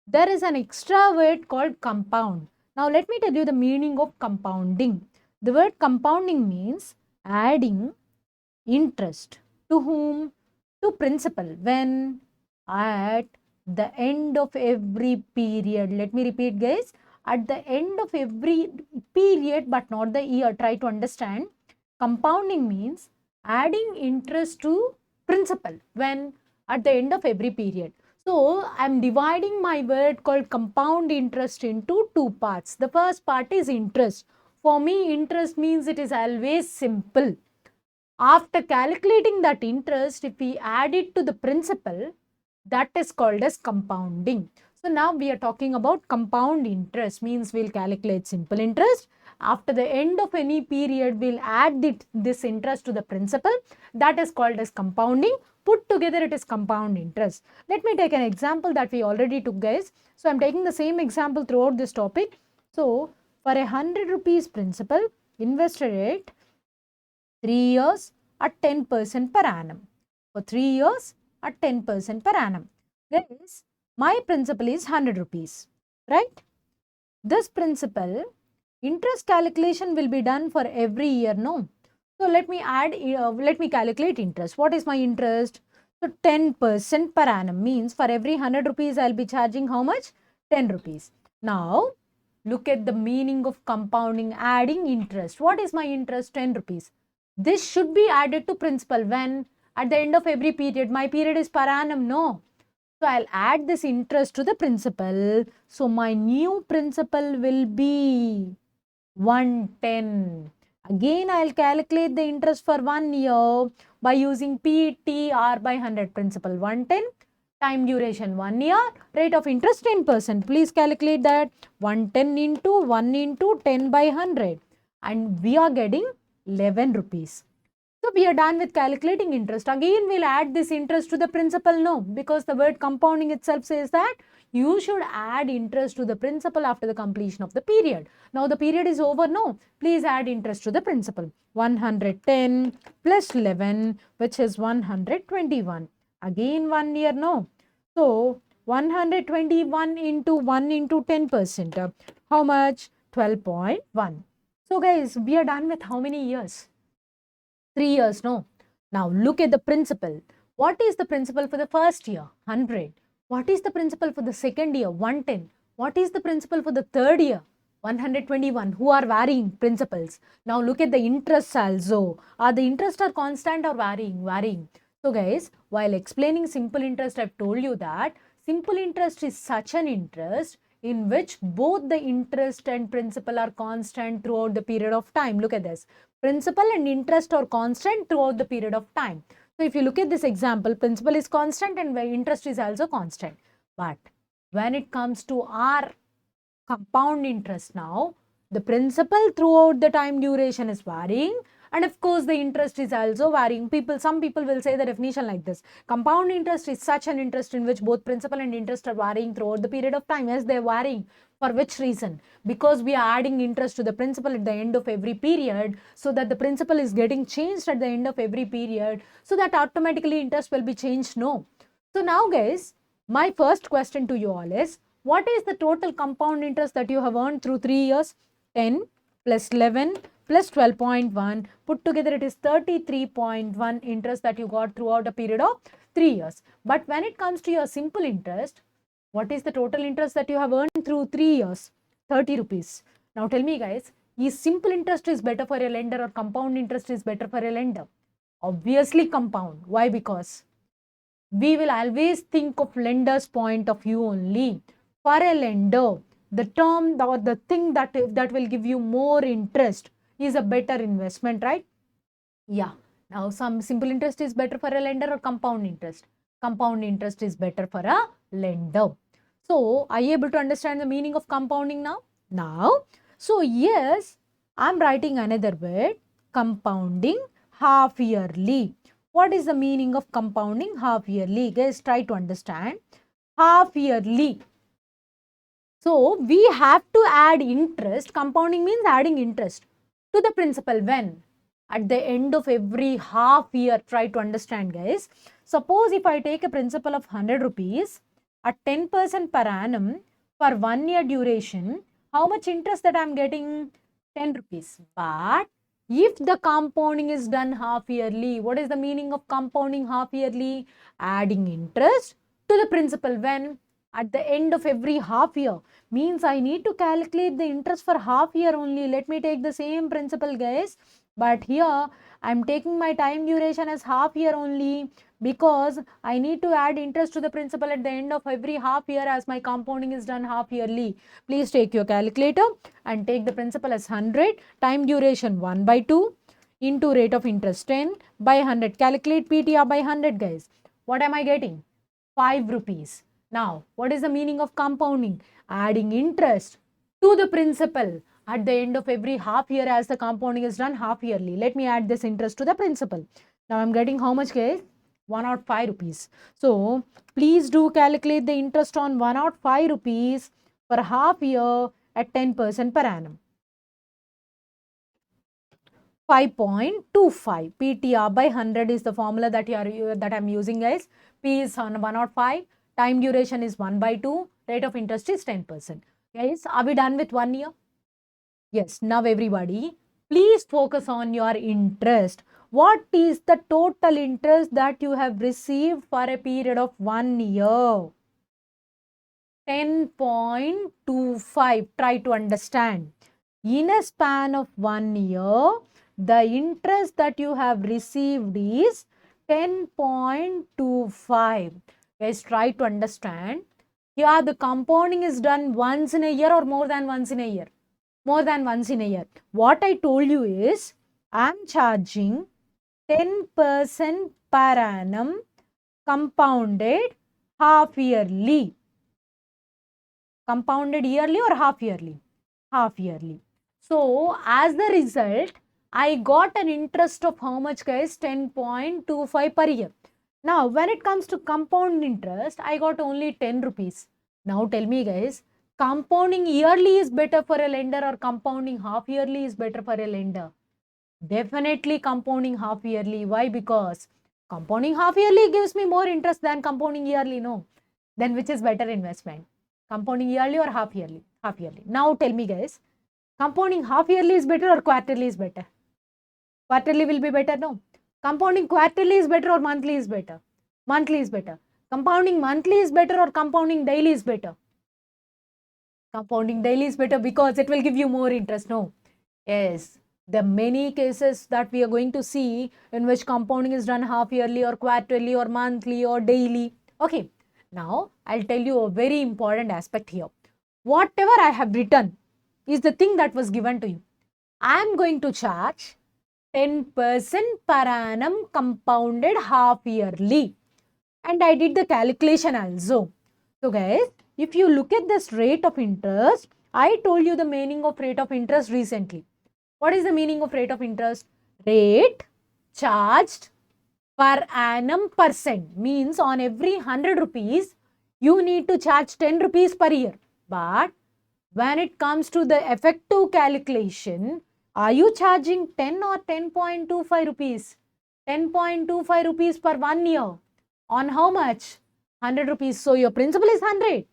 S1: There is an extra word called compound. Now, let me tell you the meaning of compounding. The word compounding means adding interest to whom? To principal. When? At the end of every period. Let me repeat, guys. At the end of every period, but not the year. Try to understand. Compounding means adding interest to principal. When? At the end of every period. So, I am dividing my word called compound interest into two parts. The first part is interest. For me, interest means it is always simple. After calculating that interest, if we add it to the principal, That is called as compounding. So now we are talking about compound interest, means we'll calculate simple interest. After the end of any period, we'll add this interest to the principal. That is called as compounding. Put together, it is compound interest. Let me take an example that we already took, guys. So I'm taking the same example throughout this topic. So for 100 rupees principal, invested at 3 years at 10% per annum. For 3 years at 10% per annum. Guys, my principal is 100 rupees, right? This principal, interest calculation will be done for every year, no? So let me calculate interest. What is my interest? So 10% per annum means for every 100 rupees, I'll be charging how much? 10 rupees. Now, look at the meaning of compounding, adding interest. What is my interest? 10 rupees. This should be added to principal when? At the end of every period. My period is per annum, no? So I'll add this interest to the principal. So my new principal will be 110. Again, I'll calculate the interest for 1 year by using PTR by 100 principal 110, time duration 1 year, rate of interest 10%. Please calculate that 110 into 1 into 10 by 100 and we are getting 11 rupees. So we are done with calculating interest. Again, we'll add this interest to the principal. No, because the word compounding itself says that you should add interest to the principal after the completion of the period. Now the period is over. No, please add interest to the principal. 110 plus 11, which is 121. Again 1 year. No. So 121 into 1 into 10%. How much? 12.1. So guys, we are done with how many years? 3 years, no? Now look at the principal. What is the principal for the first year? 100. What is the principal for the second year? 110. What is the principal for the third year? 121. Who are varying principals? Now look at the interest also. Are the interest are constant or varying? Varying. So guys, while explaining simple interest, I've told you that simple interest is such an interest in which both the interest and principal are constant throughout the period of time. Look at this. Principal and interest are constant throughout the period of time. So if you look at this example, principal is constant and interest is also constant. But when it comes to our compound interest now, the principal throughout the time duration is varying and of course the interest is also varying. Some people will say the definition like this. Compound interest is such an interest in which both principal and interest are varying throughout the period of time. Yes, they are varying. For which reason? Because we are adding interest to the principal at the end of every period, so that the principal is getting changed at the end of every period, so that automatically interest will be changed. No. So now guys, my first question to you all is, what is the total compound interest that you have earned through 3 years? 10 plus 11 plus 12.1, put together it is 33.1 interest that you got throughout a period of 3 years. But when it comes to your simple interest, what is the total interest that you have earned through 3 years? 30 rupees. Now tell me guys, is simple interest is better for a lender or compound interest is better for a lender? Obviously compound. Why? Because we will always think of lender's point of view only. For a lender, the term or the thing that will give you more interest is a better investment, right? Yeah. Now some simple interest is better for a lender or compound interest? Compound interest is better for a lender. So, are you able to understand the meaning of compounding now? Now, so yes, I'm writing another word, compounding half yearly. What is the meaning of compounding half yearly? Guys, try to understand. Half yearly. So, we have to add interest. Compounding means adding interest to the principal when? At the end of every half year. Try to understand, guys. Suppose if I take a principal of 100 rupees at 10% per annum for 1 year duration, how much interest that I am getting? 10 rupees. But if the compounding is done half yearly, what is the meaning of compounding half yearly? Adding interest to the principal when? At the end of every half year. Means I need to calculate the interest for half year only. Let me take the same principal, guys. But here I am taking my time duration as half year only, because I need to add interest to the principal at the end of every half year as my compounding is done half yearly. Please take your calculator and take the principal as 100, time duration 1 by 2 into rate of interest 10 by 100. Calculate PTR by 100, guys. What am I getting? 5 rupees. Now, what is the meaning of compounding? Adding interest to the principal at the end of every half year, as the compounding is done half yearly. Let me add this interest to the principal. Now, I'm getting how much, guys? 105 rupees. So, please do calculate the interest on 105 rupees for half year at 10% per annum. 5.25 PTR by 100 is the formula that I'm using, guys. P is on 105, time duration is 1/2, rate of interest is 10%. Guys, are we done with 1 year? Yes. Now everybody, please focus on your interest. What is the total interest that you have received for a period of 1 year? 10.25. Try to understand. In a span of 1 year, the interest that you have received is 10.25. Guys, try to understand. Here the compounding is done once in a year or more than once in a year? More than once in a year. What I told you is, I am charging 10% per annum compounded half yearly. Compounded yearly or half yearly? Half yearly. So, as the result, I got an interest of how much, guys? 10.25 per year. Now, when it comes to compound interest, I got only 10 rupees. Now, tell me, guys, compounding yearly is better for a lender or compounding half yearly is better for a lender? Definitely compounding half yearly. Why? Because compounding half yearly gives me more interest than compounding yearly. No. Then which is better investment? Compounding yearly or half yearly? Half yearly. Now, tell me, guys, compounding half yearly is better or quarterly is better? Quarterly will be better, no? Compounding quarterly is better or monthly is better? Monthly is better. Compounding monthly is better or compounding daily is better? Compounding daily is better because it will give you more interest, no? Yes. The many cases that we are going to see in which compounding is done half yearly or quarterly or monthly or daily. Okay. Now, I'll tell you a very important aspect here. Whatever I have written is the thing that was given to you. I am going to charge 10% per annum compounded half yearly. And I did the calculation also. So guys, if you look at this rate of interest, I told you the meaning of rate of interest recently. What is the meaning of rate of interest? Rate charged per annum percent means on every 100 rupees, you need to charge 10 rupees per year. But when it comes to the effective calculation, are you charging 10 or 10.25 rupees? 10.25 rupees per 1 year. On how much? 100 rupees. So your principal is 100.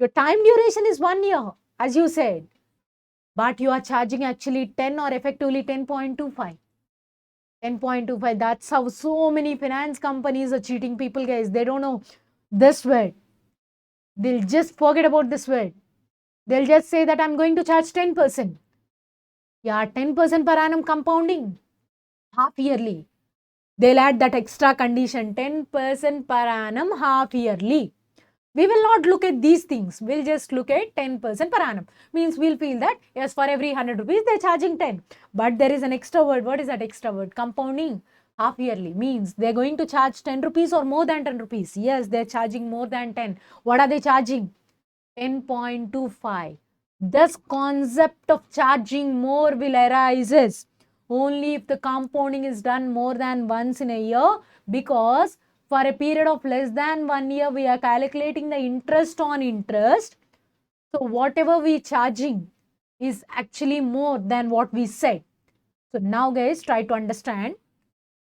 S1: Your time duration is 1 year, as you said. But you are charging actually 10 or effectively 10.25. 10.25. That's how so many finance companies are cheating people, guys. They don't know this word. They'll just forget about this word. They'll just say that I'm going to charge 10%. Yeah, 10% per annum compounding. Half yearly. They'll add that extra condition, 10% per annum half yearly. We will not look at these things. We'll just look at 10% per annum. Means we'll feel that, yes, for every 100 rupees, they're charging 10. But there is an extra word. What is that extra word? Compounding half yearly. Means they're going to charge 10 rupees or more than 10 rupees. Yes, they're charging more than 10. What are they charging? 10.25. This concept of charging more will arises only if the compounding is done more than once in a year, because for a period of less than 1 year, we are calculating the interest on interest. So whatever we charging is actually more than what we said. So now guys, try to understand.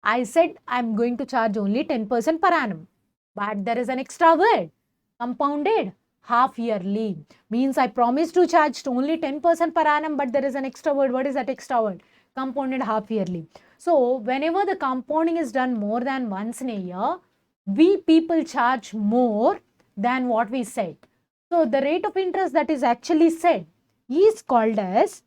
S1: I said I'm going to charge only 10% per annum. But there is an extra word. Compounded half yearly. Means I promised to charge only 10% per annum, but there is an extra word. What is that extra word? Compounded half yearly. So whenever the compounding is done more than once in a year, we people charge more than what we said. So the rate of interest that is actually said is called as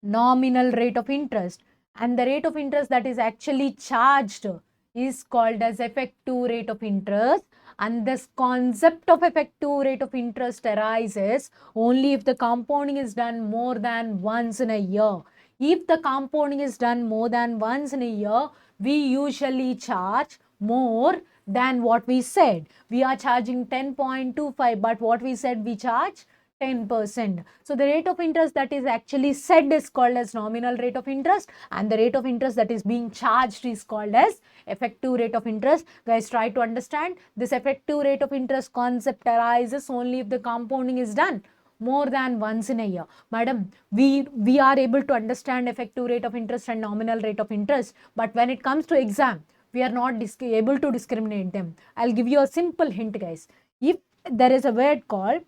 S1: nominal rate of interest, and the rate of interest that is actually charged is called as effective rate of interest. And this concept of effective rate of interest arises only if the compounding is done more than once in a year. If the compounding is done more than once in a year, we usually charge more than what we said. We are charging 10.25, but what we said we charge 10%. So the rate of interest that is actually said is called as nominal rate of interest, and the rate of interest that is being charged is called as effective rate of interest. Guys, try to understand this effective rate of interest concept arises only if the compounding is done more than once in a year. Madam, we are able to understand effective rate of interest and nominal rate of interest, but when it comes to exam, we are not able to discriminate them. I'll give you a simple hint, guys. If there is a word called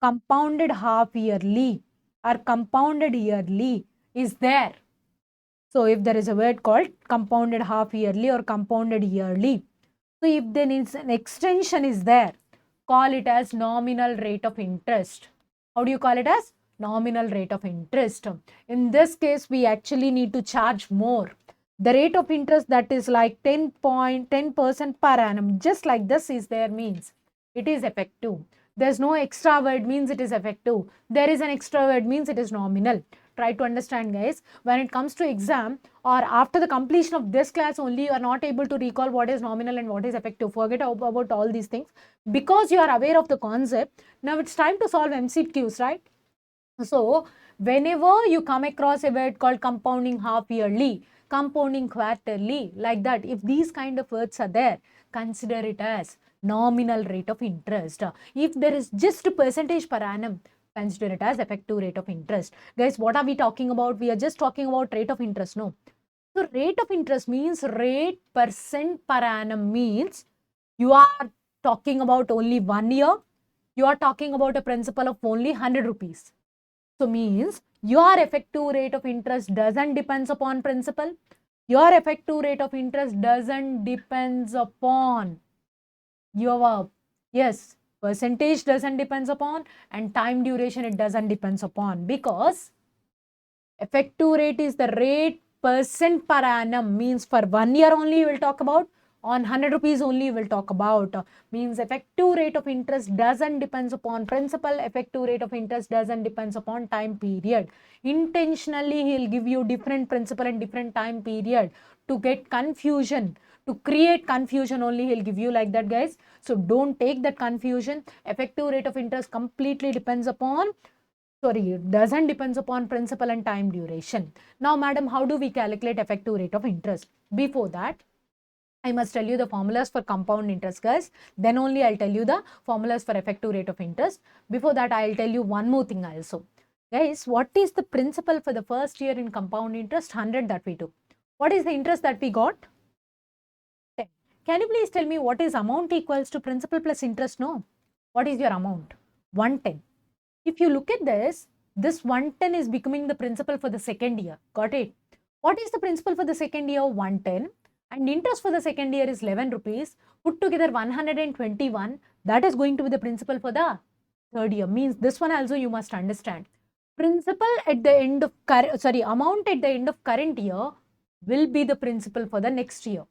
S1: compounded half yearly or compounded yearly is there. So if there is a word called compounded half yearly or compounded yearly, so if then it's an extension is there, call it as nominal rate of interest. How do you call it as? Nominal rate of interest. In this case, we actually need to charge more. The rate of interest that is like 10% per annum, just like this is there, means it is effective. There's no extra word means it is effective. There is an extra word means it is nominal. Try to understand, guys. When it comes to exam or after the completion of this class only, you are not able to recall what is nominal and what is effective. Forget about all these things. Because you are aware of the concept, now it's time to solve MCQs, right? So whenever you come across a word called compounding half yearly, compounding quarterly, like that, if these kind of words are there, consider it as nominal rate of interest. If there is just a percentage per annum, consider it as effective rate of interest. Guys, what are we talking about? We are just talking about rate of interest, no? So rate of interest means rate percent per annum, means you are talking about only 1 year. You are talking about a principal of only 100 rupees. So means your effective rate of interest doesn't depends upon principal. Your effective rate of interest doesn't depends upon your, yes, percentage doesn't depends upon, and time duration it doesn't depends upon, because effective rate is the rate percent per annum, means for 1 year only we will talk about, on 100 rupees only we will talk about. Means effective rate of interest doesn't depends upon principal, effective rate of interest doesn't depends upon time period. Intentionally he'll give you different principal and different time period to get confusion, to create confusion only he'll give you like that, guys. So don't take that confusion. Effective rate of interest completely depends upon, sorry, it doesn't depends upon principal and time duration. Now, madam, how do we calculate effective rate of interest? Before that, I must tell you the formulas for compound interest, guys. Then only I'll tell you the formulas for effective rate of interest. Before that, I'll tell you one more thing also. Guys, what is the principal for the first year in compound interest? 100 that we took. What is the interest that we got? 10. Can you please tell me what is amount equals to principal plus interest? No. What is your amount? 110. If you look at this 110 is becoming the principal for the second year. Got it? What is the principal for the second year? 110. And interest for the second year is 11 rupees. Put together 121. That is going to be the principal for the third year. Means this one also you must understand. Principal at the end of, amount at the end of current year will be the principal for the next year.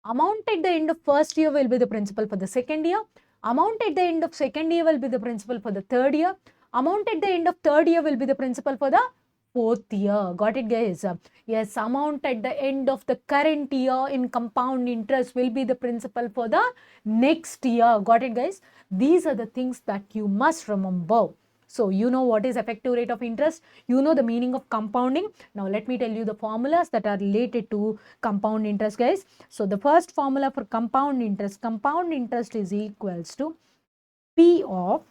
S1: Amount at the end of first year will be the principal for the second year. Amount at the end of second year will be the principal for the third year. Amount at the end of third year will be the principal for the fourth year. Got it, guys? Yes, amount at the end of the current year in compound interest will be the principal for the next year. Got it, guys? These are the things that you must remember. So you know what is effective rate of interest. You know the meaning of compounding. Now let me tell you the formulas that are related to compound interest, guys. So the first formula for compound interest is equals to P of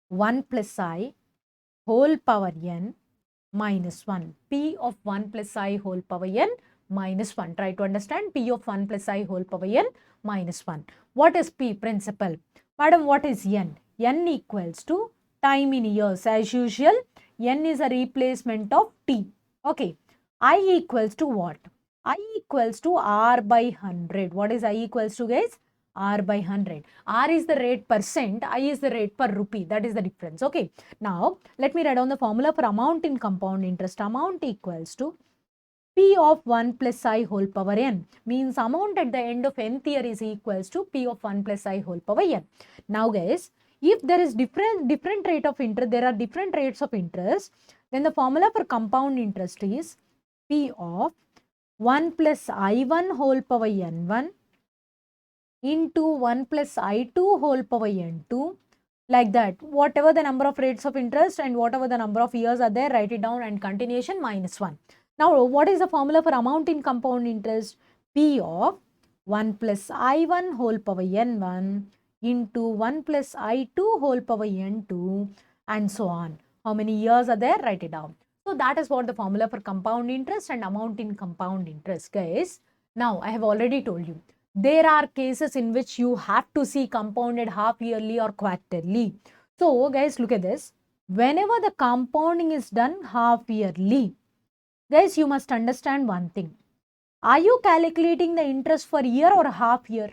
S1: 1 plus I whole power n minus 1. P of 1 plus I whole power n minus 1. Try to understand P of 1 plus I whole power n minus 1. What is P? Principal. Madam, what is n? N equals to time in years. As usual, n is a replacement of t. Okay. I equals to what? I equals to R by 100. What is I equals to, guys? R by 100. R is the rate percent, I is the rate per rupee. That is the difference. Okay. Now, let me write down the formula for amount in compound interest. Amount equals to P of 1 plus I whole power n. Means amount at the end of nth year is equals to P of 1 plus I whole power n. Now, guys, if there is different rate of interest, there are different rates of interest, then the formula for compound interest is P of 1 plus I1 whole power n1 into 1 plus I2 whole power n2, like that. Whatever the number of rates of interest and whatever the number of years are there, write it down, and continuation minus 1. Now, what is the formula for amount in compound interest? P of 1 plus I1 whole power n1 into 1 plus I2 whole power n2 and so on. How many years are there? Write it down. So, that is what the formula for compound interest and amount in compound interest, guys. Now, I have already told you, there are cases in which you have to see compounded half yearly or quarterly. So, guys, look at this. Whenever the compounding is done half yearly, guys, you must understand one thing. Are you calculating the interest for year or half year?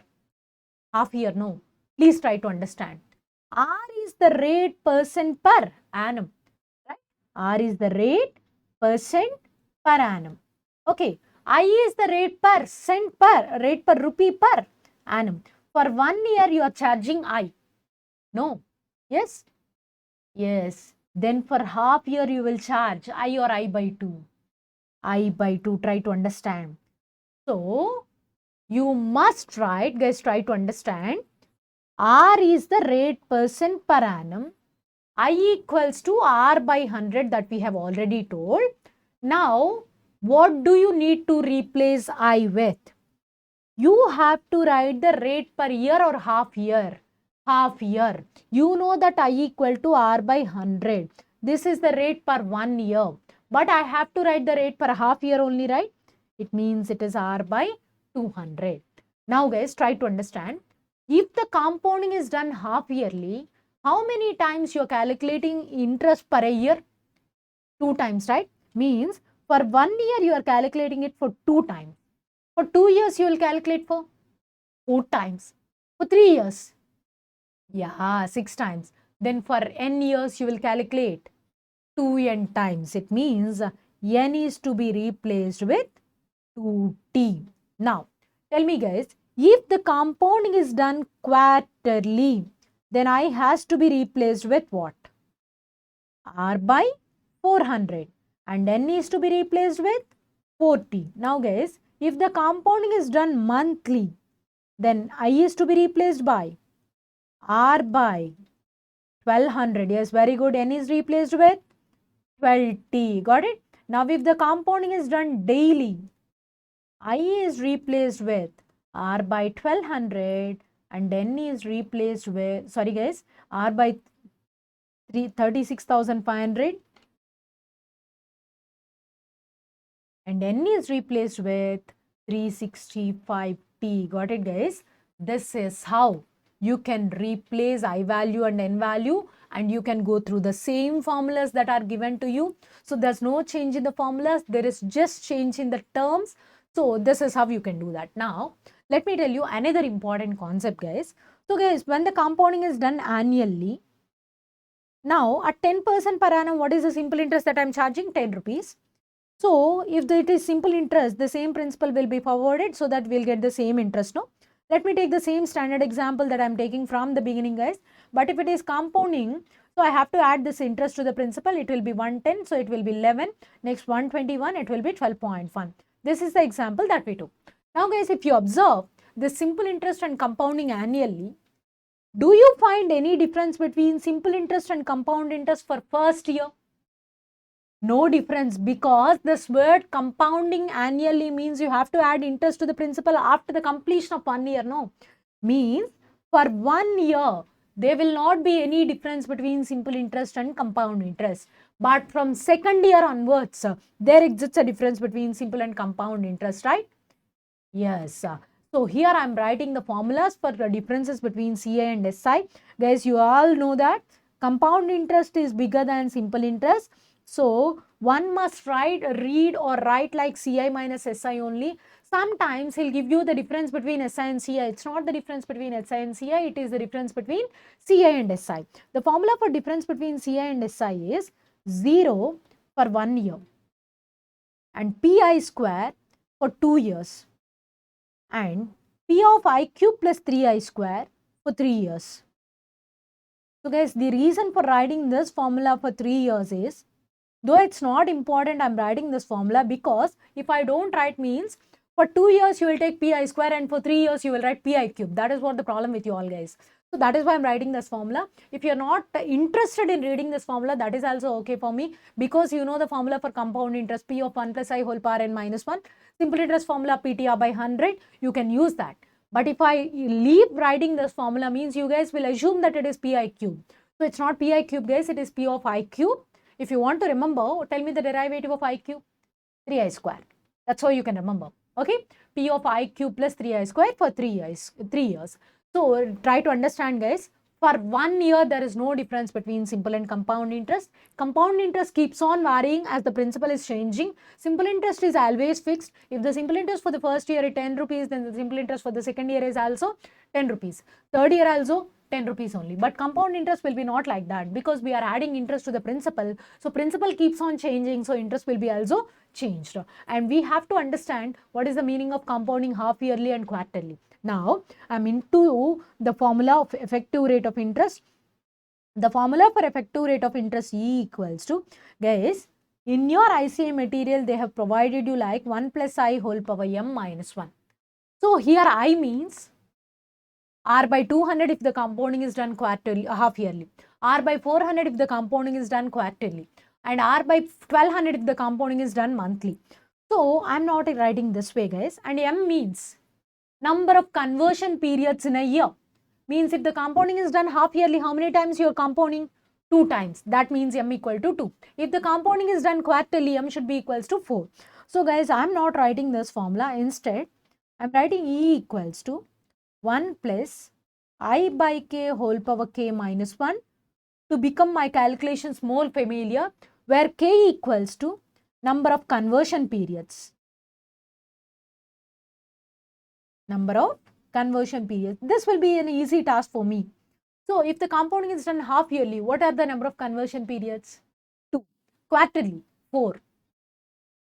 S1: Half year, no. Please try to understand. R is the rate percent per annum, right? R is the rate percent per annum. Okay. I is the rate per rupee per annum. For 1 year, you are charging I. No. Yes? Yes. Then for half year, you will charge I or I by 2. I by 2. Try to understand. So, you must write, guys, try to understand. R is the rate percent per annum. I equals to R by 100 that we have already told. Now, what do you need to replace I with? You have to write the rate per year or half year. Half year. You know that I equal to R by 100. This is the rate per 1 year. But I have to write the rate per half year only, right? It means it is R by 200. Now guys, try to understand. If the compounding is done half yearly, how many times you are calculating interest per year? 2 times, right? Means for 1 year you are calculating it for 2 times. For 2 years you will calculate for 4 times. For 3 years, yeah, 6 times. Then for n years you will calculate 2n times. It means n is to be replaced with 2t. Now, tell me guys, if the compounding is done quarterly, then I has to be replaced with what? R by 400 and n is to be replaced with 40. Now guys, if the compounding is done monthly, then I is to be replaced by R by 1200. Yes, very good. N is replaced with 12t. Got it? Now, if the compounding is done daily, I is replaced with R by 1200 and N is replaced with, sorry guys, R by 36,500 and N is replaced with 365t. Got it guys? This is how you can replace I value and N value, and you can go through the same formulas that are given to you. So there's no change in the formulas, there is just change in the terms. So this is how you can do that. Now, let me tell you another important concept guys. So guys, when the compounding is done annually, now at 10% per annum, what is the simple interest that I'm charging? 10 rupees. So if it is simple interest, the same principle will be forwarded so that we'll get the same interest, no? Let me take the same standard example that I'm taking from the beginning guys. But if it is compounding, so I have to add this interest to the principal. It will be 110, so it will be 11. Next 121, it will be 12.1. This is the example that we took. Now guys, if you observe the simple interest and compounding annually, do you find any difference between simple interest and compound interest for first year? No difference, because this word compounding annually means you have to add interest to the principal after the completion of 1 year. No, means for 1 year there will not be any difference between simple interest and compound interest. But from second year onwards, there exists a difference between simple and compound interest, right? Yes. So here I am writing the formulas for the differences between CI and SI. Guys, you all know that compound interest is bigger than simple interest. So one must read or write like CI minus SI only. Sometimes he'll give you the difference between SI and CI. It's not the difference between SI and CI. It is the difference between CI and SI. The formula for difference between CI and SI is 0 for 1 year and PI square for 2 years and P of I cube plus 3I square for 3 years. So guys, the reason for writing this formula for 3 years is, though it's not important, I'm writing this formula because if I don't write means For 2 years, you will take pi square, and for 3 years, you will write pi cube. That is what the problem with you all, guys. So that is why I'm writing this formula. If you're not interested in reading this formula, that is also okay for me, because you know the formula for compound interest, p of 1 plus I whole power n minus 1. Simple interest formula, PTR by 100. You can use that. But if I leave writing this formula, means you guys will assume that it is pi cube. So it's not pi cube, guys. It is p of I cube. If you want to remember, tell me the derivative of I cube. 3i square. That's how you can remember. Okay, p of I cube plus 3i square for 3 years. So try to understand, guys. For 1 year, there is no difference between simple and compound interest. Compound interest keeps on varying as the principal is changing. Simple interest is always fixed. If the simple interest for the first year is 10 rupees, then the simple interest for the second year is also 10 rupees. Third year also 10 rupees only. But compound interest will be not like that, because we are adding interest to the principal. So principal keeps on changing. So interest will be also changed. And we have to understand what is the meaning of compounding half yearly and quarterly. Now, I'm into the formula of effective rate of interest. The formula for effective rate of interest E equals to, guys, in your ICAI material, they have provided you like 1 plus I whole power m minus 1. So here I means R by 200 if the compounding is done quarterly, half yearly. R by 400 if the compounding is done quarterly. And R by 1200 if the compounding is done monthly. So I'm not writing this way, guys. And M means number of conversion periods in a year. Means if the compounding is done half yearly, how many times you are compounding? 2 times. That means M equal to 2. If the compounding is done quarterly, M should be equals to 4. So guys, I'm not writing this formula. Instead, I'm writing E equals to 1 plus I by k whole power k minus 1 to become my calculations more familiar, where k equals to number of conversion periods. Number of conversion periods. This will be an easy task for me. So if the compounding is done half yearly, what are the number of conversion periods? 2. Quarterly, 4.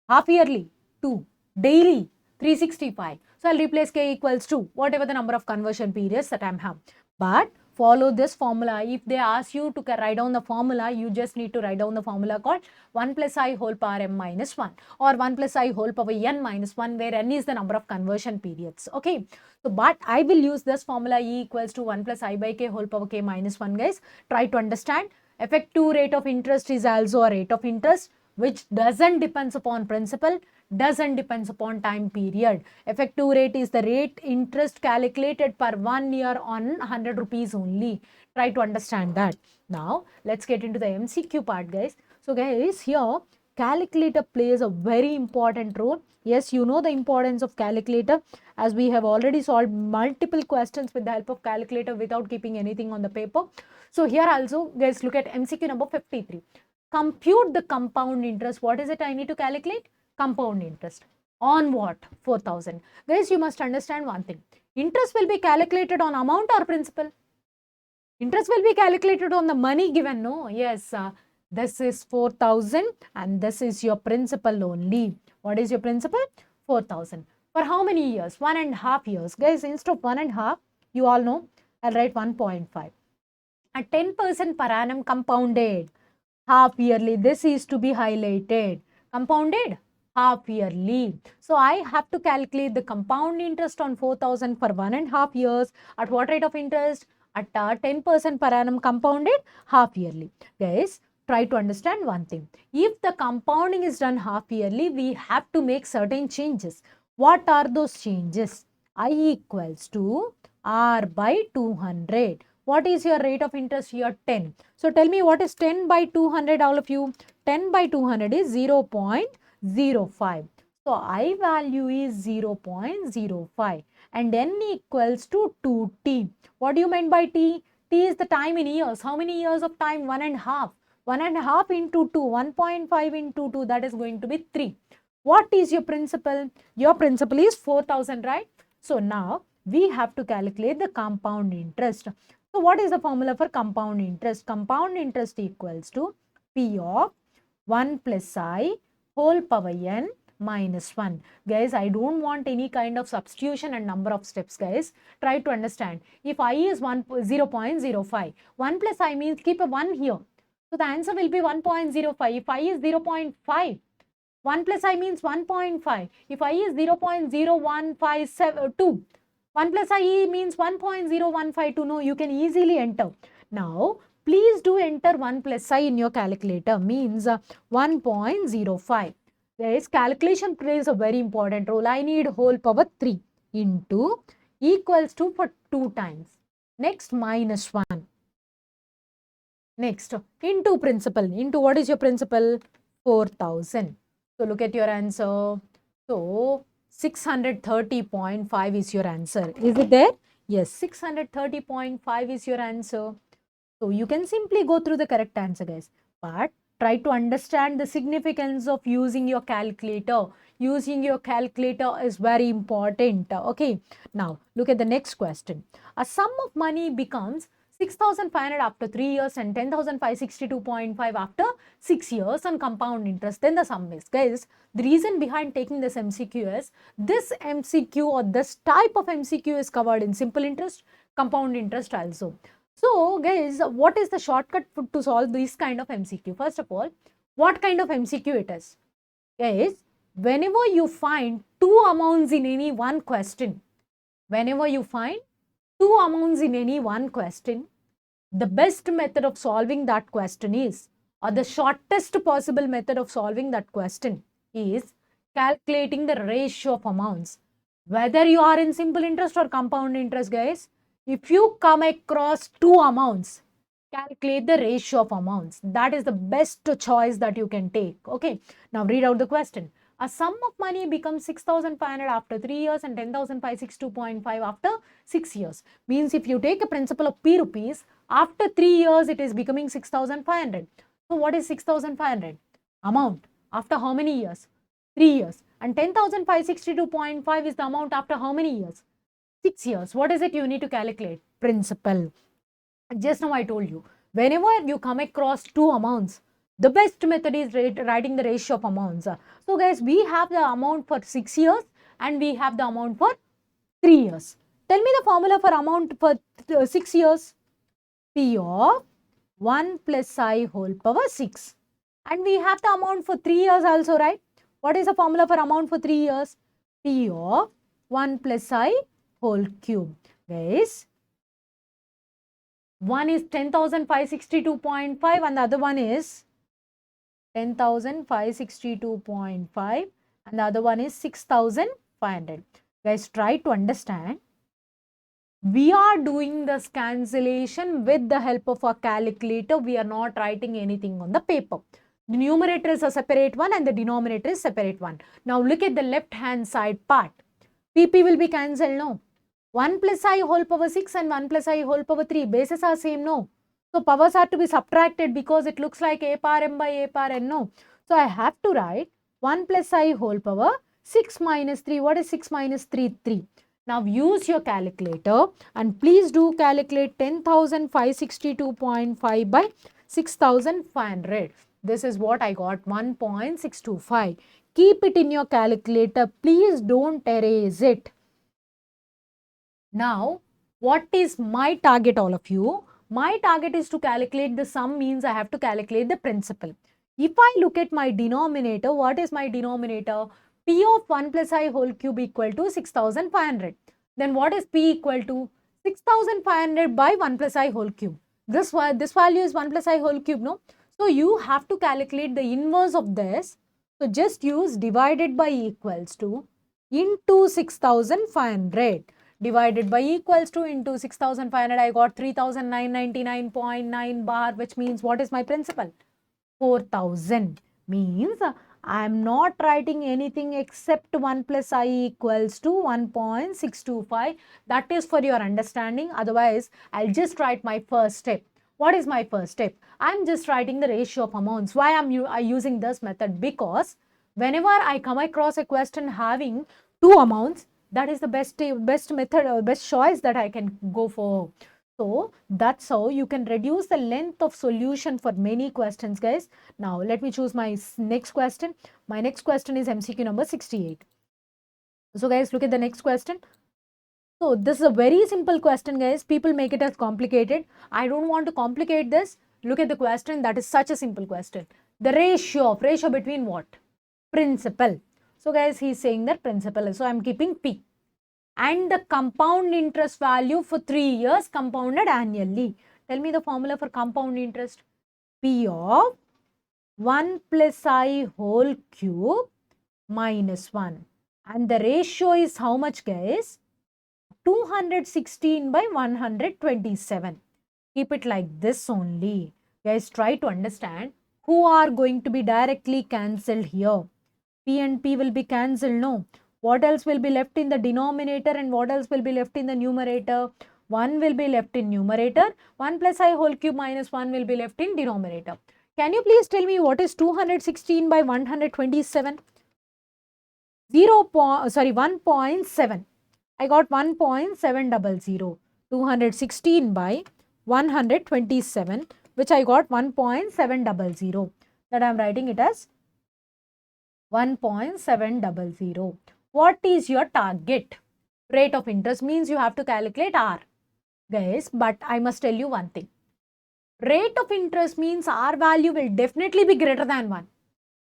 S1: Half yearly, 2. Daily, 365. So I'll replace k equals to whatever the number of conversion periods that I'm having. But follow this formula. If they ask you to write down the formula, you just need to write down the formula called 1 plus I whole power m minus 1 or 1 plus I whole power n minus 1, where n is the number of conversion periods. Okay. So, but I will use this formula E equals to 1 plus I by k whole power k minus 1, guys. Try to understand. Effective rate of interest is also a rate of interest which doesn't depends upon principal, doesn't depends upon time period. Effective rate is the rate interest calculated per 1 year on 100 rupees only. Try to understand that. Now, let's get into the MCQ part, guys. So, guys, here calculator plays a very important role. Yes, you know the importance of calculator, as we have already solved multiple questions with the help of calculator without keeping anything on the paper. So, here also, guys, look at MCQ number 53. Compute the compound interest. What is it I need to calculate? Compound interest. On what? 4,000. Guys, you must understand one thing. Interest will be calculated on amount or principal? Interest will be calculated on the money given, no? Yes, this is 4,000 and this is your principal only. What is your principal? 4,000. For how many years? 1.5 years. Guys, instead of 1.5, you all know, I'll write 1.5. At 10% per annum compounded. Half yearly, this is to be highlighted. Compounded half yearly. So I have to calculate the compound interest on 4,000 for 1.5 years. At what rate of interest? At 10% per annum compounded half yearly. Guys, try to understand one thing. If the compounding is done half yearly, we have to make certain changes. What are those changes? I equals to R by 200. What is your rate of interest here? 10. So tell me, what is 10 by 200, all of you? 10 by 200 is 0.05. So I value is 0.05 and n equals to 2t. What do you mean by t? T is the time in years. How many years of time? 1.5. 1.5 into 2, 1.5 into 2, that is going to be 3. What is your principal? Your principal is 4,000, right? So now we have to calculate the compound interest. So what is the formula for compound interest? Compound interest equals to P of 1 plus I whole power n minus 1. Guys, I don't want any kind of substitution and number of steps, guys. Try to understand. If I is 0.05, 1 plus I means keep a 1 here. So the answer will be 1.05. If I is 0.5, 1 plus I means 1.5. If I is 0.0152, 1 plus I means 1.0152. No, you can easily enter. Now, please do enter 1 plus I in your calculator, means 1.05. Guys, calculation plays a very important role. I need whole power 3 into equals to for 2 times. Next, minus 1. Next, into principal. Into what is your principal? 4,000. So, look at your answer. So, 630.5 is your answer. Is it there? Yes, 630.5 is your answer. So, you can simply go through the correct answer, guys. But try to understand the significance of using your calculator. Using your calculator is very important. Okay. Now, look at the next question. A sum of money becomes 6,500 after 3 years and 10,562.5 after 6 years on compound interest. Then the sum is, guys, the reason behind taking this MCQ is, this MCQ or this type of MCQ is covered in simple interest, compound interest also. So, guys, what is the shortcut to solve this kind of MCQ? First of all, what kind of MCQ it is? Guys, whenever you find two amounts in any one question, whenever you find two amounts in any one question, the best method of solving that question is, or the shortest possible method of solving that question is calculating the ratio of amounts. Whether you are in simple interest or compound interest, guys, if you come across two amounts, calculate the ratio of amounts. That is the best choice that you can take. Okay. Now read out the question. A sum of money becomes 6,500 after 3 years and 10,562.5 after 6 years. Means if you take a principal of P rupees, after 3 years it is becoming 6,500. So what is 6,500? Amount. After how many years? 3 years. And 10,562.5 is the amount after how many years? 6 years. What is it you need to calculate? Principal. Just now I told you, whenever you come across two amounts, the best method is writing the ratio of amounts. So guys, we have the amount for 6 years and we have the amount for 3 years. Tell me the formula for amount for 6 years. P of 1 plus I whole power 6. And we have the amount for 3 years also, right? What is the formula for amount for 3 years? P of 1 plus I whole cube. Guys, one is 10,562.5 and the other one is 10,562.5 and the other one is 6,500. Guys, try to understand. We are doing this cancellation with the help of a calculator. We are not writing anything on the paper. The numerator is a separate one and the denominator is separate one. Now look at the left hand side part. PP will be cancelled, no? 1 plus I whole power 6 and 1 plus I whole power 3. Bases are same, no? So powers are to be subtracted because it looks like a power m by a power n, no? So I have to write 1 plus I whole power 6 minus 3. What is 6 minus 3? 3. Now use your calculator and please do calculate 10,562.5 by 6,500. This is what I got, 1.625. Keep it in your calculator. Please don't erase it. Now, what is my target, all of you? My target is to calculate the sum, means I have to calculate the principal. If I look at my denominator, what is my denominator? P of 1 plus I whole cube equal to 6,500. Then what is P equal to? 6,500 by 1 plus I whole cube. This value is 1 plus I whole cube, no? So, you have to calculate the inverse of this. So, just use divided by equals to into 6,500. Divided by equals to into 6,500, I got 3,999.9 bar, which means what is my principal? 4,000. Means I am not writing anything except 1 plus I equals to 1.625. That is for your understanding. Otherwise, I'll just write my first step. What is my first step? I'm just writing the ratio of amounts. Why am I using this method? Because whenever I come across a question having two amounts, that is the best method or best choice that I can go for. So that's how you can reduce the length of solution for many questions, guys. Now let me choose my next question. My next question is MCQ number 68. So guys, look at the next question. So this is a very simple question, guys. People make it as complicated. I don't want to complicate this. Look at the question. That is such a simple question. The ratio between what? principal. So guys, he's saying that principal. So I'm keeping P. And the compound interest value for 3 years compounded annually. Tell me the formula for compound interest. P of 1 plus I whole cube minus 1. And the ratio is how much, guys? 216 by 127. Keep it like this only. Guys, try to understand who are going to be directly cancelled here. P and P will be cancelled, no. What else will be left in the denominator and what else will be left in the numerator? 1 will be left in numerator. 1 plus I whole cube minus 1 will be left in denominator. Can you please tell me what is 216 by 127? 1.7. I got 1.700. 216 by 127, which I got 1.700. That I am writing it as 1.700. What is your target? Rate of interest means you have to calculate R. Guys, but I must tell you one thing. Rate of interest means R value will definitely be greater than 1.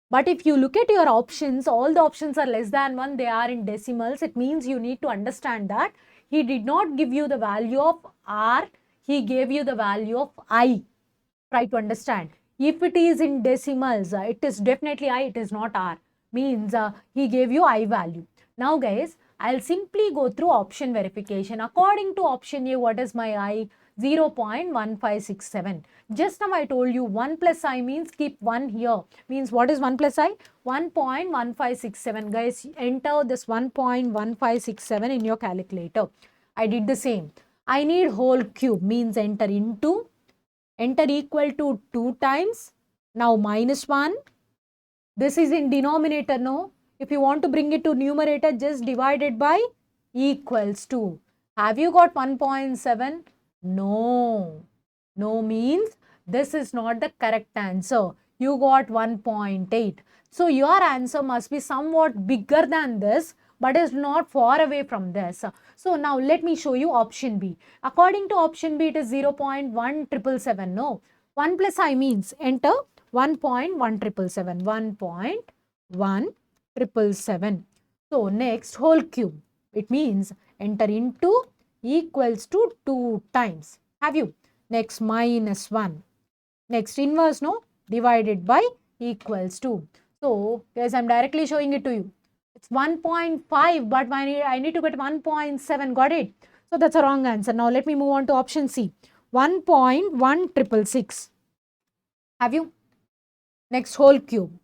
S1: But if you look at your options, all the options are less than 1, they are in decimals. It means you need to understand that he did not give you the value of R, he gave you the value of I. Try to understand. If it is in decimals, it is definitely I, it is not R. Means he gave you I value. Now guys, I'll simply go through option verification. According to option A, what is my I? 0.1567. Just now I told you 1 plus I means keep 1 here. Means what is 1 plus I? 1.1567. Guys, enter this 1.1567 in your calculator. I did the same. I need whole cube means enter into, enter equal to 2 times. Now minus 1. This is in denominator, no? If you want to bring it to numerator, just divide it by equals to. Have you got 1.7? No. No means this is not the correct answer. You got 1.8. So your answer must be somewhat bigger than this, but is not far away from this. So now let me show you option B. According to option B, it is 0.1777. No. 1 plus I means enter 1.1777. 1.1777. So next whole cube. It means enter into equals to 2 times. Have you? Next minus 1. Next inverse, no? Divided by equals to. So guys, I'm directly showing it to you. It's 1.5, but I need to get 1.7. Got it? So that's a wrong answer. Now let me move on to option C. 1.1666. Have you? Next whole cube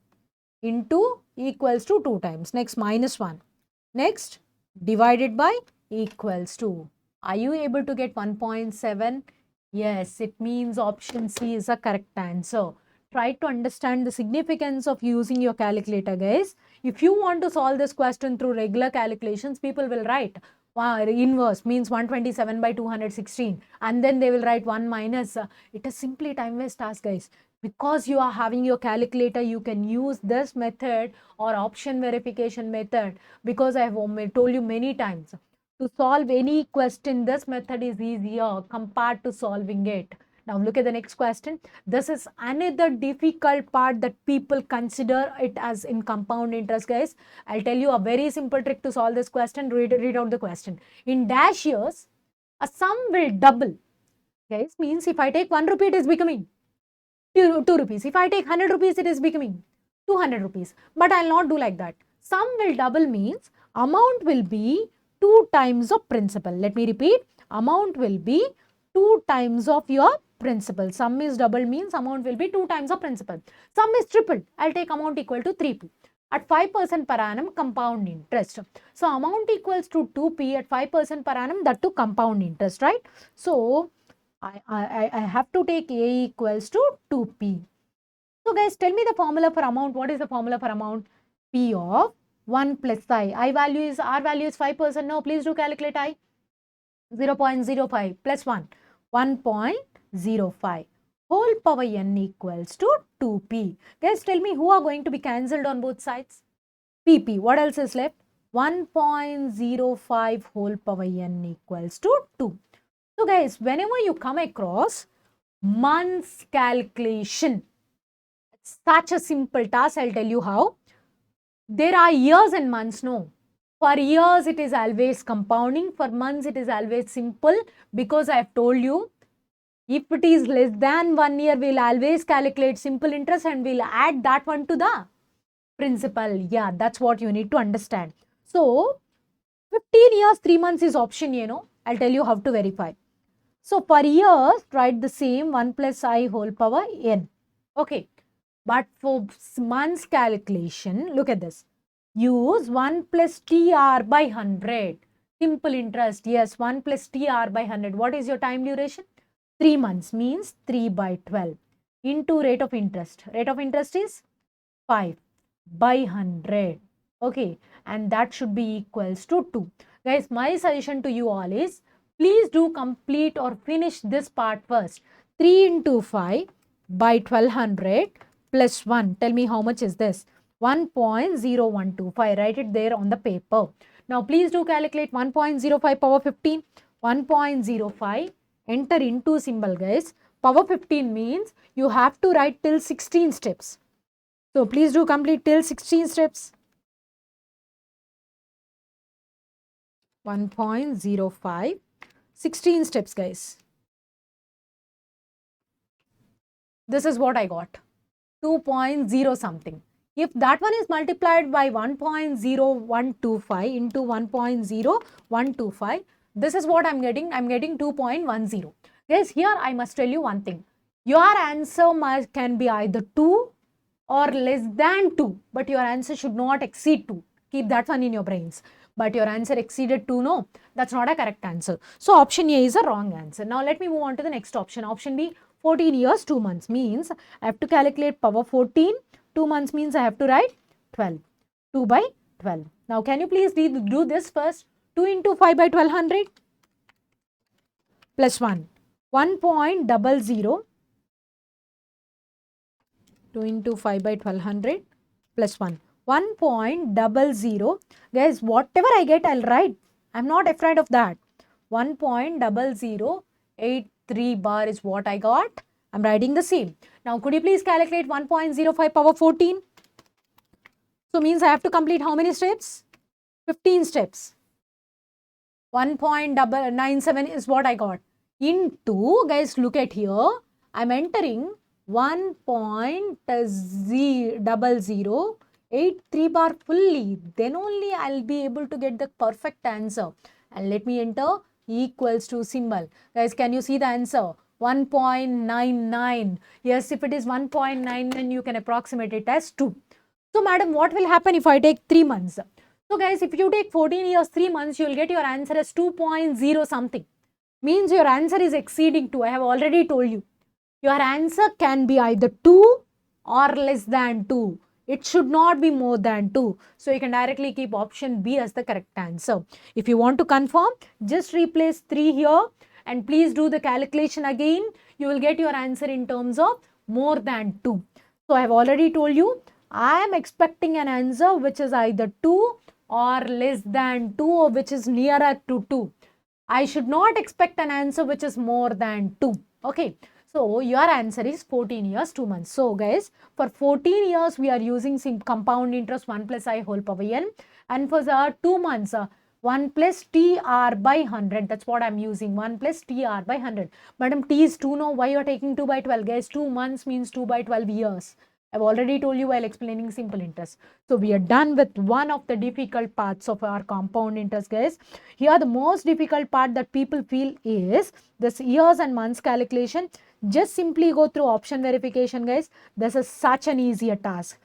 S1: into equals to 2 times. Next minus 1. Next divided by equals to. Are you able to get 1.7? Yes, it means option C is a correct answer. Try to understand the significance of using your calculator, guys. If you want to solve this question through regular calculations, people will write inverse means 127 by 216 and then they will write 1 minus. It is simply time waste task, guys. Because you are having your calculator, you can use this method or option verification method, because I have told you many times. To solve any question, this method is easier compared to solving it. Now look at the next question. This is another difficult part that people consider it as in compound interest, guys. I'll tell you a very simple trick to solve this question. Read out the question. In dash years, a sum will double. Guys, means if I take 1 rupee, it is becoming 2 rupees. If I take 100 rupees, it is becoming 200 rupees. But I'll not do like that. Sum will double means amount will be 2 times of principal. Let me repeat. Amount will be 2 times of your principal. Sum is double means amount will be 2 times of principal. Sum is tripled. I'll take amount equal to 3p. At 5% per annum compound interest. So amount equals to 2p at 5% per annum, that to compound interest, right? So I have to take A equals to 2p. So guys, tell me the formula for amount. What is the formula for amount? P of 1 plus I. R value is 5%. No, please do calculate I. 0.05 plus 1. 1.05. Whole power n equals to 2p. Guys, tell me who are going to be cancelled on both sides? PP. What else is left? 1.05 whole power n equals to 2. So guys, whenever you come across months calculation, it's such a simple task. I'll tell you how. There are years and months, no. For years, it is always compounding. For months, it is always simple, because I have told you, if it is less than 1 year, we'll always calculate simple interest and we'll add that one to the principal. Yeah, that's what you need to understand. So, 15 years, 3 months is option, I'll tell you how to verify. So, for years, write the same 1 plus I whole power n. Okay. But for months calculation, look at this. Use 1 plus TR by 100. Simple interest. Yes, 1 plus TR by 100. What is your time duration? 3 months means 3 by 12 into rate of interest. Rate of interest is 5 by 100. Okay. And that should be equals to 2. Guys, my suggestion to you all is, please do complete or finish this part first. 3 into 5 by 1200 plus 1. Tell me how much is this? 1.0125. Write it there on the paper. Now, please do calculate 1.05 power 15. 1.05. Enter into symbol, guys. Power 15 means you have to write till 16 steps. So, please do complete till 16 steps. 1.05. 16 steps, guys. This is what I got. 2.0 something. If that one is multiplied by 1.0125 into 1.0125, this is what I'm getting. I'm getting 2.10. Guys, here I must tell you one thing. Your answer can be either 2 or less than 2, but your answer should not exceed 2. Keep that one in your brains. But your answer exceeded 2, no, that's not a correct answer. So option A is a wrong answer. Now let me move on to the next option. Option B, 14 years, 2 months means I have to calculate power 14. 2 months means I have to write 12. 2 by 12. Now can you please do this first? 2 into 5 by 1200 plus 1. 1.00. 2 into 5 by 1200 plus 1. 1.00. Guys, whatever I get, I'll write. I'm not afraid of that. 1.0083 bar is what I got. I'm writing the same. Now, could you please calculate 1.05 power 14? So, means I have to complete how many steps? 15 steps. 1.97 is what I got. Into, guys, look at here. I'm entering 1.0083 bar fully. Then only I'll be able to get the perfect answer. And let me enter equals to symbol. Guys, can you see the answer? 1.99. Yes, if it is 1.99, you can approximate it as 2. So, madam, what will happen if I take 3 months? So, guys, if you take 14 years, 3 months, you will get your answer as 2.0 something. Means your answer is exceeding 2. I have already told you. Your answer can be either 2 or less than 2. It should not be more than 2. So, you can directly keep option B as the correct answer. If you want to confirm, just replace 3 here and please do the calculation again. You will get your answer in terms of more than 2. So, I have already told you, I am expecting an answer which is either 2 or less than 2 or which is nearer to 2. I should not expect an answer which is more than 2. Okay. So, your answer is 14 years, 2 months. So, guys, for 14 years, we are using compound interest 1 plus I whole power n. And for the 2 months, 1 plus TR by 100. That's what I'm using. 1 plus TR by 100. Madam, T is 2. No, why you are taking 2 by 12? Guys, 2 months means 2 by 12 years. I've already told you while explaining simple interest. So, we are done with one of the difficult parts of our compound interest, guys. Here, the most difficult part that people feel is this years and months calculation. Just simply go through option verification, guys. This is such an easier task.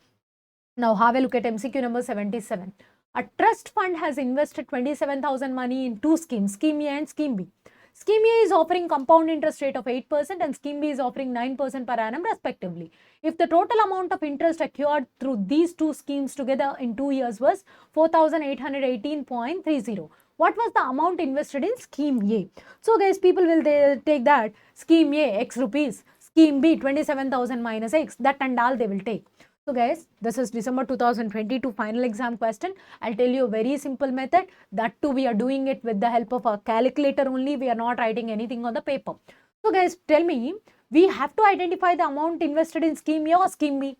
S1: Now, have a look at MCQ number 77. A trust fund has invested 27,000 money in 2 schemes, Scheme A and Scheme B. Scheme A is offering compound interest rate of 8% and Scheme B is offering 9% per annum respectively. If the total amount of interest acquired through these 2 schemes together in 2 years was 4,818.30. What was the amount invested in Scheme A? So, guys, people will take that Scheme A, X rupees, Scheme B, 27,000 minus X, that and all they will take. So, guys, this is December 2022 final exam question. I'll tell you a very simple method. That too, we are doing it with the help of a calculator only. We are not writing anything on the paper. So, guys, tell me, we have to identify the amount invested in Scheme A or Scheme B?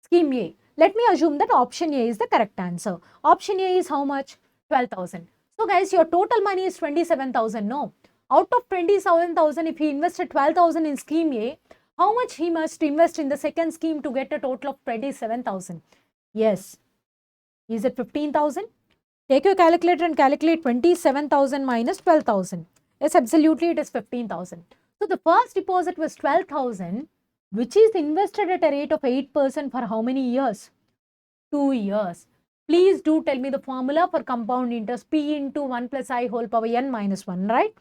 S1: Scheme A. Let me assume that option A is the correct answer. Option A is how much? 12,000. So guys, your total money is 27,000. No. Out of 27,000, if he invested 12,000 in scheme A, how much he must invest in the second scheme to get a total of 27,000? Yes. Is it 15,000? Take your calculator and calculate 27,000 minus 12,000. Yes, absolutely, it is 15,000. So the first deposit was 12,000, which is invested at a rate of 8% for how many years? 2 years. Please do tell me the formula for compound interest, P into 1 plus I whole power n minus 1, right?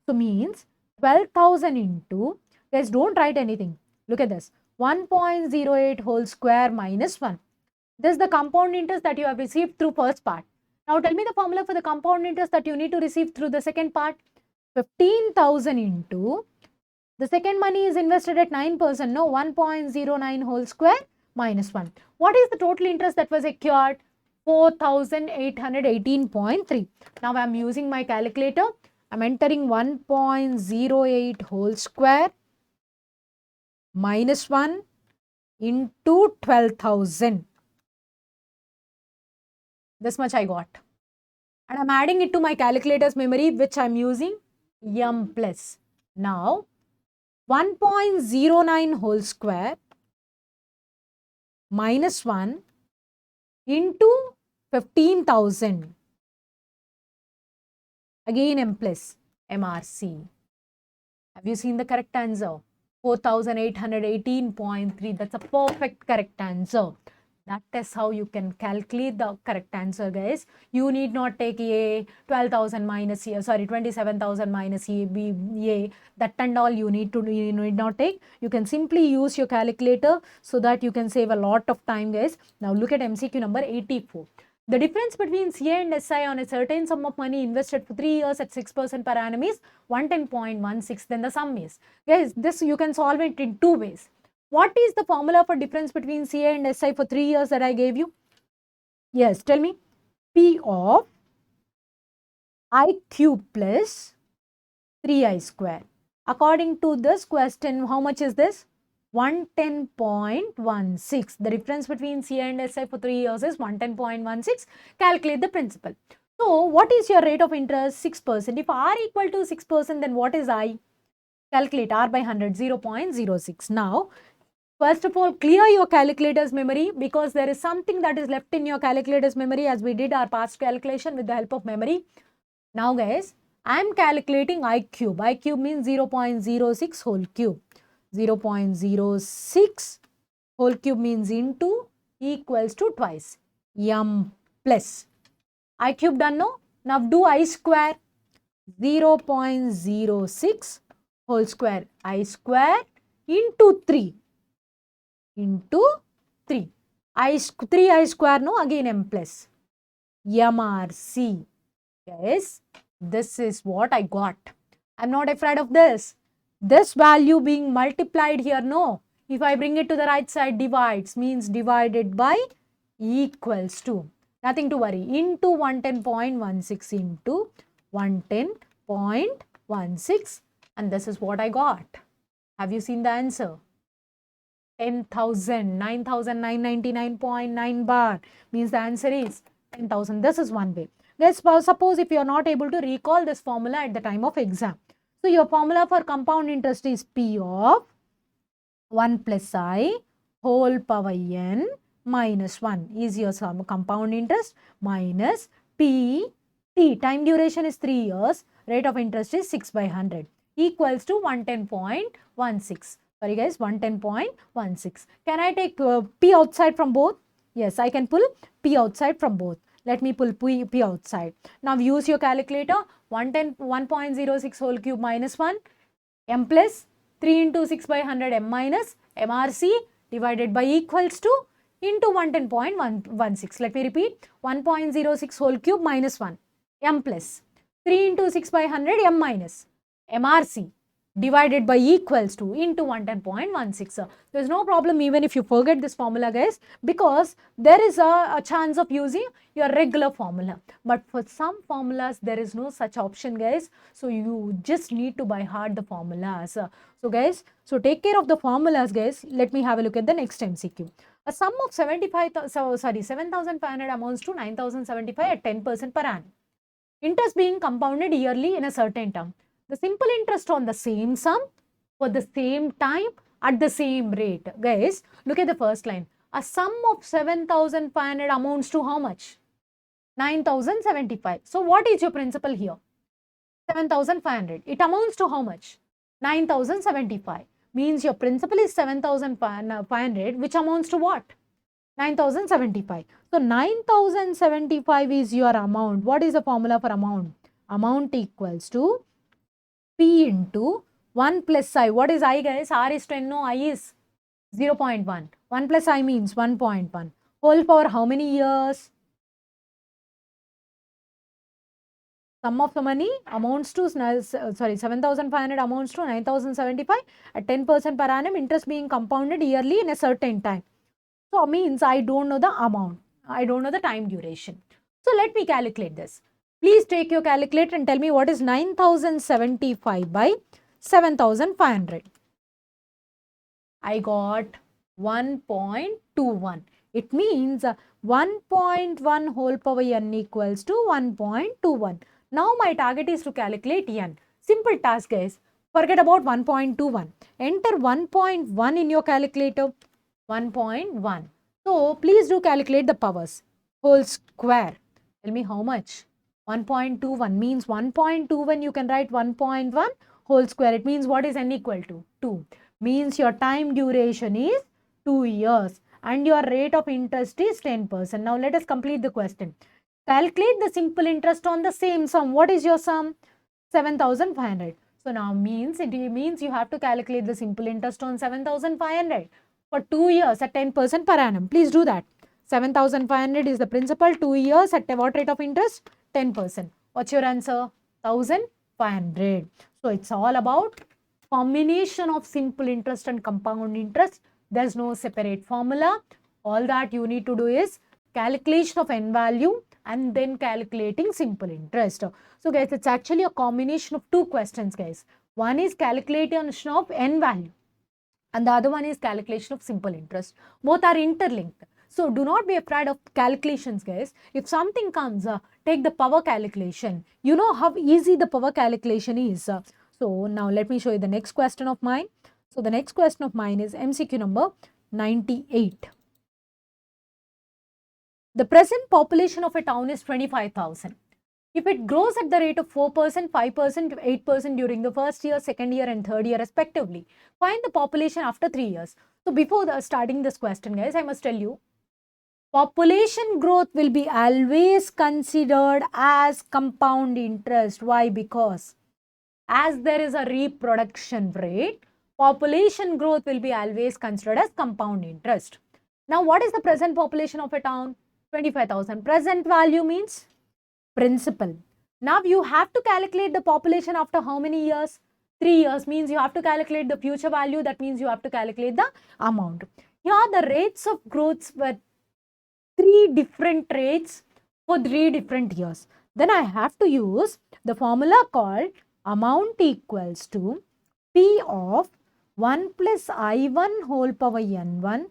S1: So means 12,000 into, guys, don't write anything. Look at this, 1.08 whole square minus 1. This is the compound interest that you have received through first part. Now tell me the formula for the compound interest that you need to receive through the second part. 15,000 into, the second money is invested at 9%, no, 1.09 whole square minus 1. What is the total interest that was acquired? 4,818.3. Now I am using my calculator. I am entering 1.08 whole square minus 1 into 12,000. This much I got. And I am adding it to my calculator's memory, which I am using m plus. Now 1.09 whole square minus 1 into 15,000. Again m plus, MRC. Have you seen the correct answer? 4,818.3. That's a perfect correct answer. That is how you can calculate the correct answer, guys. You need not take A, 12,000 minus A, sorry, 27,000 minus A, B, A, that and all you need not take. You can simply use your calculator so that you can save a lot of time, guys. Now look at MCQ number 84. The difference between CA and SI on a certain sum of money invested for 3 years at 6% per annum is 110.16. Then the sum is. Guys, this you can solve it in 2 ways. What is the formula for difference between CA and SI for 3 years that I gave you? Yes, tell me. P of I cube plus 3I square. According to this question, how much is this? 110.16. The difference between CA and SI for 3 years is 110.16. Calculate the principal. So, what is your rate of interest? 6%. If R equal to 6%, then what is I? Calculate R by 100, 0.06. Now, first of all, clear your calculator's memory because there is something that is left in your calculator's memory as we did our past calculation with the help of memory. Now guys, I am calculating I cube. I cube means 0.06 whole cube. 0.06 whole cube means into equals to twice. M plus. I cube done, no? Now do I square. 0.06 whole square. I square into 3. Into 3. 3I square, no, again m plus. MRC. Yes, this is what I got. I'm not afraid of this. This value being multiplied here, no. If I bring it to the right side, divides, means divided by equals to. Nothing to worry. Into 110.16 into 110.16. And this is what I got. Have you seen the answer? 10,000, 9,999.9 bar means the answer is 10,000. This is one way. Let's suppose if you are not able to recall this formula at the time of exam. So your formula for compound interest is P of 1 plus I whole power n minus 1 is your compound interest minus P T. Time duration is 3 years. Rate of interest is 6 by 100 equals to 110.16. Sorry guys, 110.16. Can I take P outside from both? Yes, I can pull P outside from both. Let me pull P outside. Now use your calculator. 1.06 whole cube minus 1. M plus 3 into 6 by 100 M minus MRC divided by equals to into 110.16. Let me repeat. 1.06 whole cube minus 1. M plus 3 into 6 by 100 M minus MRC divided by equals to into 110.16. There's no problem even if you forget this formula, guys, because there is a chance of using your regular formula. But for some formulas, there is no such option, guys. So you just need to by heart the formulas. So guys, so take care of the formulas, guys. Let me have a look at the next MCQ. A sum of 7,500 amounts to 9,075 at 10% per annum. Interest being compounded yearly in a certain term. The simple interest on the same sum for the same time at the same rate. Guys, look at the first line. A sum of 7,500 amounts to how much? 9,075. So what is your principal here? 7,500. It amounts to how much? 9,075. Means your principal is 7,500, which amounts to what? 9,075. So 9,075 is your amount. What is the formula for amount? Amount equals to P into 1 plus I. What is I, guys? R is 10, no, I is 0.1. 1 plus I means 1.1. Whole power how many years? Sum of the money amounts to, 7,500 amounts to 9,075 at 10% per annum, interest being compounded yearly in a certain time. So means I don't know the amount. I don't know the time duration. So let me calculate this. Please take your calculator and tell me what is 9,075 by 7,500. I got 1.21. It means 1.1 whole power n equals to 1.21. Now my target is to calculate n. Simple task, guys. Forget about 1.21. Enter 1.1 in your calculator. 1.1. So please do calculate the powers. Whole square. Tell me how much? 1.21 means 1.21 you can write 1.1 whole square. It means what is n equal to? 2. Means your time duration is 2 years and your rate of interest is 10%. Now let us complete the question. Calculate the simple interest on the same sum. What is your sum? 7,500. So now it means you have to calculate the simple interest on 7,500 for 2 years at 10% per annum. Please do that. 7,500 is the principal, 2 years at what rate of interest? 10%. What's your answer? 1,500. So it's all about combination of simple interest and compound interest. There's no separate formula. All that you need to do is calculation of n value and then calculating simple interest. So guys, it's actually a combination of two questions, guys. One is calculation of n value and the other one is calculation of simple interest. Both are interlinked. So do not be afraid of calculations, guys. If something comes, take the power calculation. You know how easy the power calculation is. So now let me show you the next question of mine. So the next question of mine is MCQ number 98. The present population of a town is 25,000. If it grows at the rate of 4%, 5%, 8% during the first year, second year and third year respectively, find the population after 3 years. So before starting this question, guys, I must tell you, population growth will be always considered as compound interest. Why? Because as there is a reproduction rate, population growth will be always considered as compound interest. Now, what is the present population of a town? 25,000. Present value means principal. Now, you have to calculate the population after how many years? 3 years means you have to calculate the future value. That means you have to calculate the amount. Here, the rates of growth were 3 different rates for 3 different years. Then I have to use the formula called amount equals to P of 1 plus I1 whole power n1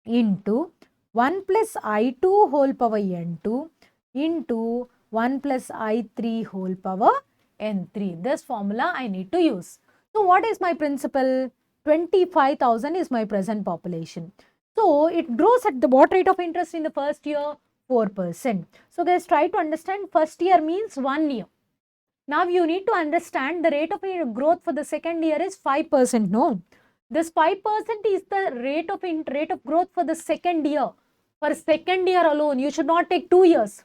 S1: into 1 plus I2 whole power n2 into 1 plus I3 whole power n3. This formula I need to use. So what is my principal? 25,000 is my present population. So it grows at the what rate of interest in the first year? 4%. So guys, try to understand first year means 1 year. Now you need to understand the rate of growth for the second year is 5%. No, this 5% is the rate of growth for the second year. For second year alone, you should not take 2 years.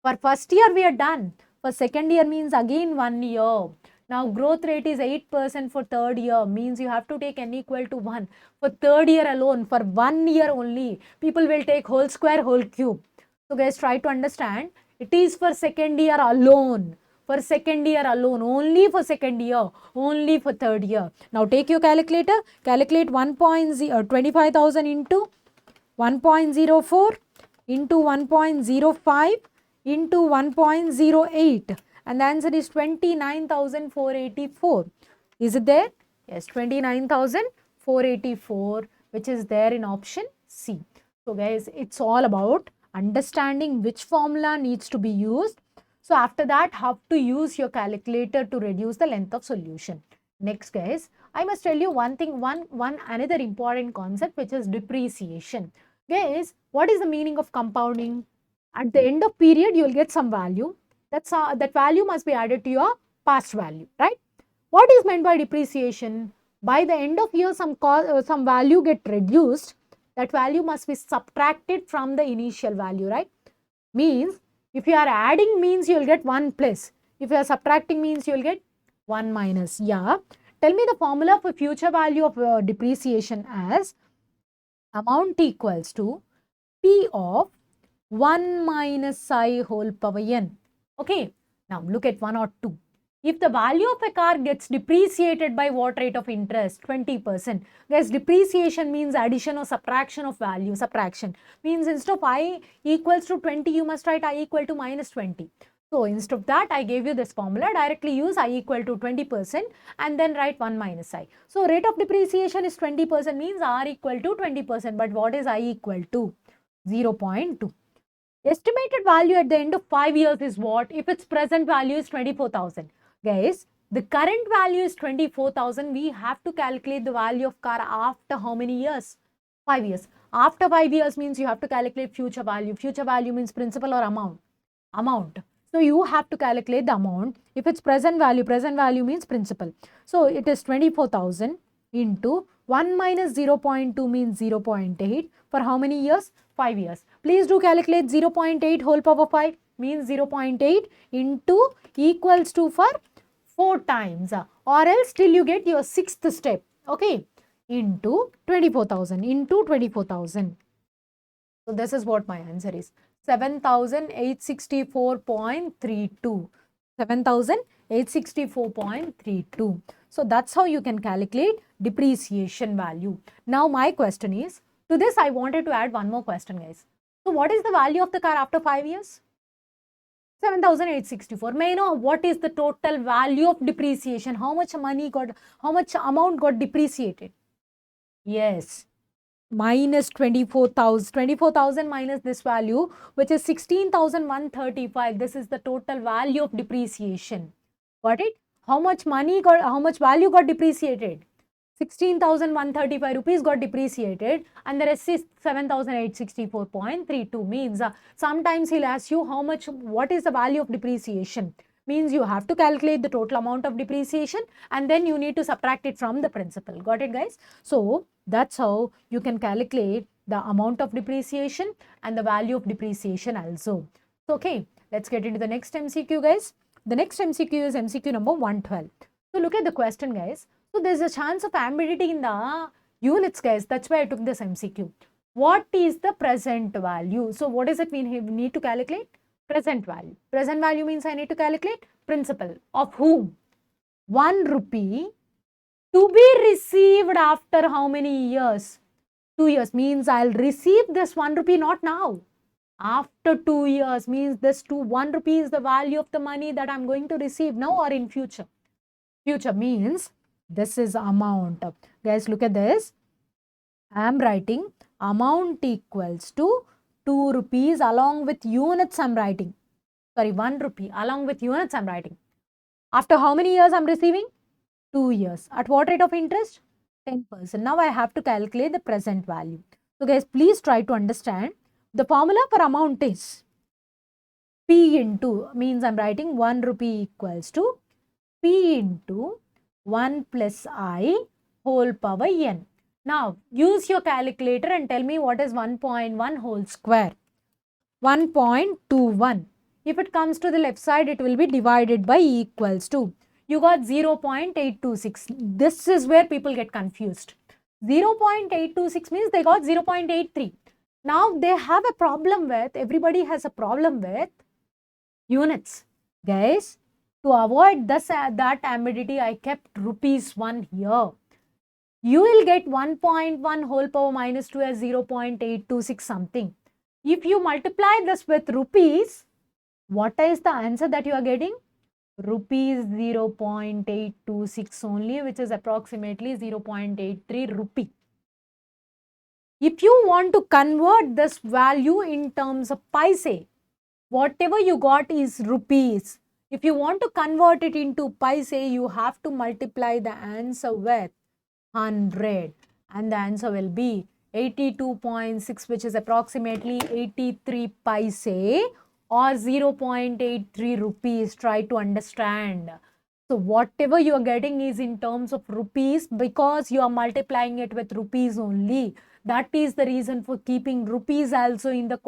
S1: For first year we are done. For second year means again 1 year. Now growth rate is 8% for third year, means you have to take n equal to 1. For third year alone, for 1 year only, people will take whole square, whole cube. So guys, try to understand. It is for second year alone. for second year alone, only for second year, only for third year. Now take your calculator, calculate 25,000 into 1.04 into 1.05 into 1.08, and the answer is 29,484. Is it there? Yes, 29,484, which is there in option C. So guys, it's all about understanding which formula needs to be used. So after that, how to use your calculator to reduce the length of solution. Next guys, I must tell you one thing, another important concept, which is depreciation. Guys, what is the meaning of compounding? At the end of period, you will get some value. That value must be added to your past value, right? What is meant by depreciation? By the end of year, some value get reduced. That value must be subtracted from the initial value, right? Means, if you are adding, means you will get 1 plus. If you are subtracting, means you will get 1 minus. Yeah. Tell me the formula for future value of depreciation as amount equals to P of 1 minus I whole power n. Okay. Now look at 1 or 2. If the value of a car gets depreciated by what rate of interest? 20%. Guys, depreciation means addition or subtraction of value. Subtraction means instead of I equals to 20, you must write I equal to minus 20. So instead of that, I gave you this formula. Directly use I equal to 20% and then write 1 minus I. So rate of depreciation is 20%, means R equal to 20%. But what is I equal to? 0.2. Estimated value at the end of 5 years is what? If its present value is 24,000. Guys, the current value is 24,000. We have to calculate the value of car after how many years? 5 years. After 5 years means you have to calculate future value. Future value means principal or amount? Amount. So you have to calculate the amount. If it's present value means principal. So it is 24,000 into 1 minus 0.2 means 0.8. For how many years? 5 years. Please do calculate 0.8 whole power 5 means 0.8 into equals to for 4 times, or else till you get your 6th step. Okay. Into 24,000 into 24,000. So this is what my answer is. 7,864.32. 7,864.32. So that's how you can calculate depreciation value. Now my question is, to this I wanted to add one more question, guys. So what is the value of the car after 5 years? 7,864. May I know what is the total value of depreciation? How much amount got depreciated? Yes. Minus 24,000. 24,000 minus this value, which is 16,135. This is the total value of depreciation. Got it? How much value got depreciated? 16,135 rupees got depreciated, and the rest is 7,864.32. Means sometimes he'll ask you what is the value of depreciation. Means you have to calculate the total amount of depreciation and then you need to subtract it from the principal. Got it, guys? So that's how you can calculate the amount of depreciation and the value of depreciation also. So, okay, let's get into the next MCQ, guys. The next MCQ is MCQ number 112. So look at the question, guys. So there's a chance of ambiguity in the units, guys. That's why I took this MCQ. What is the present value? So what is it we need to calculate? Present value. Present value means I need to calculate principal. Of whom? 1 rupee to be received after how many years? 2 years. Means I'll receive this 1 rupee not now. After 2 years means this 1 rupee is the value of the money that I'm going to receive now or in future. Future means this is amount. Guys, look at this. I am writing amount equals to 2 rupees along with units I'm writing. Sorry, 1 rupee along with units I'm writing. After how many years I'm receiving? 2 years. At what rate of interest? 10%. Now I have to calculate the present value. So guys, please try to understand. The formula for amount is P into, means I'm writing 1 rupee equals to P into 1 plus I whole power n. Now, use your calculator and tell me what is 1.1 whole square. 1.21. If it comes to the left side, it will be divided by equals to. You got 0.826. This is where people get confused. 0.826 means they got 0.83. Now, they have a problem with, everybody has a problem with units. Guys, To avoid this, that ambiguity, I kept ₹1 here. You will get 1.1 whole power minus 2 as 0.826 something. If you multiply this with rupees, what is the answer that you are getting? Rupees 0.826 only, which is approximately 0.83 rupee. If you want to convert this value in terms of paise, whatever you got is rupees. If you want to convert it into paise, you have to multiply the answer with 100, and the answer will be 82.6, which is approximately 83 paise or 0.83 rupees. Try to understand. So whatever you are getting is in terms of rupees because you are multiplying it with rupees only. That is the reason for keeping rupees also in the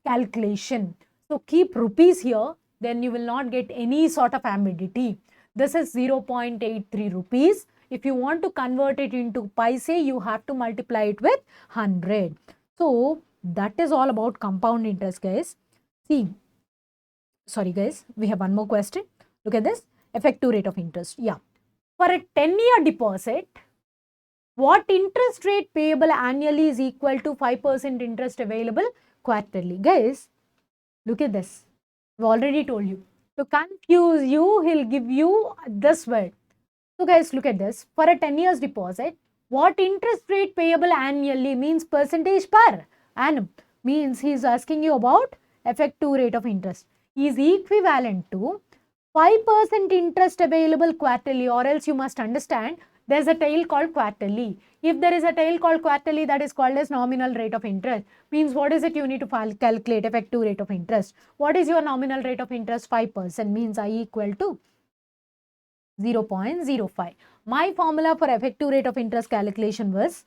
S1: calculation. So keep rupees here, then you will not get any sort of ambiguity. This is 0.83 rupees. If you want to convert it into paise, you have to multiply it with 100. So that is all about compound interest, guys. See, sorry guys, we have one more question. Look at this. Effective rate of interest. Yeah. For a 10-year deposit, what interest rate payable annually is equal to 5% interest available quarterly? Guys, look at this. I've already told you. To confuse you, he'll give you this word. So guys, look at this. For a 10 years deposit, what interest rate payable annually means percentage per annum. Means he is asking you about effective rate of interest. Is equivalent to 5% interest available quarterly, or else you must understand there's a tail called quarterly. If there is a tail called quarterly, that is called as nominal rate of interest. Means what is it you need to calculate? Effective rate of interest. What is your nominal rate of interest? 5%. Means I equal to 0.05. My formula for effective rate of interest calculation was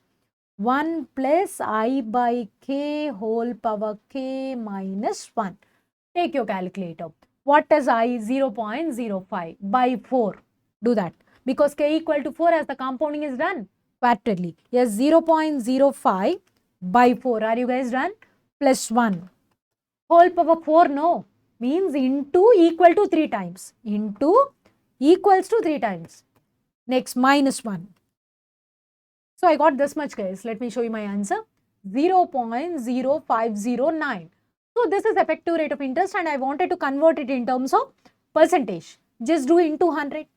S1: 1 plus I by k whole power k minus 1. Take your calculator. What is I? 0.05 by 4. Do that. Because k equal to 4 as the compounding is done quarterly. Yes, 0.05 by 4. Are you guys done? Plus 1. Whole power 4, no. Means into equal to 3 times. Into equals to 3 times. Next, minus 1. So I got this much, guys. Let me show you my answer. 0.0509. So this is effective rate of interest and I wanted to convert it in terms of percentage. Just do into 100.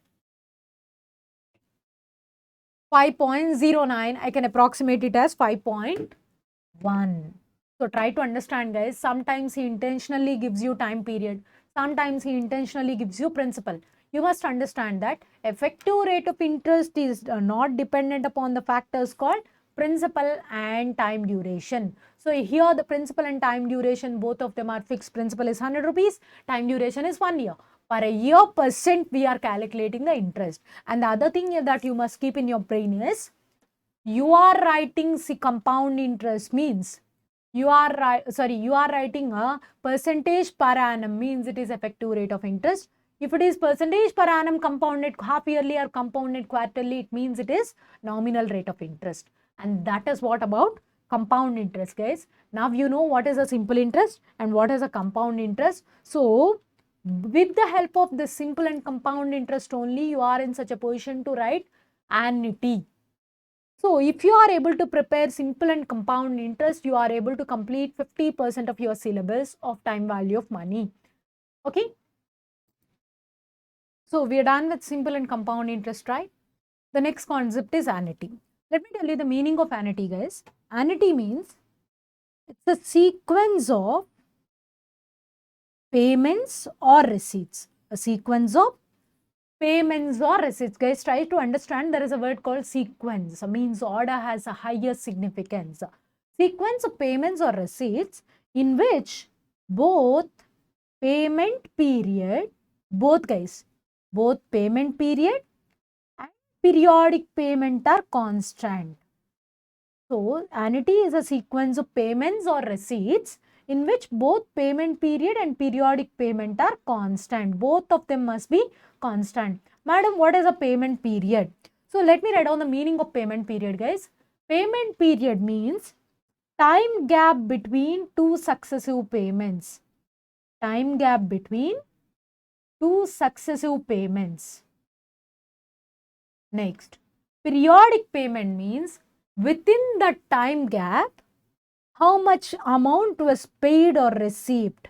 S1: 5.09. I can approximate it as 5.1. So try to understand, guys. Sometimes he intentionally gives you time period. Sometimes he intentionally gives you principal. You must understand that effective rate of interest is not dependent upon the factors called principal and time duration. So here the principal and time duration, both of them are fixed. Principal is 100 rupees, time duration is 1 year. Per a year percent we are calculating the interest. And the other thing that you must keep in your brain is, you are writing compound interest means you are writing a percentage per annum, means it is effective rate of interest. If it is percentage per annum compounded half yearly or compounded quarterly, it means it is nominal rate of interest. And that is what about compound interest, guys. Now you know what is a simple interest and what is a compound interest. So with the help of the simple and compound interest only, you are in such a position to write annuity. So if you are able to prepare simple and compound interest, you are able to complete 50% of your syllabus of time value of money. Okay. So we are done with simple and compound interest, right? The next concept is annuity. Let me tell you the meaning of annuity, guys. Annuity means it's a sequence of payments or receipts. A sequence of payments or receipts. Guys, try to understand there is a word called sequence. Means order has a higher significance. Sequence of payments or receipts in which both payment period, both payment period and periodic payment are constant. So, annuity is a sequence of payments or receipts in which both payment period and periodic payment are constant. Both of them must be constant. Madam, what is a payment period? So, let me write down the meaning of payment period, guys. Payment period means time gap between two successive payments. Time gap between 2 successive payments. Next, periodic payment means within the time gap, how much amount was paid or received.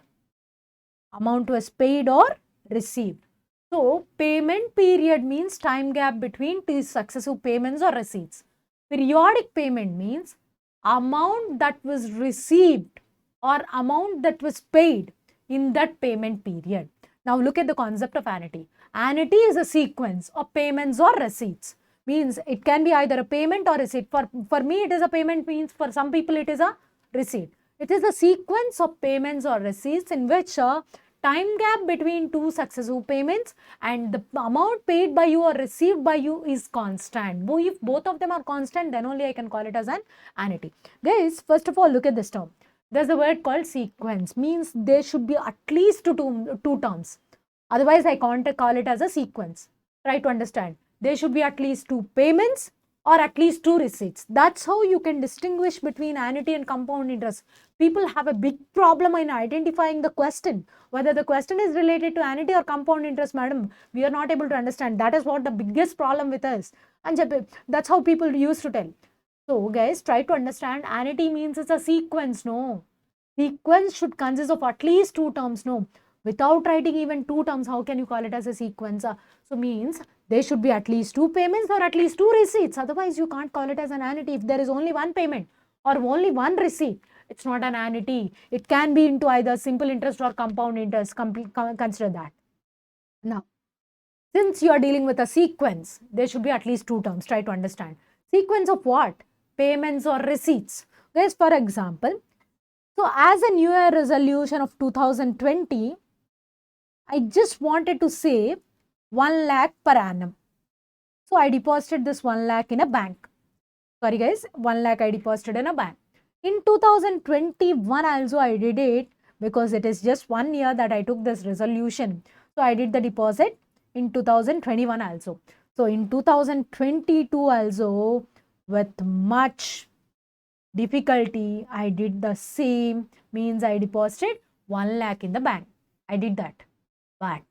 S1: Amount was paid or received. So, payment period means time gap between 2 successive payments or receipts. Periodic payment means amount that was received or amount that was paid in that payment period. Now, look at the concept of annuity. Annuity is a sequence of payments or receipts. Means it can be either a payment or receipt. For me, it is a payment, means for some people it is a receipt. It is a sequence of payments or receipts in which a time gap between 2 successive payments and the amount paid by you or received by you is constant. If both of them are constant, then only I can call it as an annuity. Guys, first of all, look at this term. There's a word called sequence, means there should be at least two terms. Otherwise, I can't call it as a sequence. Try to understand. There should be at least 2 payments or at least 2 receipts. That's how you can distinguish between annuity and compound interest. People have a big problem in identifying the question. Whether the question is related to annuity or compound interest, madam, we are not able to understand. That is what the biggest problem with us. And that's how people used to tell. So, guys, try to understand. Annuity means it's a sequence, no. Sequence should consist of at least 2 terms, no. Without writing even 2 terms, how can you call it as a sequence? So, means there should be at least 2 payments or at least 2 receipts. Otherwise, you can't call it as an annuity. If there is only 1 payment or only 1 receipt, it's not an annuity. It can be into either simple interest or compound interest. Consider that. Now, since you are dealing with a sequence, there should be at least 2 terms. Try to understand. Sequence of what? Payments or receipts. Guys, for example, so as a New Year resolution of 2020, I just wanted to save 1 lakh per annum. So, I deposited this 1 lakh in a bank. Sorry guys, 1 lakh I deposited in a bank. In 2021 also I did it because it is just 1 year that I took this resolution. So, I did the deposit in 2021 also. So, in 2022 also, with much difficulty, I did the same, means I deposited 1 lakh in the bank. I did that. But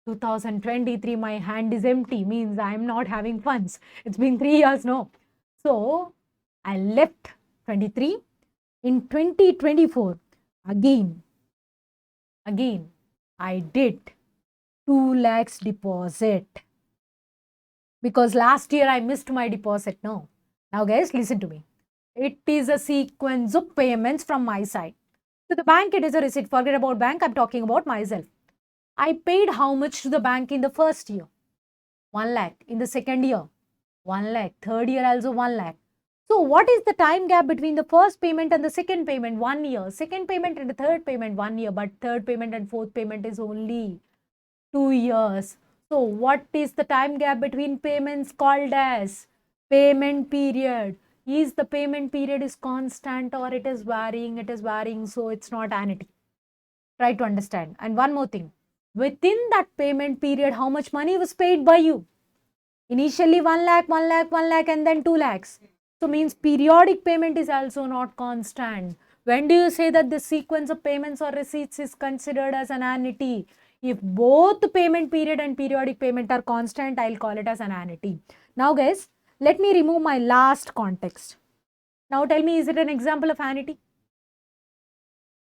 S1: 2023, my hand is empty, means I am not having funds. It's been 3 years, no. So, I left 23. In 2024, again, I did 2 lakhs deposit. Because last year I missed my deposit, no. Now guys, listen to me. It is a sequence of payments from my side. To the bank, it is a receipt. Forget about bank, I'm talking about myself. I paid how much to the bank in the first year? 1 lakh. In the second year, 1 lakh. Third year also 1 lakh. So, what is the time gap between the first payment and the second payment? 1 year. Second payment and the third payment, 1 year. But third payment and fourth payment is only 2 years. So, what is the time gap between payments called as payment period? Is the payment period is constant or it is varying? It is varying, so it's not annuity. Try to understand. And one more thing. Within that payment period, how much money was paid by you? Initially 1 lakh, 1 lakh, 1 lakh and then 2 lakhs. So, means periodic payment is also not constant. When do you say that the sequence of payments or receipts is considered as an annuity? If both payment period and periodic payment are constant, I'll call it as an annuity. Now guys, let me remove my last context. Now tell me, is it an example of annuity?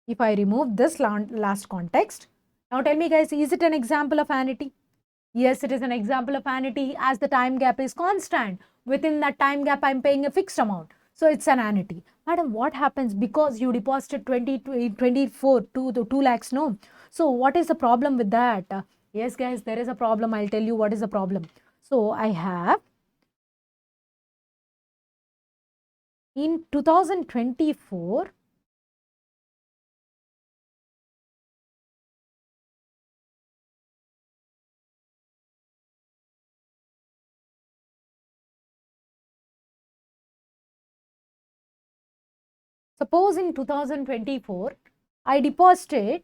S1: If I remove this last context, now tell me guys, is it an example of annuity? Yes, it is an example of annuity as the time gap is constant. Within that time gap, I'm paying a fixed amount. So, it's an annuity. Madam, what happens because you deposited 24 to the 2 lakhs? No. So, what is the problem with that? Yes, guys, there is a problem. I'll tell you what is the problem. So, I have in 2024, suppose in 2024, I deposited,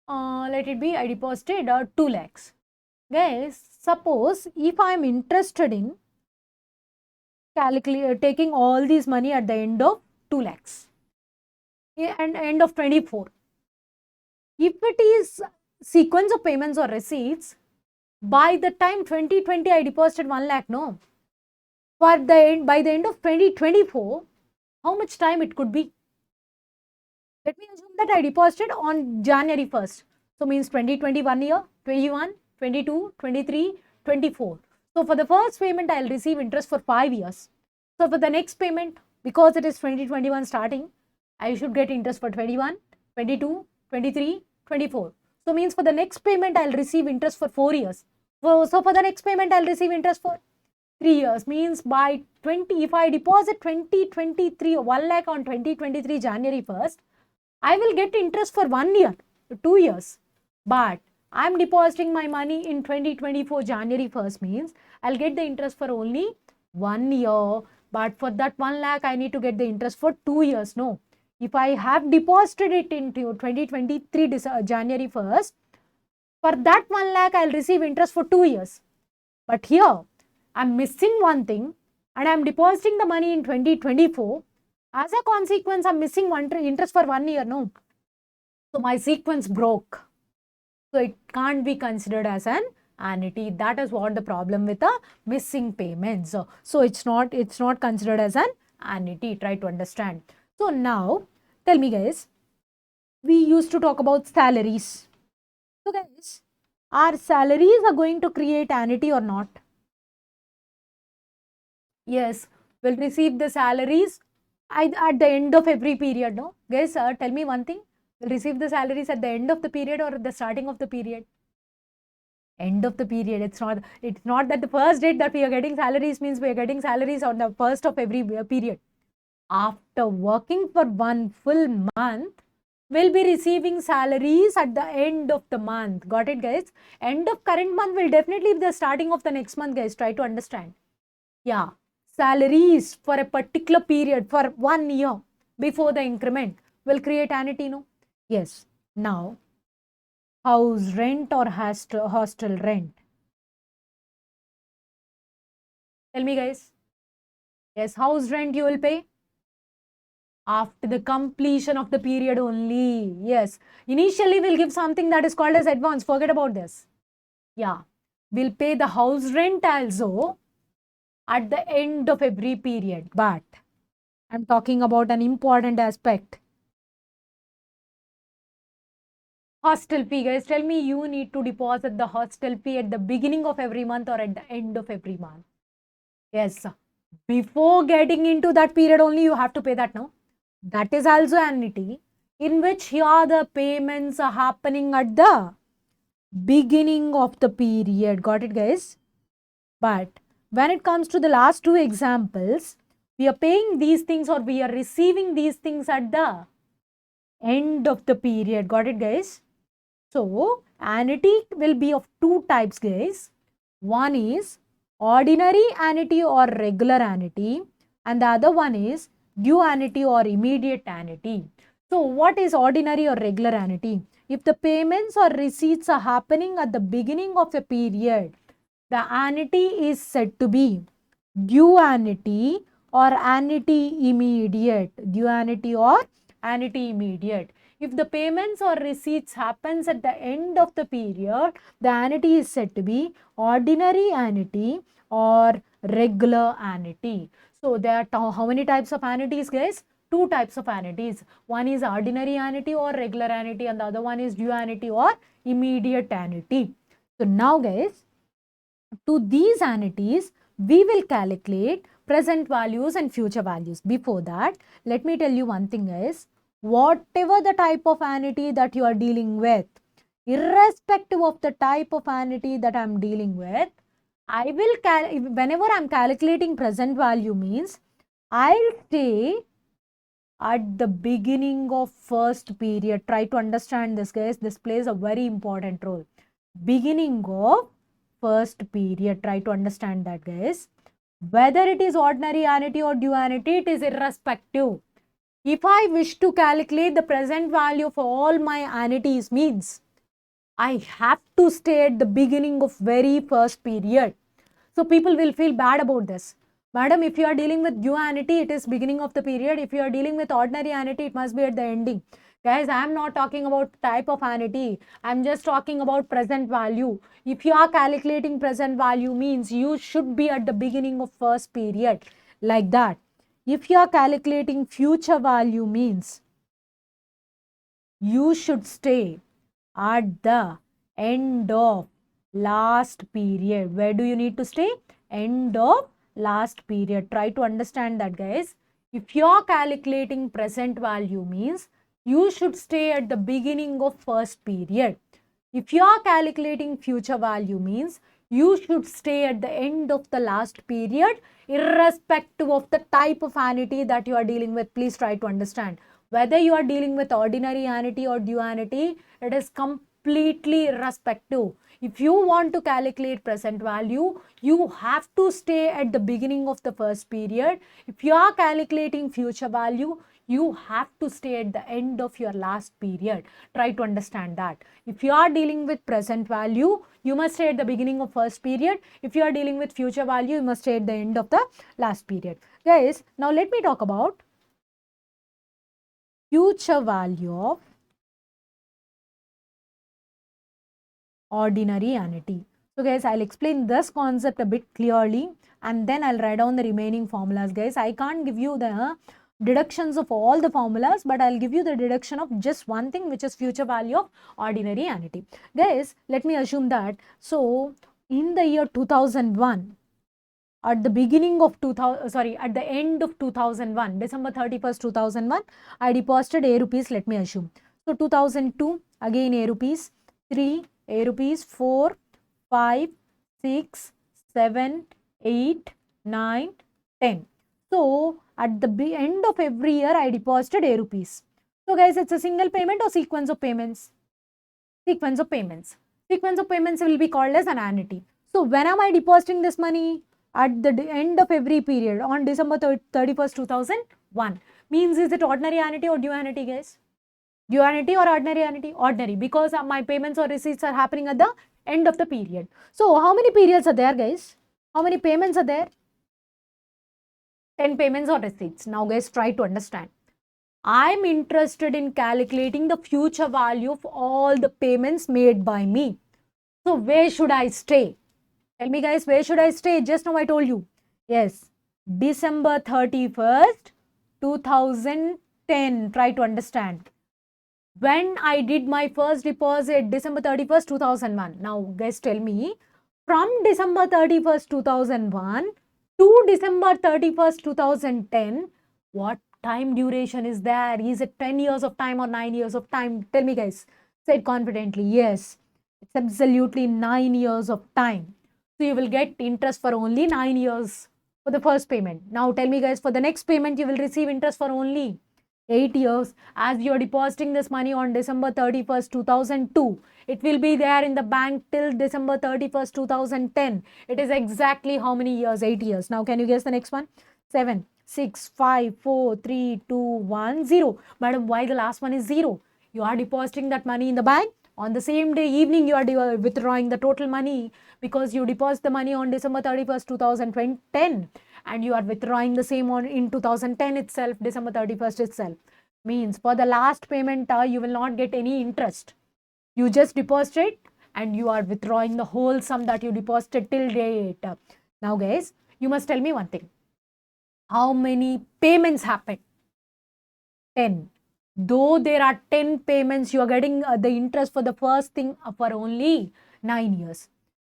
S1: let it be, I deposited 2 lakhs. Guys, suppose if I am interested in taking all these money at the end of 2 lakhs and end of 24. If it is sequence of payments or receipts, by the time 2020 I deposited 1 lakh, no. By the end of 2024, how much time it could be? Let me assume that I deposited on January 1st. So means 2021 year, 21, 22, 23, 24. So for the first payment, I'll receive interest for 5 years. So for the next payment, because it is 2021 starting, I should get interest for 21, 22, 23, 24. So means for the next payment, I'll receive interest for 4 years. So for the next payment, I'll receive interest for 3 years. Means by 20, if I deposit 2023, 1 lakh on 2023 January 1st, I will get interest for 1 year, 2 years. But I am depositing my money in 2024 January 1st means I'll get the interest for only 1 year. But for that 1 lakh, I need to get the interest for 2 years. No. If I have deposited it into 2023 January 1st, for that 1 lakh, I'll receive interest for 2 years. But here, I'm missing one thing and I'm depositing the money in 2024. As a consequence, I'm missing interest for 1 year, no. So my sequence broke. So it can't be considered as an annuity. That is what the problem with the missing payments. So it's not considered as an annuity. Try to understand. So now, tell me guys, we used to talk about salaries. So guys, our salaries are going to create annuity or not? Yes, we'll receive the salaries at the end of every period, no? Guys, tell me one thing. We'll receive the salaries at the end of the period or at the starting of the period? End of the period. It's not that the first date that we are getting salaries means we are getting salaries on the first of every period. After working for 1 full month, we'll be receiving salaries at the end of the month. Got it, guys? End of current month will definitely be the starting of the next month, guys. Try to understand. Yeah. Salaries for a particular period for 1 year before the increment will create annuity, no? Yes. Now, house rent or hostel rent? Tell me guys. Yes, house rent you will pay after the completion of the period only. Yes. Initially, we'll give something that is called as advance. Forget about this. Yeah. We'll pay the house rent also at the end of every period. But I'm talking about an important aspect. Hostel fee, guys. Tell me, you need to deposit the hostel fee at the beginning of every month or at the end of every month. Yes. Before getting into that period only, you have to pay that now. That is also annuity, in which here the payments are happening at the beginning of the period. Got it, guys? But when it comes to the last two examples, we are paying these things or we are receiving these things at the end of the period. Got it, guys? So, annuity will be of two types, guys. One is ordinary annuity or regular annuity, and the other one is due annuity or immediate annuity. So, what is ordinary or regular annuity? If the payments or receipts are happening at the beginning of a period, the annuity is said to be due annuity or annuity immediate. Due annuity or annuity immediate. If the payments or receipts happens at the end of the period, the annuity is said to be ordinary annuity or regular annuity. So there are how many types of annuities, guys? Two types of annuities. One is ordinary annuity or regular annuity, and the other one is due annuity or immediate annuity. So now, guys, to these annuities, we will calculate present values and future values. Before that, let me tell you one thing, guys. Whatever the type of annuity that you are dealing with, irrespective of the type of annuity that I am dealing with, I will, whenever I am calculating present value means, I'll say at the beginning of first period. Try to understand this, guys. This plays a very important role. Beginning of first period. Try to understand that, guys. Whether it is ordinary annuity or due annuity, it is irrespective. If I wish to calculate the present value for all my annuities means, I have to stay at the beginning of very first period. So people will feel bad about this. Madam, if you are dealing with due annuity, it is beginning of the period. If you are dealing with ordinary annuity, it must be at the ending. Guys, I am not talking about type of annuity. I am just talking about present value. If you are calculating present value means you should be at the beginning of first period like that. If you are calculating future value means you should stay at the end of last period. Where do you need to stay? End of last period. Try to understand that, guys. If you are calculating present value means you should stay at the beginning of first period. If you are calculating future value means you should stay at the end of the last period irrespective of the type of annuity that you are dealing with. Please try to understand. Whether you are dealing with ordinary annuity or due annuity, it is completely irrespective. If you want to calculate present value, you have to stay at the beginning of the first period. If you are calculating future value, you have to stay at the end of your last period. Try to understand that. If you are dealing with present value, you must stay at the beginning of first period. If you are dealing with future value, you must stay at the end of the last period. Guys, now let me talk about future value of ordinary annuity. So guys, I'll explain this concept a bit clearly and then I'll write down the remaining formulas. Guys, I can't give you the deductions of all the formulas, but I'll give you the deduction of just one thing, which is future value of ordinary annuity. Guys, let me assume that, so in the year 2001, at the beginning of at the end of 2001, December 31st, 2001, I deposited A rupees, let me assume. So 2002, again A rupees, 3, A rupees, 4, 5, 6, 7, 8, 9, 10. So at the end of every year, I deposited A rupees. So guys, it's a single payment or sequence of payments? Sequence of payments. Sequence of payments will be called as an annuity. So when am I depositing this money? At the end of every period on December 31st, 2001. Means is it ordinary annuity or due annuity, guys? Due annuity or ordinary annuity? Ordinary, because my payments or receipts are happening at the end of the period. So how many periods are there, guys? How many payments are there? 10 payments or receipts. Now guys, try to understand. I'm interested in calculating the future value of all the payments made by me. So where should I stay? Tell me guys, where should I stay? Just now I told you. Yes, December 31st, 2010. Try to understand. When I did my first deposit, December 31st, 2001. Now guys, tell me, from December 31st, 2001 to December 31st, 2010, what time duration is there? Is it 10 years of time or 9 years of time? Tell me guys. Say it confidently. Yes, it's absolutely 9 years of time. So you will get interest for only 9 years for the first payment. Now tell me guys, for the next payment, you will receive interest for only 8 years. As you are depositing this money on December 31st, 2002, it will be there in the bank till December 31st, 2010. It is exactly how many years? 8 years. Now can you guess the next one? 7, 6, 5, 4, 3, 2, 1, 0. Madam, why the last one is 0? You are depositing that money in the bank. On the same day evening, you are withdrawing the total money because you deposit the money on December 31st, 2010 and you are withdrawing the same on in 2010 itself, December 31st itself. Means for the last payment, you will not get any interest. You just deposit it and you are withdrawing the whole sum that you deposited till date. Now guys, you must tell me one thing. How many payments happen? 10. Though there are 10 payments, you are getting the interest for the first thing for only 9 years.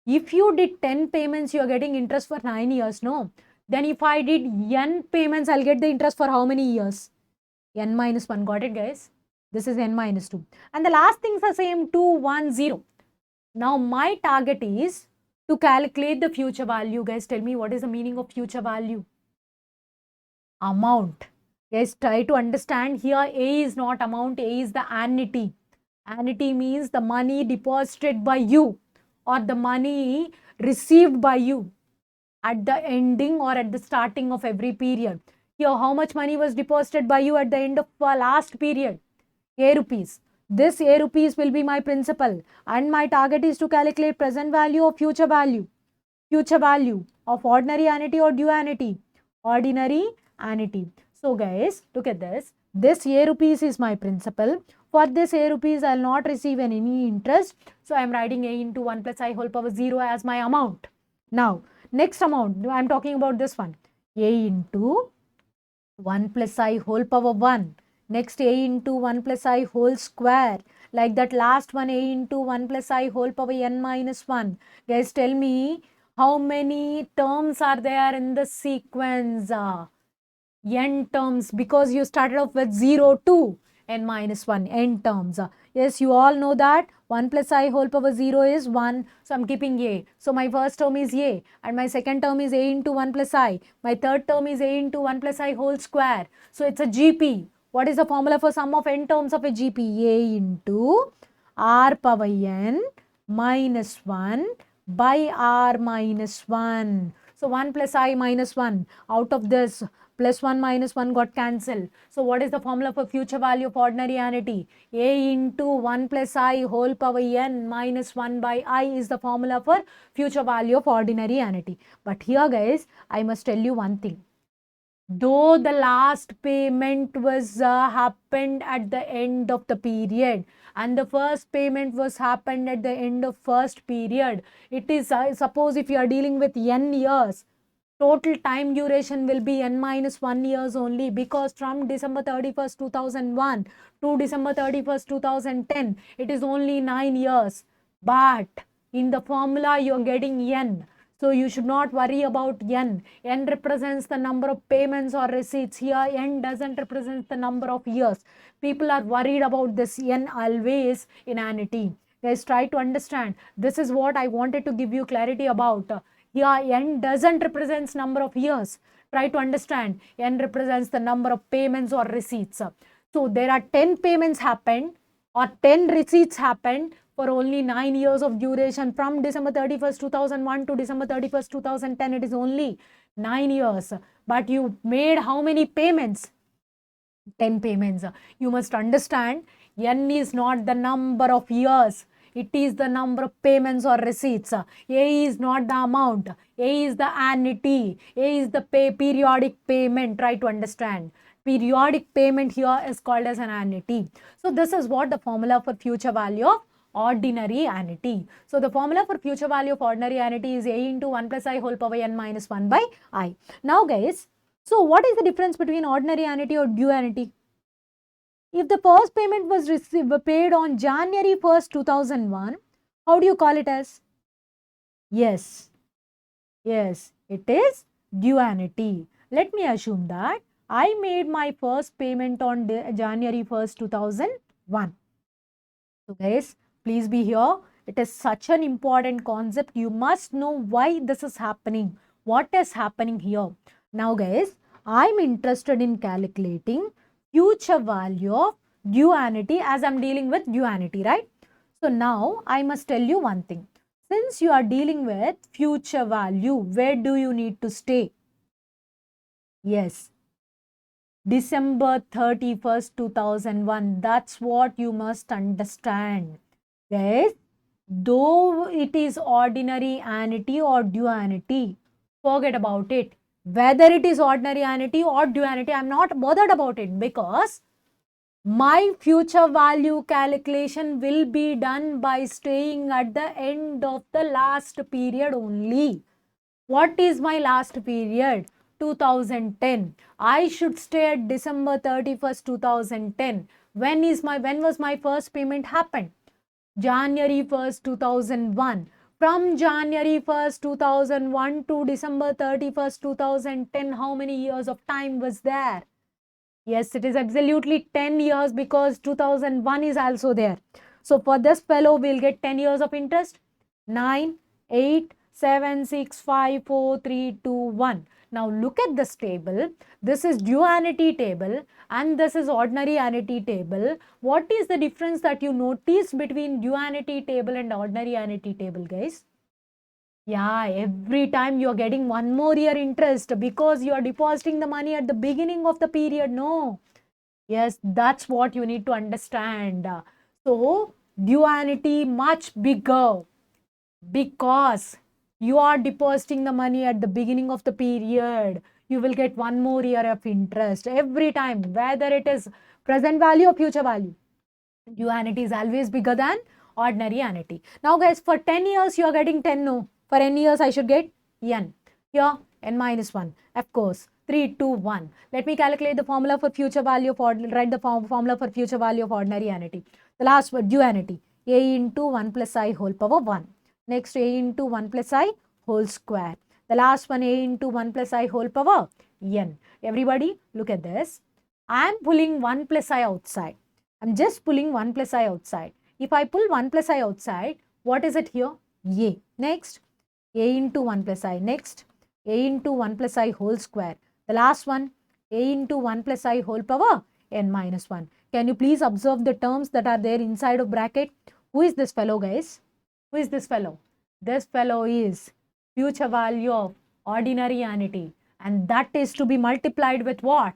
S1: If you did 10 payments, you are getting interest for 9 years, no? Then if I did n payments, I'll get the interest for how many years? N minus 1. Got it, guys? This is n minus 2. And the last things are same, 2, 1, 0. Now my target is to calculate the future value. Guys, tell me what is the meaning of future value? Amount. Guys, try to understand here. A is not amount, A is the annuity. Annuity means the money deposited by you or the money received by you at the ending or at the starting of every period. Here, how much money was deposited by you at the end of last period? A rupees. This A rupees will be my principal and my target is to calculate present value or future value. Future value of ordinary annuity or due annuity? Ordinary annuity. So guys, look at this. This A rupees is my principal. For this A rupees, I will not receive any interest. So I am writing A into 1 plus I whole power 0 as my amount. Now, next amount, I am talking about this one. A into 1 plus I whole power 1. Next A into 1 plus I whole square. Like that last one, A into 1 plus I whole power n minus 1. Guys, tell me how many terms are there in the sequence? N terms, because you started off with 0, 2, n minus 1, n terms. Yes, you all know that 1 plus I whole power 0 is 1. So, I am keeping A. So, my first term is A and my second term is A into 1 plus I. My third term is A into 1 plus I whole square. So, it's a GP. What is the formula for sum of n terms of a GP? A into R power n minus 1 by R minus 1. So, 1 plus I minus 1. Out of this, plus 1 minus 1 got cancelled. So, what is the formula for future value of ordinary annuity? A into 1 plus I whole power n minus 1 by I is the formula for future value of ordinary annuity. But here guys, I must tell you one thing. Though the last payment was happened at the end of the period and the first payment was happened at the end of first period, it is suppose if you are dealing with n years, total time duration will be n minus 1 years only, because from December 31st 2001 to December 31st 2010 it is only 9 years. But in the formula you are getting n. So you should not worry about n. N represents the number of payments or receipts. Here n doesn't represent the number of years. People are worried about this n always in annuity. Guys, try to understand. This is what I wanted to give you clarity about. Here n doesn't represent number of years. Try to understand. N represents the number of payments or receipts. So there are 10 payments happened or 10 receipts happened for only 9 years of duration. From December 31st 2001 to December 31st 2010 it is only 9 years. But you made how many payments? 10 payments. You must understand, n is not the number of years. It is the number of payments or receipts. A is not the amount. A is the annuity. A is the periodic payment. Try to understand. Periodic payment here is called as an annuity. So this is what the formula for future value of ordinary annuity. So the formula for future value of ordinary annuity is A into 1 plus I whole power n minus 1 by I. Now guys, so what is the difference between ordinary annuity or due annuity? If the first payment was paid on January 1st, 2001, how do you call it as? Yes, it is due annuity. Let me assume that I made my first payment on January 1st, 2001. So guys, please be here. It is such an important concept. You must know why this is happening. What is happening here? Now guys, I am interested in calculating future value of due annuity as I am dealing with due annuity, right? So now I must tell you one thing. Since you are dealing with future value, where do you need to stay? Yes, December 31st, 2001. That's what you must understand. Guys, though it is ordinary annuity or due annuity, forget about it. Whether it is ordinary annuity or due annuity, I am not bothered about it, because my future value calculation will be done by staying at the end of the last period only. What is my last period? 2010. I should stay at December 31st, 2010. When was my first payment happened? January 1st, 2001. From January 1st, 2001 to December 31st, 2010, how many years of time was there? Yes, it is absolutely 10 years, because 2001 is also there. So for this fellow, we'll get 10 years of interest. 9, 8, 7, 6, 5, 4, 3, 2, 1. Now look at this table. This is due annuity table and this is ordinary annuity table. What is the difference that you notice between due annuity table and ordinary annuity table, guys? Yeah, every time you are getting one more year interest because you are depositing the money at the beginning of the period. No. Yes, that's what you need to understand. So, due annuity much bigger, because you are depositing the money at the beginning of the period. You will get one more year of interest every time, whether it is present value or future value. Due annuity is always bigger than ordinary annuity. Now guys, for 10 years you are getting 10 no. For n years I should get n. Here n minus 1. Of course, 3, 2, 1. Let me calculate the formula for future value of write the formula for future value of ordinary annuity. The last word, due annuity. A into 1 plus I whole power 1. Next, A into 1 plus I whole square. The last one, A into 1 plus I whole power n. Everybody, look at this. I am pulling 1 plus I outside. I'm just pulling 1 plus I outside. If I pull 1 plus I outside, what is it here? A. Next, A into 1 plus I. Next, A into 1 plus I whole square. The last one, A into 1 plus I whole power n minus 1. Can you please observe the terms that are there inside of bracket? Who is this fellow, guys? Who is this fellow? This fellow is future value of ordinary annuity, and that is to be multiplied with what?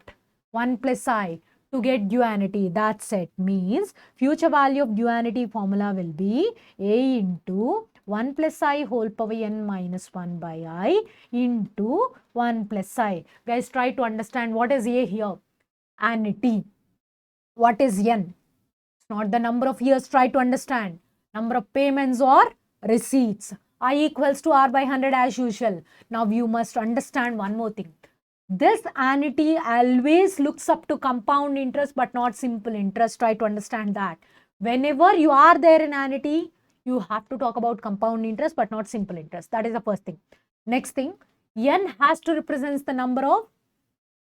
S1: 1 plus I to get due annuity. That's it. Means future value of due annuity formula will be A into 1 plus I whole power n minus 1 by I into 1 plus I. Guys, try to understand what is A here. Annuity. What is n? It's not the number of years. Try to understand. Number of payments or receipts. I equals to R by 100 as usual. Now you must understand one more thing. This annuity always looks up to compound interest but not simple interest. Try to understand that. Whenever you are there in annuity, you have to talk about compound interest but not simple interest. That is the first thing. Next thing, n has to represent the number of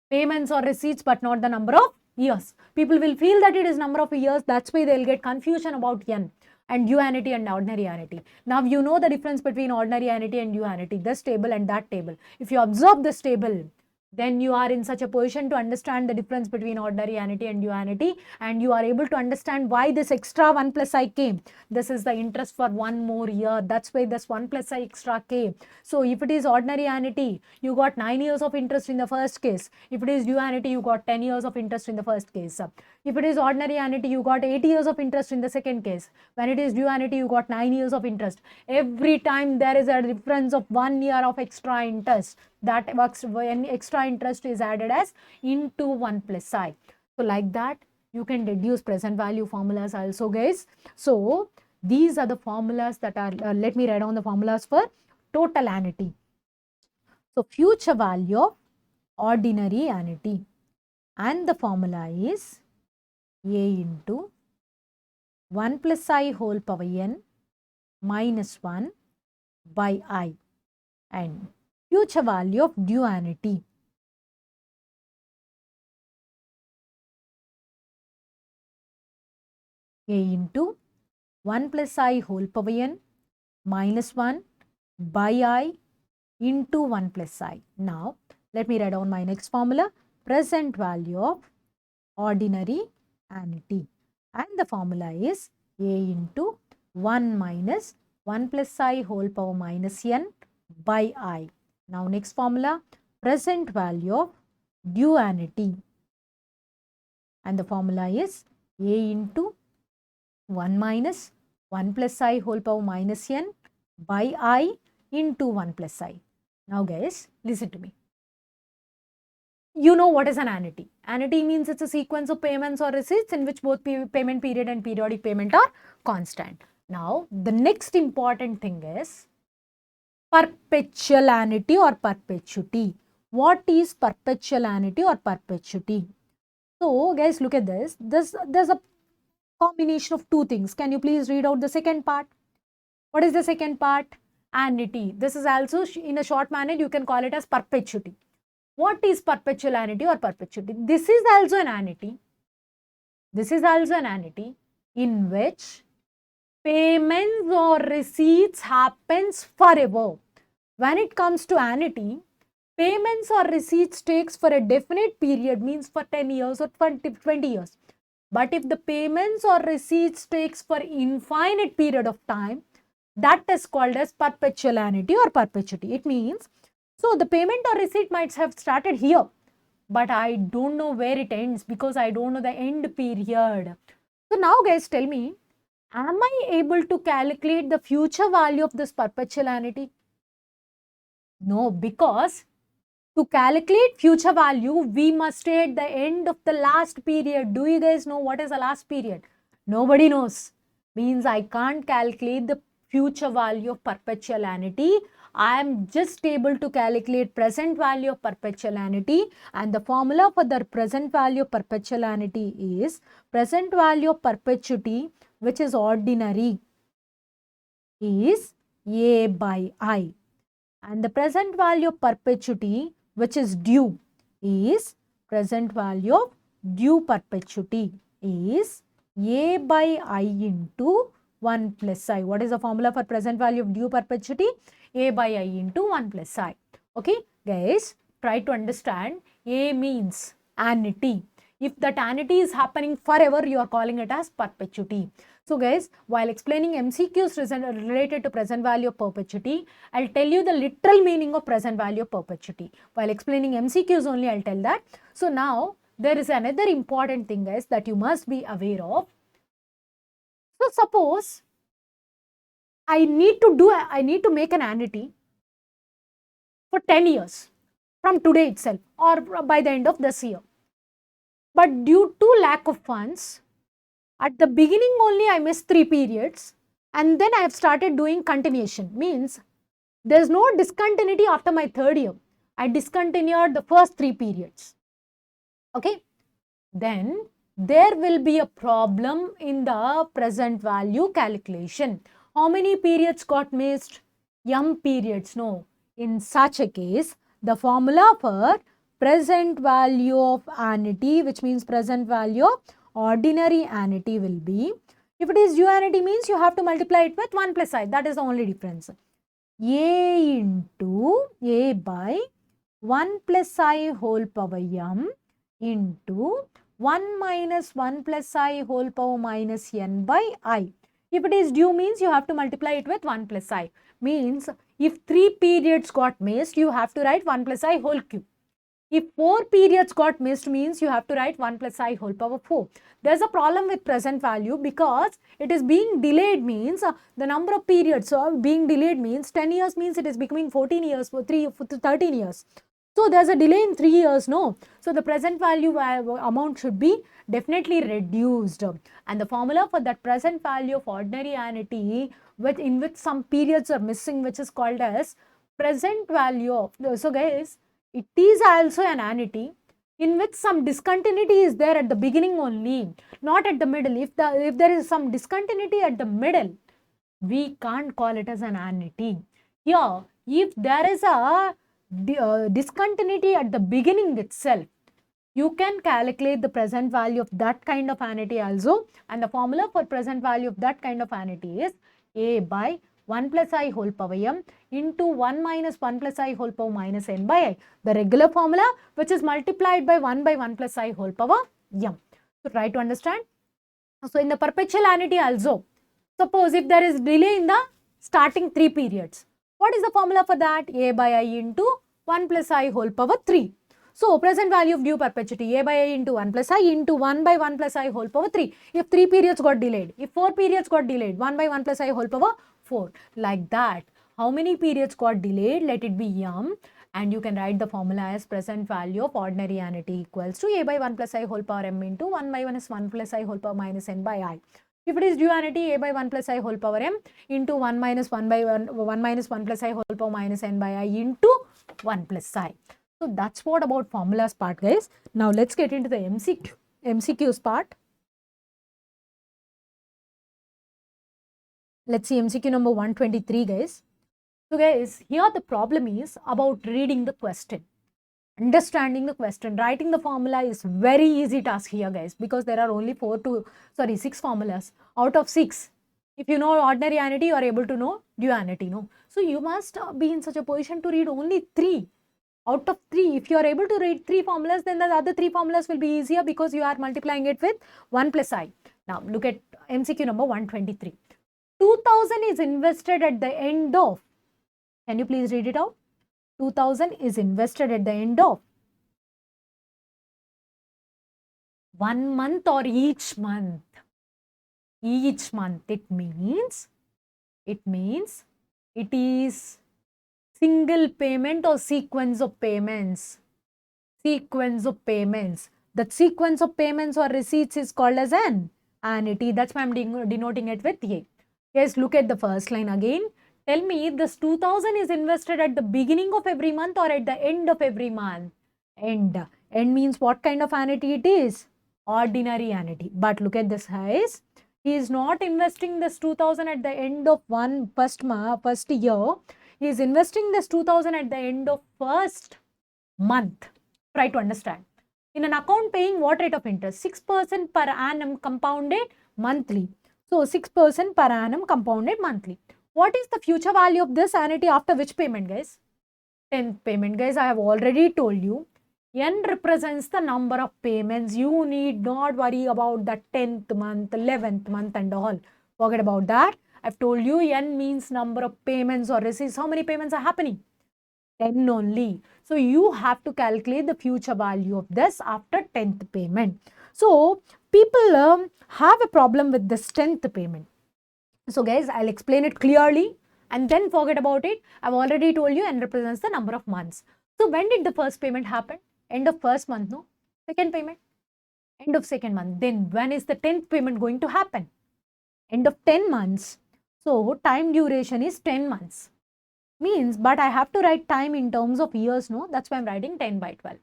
S1: payments or receipts but not the number of years. People will feel that it is number of years. That's why they'll get confusion about n and due annuity and ordinary annuity. Now you know the difference between ordinary annuity and due annuity, this table and that table. If you observe this table, then you are in such a position to understand the difference between ordinary annuity and due annuity, and you are able to understand why this extra 1 plus I came. This is the interest for one more year. That's why this 1 plus I extra came. So if it is ordinary annuity, you got 9 years of interest in the first case. If it is due annuity, you got 10 years of interest in the first case. If it is ordinary annuity, you got 8 years of interest in the second case. When it is due annuity, you got 9 years of interest. Every time there is a difference of 1 year of extra interest. That works when extra interest is added as into 1 plus I. So like that, you can deduce present value formulas also, guys. So these are the formulas that are, let me write down the formulas for total annuity. So future value of ordinary annuity, and the formula is A into 1 plus I whole power n minus 1 by I, and future value of due annuity. A into 1 plus I whole power n minus 1 by I into 1 plus I. Now, let me write down my next formula. Present value of ordinary annuity. And the formula is A into 1 minus 1 plus I whole power minus n by I. Now, next formula, present value of due annuity, and the formula is A into 1 minus 1 plus I whole power minus n by I into 1 plus I. Now guys, listen to me. You know what is an annuity. Annuity means it's a sequence of payments or receipts in which both payment period and periodic payment are constant. Now, the next important thing is perpetual annuity or perpetuity. What is perpetual annuity or perpetuity? So guys, look at this. There's a combination of two things. Can you please read out the second part? What is the second part? Annuity. This is also in a short manner, you can call it as perpetuity. What is perpetual annuity or perpetuity? This is also an annuity. This is also an annuity in which payments or receipts happens forever. When it comes to annuity, payments or receipts takes for a definite period, means for 10 years or 20 years. But if the payments or receipts takes for infinite period of time, that is called as perpetual annuity or perpetuity. It means, so the payment or receipt might have started here, but I don't know where it ends because I don't know the end period. So now guys, tell me, am I able to calculate the future value of this perpetual annuity? No, because to calculate future value, we must stay at the end of the last period. Do you guys know what is the last period? Nobody knows. Means I can't calculate the future value of perpetual annuity. I am just able to calculate present value of perpetual annuity, and the formula for the present value of perpetual annuity is present value of perpetuity, which is ordinary, is A by I, and the present value of perpetuity, which is due, is present value of due perpetuity, is A by I into 1 plus I. What is the formula for present value of due perpetuity? A by I into 1 plus I. Okay, guys, try to understand. A means annuity. If that annuity is happening forever, you are calling it as perpetuity. So guys, while explaining MCQs related to present value of perpetuity, I'll tell you the literal meaning of present value of perpetuity. While explaining MCQs only, I'll tell that. So now, there is another important thing, guys, that you must be aware of. So suppose I need to make an annuity for 10 years from today itself or by the end of this year. But due to lack of funds, at the beginning only I missed 3 periods, and then I have started doing continuation. Means there is no discontinuity after my 3rd year. I discontinued the first 3 periods. Okay. Then there will be a problem in the present value calculation. How many periods got missed? M periods. No. In such a case, the formula for present value of annuity, which means present value of ordinary annuity, will be, if it is due annuity, means you have to multiply it with 1 plus I. That is the only difference. A into A by 1 plus I whole power m into 1 minus 1 plus I whole power minus n by I. If it is due, means you have to multiply it with 1 plus I. Means if 3 periods got missed, you have to write 1 plus I whole cube. If 4 periods got missed, means you have to write 1 plus I whole power 4. There's a problem with present value because it is being delayed, means the number of periods being delayed means 10 years means it is becoming 14 years for 13 years. So there's a delay in 3 years, no? So the present value amount should be definitely reduced. And the formula for that present value of ordinary annuity, in which some periods are missing, which is called as present value of, so guys, it is also an annuity in which some discontinuity is there at the beginning only, not at the middle. If there is some discontinuity at the middle, we can't call it as an annuity. Here, if there is a discontinuity at the beginning itself, you can calculate the present value of that kind of annuity also, and the formula for present value of that kind of annuity is A by 1 plus I whole power m into 1 minus 1 plus I whole power minus n by I. The regular formula, which is multiplied by 1 plus I whole power m. So try to understand. So in the perpetual annuity also, suppose if there is delay in the starting 3 periods, what is the formula for that? A by I into 1 plus I whole power 3. So present value of due perpetuity, A by I into 1 plus I into 1 by 1 plus I whole power 3. If 3 periods got delayed, if 4 periods got delayed, 1 by 1 plus I whole power 4. Like that. How many periods got delayed? Let it be m, and you can write the formula as present value of ordinary annuity equals to A by 1 plus I whole power m into 1 by 1 plus I whole power minus n by I. If it is due annuity, A by 1 plus I whole power m into 1 minus 1 minus 1 plus I whole power minus n by I into 1 plus I. So that's what about formulas part, guys. Now let's get into the MCQs part. Let's see MCQ number 123, guys. So guys, here the problem is about reading the question, understanding the question. Writing the formula is very easy task here, guys, because there are only 6 formulas out of 6. If you know ordinary annuity, you are able to know due annuity, no? So you must be in such a position to read only 3 out of 3. If you are able to read 3 formulas, then the other 3 formulas will be easier because you are multiplying it with 1 plus I. Now look at MCQ number 123. 2000 is invested at the end of, can you please read it out? 2000 is invested at the end of 1 month or each month. Each month, it means it is single payment or sequence of payments. Sequence of payments. That sequence of payments or receipts is called as an annuity. That's why I'm denoting it with A. Yes, look at the first line again. Tell me, this 2000 is invested at the beginning of every month or at the end of every month? End. End means what kind of annuity it is? Ordinary annuity. But look at this, guys. He is not investing this 2000 at the end of first year. He is investing this 2000 at the end of first month. Try to understand. In an account paying what rate of interest? 6% per annum compounded monthly. So 6% per annum compounded monthly. What is the future value of this annuity after which payment, guys? 10th payment, guys. I have already told you. N represents the number of payments. You need not worry about the 10th month, 11th month and all. Forget about that. I've told you N means number of payments or receipts. How many payments are happening? 10 only. So you have to calculate the future value of this after 10th payment. So people have a problem with this 10th payment. So guys, I'll explain it clearly and then forget about it. I've already told you N represents the number of months. So when did the first payment happen? End of first month, no? Second payment? End of second month. Then when is the 10th payment going to happen? End of 10 months. So time duration is 10 months. Means, but I have to write time in terms of years, no? That's why I'm writing 10 by 12.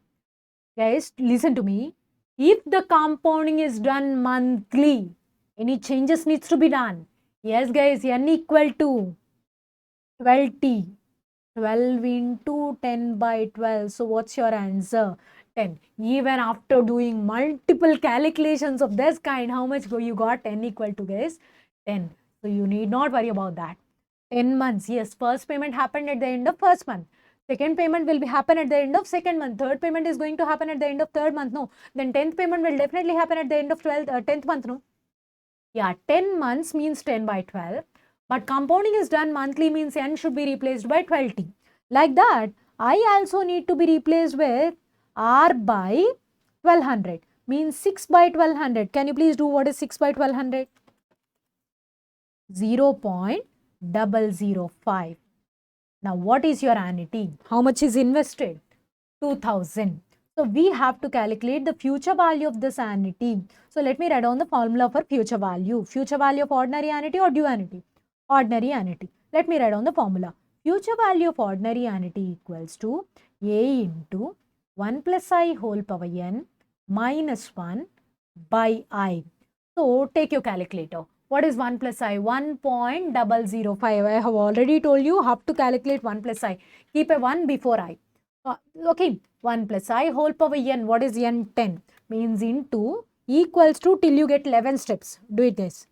S1: Guys, listen to me. If the compounding is done monthly, any changes needs to be done. Yes, guys, N equal to 12T. 12 into 10 by 12. So, what's your answer? 10. Even after doing multiple calculations of this kind, how much you got? N equal to, guys? 10. So, you need not worry about that. 10 months. Yes, first payment happened at the end of first month. Second payment will happen at the end of second month. Third payment is going to happen at the end of third month. No. Then 10th payment will definitely happen at the end of 10th month. No. Yeah, 10 months means 10 by 12. But compounding is done monthly means N should be replaced by 12T. Like that, I also need to be replaced with R by 1200. Means 6 by 1200. Can you please do what is 6 by 1200? 0.005. Now, what is your annuity? How much is invested? 2000. So, we have to calculate the future value of this annuity. So, let me write down the formula for future value. Future value of ordinary annuity or due annuity? Ordinary annuity. Let me write down the formula. Future value of ordinary annuity equals to A into 1 plus I whole power n minus 1 by I. So, take your calculator. What is 1 plus I? 1.005. I have already told you how to calculate 1 plus I. Keep a 1 before I. Okay, 1 plus I whole power n. What is n? 10. Means into equals to till you get 11 steps. Do it guys.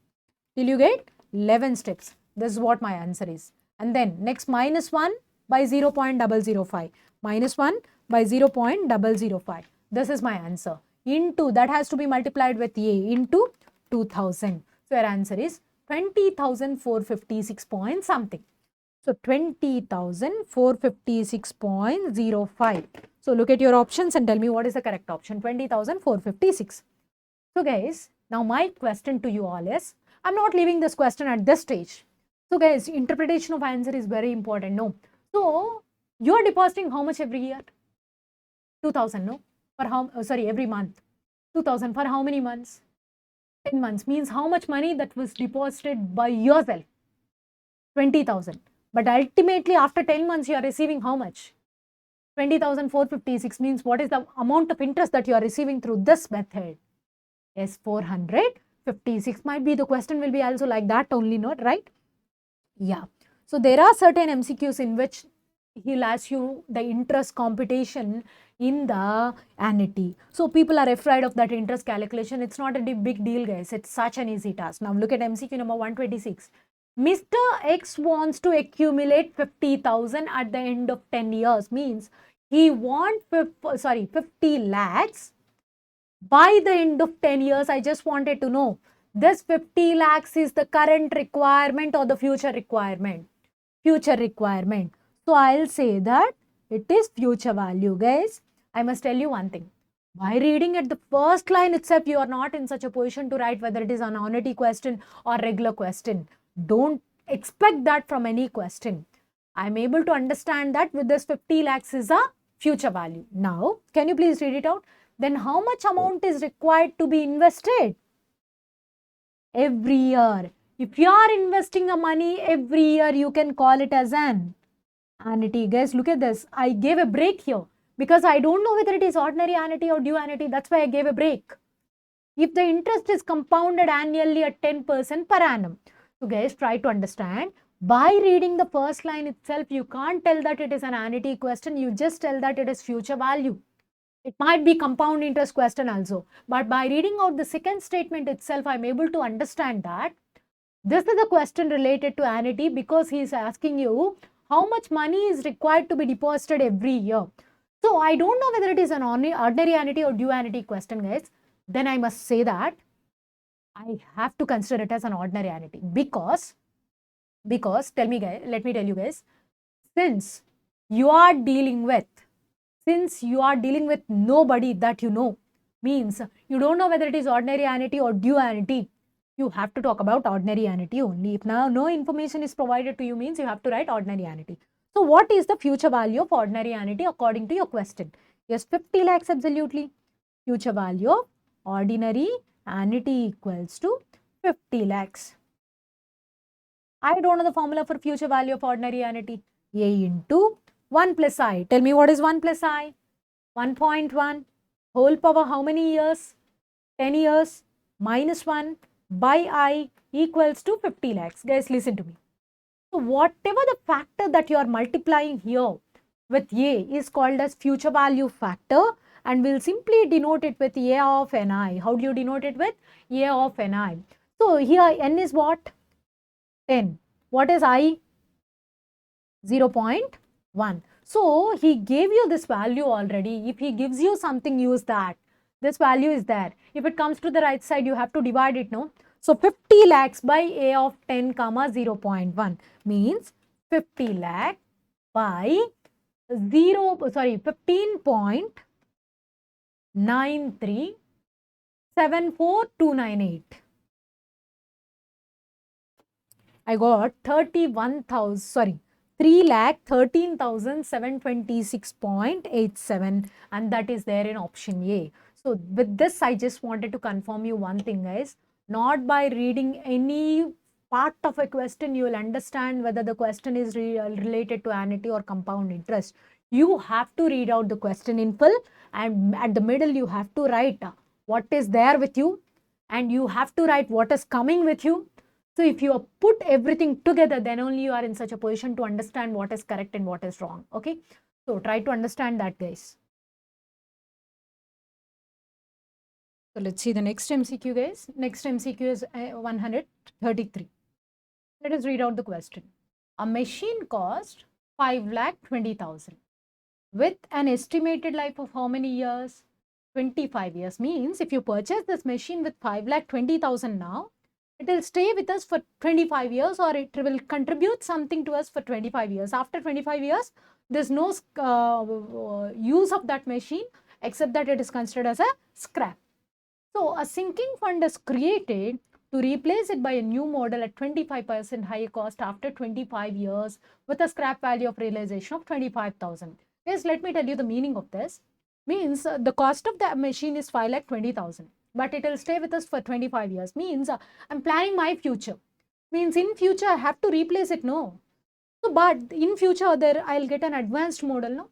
S1: Till you get 11 steps. This is what my answer is. And then next minus 1 by 0.005. Minus 1 by 0.005. This is my answer. Into, that has to be multiplied with A into 2000. So your answer is 20,456 point something. So 20,456.05. So look at your options and tell me what is the correct option. 20,456. So guys, now my question to you all is, I'm not leaving this question at this stage. So guys, interpretation of answer is very important. No. So you are depositing how much every year? 2000, no? For how, every month. 2000 for how many months? 10 months. Means how much money that was deposited by yourself? 20,000. But ultimately after 10 months you are receiving how much? 20,456 means what is the amount of interest that you are receiving through this method? Yes, 456 might be the question will be also like that only, not right? Yeah. So there are certain MCQs in which he'll ask you the interest computation in the annuity. So people are afraid of that interest calculation. It's not a big deal, guys. It's such an easy task. Now look at MCQ number 126. Mr. X wants to accumulate 50,000 at the end of 10 years. Means he wants 50 lakhs by the end of 10 years. I just wanted to know, this 50 lakhs is the current requirement or the future requirement? Future requirement. So I'll say that it is future value, guys. I must tell you one thing. By reading at the first line itself, you are not in such a position to write whether it is an annuity question or regular question. Don't expect that from any question. I am able to understand that with this 50 lakhs is a future value. Now, can you please read it out? Then how much amount is required to be invested? Every year. If you are investing a money every year, you can call it as an annuity. Guys, look at this. I gave a break here because I don't know whether it is ordinary annuity or due annuity. That's why I gave a break. If the interest is compounded annually at 10% per annum. So guys, try to understand. By reading the first line itself, you can't tell that it is an annuity question. You just tell that it is future value. It might be compound interest question also. But by reading out the second statement itself, I'm able to understand that this is a question related to annuity because he is asking you how much money is required to be deposited every year. So I don't know whether it is an ordinary annuity or due annuity question, guys. Then I must say that I have to consider it as an ordinary annuity because let me tell you guys, since you are dealing with nobody that you know, means you don't know whether it is ordinary annuity or due annuity, you have to talk about ordinary annuity only. If now no information is provided to you, means you have to write ordinary annuity. So what is the future value of ordinary annuity according to your question? Yes, 50 lakhs absolutely. Future value of ordinary annuity equals to 50 lakhs. I don't know the formula for future value of ordinary annuity. A into 1 plus I. Tell me what is 1 plus I? 1.1 whole power how many years? 10 years minus 1 by I equals to 50 lakhs. Guys, listen to me. So whatever the factor that you are multiplying here with A is called as future value factor, and we'll simply denote it with A of Ni. How do you denote it with A of Ni? So here N is what? 10. What is I? 0.1. So he gave you this value already. If he gives you something, use that. This value is there. If it comes to the right side, you have to divide it, no? So 50 lakhs by A of 10 comma 0.1 means 50 lakh by 15.9374298. I got 3,13,726.87, and that is there in option A. So with this, I just wanted to confirm you one thing, guys. Not by reading any part of a question, you will understand whether the question is related to annuity or compound interest. You have to read out the question in full, and at the middle, you have to write what is there with you, and you have to write what is coming with you. So if you put everything together, then only you are in such a position to understand what is correct and what is wrong. Okay. So try to understand that, guys. So let's see the next MCQ, guys. Next MCQ is 133. Let us read out the question. A machine cost 5,20,000 with an estimated life of how many years? 25 years. Means if you purchase this machine with 5,20,000 now, it will stay with us for 25 years, or it will contribute something to us for 25 years. After 25 years, there's no use of that machine except that it is considered as a scrap. So a sinking fund is created to replace it by a new model at 25% higher cost after 25 years with a scrap value of realization of 25,000. Yes, let me tell you the meaning of this. Means the cost of the machine is 5,20,000. But it will stay with us for 25 years. Means I'm planning my future. Means in future I have to replace it, no. So, but in future there I'll get an advanced model, no.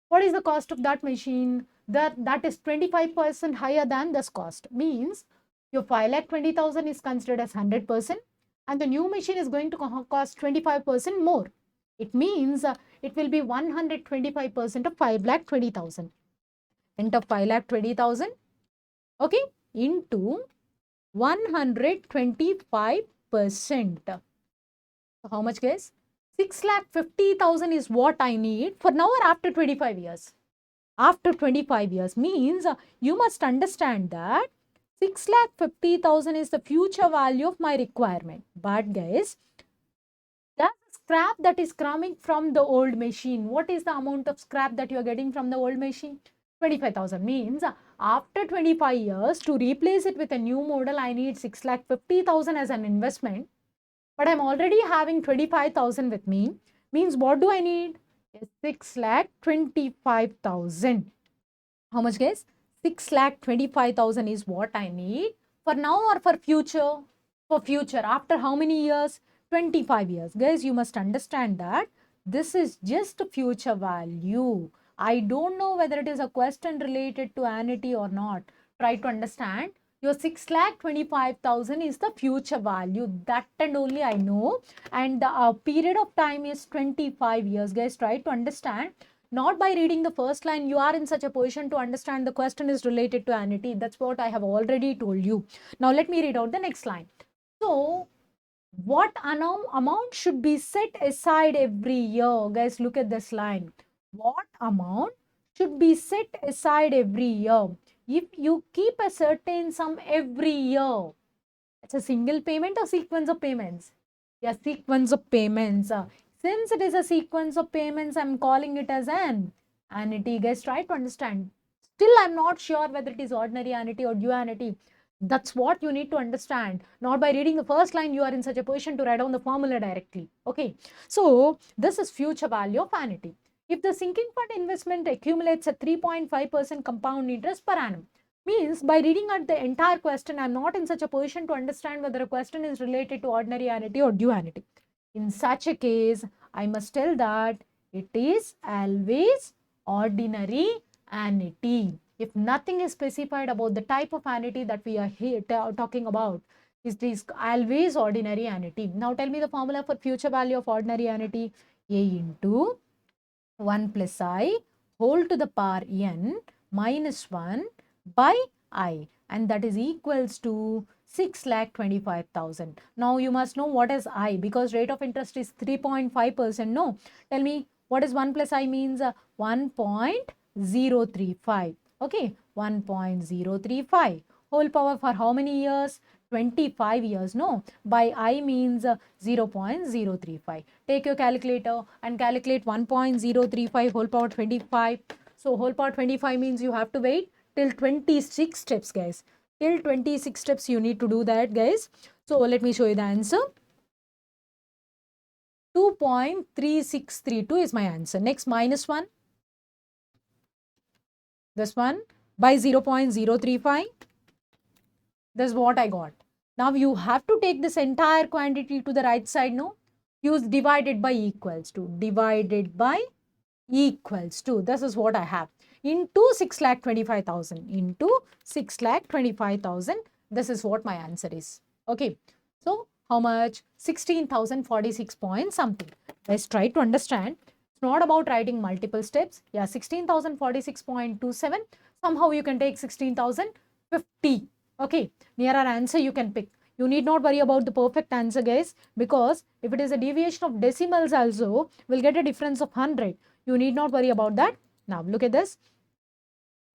S1: What is the cost of that machine? That is 25% higher than this cost. Means your 5,20,000 is considered as 100%, and the new machine is going to cost 25% more. It means it will be 125% of 5,20,000. Into 5,20,000. Okay, into 125%. So how much, guys? 6,50,000 is what I need for now or after 25 years? After 25 years means you must understand that 6,50,000 is the future value of my requirement. But guys, the scrap that is coming from the old machine, what is the amount of scrap that you are getting from the old machine? 25,000 means after 25 years to replace it with a new model, I need 6,50,000 as an investment. But I'm already having 25,000 with me. Means what do I need? 6,25,000. How much, guys? 6,25,000 is what I need for now or for future? for future. After how many years? 25 years. Guys, you must understand that this is just a future value. I don't know whether it is a question related to annuity or not. Try to understand. Your 6,25,000 is the future value. That and only I know. And the period of time is 25 years. Guys, try to understand. Not by reading the first line, you are in such a position to understand the question is related to annuity. That's what I have already told you. Now, let me read out the next line. So, what amount should be set aside every year? Guys, look at this line. What amount should be set aside every year? If you keep a certain sum every year, it's a single payment or sequence of payments? Yeah, sequence of payments. Since it is a sequence of payments, I'm calling it as an annuity. Guys, try to understand. Still, I'm not sure whether it is ordinary annuity or due annuity. That's what you need to understand. Not by reading the first line, you are in such a position to write down the formula directly. Okay. So, this is future value of annuity. If the sinking fund investment accumulates at 3.5% compound interest per annum, means by reading out the entire question, I'm not in such a position to understand whether a question is related to ordinary annuity or due annuity. In such a case, I must tell that it is always ordinary annuity. If nothing is specified about the type of annuity that we are here talking about, is this always ordinary annuity. Now tell me the formula for future value of ordinary annuity. A into 1 plus I whole to the power n minus 1 by I, and that is equals to 6,25,000. Now you must know what is I, because rate of interest is 3.5%. No, tell me what is 1 plus I means. 1.035. Okay, 1.035 whole power for how many years? 25 years. No, by I means 0.035. Take your calculator and calculate 1.035 whole power 25. So whole power 25 means you have to wait till 26 steps, guys. Till 26 steps you need to do that, guys. So let me show you the answer. 2.3632 is my answer. Next, minus 1. This one by 0.035. This is what I got. Now you have to take this entire quantity to the right side, no? Use divided by equals to. Divided by equals to. This is what I have. Into 6,25,000. Into 6,25,000. This is what my answer is. Okay. So, how much? 16,046 point something. Let's try to understand. It's not about writing multiple steps. Yeah, 16,046.27. Somehow you can take 16,050. Okay. Nearer answer you can pick. You need not worry about the perfect answer, guys, because if it is a deviation of decimals also, we'll get a difference of 100. You need not worry about that. Now, look at this.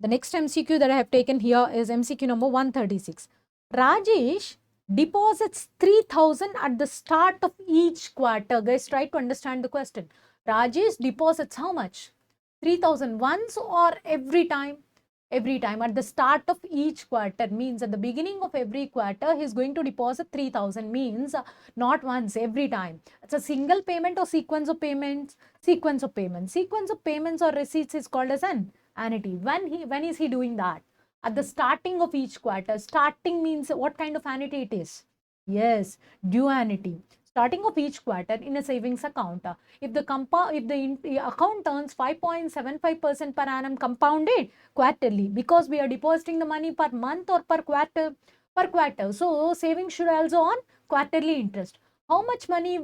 S1: The next MCQ that I have taken here is MCQ number 136. Rajesh deposits 3,000 at the start of each quarter. Guys, try to understand the question. Rajesh deposits how much? 3,000 once or every time? Every time. At the start of each quarter means at the beginning of every quarter, he is going to deposit 3,000 means not once, every time. It's a single payment or sequence of payments? Sequence of payments. Sequence of payments or receipts is called as an annuity. When is he doing that? At the starting of each quarter. Starting means what kind of annuity it is? Yes, due annuity. Starting of each quarter in a savings account. If the account earns 5.75% per annum compounded quarterly, because we are depositing the money per month or per quarter. So savings should also earn quarterly interest. How much money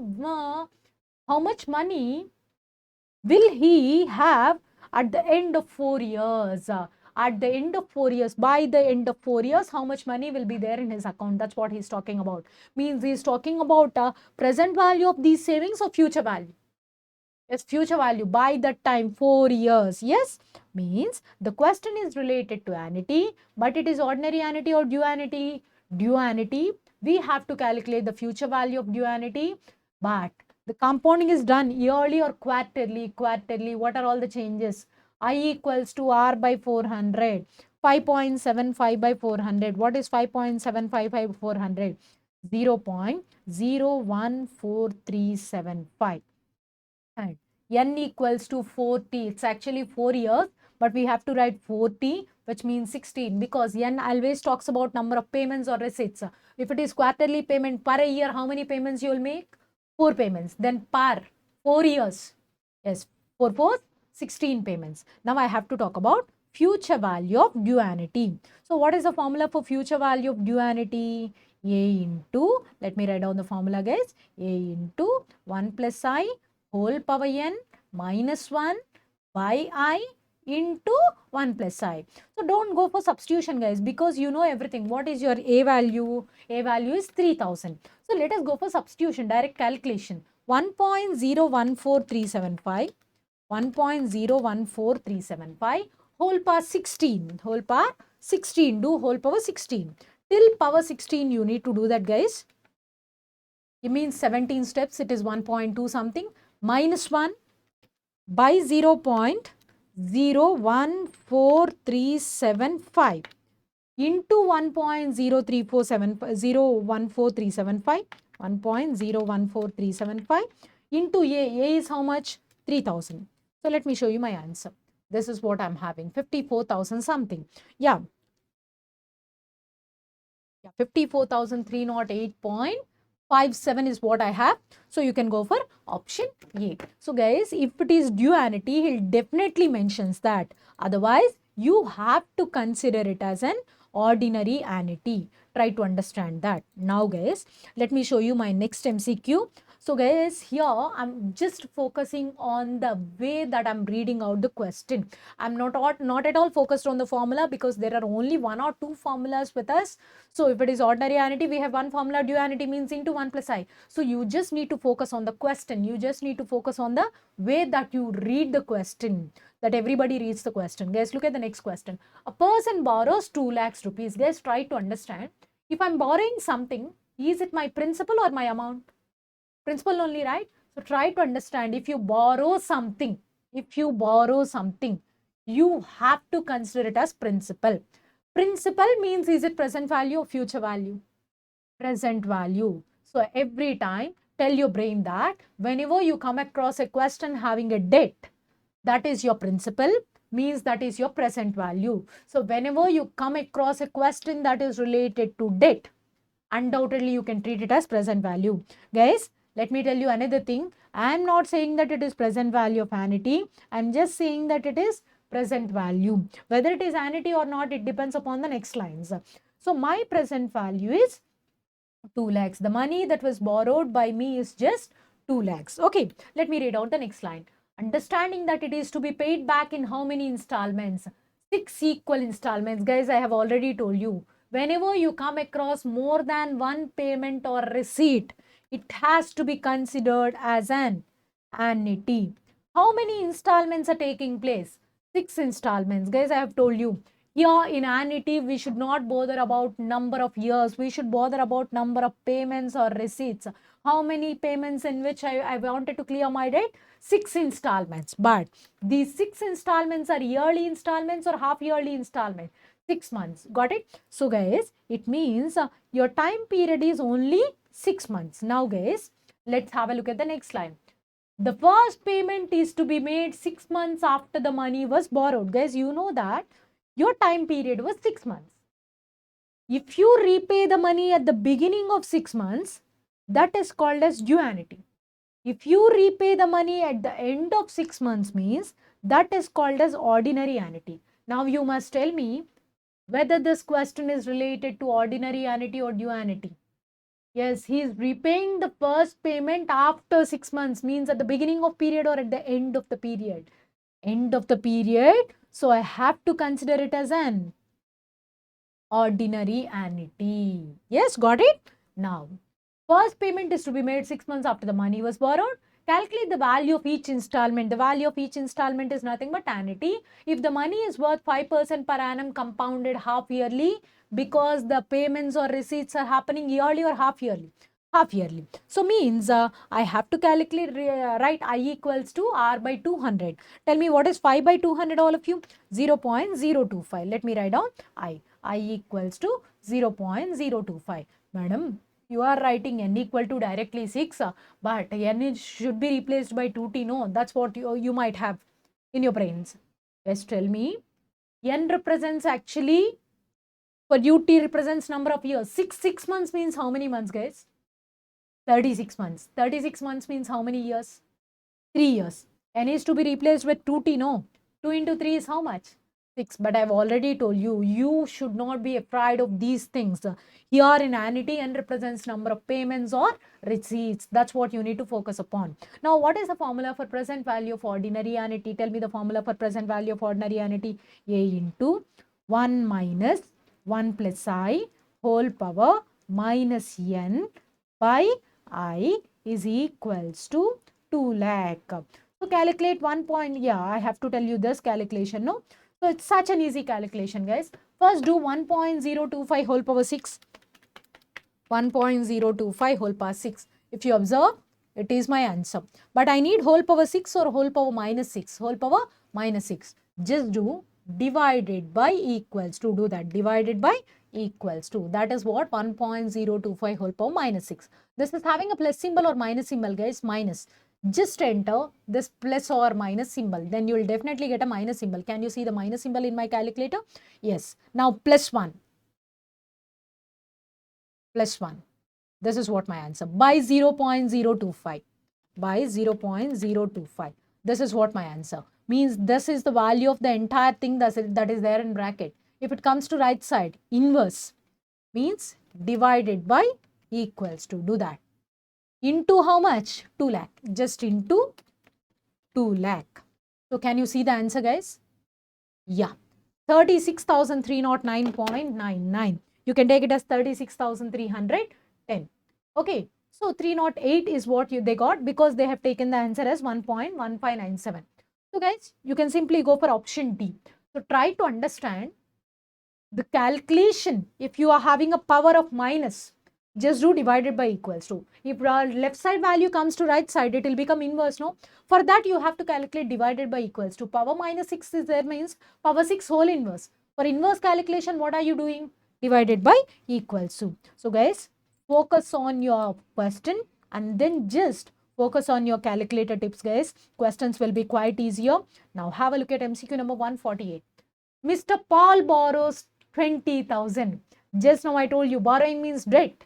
S1: will he have at the end of 4 years? At the end of 4 years, by the end of 4 years, how much money will be there in his account? That's what he's talking about. Means he's talking about present value of these savings or future value? Yes, future value by that time, 4 years. Yes, means the question is related to annuity, but it is ordinary annuity or due annuity? Due annuity. We have to calculate the future value of due annuity, but the compounding is done yearly or quarterly. Quarterly, what are all the changes? I equals to R by 400. 5.75 by 400. What is 5.75 by 400? 0.014375. And n equals to 40. It's actually 4 years, but we have to write 40 which means 16, because N always talks about number of payments or receipts. If it is quarterly payment per a year, how many payments you will make? 4 payments. Then per 4 years. Yes, 4 4, 16 payments. Now I have to talk about future value of due annuity. So what is the formula for future value of due annuity? A into, let me write down the formula guys, A into 1 plus I whole power n minus 1 by I into 1 plus I. So don't go for substitution guys, because you know everything. What is your A value? A value is 3000. So let us go for substitution, direct calculation. 1.014375, 1.014375 whole power 16, whole power 16, do whole power 16. Till power 16 you need to do that guys. It means 17 steps, it is 1.2 something, minus 1 by 0.014375 into 1.014375, 1.014375 into A is how much? 3000. So let me show you my answer. This is what I'm having, 54,000 something. Yeah, 54,308.57 is what I have. So you can go for option A. So guys, if it is due annuity, he'll definitely mentions that. Otherwise, you have to consider it as an ordinary annuity. Try to understand that. Now guys, let me show you my next MCQ. So guys, here I'm just focusing on the way that I'm reading out the question. I'm not at all focused on the formula, because there are only 1 or 2 formulas with us. So if it is ordinary annuity, we have one formula, due annuity means into 1 plus I. So you just need to focus on the question. You just need to focus on the way that you read the question, that everybody reads the question. Guys, look at the next question. A person borrows 2 lakhs rupees. Guys, try to understand. If I'm borrowing something, is it my principal or my amount? Principal only, right? So try to understand, if you borrow something, you have to consider it as principal. Principal means, is it present value or future value? Present value. So every time tell your brain that whenever you come across a question having a debt, that is your principal, means that is your present value. So whenever you come across a question that is related to debt, undoubtedly you can treat it as present value. Guys, let me tell you another thing. I am not saying that it is present value of annuity. I am just saying that it is present value. Whether it is annuity or not, it depends upon the next lines. So my present value is 2 lakhs. The money that was borrowed by me is just 2 lakhs. Okay, let me read out the next line. Understanding that it is to be paid back in how many installments? 6 equal installments. Guys, I have already told you, whenever you come across more than one payment or receipt, it has to be considered as an annuity. How many installments are taking place? 6 installments. Guys, I have told you, here in annuity, we should not bother about number of years. We should bother about number of payments or receipts. How many payments in which I wanted to clear my debt? 6 installments. But these 6 installments are yearly installments or half yearly installments? 6 months. Got it? So guys, it means your time period is only 6 months. Now guys, let's have a look at the next line. The first payment is to be made 6 months after the money was borrowed. Guys, you know that your time period was 6 months. If you repay the money at the beginning of 6 months, that is called as due annuity. If you repay the money at the end of 6 months, means that is called as ordinary annuity. Now you must tell me whether this question is related to ordinary annuity or due annuity. Yes, he is repaying the first payment after 6 months, means at the beginning of period or at the end of the period. End of the period. So I have to consider it as an ordinary annuity. Yes, got it? Now, first payment is to be made 6 months after the money was borrowed. Calculate the value of each installment. The value of each installment is nothing but annuity. If the money is worth 5% per annum compounded half yearly, because the payments or receipts are happening yearly or half yearly? Half yearly. So means I have to calculate, write I equals to R by 200. Tell me what is 5 by 200 all of you? 0.025. Let me write down I equals to 0.025. Madam, you are writing n equal to directly 6, but n should be replaced by 2t. No, that's what you might have in your brains. Just tell me, N represents actually, for UT represents number of years. 6 months means how many months, guys? 36 months. 36 months means how many years? 3 years. N is to be replaced with 2T, no? 2 into 3 is how much? 6. But I've already told you, you should not be afraid of these things. Here in annuity, N represents number of payments or receipts. That's what you need to focus upon. Now, what is the formula for present value of ordinary annuity? Tell me the formula for present value of ordinary annuity. A into 1 minus 1 plus I whole power minus N by I is equals to 2 lakh. So calculate 1 point. Yeah, I have to tell you this calculation, no? So it's such an easy calculation, guys. First do 1.025 whole power 6. 1.025 whole power 6. If you observe, it is my answer. But I need whole power 6 or whole power minus 6. Whole power minus 6. Just do divided by equals to. Do that. Divided by equals to. That is what? 1.025 whole power minus 6. This is having a plus symbol or minus symbol, guys. Minus. Just enter this plus or minus symbol. Then you will definitely get a minus symbol. Can you see the minus symbol in my calculator? Yes. Now plus 1. Plus 1. This is what my answer. By 0.025. By 0.025. This is what my answer. Means this is the value of the entire thing that is there in bracket. If it comes to right side, inverse means divided by equals to. Do that. Into how much? 2 lakh. Just into 2 lakh. So can you see the answer, guys? Yeah. 36,309.99. You can take it as 36,310. Okay. So 308 is what they got because they have taken the answer as 1.1597. So guys, you can simply go for option D. So try to understand the calculation. If you are having a power of minus, just do divided by equals to. If left side value comes to right side, it will become inverse, no? For that, you have to calculate divided by equals to. Power minus 6 is there, means power 6 whole inverse. For inverse calculation, what are you doing? Divided by equals to. So guys, focus on your question and then just focus on your calculator tips, guys. Questions will be quite easier. Now have a look at MCQ number 148. Mr. Paul borrows 20,000. Just now I told you borrowing means debt.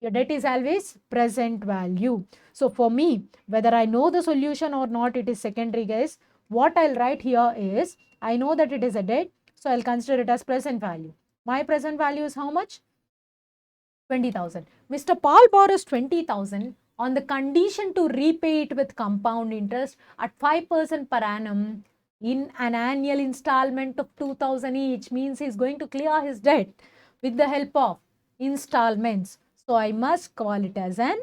S1: Your debt is always present value. So for me, whether I know the solution or not, it is secondary, guys. What I'll write here is, I know that it is a debt, so I'll consider it as present value. My present value is how much? 20,000. Mr. Paul borrows 20,000 on the condition to repay it with compound interest at 5% per annum in an annual installment of 2,000 each. Means he's going to clear his debt with the help of installments. So I must call it as an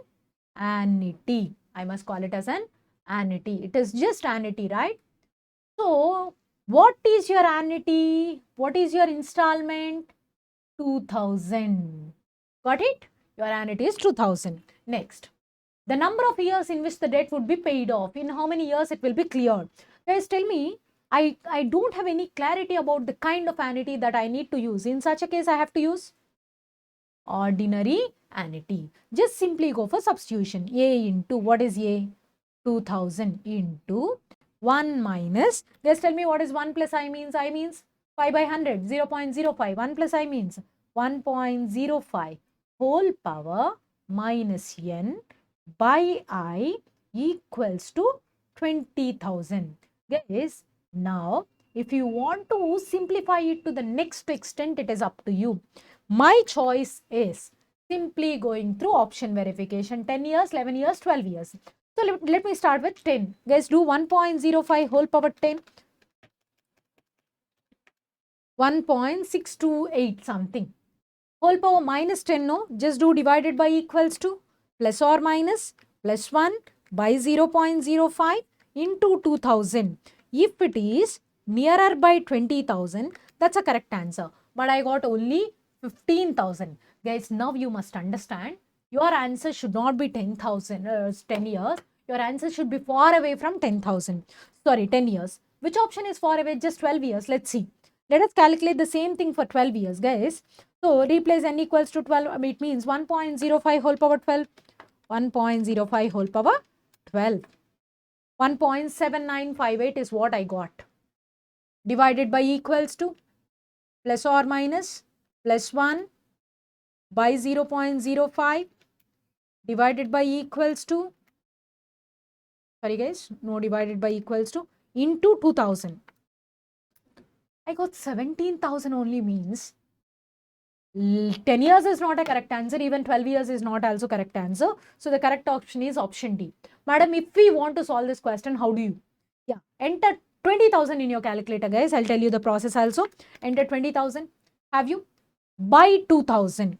S1: annuity. I must call it as an annuity. It is just annuity, right? So what is your annuity? What is your installment? 2,000. Got it? Your annuity is 2,000. Next, the number of years in which the debt would be paid off. In how many years it will be cleared? Guys, tell me. I don't have any clarity about the kind of annuity that I need to use. In such a case, I have to use ordinary annuity. Just simply go for substitution. A into, what is A? 2,000 into 1 minus, just tell me what is 1 plus I means. I means 5 by 100, 0.05. 1 plus I means 1.05 whole power minus N by I equals to 20,000. Guys, now if you want to simplify it to the next extent, it is up to you. My choice is simply going through option verification. 10 years, 11 years, 12 years. So let me start with 10. Guys, do 1.05 whole power 10. 1.628 something. Whole power minus 10, no? Just do divided by equals to plus or minus plus 1 by 0.05 into 2,000. If it is nearer by 20,000, that's a correct answer. But I got only 15,000. Guys, now you must understand, your answer should not be 10,000, 10 years. Your answer should be far away from 10,000. Sorry, 10 years. Which option is far away? Just 12 years. Let's see. Let us calculate the same thing for 12 years, guys. So, replace n equals to 12. It means 1.05 whole power 12. 1.05 whole power 12. 1.7958 is what I got. Divided by equals to plus or minus plus 1 by 0.05 divided by equals to, sorry guys, no, divided by equals to, into 2000. I got 17,000 only, means 10 years is not a correct answer, even 12 years is not also correct answer. So the correct option is option D. Madam, if we want to solve this question, how do you? Yeah, enter 20,000 in your calculator, guys. I'll tell you the process also. Enter 20,000. Have you? By 2000.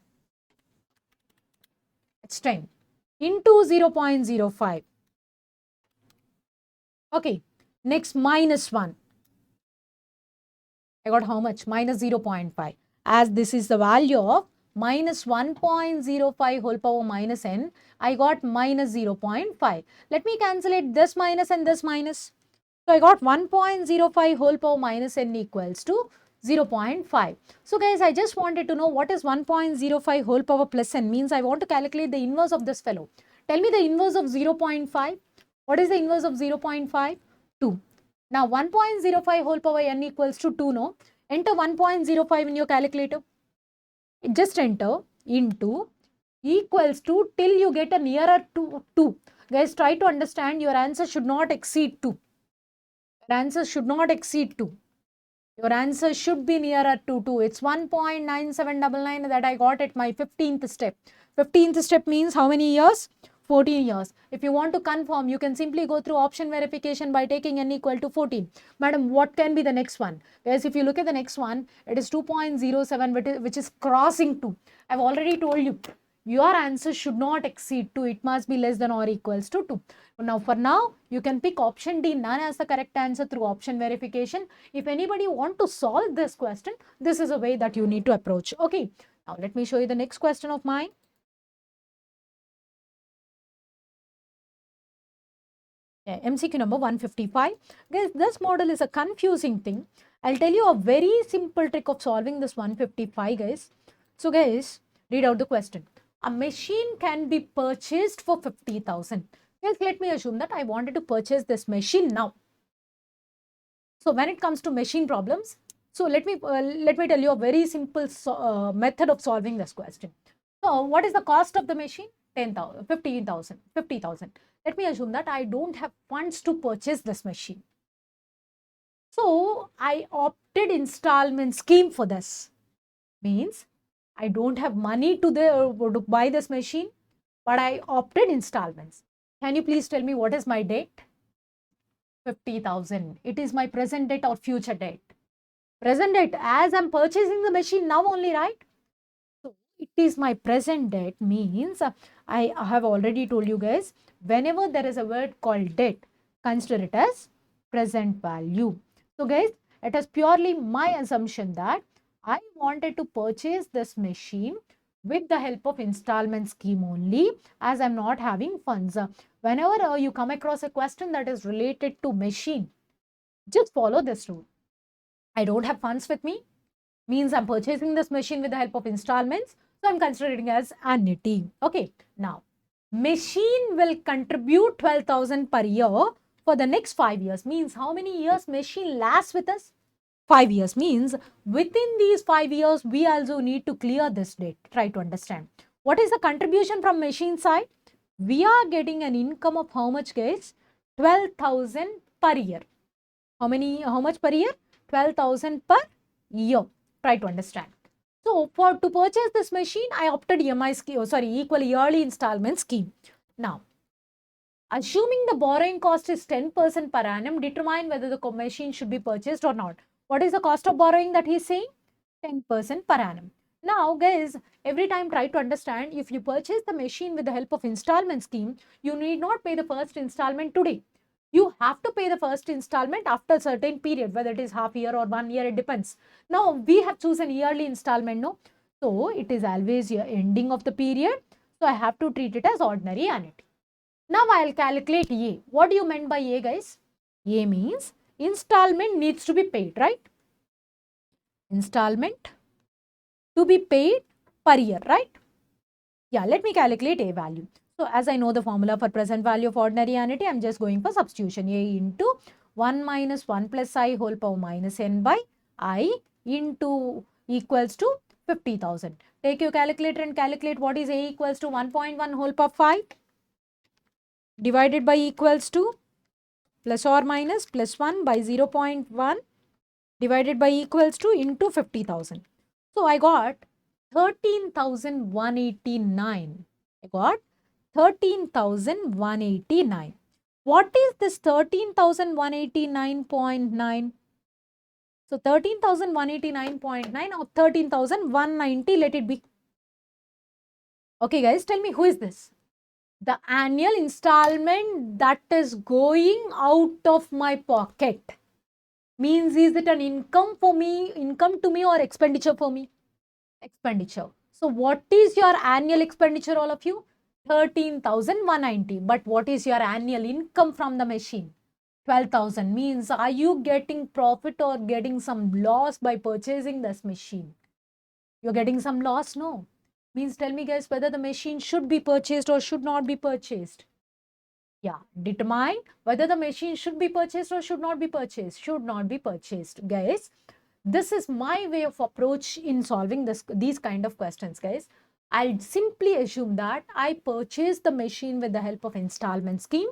S1: It's 10 into 0.05. Okay. Next, minus 1. I got how much? Minus 0.5. As this is the value of minus 1.05 whole power minus n, I got minus 0.5. Let me cancellate this minus and this minus. So I got 1.05 whole power minus n equals to 0.5. So guys, I just wanted to know what is 1.05 whole power plus n, means I want to calculate the inverse of this fellow. Tell me the inverse of 0.5. What is the inverse of 0.5? 2. Now 1.05 whole power n equals to 2, no? Enter 1.05 in your calculator. Just enter into equals to till you get a nearer to 2. Guys, try to understand, your answer should not exceed 2. Your answer should not exceed 2. Your answer should be nearer to 2. It's 1.9799 that I got at my 15th step. 15th step means how many years? 14 years. If you want to confirm, you can simply go through option verification by taking n equal to 14. Madam, what can be the next one? Guys, if you look at the next one, it is 2.07, which is crossing 2. I've already told you, your answer should not exceed 2. It must be less than or equals to 2. Now, for now, you can pick option D, none as the correct answer through option verification. If anybody want to solve this question, this is a way that you need to approach. Okay. Now, let me show you the next question of mine. MCQ number 155. Guys, this model is a confusing thing. I'll tell you a very simple trick of solving this 155, guys. So, guys, read out the question. A machine can be purchased for 50,000. Guys, let me assume that I wanted to purchase this machine now. So, when it comes to machine problems, so let me tell you a very simple method of solving this question. So, what is the cost of the machine? 10,000, 15,000, 50,000. Let me assume that I don't have funds to purchase this machine. So, I opted installment scheme for this. Means, I don't have money to buy this machine, but I opted installments. Can you please tell me what is my debt? 50,000. It is my present debt or future debt? Present debt, as I'm purchasing the machine now only, right? So, it is my present debt, means I have already told you guys, whenever there is a word called debt, consider it as present value. So guys, it is purely my assumption that I wanted to purchase this machine with the help of installment scheme only, as I'm not having funds. Whenever you come across a question that is related to machine, just follow this rule. I don't have funds with me, means I'm purchasing this machine with the help of installments. So I'm considering as annuity. Okay. Now, machine will contribute 12,000 per year for the next 5 years. Means how many years machine lasts with us? 5 years. Means within these 5 years, we also need to clear this debt. Try to understand. What is the contribution from machine side? We are getting an income of how much, guys? 12,000 per year. How much per year? 12,000 per year. Try to understand. So, to purchase this machine, I opted EMI scheme, equal yearly installment scheme. Now, assuming the borrowing cost is 10% per annum, determine whether the machine should be purchased or not. What is the cost of borrowing that he is saying? 10% per annum. Now, guys, every time try to understand, if you purchase the machine with the help of installment scheme, you need not pay the first installment today. You have to pay the first installment after a certain period, whether it is half year or 1 year, it depends. Now, we have chosen yearly installment, no? So, it is always your ending of the period. So, I have to treat it as ordinary annuity. Now, I'll calculate A. What do you mean by A, guys? A means installment needs to be paid, right? Installment to be paid per year, right? Yeah, let me calculate A value. So, as I know the formula for present value of ordinary annuity, I am just going for substitution. A into 1 minus 1 plus I whole power minus n by I into equals to 50,000. Take your calculator and calculate what is A equals to 1.1 whole power 5 divided by equals to plus or minus plus 1 by 0.1 divided by equals to into 50,000. So I got 13,189. I got 13,189. What is this 13,189.9? So 13,189.9 or 13,190, let it be. Okay guys, tell me who is this? The annual installment that is going out of my pocket. Means, is it an income for me, income to me, or expenditure for me? Expenditure. So what is your annual expenditure, all of you? 13,190. But what is your annual income from the machine? 12,000. Means, are you getting profit or getting some loss by purchasing this machine? You're getting some loss? No. Means, tell me guys whether the machine should be purchased or should not be purchased. Yeah, determine whether the machine should be purchased or should not be purchased. Should not be purchased. Guys, this is my way of approach in solving these kind of questions, guys. I'll simply assume that I purchase the machine with the help of installment scheme,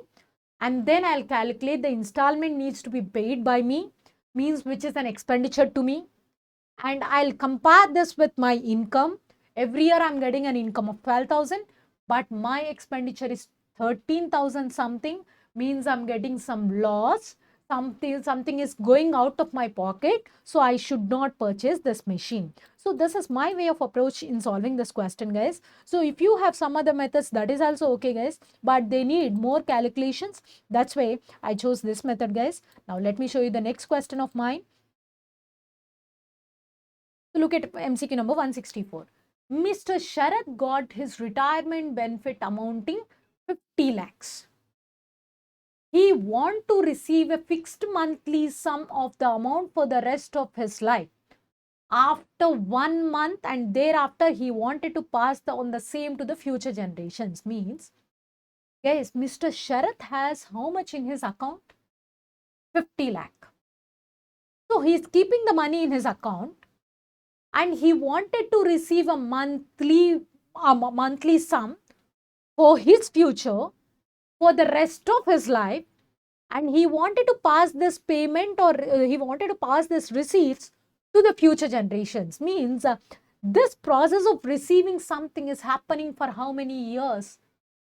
S1: and then I'll calculate the installment needs to be paid by me, means which is an expenditure to me, and I'll compare this with my income. Every year I'm getting an income of 12,000, but my expenditure is 13,000 something, means I'm getting some loss. Something is going out of my pocket, so I should not purchase this machine. So this is my way of approach in solving this question, guys. So if you have some other methods, that is also okay, guys, but they need more calculations. That's why I chose this method, guys. Now let me show you the next question of mine. So look at MCQ number 164. Mr. Sharath got his retirement benefit amounting 50 lakhs. He want to receive a fixed monthly sum of the amount for the rest of his life. After 1 month and thereafter, he wanted to pass on the same to the future generations. Means, guys, Mr. Sharath has how much in his account? 50 lakh. So he is keeping the money in his account, and he wanted to receive a monthly sum for his future, for the rest of his life, and he wanted to pass this payment, or he wanted to pass this receipts to the future generations. Means, this process of receiving something is happening for how many years?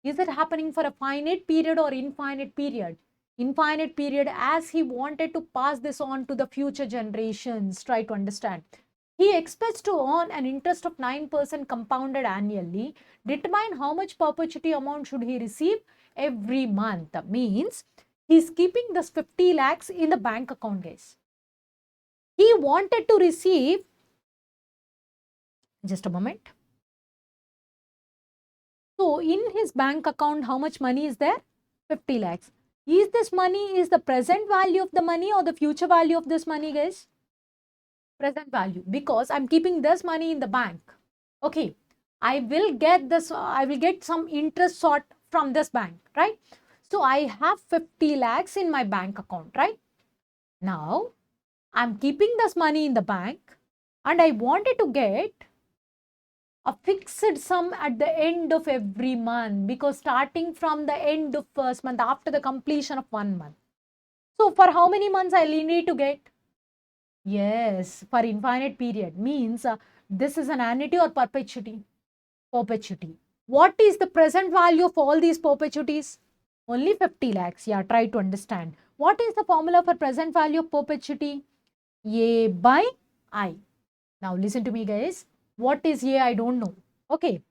S1: Is it happening for a finite period or infinite period? Infinite period, as he wanted to pass this on to the future generations. Try to understand. He expects to earn an interest of 9% compounded annually. Determine how much perpetuity amount should he receive every month. That means, he's keeping this 50 lakhs in the bank account, guys. He wanted to receive, just a moment. So in his bank account, how much money is there? 50 lakhs. Is this money, is the present value of the money or the future value of this money, guys? Present value, because I'm keeping this money in the bank. Okay, I will get this, I will get some interest sort from this bank, right? So I have 50 lakhs in my bank account, right? Now, I'm keeping this money in the bank and I wanted to get a fixed sum at the end of every month, because starting from the end of first month, after the completion of 1 month. So for how many months I need to get? Yes, for infinite period. Means, this is an annuity or perpetuity? Perpetuity. What is the present value of all these perpetuities? Only 50 lakhs. Yeah, try to understand. What is the formula for present value of perpetuity? A by I. Now listen to me, guys. What is A? I don't know. Okay.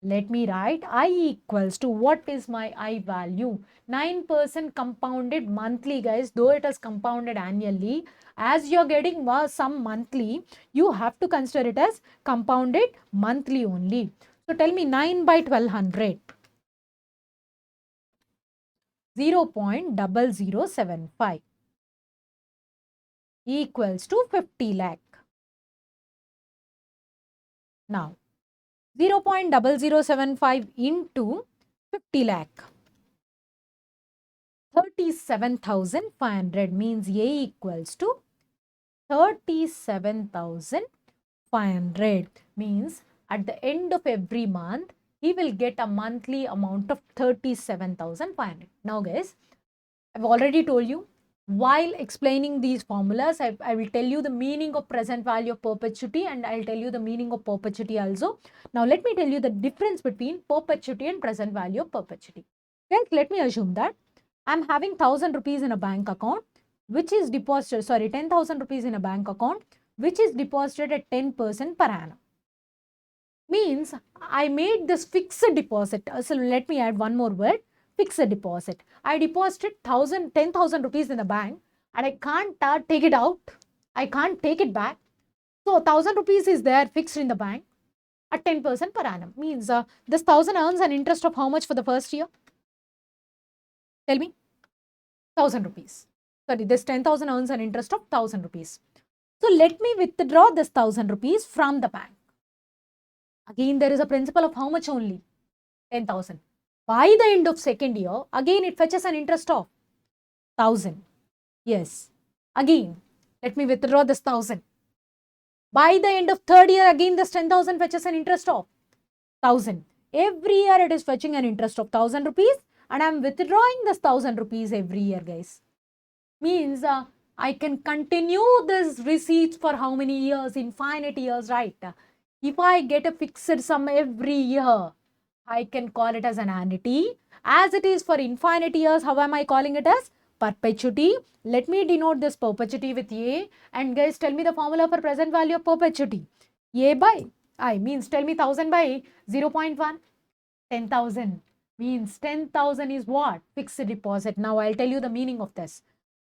S1: Let me write I equals to, what is my I value? 9% compounded monthly, guys. Though it is compounded annually, as you're getting some monthly, you have to consider it as compounded monthly only. So tell me 9 by 1200. 0.0075 equals to 50 lakh. Now, 0.0075 into 50 lakh. 37,500 means A equals to 37,500. 500 means at the end of every month, he will get a monthly amount of 37,500. Now guys, I've already told you, while explaining these formulas, I will tell you the meaning of present value of perpetuity, and I'll tell you the meaning of perpetuity also. Now let me tell you the difference between perpetuity and present value of perpetuity. Guys, let me assume that I'm having 1,000 rupees in a bank account, which is deposited, 10,000 rupees in a bank account, which is deposited at 10% per annum. Means I made this fixed deposit. So let me add one more word, fixed deposit. I deposited 10,000 rupees in the bank and I can't take it out. I can't take it back. So 1,000 rupees is there fixed in the bank at 10% per annum. Means this 1,000 earns an interest of how much for the first year? Tell me. 1,000 rupees. Sorry, this 10,000 earns an interest of 1,000 rupees. So let me withdraw this 1,000 rupees from the bank. Again, there is a principle of how much only? 10,000. By the end of second year, again it fetches an interest of 1,000. Yes. Again, let me withdraw this 1,000. By the end of third year, again this 10,000 fetches an interest of 1,000. Every year it is fetching an interest of 1,000 rupees and I am withdrawing this 1,000 rupees every year, guys. Means I can continue this receipts for how many years? Infinite years, right? If I get a fixed sum every year, I can call it as an annuity. As it is for infinite years, how am I calling it as? Perpetuity. Let me denote this perpetuity with A. And guys, tell me the formula for present value of perpetuity. A by I means tell me 1,000 by 0.1. 10,000 means 10,000 is what? Fixed deposit. Now I'll tell you the meaning of this.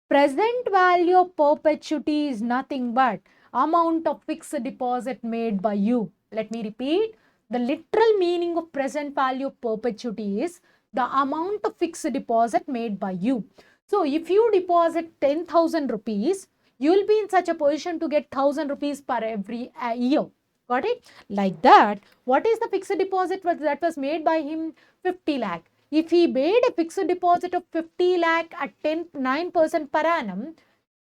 S1: Present value of perpetuity is nothing but amount of fixed deposit made by you. Let me repeat. The literal meaning of present value of perpetuity is the amount of fixed deposit made by you. So if you deposit 10,000 rupees, you will be in such a position to get 1,000 rupees per every year. Got it? Like that, what is the fixed deposit that was made by him? 50 lakh. If he made a fixed deposit of 50 lakh at 9% per annum,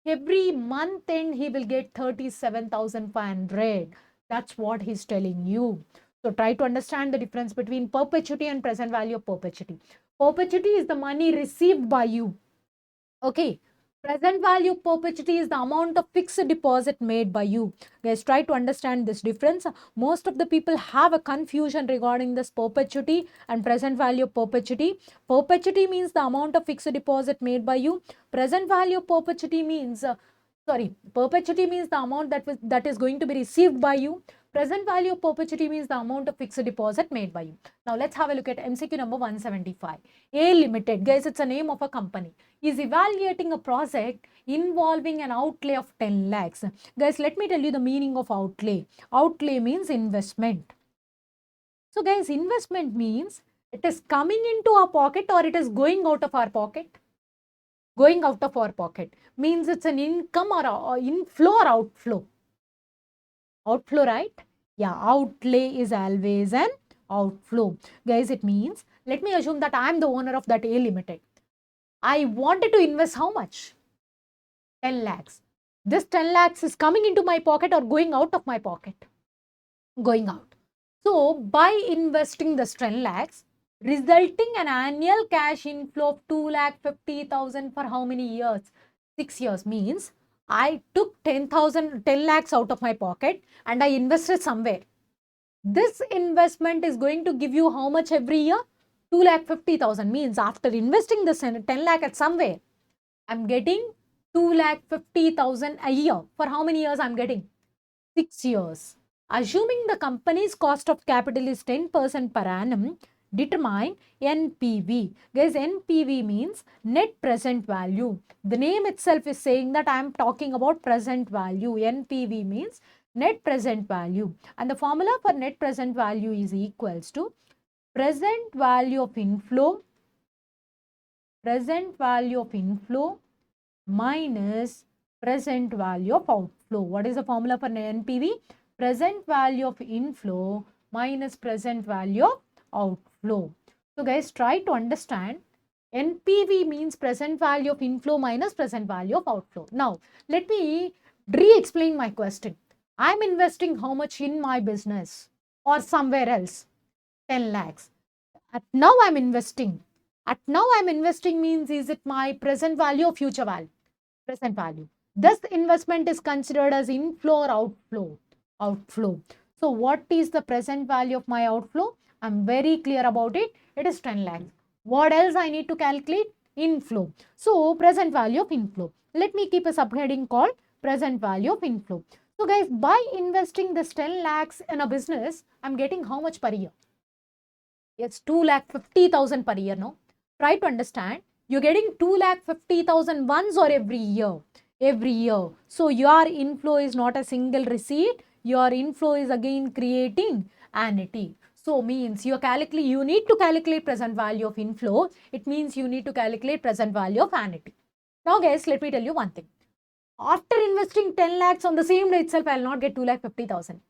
S1: every month end he will get 37,500. That's what he's telling you. So try to understand the difference between perpetuity and present value of perpetuity. Perpetuity is the money received by you. Okay. Present value of perpetuity is the amount of fixed deposit made by you. Guys, try to understand this difference. Most of the people have a confusion regarding this perpetuity and present value of perpetuity. Perpetuity means the amount of fixed deposit made by you. Present value of perpetuity means, perpetuity means the amount that is going to be received by you. Present value of perpetuity means the amount of fixed deposit made by you. Now let's have a look at MCQ number 175. A Limited, guys, it's a name of a company, is evaluating a project involving an outlay of 10 lakhs. Guys, let me tell you the meaning of outlay. Outlay means investment. So guys, investment means it is coming into our pocket or it is going out of our pocket. Going out of our pocket means it's an income or inflow or outflow. Outflow, right? Yeah, outlay is always an outflow. Guys, it means, let me assume that I am the owner of that A Limited. I wanted to invest how much? 10 lakhs. This 10 lakhs is coming into my pocket or going out of my pocket? Going out. So, by investing this 10 lakhs, resulting an annual cash inflow of 2,50,000 for how many years? 6 years means I took 10 lakhs out of my pocket and I invested somewhere. This investment is going to give you how much every year? 2,50,000 means after investing this 10 lakh at somewhere, I'm getting 2,50,000 a year. For how many years I'm getting? 6 years. Assuming the company's cost of capital is 10% per annum, determine NPV. Guys, NPV means net present value. The name itself is saying that I am talking about present value. NPV means net present value. And the formula for net present value is equals to present value of inflow minus present value of outflow. What is the formula for NPV? Present value of inflow minus present value of outflow. So guys, try to understand. NPV means present value of inflow minus present value of outflow. Now, let me re-explain my question. I'm investing how much in my business or somewhere else? 10 lakhs. At now I'm investing. At now I'm investing means is it my present value or future value? Present value. This investment is considered as inflow or outflow? Outflow. So what is the present value of my outflow? I'm very clear about it. It is 10 lakhs. What else I need to calculate? Inflow. So present value of inflow. Let me keep a subheading called present value of inflow. So guys, by investing this 10 lakhs in a business, I'm getting how much per year? It's 2,50,000 per year, no? Try to understand. You're getting 2,50,000 once or every year? Every year. So your inflow is not a single receipt. Your inflow is again creating annuity. So means you need to calculate present value of inflow. It means you need to calculate present value of annuity. Now guys, let me tell you one thing. After investing 10 lakhs on the same day itself, I'll not get 2,50,000.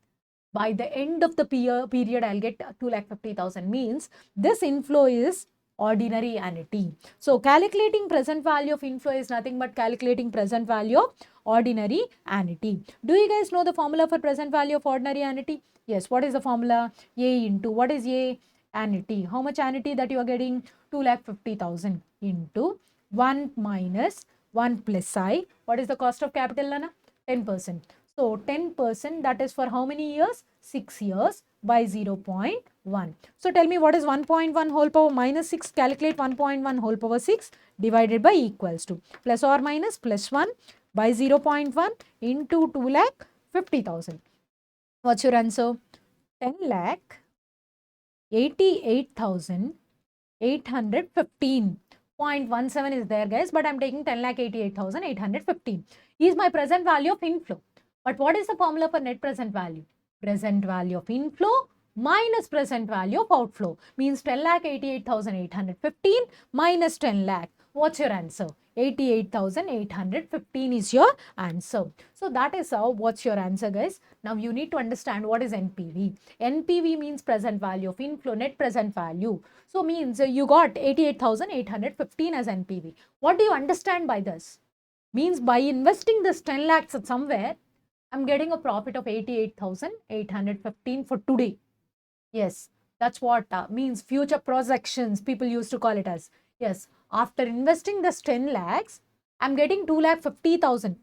S1: By the end of the period, I'll get 2,50,000. Means this inflow is ordinary annuity. So calculating present value of inflow is nothing but calculating present value of ordinary annuity. Do you guys know the formula for present value of ordinary annuity? Yes. What is the formula? A into, what is A? Annuity. How much annuity that you are getting? 2,50,000 into 1 minus 1 plus I. What is the cost of capital, Lana? 10%. So 10%, that is for how many years? 6 years by 0.1. So tell me, what is 1.1 whole power minus 6? Calculate 1.1 whole power 6 divided by equals to plus or minus plus 1 by 0.1 into 2,50,000. What's your answer? 10,88,815. 0.17 is there, guys, but I'm taking 10,88,815 is my present value of inflow. But what is the formula for net present value? Present value of inflow minus present value of outflow means 10,88,815 minus 10 lakh. What's your answer? 88,815 is your answer. So that is how, what's your answer, guys? Now you need to understand what is NPV. NPV means present value of inflow, net present value. So means you got 88,815 as NPV. What do you understand by this? Means by investing this 10 lakhs at somewhere, I'm getting a profit of 88,815 for today. Yes, that's what means future projections, people used to call it as. Yes, after investing this 10 lakhs, I'm getting 2,50,000.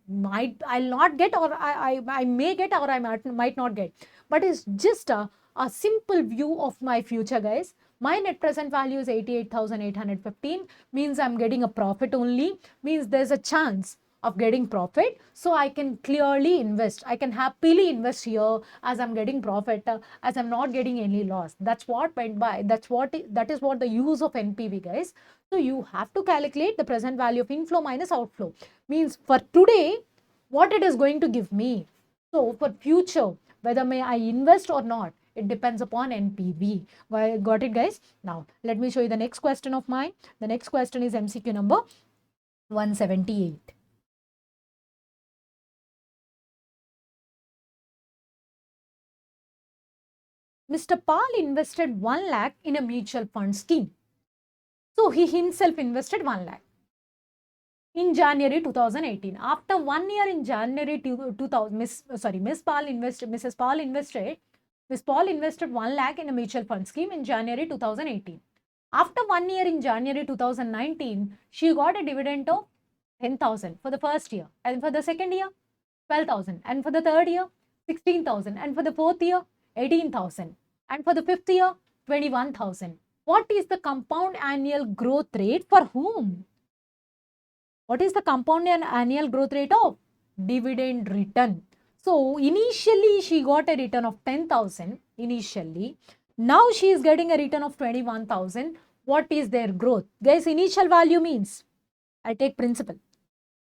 S1: I'll not get, or I may get, or I might not get. But it's just a simple view of my future, guys. My net present value is 88,815, means I'm getting a profit only, means there's a chance of getting profit. So I can clearly invest. I can happily invest here as I'm getting profit, as I'm not getting any loss. That's what meant by, that is what the use of NPV, guys. So you have to calculate the present value of inflow minus outflow. Means for today, what it is going to give me. So for future, whether may I invest or not, it depends upon NPV. Got it, guys? Now, let me show you the next question of mine. The next question is MCQ number 178. Mr. Paul invested 1 lakh in a mutual fund scheme. So he himself invested 1 lakh in January 2018. After 1 year in January 2000, Miss Paul invested 1 lakh in a mutual fund scheme in January 2018. After 1 year in January 2019, she got a dividend of 10,000 for the first year, and for the second year, 12,000, and for the third year, 16,000, and for the fourth year, 18,000, and for the fifth year, 21,000. What is the compound annual growth rate for whom? What is the compound annual growth rate of dividend return? So initially she got a return of 10,000 initially. Now she is getting a return of 21,000. What is their growth? Guys, initial value means I take principal.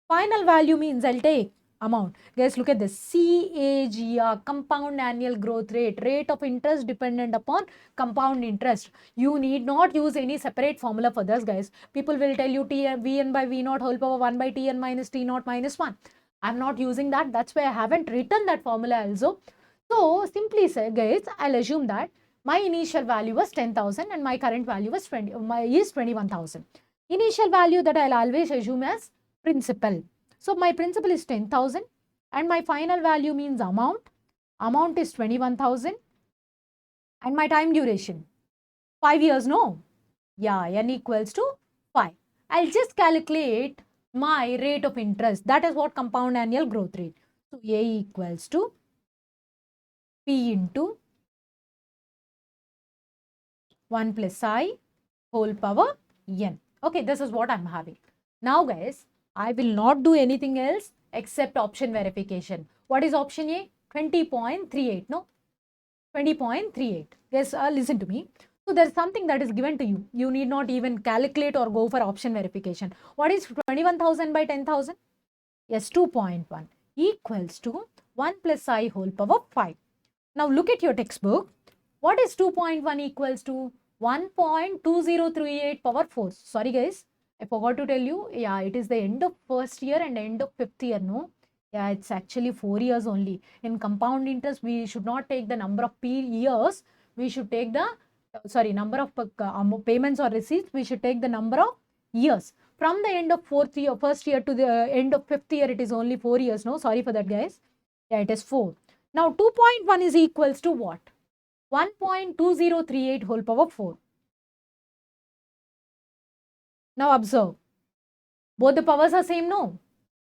S1: Final value means I'll take amount. Guys, look at this. CAGR, compound annual growth rate, rate of interest dependent upon compound interest. You need not use any separate formula for this, guys. People will tell you Vn by V naught whole power 1 by Tn minus T naught minus 1. I'm not using that. That's why I haven't written that formula also. So simply say, guys, I'll assume that my initial value was 10,000 and my current value was 21,000. Initial value that I'll always assume as principal. So my principal is 10,000 and my final value means amount Amount is 21,000 and my time duration 5 years, no? Yeah, n equals to 5. I'll just calculate my rate of interest. That is what compound annual growth rate. So A equals to P into 1 plus I whole power n. Okay, this is what I'm having. Now guys, I will not do anything else except option verification. What is option A? 20.38, no? 20.38. Guys, listen to me. So there's something that is given to you. You need not even calculate or go for option verification. What is 21,000 by 10,000? Yes, 2.1 equals to 1 plus I whole power 5. Now look at your textbook. What is 2.1 equals to? 1.2038 power 4. Sorry guys, I forgot to tell you. Yeah, it is the end of first year and end of fifth year, no? Yeah, it's actually 4 years only. In compound interest, we should not take the number of years. We should take the, number of payments or receipts. We should take the number of years. From the end of first year to the end of fifth year, it is only 4 years, no? Sorry for that, guys. Yeah, it is 4. Now, 2.1 is equals to what? 1.2038 whole power 4. Now, observe. Both the powers are same, no?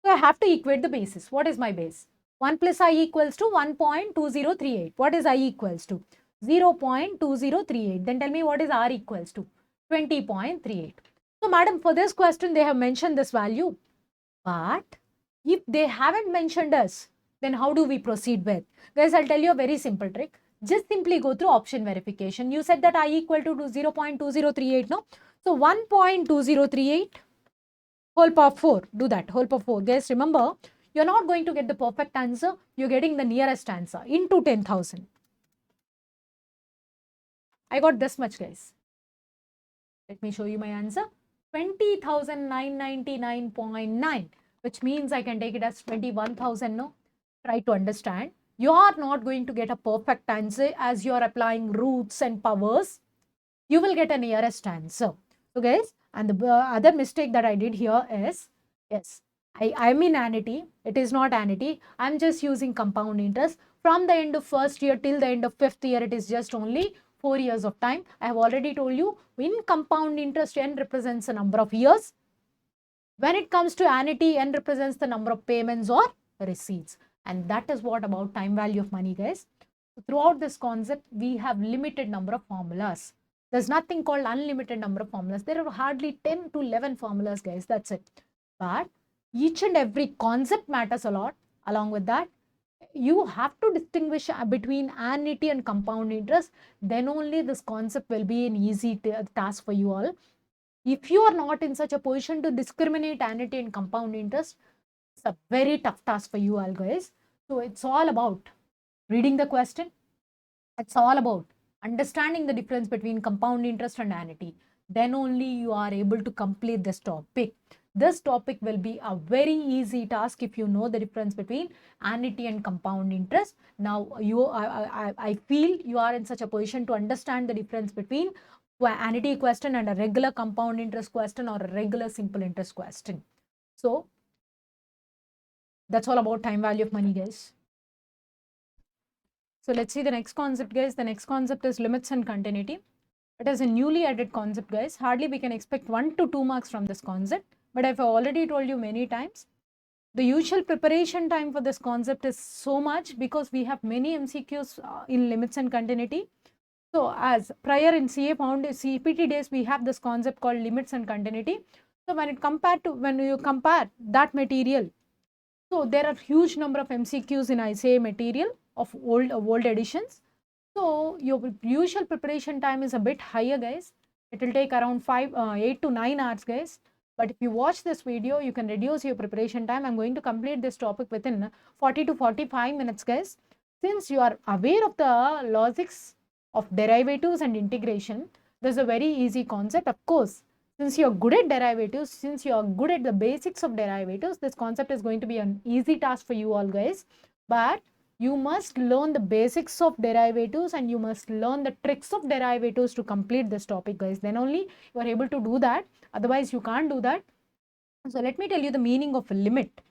S1: So, I have to equate the bases. What is my base? 1 plus I equals to 1.2038. What is I equals to? 0.2038. Then tell me what is R equals to? 20.38. So, madam, for this question, they have mentioned this value. But if they haven't mentioned us, then how do we proceed with? Guys, I'll tell you a very simple trick. Just simply go through option verification. You said that I equal to 0.2038, no? So, 1.2038 whole power 4. Do that, whole power 4. Guys, remember, you're not going to get the perfect answer. You're getting the nearest answer into 10,000. I got this much, guys. Let me show you my answer. 20,999.9, which means I can take it as 21,000, no? Try to understand. You are not going to get a perfect answer as you are applying roots and powers. You will get a nearest answer. So guys, and the other mistake that I did here is, yes, I'm in annuity. It is not annuity. I'm just using compound interest. From the end of first year till the end of fifth year, it is just only 4 years of time. I have already told you, in compound interest, n represents the number of years. When it comes to annuity, n represents the number of payments or receipts. And that is what about time value of money, guys. So throughout this concept, we have limited number of formulas. There's nothing called unlimited number of formulas. There are hardly 10 to 11 formulas, guys. That's it. But each and every concept matters a lot. Along with that, you have to distinguish between annuity and compound interest. Then only this concept will be an easy task for you all. If you are not in such a position to discriminate annuity and compound interest, it's a very tough task for you all, guys. So it's all about reading the question. It's all about understanding the difference between compound interest and annuity. Then only you are able to complete this topic. This topic will be a very easy task if you know the difference between annuity and compound interest. Now, I feel you are in such a position to understand the difference between annuity question and a regular compound interest question or a regular simple interest question. So, that's all about time value of money, guys. So, let's see the next concept, guys. The next concept is limits and continuity. It is a newly added concept, guys. Hardly we can expect 1 to 2 marks from this concept. But I've already told you many times, the usual preparation time for this concept is so much because we have many MCQs in limits and continuity. So as prior in CA found CPT days, we have this concept called limits and continuity. So when you compare that material, so there are huge number of MCQs in ICAI material of old editions. So your usual preparation time is a bit higher, guys. It will take around 8 to 9 hours, guys. But if you watch this video, you can reduce your preparation time. I'm going to complete this topic within 40 to 45 minutes, guys. Since you are aware of the logics of derivatives and integration, this is a very easy concept. Of course, since you are good at derivatives, since you are good at the basics of derivatives, this concept is going to be an easy task for you all, guys. But you must learn the basics of derivatives and you must learn the tricks of derivatives to complete this topic, guys. Then only you are able to do that. Otherwise, you can't do that. So, let me tell you the meaning of a limit.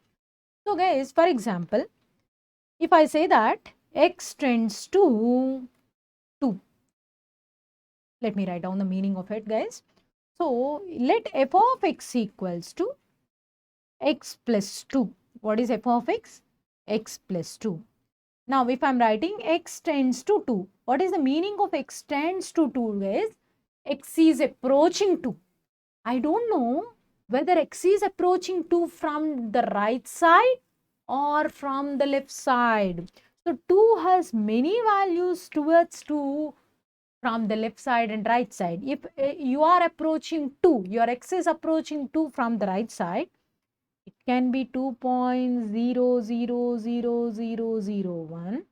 S1: So, guys, for example, if I say that x tends to 2. Let me write down the meaning of it, guys. So let f of x equals to x plus 2. What is f of x? X plus 2. Now if I am writing x tends to 2, what is the meaning of x tends to 2, guys? X is approaching 2. I don't know whether x is approaching 2 from the right side or from the left side. So 2 has many values towards 2 from the left side and right side. If you are approaching 2, your x is approaching 2 from the right side, it can be 2.0000001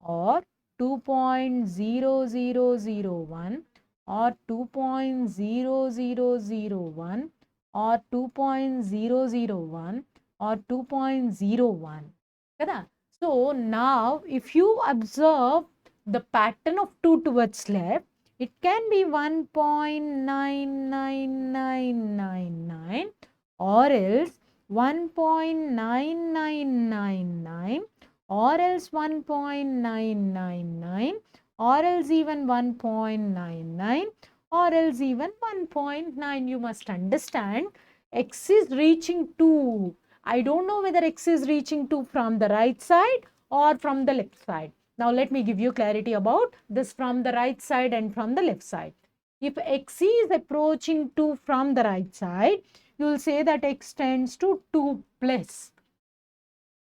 S1: or 2.0001 or 2.0001 or 2.001 or 2.01. So now if you observe the pattern of 2 towards left, it can be 1.99999 or else 1.9999 or else 1.999 or else even 1.99 or else even 1.9. You must understand x is reaching 2. I don't know whether x is reaching 2 from the right side or from the left side. Now let me give you clarity about this from the right side and from the left side. If x is approaching 2 from the right side, you will say that x tends to 2 plus.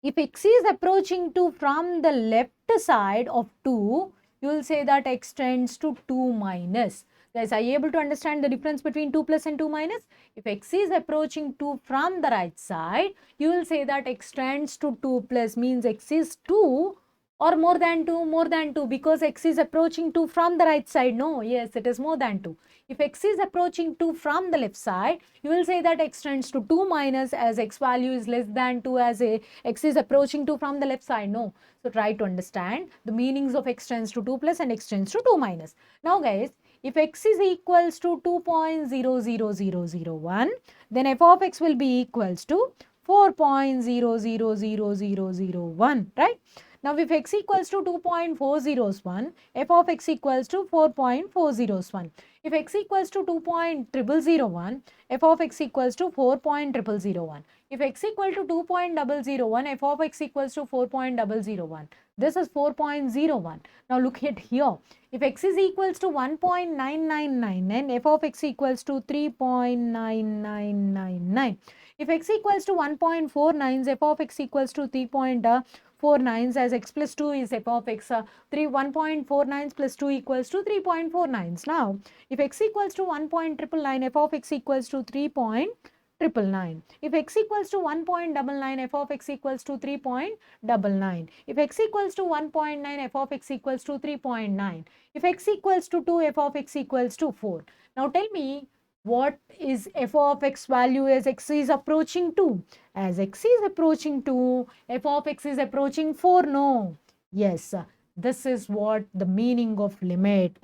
S1: If x is approaching 2 from the left side of 2, you will say that x tends to 2 minus. Guys, are you able to understand the difference between 2 plus and 2 minus? If x is approaching 2 from the right side, you will say that x tends to 2 plus, means x is 2 or more than 2, because x is approaching 2 from the right side. No, yes, it is more than 2. If x is approaching 2 from the left side, you will say that x tends to 2 minus, as x value is less than 2, as x is approaching 2 from the left side. No. So try to understand the meanings of x tends to 2 plus and x tends to 2 minus. Now guys, if x is equals to 2.00001, then f of x will be equals to 4.000001, right? Now, if x equals to 2.401, f of x equals to 4.401. If x equals to 2.001, f of x equals to 4.001. If x equal to 2.001, f of x equals to 4.001. This is 4.01. Now, look at here. If x is equals to 1.9999, f of x equals to 3.9999. If x equals to 1.49, f of x equals to 3.49, as x plus 2 is f of x. 1.49 plus 2 equals to 3.49. Now, if x equals to 1.999, f of x equals to 3.999. If x equals to 1.99, f of x equals to 3.99. If x equals to 1.9, f of x equals to 3.9. If x equals to 2, f of x equals to 4. Now tell me, what is f of x value as x is approaching 2? As x is approaching 2, f of x is approaching 4. No. Yes, this is what the meaning of limit.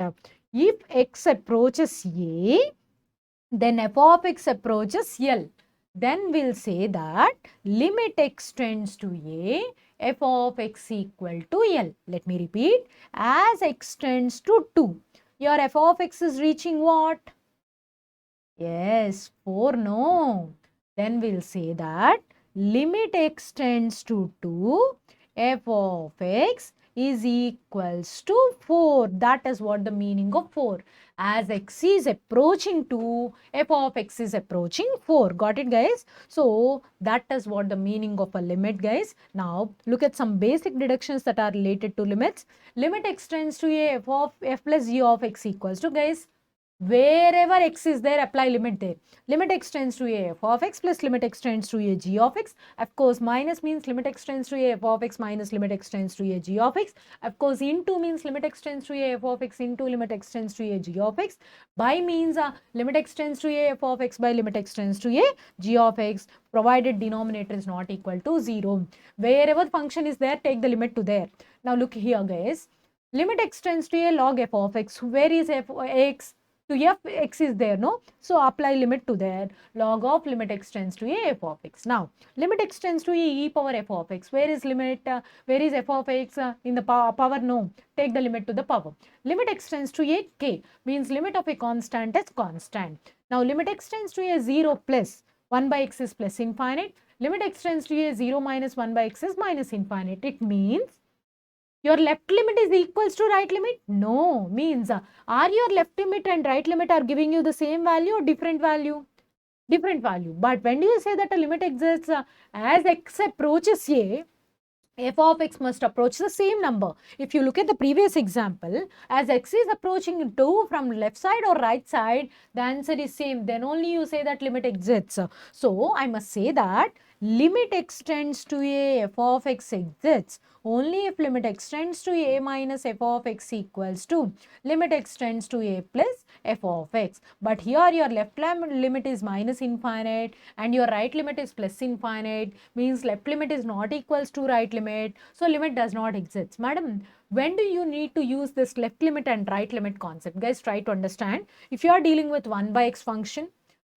S1: If x approaches a, then f of x approaches L. Then we'll say that limit x tends to a, f of x equal to L. Let me repeat. As x tends to 2, your f of x is reaching what? Yes, 4. No. Then we'll say that limit x tends to 2, f of x is equals to 4. That is what the meaning of 4. As x is approaching 2, f of x is approaching 4. Got it, guys? So, that is what the meaning of a limit, guys. Now, look at some basic deductions that are related to limits. Limit x tends to a, f of f plus g of x equals to, guys, wherever x is there, apply limit there. Limit x tends to a, f of x plus limit x tends to a, g of x. Of course, minus means limit x tends to a, f of x minus limit x tends to a, g of x. Of course, into means limit x tends to a, f of x into limit x tends to a, g of x. By means limit x tends to a, f of x by limit x tends to a, g of x, provided denominator is not equal to 0. Wherever the function is there, take the limit to there. Now, look here, guys. Limit x tends to a log f of x. Where is f of x? To So f x is there, no? So apply limit to there. Log of limit x tends to a f of x. Now, limit x tends to a e power f of x. Where is limit? Where is f of x in the power? No. Take the limit to the power. Limit x tends to a k means limit of a constant is constant. Now, limit x tends to a 0 plus 1 by x is plus infinite. Limit x tends to a 0 minus 1 by x is minus infinite. It means your left limit is equals to right limit? No, means are your left limit and right limit are giving you the same value or different value? Different value. But when do you say that a limit exists as x approaches a, f of x must approach the same number. If you look at the previous example, as x is approaching 2 from left side or right side, the answer is same. Then only you say that limit exists. So, I must say that limit x tends to a, f of x exists only if limit x tends to a minus f of x equals to limit x tends to a plus f of x. But here your left limit is minus infinite and your right limit is plus infinite, means left limit is not equals to right limit. So, limit does not exist. Madam, when do you need to use this left limit and right limit concept? Guys, try to understand. If you are dealing with 1 by x function,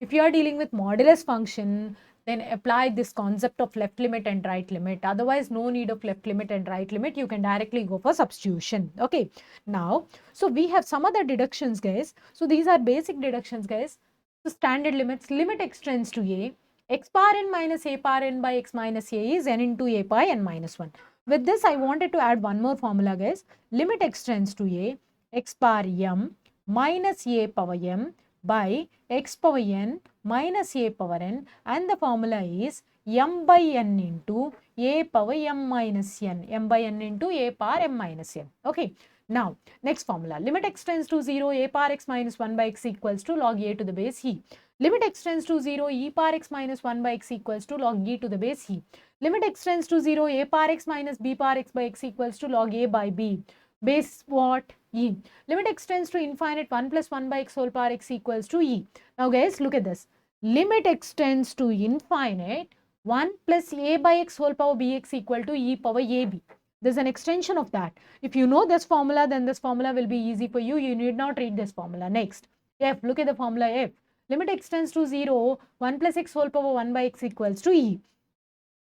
S1: if you are dealing with modulus function, then apply this concept of left limit and right limit. Otherwise, no need of left limit and right limit. You can directly go for substitution. Okay. Now, so we have some other deductions, guys. So these are basic deductions, guys. So standard limits, limit x tends to a, x power n minus a power n by x minus a is n into a power n minus 1. With this, I wanted to add one more formula, guys. Limit x tends to a, x power m minus a power m by x power n minus a power n, and the formula is m by n into a power m minus n, m by n into a power m minus n. Okay. Now, next formula, limit x tends to 0, a power x minus 1 by x equals to log a to the base e. Limit x tends to 0, e power x minus 1 by x equals to log e to the base e. Limit x tends to 0, a power x minus b power x by x equals to log a by b. Base what? E. Limit x tends to infinite, 1 plus 1 by x whole power x equals to e. Now guys, look at this. Limit x tends to infinite, 1 plus a by x whole power bx equal to e power ab. There's an extension of that. If you know this formula, then this formula will be easy for you. You need not read this formula. Next, f. Look at the formula f. Limit x tends to 0, 1 plus x whole power 1 by x equals to e.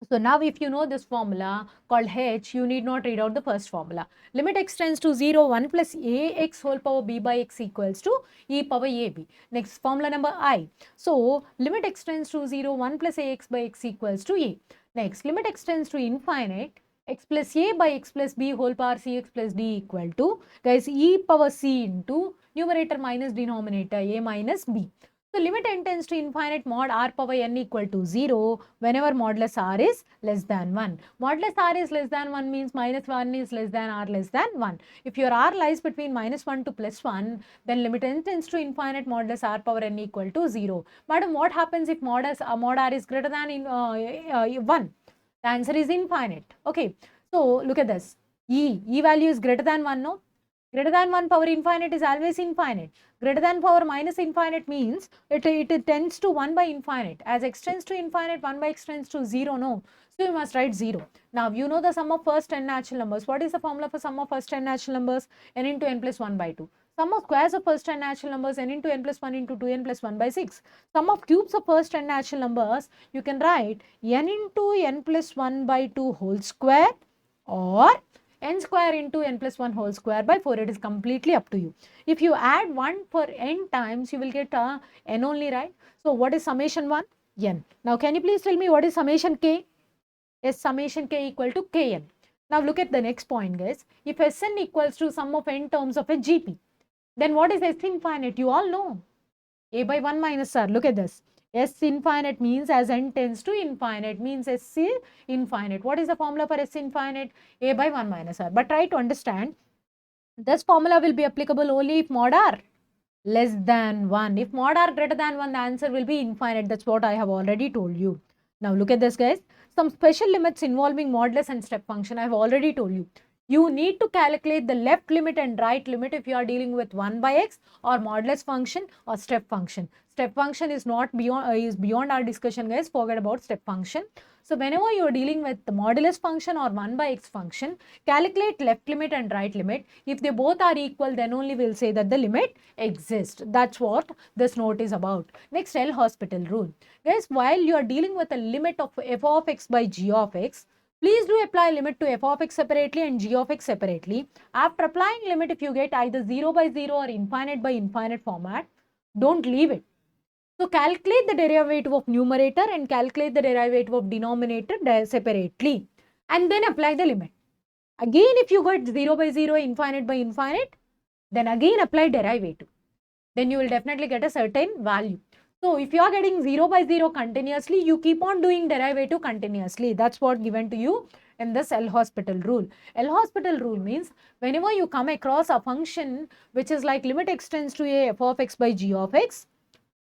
S1: So now if you know this formula called h, you need not read out the first formula. Limit x tends to 0, 1 plus ax whole power b by x equals to e power ab. Next, formula number I. So limit x tends to 0, 1 plus ax by x equals to e. Next, limit x tends to infinite, x plus a by x plus b whole power cx plus d equal to, guys, e power c into numerator minus denominator a minus b. So limit n tends to infinite mod r power n equal to 0 whenever modulus r is less than 1. Modulus r is less than 1 means minus 1 is less than r less than 1. If your r lies between minus 1 to plus 1, then limit n tends to infinite modulus r power n equal to 0. Madam, what happens if mod r is greater than 1? The answer is infinite. Okay. So look at this. E value is greater than 1, no? Greater than 1 power infinite is always infinite. Greater than power minus infinite means it tends to 1 by infinite. As x tends to infinite, 1 by x tends to 0, no? So you must write 0. Now you know the sum of first 10 natural numbers. What is the formula for sum of first 10 natural numbers? N into n plus 1 by 2. Sum of squares of first 10 natural numbers, n into n plus 1 into 2n plus 1 by 6. Sum of cubes of first 10 natural numbers, you can write n into n plus 1 by 2 whole square or n square into n plus 1 whole square by 4. It is completely up to you. If you add 1 for n times, you will get n only, right? So what is summation 1? N. Now can you please tell me what is summation k? Yes, summation k equal to kn. Now look at the next point, guys. If Sn equals to sum of n terms of a GP, then what is S infinite? You all know. A by 1 minus r. Look at this. S infinite means as n tends to infinite means S is infinite. What is the formula for S infinite? A by 1 minus r. But try to understand, this formula will be applicable only if mod r less than 1. If mod r greater than 1, the answer will be infinite. That's what I have already told you. Now look at this, guys. Some special limits involving modulus and step function I have already told you. You need to calculate the left limit and right limit if you are dealing with 1 by x or modulus function or step function. Step function is not beyond is beyond our discussion, guys. Forget about step function. So whenever you are dealing with the modulus function or 1 by x function, calculate left limit and right limit. If they both are equal, then only we'll say that the limit exists. That's what this note is about. Next, L'Hospital rule. Guys, while you are dealing with a limit of f of x by g of x, please do apply limit to f of x separately and g of x separately. After applying limit, if you get either 0 by 0 or infinite by infinite format, don't leave it. So calculate the derivative of numerator and calculate the derivative of denominator separately and then apply the limit. Again, if you got 0 by 0, infinite by infinite, then again apply derivative. Then you will definitely get a certain value. So if you are getting 0 by 0 continuously, you keep on doing derivative continuously. That's what given to you in this L'Hospital rule. L'Hospital rule means whenever you come across a function which is like limit x tends to a f of x by g of x,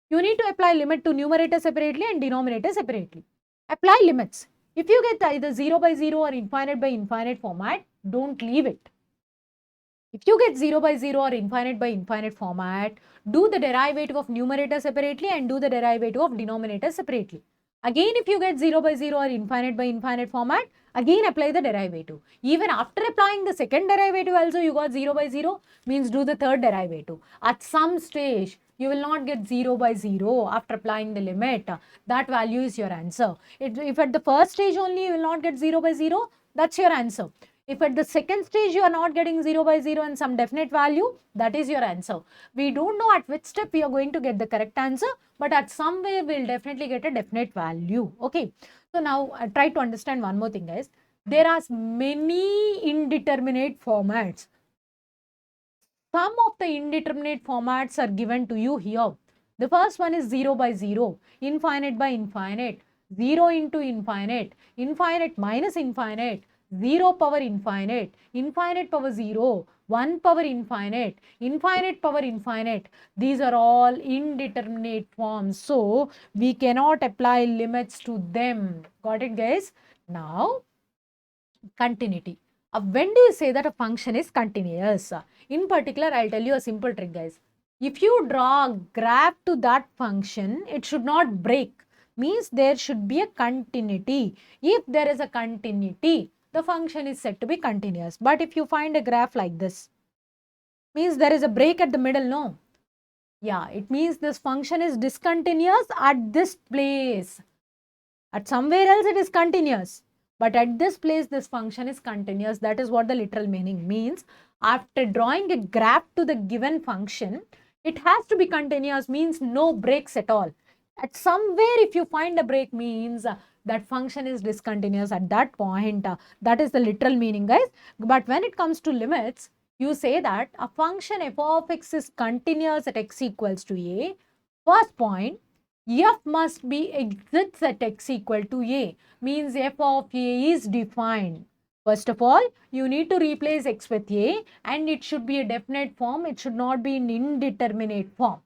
S1: you need to apply limit to numerator separately and denominator separately. Apply limits. If you get either 0 by 0 or infinite by infinite format, don't leave it. If you get 0 by 0 or infinite by infinite format, do the derivative of numerator separately and do the derivative of denominator separately. Again, if you get 0 by 0 or infinite by infinite format, again apply the derivative. Even after applying the second derivative also you got 0 by 0, means do the third derivative. At some stage, you will not get 0 by 0 after applying the limit. That value is your answer. If at the first stage only you will not get 0 by 0, that's your answer. If at the second stage you are not getting 0 by 0 and some definite value, that is your answer. We don't know at which step we are going to get the correct answer, but at some way we will definitely get a definite value. Okay. So now try to understand one more thing, guys. There are many indeterminate formats. Some of the indeterminate formats are given to you here. The first one is 0 by 0, infinite by infinite, 0 into infinite, infinite minus infinite, 0 power infinite, infinite power 0, 1 power infinite, infinite power infinite. These are all indeterminate forms. So, we cannot apply limits to them. Got it, guys? Now, continuity. When do you say that a function is continuous? In particular, I'll tell you a simple trick, guys. If you draw a graph to that function, it should not break. Means there should be a continuity. If there is a continuity, the function is said to be continuous. But if you find a graph like this, means there is a break at the middle, no? Yeah, it means this function is discontinuous at this place. At somewhere else it is continuous. But at this place, this function is continuous. That is what the literal meaning means. After drawing a graph to the given function, it has to be continuous, means no breaks at all. At somewhere, if you find a break, means that function is discontinuous at that point. That is the literal meaning, guys. But when it comes to limits, you say that a function f of x is continuous at x equals to a. First point, f must be exists at x equal to a, means f of a is defined. First of all, you need to replace x with a and it should be a definite form. It should not be an indeterminate form.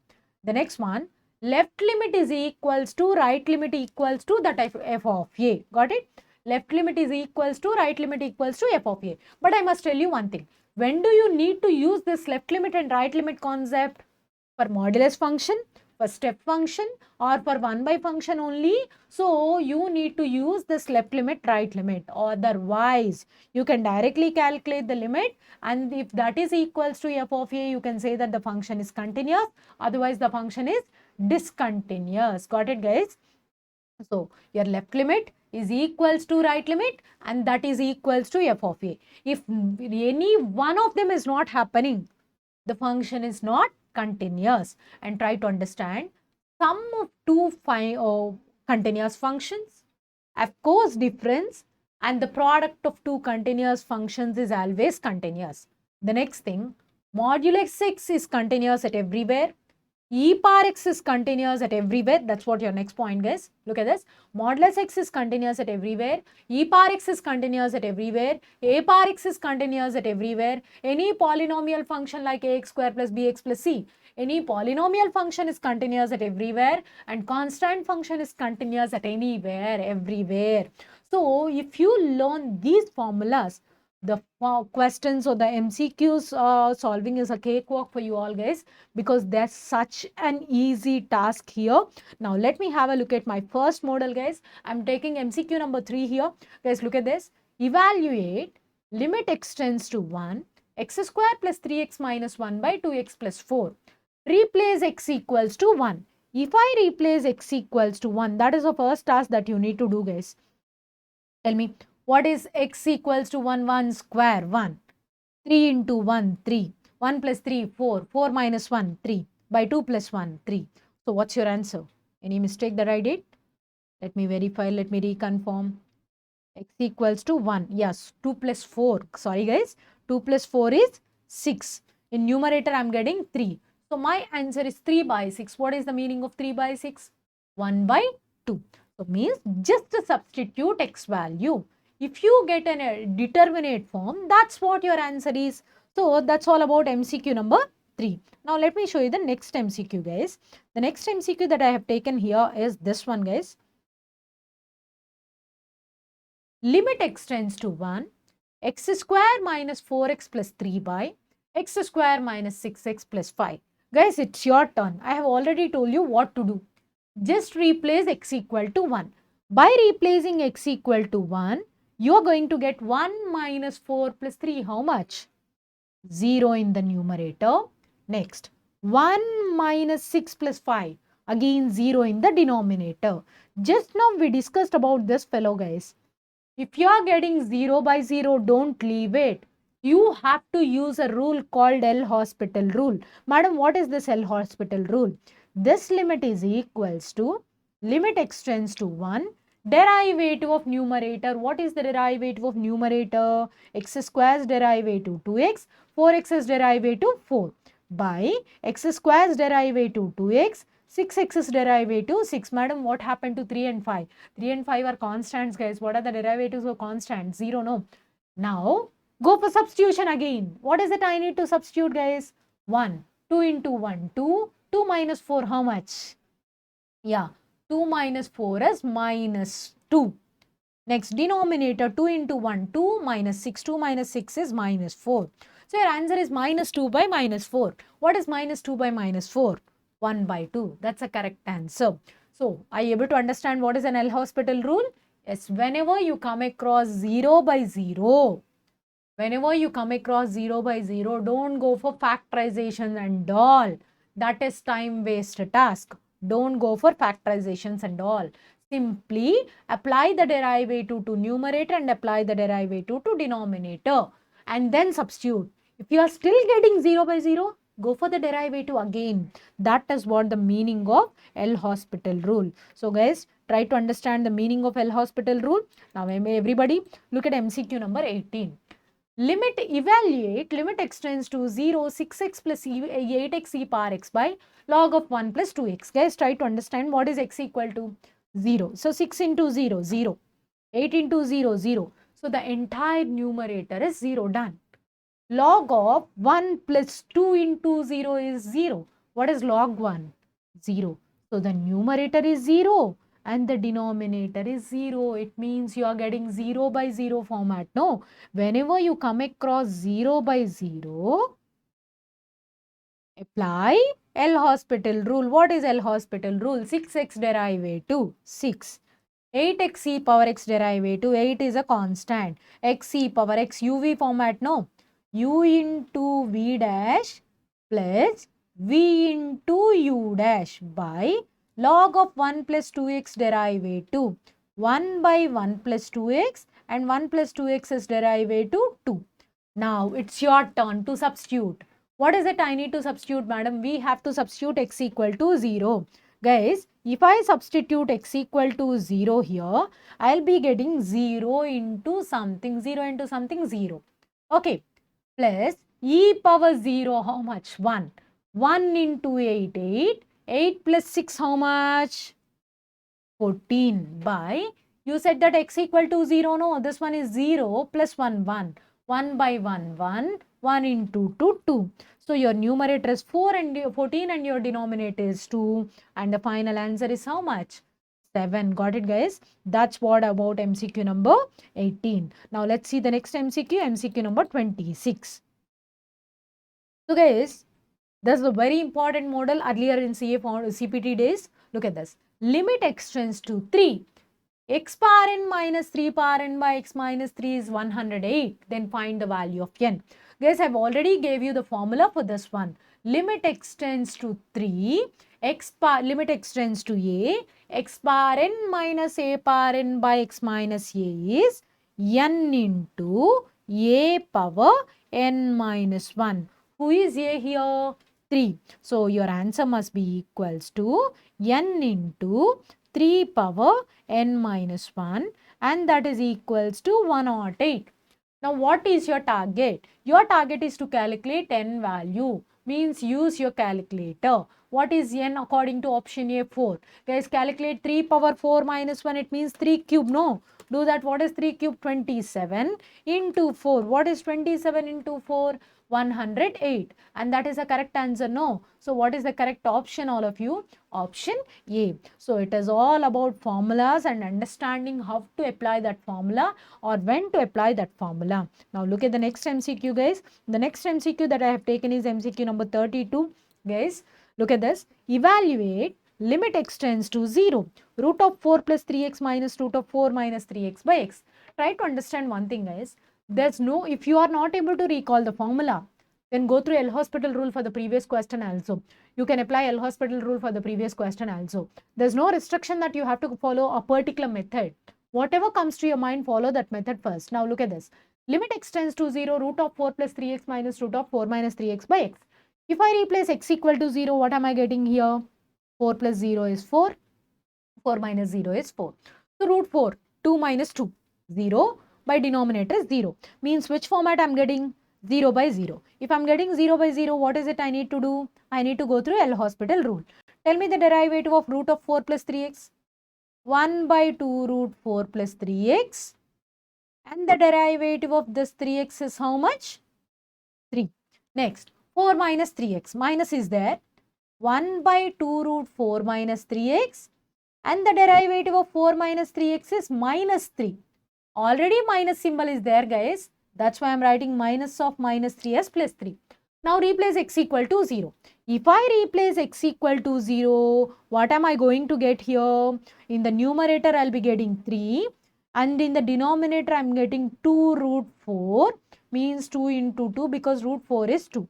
S1: The next one, left limit is equals to right limit equals to that f of a. Got it? Left limit is equals to right limit equals to f of a. But I must tell you one thing. When do you need to use this left limit and right limit concept? For modulus function, for step function, or for 1 by function only. So you need to use this left limit, right limit. Otherwise, you can directly calculate the limit, and if that is equals to f of a, you can say that the function is continuous. Otherwise, the function is discontinuous. Got it, guys? So your left limit is equals to right limit and that is equals to f of a. If any one of them is not happening, the function is not continuous. And try to understand sum of two continuous functions, of course difference, and the product of two continuous functions is always continuous. The next thing, modulus x is continuous at everywhere. E power x is continuous at everywhere. That's what your next point, guys. Look at this. Modulus x is continuous at everywhere. E power x is continuous at everywhere. A power x is continuous at everywhere. Any polynomial function like ax square plus bx plus c. Any polynomial function is continuous at everywhere. And constant function is continuous at anywhere, everywhere. So, if you learn these formulas, The questions or the MCQs solving is a cakewalk for you all guys, because there's such an easy task here. Now let me have a look at my first model, guys. I'm taking MCQ number 3 here. Guys, look at this. Evaluate limit x tends to 1, x square plus 3x minus 1 by 2x plus 4. Replace x equals to 1. If I replace x equals to 1, that is the first task that you need to do, guys. Tell me, what is x equals to 1? 1 square, 1. 3 into 1, 3. 1 plus 3, 4. 4 minus 1, 3. By 2 plus 1, 3. So what's your answer? Any mistake that I did? Let me verify. Let me reconfirm. X equals to 1. Yes, 2 plus 4. Sorry guys. 2 plus 4 is 6. In numerator, I'm getting 3. So my answer is 3 by 6. What is the meaning of 3 by 6? 1 by 2. So means just substitute x value. If you get a determinate form, that's what your answer is. So that's all about MCQ number 3. Now let me show you the next MCQ, guys. The next MCQ that I have taken here is this one, guys. Limit x tends to 1, x square minus 4x plus 3 by x square minus 6x plus 5. Guys, it's your turn. I have already told you what to do. Just replace x equal to 1. By replacing x equal to 1, you are going to get 1 minus 4 plus 3. How much? 0 in the numerator. Next, 1 minus 6 plus 5. Again 0 in the denominator. Just now we discussed about this fellow, guys. If you are getting 0 by 0, don't leave it. You have to use a rule called L-Hospital rule. Madam, what is this L-Hospital rule? This limit is equals to limit x tends to 1, derivative of numerator. What is the derivative of numerator? X square's derivative 2x, 4x's derivative 4 by x square's derivative 2x, 6x's derivative 6. Madam, what happened to 3 and 5? 3 and 5 are constants, guys. What are the derivatives of constants? 0, no. Now, go for substitution again. What is it I need to substitute, guys? 1. 2 into 1, 2. 2 minus 4, how much? Yeah, 2 minus 4 is minus 2. Next, denominator 2 into 1, 2 minus 6. 2 minus 6 is minus 4. So, your answer is minus 2 by minus 4. What is minus 2 by minus 4? 1 by 2. That's a correct answer. So, are you able to understand what is an L-Hospital rule? Yes, whenever you come across 0 by 0, whenever you come across 0 by 0, don't go for factorization and all. That is time waste task. Don't go for factorizations and all. Simply apply the derivative to numerator and apply the derivative to denominator and then substitute. If you are still getting 0 by 0, go for the derivative again. That is what the meaning of L-Hospital rule. So guys, try to understand the meaning of L-Hospital rule. Now everybody look at MCQ number 18. Evaluate limit x tends to 0, 6x plus 8x e power x by log of 1 plus 2x. Guys, try to understand what is x equal to 0. So 6 into 0, 0. 8 into 0, 0. So the entire numerator is 0, done. Log of 1 plus 2 into 0 is 0. What is log 1? 0. So the numerator is 0 and the denominator is 0. It means you are getting 0 by 0 format. No, whenever you come across 0 by 0, apply L-Hospital rule. What is L-Hospital rule? 6x derivative, 6. 8x e power x derivative, 8 is a constant. X e power x, UV format, no. U into V dash plus V into U dash by log of 1 plus 2x derivative. 1 by 1 plus 2x and 1 plus 2x is derivative 2. Now, it's your turn to substitute. What is it I need to substitute, madam? We have to substitute x equal to 0. Guys, if I substitute x equal to 0 here, I'll be getting 0 into something, 0 into something, 0. Okay, plus e power 0, how much? 1. 1 into 8, 8. 8 plus 6, how much? 14 by, you said that x equal to 0, no, this one is 0 plus 1, 1. 1 by 1, 1. 1 into 2, 2. So your numerator is 4 and 14 and your denominator is 2. And the final answer is how much? 7. Got it, guys? That's what about MCQ number 18. Now let's see the next MCQ, MCQ number 26. So guys, this is a very important model earlier in CPT days. Look at this. Limit extends to 3. X power n minus 3 power n by x minus 3 is 108. Then find the value of n. Guys, I've already gave you the formula for this one. Limit extends to 3. Limit extends to a. X power n minus a power n by x minus a is n into a power n minus 1. Who is a here? 3. So your answer must be equals to n into 3 power n minus 1, and that is equals to 108. Now what is your target? Your target is to calculate n value. Means use your calculator. What is n according to option A? 4. Guys, calculate 3 power 4 minus 1. It means 3 cube. No. Do that. What is 3 cube? 27 into 4. What is 27 into 4? 108. And that is the correct answer. No. So what is the correct option, all of you? Option A. So it is all about formulas and understanding how to apply that formula or when to apply that formula. Now look at the next MCQ, guys. The next MCQ that I have taken is MCQ number 32. Guys, look at this. Evaluate limit extends to 0. Root of 4 plus 3x minus root of 4 minus 3x by x. Try to understand one thing, guys. If you are not able to recall the formula, then go through L'Hospital rule for the previous question also. You can apply L'Hospital rule for the previous question also. There's no restriction that you have to follow a particular method. Whatever comes to your mind, follow that method first. Now look at this. Limit extends to 0, root of 4 plus 3x minus root of 4 minus 3x by x. If I replace x equal to 0, what am I getting here? 4 plus 0 is 4. 4 minus 0 is 4. So root 4, 2 minus 2, 0 by denominator is 0. Means which format I'm getting? 0 by 0. If I'm getting 0 by 0, what is it I need to do? I need to go through L'Hospital rule. Tell me the derivative of root of 4 plus 3x. 1 by 2 root 4 plus 3x. And the derivative of this 3x is how much? 3. Next, 4 minus 3x. Minus is there. 1 by 2 root 4 minus 3x. And the derivative of 4 minus 3x is minus 3. Already minus symbol is there, guys. That's why I'm writing minus of minus 3 as plus 3. Now replace x equal to 0. If I replace x equal to 0, what am I going to get here? In the numerator, I'll be getting 3. And in the denominator, I'm getting 2 root 4. Means 2 into 2 because root 4 is 2.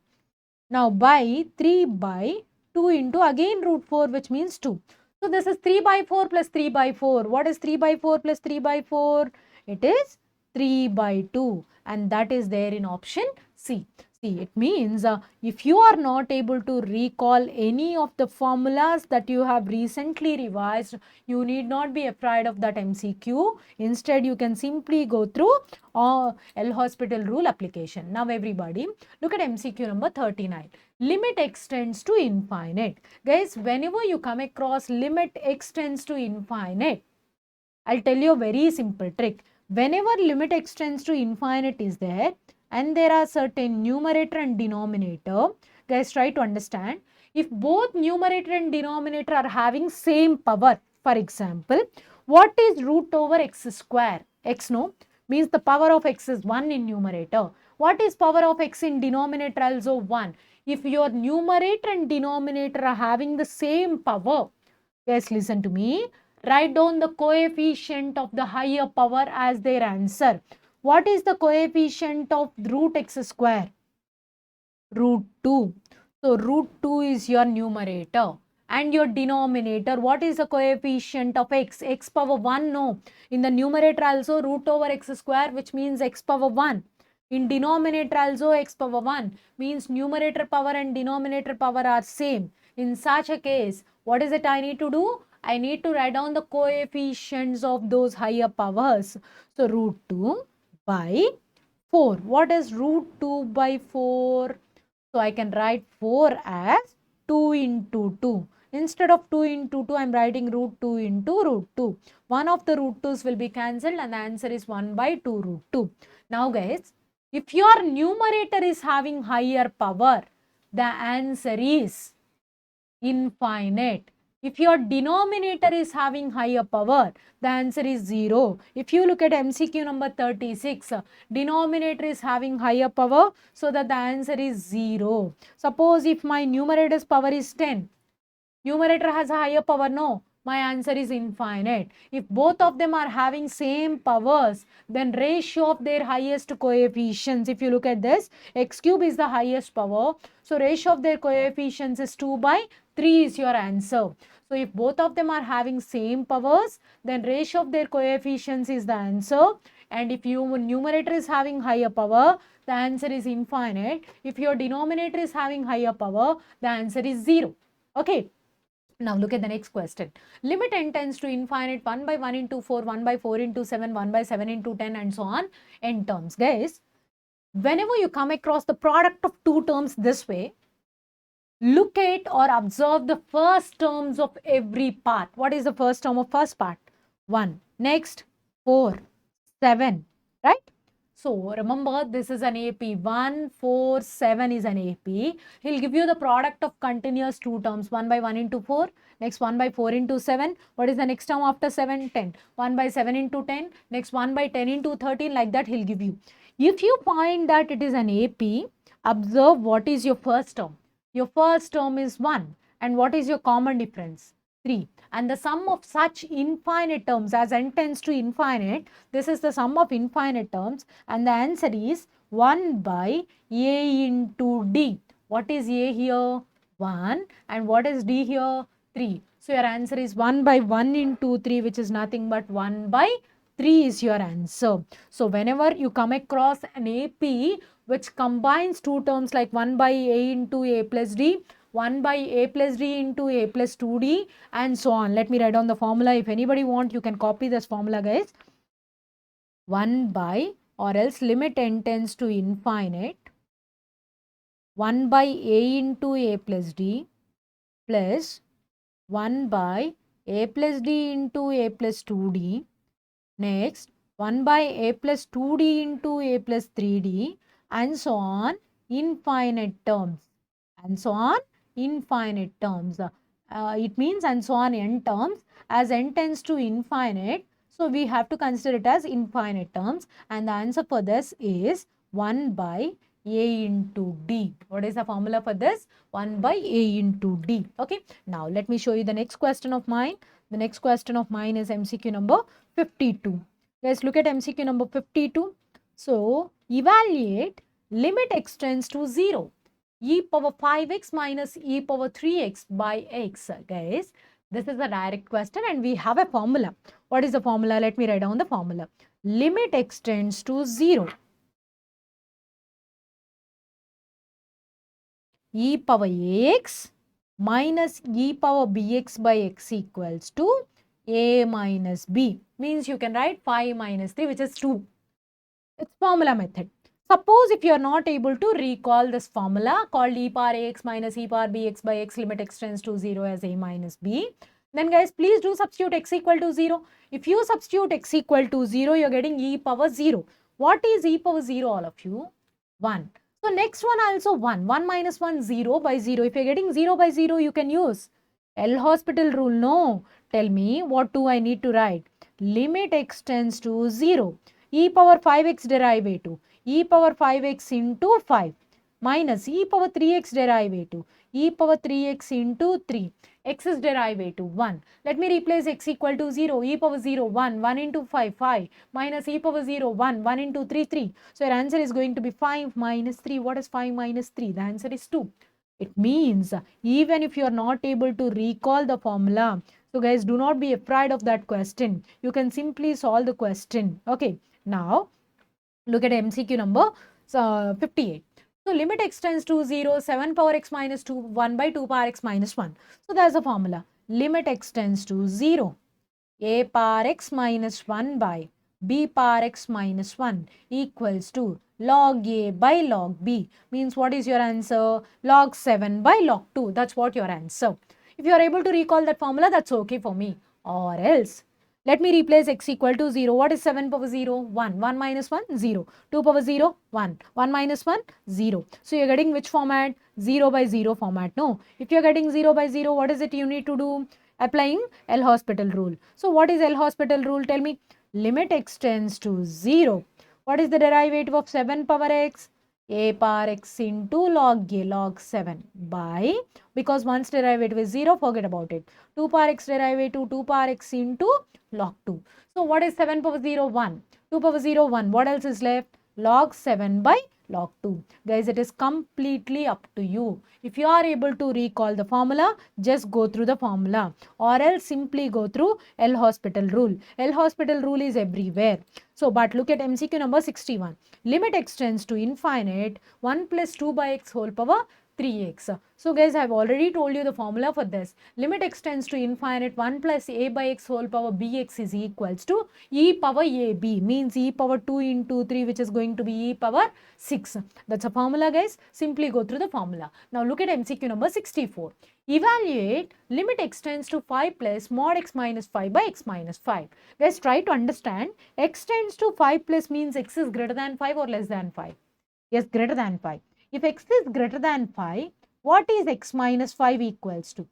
S1: Now by 3 by 2 into again root 4, which means 2. So this is 3 by 4 plus 3 by 4. What is 3 by 4 plus 3 by 4? It is 3 by 2, and that is there in option C. See, it means if you are not able to recall any of the formulas that you have recently revised, you need not be afraid of that MCQ. Instead, you can simply go through L'Hospital rule application. Now everybody, look at MCQ number 39. Limit extends to infinite. Guys, whenever you come across limit extends to infinite, I'll tell you a very simple trick. Whenever limit extends to infinite is there and there are certain numerator and denominator, guys, try to understand. If both numerator and denominator are having same power, for example, what is root over x square? X, no? Means the power of x is 1 in numerator. What is power of x in denominator? Also 1. If your numerator and denominator are having the same power, guys, listen to me. Write down the coefficient of the higher power as their answer. What is the coefficient of root x square? Root 2. So root 2 is your numerator. And your denominator, what is the coefficient of x? X power 1, no. In the numerator also root over x square, which means x power 1. In denominator also x power 1, means numerator power and denominator power are same. In such a case, what is it I need to do? I need to write down the coefficients of those higher powers. So root 2 by 4. What is root 2 by 4? So I can write 4 as 2 into 2. Instead of 2 into 2, I am writing root 2 into root 2. One of the root 2's will be cancelled and the answer is 1 by 2 root 2. Now guys, if your numerator is having higher power, the answer is infinite. If your denominator is having higher power, the answer is 0. If you look at MCQ number 36, denominator is having higher power, so that the answer is 0. Suppose if my numerator's power is 10, numerator has a higher power, no, my answer is infinite. If both of them are having same powers, then ratio of their highest coefficients, if you look at this, x cube is the highest power, so ratio of their coefficients is 2/3 is your answer. So if both of them are having same powers, then ratio of their coefficients is the answer. And if your numerator is having higher power, the answer is infinite. If your denominator is having higher power, the answer is 0. Okay. Now look at the next question. Limit n tends to infinite 1/1 into 4, 1/4 into 7, 1/7 into 10 and so on n terms. Guys, whenever you come across the product of two terms this way, look at or observe the first terms of every part. What is the first term of first part? 1. Next, 4, 7, right? So remember, this is an AP. 1, 4, 7 is an AP. He'll give you the product of continuous two terms. 1/1 into 4. Next 1/4 into 7. What is the next term after 7? 10. 1/7 into 10. Next 1/10 into 13. Like that he'll give you. If you find that it is an AP, observe what is your first term. Your first term is 1. And what is your common difference? 3. And the sum of such infinite terms, as n tends to infinite, this is the sum of infinite terms, and the answer is 1/a into d. What is a here? 1. And what is d here? 3. So your answer is 1/1 into 3, which is nothing but 1/3 is your answer. So whenever you come across an AP which combines two terms like 1/a into a plus d, 1/a plus d into a plus 2d and so on. Let me write down the formula. If anybody want, you can copy this formula, guys. 1 by, or else limit n tends to infinite, 1/a into a plus d plus 1/a plus d into a plus 2d. Next, 1/a plus 2d into a plus 3d and so on, infinite terms. And so on, infinite terms. It means and so on n terms. As n tends to infinite, so we have to consider it as infinite terms. And the answer for this is 1/a into d. What is the formula for this? 1/a into d. Okay. Now let me show you the next question of mine. The next question of mine is MCQ number 52. Let's look at MCQ number 52. So evaluate limit x tends to 0. E power 5x minus e power 3x by x. Guys, this is a direct question and we have a formula. What is the formula? Let me write down the formula. Limit x tends to 0. E power ax minus e power bx by x equals to a minus b. Means you can write 5 minus 3, which is 2. It's formula method. Suppose if you are not able to recall this formula called e power ax minus e power bx by x, limit x tends to 0 as a minus b, then guys, please do substitute x equal to 0. If you substitute x equal to 0, you're getting e power 0. What is e power 0, all of you? 1. So next one also 1. 1 minus 1, 0 by 0. If you're getting 0 by 0, you can use L hospital rule. No. Tell me, what do I need to write? Limit x tends to 0. E power 5x derivative, e power 5x into 5 minus e power 3x derivative, e power 3x into 3. X is derivative 1. Let me replace x equal to 0. E power 0, 1. 1 into 5, 5. Minus e power 0, 1. 1 into 3, 3. So your answer is going to be 5 minus 3. What is 5 minus 3? The answer is 2. It means even if you are not able to recall the formula, so guys, do not be afraid of that question. You can simply solve the question. Okay. Now, look at MCQ number 58. So, limit x tends to 0, 7 power x minus 2, 1 by 2 power x minus 1. So, that's the formula. Limit x tends to 0, a power x minus 1 by b power x minus 1 equals to log a by log b. Means what is your answer? Log 7 by log 2. That's what your answer. If you are able to recall that formula, that's okay for me. Or else, let me replace x equal to 0. What is 7 power 0? 1. 1 minus 1, 0. 2 power 0, 1. 1 minus 1, 0. So you're getting which format? 0 by 0 format. No. If you're getting 0 by 0, what is it you need to do? Applying L'Hospital rule. So what is L'Hospital rule? Tell me. Limit x tends to 0. What is the derivative of 7 power x? A power x into log a log 7 by, because once derivative is 0, forget about it. 2 power x derivative 2 power x into log 2. So what is 7 power 0? 1. 2 power 0, 1. What else is left? Log 7 by log 2. Guys, it is completely up to you. If you are able to recall the formula, just go through the formula, or else simply go through L'Hospital rule. L'Hospital rule is everywhere. So, but look at MCQ number 61. Limit x tends to infinite 1 plus 2 by x whole power 3x. So guys, I have already told you the formula for this. Limit x tends to infinite 1 plus a by x whole power bx is equals to e power ab, means e power 2 into 3, which is going to be e power 6. That's a formula, guys. Simply go through the formula. Now look at MCQ number 64. Evaluate limit x tends to 5 plus mod x minus 5 by x minus 5. Guys, try to understand. X tends to 5 plus means x is greater than 5 or less than 5? Yes, greater than 5. If x is greater than 5, what is x minus 5 equals to?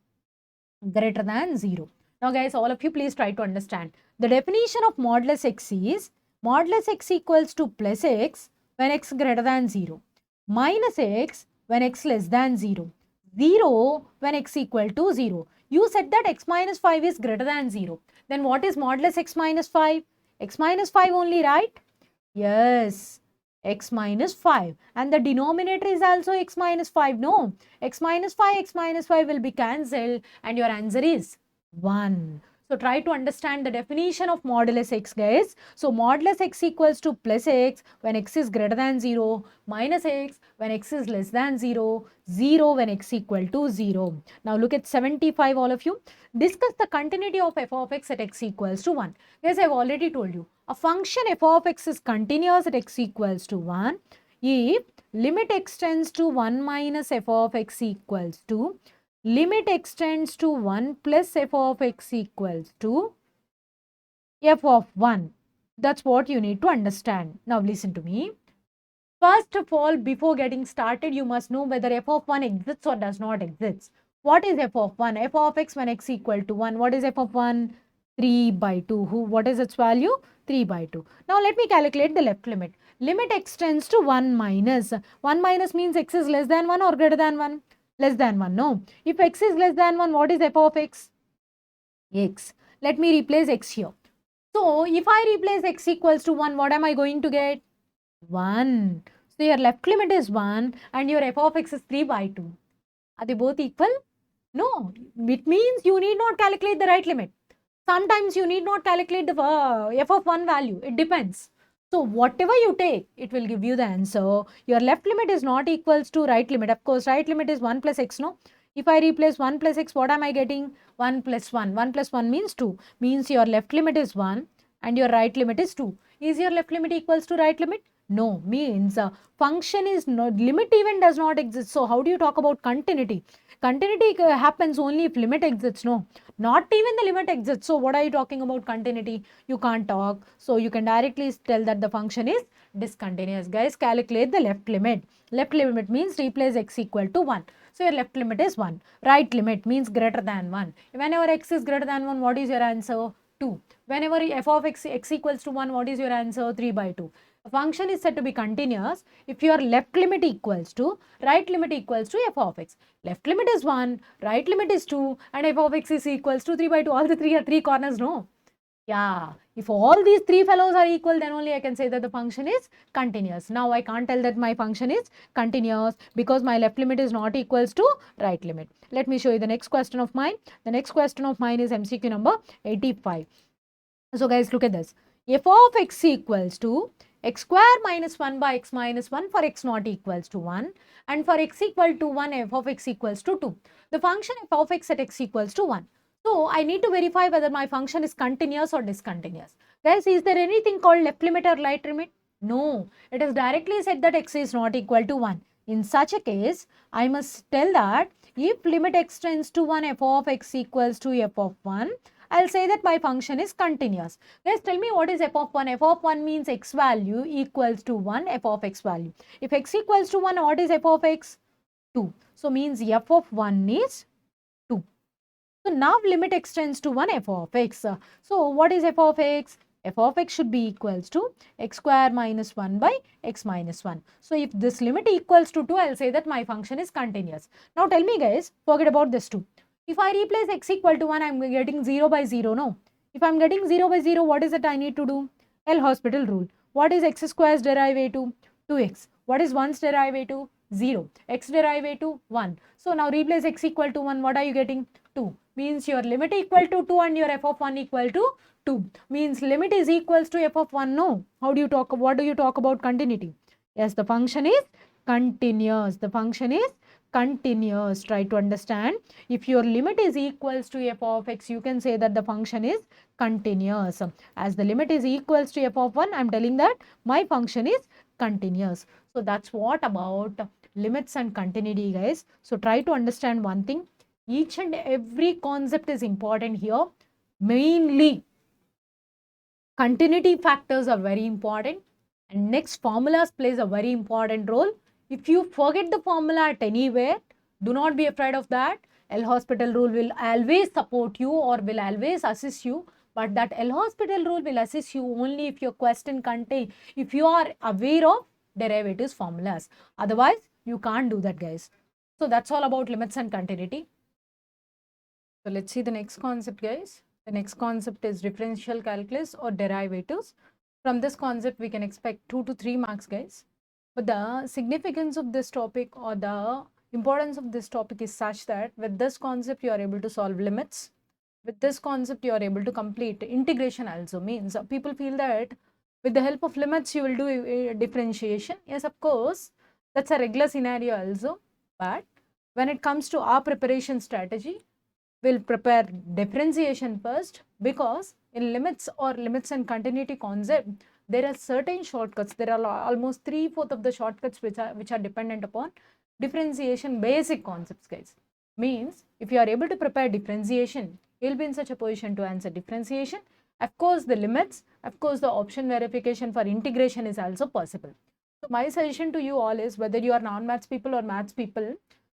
S1: Greater than 0. Now guys, all of you please try to understand. The definition of modulus x is modulus x equals to plus x when x greater than 0, minus x when x less than 0, 0 when x equal to 0. You said that x minus 5 is greater than 0. Then what is modulus x minus 5? X minus 5 only, right? Yes. X minus 5, and the denominator is also x minus 5. No, x minus 5 will be cancelled and your answer is 1. So try to understand the definition of modulus x, guys. So modulus x equals to plus x when x is greater than 0, minus x when x is less than 0, 0 when x equal to 0. Now look at 75, all of you. Discuss the continuity of f of x at x equals to 1. Guys, I have already told you. A function f of x is continuous at x equals to 1 if limit x tends to 1 minus f of x equals to limit x tends to 1 plus f of x equals to f of 1. That's what you need to understand. Now listen to me. First of all, before getting started, you must know whether f of 1 exists or does not exist. What is f of 1? F of x when x equal to 1. What is f of 1? 3 by 2. What is its value? 3 by 2. Now let me calculate the left limit. Limit x tends to 1 minus. 1 minus means x is less than 1 or greater than 1? Less than 1. No. If x is less than 1, what is f of x? X. Let me replace x here. So if I replace x equals to 1, what am I going to get? 1. So your left limit is 1 and your f of x is 3 by 2. Are they both equal? No. It means you need not calculate the right limit. Sometimes you need not calculate the f of 1 value. It depends. So whatever you take, it will give you the answer. Your left limit is not equals to right limit. Of course, right limit is 1 plus x, no? If I replace 1 plus x, what am I getting? 1 plus 1. 1 plus 1 means 2. Means your left limit is 1 and your right limit is 2. Is your left limit equals to right limit? No. Means function is not, limit even does not exist. So how do you talk about continuity? Continuity happens only if limit exists. No, not even the limit exists. So what are you talking about continuity? You can't talk. So you can directly tell that the function is discontinuous. Guys, calculate the left limit. Left limit means replace x equal to 1. So your left limit is 1. Right limit means greater than 1. Whenever x is greater than 1, what is your answer? 2. Whenever f of x equals to 1, what is your answer? 3 by 2. A function is said to be continuous if your left limit equals to right limit equals to f of x. Left limit is 1, right limit is 2 and f of x is equals to 3 by 2. All the three are three corners, no? Yeah, if all these three fellows are equal, then only I can say that the function is continuous. Now I can't tell that my function is continuous because my left limit is not equals to right limit. Let me show you the next question of mine. The next question of mine is MCQ number 85. So guys, look at this. F of x equals to x square minus 1 by x minus 1 for x not equals to 1 and for x equal to 1 f of x equals to 2. The function f of x at x equals to 1. So I need to verify whether my function is continuous or discontinuous. Guys, is there anything called left limit or right limit? No, it is directly said that x is not equal to 1. In such a case, I must tell that if limit x tends to 1 f of x equals to f of 1, I'll say that my function is continuous. Guys, tell me what is f of 1? F of 1 means x value equals to 1 f of x value. If x equals to 1, what is f of x? 2. So means f of 1 is 2. So now limit extends to 1 f of x. So what is f of x? F of x should be equals to x square minus 1 by x minus 1. So if this limit equals to 2, I'll say that my function is continuous. Now tell me guys, forget about this 2. If I replace x equal to 1, I'm getting 0 by 0, no? If I'm getting 0 by 0, what is it I need to do? L'Hospital rule. What is x square's derivative? 2x. What is 1's derivative? 0. X derivative 1. So now replace x equal to 1, what are you getting? 2. Means your limit equal to 2 and your f of 1 equal to 2. Means limit is equals to f of 1, no? How do you talk, what do you talk about continuity? Yes, the function is continuous. The function is continuous. Try to understand. If your limit is equals to f of x, you can say that the function is continuous. As the limit is equals to f of 1, I'm telling that my function is continuous. So that's what about limits and continuity, guys. So try to understand one thing. Each and every concept is important here. Mainly, continuity factors are very important. And next, formulas plays a very important role. If you forget the formula at anywhere, do not be afraid of that. L'Hospital rule will always support you or will always assist you. But that L'Hospital rule will assist you only if your question contain, if you are aware of derivatives formulas. Otherwise, you can't do that, guys. So that's all about limits and continuity. So let's see the next concept, guys. The next concept is differential calculus or derivatives. From this concept, we can expect 2 to 3 marks, guys. But the significance of this topic or the importance of this topic is such that with this concept, you are able to solve limits. With this concept, you are able to complete integration also. Means people feel that with the help of limits, you will do a differentiation. Yes, of course, that's a regular scenario also. But when it comes to our preparation strategy, we'll prepare differentiation first, because in limits or limits and continuity concept, there are certain shortcuts. There are almost 3/4 of the shortcuts which are dependent upon differentiation basic concepts, guys. Means if you are able to prepare differentiation, you'll be in such a position to answer differentiation. Of course, the limits, of course, the option verification for integration is also possible. So my suggestion to you all is, whether you are non-maths people or maths people,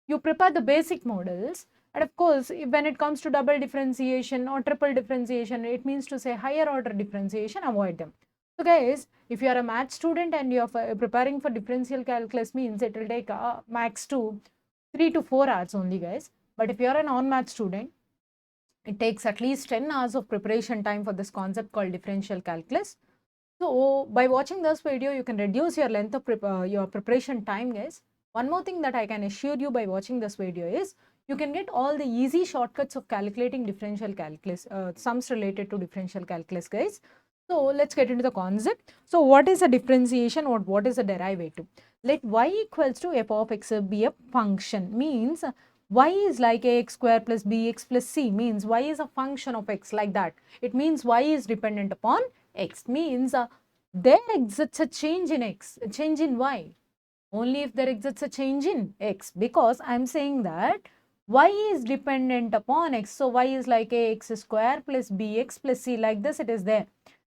S1: you prepare the basic models. And of course, when it comes to double differentiation or triple differentiation, it means to say higher order differentiation, avoid them. So guys, if you are a math student and you are preparing for differential calculus, means it will take max to 3 to 4 hours only, guys. But if you are a non-math student, it takes at least 10 hours of preparation time for this concept called differential calculus. So by watching this video, you can reduce your length of your preparation time, guys. One more thing that I can assure you by watching this video is, you can get all the easy shortcuts of calculating differential calculus, sums related to differential calculus, guys. So let's get into the concept. So what is a differentiation or what is a derivative? Let y equals to f of x be a function. Means y is like ax square plus bx plus c. Means y is a function of x, like that. It means y is dependent upon x. Means there exists a change in x, a change in y, only if there exists a change in x, because I am saying that y is dependent upon x. So y is like ax square plus bx plus c, like this it is there.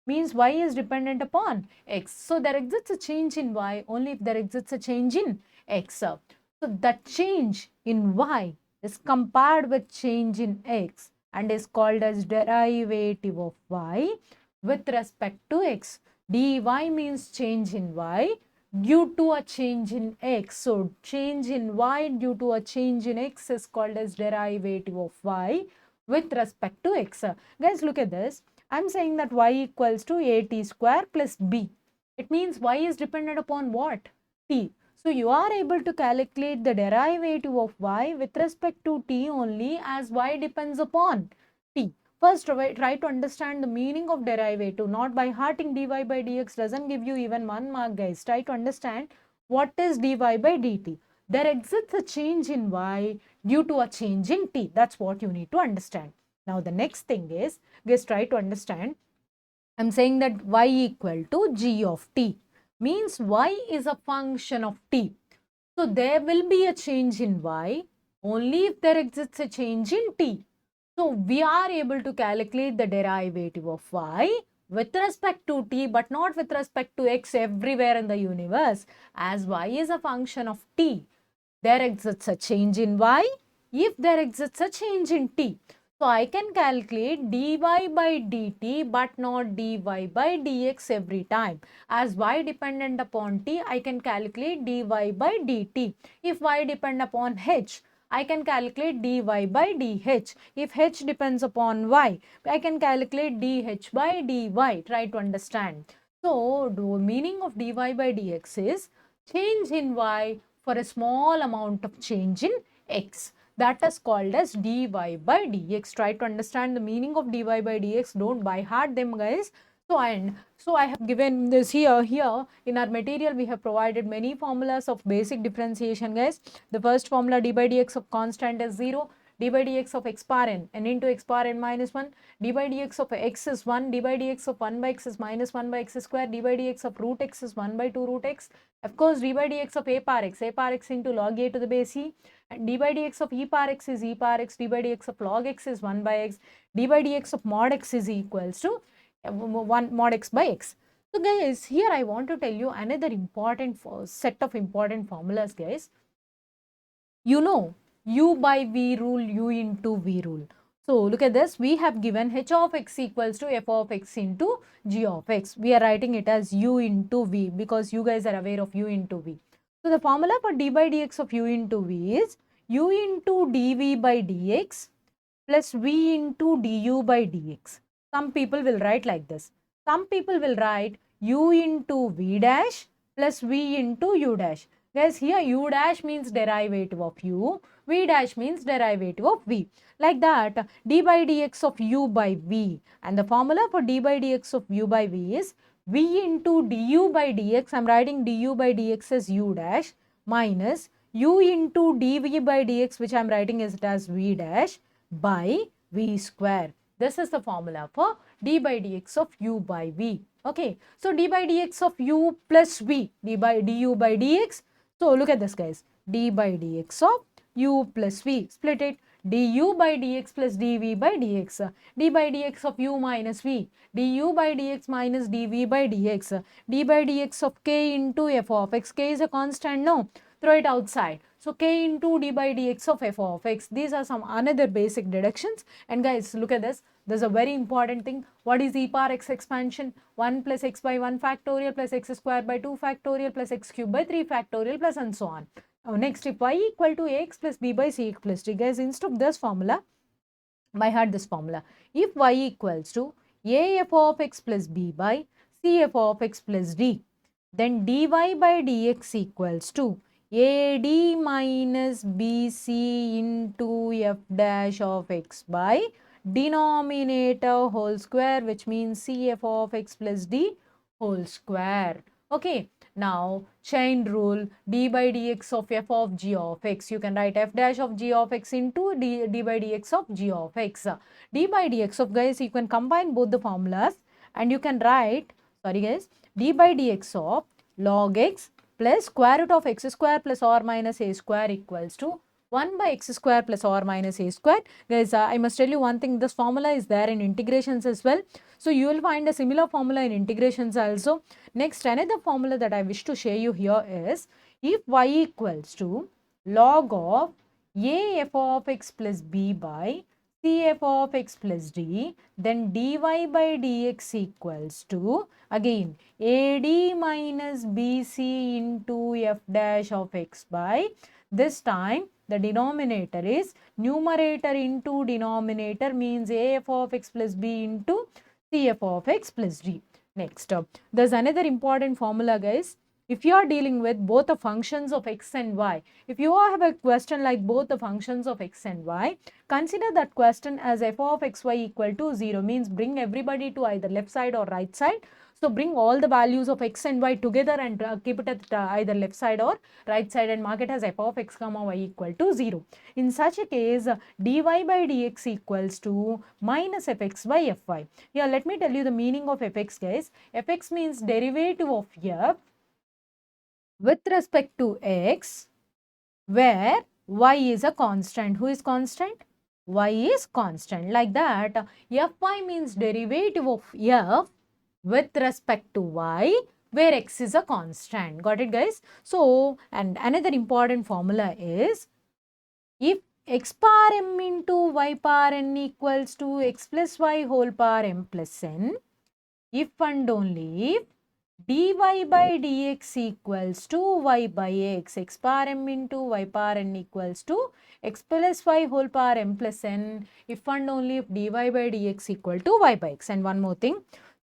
S1: Means y is dependent upon x. So there exists a change in y only if there exists a change in x. So that change in y is compared with change in x and is called as derivative of y with respect to x. dy means change in y due to a change in x. So change in y due to a change in x is called as derivative of y with respect to x. Guys, look at this. I'm saying that y equals to at square plus b. It means y is dependent upon what? T. So you are able to calculate the derivative of y with respect to t only as y depends upon t. First, try to understand the meaning of derivative. Not by hearting dy by dx doesn't give you even 1 mark, guys. Try to understand what is dy by dt. There exists a change in y due to a change in t. That's what you need to understand. Now, the next thing is, guys, try to understand. I'm saying that y equal to g of t. Means y is a function of t. So there will be a change in y only if there exists a change in t. So we are able to calculate the derivative of y with respect to t, but not with respect to x everywhere in the universe. As y is a function of t, there exists a change in y if there exists a change in t. So I can calculate dy by dt but not dy by dx every time. As y dependent upon t, I can calculate dy by dt. If y depend upon h, I can calculate dy by dh. If h depends upon y, I can calculate dh by dy. Try to understand. So the meaning of dy by dx is change in y for a small amount of change in x. That is called as dy by dx. Try to understand the meaning of dy by dx. Don't by heart them, guys. So I have given this here in our material. We have provided many formulas of basic differentiation, guys. The first formula, d by dx of constant is 0, d by dx of x power n into x power n minus 1, d by dx of x is 1, d by dx of 1 by x is minus 1 by x square, d by dx of root x is 1 by 2 root x. Of course, d by dx of a power x into log a to the base e, and d by dx of e power x is e power x, d by dx of log x is 1 by x, d by dx of mod x is equals to 1 mod x by x. So guys, here I want to tell you another important set of important formulas, guys. You know, u by v rule, u into v rule. So look at this, we have given h of x equals to f of x into g of x. We are writing it as u into v because you guys are aware of u into v. So the formula for d by dx of u into v is u into dv by dx plus v into du by dx. Some people will write like this. Some people will write u into v dash plus v into u dash. Guys, here u dash means derivative of u, v dash means derivative of v. Like that, d by dx of u by v, and the formula for d by dx of u by v is v into du by dx. I am writing du by dx as u dash minus u into dv by dx, which I am writing as v dash by v square. This is the formula for d by dx of u by v. Okay, so d by dx of u plus v, d by du by dx. So look at this, guys, d by dx of u plus v, split it, du by dx plus dv by dx, d by dx of u minus v, du by dx minus dv by dx, d by dx of k into f of x. K is a constant, no? Throw it outside. So k into d by dx of f of x. These are some another basic deductions. And guys, look at this. There's a very important thing. What is e power x expansion? 1 plus x by 1 factorial plus x square by 2 factorial plus x cube by 3 factorial plus and so on. Now next, if y equal to ax plus b by cx plus d, guys, instead of this formula, by heart this formula. If y equals to a f of x plus b by c f of x plus d, then dy by dx equals to ad minus bc into f dash of x by denominator whole square, which means cf of x plus d whole square. Okay, now chain rule, d by dx of f of g of x. You can write f dash of g of x into d by dx of g of x. D by dx of, guys, you can combine both the formulas and you can write, sorry guys, d by dx of log x plus square root of x square plus or minus a square equals to 1 by x square plus or minus a square. Guys, I must tell you one thing, this formula is there in integrations as well. So you will find a similar formula in integrations also. Next, another formula that I wish to share you here is, if y equals to log of a f of x plus b by c f of x plus d, then dy by dx equals to, again, ad minus bc into f dash of x by, this time the denominator is numerator into denominator, means af of x plus b into cf of x plus d. Next, there's another important formula, guys. If you are dealing with both the functions of x and y, if you have a question like both the functions of x and y, consider that question as f of xy equal to 0, means bring everybody to either left side or right side. So bring all the values of x and y together and keep it at either left side or right side and mark it as f of x comma y equal to 0. In such a case, dy by dx equals to minus fx by fy. Here, let me tell you the meaning of fx, guys. Fx means derivative of f with respect to x, where y is a constant. Who is constant? Y is constant. Like that, fy means derivative of f with respect to y, where x is a constant. Got it, guys? So, and another important formula is, if x power m into y power n equals to x plus y whole power m plus n if and only if dy by dx equals to y by x power m into y power n equals to x plus y whole power m plus n if and only if dy by dx equal to y by x. And one more thing.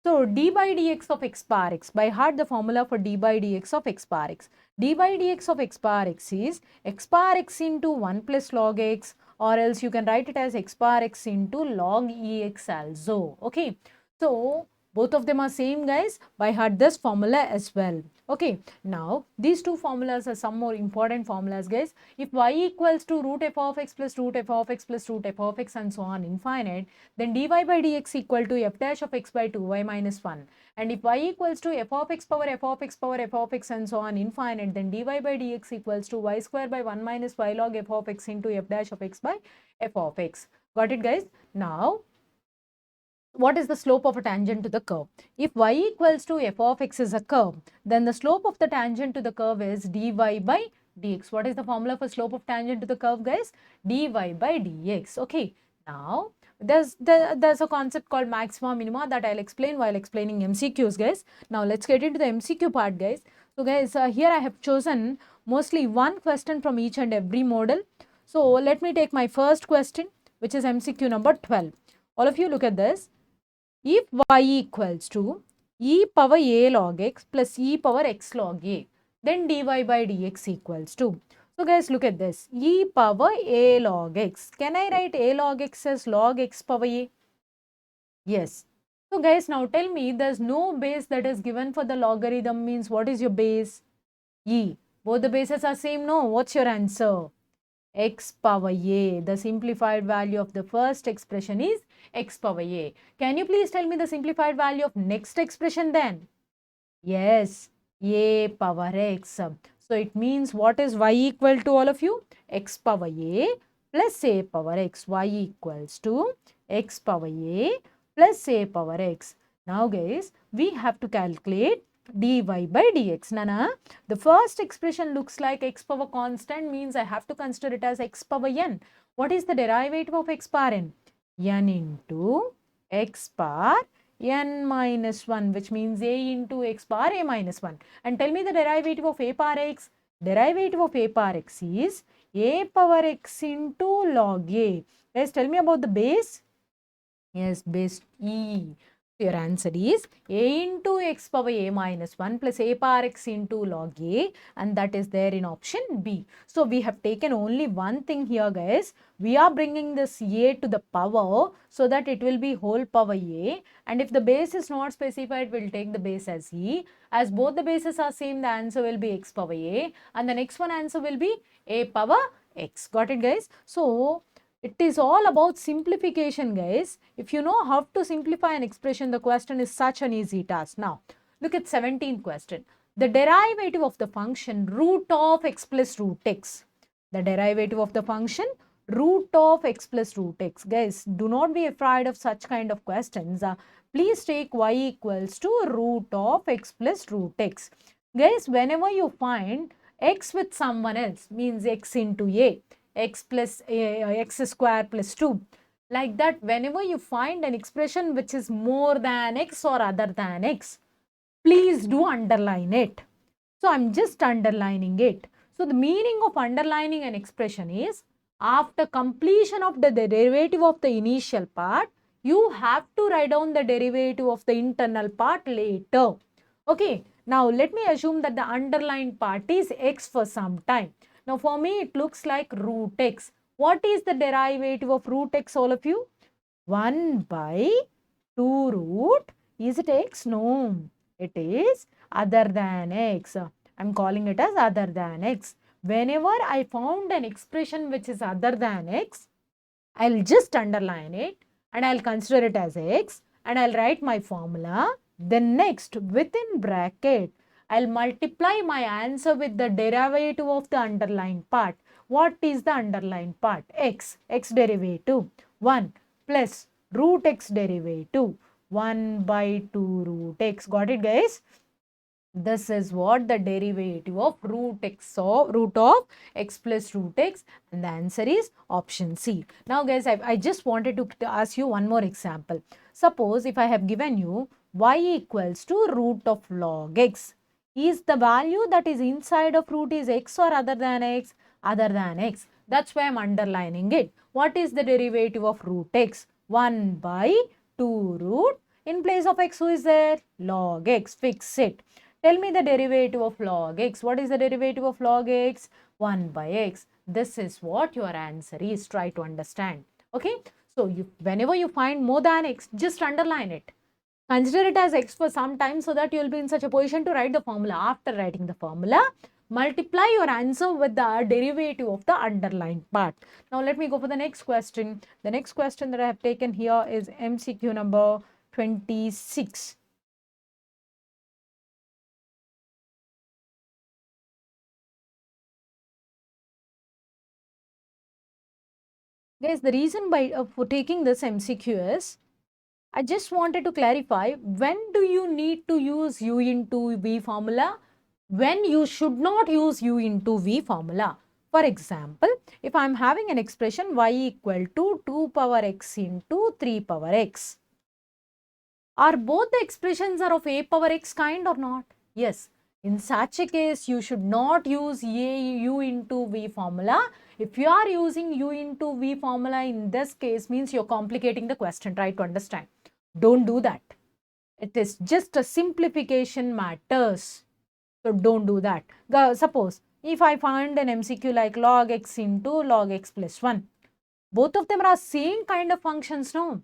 S1: So, d by dx of x power x, by heart the formula for d by dx of x power x. d by dx of x power x is x power x into 1 plus log x, or else you can write it as x power x into log ex also. Okay. So, both of them are same, guys. By heart this formula as well. Okay. Now, these two formulas are some more important formulas, guys. If y equals to root f of x plus root f of x plus root f of x and so on infinite, then dy by dx equal to f dash of x by 2y minus 1. And if y equals to f of x power f of x power f of x and so on infinite, then dy by dx equals to y square by 1 minus y log f of x into f dash of x by f of x. Got it, guys? Now, what is the slope of a tangent to the curve? If y equals to f of x is a curve, then the slope of the tangent to the curve is dy by dx. What is the formula for slope of tangent to the curve, guys? Dy by dx. Okay. Now, there's a concept called maxima minima that I'll explain while explaining MCQs, guys. Now, let's get into the MCQ part, guys. So, guys, here I have chosen mostly one question from each and every model. So, let me take my first question, which is MCQ number 12. All of you look at this. If y equals to e power a log x plus e power x log a, then dy by dx equals to. So guys, look at this. E power a log x. Can I write a log x as log x power a? Yes. So guys, now tell me, there's no base that is given for the logarithm, means what is your base? E. Both the bases are same, no? What's your answer? X power a. The simplified value of the first expression is x power a. Can you please tell me the simplified value of next expression then? Yes, a power x. So it means what is y equal to, all of you? X power a plus a power x. Y equals to x power a plus a power x. Now guys, we have to calculate dy by dx. Nana, the first expression looks like x power constant, means I have to consider it as x power n. What is the derivative of x power n? N into x power n minus 1, which means a into x power a minus 1. And tell me the derivative of a power x. Derivative of a power x is a power x into log a. Guys, tell me about the base. Yes, base e. So your answer is a into x power a minus 1 plus a power x into log a, and that is there in option B. So we have taken only one thing here, guys. We are bringing this a to the power so that it will be whole power a, and if the base is not specified, we'll take the base as e. As both the bases are same, the answer will be x power a, and the next one answer will be a power x. Got it, guys? So it is all about simplification, guys. If you know how to simplify an expression, the question is such an easy task. Now, look at 17th question. The derivative of the function root of x plus root x. The derivative of the function root of x plus root x. Guys, do not be afraid of such kind of questions. Please take y equals to root of x plus root x. Guys, whenever you find x with someone else, means x into a, x plus x square plus 2. Like that, whenever you find an expression which is more than x or other than x, please do underline it. So I'm just underlining it. So the meaning of underlining an expression is, after completion of the derivative of the initial part, you have to write down the derivative of the internal part later. Okay. Now let me assume that the underlined part is x for some time. Now for me it looks like root x. What is the derivative of root x, all of you? 1 by 2 root. Is it x? No. It is other than x. I'm calling it as other than x. Whenever I found an expression which is other than x, I'll just underline it and I'll consider it as x and I'll write my formula. Then next, within bracket, I'll multiply my answer with the derivative of the underlined part. What is the underlined part? X derivative 1 plus root x derivative 1 by 2 root x. Got it, guys? This is what the derivative of root of x plus root x, and the answer is option C. Now guys, I just wanted to ask you one more example. Suppose if I have given you y equals to root of log x. Is the value that is inside of root is x or other than x? Other than x. That's why I'm underlining it. What is the derivative of root x? 1 by 2 root. In place of x, who is there? Log x. Fix it. Tell me the derivative of log x. What is the derivative of log x? 1 by x. This is what your answer is. Try to understand. Okay. So, whenever you find more than x, just underline it. Consider it as x for some time so that you will be in such a position to write the formula. After writing the formula, multiply your answer with the derivative of the underlined part. Now, let me go for the next question. The next question that I have taken here is MCQ number 26. Guys, the reason for taking this MCQ is, I just wanted to clarify, when do you need to use u into v formula? When you should not use u into v formula. For example, if I am having an expression y equal to 2 power x into 3 power x. Are both the expressions are of a power x kind or not? Yes. In such a case, you should not use u into v formula. If you are using u into v formula in this case, means you're complicating the question. Try to understand. Don't do that. It is just a simplification matters. So don't do that. Suppose if I find an MCQ like log x into log x plus 1. Both of them are same kind of functions, no?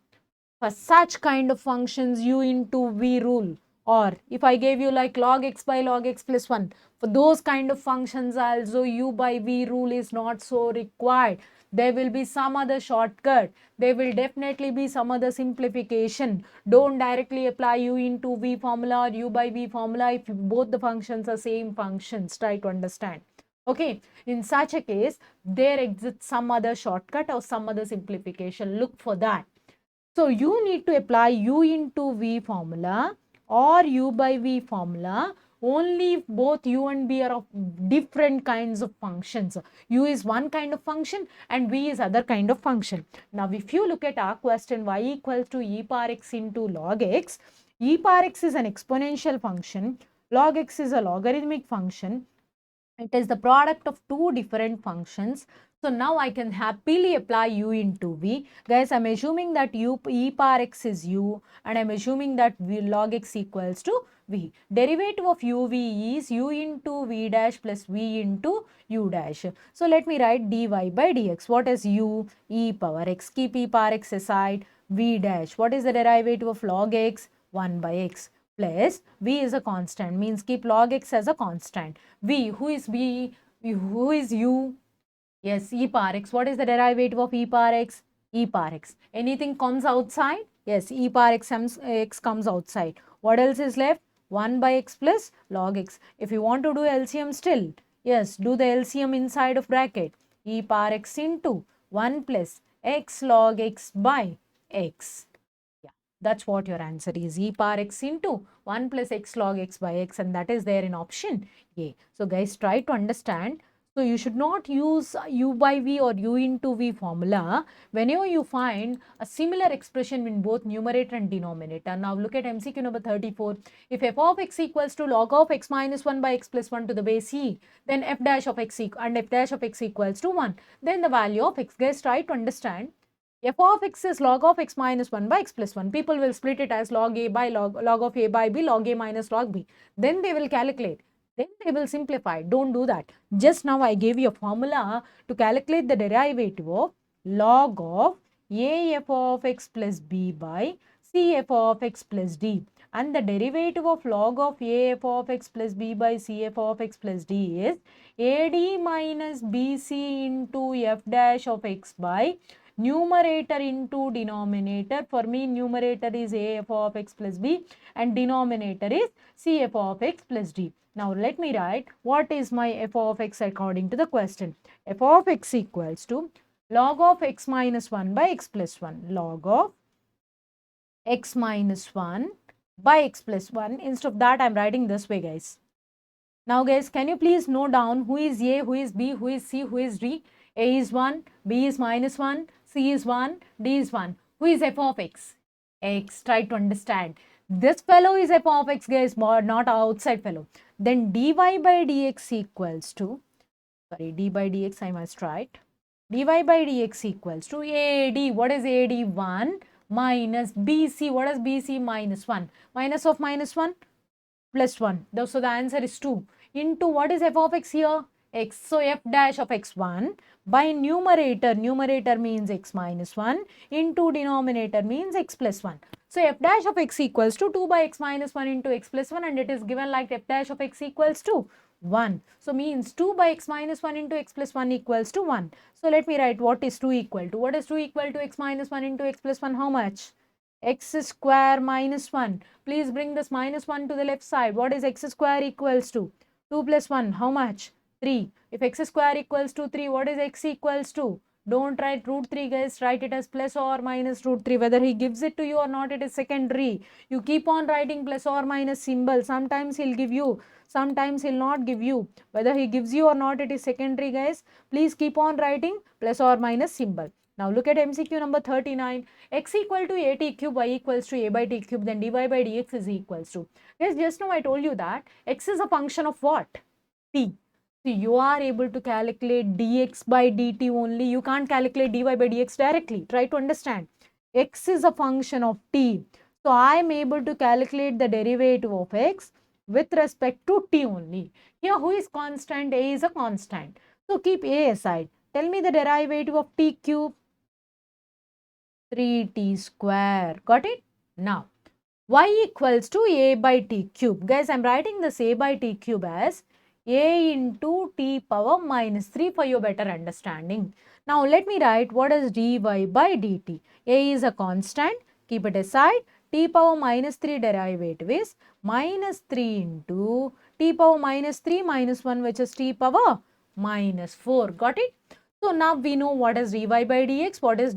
S1: For such kind of functions, u into v rule, or if I gave you like log x by log x plus 1, for those kind of functions also u by v rule is not so required. There will be some other shortcut. There will definitely be some other simplification. Don't directly apply u into v formula or u by v formula if both the functions are same functions. Try to understand. Okay, in such a case, there exists some other shortcut or some other simplification. Look for that. So, you need to apply u into v formula or u by v formula only if both u and v are of different kinds of functions. U is one kind of function and v is other kind of function. Now, if you look at our question, y equals to e power x into log x, e power x is an exponential function, log x is a logarithmic function. It is the product of two different functions. So now I can happily apply u into v. Guys, I'm assuming that e power x is u and I'm assuming that log x equals to v. Derivative of uv is u into v dash plus v into u dash. So let me write dy by dx. What is u? E power x. Keep e power x aside. V dash. What is the derivative of log x? 1 by x. Plus v is a constant, means keep log x as a constant. V, who is v? Who is u? Yes, e power x. What is the derivative of e power x? E power x. Anything comes outside? Yes, e power x comes outside. What else is left? 1 by x plus log x. If you want to do LCM still, yes, do the LCM inside of bracket. E power x into 1 plus x log x by x. That's what your answer is, e power x into 1 plus x log x by x, and that is there in option A. So guys, try to understand. So you should not use u by v or u into v formula whenever you find a similar expression in both numerator and denominator. Now look at MCQ number 34. If f of x equals to log of x minus 1 by x plus 1 to the base e, then f dash of x and f dash of x equals to 1. Then the value of x. Guys, try to understand. F of x is log of x minus 1 by x plus 1. People will split it as log a by log of a by b, log a minus log b. Then they will calculate. Then they will simplify. Don't do that. Just now I gave you a formula to calculate the derivative of log of a f of x plus b by c f of x plus d. And the derivative of log of a f of x plus b by c f of x plus d is ad minus bc into f dash of x by numerator into denominator. For me, numerator is a f of x plus b and denominator is c f of x plus d. Now let me write what is my f of x according to the question. F of x equals to log of x minus 1 by x plus 1. Log of x minus 1 by x plus 1. Instead of that, I am writing this way, guys. Now guys, can you please note down who is A, who is B, who is C, who is D? A is 1, B is -1, C is 1, D is 1. Who is f of x? X. Try to understand. This fellow is f of x, guys, not outside fellow. Then dy by dx equals to, sorry, d by dx I must write. dy by dx equals to AD. What is AD? 1 minus BC. What is BC? -1. Minus of -1? +1. So the answer is 2 into what is f of x here? X. So f dash of x1 by numerator. Numerator means x -1 into denominator means x +1. So f dash of x equals to 2 by x -1 into x +1, and it is given like f dash of x equals to 1. So means 2 by x -1 into x +1 equals to 1. So let me write what is 2 equal to. What is 2 equal to? X -1 into x +1. How much? X square minus 1. Please bring this -1 to the left side. What is x square equals to? 2 plus 1. How much? 3. If x square equals to 3, what is x equals to? Don't write √3, guys. Write it as plus or minus √3. Whether he gives it to you or not, it is secondary. You keep on writing plus or minus symbol. Sometimes he'll give you, sometimes he'll not give you. Whether he gives you or not, it is secondary, guys. Please keep on writing plus or minus symbol. Now look at MCQ number 39. X equal to at cube, y equals to a by t cube, then dy by dx is equals to. Yes, just now I told you that x is a function of what? T. So you are able to calculate dx by dt only. You can't calculate dy by dx directly. Try to understand. X is a function of t. So I am able to calculate the derivative of x with respect to t only. Here who is constant? A is a constant. So keep a aside. Tell me the derivative of t cube. 3t square. Got it? Now, y equals to a by t cube. Guys, I am writing this a by t cube as a into t power -3 for your better understanding. Now, let me write what is dy by dt. A is a constant. Keep it aside. T power -3 derivative is -3 into t power -3 minus 1, which is t power -4. Got it? So now we know what is dy by dx, what is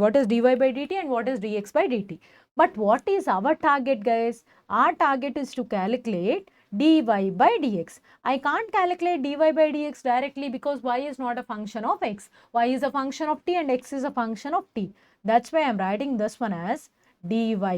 S1: what is dy by dt, and what is dx by dt. But what is our target, guys? Our target is to calculate dy by dx. I can't calculate dy by dx directly because y is not a function of x. Y is a function of t and x is a function of t. That's why I'm writing this one as dy by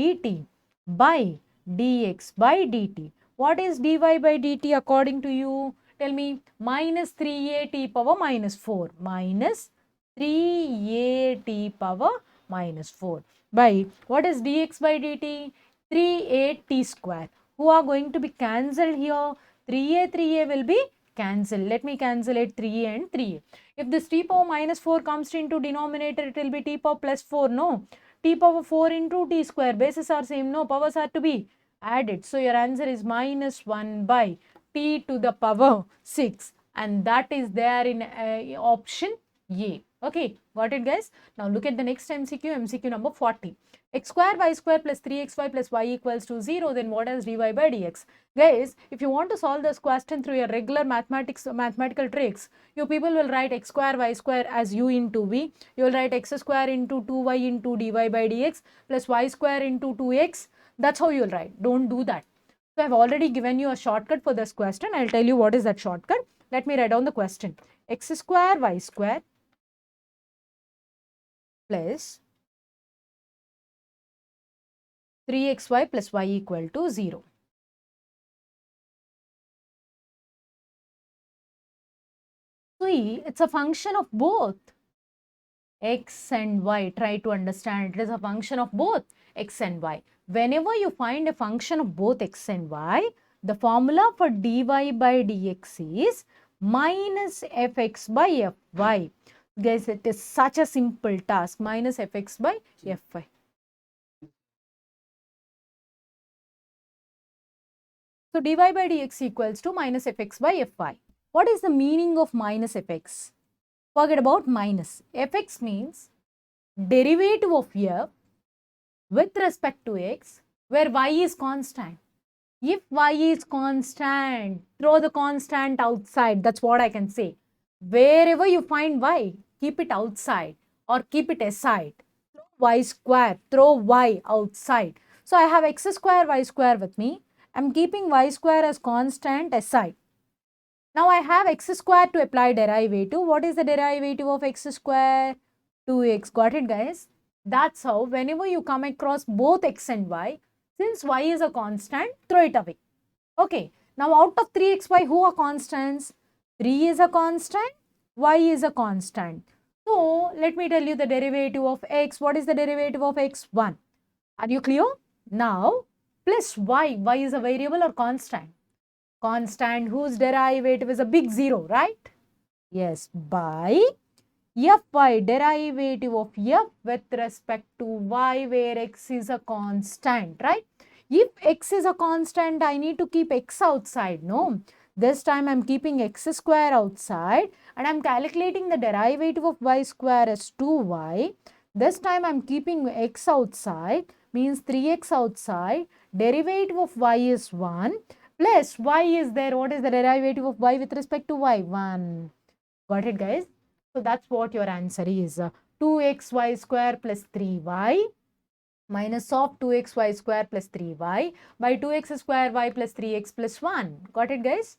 S1: dt by dx by dt. What is dy by dt according to you? Tell me. -3a t power -4 minus 3a t power -4 by what is dx by dt? 3a t square. Who are going to be cancelled here? 3a will be cancelled. Let me cancel it 3a and 3a. If this t power -4 comes into denominator, it will be t power +4. No. T power 4 into t square. Bases are same. No. Powers are to be added. So your answer is -1 by t to the power 6, and that is there in option A. Okay, got it, guys? Now look at the next MCQ, MCQ number 40. X square y square plus 3xy plus y equals to 0, then what is dy by dx? Guys, if you want to solve this question through your regular mathematical tricks, you people will write x square y square as u into v. You will write x square into 2y into dy by dx plus y square into 2x. That's how you will write. Don't do that. So, I have already given you a shortcut for this question. I will tell you what is that shortcut. Let me write down the question. X square y square plus 3xy plus y equal to 0. See, it's a function of both x and y. Try to understand. It is a function of both x and y. Whenever you find a function of both x and y, the formula for dy by dx is minus fx by fy. Guys, it is such a simple task. Minus fx by fy. So dy by dx equals to minus fx by fy. What is the meaning of minus fx? Forget about minus. Fx means derivative of f with respect to x, where y is constant. If y is constant, throw the constant outside. That's what I can say. Wherever you find y, keep it outside or keep it aside. Y square, throw y outside. So I have x square, y square with me, I'm keeping y square as constant aside. Now I have x square to apply derivative. What is the derivative of x square? 2x. Got it, guys? That's how whenever you come across both x and y, since y is a constant, throw it away. Okay. Now out of 3xy, who are constants? 3 is a constant, y is a constant. So let me tell you the derivative of x. What is the derivative of x? 1. Are you clear? Now plus y. Y is a variable or constant? Constant whose derivative is a big 0, right? Yes, by fy, derivative of f with respect to y, where x is a constant, right? If x is a constant, I need to keep x outside, no? This time I'm keeping x square outside and I'm calculating the derivative of y square as 2y. This time I'm keeping x outside, means 3x outside. Derivative of y is 1 plus y is there. What is the derivative of y with respect to y? 1. Got it, guys? So that's what your answer is. 2xy square plus 3y minus of 2xy square plus 3y by 2x square y plus 3x plus 1. Got it, guys?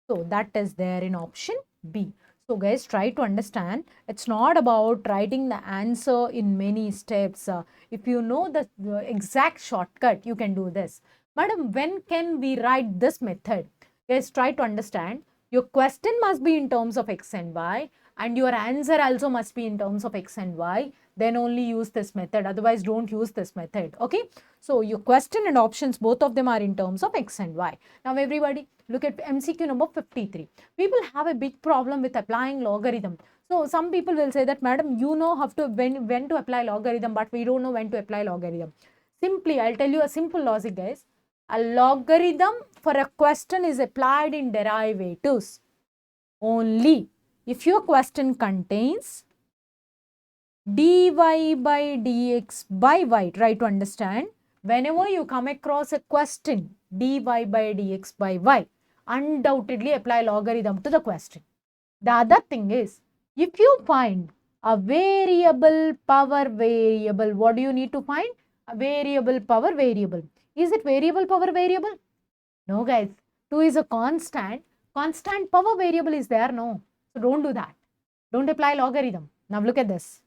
S1: So that is there in option B. So guys, try to understand. It's not about writing the answer in many steps. If you know the exact shortcut, you can do this. Madam, when can we write this method? Guys, try to understand. Your question must be in terms of x and y, and your answer also must be in terms of x and y. Then only use this method. Otherwise, don't use this method. Okay. So your question and options, both of them are in terms of x and y. Now everybody, look at MCQ number 53. People have a big problem with applying logarithm. So some people will say that, madam, you know how to when to apply logarithm, but we don't know when to apply logarithm. Simply, I'll tell you a simple logic, guys. A logarithm for a question is applied in derivatives only if your question contains dy by dx by y. Try to understand. Whenever you come across a question, dy by dx by y, undoubtedly apply logarithm to the question. The other thing is, if you find a variable power variable, what do you need to find? A variable power variable. Is it variable power variable? No, guys. 2 is a constant. Constant power variable is there, no. So don't do that. Don't apply logarithm. Now look at this.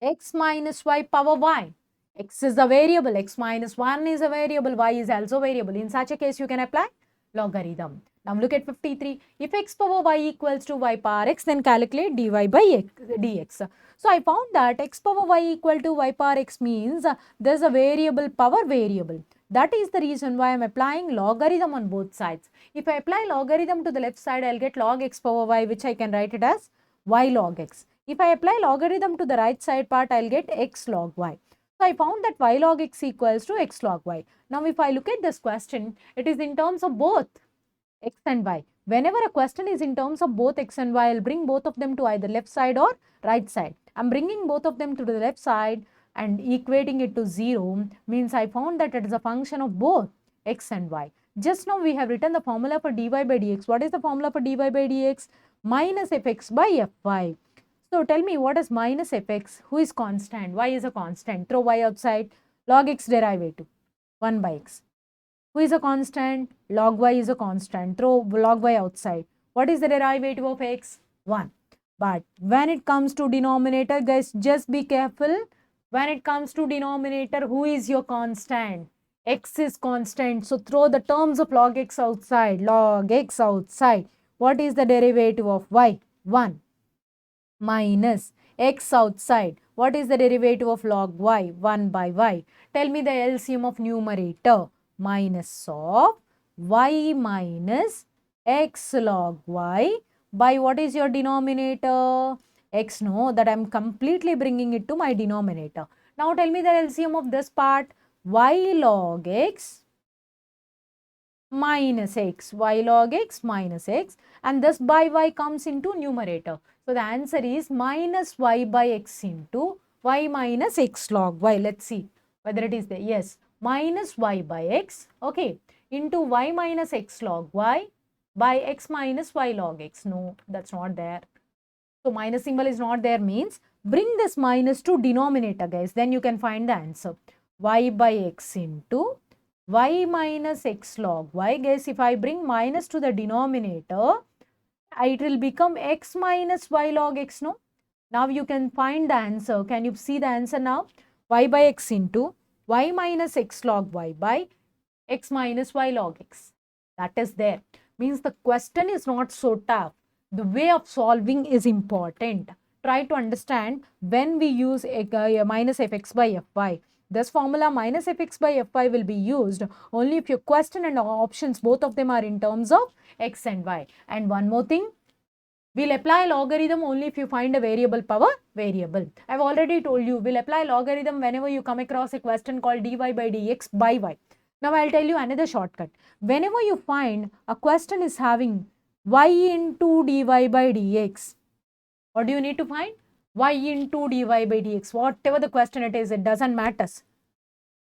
S1: X minus y power y. X is a variable, x minus 1 is a variable, y is also variable. In such a case, you can apply logarithm. Now look at 53. If x power y equals to y power x, then calculate dy by dx. So I found that x power y equal to y power x means there's a variable power variable. That is the reason why I'm applying logarithm on both sides. If I apply logarithm to the left side, I'll get log x power y, which I can write it as y log x. If I apply logarithm to the right side part, I'll get x log y. So I found that y log x equals to x log y. Now if I look at this question, it is in terms of both x and y. Whenever a question is in terms of both x and y, I'll bring both of them to either left side or right side. I'm bringing both of them to the left side and equating it to 0 means I found that it is a function of both x and y. Just now we have written the formula for dy by dx. What is the formula for dy by dx? Minus fx by fy. So tell me, what is minus fx? Who is constant? Y is a constant. Throw y outside. Log x derivative. 1 by x. Who is a constant? Log y is a constant. Throw log y outside. What is the derivative of x? 1. But when it comes to denominator, guys, just be careful. When it comes to denominator, who is your constant? X is constant. So throw the terms of log x outside. Log x outside. What is the derivative of y? 1. Minus x outside. What is the derivative of log y? 1 by y. Tell me the LCM of numerator. Minus of y minus x log y by what is your denominator? X. No, that I am completely bringing it to my denominator. Now tell me the LCM of this part. Y log x minus x. Y log x minus x, and this by y comes into numerator. So the answer is minus y by x into y minus x log y. Let's see whether it is there. Yes, minus y by x, okay, into y minus x log y by x minus y log x. No, that's not there. So minus symbol is not there means bring this minus to denominator, guys. Then you can find the answer. Y by x into y minus x log y. Guys, if I bring minus to the denominator, it will become x minus y log x, no? Now you can find the answer. Can you see the answer now? Y by x into y minus x log y by x minus y log x. That is there. Means the question is not so tough. The way of solving is important. Try to understand when we use minus fx by fy. This formula minus fx by fy will be used only if your question and options, both of them are in terms of x and y. And one more thing, we'll apply logarithm only if you find a variable power variable. I've already told you, we'll apply logarithm whenever you come across a question called dy by dx by y. Now I'll tell you another shortcut. Whenever you find a question is having y into dy by dx, what do you need to find? Y into dy by dx. Whatever the question it is, it doesn't matter.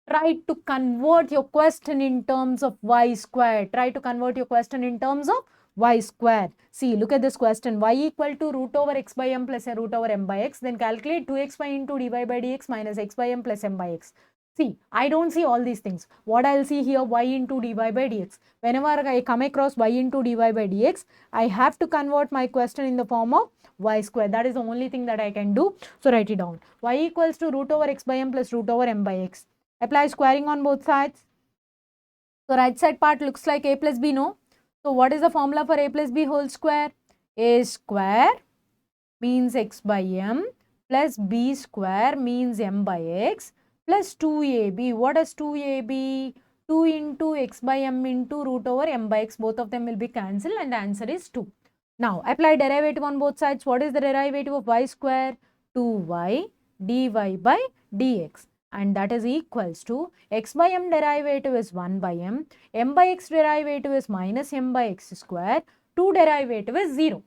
S1: Try to convert your question in terms of y square. Try to convert your question in terms of y square. See, look at this question. Y equal to root over x by m plus root over m by x. Then calculate 2xy into dy by dx minus x by m plus m by x. See, I don't see all these things. What I'll see here, y into dy by dx. Whenever I come across y into dy by dx, I have to convert my question in the form of y square. That is the only thing that I can do. So write it down. Y equals to root over x by m plus root over m by x. Apply squaring on both sides. So right side part looks like a plus b, no? So what is the formula for a plus b whole square? A square means x by m plus b square means m by x plus 2ab. What is 2ab? 2 into x by m into root over m by x. Both of them will be cancelled and the answer is 2. Now apply derivative on both sides. What is the derivative of y square? 2y dy by dx. And that is equals to x by m derivative is 1 by m by x derivative is minus m by x square, 2 derivative is 0.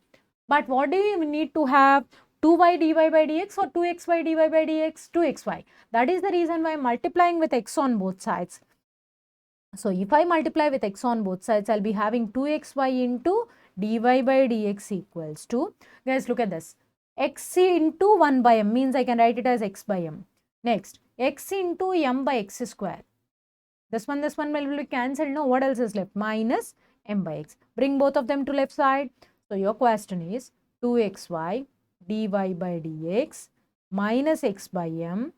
S1: But what do you need to have? 2y dy by dx or 2xy dy by dx? 2xy. That is the reason why I'm multiplying with x on both sides. So if I multiply with x on both sides, I'll be having 2xy into dy by dx equals to, guys look at this, x into 1 by m means I can write it as x by m. Next, x into m by x square. This one will be cancelled. No, what else is left? Minus m by x. Bring both of them to left side. So your question is 2xy dy by dx minus x by m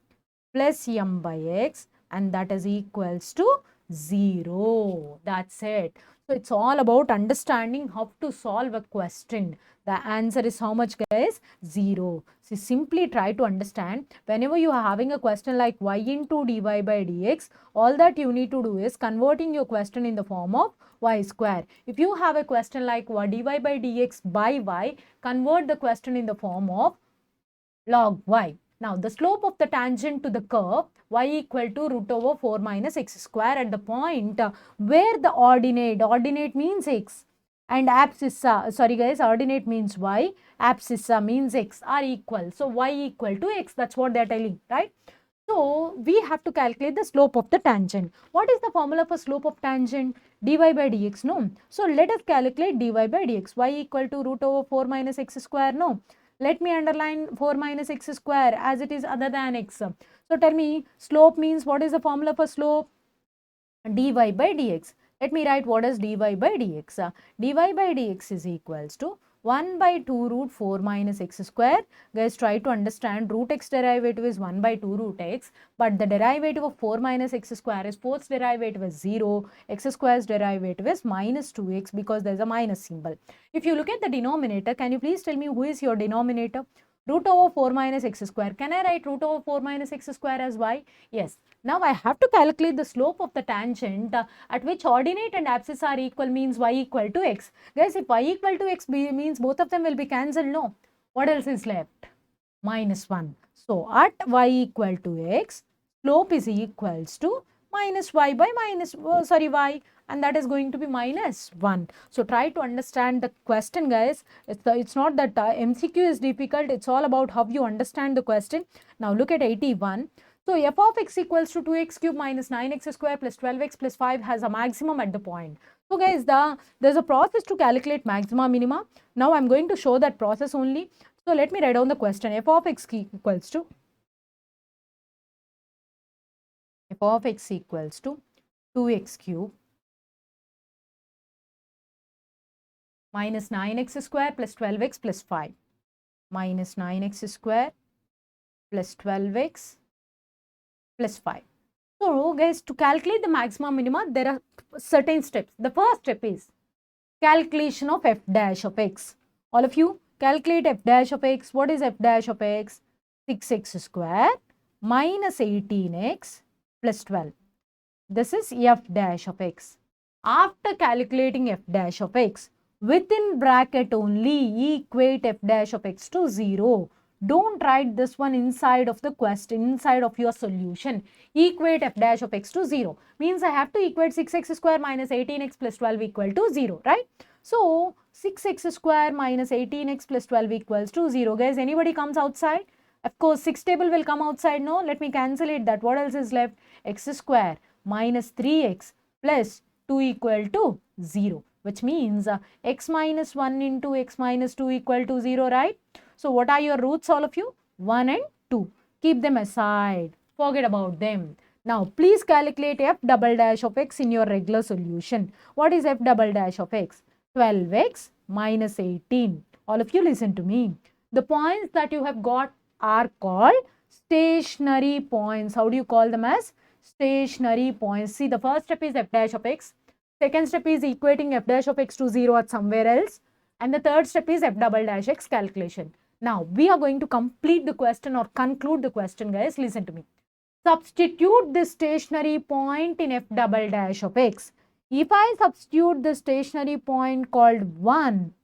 S1: plus m by x, and that is equals to 0. That's it. So it's all about understanding how to solve a question. The answer is how much, guys? 0. So simply try to understand whenever you are having a question like y into dy by dx, all that you need to do is converting your question in the form of y square. If you have a question like dy by dx by y, convert the question in the form of log y. Now, the slope of the tangent to the curve y equal to root over 4 minus x square at the point where the ordinate means x and abscissa, sorry guys, ordinate means y, abscissa means x are equal. So, y equal to x, that's what they are telling, right? So, we have to calculate the slope of the tangent. What is the formula for slope of tangent? Dy by dx, no? So, let us calculate dy by dx. Y equal to root over 4 minus x square, no? Let me underline 4 minus x square as it is other than x. So, tell me slope means, what is the formula for slope? Dy by dx. Let me write what is dy by dx. Dy by dx is equals to 1 by 2 root 4 minus x square. Guys, try to understand root x derivative is 1 by 2 root x, but the derivative of 4 minus x square is 4's derivative is 0, x square's derivative is minus 2x because there is a minus symbol. If you look at the denominator, can you please tell me who is your denominator? Root over 4 minus x square. Can I write root over 4 minus x square as y? Yes. Now I have to calculate the slope of the tangent at which ordinate and abscissa are equal means y equal to x. Guys, if y equal to x means both of them will be cancelled. No. What else is left? Minus 1. So at y equal to x, slope is equals to minus y by y, and that is going to be minus 1. So try to understand the question, guys. It's not that MCQ is difficult. It's all about how you understand the question. Now look at 81. So f of x equals to 2x cube minus 9x square plus 12x plus 5 has a maximum at the point. So guys, there's a process to calculate maxima minima. Now I'm going to show that process only. So let me write down the question. F of x equals to 2x cube minus 9x square plus 12x plus 5 minus 9x square plus 12x plus 5. So guys, to calculate the maxima minima, there are certain steps. The first step is calculation of f dash of x. All of you calculate f dash of x. What is f dash of x? 6x square minus 18x plus 12. This is f dash of x. After calculating f dash of x, within bracket only equate f dash of x to 0. Don't write this one inside of the question, inside of your solution. Equate f dash of x to 0. Means I have to equate 6x square minus 18x plus 12 equal to 0, right? So, 6x square minus 18x plus 12 equals to 0. Guys, anybody comes outside? Of course, 6 table will come outside. No, let me cancel that. What else is left? X square minus 3x plus 2 equal to 0. Which means x minus 1 into x minus 2 equal to 0, right? So, what are your roots, all of you? 1 and 2. Keep them aside. Forget about them. Now, please calculate f double dash of x in your regular solution. What is f double dash of x? 12x minus 18. All of you listen to me. The points that you have got are called stationary points. How do you call them? As stationary points. See, the first step is f dash of x. Second step is equating f dash of x to 0 at somewhere else. And the third step is f double dash x calculation. Now, we are going to complete the question or conclude the question, guys. Listen to me. Substitute this stationary point in f double dash of x. If I substitute the stationary point called 1,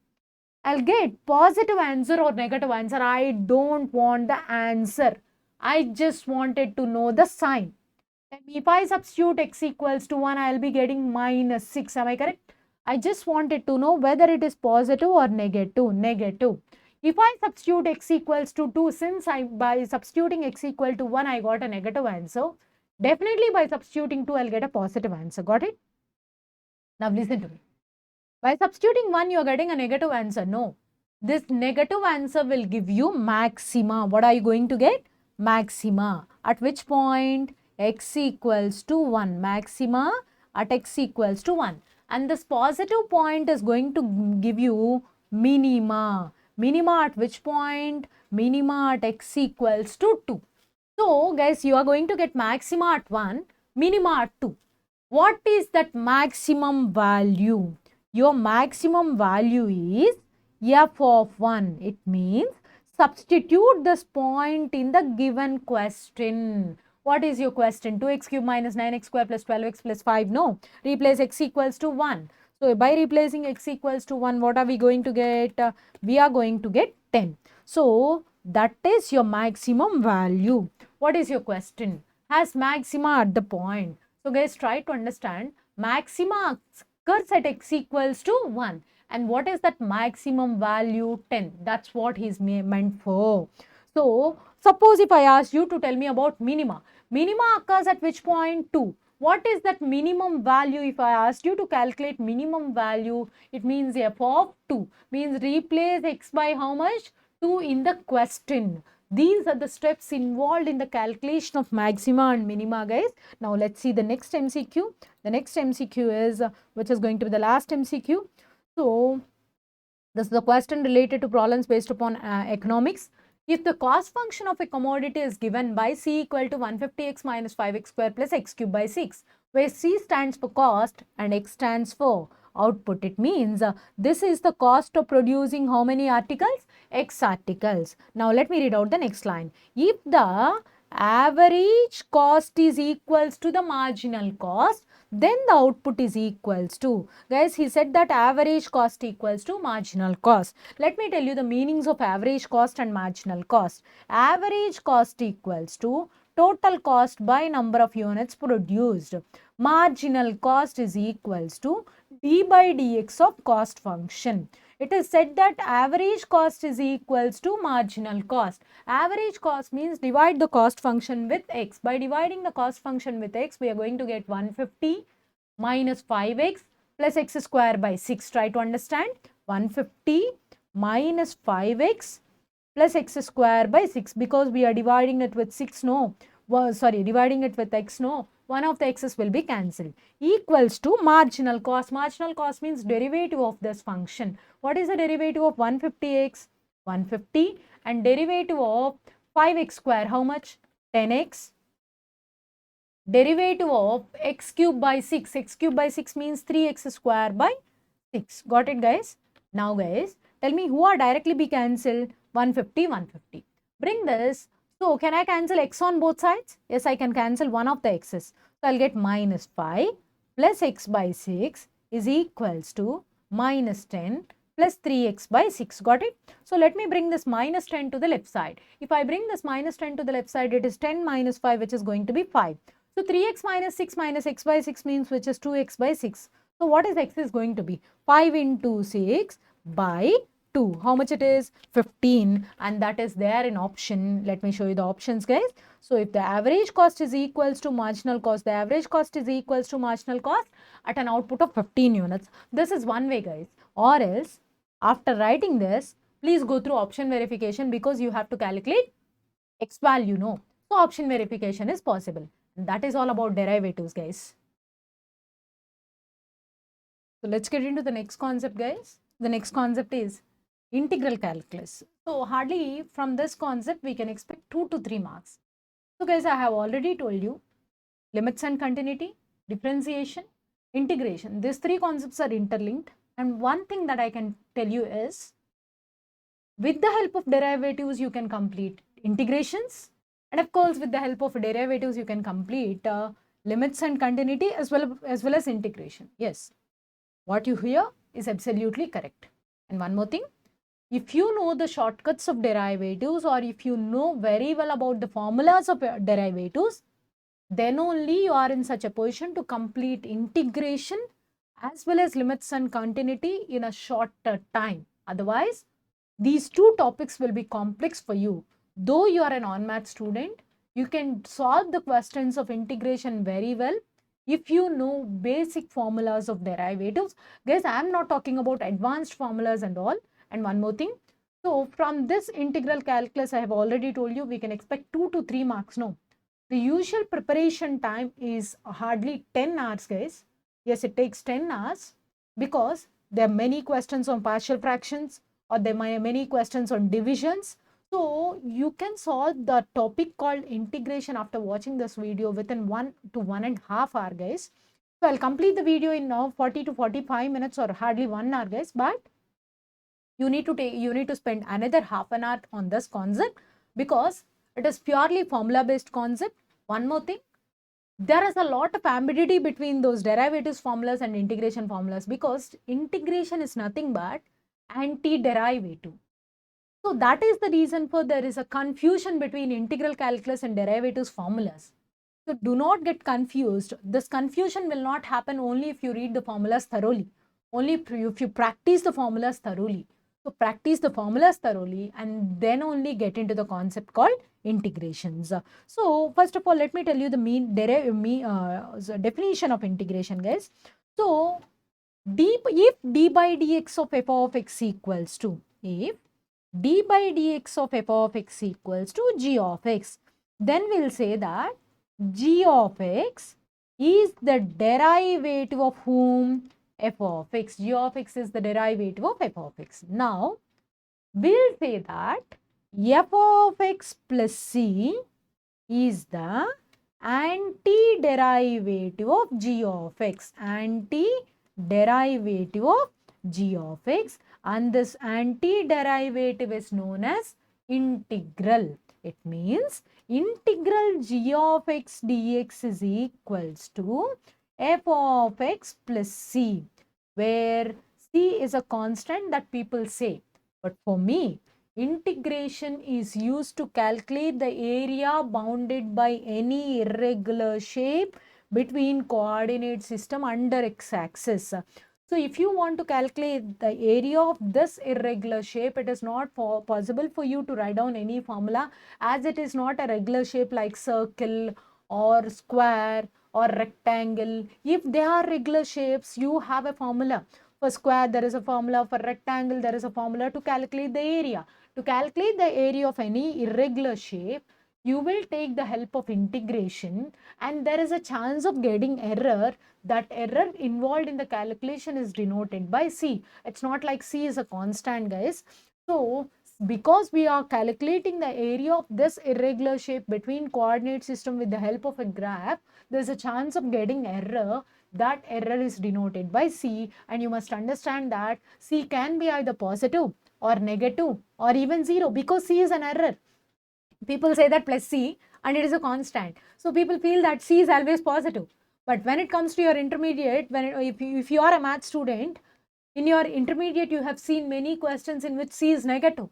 S1: I'll get positive answer or negative answer. I don't want the answer. I just wanted to know the sign. If I substitute x equals to 1, I'll be getting minus 6. Am I correct? I just wanted to know whether it is positive or negative. Negative. If I substitute x equals to 2, since by substituting x equal to 1, I got a negative answer. Definitely by substituting 2, I'll get a positive answer. Got it? Now listen to me. By substituting 1, you are getting a negative answer. No. This negative answer will give you maxima. What are you going to get? Maxima. At which point? X equals to 1. Maxima at x equals to 1. And this positive point is going to give you minima. Minima at which point? Minima at x equals to 2. So, guys, you are going to get maxima at 1, minima at 2. What is that maximum value? Your maximum value is f of 1. It means substitute this point in the given question. What is your question? 2x cube minus 9x square plus 12x plus 5. No. Replace x equals to 1. So, by replacing x equals to 1, what are we going to get? We are going to get 10. So, that is your maximum value. What is your question? Has maxima at the point. So, guys, try to understand. Maxima occurs at x equals to 1. And what is that maximum value? 10. That's what he's meant for. So, suppose if I ask you to tell me about minima. Minima occurs at which point? 2. What is that minimum value? If I asked you to calculate minimum value, it means f of 2. Means replace x by how much? 2 in the question. These are the steps involved in the calculation of maxima and minima, guys. Now, let's see the next MCQ. The next MCQ is, which is going to be the last MCQ. So, this is the question related to problems based upon economics. If the cost function of a commodity is given by C equal to 150x minus 5x square plus x cube by 6, where C stands for cost and x stands for output. It means this is the cost of producing how many articles? X articles. Now, let me read out the next line. If the average cost is equals to the marginal cost, then the output is equals to. Guys, he said that average cost equals to marginal cost. Let me tell you the meanings of average cost and marginal cost. Average cost equals to total cost by number of units produced. Marginal cost is equals to d by dx of cost function. It is said that average cost is equals to marginal cost. Average cost means divide the cost function with x. By dividing the cost function with x, we are going to get 150 minus 5x plus x square by 6. Try to understand. 150 minus 5x plus x square by 6, because we are dividing it with 6, no. Well, sorry, dividing it with x, no. one of the x's will be cancelled, equals to marginal cost. Marginal cost means derivative of this function. What is the derivative of 150x? 150, and derivative of 5x square, how much? 10x. Derivative of x cube by 6. X cube by 6 means 3x square by 6. Got it, guys? Now, guys, tell me who are directly be cancelled? 150, 150. Bring this. So, can I cancel x on both sides? Yes, I can cancel one of the x's. So, I'll get minus 5 plus x by 6 is equals to minus 10 plus 3x by 6. Got it? So, let me bring this minus 10 to the left side. If I bring this minus 10 to the left side, it is 10 minus 5, which is going to be 5. So, 3x minus 6 minus x by 6 means which is 2x by 6. So, what is x is going to be? 5 into 6 by 2. How much it is? 15, and that is there in option. Let me show you the options, guys. So, if the average cost is equals to marginal cost, the average cost is equals to marginal cost at an output of 15 units. This is one way, guys. Or else, after writing this, please go through option verification because you have to calculate x value, no. So, option verification is possible. And that is all about derivatives, guys. So, let's get into the next concept, guys. The next concept is integral calculus. So, hardly from this concept, we can expect 2 to 3 marks. So, guys, I have already told you limits and continuity, differentiation, integration. These three concepts are interlinked. And one thing that I can tell you is, with the help of derivatives, you can complete integrations. And of course, with the help of derivatives, you can complete limits and continuity as well as integration. Yes, what you hear is absolutely correct. And one more thing, if you know the shortcuts of derivatives, or if you know very well about the formulas of derivatives, then only you are in such a position to complete integration as well as limits and continuity in a shorter time. Otherwise, these two topics will be complex for you. Though you are an on-math student, you can solve the questions of integration very well if you know basic formulas of derivatives. Guys, I am not talking about advanced formulas and all. And one more thing. So, from this integral calculus, I have already told you we can expect 2 to 3 marks. No. The usual preparation time is hardly 10 hours, guys. Yes, it takes 10 hours because there are many questions on partial fractions, or there are many questions on divisions. So, you can solve the topic called integration after watching this video within 1 to 1.5 hours, guys. So, I'll complete the video in now 40 to 45 minutes or hardly 1 hour, guys. But you need to spend another half an hour on this concept because it is purely formula based concept. One more thing, there is a lot of ambiguity between those derivatives formulas and integration formulas because integration is nothing but anti-derivative. So that is the reason for there is a confusion between integral calculus and derivatives formulas. So do not get confused. This confusion will not happen only if you read the formulas thoroughly, only if you practice the formulas thoroughly. So practice the formulas thoroughly and then only get into the concept called integrations. So first of all, let me tell you the definition of integration, guys. So if d by dx of f of x equals to, if d by dx of f of x equals to g of x, then we'll say that g of x is the derivative of whom? F of x. G of x is the derivative of f of x. Now, we'll say that f of x plus c is the antiderivative of g of x. Antiderivative of g of x, and this antiderivative is known as integral. It means integral g of x dx is equals to f of x plus c, where c is a constant that people say. But for me, integration is used to calculate the area bounded by any irregular shape between coordinate system under x-axis. So, if you want to calculate the area of this irregular shape, it is not possible for you to write down any formula, as it is not a regular shape like circle or square or rectangle. If they are regular shapes, you have a formula. For square, there is a formula. For rectangle, there is a formula to calculate the area. To calculate the area of any irregular shape, you will take the help of integration, and there is a chance of getting error. That error involved in the calculation is denoted by C. It's not like C is a constant, guys. So because we are calculating the area of this irregular shape between coordinate system with the help of a graph, there's a chance of getting error. That error is denoted by C, and you must understand that C can be either positive or negative or even 0, because C is an error. People say that plus C and it is a constant. So people feel that C is always positive. But when it comes to your intermediate, if you are a math student, in your intermediate you have seen many questions in which C is negative.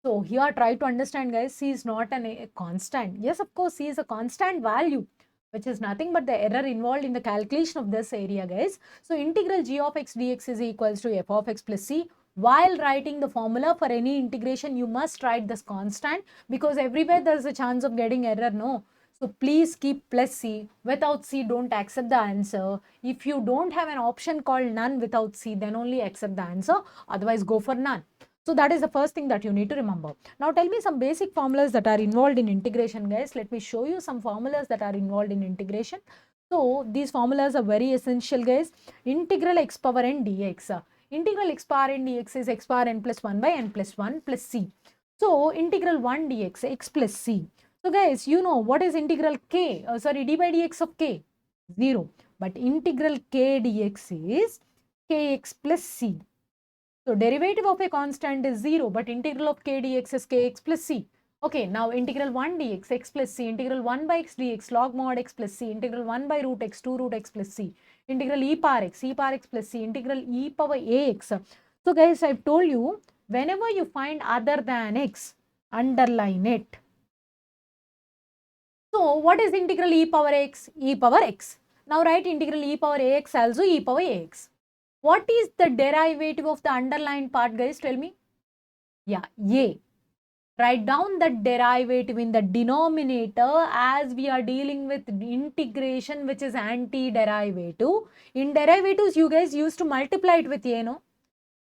S1: So here try to understand, guys, C is not a constant. Yes, of course, C is a constant value, which is nothing but the error involved in the calculation of this area, guys. So integral g of x dx is equals to f of x plus c. While writing the formula for any integration, you must write this constant, because everywhere there is a chance of getting error, no? So please keep plus C. Without C, don't accept the answer. If you don't have an option called none without C, then only accept the answer. Otherwise, go for none. So that is the first thing that you need to remember. Now tell me some basic formulas that are involved in integration, guys. Let me show you some formulas that are involved in integration. So these formulas are very essential, guys. Integral x power n dx. Integral x power n dx is x power n plus 1 by n plus 1 plus c. So integral 1 dx, x plus c. So guys, you know what is integral k? D by dx of k? 0. But integral k dx is kx plus c. So derivative of a constant is 0, but integral of k dx is kx plus c. Okay, now integral 1 dx, x plus c, integral 1 by x dx, log mod x plus c, integral 1 by root x, 2 root x plus c, integral e power x plus c, integral e power ax. So guys, I've told you, whenever you find other than x, underline it. So what is integral e power x? E power x. Now write integral e power ax also e power ax. What is the derivative of the underlined part, guys? Tell me. Yeah, a. Write down the derivative in the denominator, as we are dealing with integration, which is antiderivative. In derivatives, you guys used to multiply it with a, no?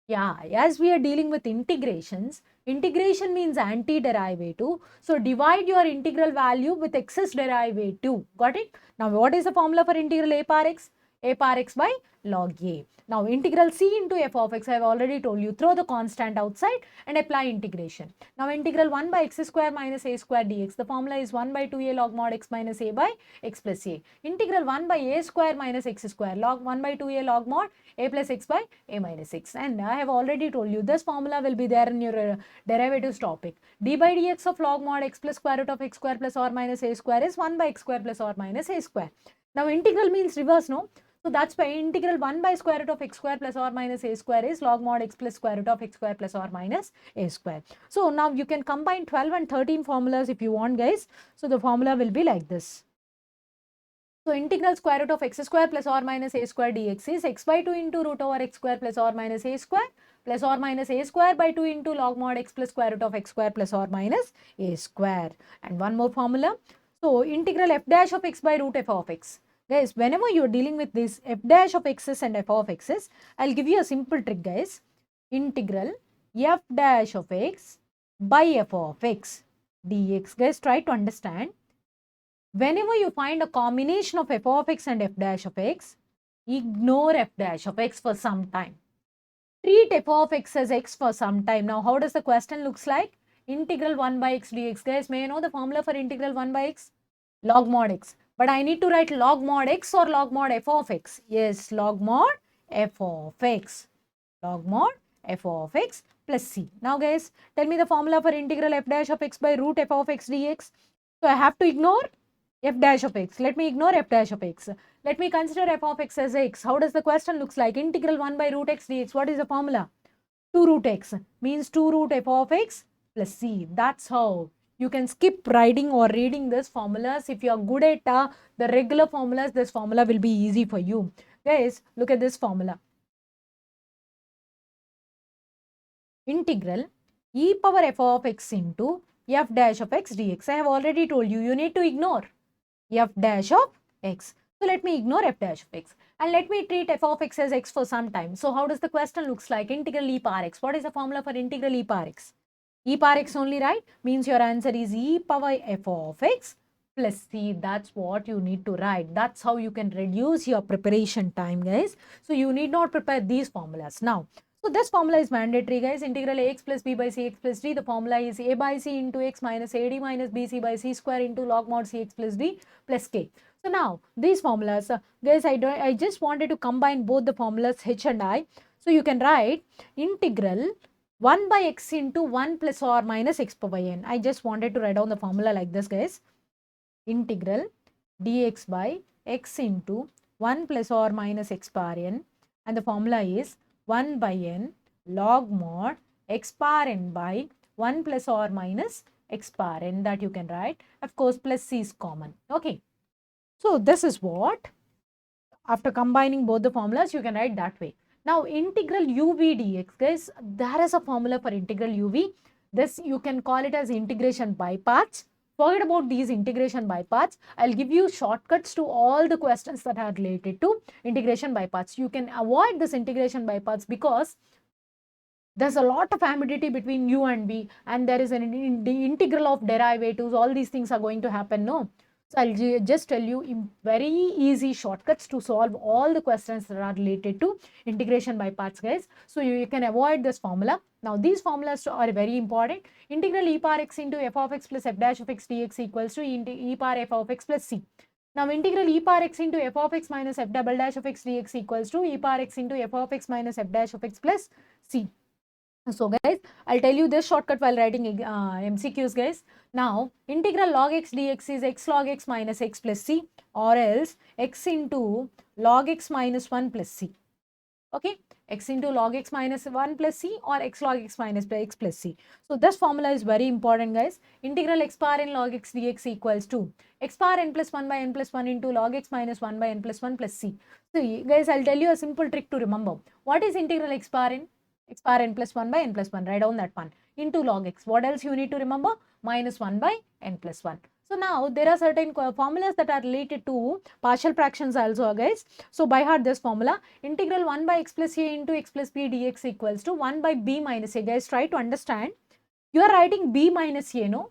S1: Yeah, as we are dealing with integrations, integration means antiderivative. So divide your integral value with excess derivative. Got it? Now what is the formula for integral a power x? A power x by log a. Now integral c into f of x, I have already told you, throw the constant outside and apply integration. Now integral 1 by x square minus a square dx, the formula is 1 by 2a log mod x minus a by x plus a. Integral 1 by a square minus x square log 1 by 2a log mod a plus x by a minus x. And I have already told you, this formula will be there in your derivatives topic. D by dx of log mod x plus square root of x square plus or minus a square is 1 by x square plus or minus a square. Now integral means reverse, no? So that's why integral 1 by square root of x square plus or minus a square is log mod x plus square root of x square plus or minus a square. So now you can combine 12 and 13 formulas if you want, guys. So the formula will be like this. So integral square root of x square plus or minus a square dx is x by 2 into root over x square plus or minus a square plus or minus a square by 2 into log mod x plus square root of x square plus or minus a square. And one more formula. So integral f dash of x by root f of x. Guys, whenever you are dealing with this f dash of x's and f of x's, I'll give you a simple trick, guys. Integral f dash of x by f of x dx. Guys, try to understand. Whenever you find a combination of f of x and f dash of x, ignore f dash of x for some time. Treat f of x as x for some time. Now, how does the question looks like? Integral 1 by x dx. Guys, may I know the formula for integral 1 by x? Log mod x. But I need to write log mod x or log mod f of x. Yes, log mod f of x. Log mod f of x plus c. Now guys, tell me the formula for integral f dash of x by root f of x dx. So I have to ignore f dash of x. Let me ignore f dash of x. Let me consider f of x as x. How does the question looks like? Integral 1 by root x dx. What is the formula? 2 root x means 2 root f of x plus c. That's how. You can skip writing or reading this formulas. If you are good at the regular formulas, this formula will be easy for you. Guys, look at this formula. Integral e power f of x into f dash of x dx. I have already told you, you need to ignore f dash of x. So let me ignore f dash of x and let me treat f of x as x for some time. So how does the question looks like? Integral e power x. What is the formula for integral e power x? E power x only, right? Means your answer is e power f of x plus c. That's what you need to write. That's how you can reduce your preparation time, guys. So you need not prepare these formulas. Now, so this formula is mandatory, guys. Integral ax plus b by cx plus d. The formula is a by c into x minus ad minus bc by c square into log mod cx plus d plus k. So now these formulas, guys, I just wanted to combine both the formulas h and I. So you can write integral 1 by x into 1 plus or minus x power n. I just wanted to write down the formula like this, guys. Integral dx by x into 1 plus or minus x power n, and the formula is 1 by n log mod x power n by 1 plus or minus x power n, that you can write. Of course, plus c is common. Okay. So this is what, after combining both the formulas, you can write that way. Now, integral uv dx, guys, there is a formula for integral uv. This you can call it as integration by parts. Forget about these integration by parts. I'll give you shortcuts to all the questions that are related to integration by parts. You can avoid this integration by parts because there's a lot of ambiguity between u and v, and there is an integral of derivatives. All these things are going to happen, no? So I'll just tell you very easy shortcuts to solve all the questions that are related to integration by parts, guys. So you can avoid this formula. Now these formulas are very important. Integral e power x into f of x plus f dash of x dx equals to e power f of x plus c. Now integral e power x into f of x minus f double dash of x dx equals to e power x into f of x minus f dash of x plus c. So guys, I'll tell you this shortcut while writing MCQs, guys. Now, integral log x dx is x log x minus x plus c, or else x into log x minus 1 plus c. Okay, x into log x minus 1 plus c or x log x minus x plus c. So this formula is very important, guys. Integral x power n log x dx equals to x power n plus 1 by n plus 1 into log x minus 1 by n plus 1 plus c. So guys, I'll tell you a simple trick to remember. What is integral x power n? X power n plus 1 by n plus 1, write down that one, into log x. What else you need to remember? Minus 1 by n plus 1. So now there are certain formulas that are related to partial fractions also, guys. So by heart this formula, integral 1 by x plus a into x plus b dx equals to 1 by b minus a. Guys, try to understand. You are writing b minus a, no?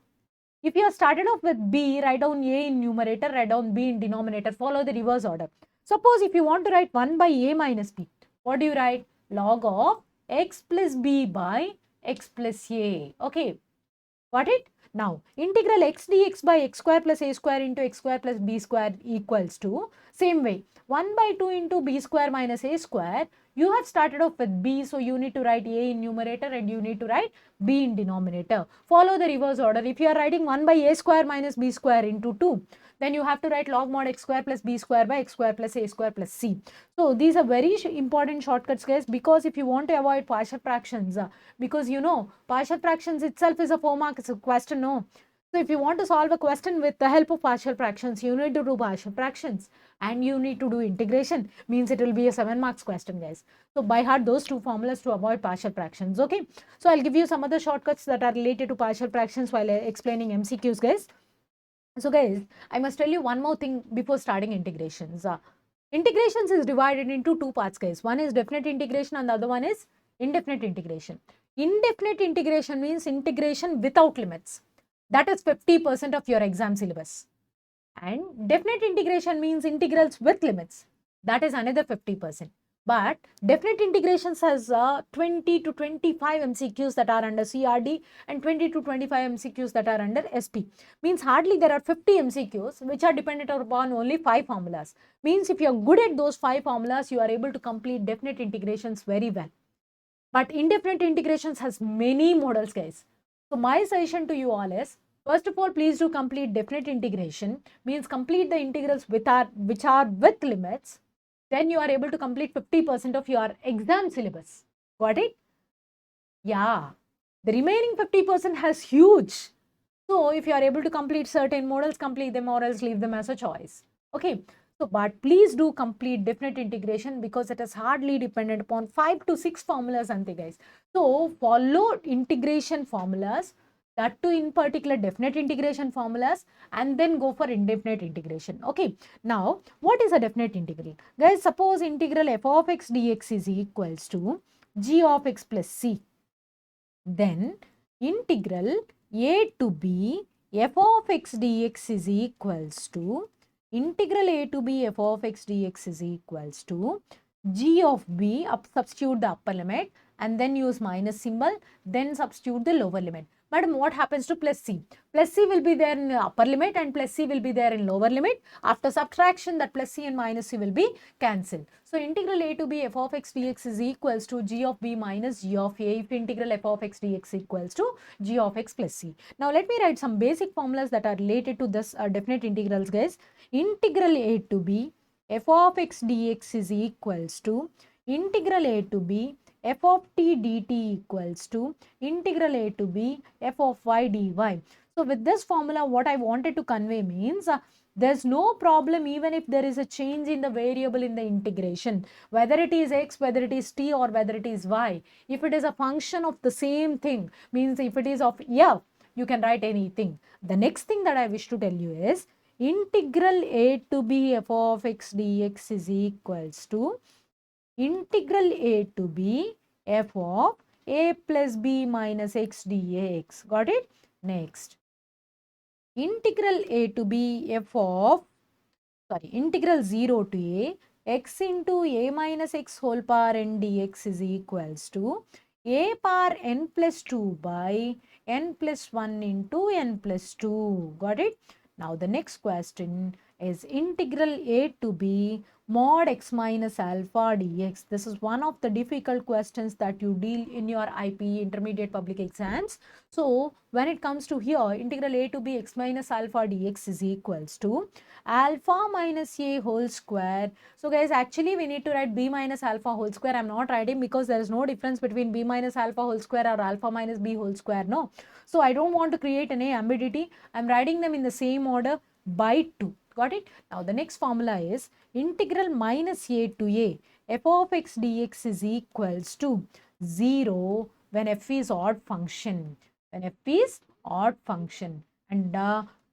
S1: If you have started off with b, write down a in numerator, write down b in denominator, follow the reverse order. Suppose if you want to write 1 by a minus b, what do you write? Log of x plus b by x plus a. Okay, got it? Now, integral x dx by x square plus a square into x square plus b square equals to, same way, 1 by 2 into b square minus a square. You have started off with b, so you need to write a in numerator and you need to write b in denominator. Follow the reverse order. If you are writing 1 by a square minus b square into 2, then you have to write log mod x square plus b square by x square plus a square plus c. So these are very important shortcuts, guys, because if you want to avoid partial fractions, because you know partial fractions itself is a 4 marks question, no? So if you want to solve a question with the help of partial fractions, you need to do partial fractions and you need to do integration, means it will be a 7 marks question, guys. So by heart those two formulas to avoid partial fractions. Okay, so I'll give you some other shortcuts that are related to partial fractions while explaining MCQs, guys. So guys, I must tell you one more thing before starting integrations. Integrations is divided into two parts, guys. One is definite integration and the other one is indefinite integration. Indefinite integration means integration without limits. That is 50% of your exam syllabus. And definite integration means integrals with limits. That is another 50%. But definite integrations has 20 to 25 MCQs that are under CRD and 20 to 25 MCQs that are under SP. Means hardly there are 50 MCQs which are dependent upon only 5 formulas. Means if you are good at those 5 formulas, you are able to complete definite integrations very well. But indefinite integrations has many models, guys. So my suggestion to you all is, first of all, please do complete definite integration. Means complete the integrals which are with limits. Then you are able to complete 50% of your exam syllabus. Got it? Yeah. The remaining 50% has huge. So if you are able to complete certain models, complete them or else leave them as a choice. Okay. So, but please do complete definite integration because it is hardly dependent upon 5 to 6 formulas, guys. So follow integration formulas, that too in particular definite integration formulas, and then go for indefinite integration. Okay, now what is a definite integral? Guys, suppose integral f of x dx is equals to g of x plus c. Then integral a to b f of x dx is equals to integral a to b f of x dx is equals to g of b, substitute the upper limit and then use minus symbol, then substitute the lower limit. Madam, what happens to plus c? Plus c will be there in the upper limit and plus c will be there in lower limit. After subtraction, that plus c and minus c will be cancelled. So, integral a to b f of x dx is equals to g of b minus g of a if integral f of x dx equals to g of x plus c. Now, let me write some basic formulas that are related to this definite integrals, guys. Integral a to b f of x dx is equals to integral a to b f of t dt equals to integral a to b f of y dy. So, with this formula, what I wanted to convey means there's no problem even if there is a change in the variable in the integration, whether it is x, whether it is t or whether it is y. If it is a function of the same thing, means if it is of f, you can write anything. The next thing that I wish to tell you is integral a to b f of x dx is equals to integral a to b f of a plus b minus x dx. Got it? Next, integral a to b f of, integral 0 to a x into a minus x whole power n dx is equals to a power n plus 2 by n plus 1 into n plus 2. Got it? Now, the next question is integral a to b mod x minus alpha dx. This is one of the difficult questions that you deal in your IPE intermediate public exams. So, when it comes to here, integral a to b x minus alpha dx is equals to alpha minus a whole square. So, guys, actually we need to write b minus alpha whole square. I am not writing because there is no difference between b minus alpha whole square or alpha minus b whole square. No. So, I don't want to create any ambiguity. I am writing them in the same order by 2. Got it? Now, the next formula is integral minus a to a f of x dx is equals to 0 when f is odd function. When f is odd function. And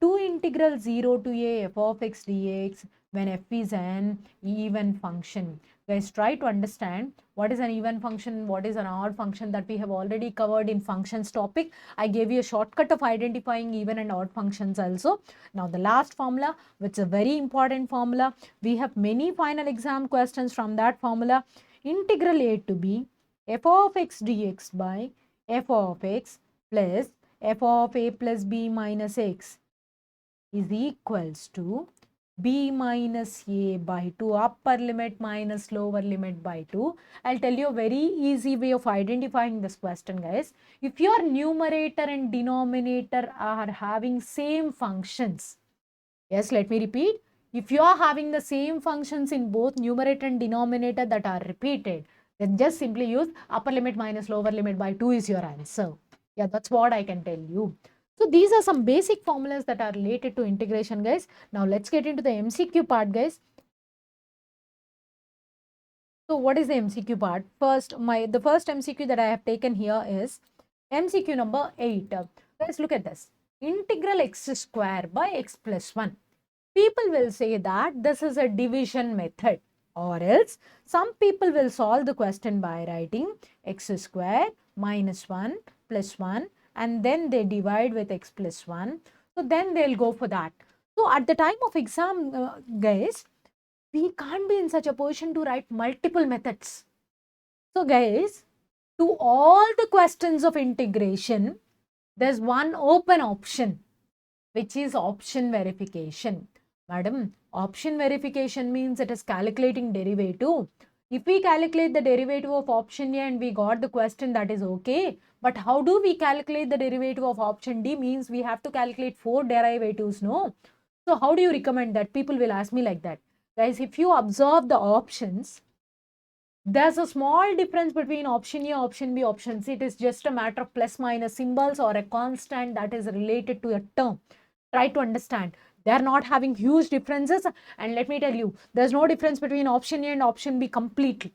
S1: 2 integral 0 to a f of x dx when f is an even function. Guys, try to understand what is an even function, what is an odd function, that we have already covered in functions topic. I gave you a shortcut of identifying even and odd functions also. Now, the last formula, which is a very important formula, we have many final exam questions from that formula. Integral a to b f of x dx by f of x plus f of a plus b minus x is equals to b minus a by 2, upper limit minus lower limit by 2. I'll tell you a very easy way of identifying this question, guys. If your numerator and denominator are having same functions, yes, let me repeat. If you are having the same functions in both numerator and denominator that are repeated, then just simply use upper limit minus lower limit by 2 is your answer. Yeah, that's what I can tell you. So, these are some basic formulas that are related to integration, guys. Now, let's get into the MCQ part, guys. So, what is the MCQ part? First, the first MCQ that I have taken here is MCQ number 8. Let's look at this. Integral x square by x plus 1. People will say that this is a division method, or else some people will solve the question by writing x square minus 1 plus 1 and then they divide with x plus 1. So, then they'll go for that. So, at the time of exam, guys, we can't be in such a position to write multiple methods. So, guys, to all the questions of integration, there's one open option, which is option verification. Madam, option verification means it is calculating derivative. If we calculate the derivative of option A and we got the question, that is okay. But how do we calculate the derivative of option D? Means we have to calculate 4 derivatives, no? So, how do you recommend that? People will ask me like that. Guys, if you observe the options, there's a small difference between option A, option B, option C. It is just a matter of plus minus symbols or a constant that is related to a term. Try to understand. They are not having huge differences. And let me tell you, there's no difference between option A and option B completely.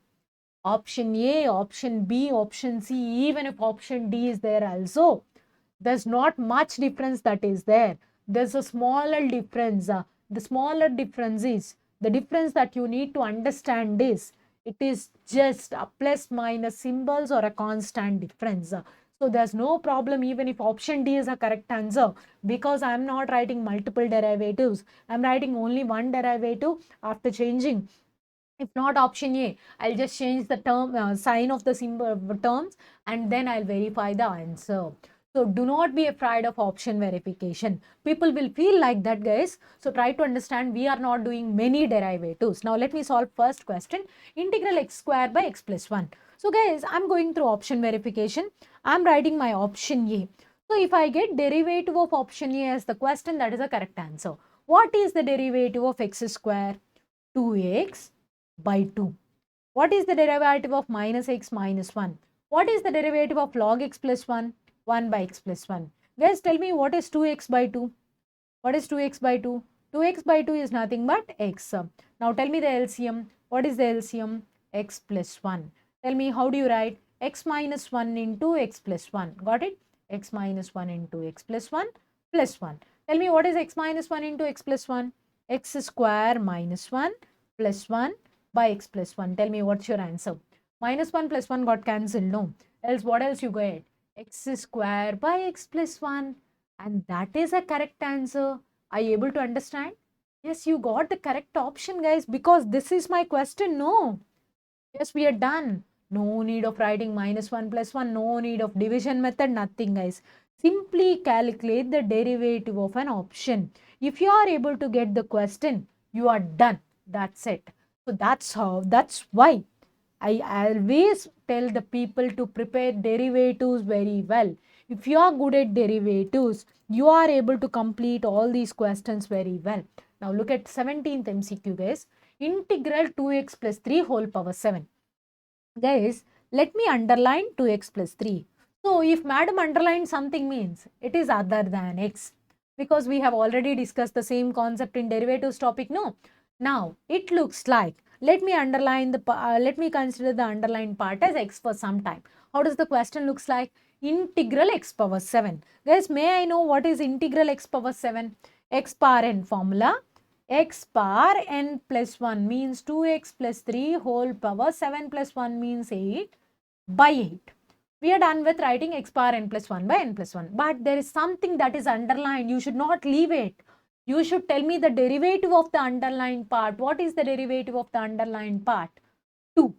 S1: Option A, option B, option C, even if option D is there also, there's not much difference that is there. There's a smaller difference. The smaller difference is, the difference that you need to understand is, it is just a plus minus symbols or a constant difference. So there's no problem even if option D is a correct answer, because I'm not writing multiple derivatives. I'm writing only one derivative after changing. If not option A, I'll just change the term sign of the symbol terms, and then I'll verify the answer. So do not be afraid of option verification. People will feel like that, guys. So try to understand we are not doing many derivatives. Now let me solve first question. Integral x square by x plus 1. So guys, I'm going through option verification. I'm writing my option A. So if I get derivative of option A as the question, that is the correct answer. What is the derivative of x square? 2x by 2. What is the derivative of minus x minus 1? What is the derivative of log x plus 1? 1 by x plus 1. Guys, tell me what is 2x by 2? What is 2x by 2? 2x by 2 is nothing but x. Now tell me the LCM. What is the LCM? X plus 1. Tell me how do you write? X minus 1 into x plus 1. Got it? X minus 1 into x plus 1 plus 1. Tell me what is x minus 1 into x plus 1? X square minus 1 plus 1 by x plus 1. Tell me what's your answer. Minus 1 plus 1 got cancelled. No. Else what else you get? X square by x plus 1. And that is a correct answer. Are you able to understand? Yes, you got the correct option, guys, because this is my question. No. Yes, we are done. No need of writing minus 1 plus 1. No need of division method. Nothing, guys. Simply calculate the derivative of an option. If you are able to get the question, you are done. That's it. So that's why I always tell the people to prepare derivatives very well. If you are good at derivatives, you are able to complete all these questions very well. Now look at 17th MCQ, guys. Integral 2x plus 3 whole power 7. Guys, let me underline 2x plus 3. So if madam underlined something means it is other than x, because we have already discussed the same concept in derivatives topic, no? Now it looks like, let me consider the underlined part as x for some time. How does the question looks like? Integral x power 7. Guys, may I know what is integral x power 7? X power n formula. X power n plus 1 means 2x plus 3 whole power 7 plus 1 means 8 by 8. We are done with writing x power n plus 1 by n plus 1. But there is something that is underlined. You should not leave it. You should tell me the derivative of the underlined part. What is the derivative of the underlined part? 2.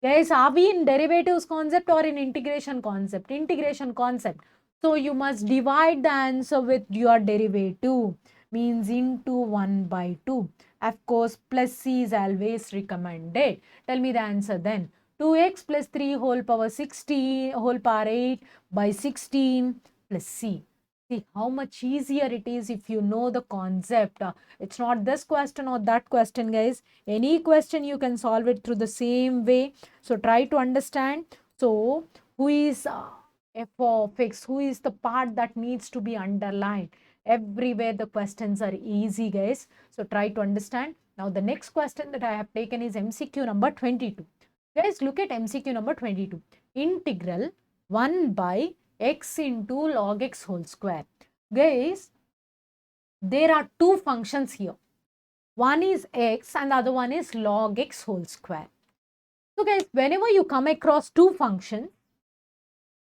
S1: Guys, are we in derivatives concept or in integration concept? Integration concept. So you must divide the answer with your derivative, means into 1 by 2. Of course, plus C is always recommended. Tell me the answer then. 2x plus 3 whole power 16 whole power 8 by 16 plus C. See how much easier it is if you know the concept. It's not this question or that question, guys. Any question you can solve it through the same way. So try to understand. So who is f of x? Who is the part that needs to be underlined? Everywhere the questions are easy, guys. So try to understand. Now the next question that I have taken is MCQ number 22. Guys, look at MCQ number 22. Integral 1 by x into log x whole square. Guys, there are two functions here. One is x and the other one is log x whole square. So guys, whenever you come across two functions,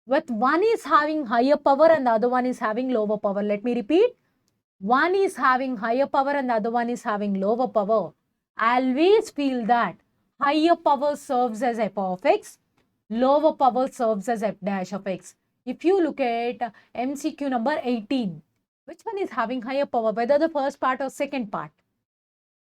S1: with one is having higher power and the other one is having lower power. Let me repeat. One is having higher power and the other one is having lower power. I always feel that higher power serves as f of x, lower power serves as f dash of x. If you look at MCQ number 18, which one is having higher power, whether the first part or second part?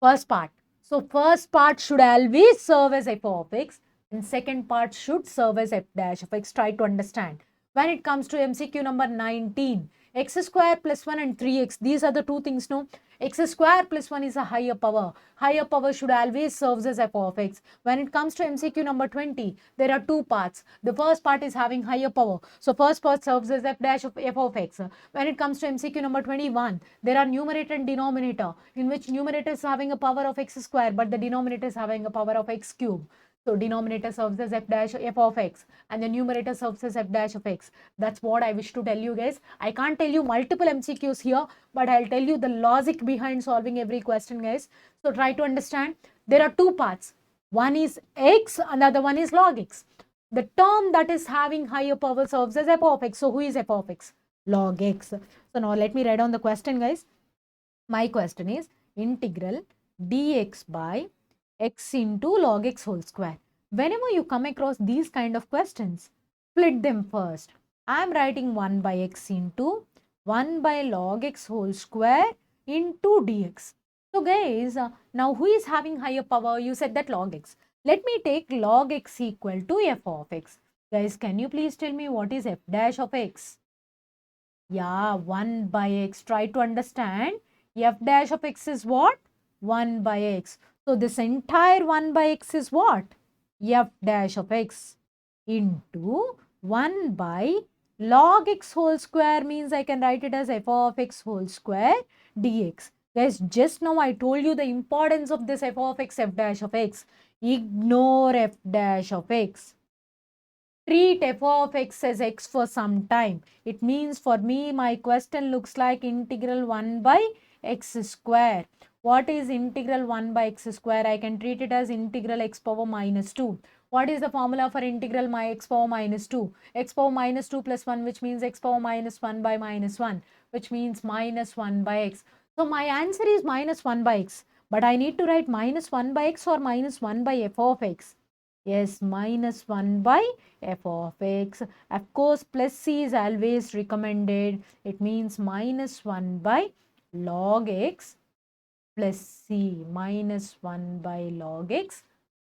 S1: First part. So first part should always serve as f of x and second part should serve as f dash of x. Try to understand. When it comes to MCQ number 19, x square plus 1 and 3x, these are the two things, no? X square plus 1 is a higher power. Higher power should always serve as f of x. When it comes to MCQ number 20, there are two parts. The first part is having higher power. So first part serves as f dash of f of x. When it comes to MCQ number 21, there are numerator and denominator, in which numerator is having a power of x square, but the denominator is having a power of x cube. So denominator serves as f dash f of x and the numerator serves as f dash of x. That's what I wish to tell you, guys. I can't tell you multiple MCQs here, but I'll tell you the logic behind solving every question, guys. So try to understand. There are two parts. One is x and the other one is log x. The term that is having higher power serves as f of x. So who is f of x? Log x. So now let me write down the question, guys. My question is integral dx by x into log x whole square. Whenever you come across these kind of questions, split them first. I am writing 1 by x into 1 by log x whole square into dx. So guys, now who is having higher power? You said that log x. Let me take log x equal to f of x. Guys, can you please tell me what is f dash of x? Yeah, 1 by x. Try to understand. F dash of x is what? 1 by x. So this entire 1 by x is what? F dash of x into 1 by log x whole square, means I can write it as f of x whole square dx. Guys, just now I told you the importance of this f of x, f dash of x. Ignore f dash of x. Treat f of x as x for some time. It means for me, my question looks like integral 1 by x square. What is integral 1 by x square? I can treat it as integral x power minus 2. What is the formula for integral my x power minus 2? X power minus 2 plus 1, which means x power minus 1 by minus 1, which means minus 1 by x. So my answer is minus 1 by x. But I need to write minus 1 by x or minus 1 by f of x. Yes, minus 1 by f of x. Of course, plus c is always recommended. It means minus 1 by log x plus c. Minus 1 by log x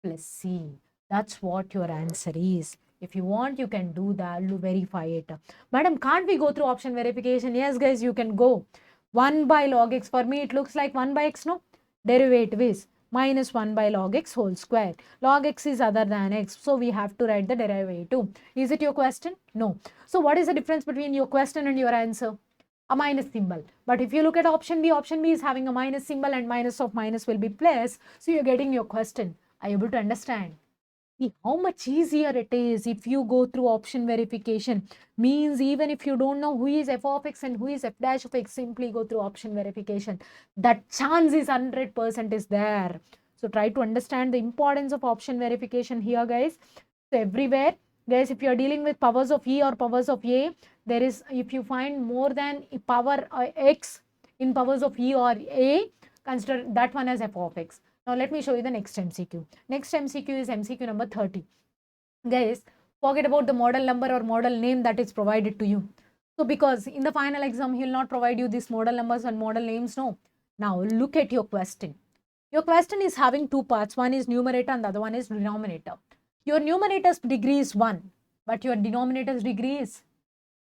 S1: plus c. That's what your answer is. If you want, you can do that, verify it. Madam, can't we go through option verification? Yes, guys, you can go. 1 by log x. For me, it looks like 1 by x, no? Derivative is minus 1 by log x whole square. Log x is other than x. So, we have to write the derivative. Is it your question? No. So, what is the difference between your question and your answer? A minus symbol. But if you look at option B is having a minus symbol and minus of minus will be plus. So, you're getting your question. Are you able to understand? See how much easier it is if you go through option verification. Means even if you don't know who is f of x and who is f dash of x, simply go through option verification. That chance is 100% is there. So try to understand the importance of option verification here, guys. So everywhere, guys, if you are dealing with powers of e or powers of a, there is, if you find more than power x in powers of e or a, consider that one as f of x. Now, let me show you the next MCQ. Next MCQ is MCQ number 30. Guys, forget about the model number or model name that is provided to you. So, because in the final exam, he will not provide you these model numbers and model names, no. Now, look at your question. Your question is having two parts. One is numerator and the other one is denominator. Your numerator's degree is 1, but your denominator's degree is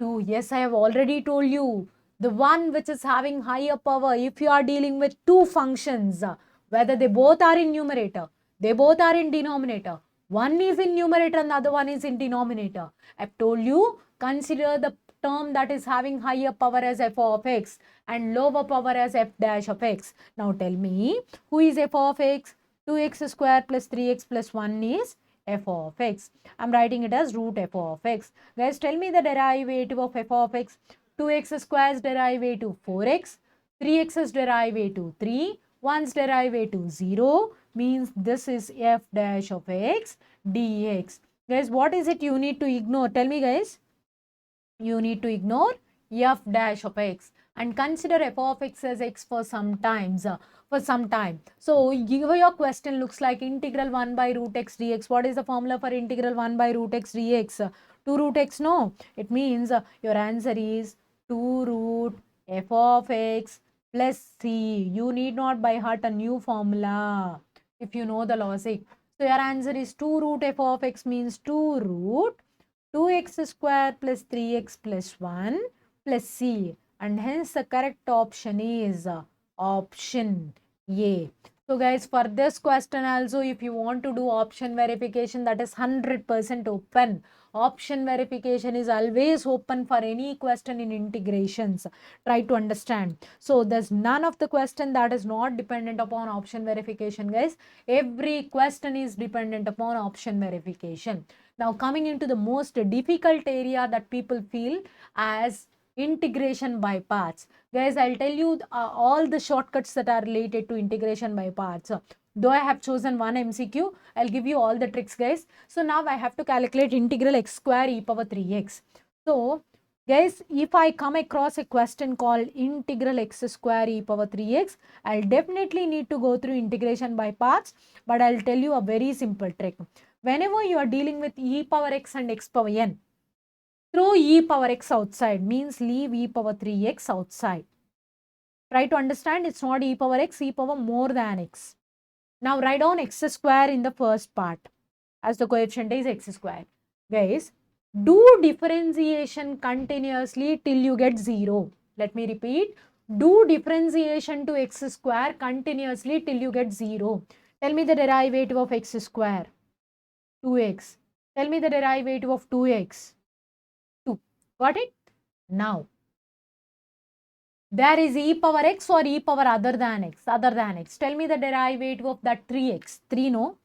S1: 2. Yes, I have already told you. The one which is having higher power, if you are dealing with two functions, whether they both are in numerator, they both are in denominator. One is in numerator and the other one is in denominator. I've told you, consider the term that is having higher power as f of x and lower power as f dash of x. Now tell me, who is f of x? 2x square plus 3x plus 1 is f of x. I'm writing it as root f of x. Guys, tell me the derivative of f of x. 2x square's derivative 4x, 3x's derivative 3, 1's derivative 0, means this is f dash of x dx. Guys, what is it you need to ignore? Tell me, guys. You need to ignore f dash of x and consider f of x as x for some times. So, your question looks like integral 1 by root x dx. What is the formula for integral 1 by root x dx? 2 root x, no. It means your answer is 2 root f of x plus c. You need not by heart a new formula if you know the logic. So, your answer is 2 root f of x means 2 root 2x square plus 3x plus 1 plus c, and hence the correct option is option A. So guys, for this question also, if you want to do option verification, that is 100% open. Option verification is always open for any question in integrations. Try to understand. So there's none of the question that is not dependent upon option verification, guys. Every question is dependent upon option verification. Now coming into the most difficult area that people feel as integration by parts. Guys, I'll tell you all the shortcuts that are related to integration by parts. Though I have chosen one MCQ, I'll give you all the tricks, guys. So now I have to calculate integral x square e power 3x. So guys, if I come across a question called integral x square e power 3x, I'll definitely need to go through integration by parts, but I'll tell you a very simple trick. Whenever you are dealing with e power x and x power n, throw e power x outside, means leave e power 3x outside. Try to understand, it's not e power x, e power more than x. Now write down x square in the first part as the coefficient is x square. Guys, do differentiation continuously till you get 0. Let me repeat. Do differentiation to x square continuously till you get 0. Tell me the derivative of x square. 2x. Tell me the derivative of 2x. 2. Got it? Now, there is e power x or e power other than x? Other than x. Tell me the derivative of that 3x. 3 no.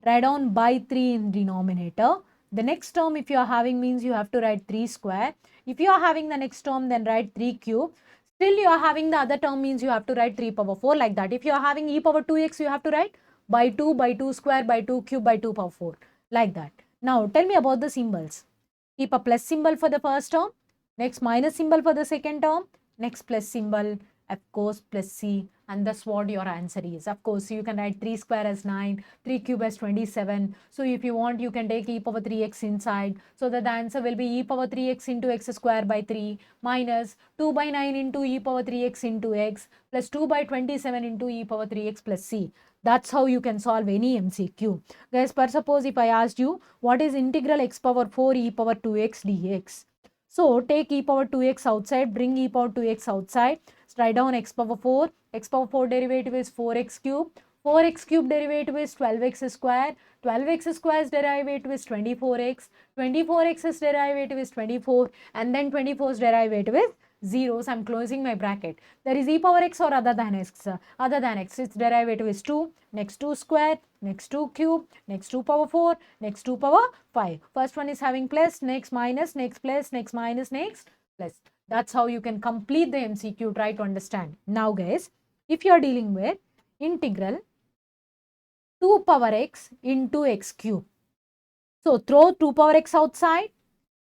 S1: Write down by 3 in denominator. The next term if you are having means you have to write 3 square. If you are having the next term then write 3 cube. Still you are having the other term means you have to write 3 power 4 like that. If you are having e power 2x you have to write by 2 square by 2 cube by 2 power 4 like that. Now tell me about the symbols. Keep a plus symbol for the first term. Next minus symbol for the second term. Next plus symbol, of course plus c, and that's what your answer is. Of course you can write 3 square as 9, 3 cube as 27. So if you want you can take e power 3x inside, so that the answer will be e power 3x into x square by 3 minus 2 by 9 into e power 3x into x plus 2 by 27 into e power 3x plus c. That's how you can solve any MCQ. Guys, per suppose if I asked you what is integral x power 4 e power 2x dx. So take e power 2x outside, bring e power 2x outside, write down x power 4, x power 4 derivative is 4x cube, 4x cube derivative is 12x square, 12x square's derivative is 24x, 24x's derivative is 24 and then 24's derivative is 0. So I'm closing my bracket. There is e power x or other than x? Other than x, its derivative is 2, next 2 square, next 2 cube, next 2 power 4, next 2 power 5. First one is having plus, next minus, next plus, next minus, next plus. That's how you can complete the MCQ. Try to understand. Now guys, if you are dealing with integral 2 power x into x cube. So throw 2 power x outside.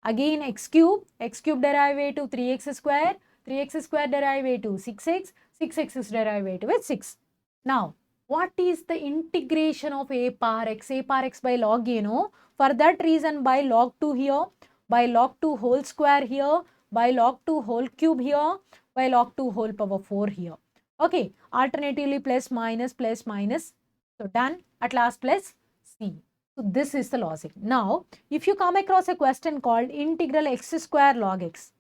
S1: Again x cube derivative 3x square derivative 6x, 6x's derivative is 6. Now, what is the integration of a power x? A power x by log, you know. For that reason, by log 2 here, by log 2 whole square here, by log 2 whole cube here, by log 2 whole power 4 here. Okay, alternatively plus minus. So done. At last plus c. So this is the logic. Now, if you come across a question called integral x square log x,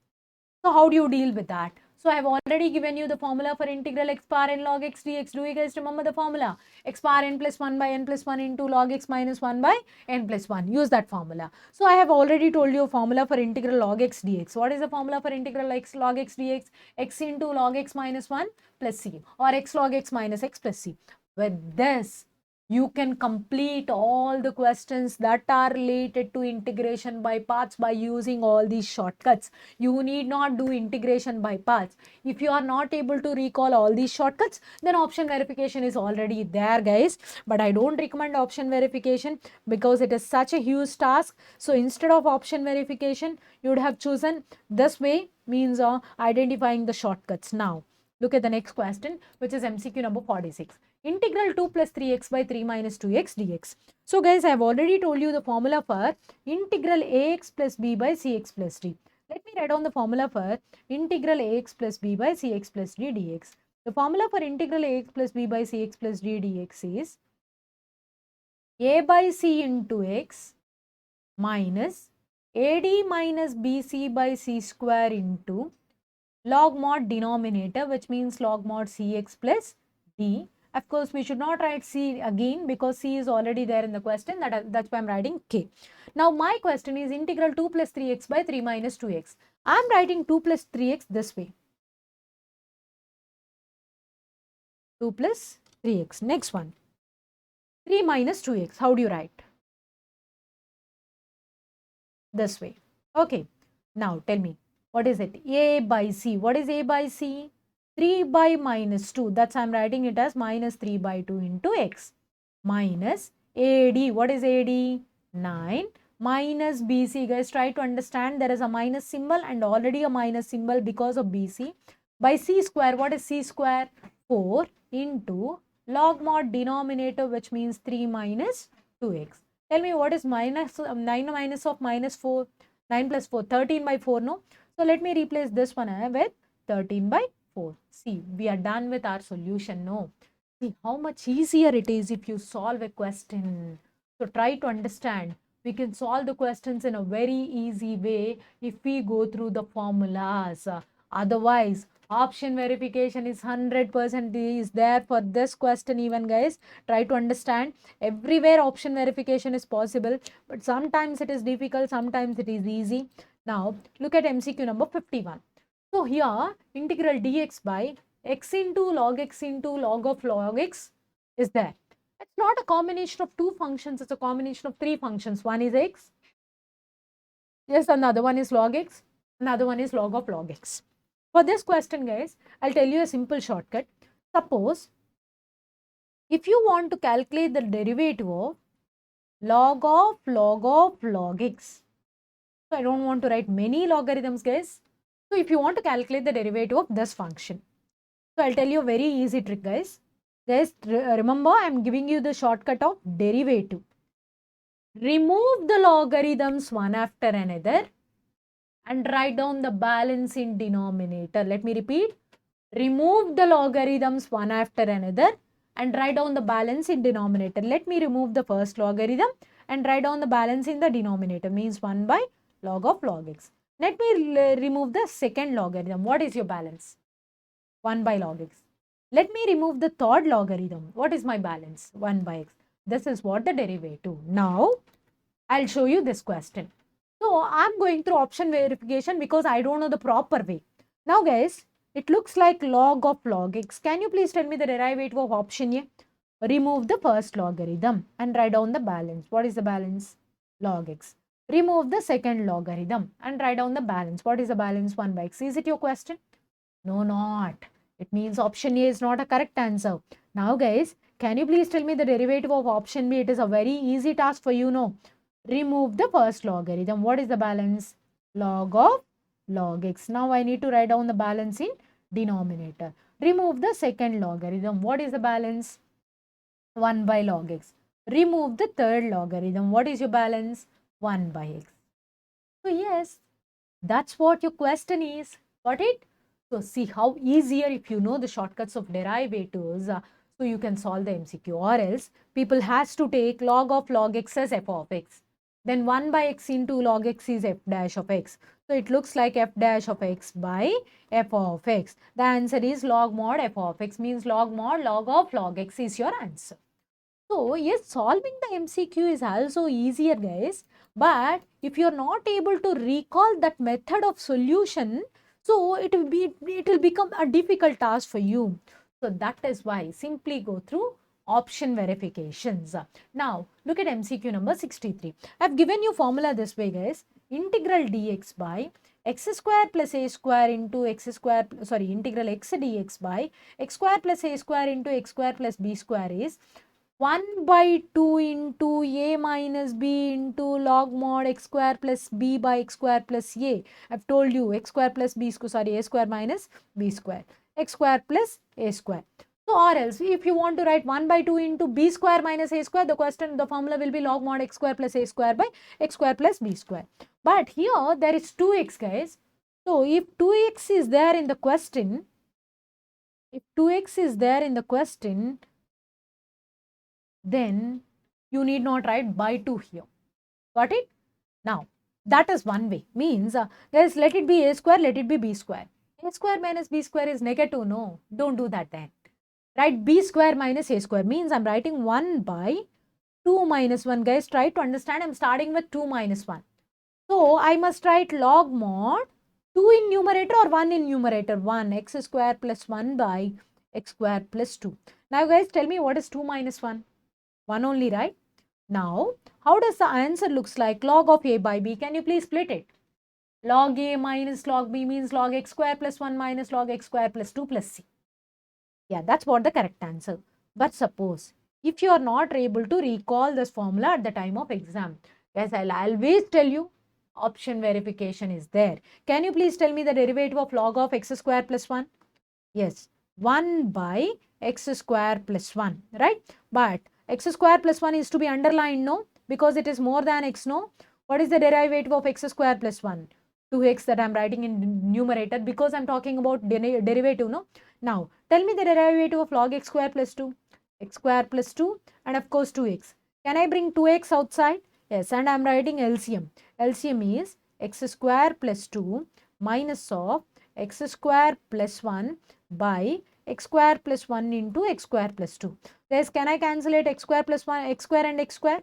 S1: so how do you deal with that? So I have already given you the formula for integral x power n log x dx. Do you guys remember the formula? X power n plus 1 by n plus 1 into log x minus 1 by n plus 1. Use that formula. So I have already told you a formula for integral log x dx. What is the formula for integral x log x dx? X into log x minus 1 plus c, or x log x minus x plus c. With this, you can complete all the questions that are related to integration by parts by using all these shortcuts. You need not do integration by parts. If you are not able to recall all these shortcuts, then option verification is already there, guys. But I don't recommend option verification because it is such a huge task. So instead of option verification, you would have chosen this way, means identifying the shortcuts. Now, look at the next question, which is MCQ number 46. Integral 2 plus 3x by 3 minus 2x dx. So guys, I have already told you the formula for integral ax plus b by cx plus d. Let me write down the formula for integral ax plus b by cx plus d dx. The formula for integral ax plus b by cx plus d dx is a by c into x minus ad minus bc by c square into log mod denominator, which means log mod cx plus d. Of course, we should not write c again because c is already there in the question. That's why I'm writing k. Now, my question is integral 2 plus 3x by 3 minus 2x. I'm writing 2 plus 3x this way. 2 plus 3x. Next one. 3 minus 2x. How do you write? This way. Okay. Now, tell me. What is it? A by c. What is a by c? 3 by minus 2. That's I'm writing it as minus 3 by 2 into x. minus AD. What is AD? 9 minus BC. Guys, try to understand there is a minus symbol and already a minus symbol because of BC. By C square, what is C square? 4 into log mod denominator, which means 3 minus 2x. Tell me what is minus 9 minus of minus 4? 9 plus 4, 13 by 4, no? So let me replace this one with 13 by 4. See, we are done with our solution, no? See how much easier it is if you solve a question. So try to understand. We can solve the questions in a very easy way if we go through the formulas. Otherwise, option verification is 100% is there for this question even, guys. Try to understand. Everywhere option verification is possible, but sometimes it is difficult, sometimes it is easy. Now, look at MCQ number 51. So here, integral dx by x into log of log x is there. It's not a combination of two functions, it's a combination of three functions. One is x, yes, another one is log x, another one is log of log x. For this question, guys, I'll tell you a simple shortcut. Suppose if you want to calculate the derivative of log of x, so I don't want to write many logarithms, guys. So if you want to calculate the derivative of this function, so I'll tell you a very easy trick, guys. Guys, remember I'm giving you the shortcut of derivative. Remove the logarithms one after another and write down the balance in denominator. Let me repeat. Remove the logarithms one after another and write down the balance in denominator. Let me remove the first logarithm and write down the balance in the denominator, means 1 by log of log x. Let me remove the second logarithm. What is your balance? 1 by log x. Let me remove the third logarithm. What is my balance? 1 by x. This is what the derivative. Now, I'll show you this question. So, I'm going through option verification because I don't know the proper way. Now, guys, it looks like log of log x. Can you please tell me the derivative of option A? Remove the first logarithm and write down the balance. What is the balance? Log x. Remove the second logarithm and write down the balance. What is the balance? 1 by x. Is it your question? No, not. It means option A is not a correct answer. Now, guys, can you please tell me the derivative of option B? It is a very easy task for you, no? Remove the first logarithm. What is the balance? Log of log x. Now, I need to write down the balance in denominator. Remove the second logarithm. What is the balance? 1 by log x. Remove the third logarithm. What is your balance? 1 by x. So, yes, that's what your question is. Got it? So, see how easier if you know the shortcuts of derivatives, so you can solve the MCQ, or else people has to take log of log x as f of x. Then 1 by x into log x is f dash of x. So, it looks like f dash of x by f of x. The answer is log mod f of x, means log mod log of log x is your answer. So, yes, solving the MCQ is also easier, guys. But if you are not able to recall that method of solution, so it will become a difficult task for you. So that is why simply go through option verifications. Now look at MCQ number 63. I have given you formula this way, guys. Integral dx by x square plus a square into x square, sorry, integral x dx by x square plus a square into x square plus b square is 1 by 2 into a minus b into log mod x square plus b by x square plus a. I've told you x square plus b square, sorry, a square minus b square, x square plus a square. So, or else if you want to write 1 by 2 into b square minus a square, the formula will be log mod x square plus a square by x square plus b square. But here there is 2x, guys. So, if 2x is there in the question, then you need not write by 2 here. Got it? Now, that is one way. Means, guys, let it be a square, let it be b square. A square minus b square is negative. No, don't do that then. Write b square minus a square. Means I'm writing 1 by 2 minus 1. Guys, try to understand. I'm starting with 2 minus 1. So, I must write log mod 2 in numerator or 1 in numerator. 1 x square plus 1 by x square plus 2. Now, guys, tell me what is 2 minus 1? 1 only, right? Now, how does the answer looks like? Log of a by b. Can you please split it? Log a minus log b means log x square plus 1 minus log x square plus 2 plus c. Yeah, that's what the correct answer. But suppose if you are not able to recall this formula at the time of exam. Guys, I'll always tell you, option verification is there. Can you please tell me the derivative of log of x square plus 1? Yes, 1 by x square plus 1, right? But x square plus 1 is to be underlined, no? Because it is more than x, no? What is the derivative of x square plus 1? 2x that I'm writing in numerator because I'm talking about derivative, no? Now, tell me the derivative of log x square plus 2. X square plus 2 and of course 2x. Can I bring 2x outside? Yes, and I'm writing LCM. LCM is x square plus 2 minus of x square plus 1 by x square plus 1 into x square plus 2. Guys, can I cancellate x square plus 1, x square and x square?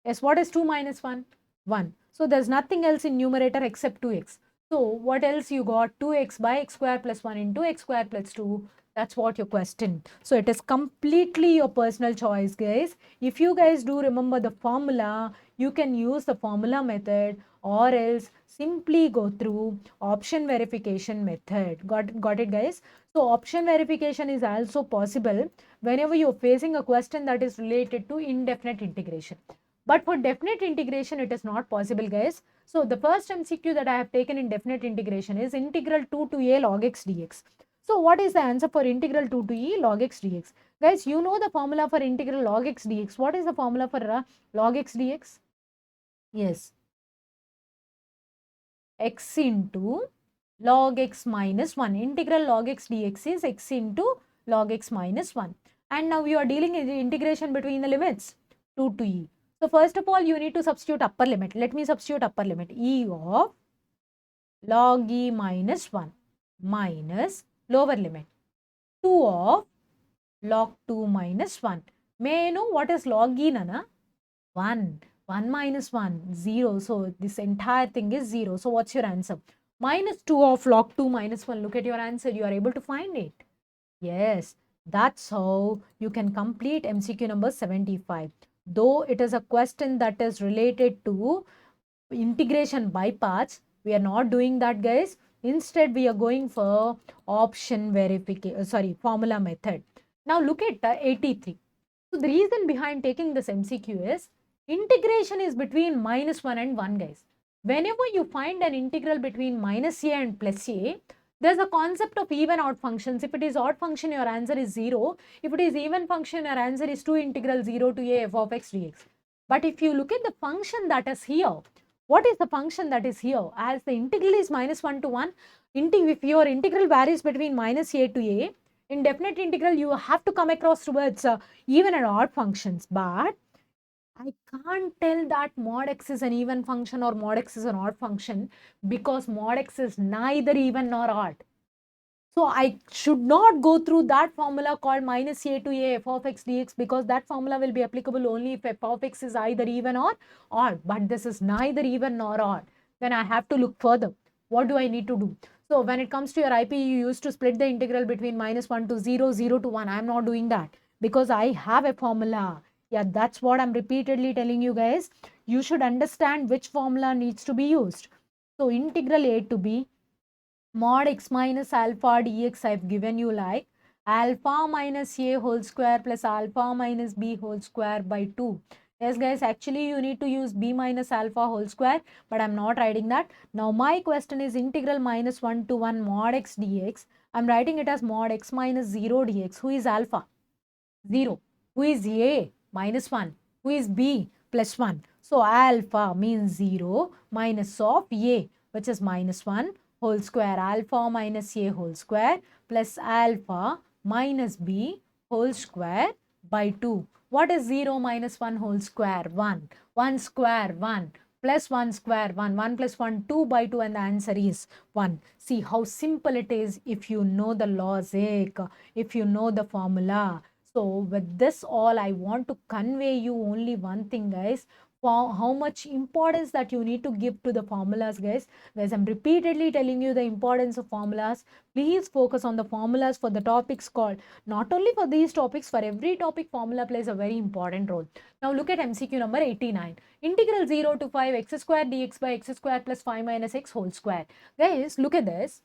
S1: Yes, what is 2 minus 1? 1. So, there's nothing else in numerator except 2x. So, what else you got? 2x by x square plus 1 into x square plus 2. That's what your question. So, it is completely your personal choice, guys. If you guys do remember the formula, you can use the formula method or else simply go through option verification method. Got it, guys? So, option verification is also possible whenever you're facing a question that is related to indefinite integration. But for definite integration, it is not possible, guys. So, the first MCQ that I have taken in definite integration is integral 2 to a log x dx. So, what is the answer for integral 2 to e log x dx? Guys, you know the formula for integral log x dx. What is the formula for log x dx? Yes, x into log x minus 1. Integral log x dx is x into log x minus 1. And now you are dealing with the integration between the limits 2 to e. So, first of all, you need to substitute upper limit. Let me substitute upper limit. E of log e minus 1 minus lower limit 2 of log 2 minus 1. May I know what is log e, Nana? 1. 1 minus 1, 0. So, this entire thing is 0. So, what's your answer? Minus 2 of log 2 minus 1. Look at your answer. You are able to find it. Yes, that's how you can complete MCQ number 75. Though it is a question that is related to integration by parts, we are not doing that, guys. Instead, we are going for option verification, formula method. Now, look at 83. So, the reason behind taking this MCQ is integration is between minus 1 and 1, guys. Whenever you find an integral between minus a and plus a, there's a concept of even odd functions. If it is odd function, your answer is 0. If it is even function, your answer is 2 integral 0 to a f of x dx. But if you look at the function that is here, what is the function that is here? As the integral is minus 1 to 1, if your integral varies between minus a to a, in definite integral, you have to come across towards even and odd functions. But I can't tell that mod x is an even function or mod x is an odd function because mod x is neither even nor odd. So I should not go through that formula called minus a to a f of x dx because that formula will be applicable only if f of x is either even or odd. But this is neither even nor odd. Then I have to look further. What do I need to do? So when it comes to your IP, you used to split the integral between minus 1 to 0, 0 to 1. I am not doing that because I have a formula. Yeah, that's what I'm repeatedly telling you guys. You should understand which formula needs to be used. So integral a to b mod x minus alpha dx I've given you like alpha minus a whole square plus alpha minus b whole square by 2. Yes guys, actually you need to use b minus alpha whole square, but I'm not writing that. Now my question is integral minus 1 to 1 mod x dx. I'm writing it as mod x minus 0 dx. Who is alpha? 0. Who is a? Minus 1. Who is b? Plus 1. So alpha means 0 minus of a, which is minus 1 whole square, alpha minus a whole square plus alpha minus b whole square by 2. What is 0 minus 1 whole square? 1. 1 square 1 plus 1 square 1. 1 plus 1 2 by 2 and the answer is 1. See how simple it is if you know the logic, if you know the formula. So with this all, I want to convey you only one thing, guys. For how much importance that you need to give to the formulas, guys. Guys, I'm repeatedly telling you the importance of formulas. Please focus on the formulas for the topics called. Not only for these topics, for every topic, formula plays a very important role. Now look at MCQ number 89. Integral 0 to 5 x square dx by x square plus 5 minus x whole square. Guys, look at this.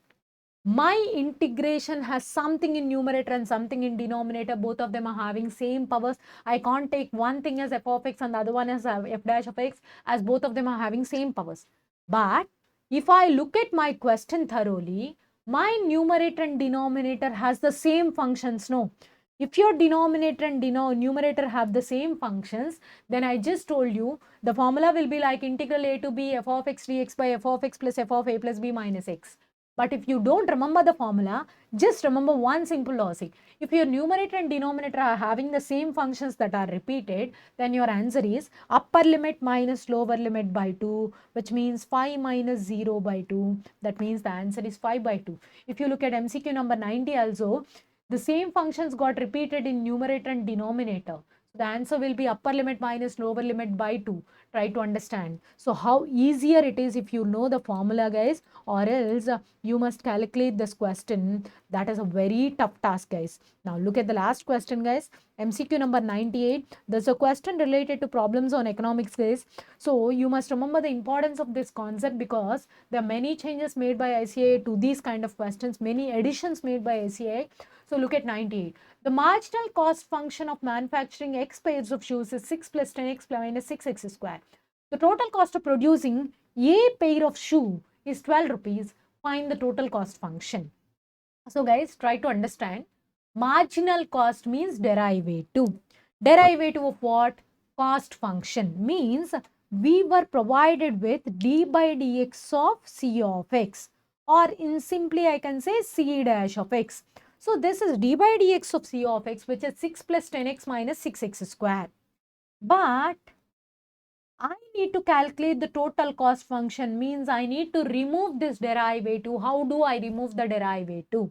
S1: My integration has something in numerator and something in denominator. Both of them are having same powers. I can't take one thing as f of x and the other one as f dash of x, as both of them are having same powers. But if I look at my question thoroughly, my numerator and denominator has the same functions. No. If your denominator and numerator have the same functions, then I just told you the formula will be like integral a to b f of x dx by f of x plus f of a plus b minus x. But if you don't remember the formula, just remember one simple logic. If your numerator and denominator are having the same functions that are repeated, then your answer is upper limit minus lower limit by 2, which means 5 minus 0 by 2. That means the answer is 5 by 2. If you look at MCQ number 90 also, the same functions got repeated in numerator and denominator. So the answer will be upper limit minus lower limit by 2. Try to understand. So how easier it is if you know the formula, guys, or else you must calculate this question. That is a very tough task, guys. Now look at the last question, guys. MCQ number 98. There's a question related to problems on economics, guys. So you must remember the importance of this concept because there are many changes made by ICAI to these kind of questions, many additions made by ICAI. So look at 98. The marginal cost function of manufacturing X pairs of shoes is 6 plus 10x minus 6x square. The total cost of producing a pair of shoe is 12 rupees. Find the total cost function. So guys, try to understand. Marginal cost means derivative. Derivative of what? Cost function means we were provided with d by dx of c of x, or in simply I can say c dash of x. So this is d by dx of c of x, which is 6 plus 10x minus 6x square. But I need to calculate the total cost function, means I need to remove this derivative. How do I remove the derivative?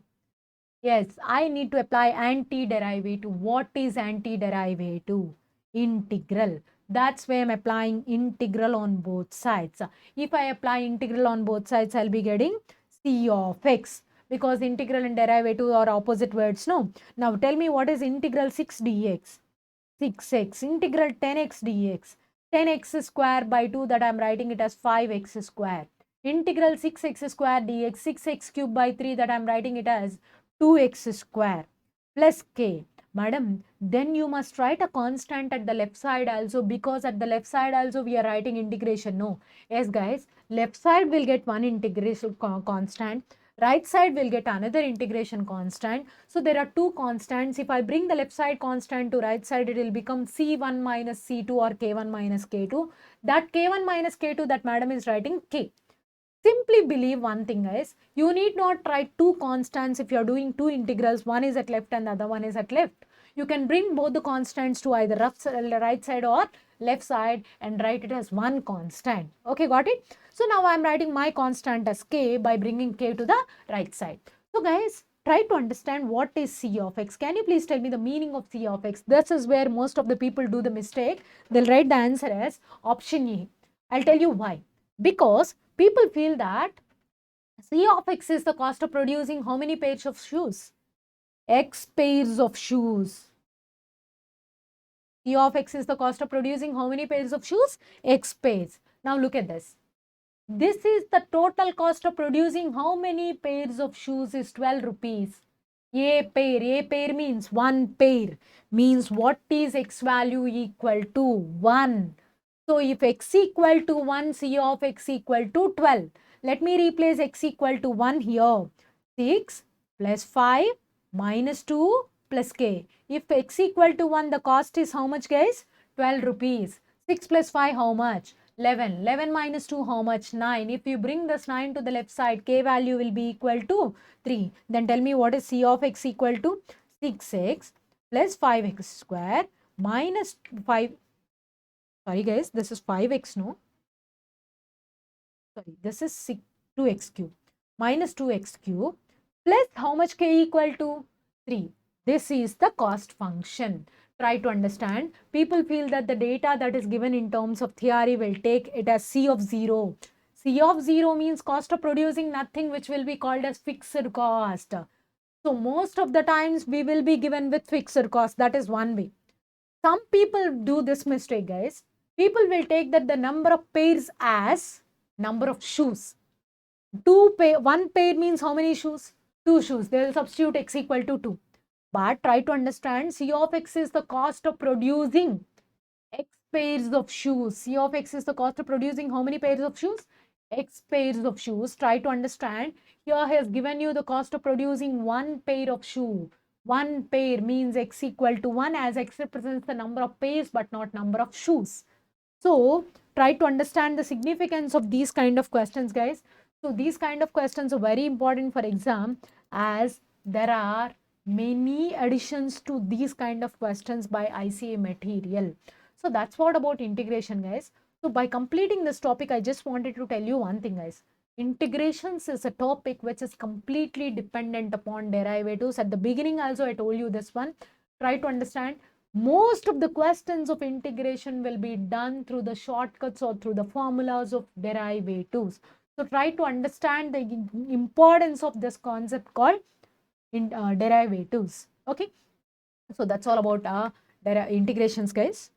S1: Yes, I need to apply anti-derivative. What is anti-derivative? Integral. That's why I'm applying integral on both sides. If I apply integral on both sides, I'll be getting c of x, because integral and derivative are opposite words, no? Now tell me, what is integral 6 dx? 6x. Integral 10x dx. 10x square by 2, that I'm writing it as 5x square. Integral 6x square dx. 6x cube by 3, that I'm writing it as 2x square plus k. Madam, then you must write a constant at the left side also, because at the left side also we are writing integration. No. Yes, guys, left side will get one integration constant. Right side will get another integration constant. So there are two constants. If I bring the left side constant to right side, it will become C1 minus C2 or K1 minus K2. That K1 minus K2, that madam is writing K. Simply believe one thing, guys. You need not write two constants if you are doing two integrals. One is at left and the other one is at left. You can bring both the constants to either right side or left side and write it as one constant. Okay, got it? So now I am writing my constant as k by bringing k to the right side. So guys, try to understand what is c of x. Can you please tell me the meaning of c of x? This is where most of the people do the mistake. They'll write the answer as option E. I'll tell you why. Because people feel that C of x is the cost of producing how many pairs of shoes? X pairs of shoes. C of x is the cost of producing how many pairs of shoes? X pairs. Now look at this. This is the total cost of producing how many pairs of shoes is 12 rupees. A pair means one pair. Means what is x value equal to? 1. So if x equal to 1, C of x equal to 12. Let me replace x equal to 1 here. 6 plus 5 minus 2 plus k. If x equal to 1, the cost is how much, guys? 12 rupees. 6 plus 5, how much? 11. 11 minus 2, how much? 9. If you bring this 9 to the left side, k value will be equal to 3. Then tell me, what is C of x equal to? 6x plus 5x square minus 5. Sorry guys, this is 5x, no? Sorry, this is 2x cube minus 2x cube plus how much k equal to? 3. This is the cost function. Try to understand. People feel that the data that is given in terms of theory will take it as C of 0. C of 0 means cost of producing nothing, which will be called as fixed cost. So most of the times we will be given with fixed cost. That is one way. Some people do this mistake, guys. People will take that the number of pairs as number of shoes. One pair means how many shoes? 2 shoes. They will substitute x equal to 2. But try to understand C of x is the cost of producing x pairs of shoes. C of x is the cost of producing how many pairs of shoes? X pairs of shoes. Try to understand. Here he has given you the cost of producing one pair of shoe. One pair means x equal to 1, as x represents the number of pairs but not number of shoes. So try to understand the significance of these kind of questions, guys. So these kind of questions are very important for exam, as there are many additions to these kind of questions by ICAI material. So that's what about integration, guys. So by completing this topic, I just wanted to tell you one thing, guys. Integrations is a topic which is completely dependent upon derivatives. At the beginning also I told you this one. Try to understand. Most of the questions of integration will be done through the shortcuts or through the formulas of derivatives. So try to understand the importance of this concept called derivatives. Okay. So that's all about integrations, guys.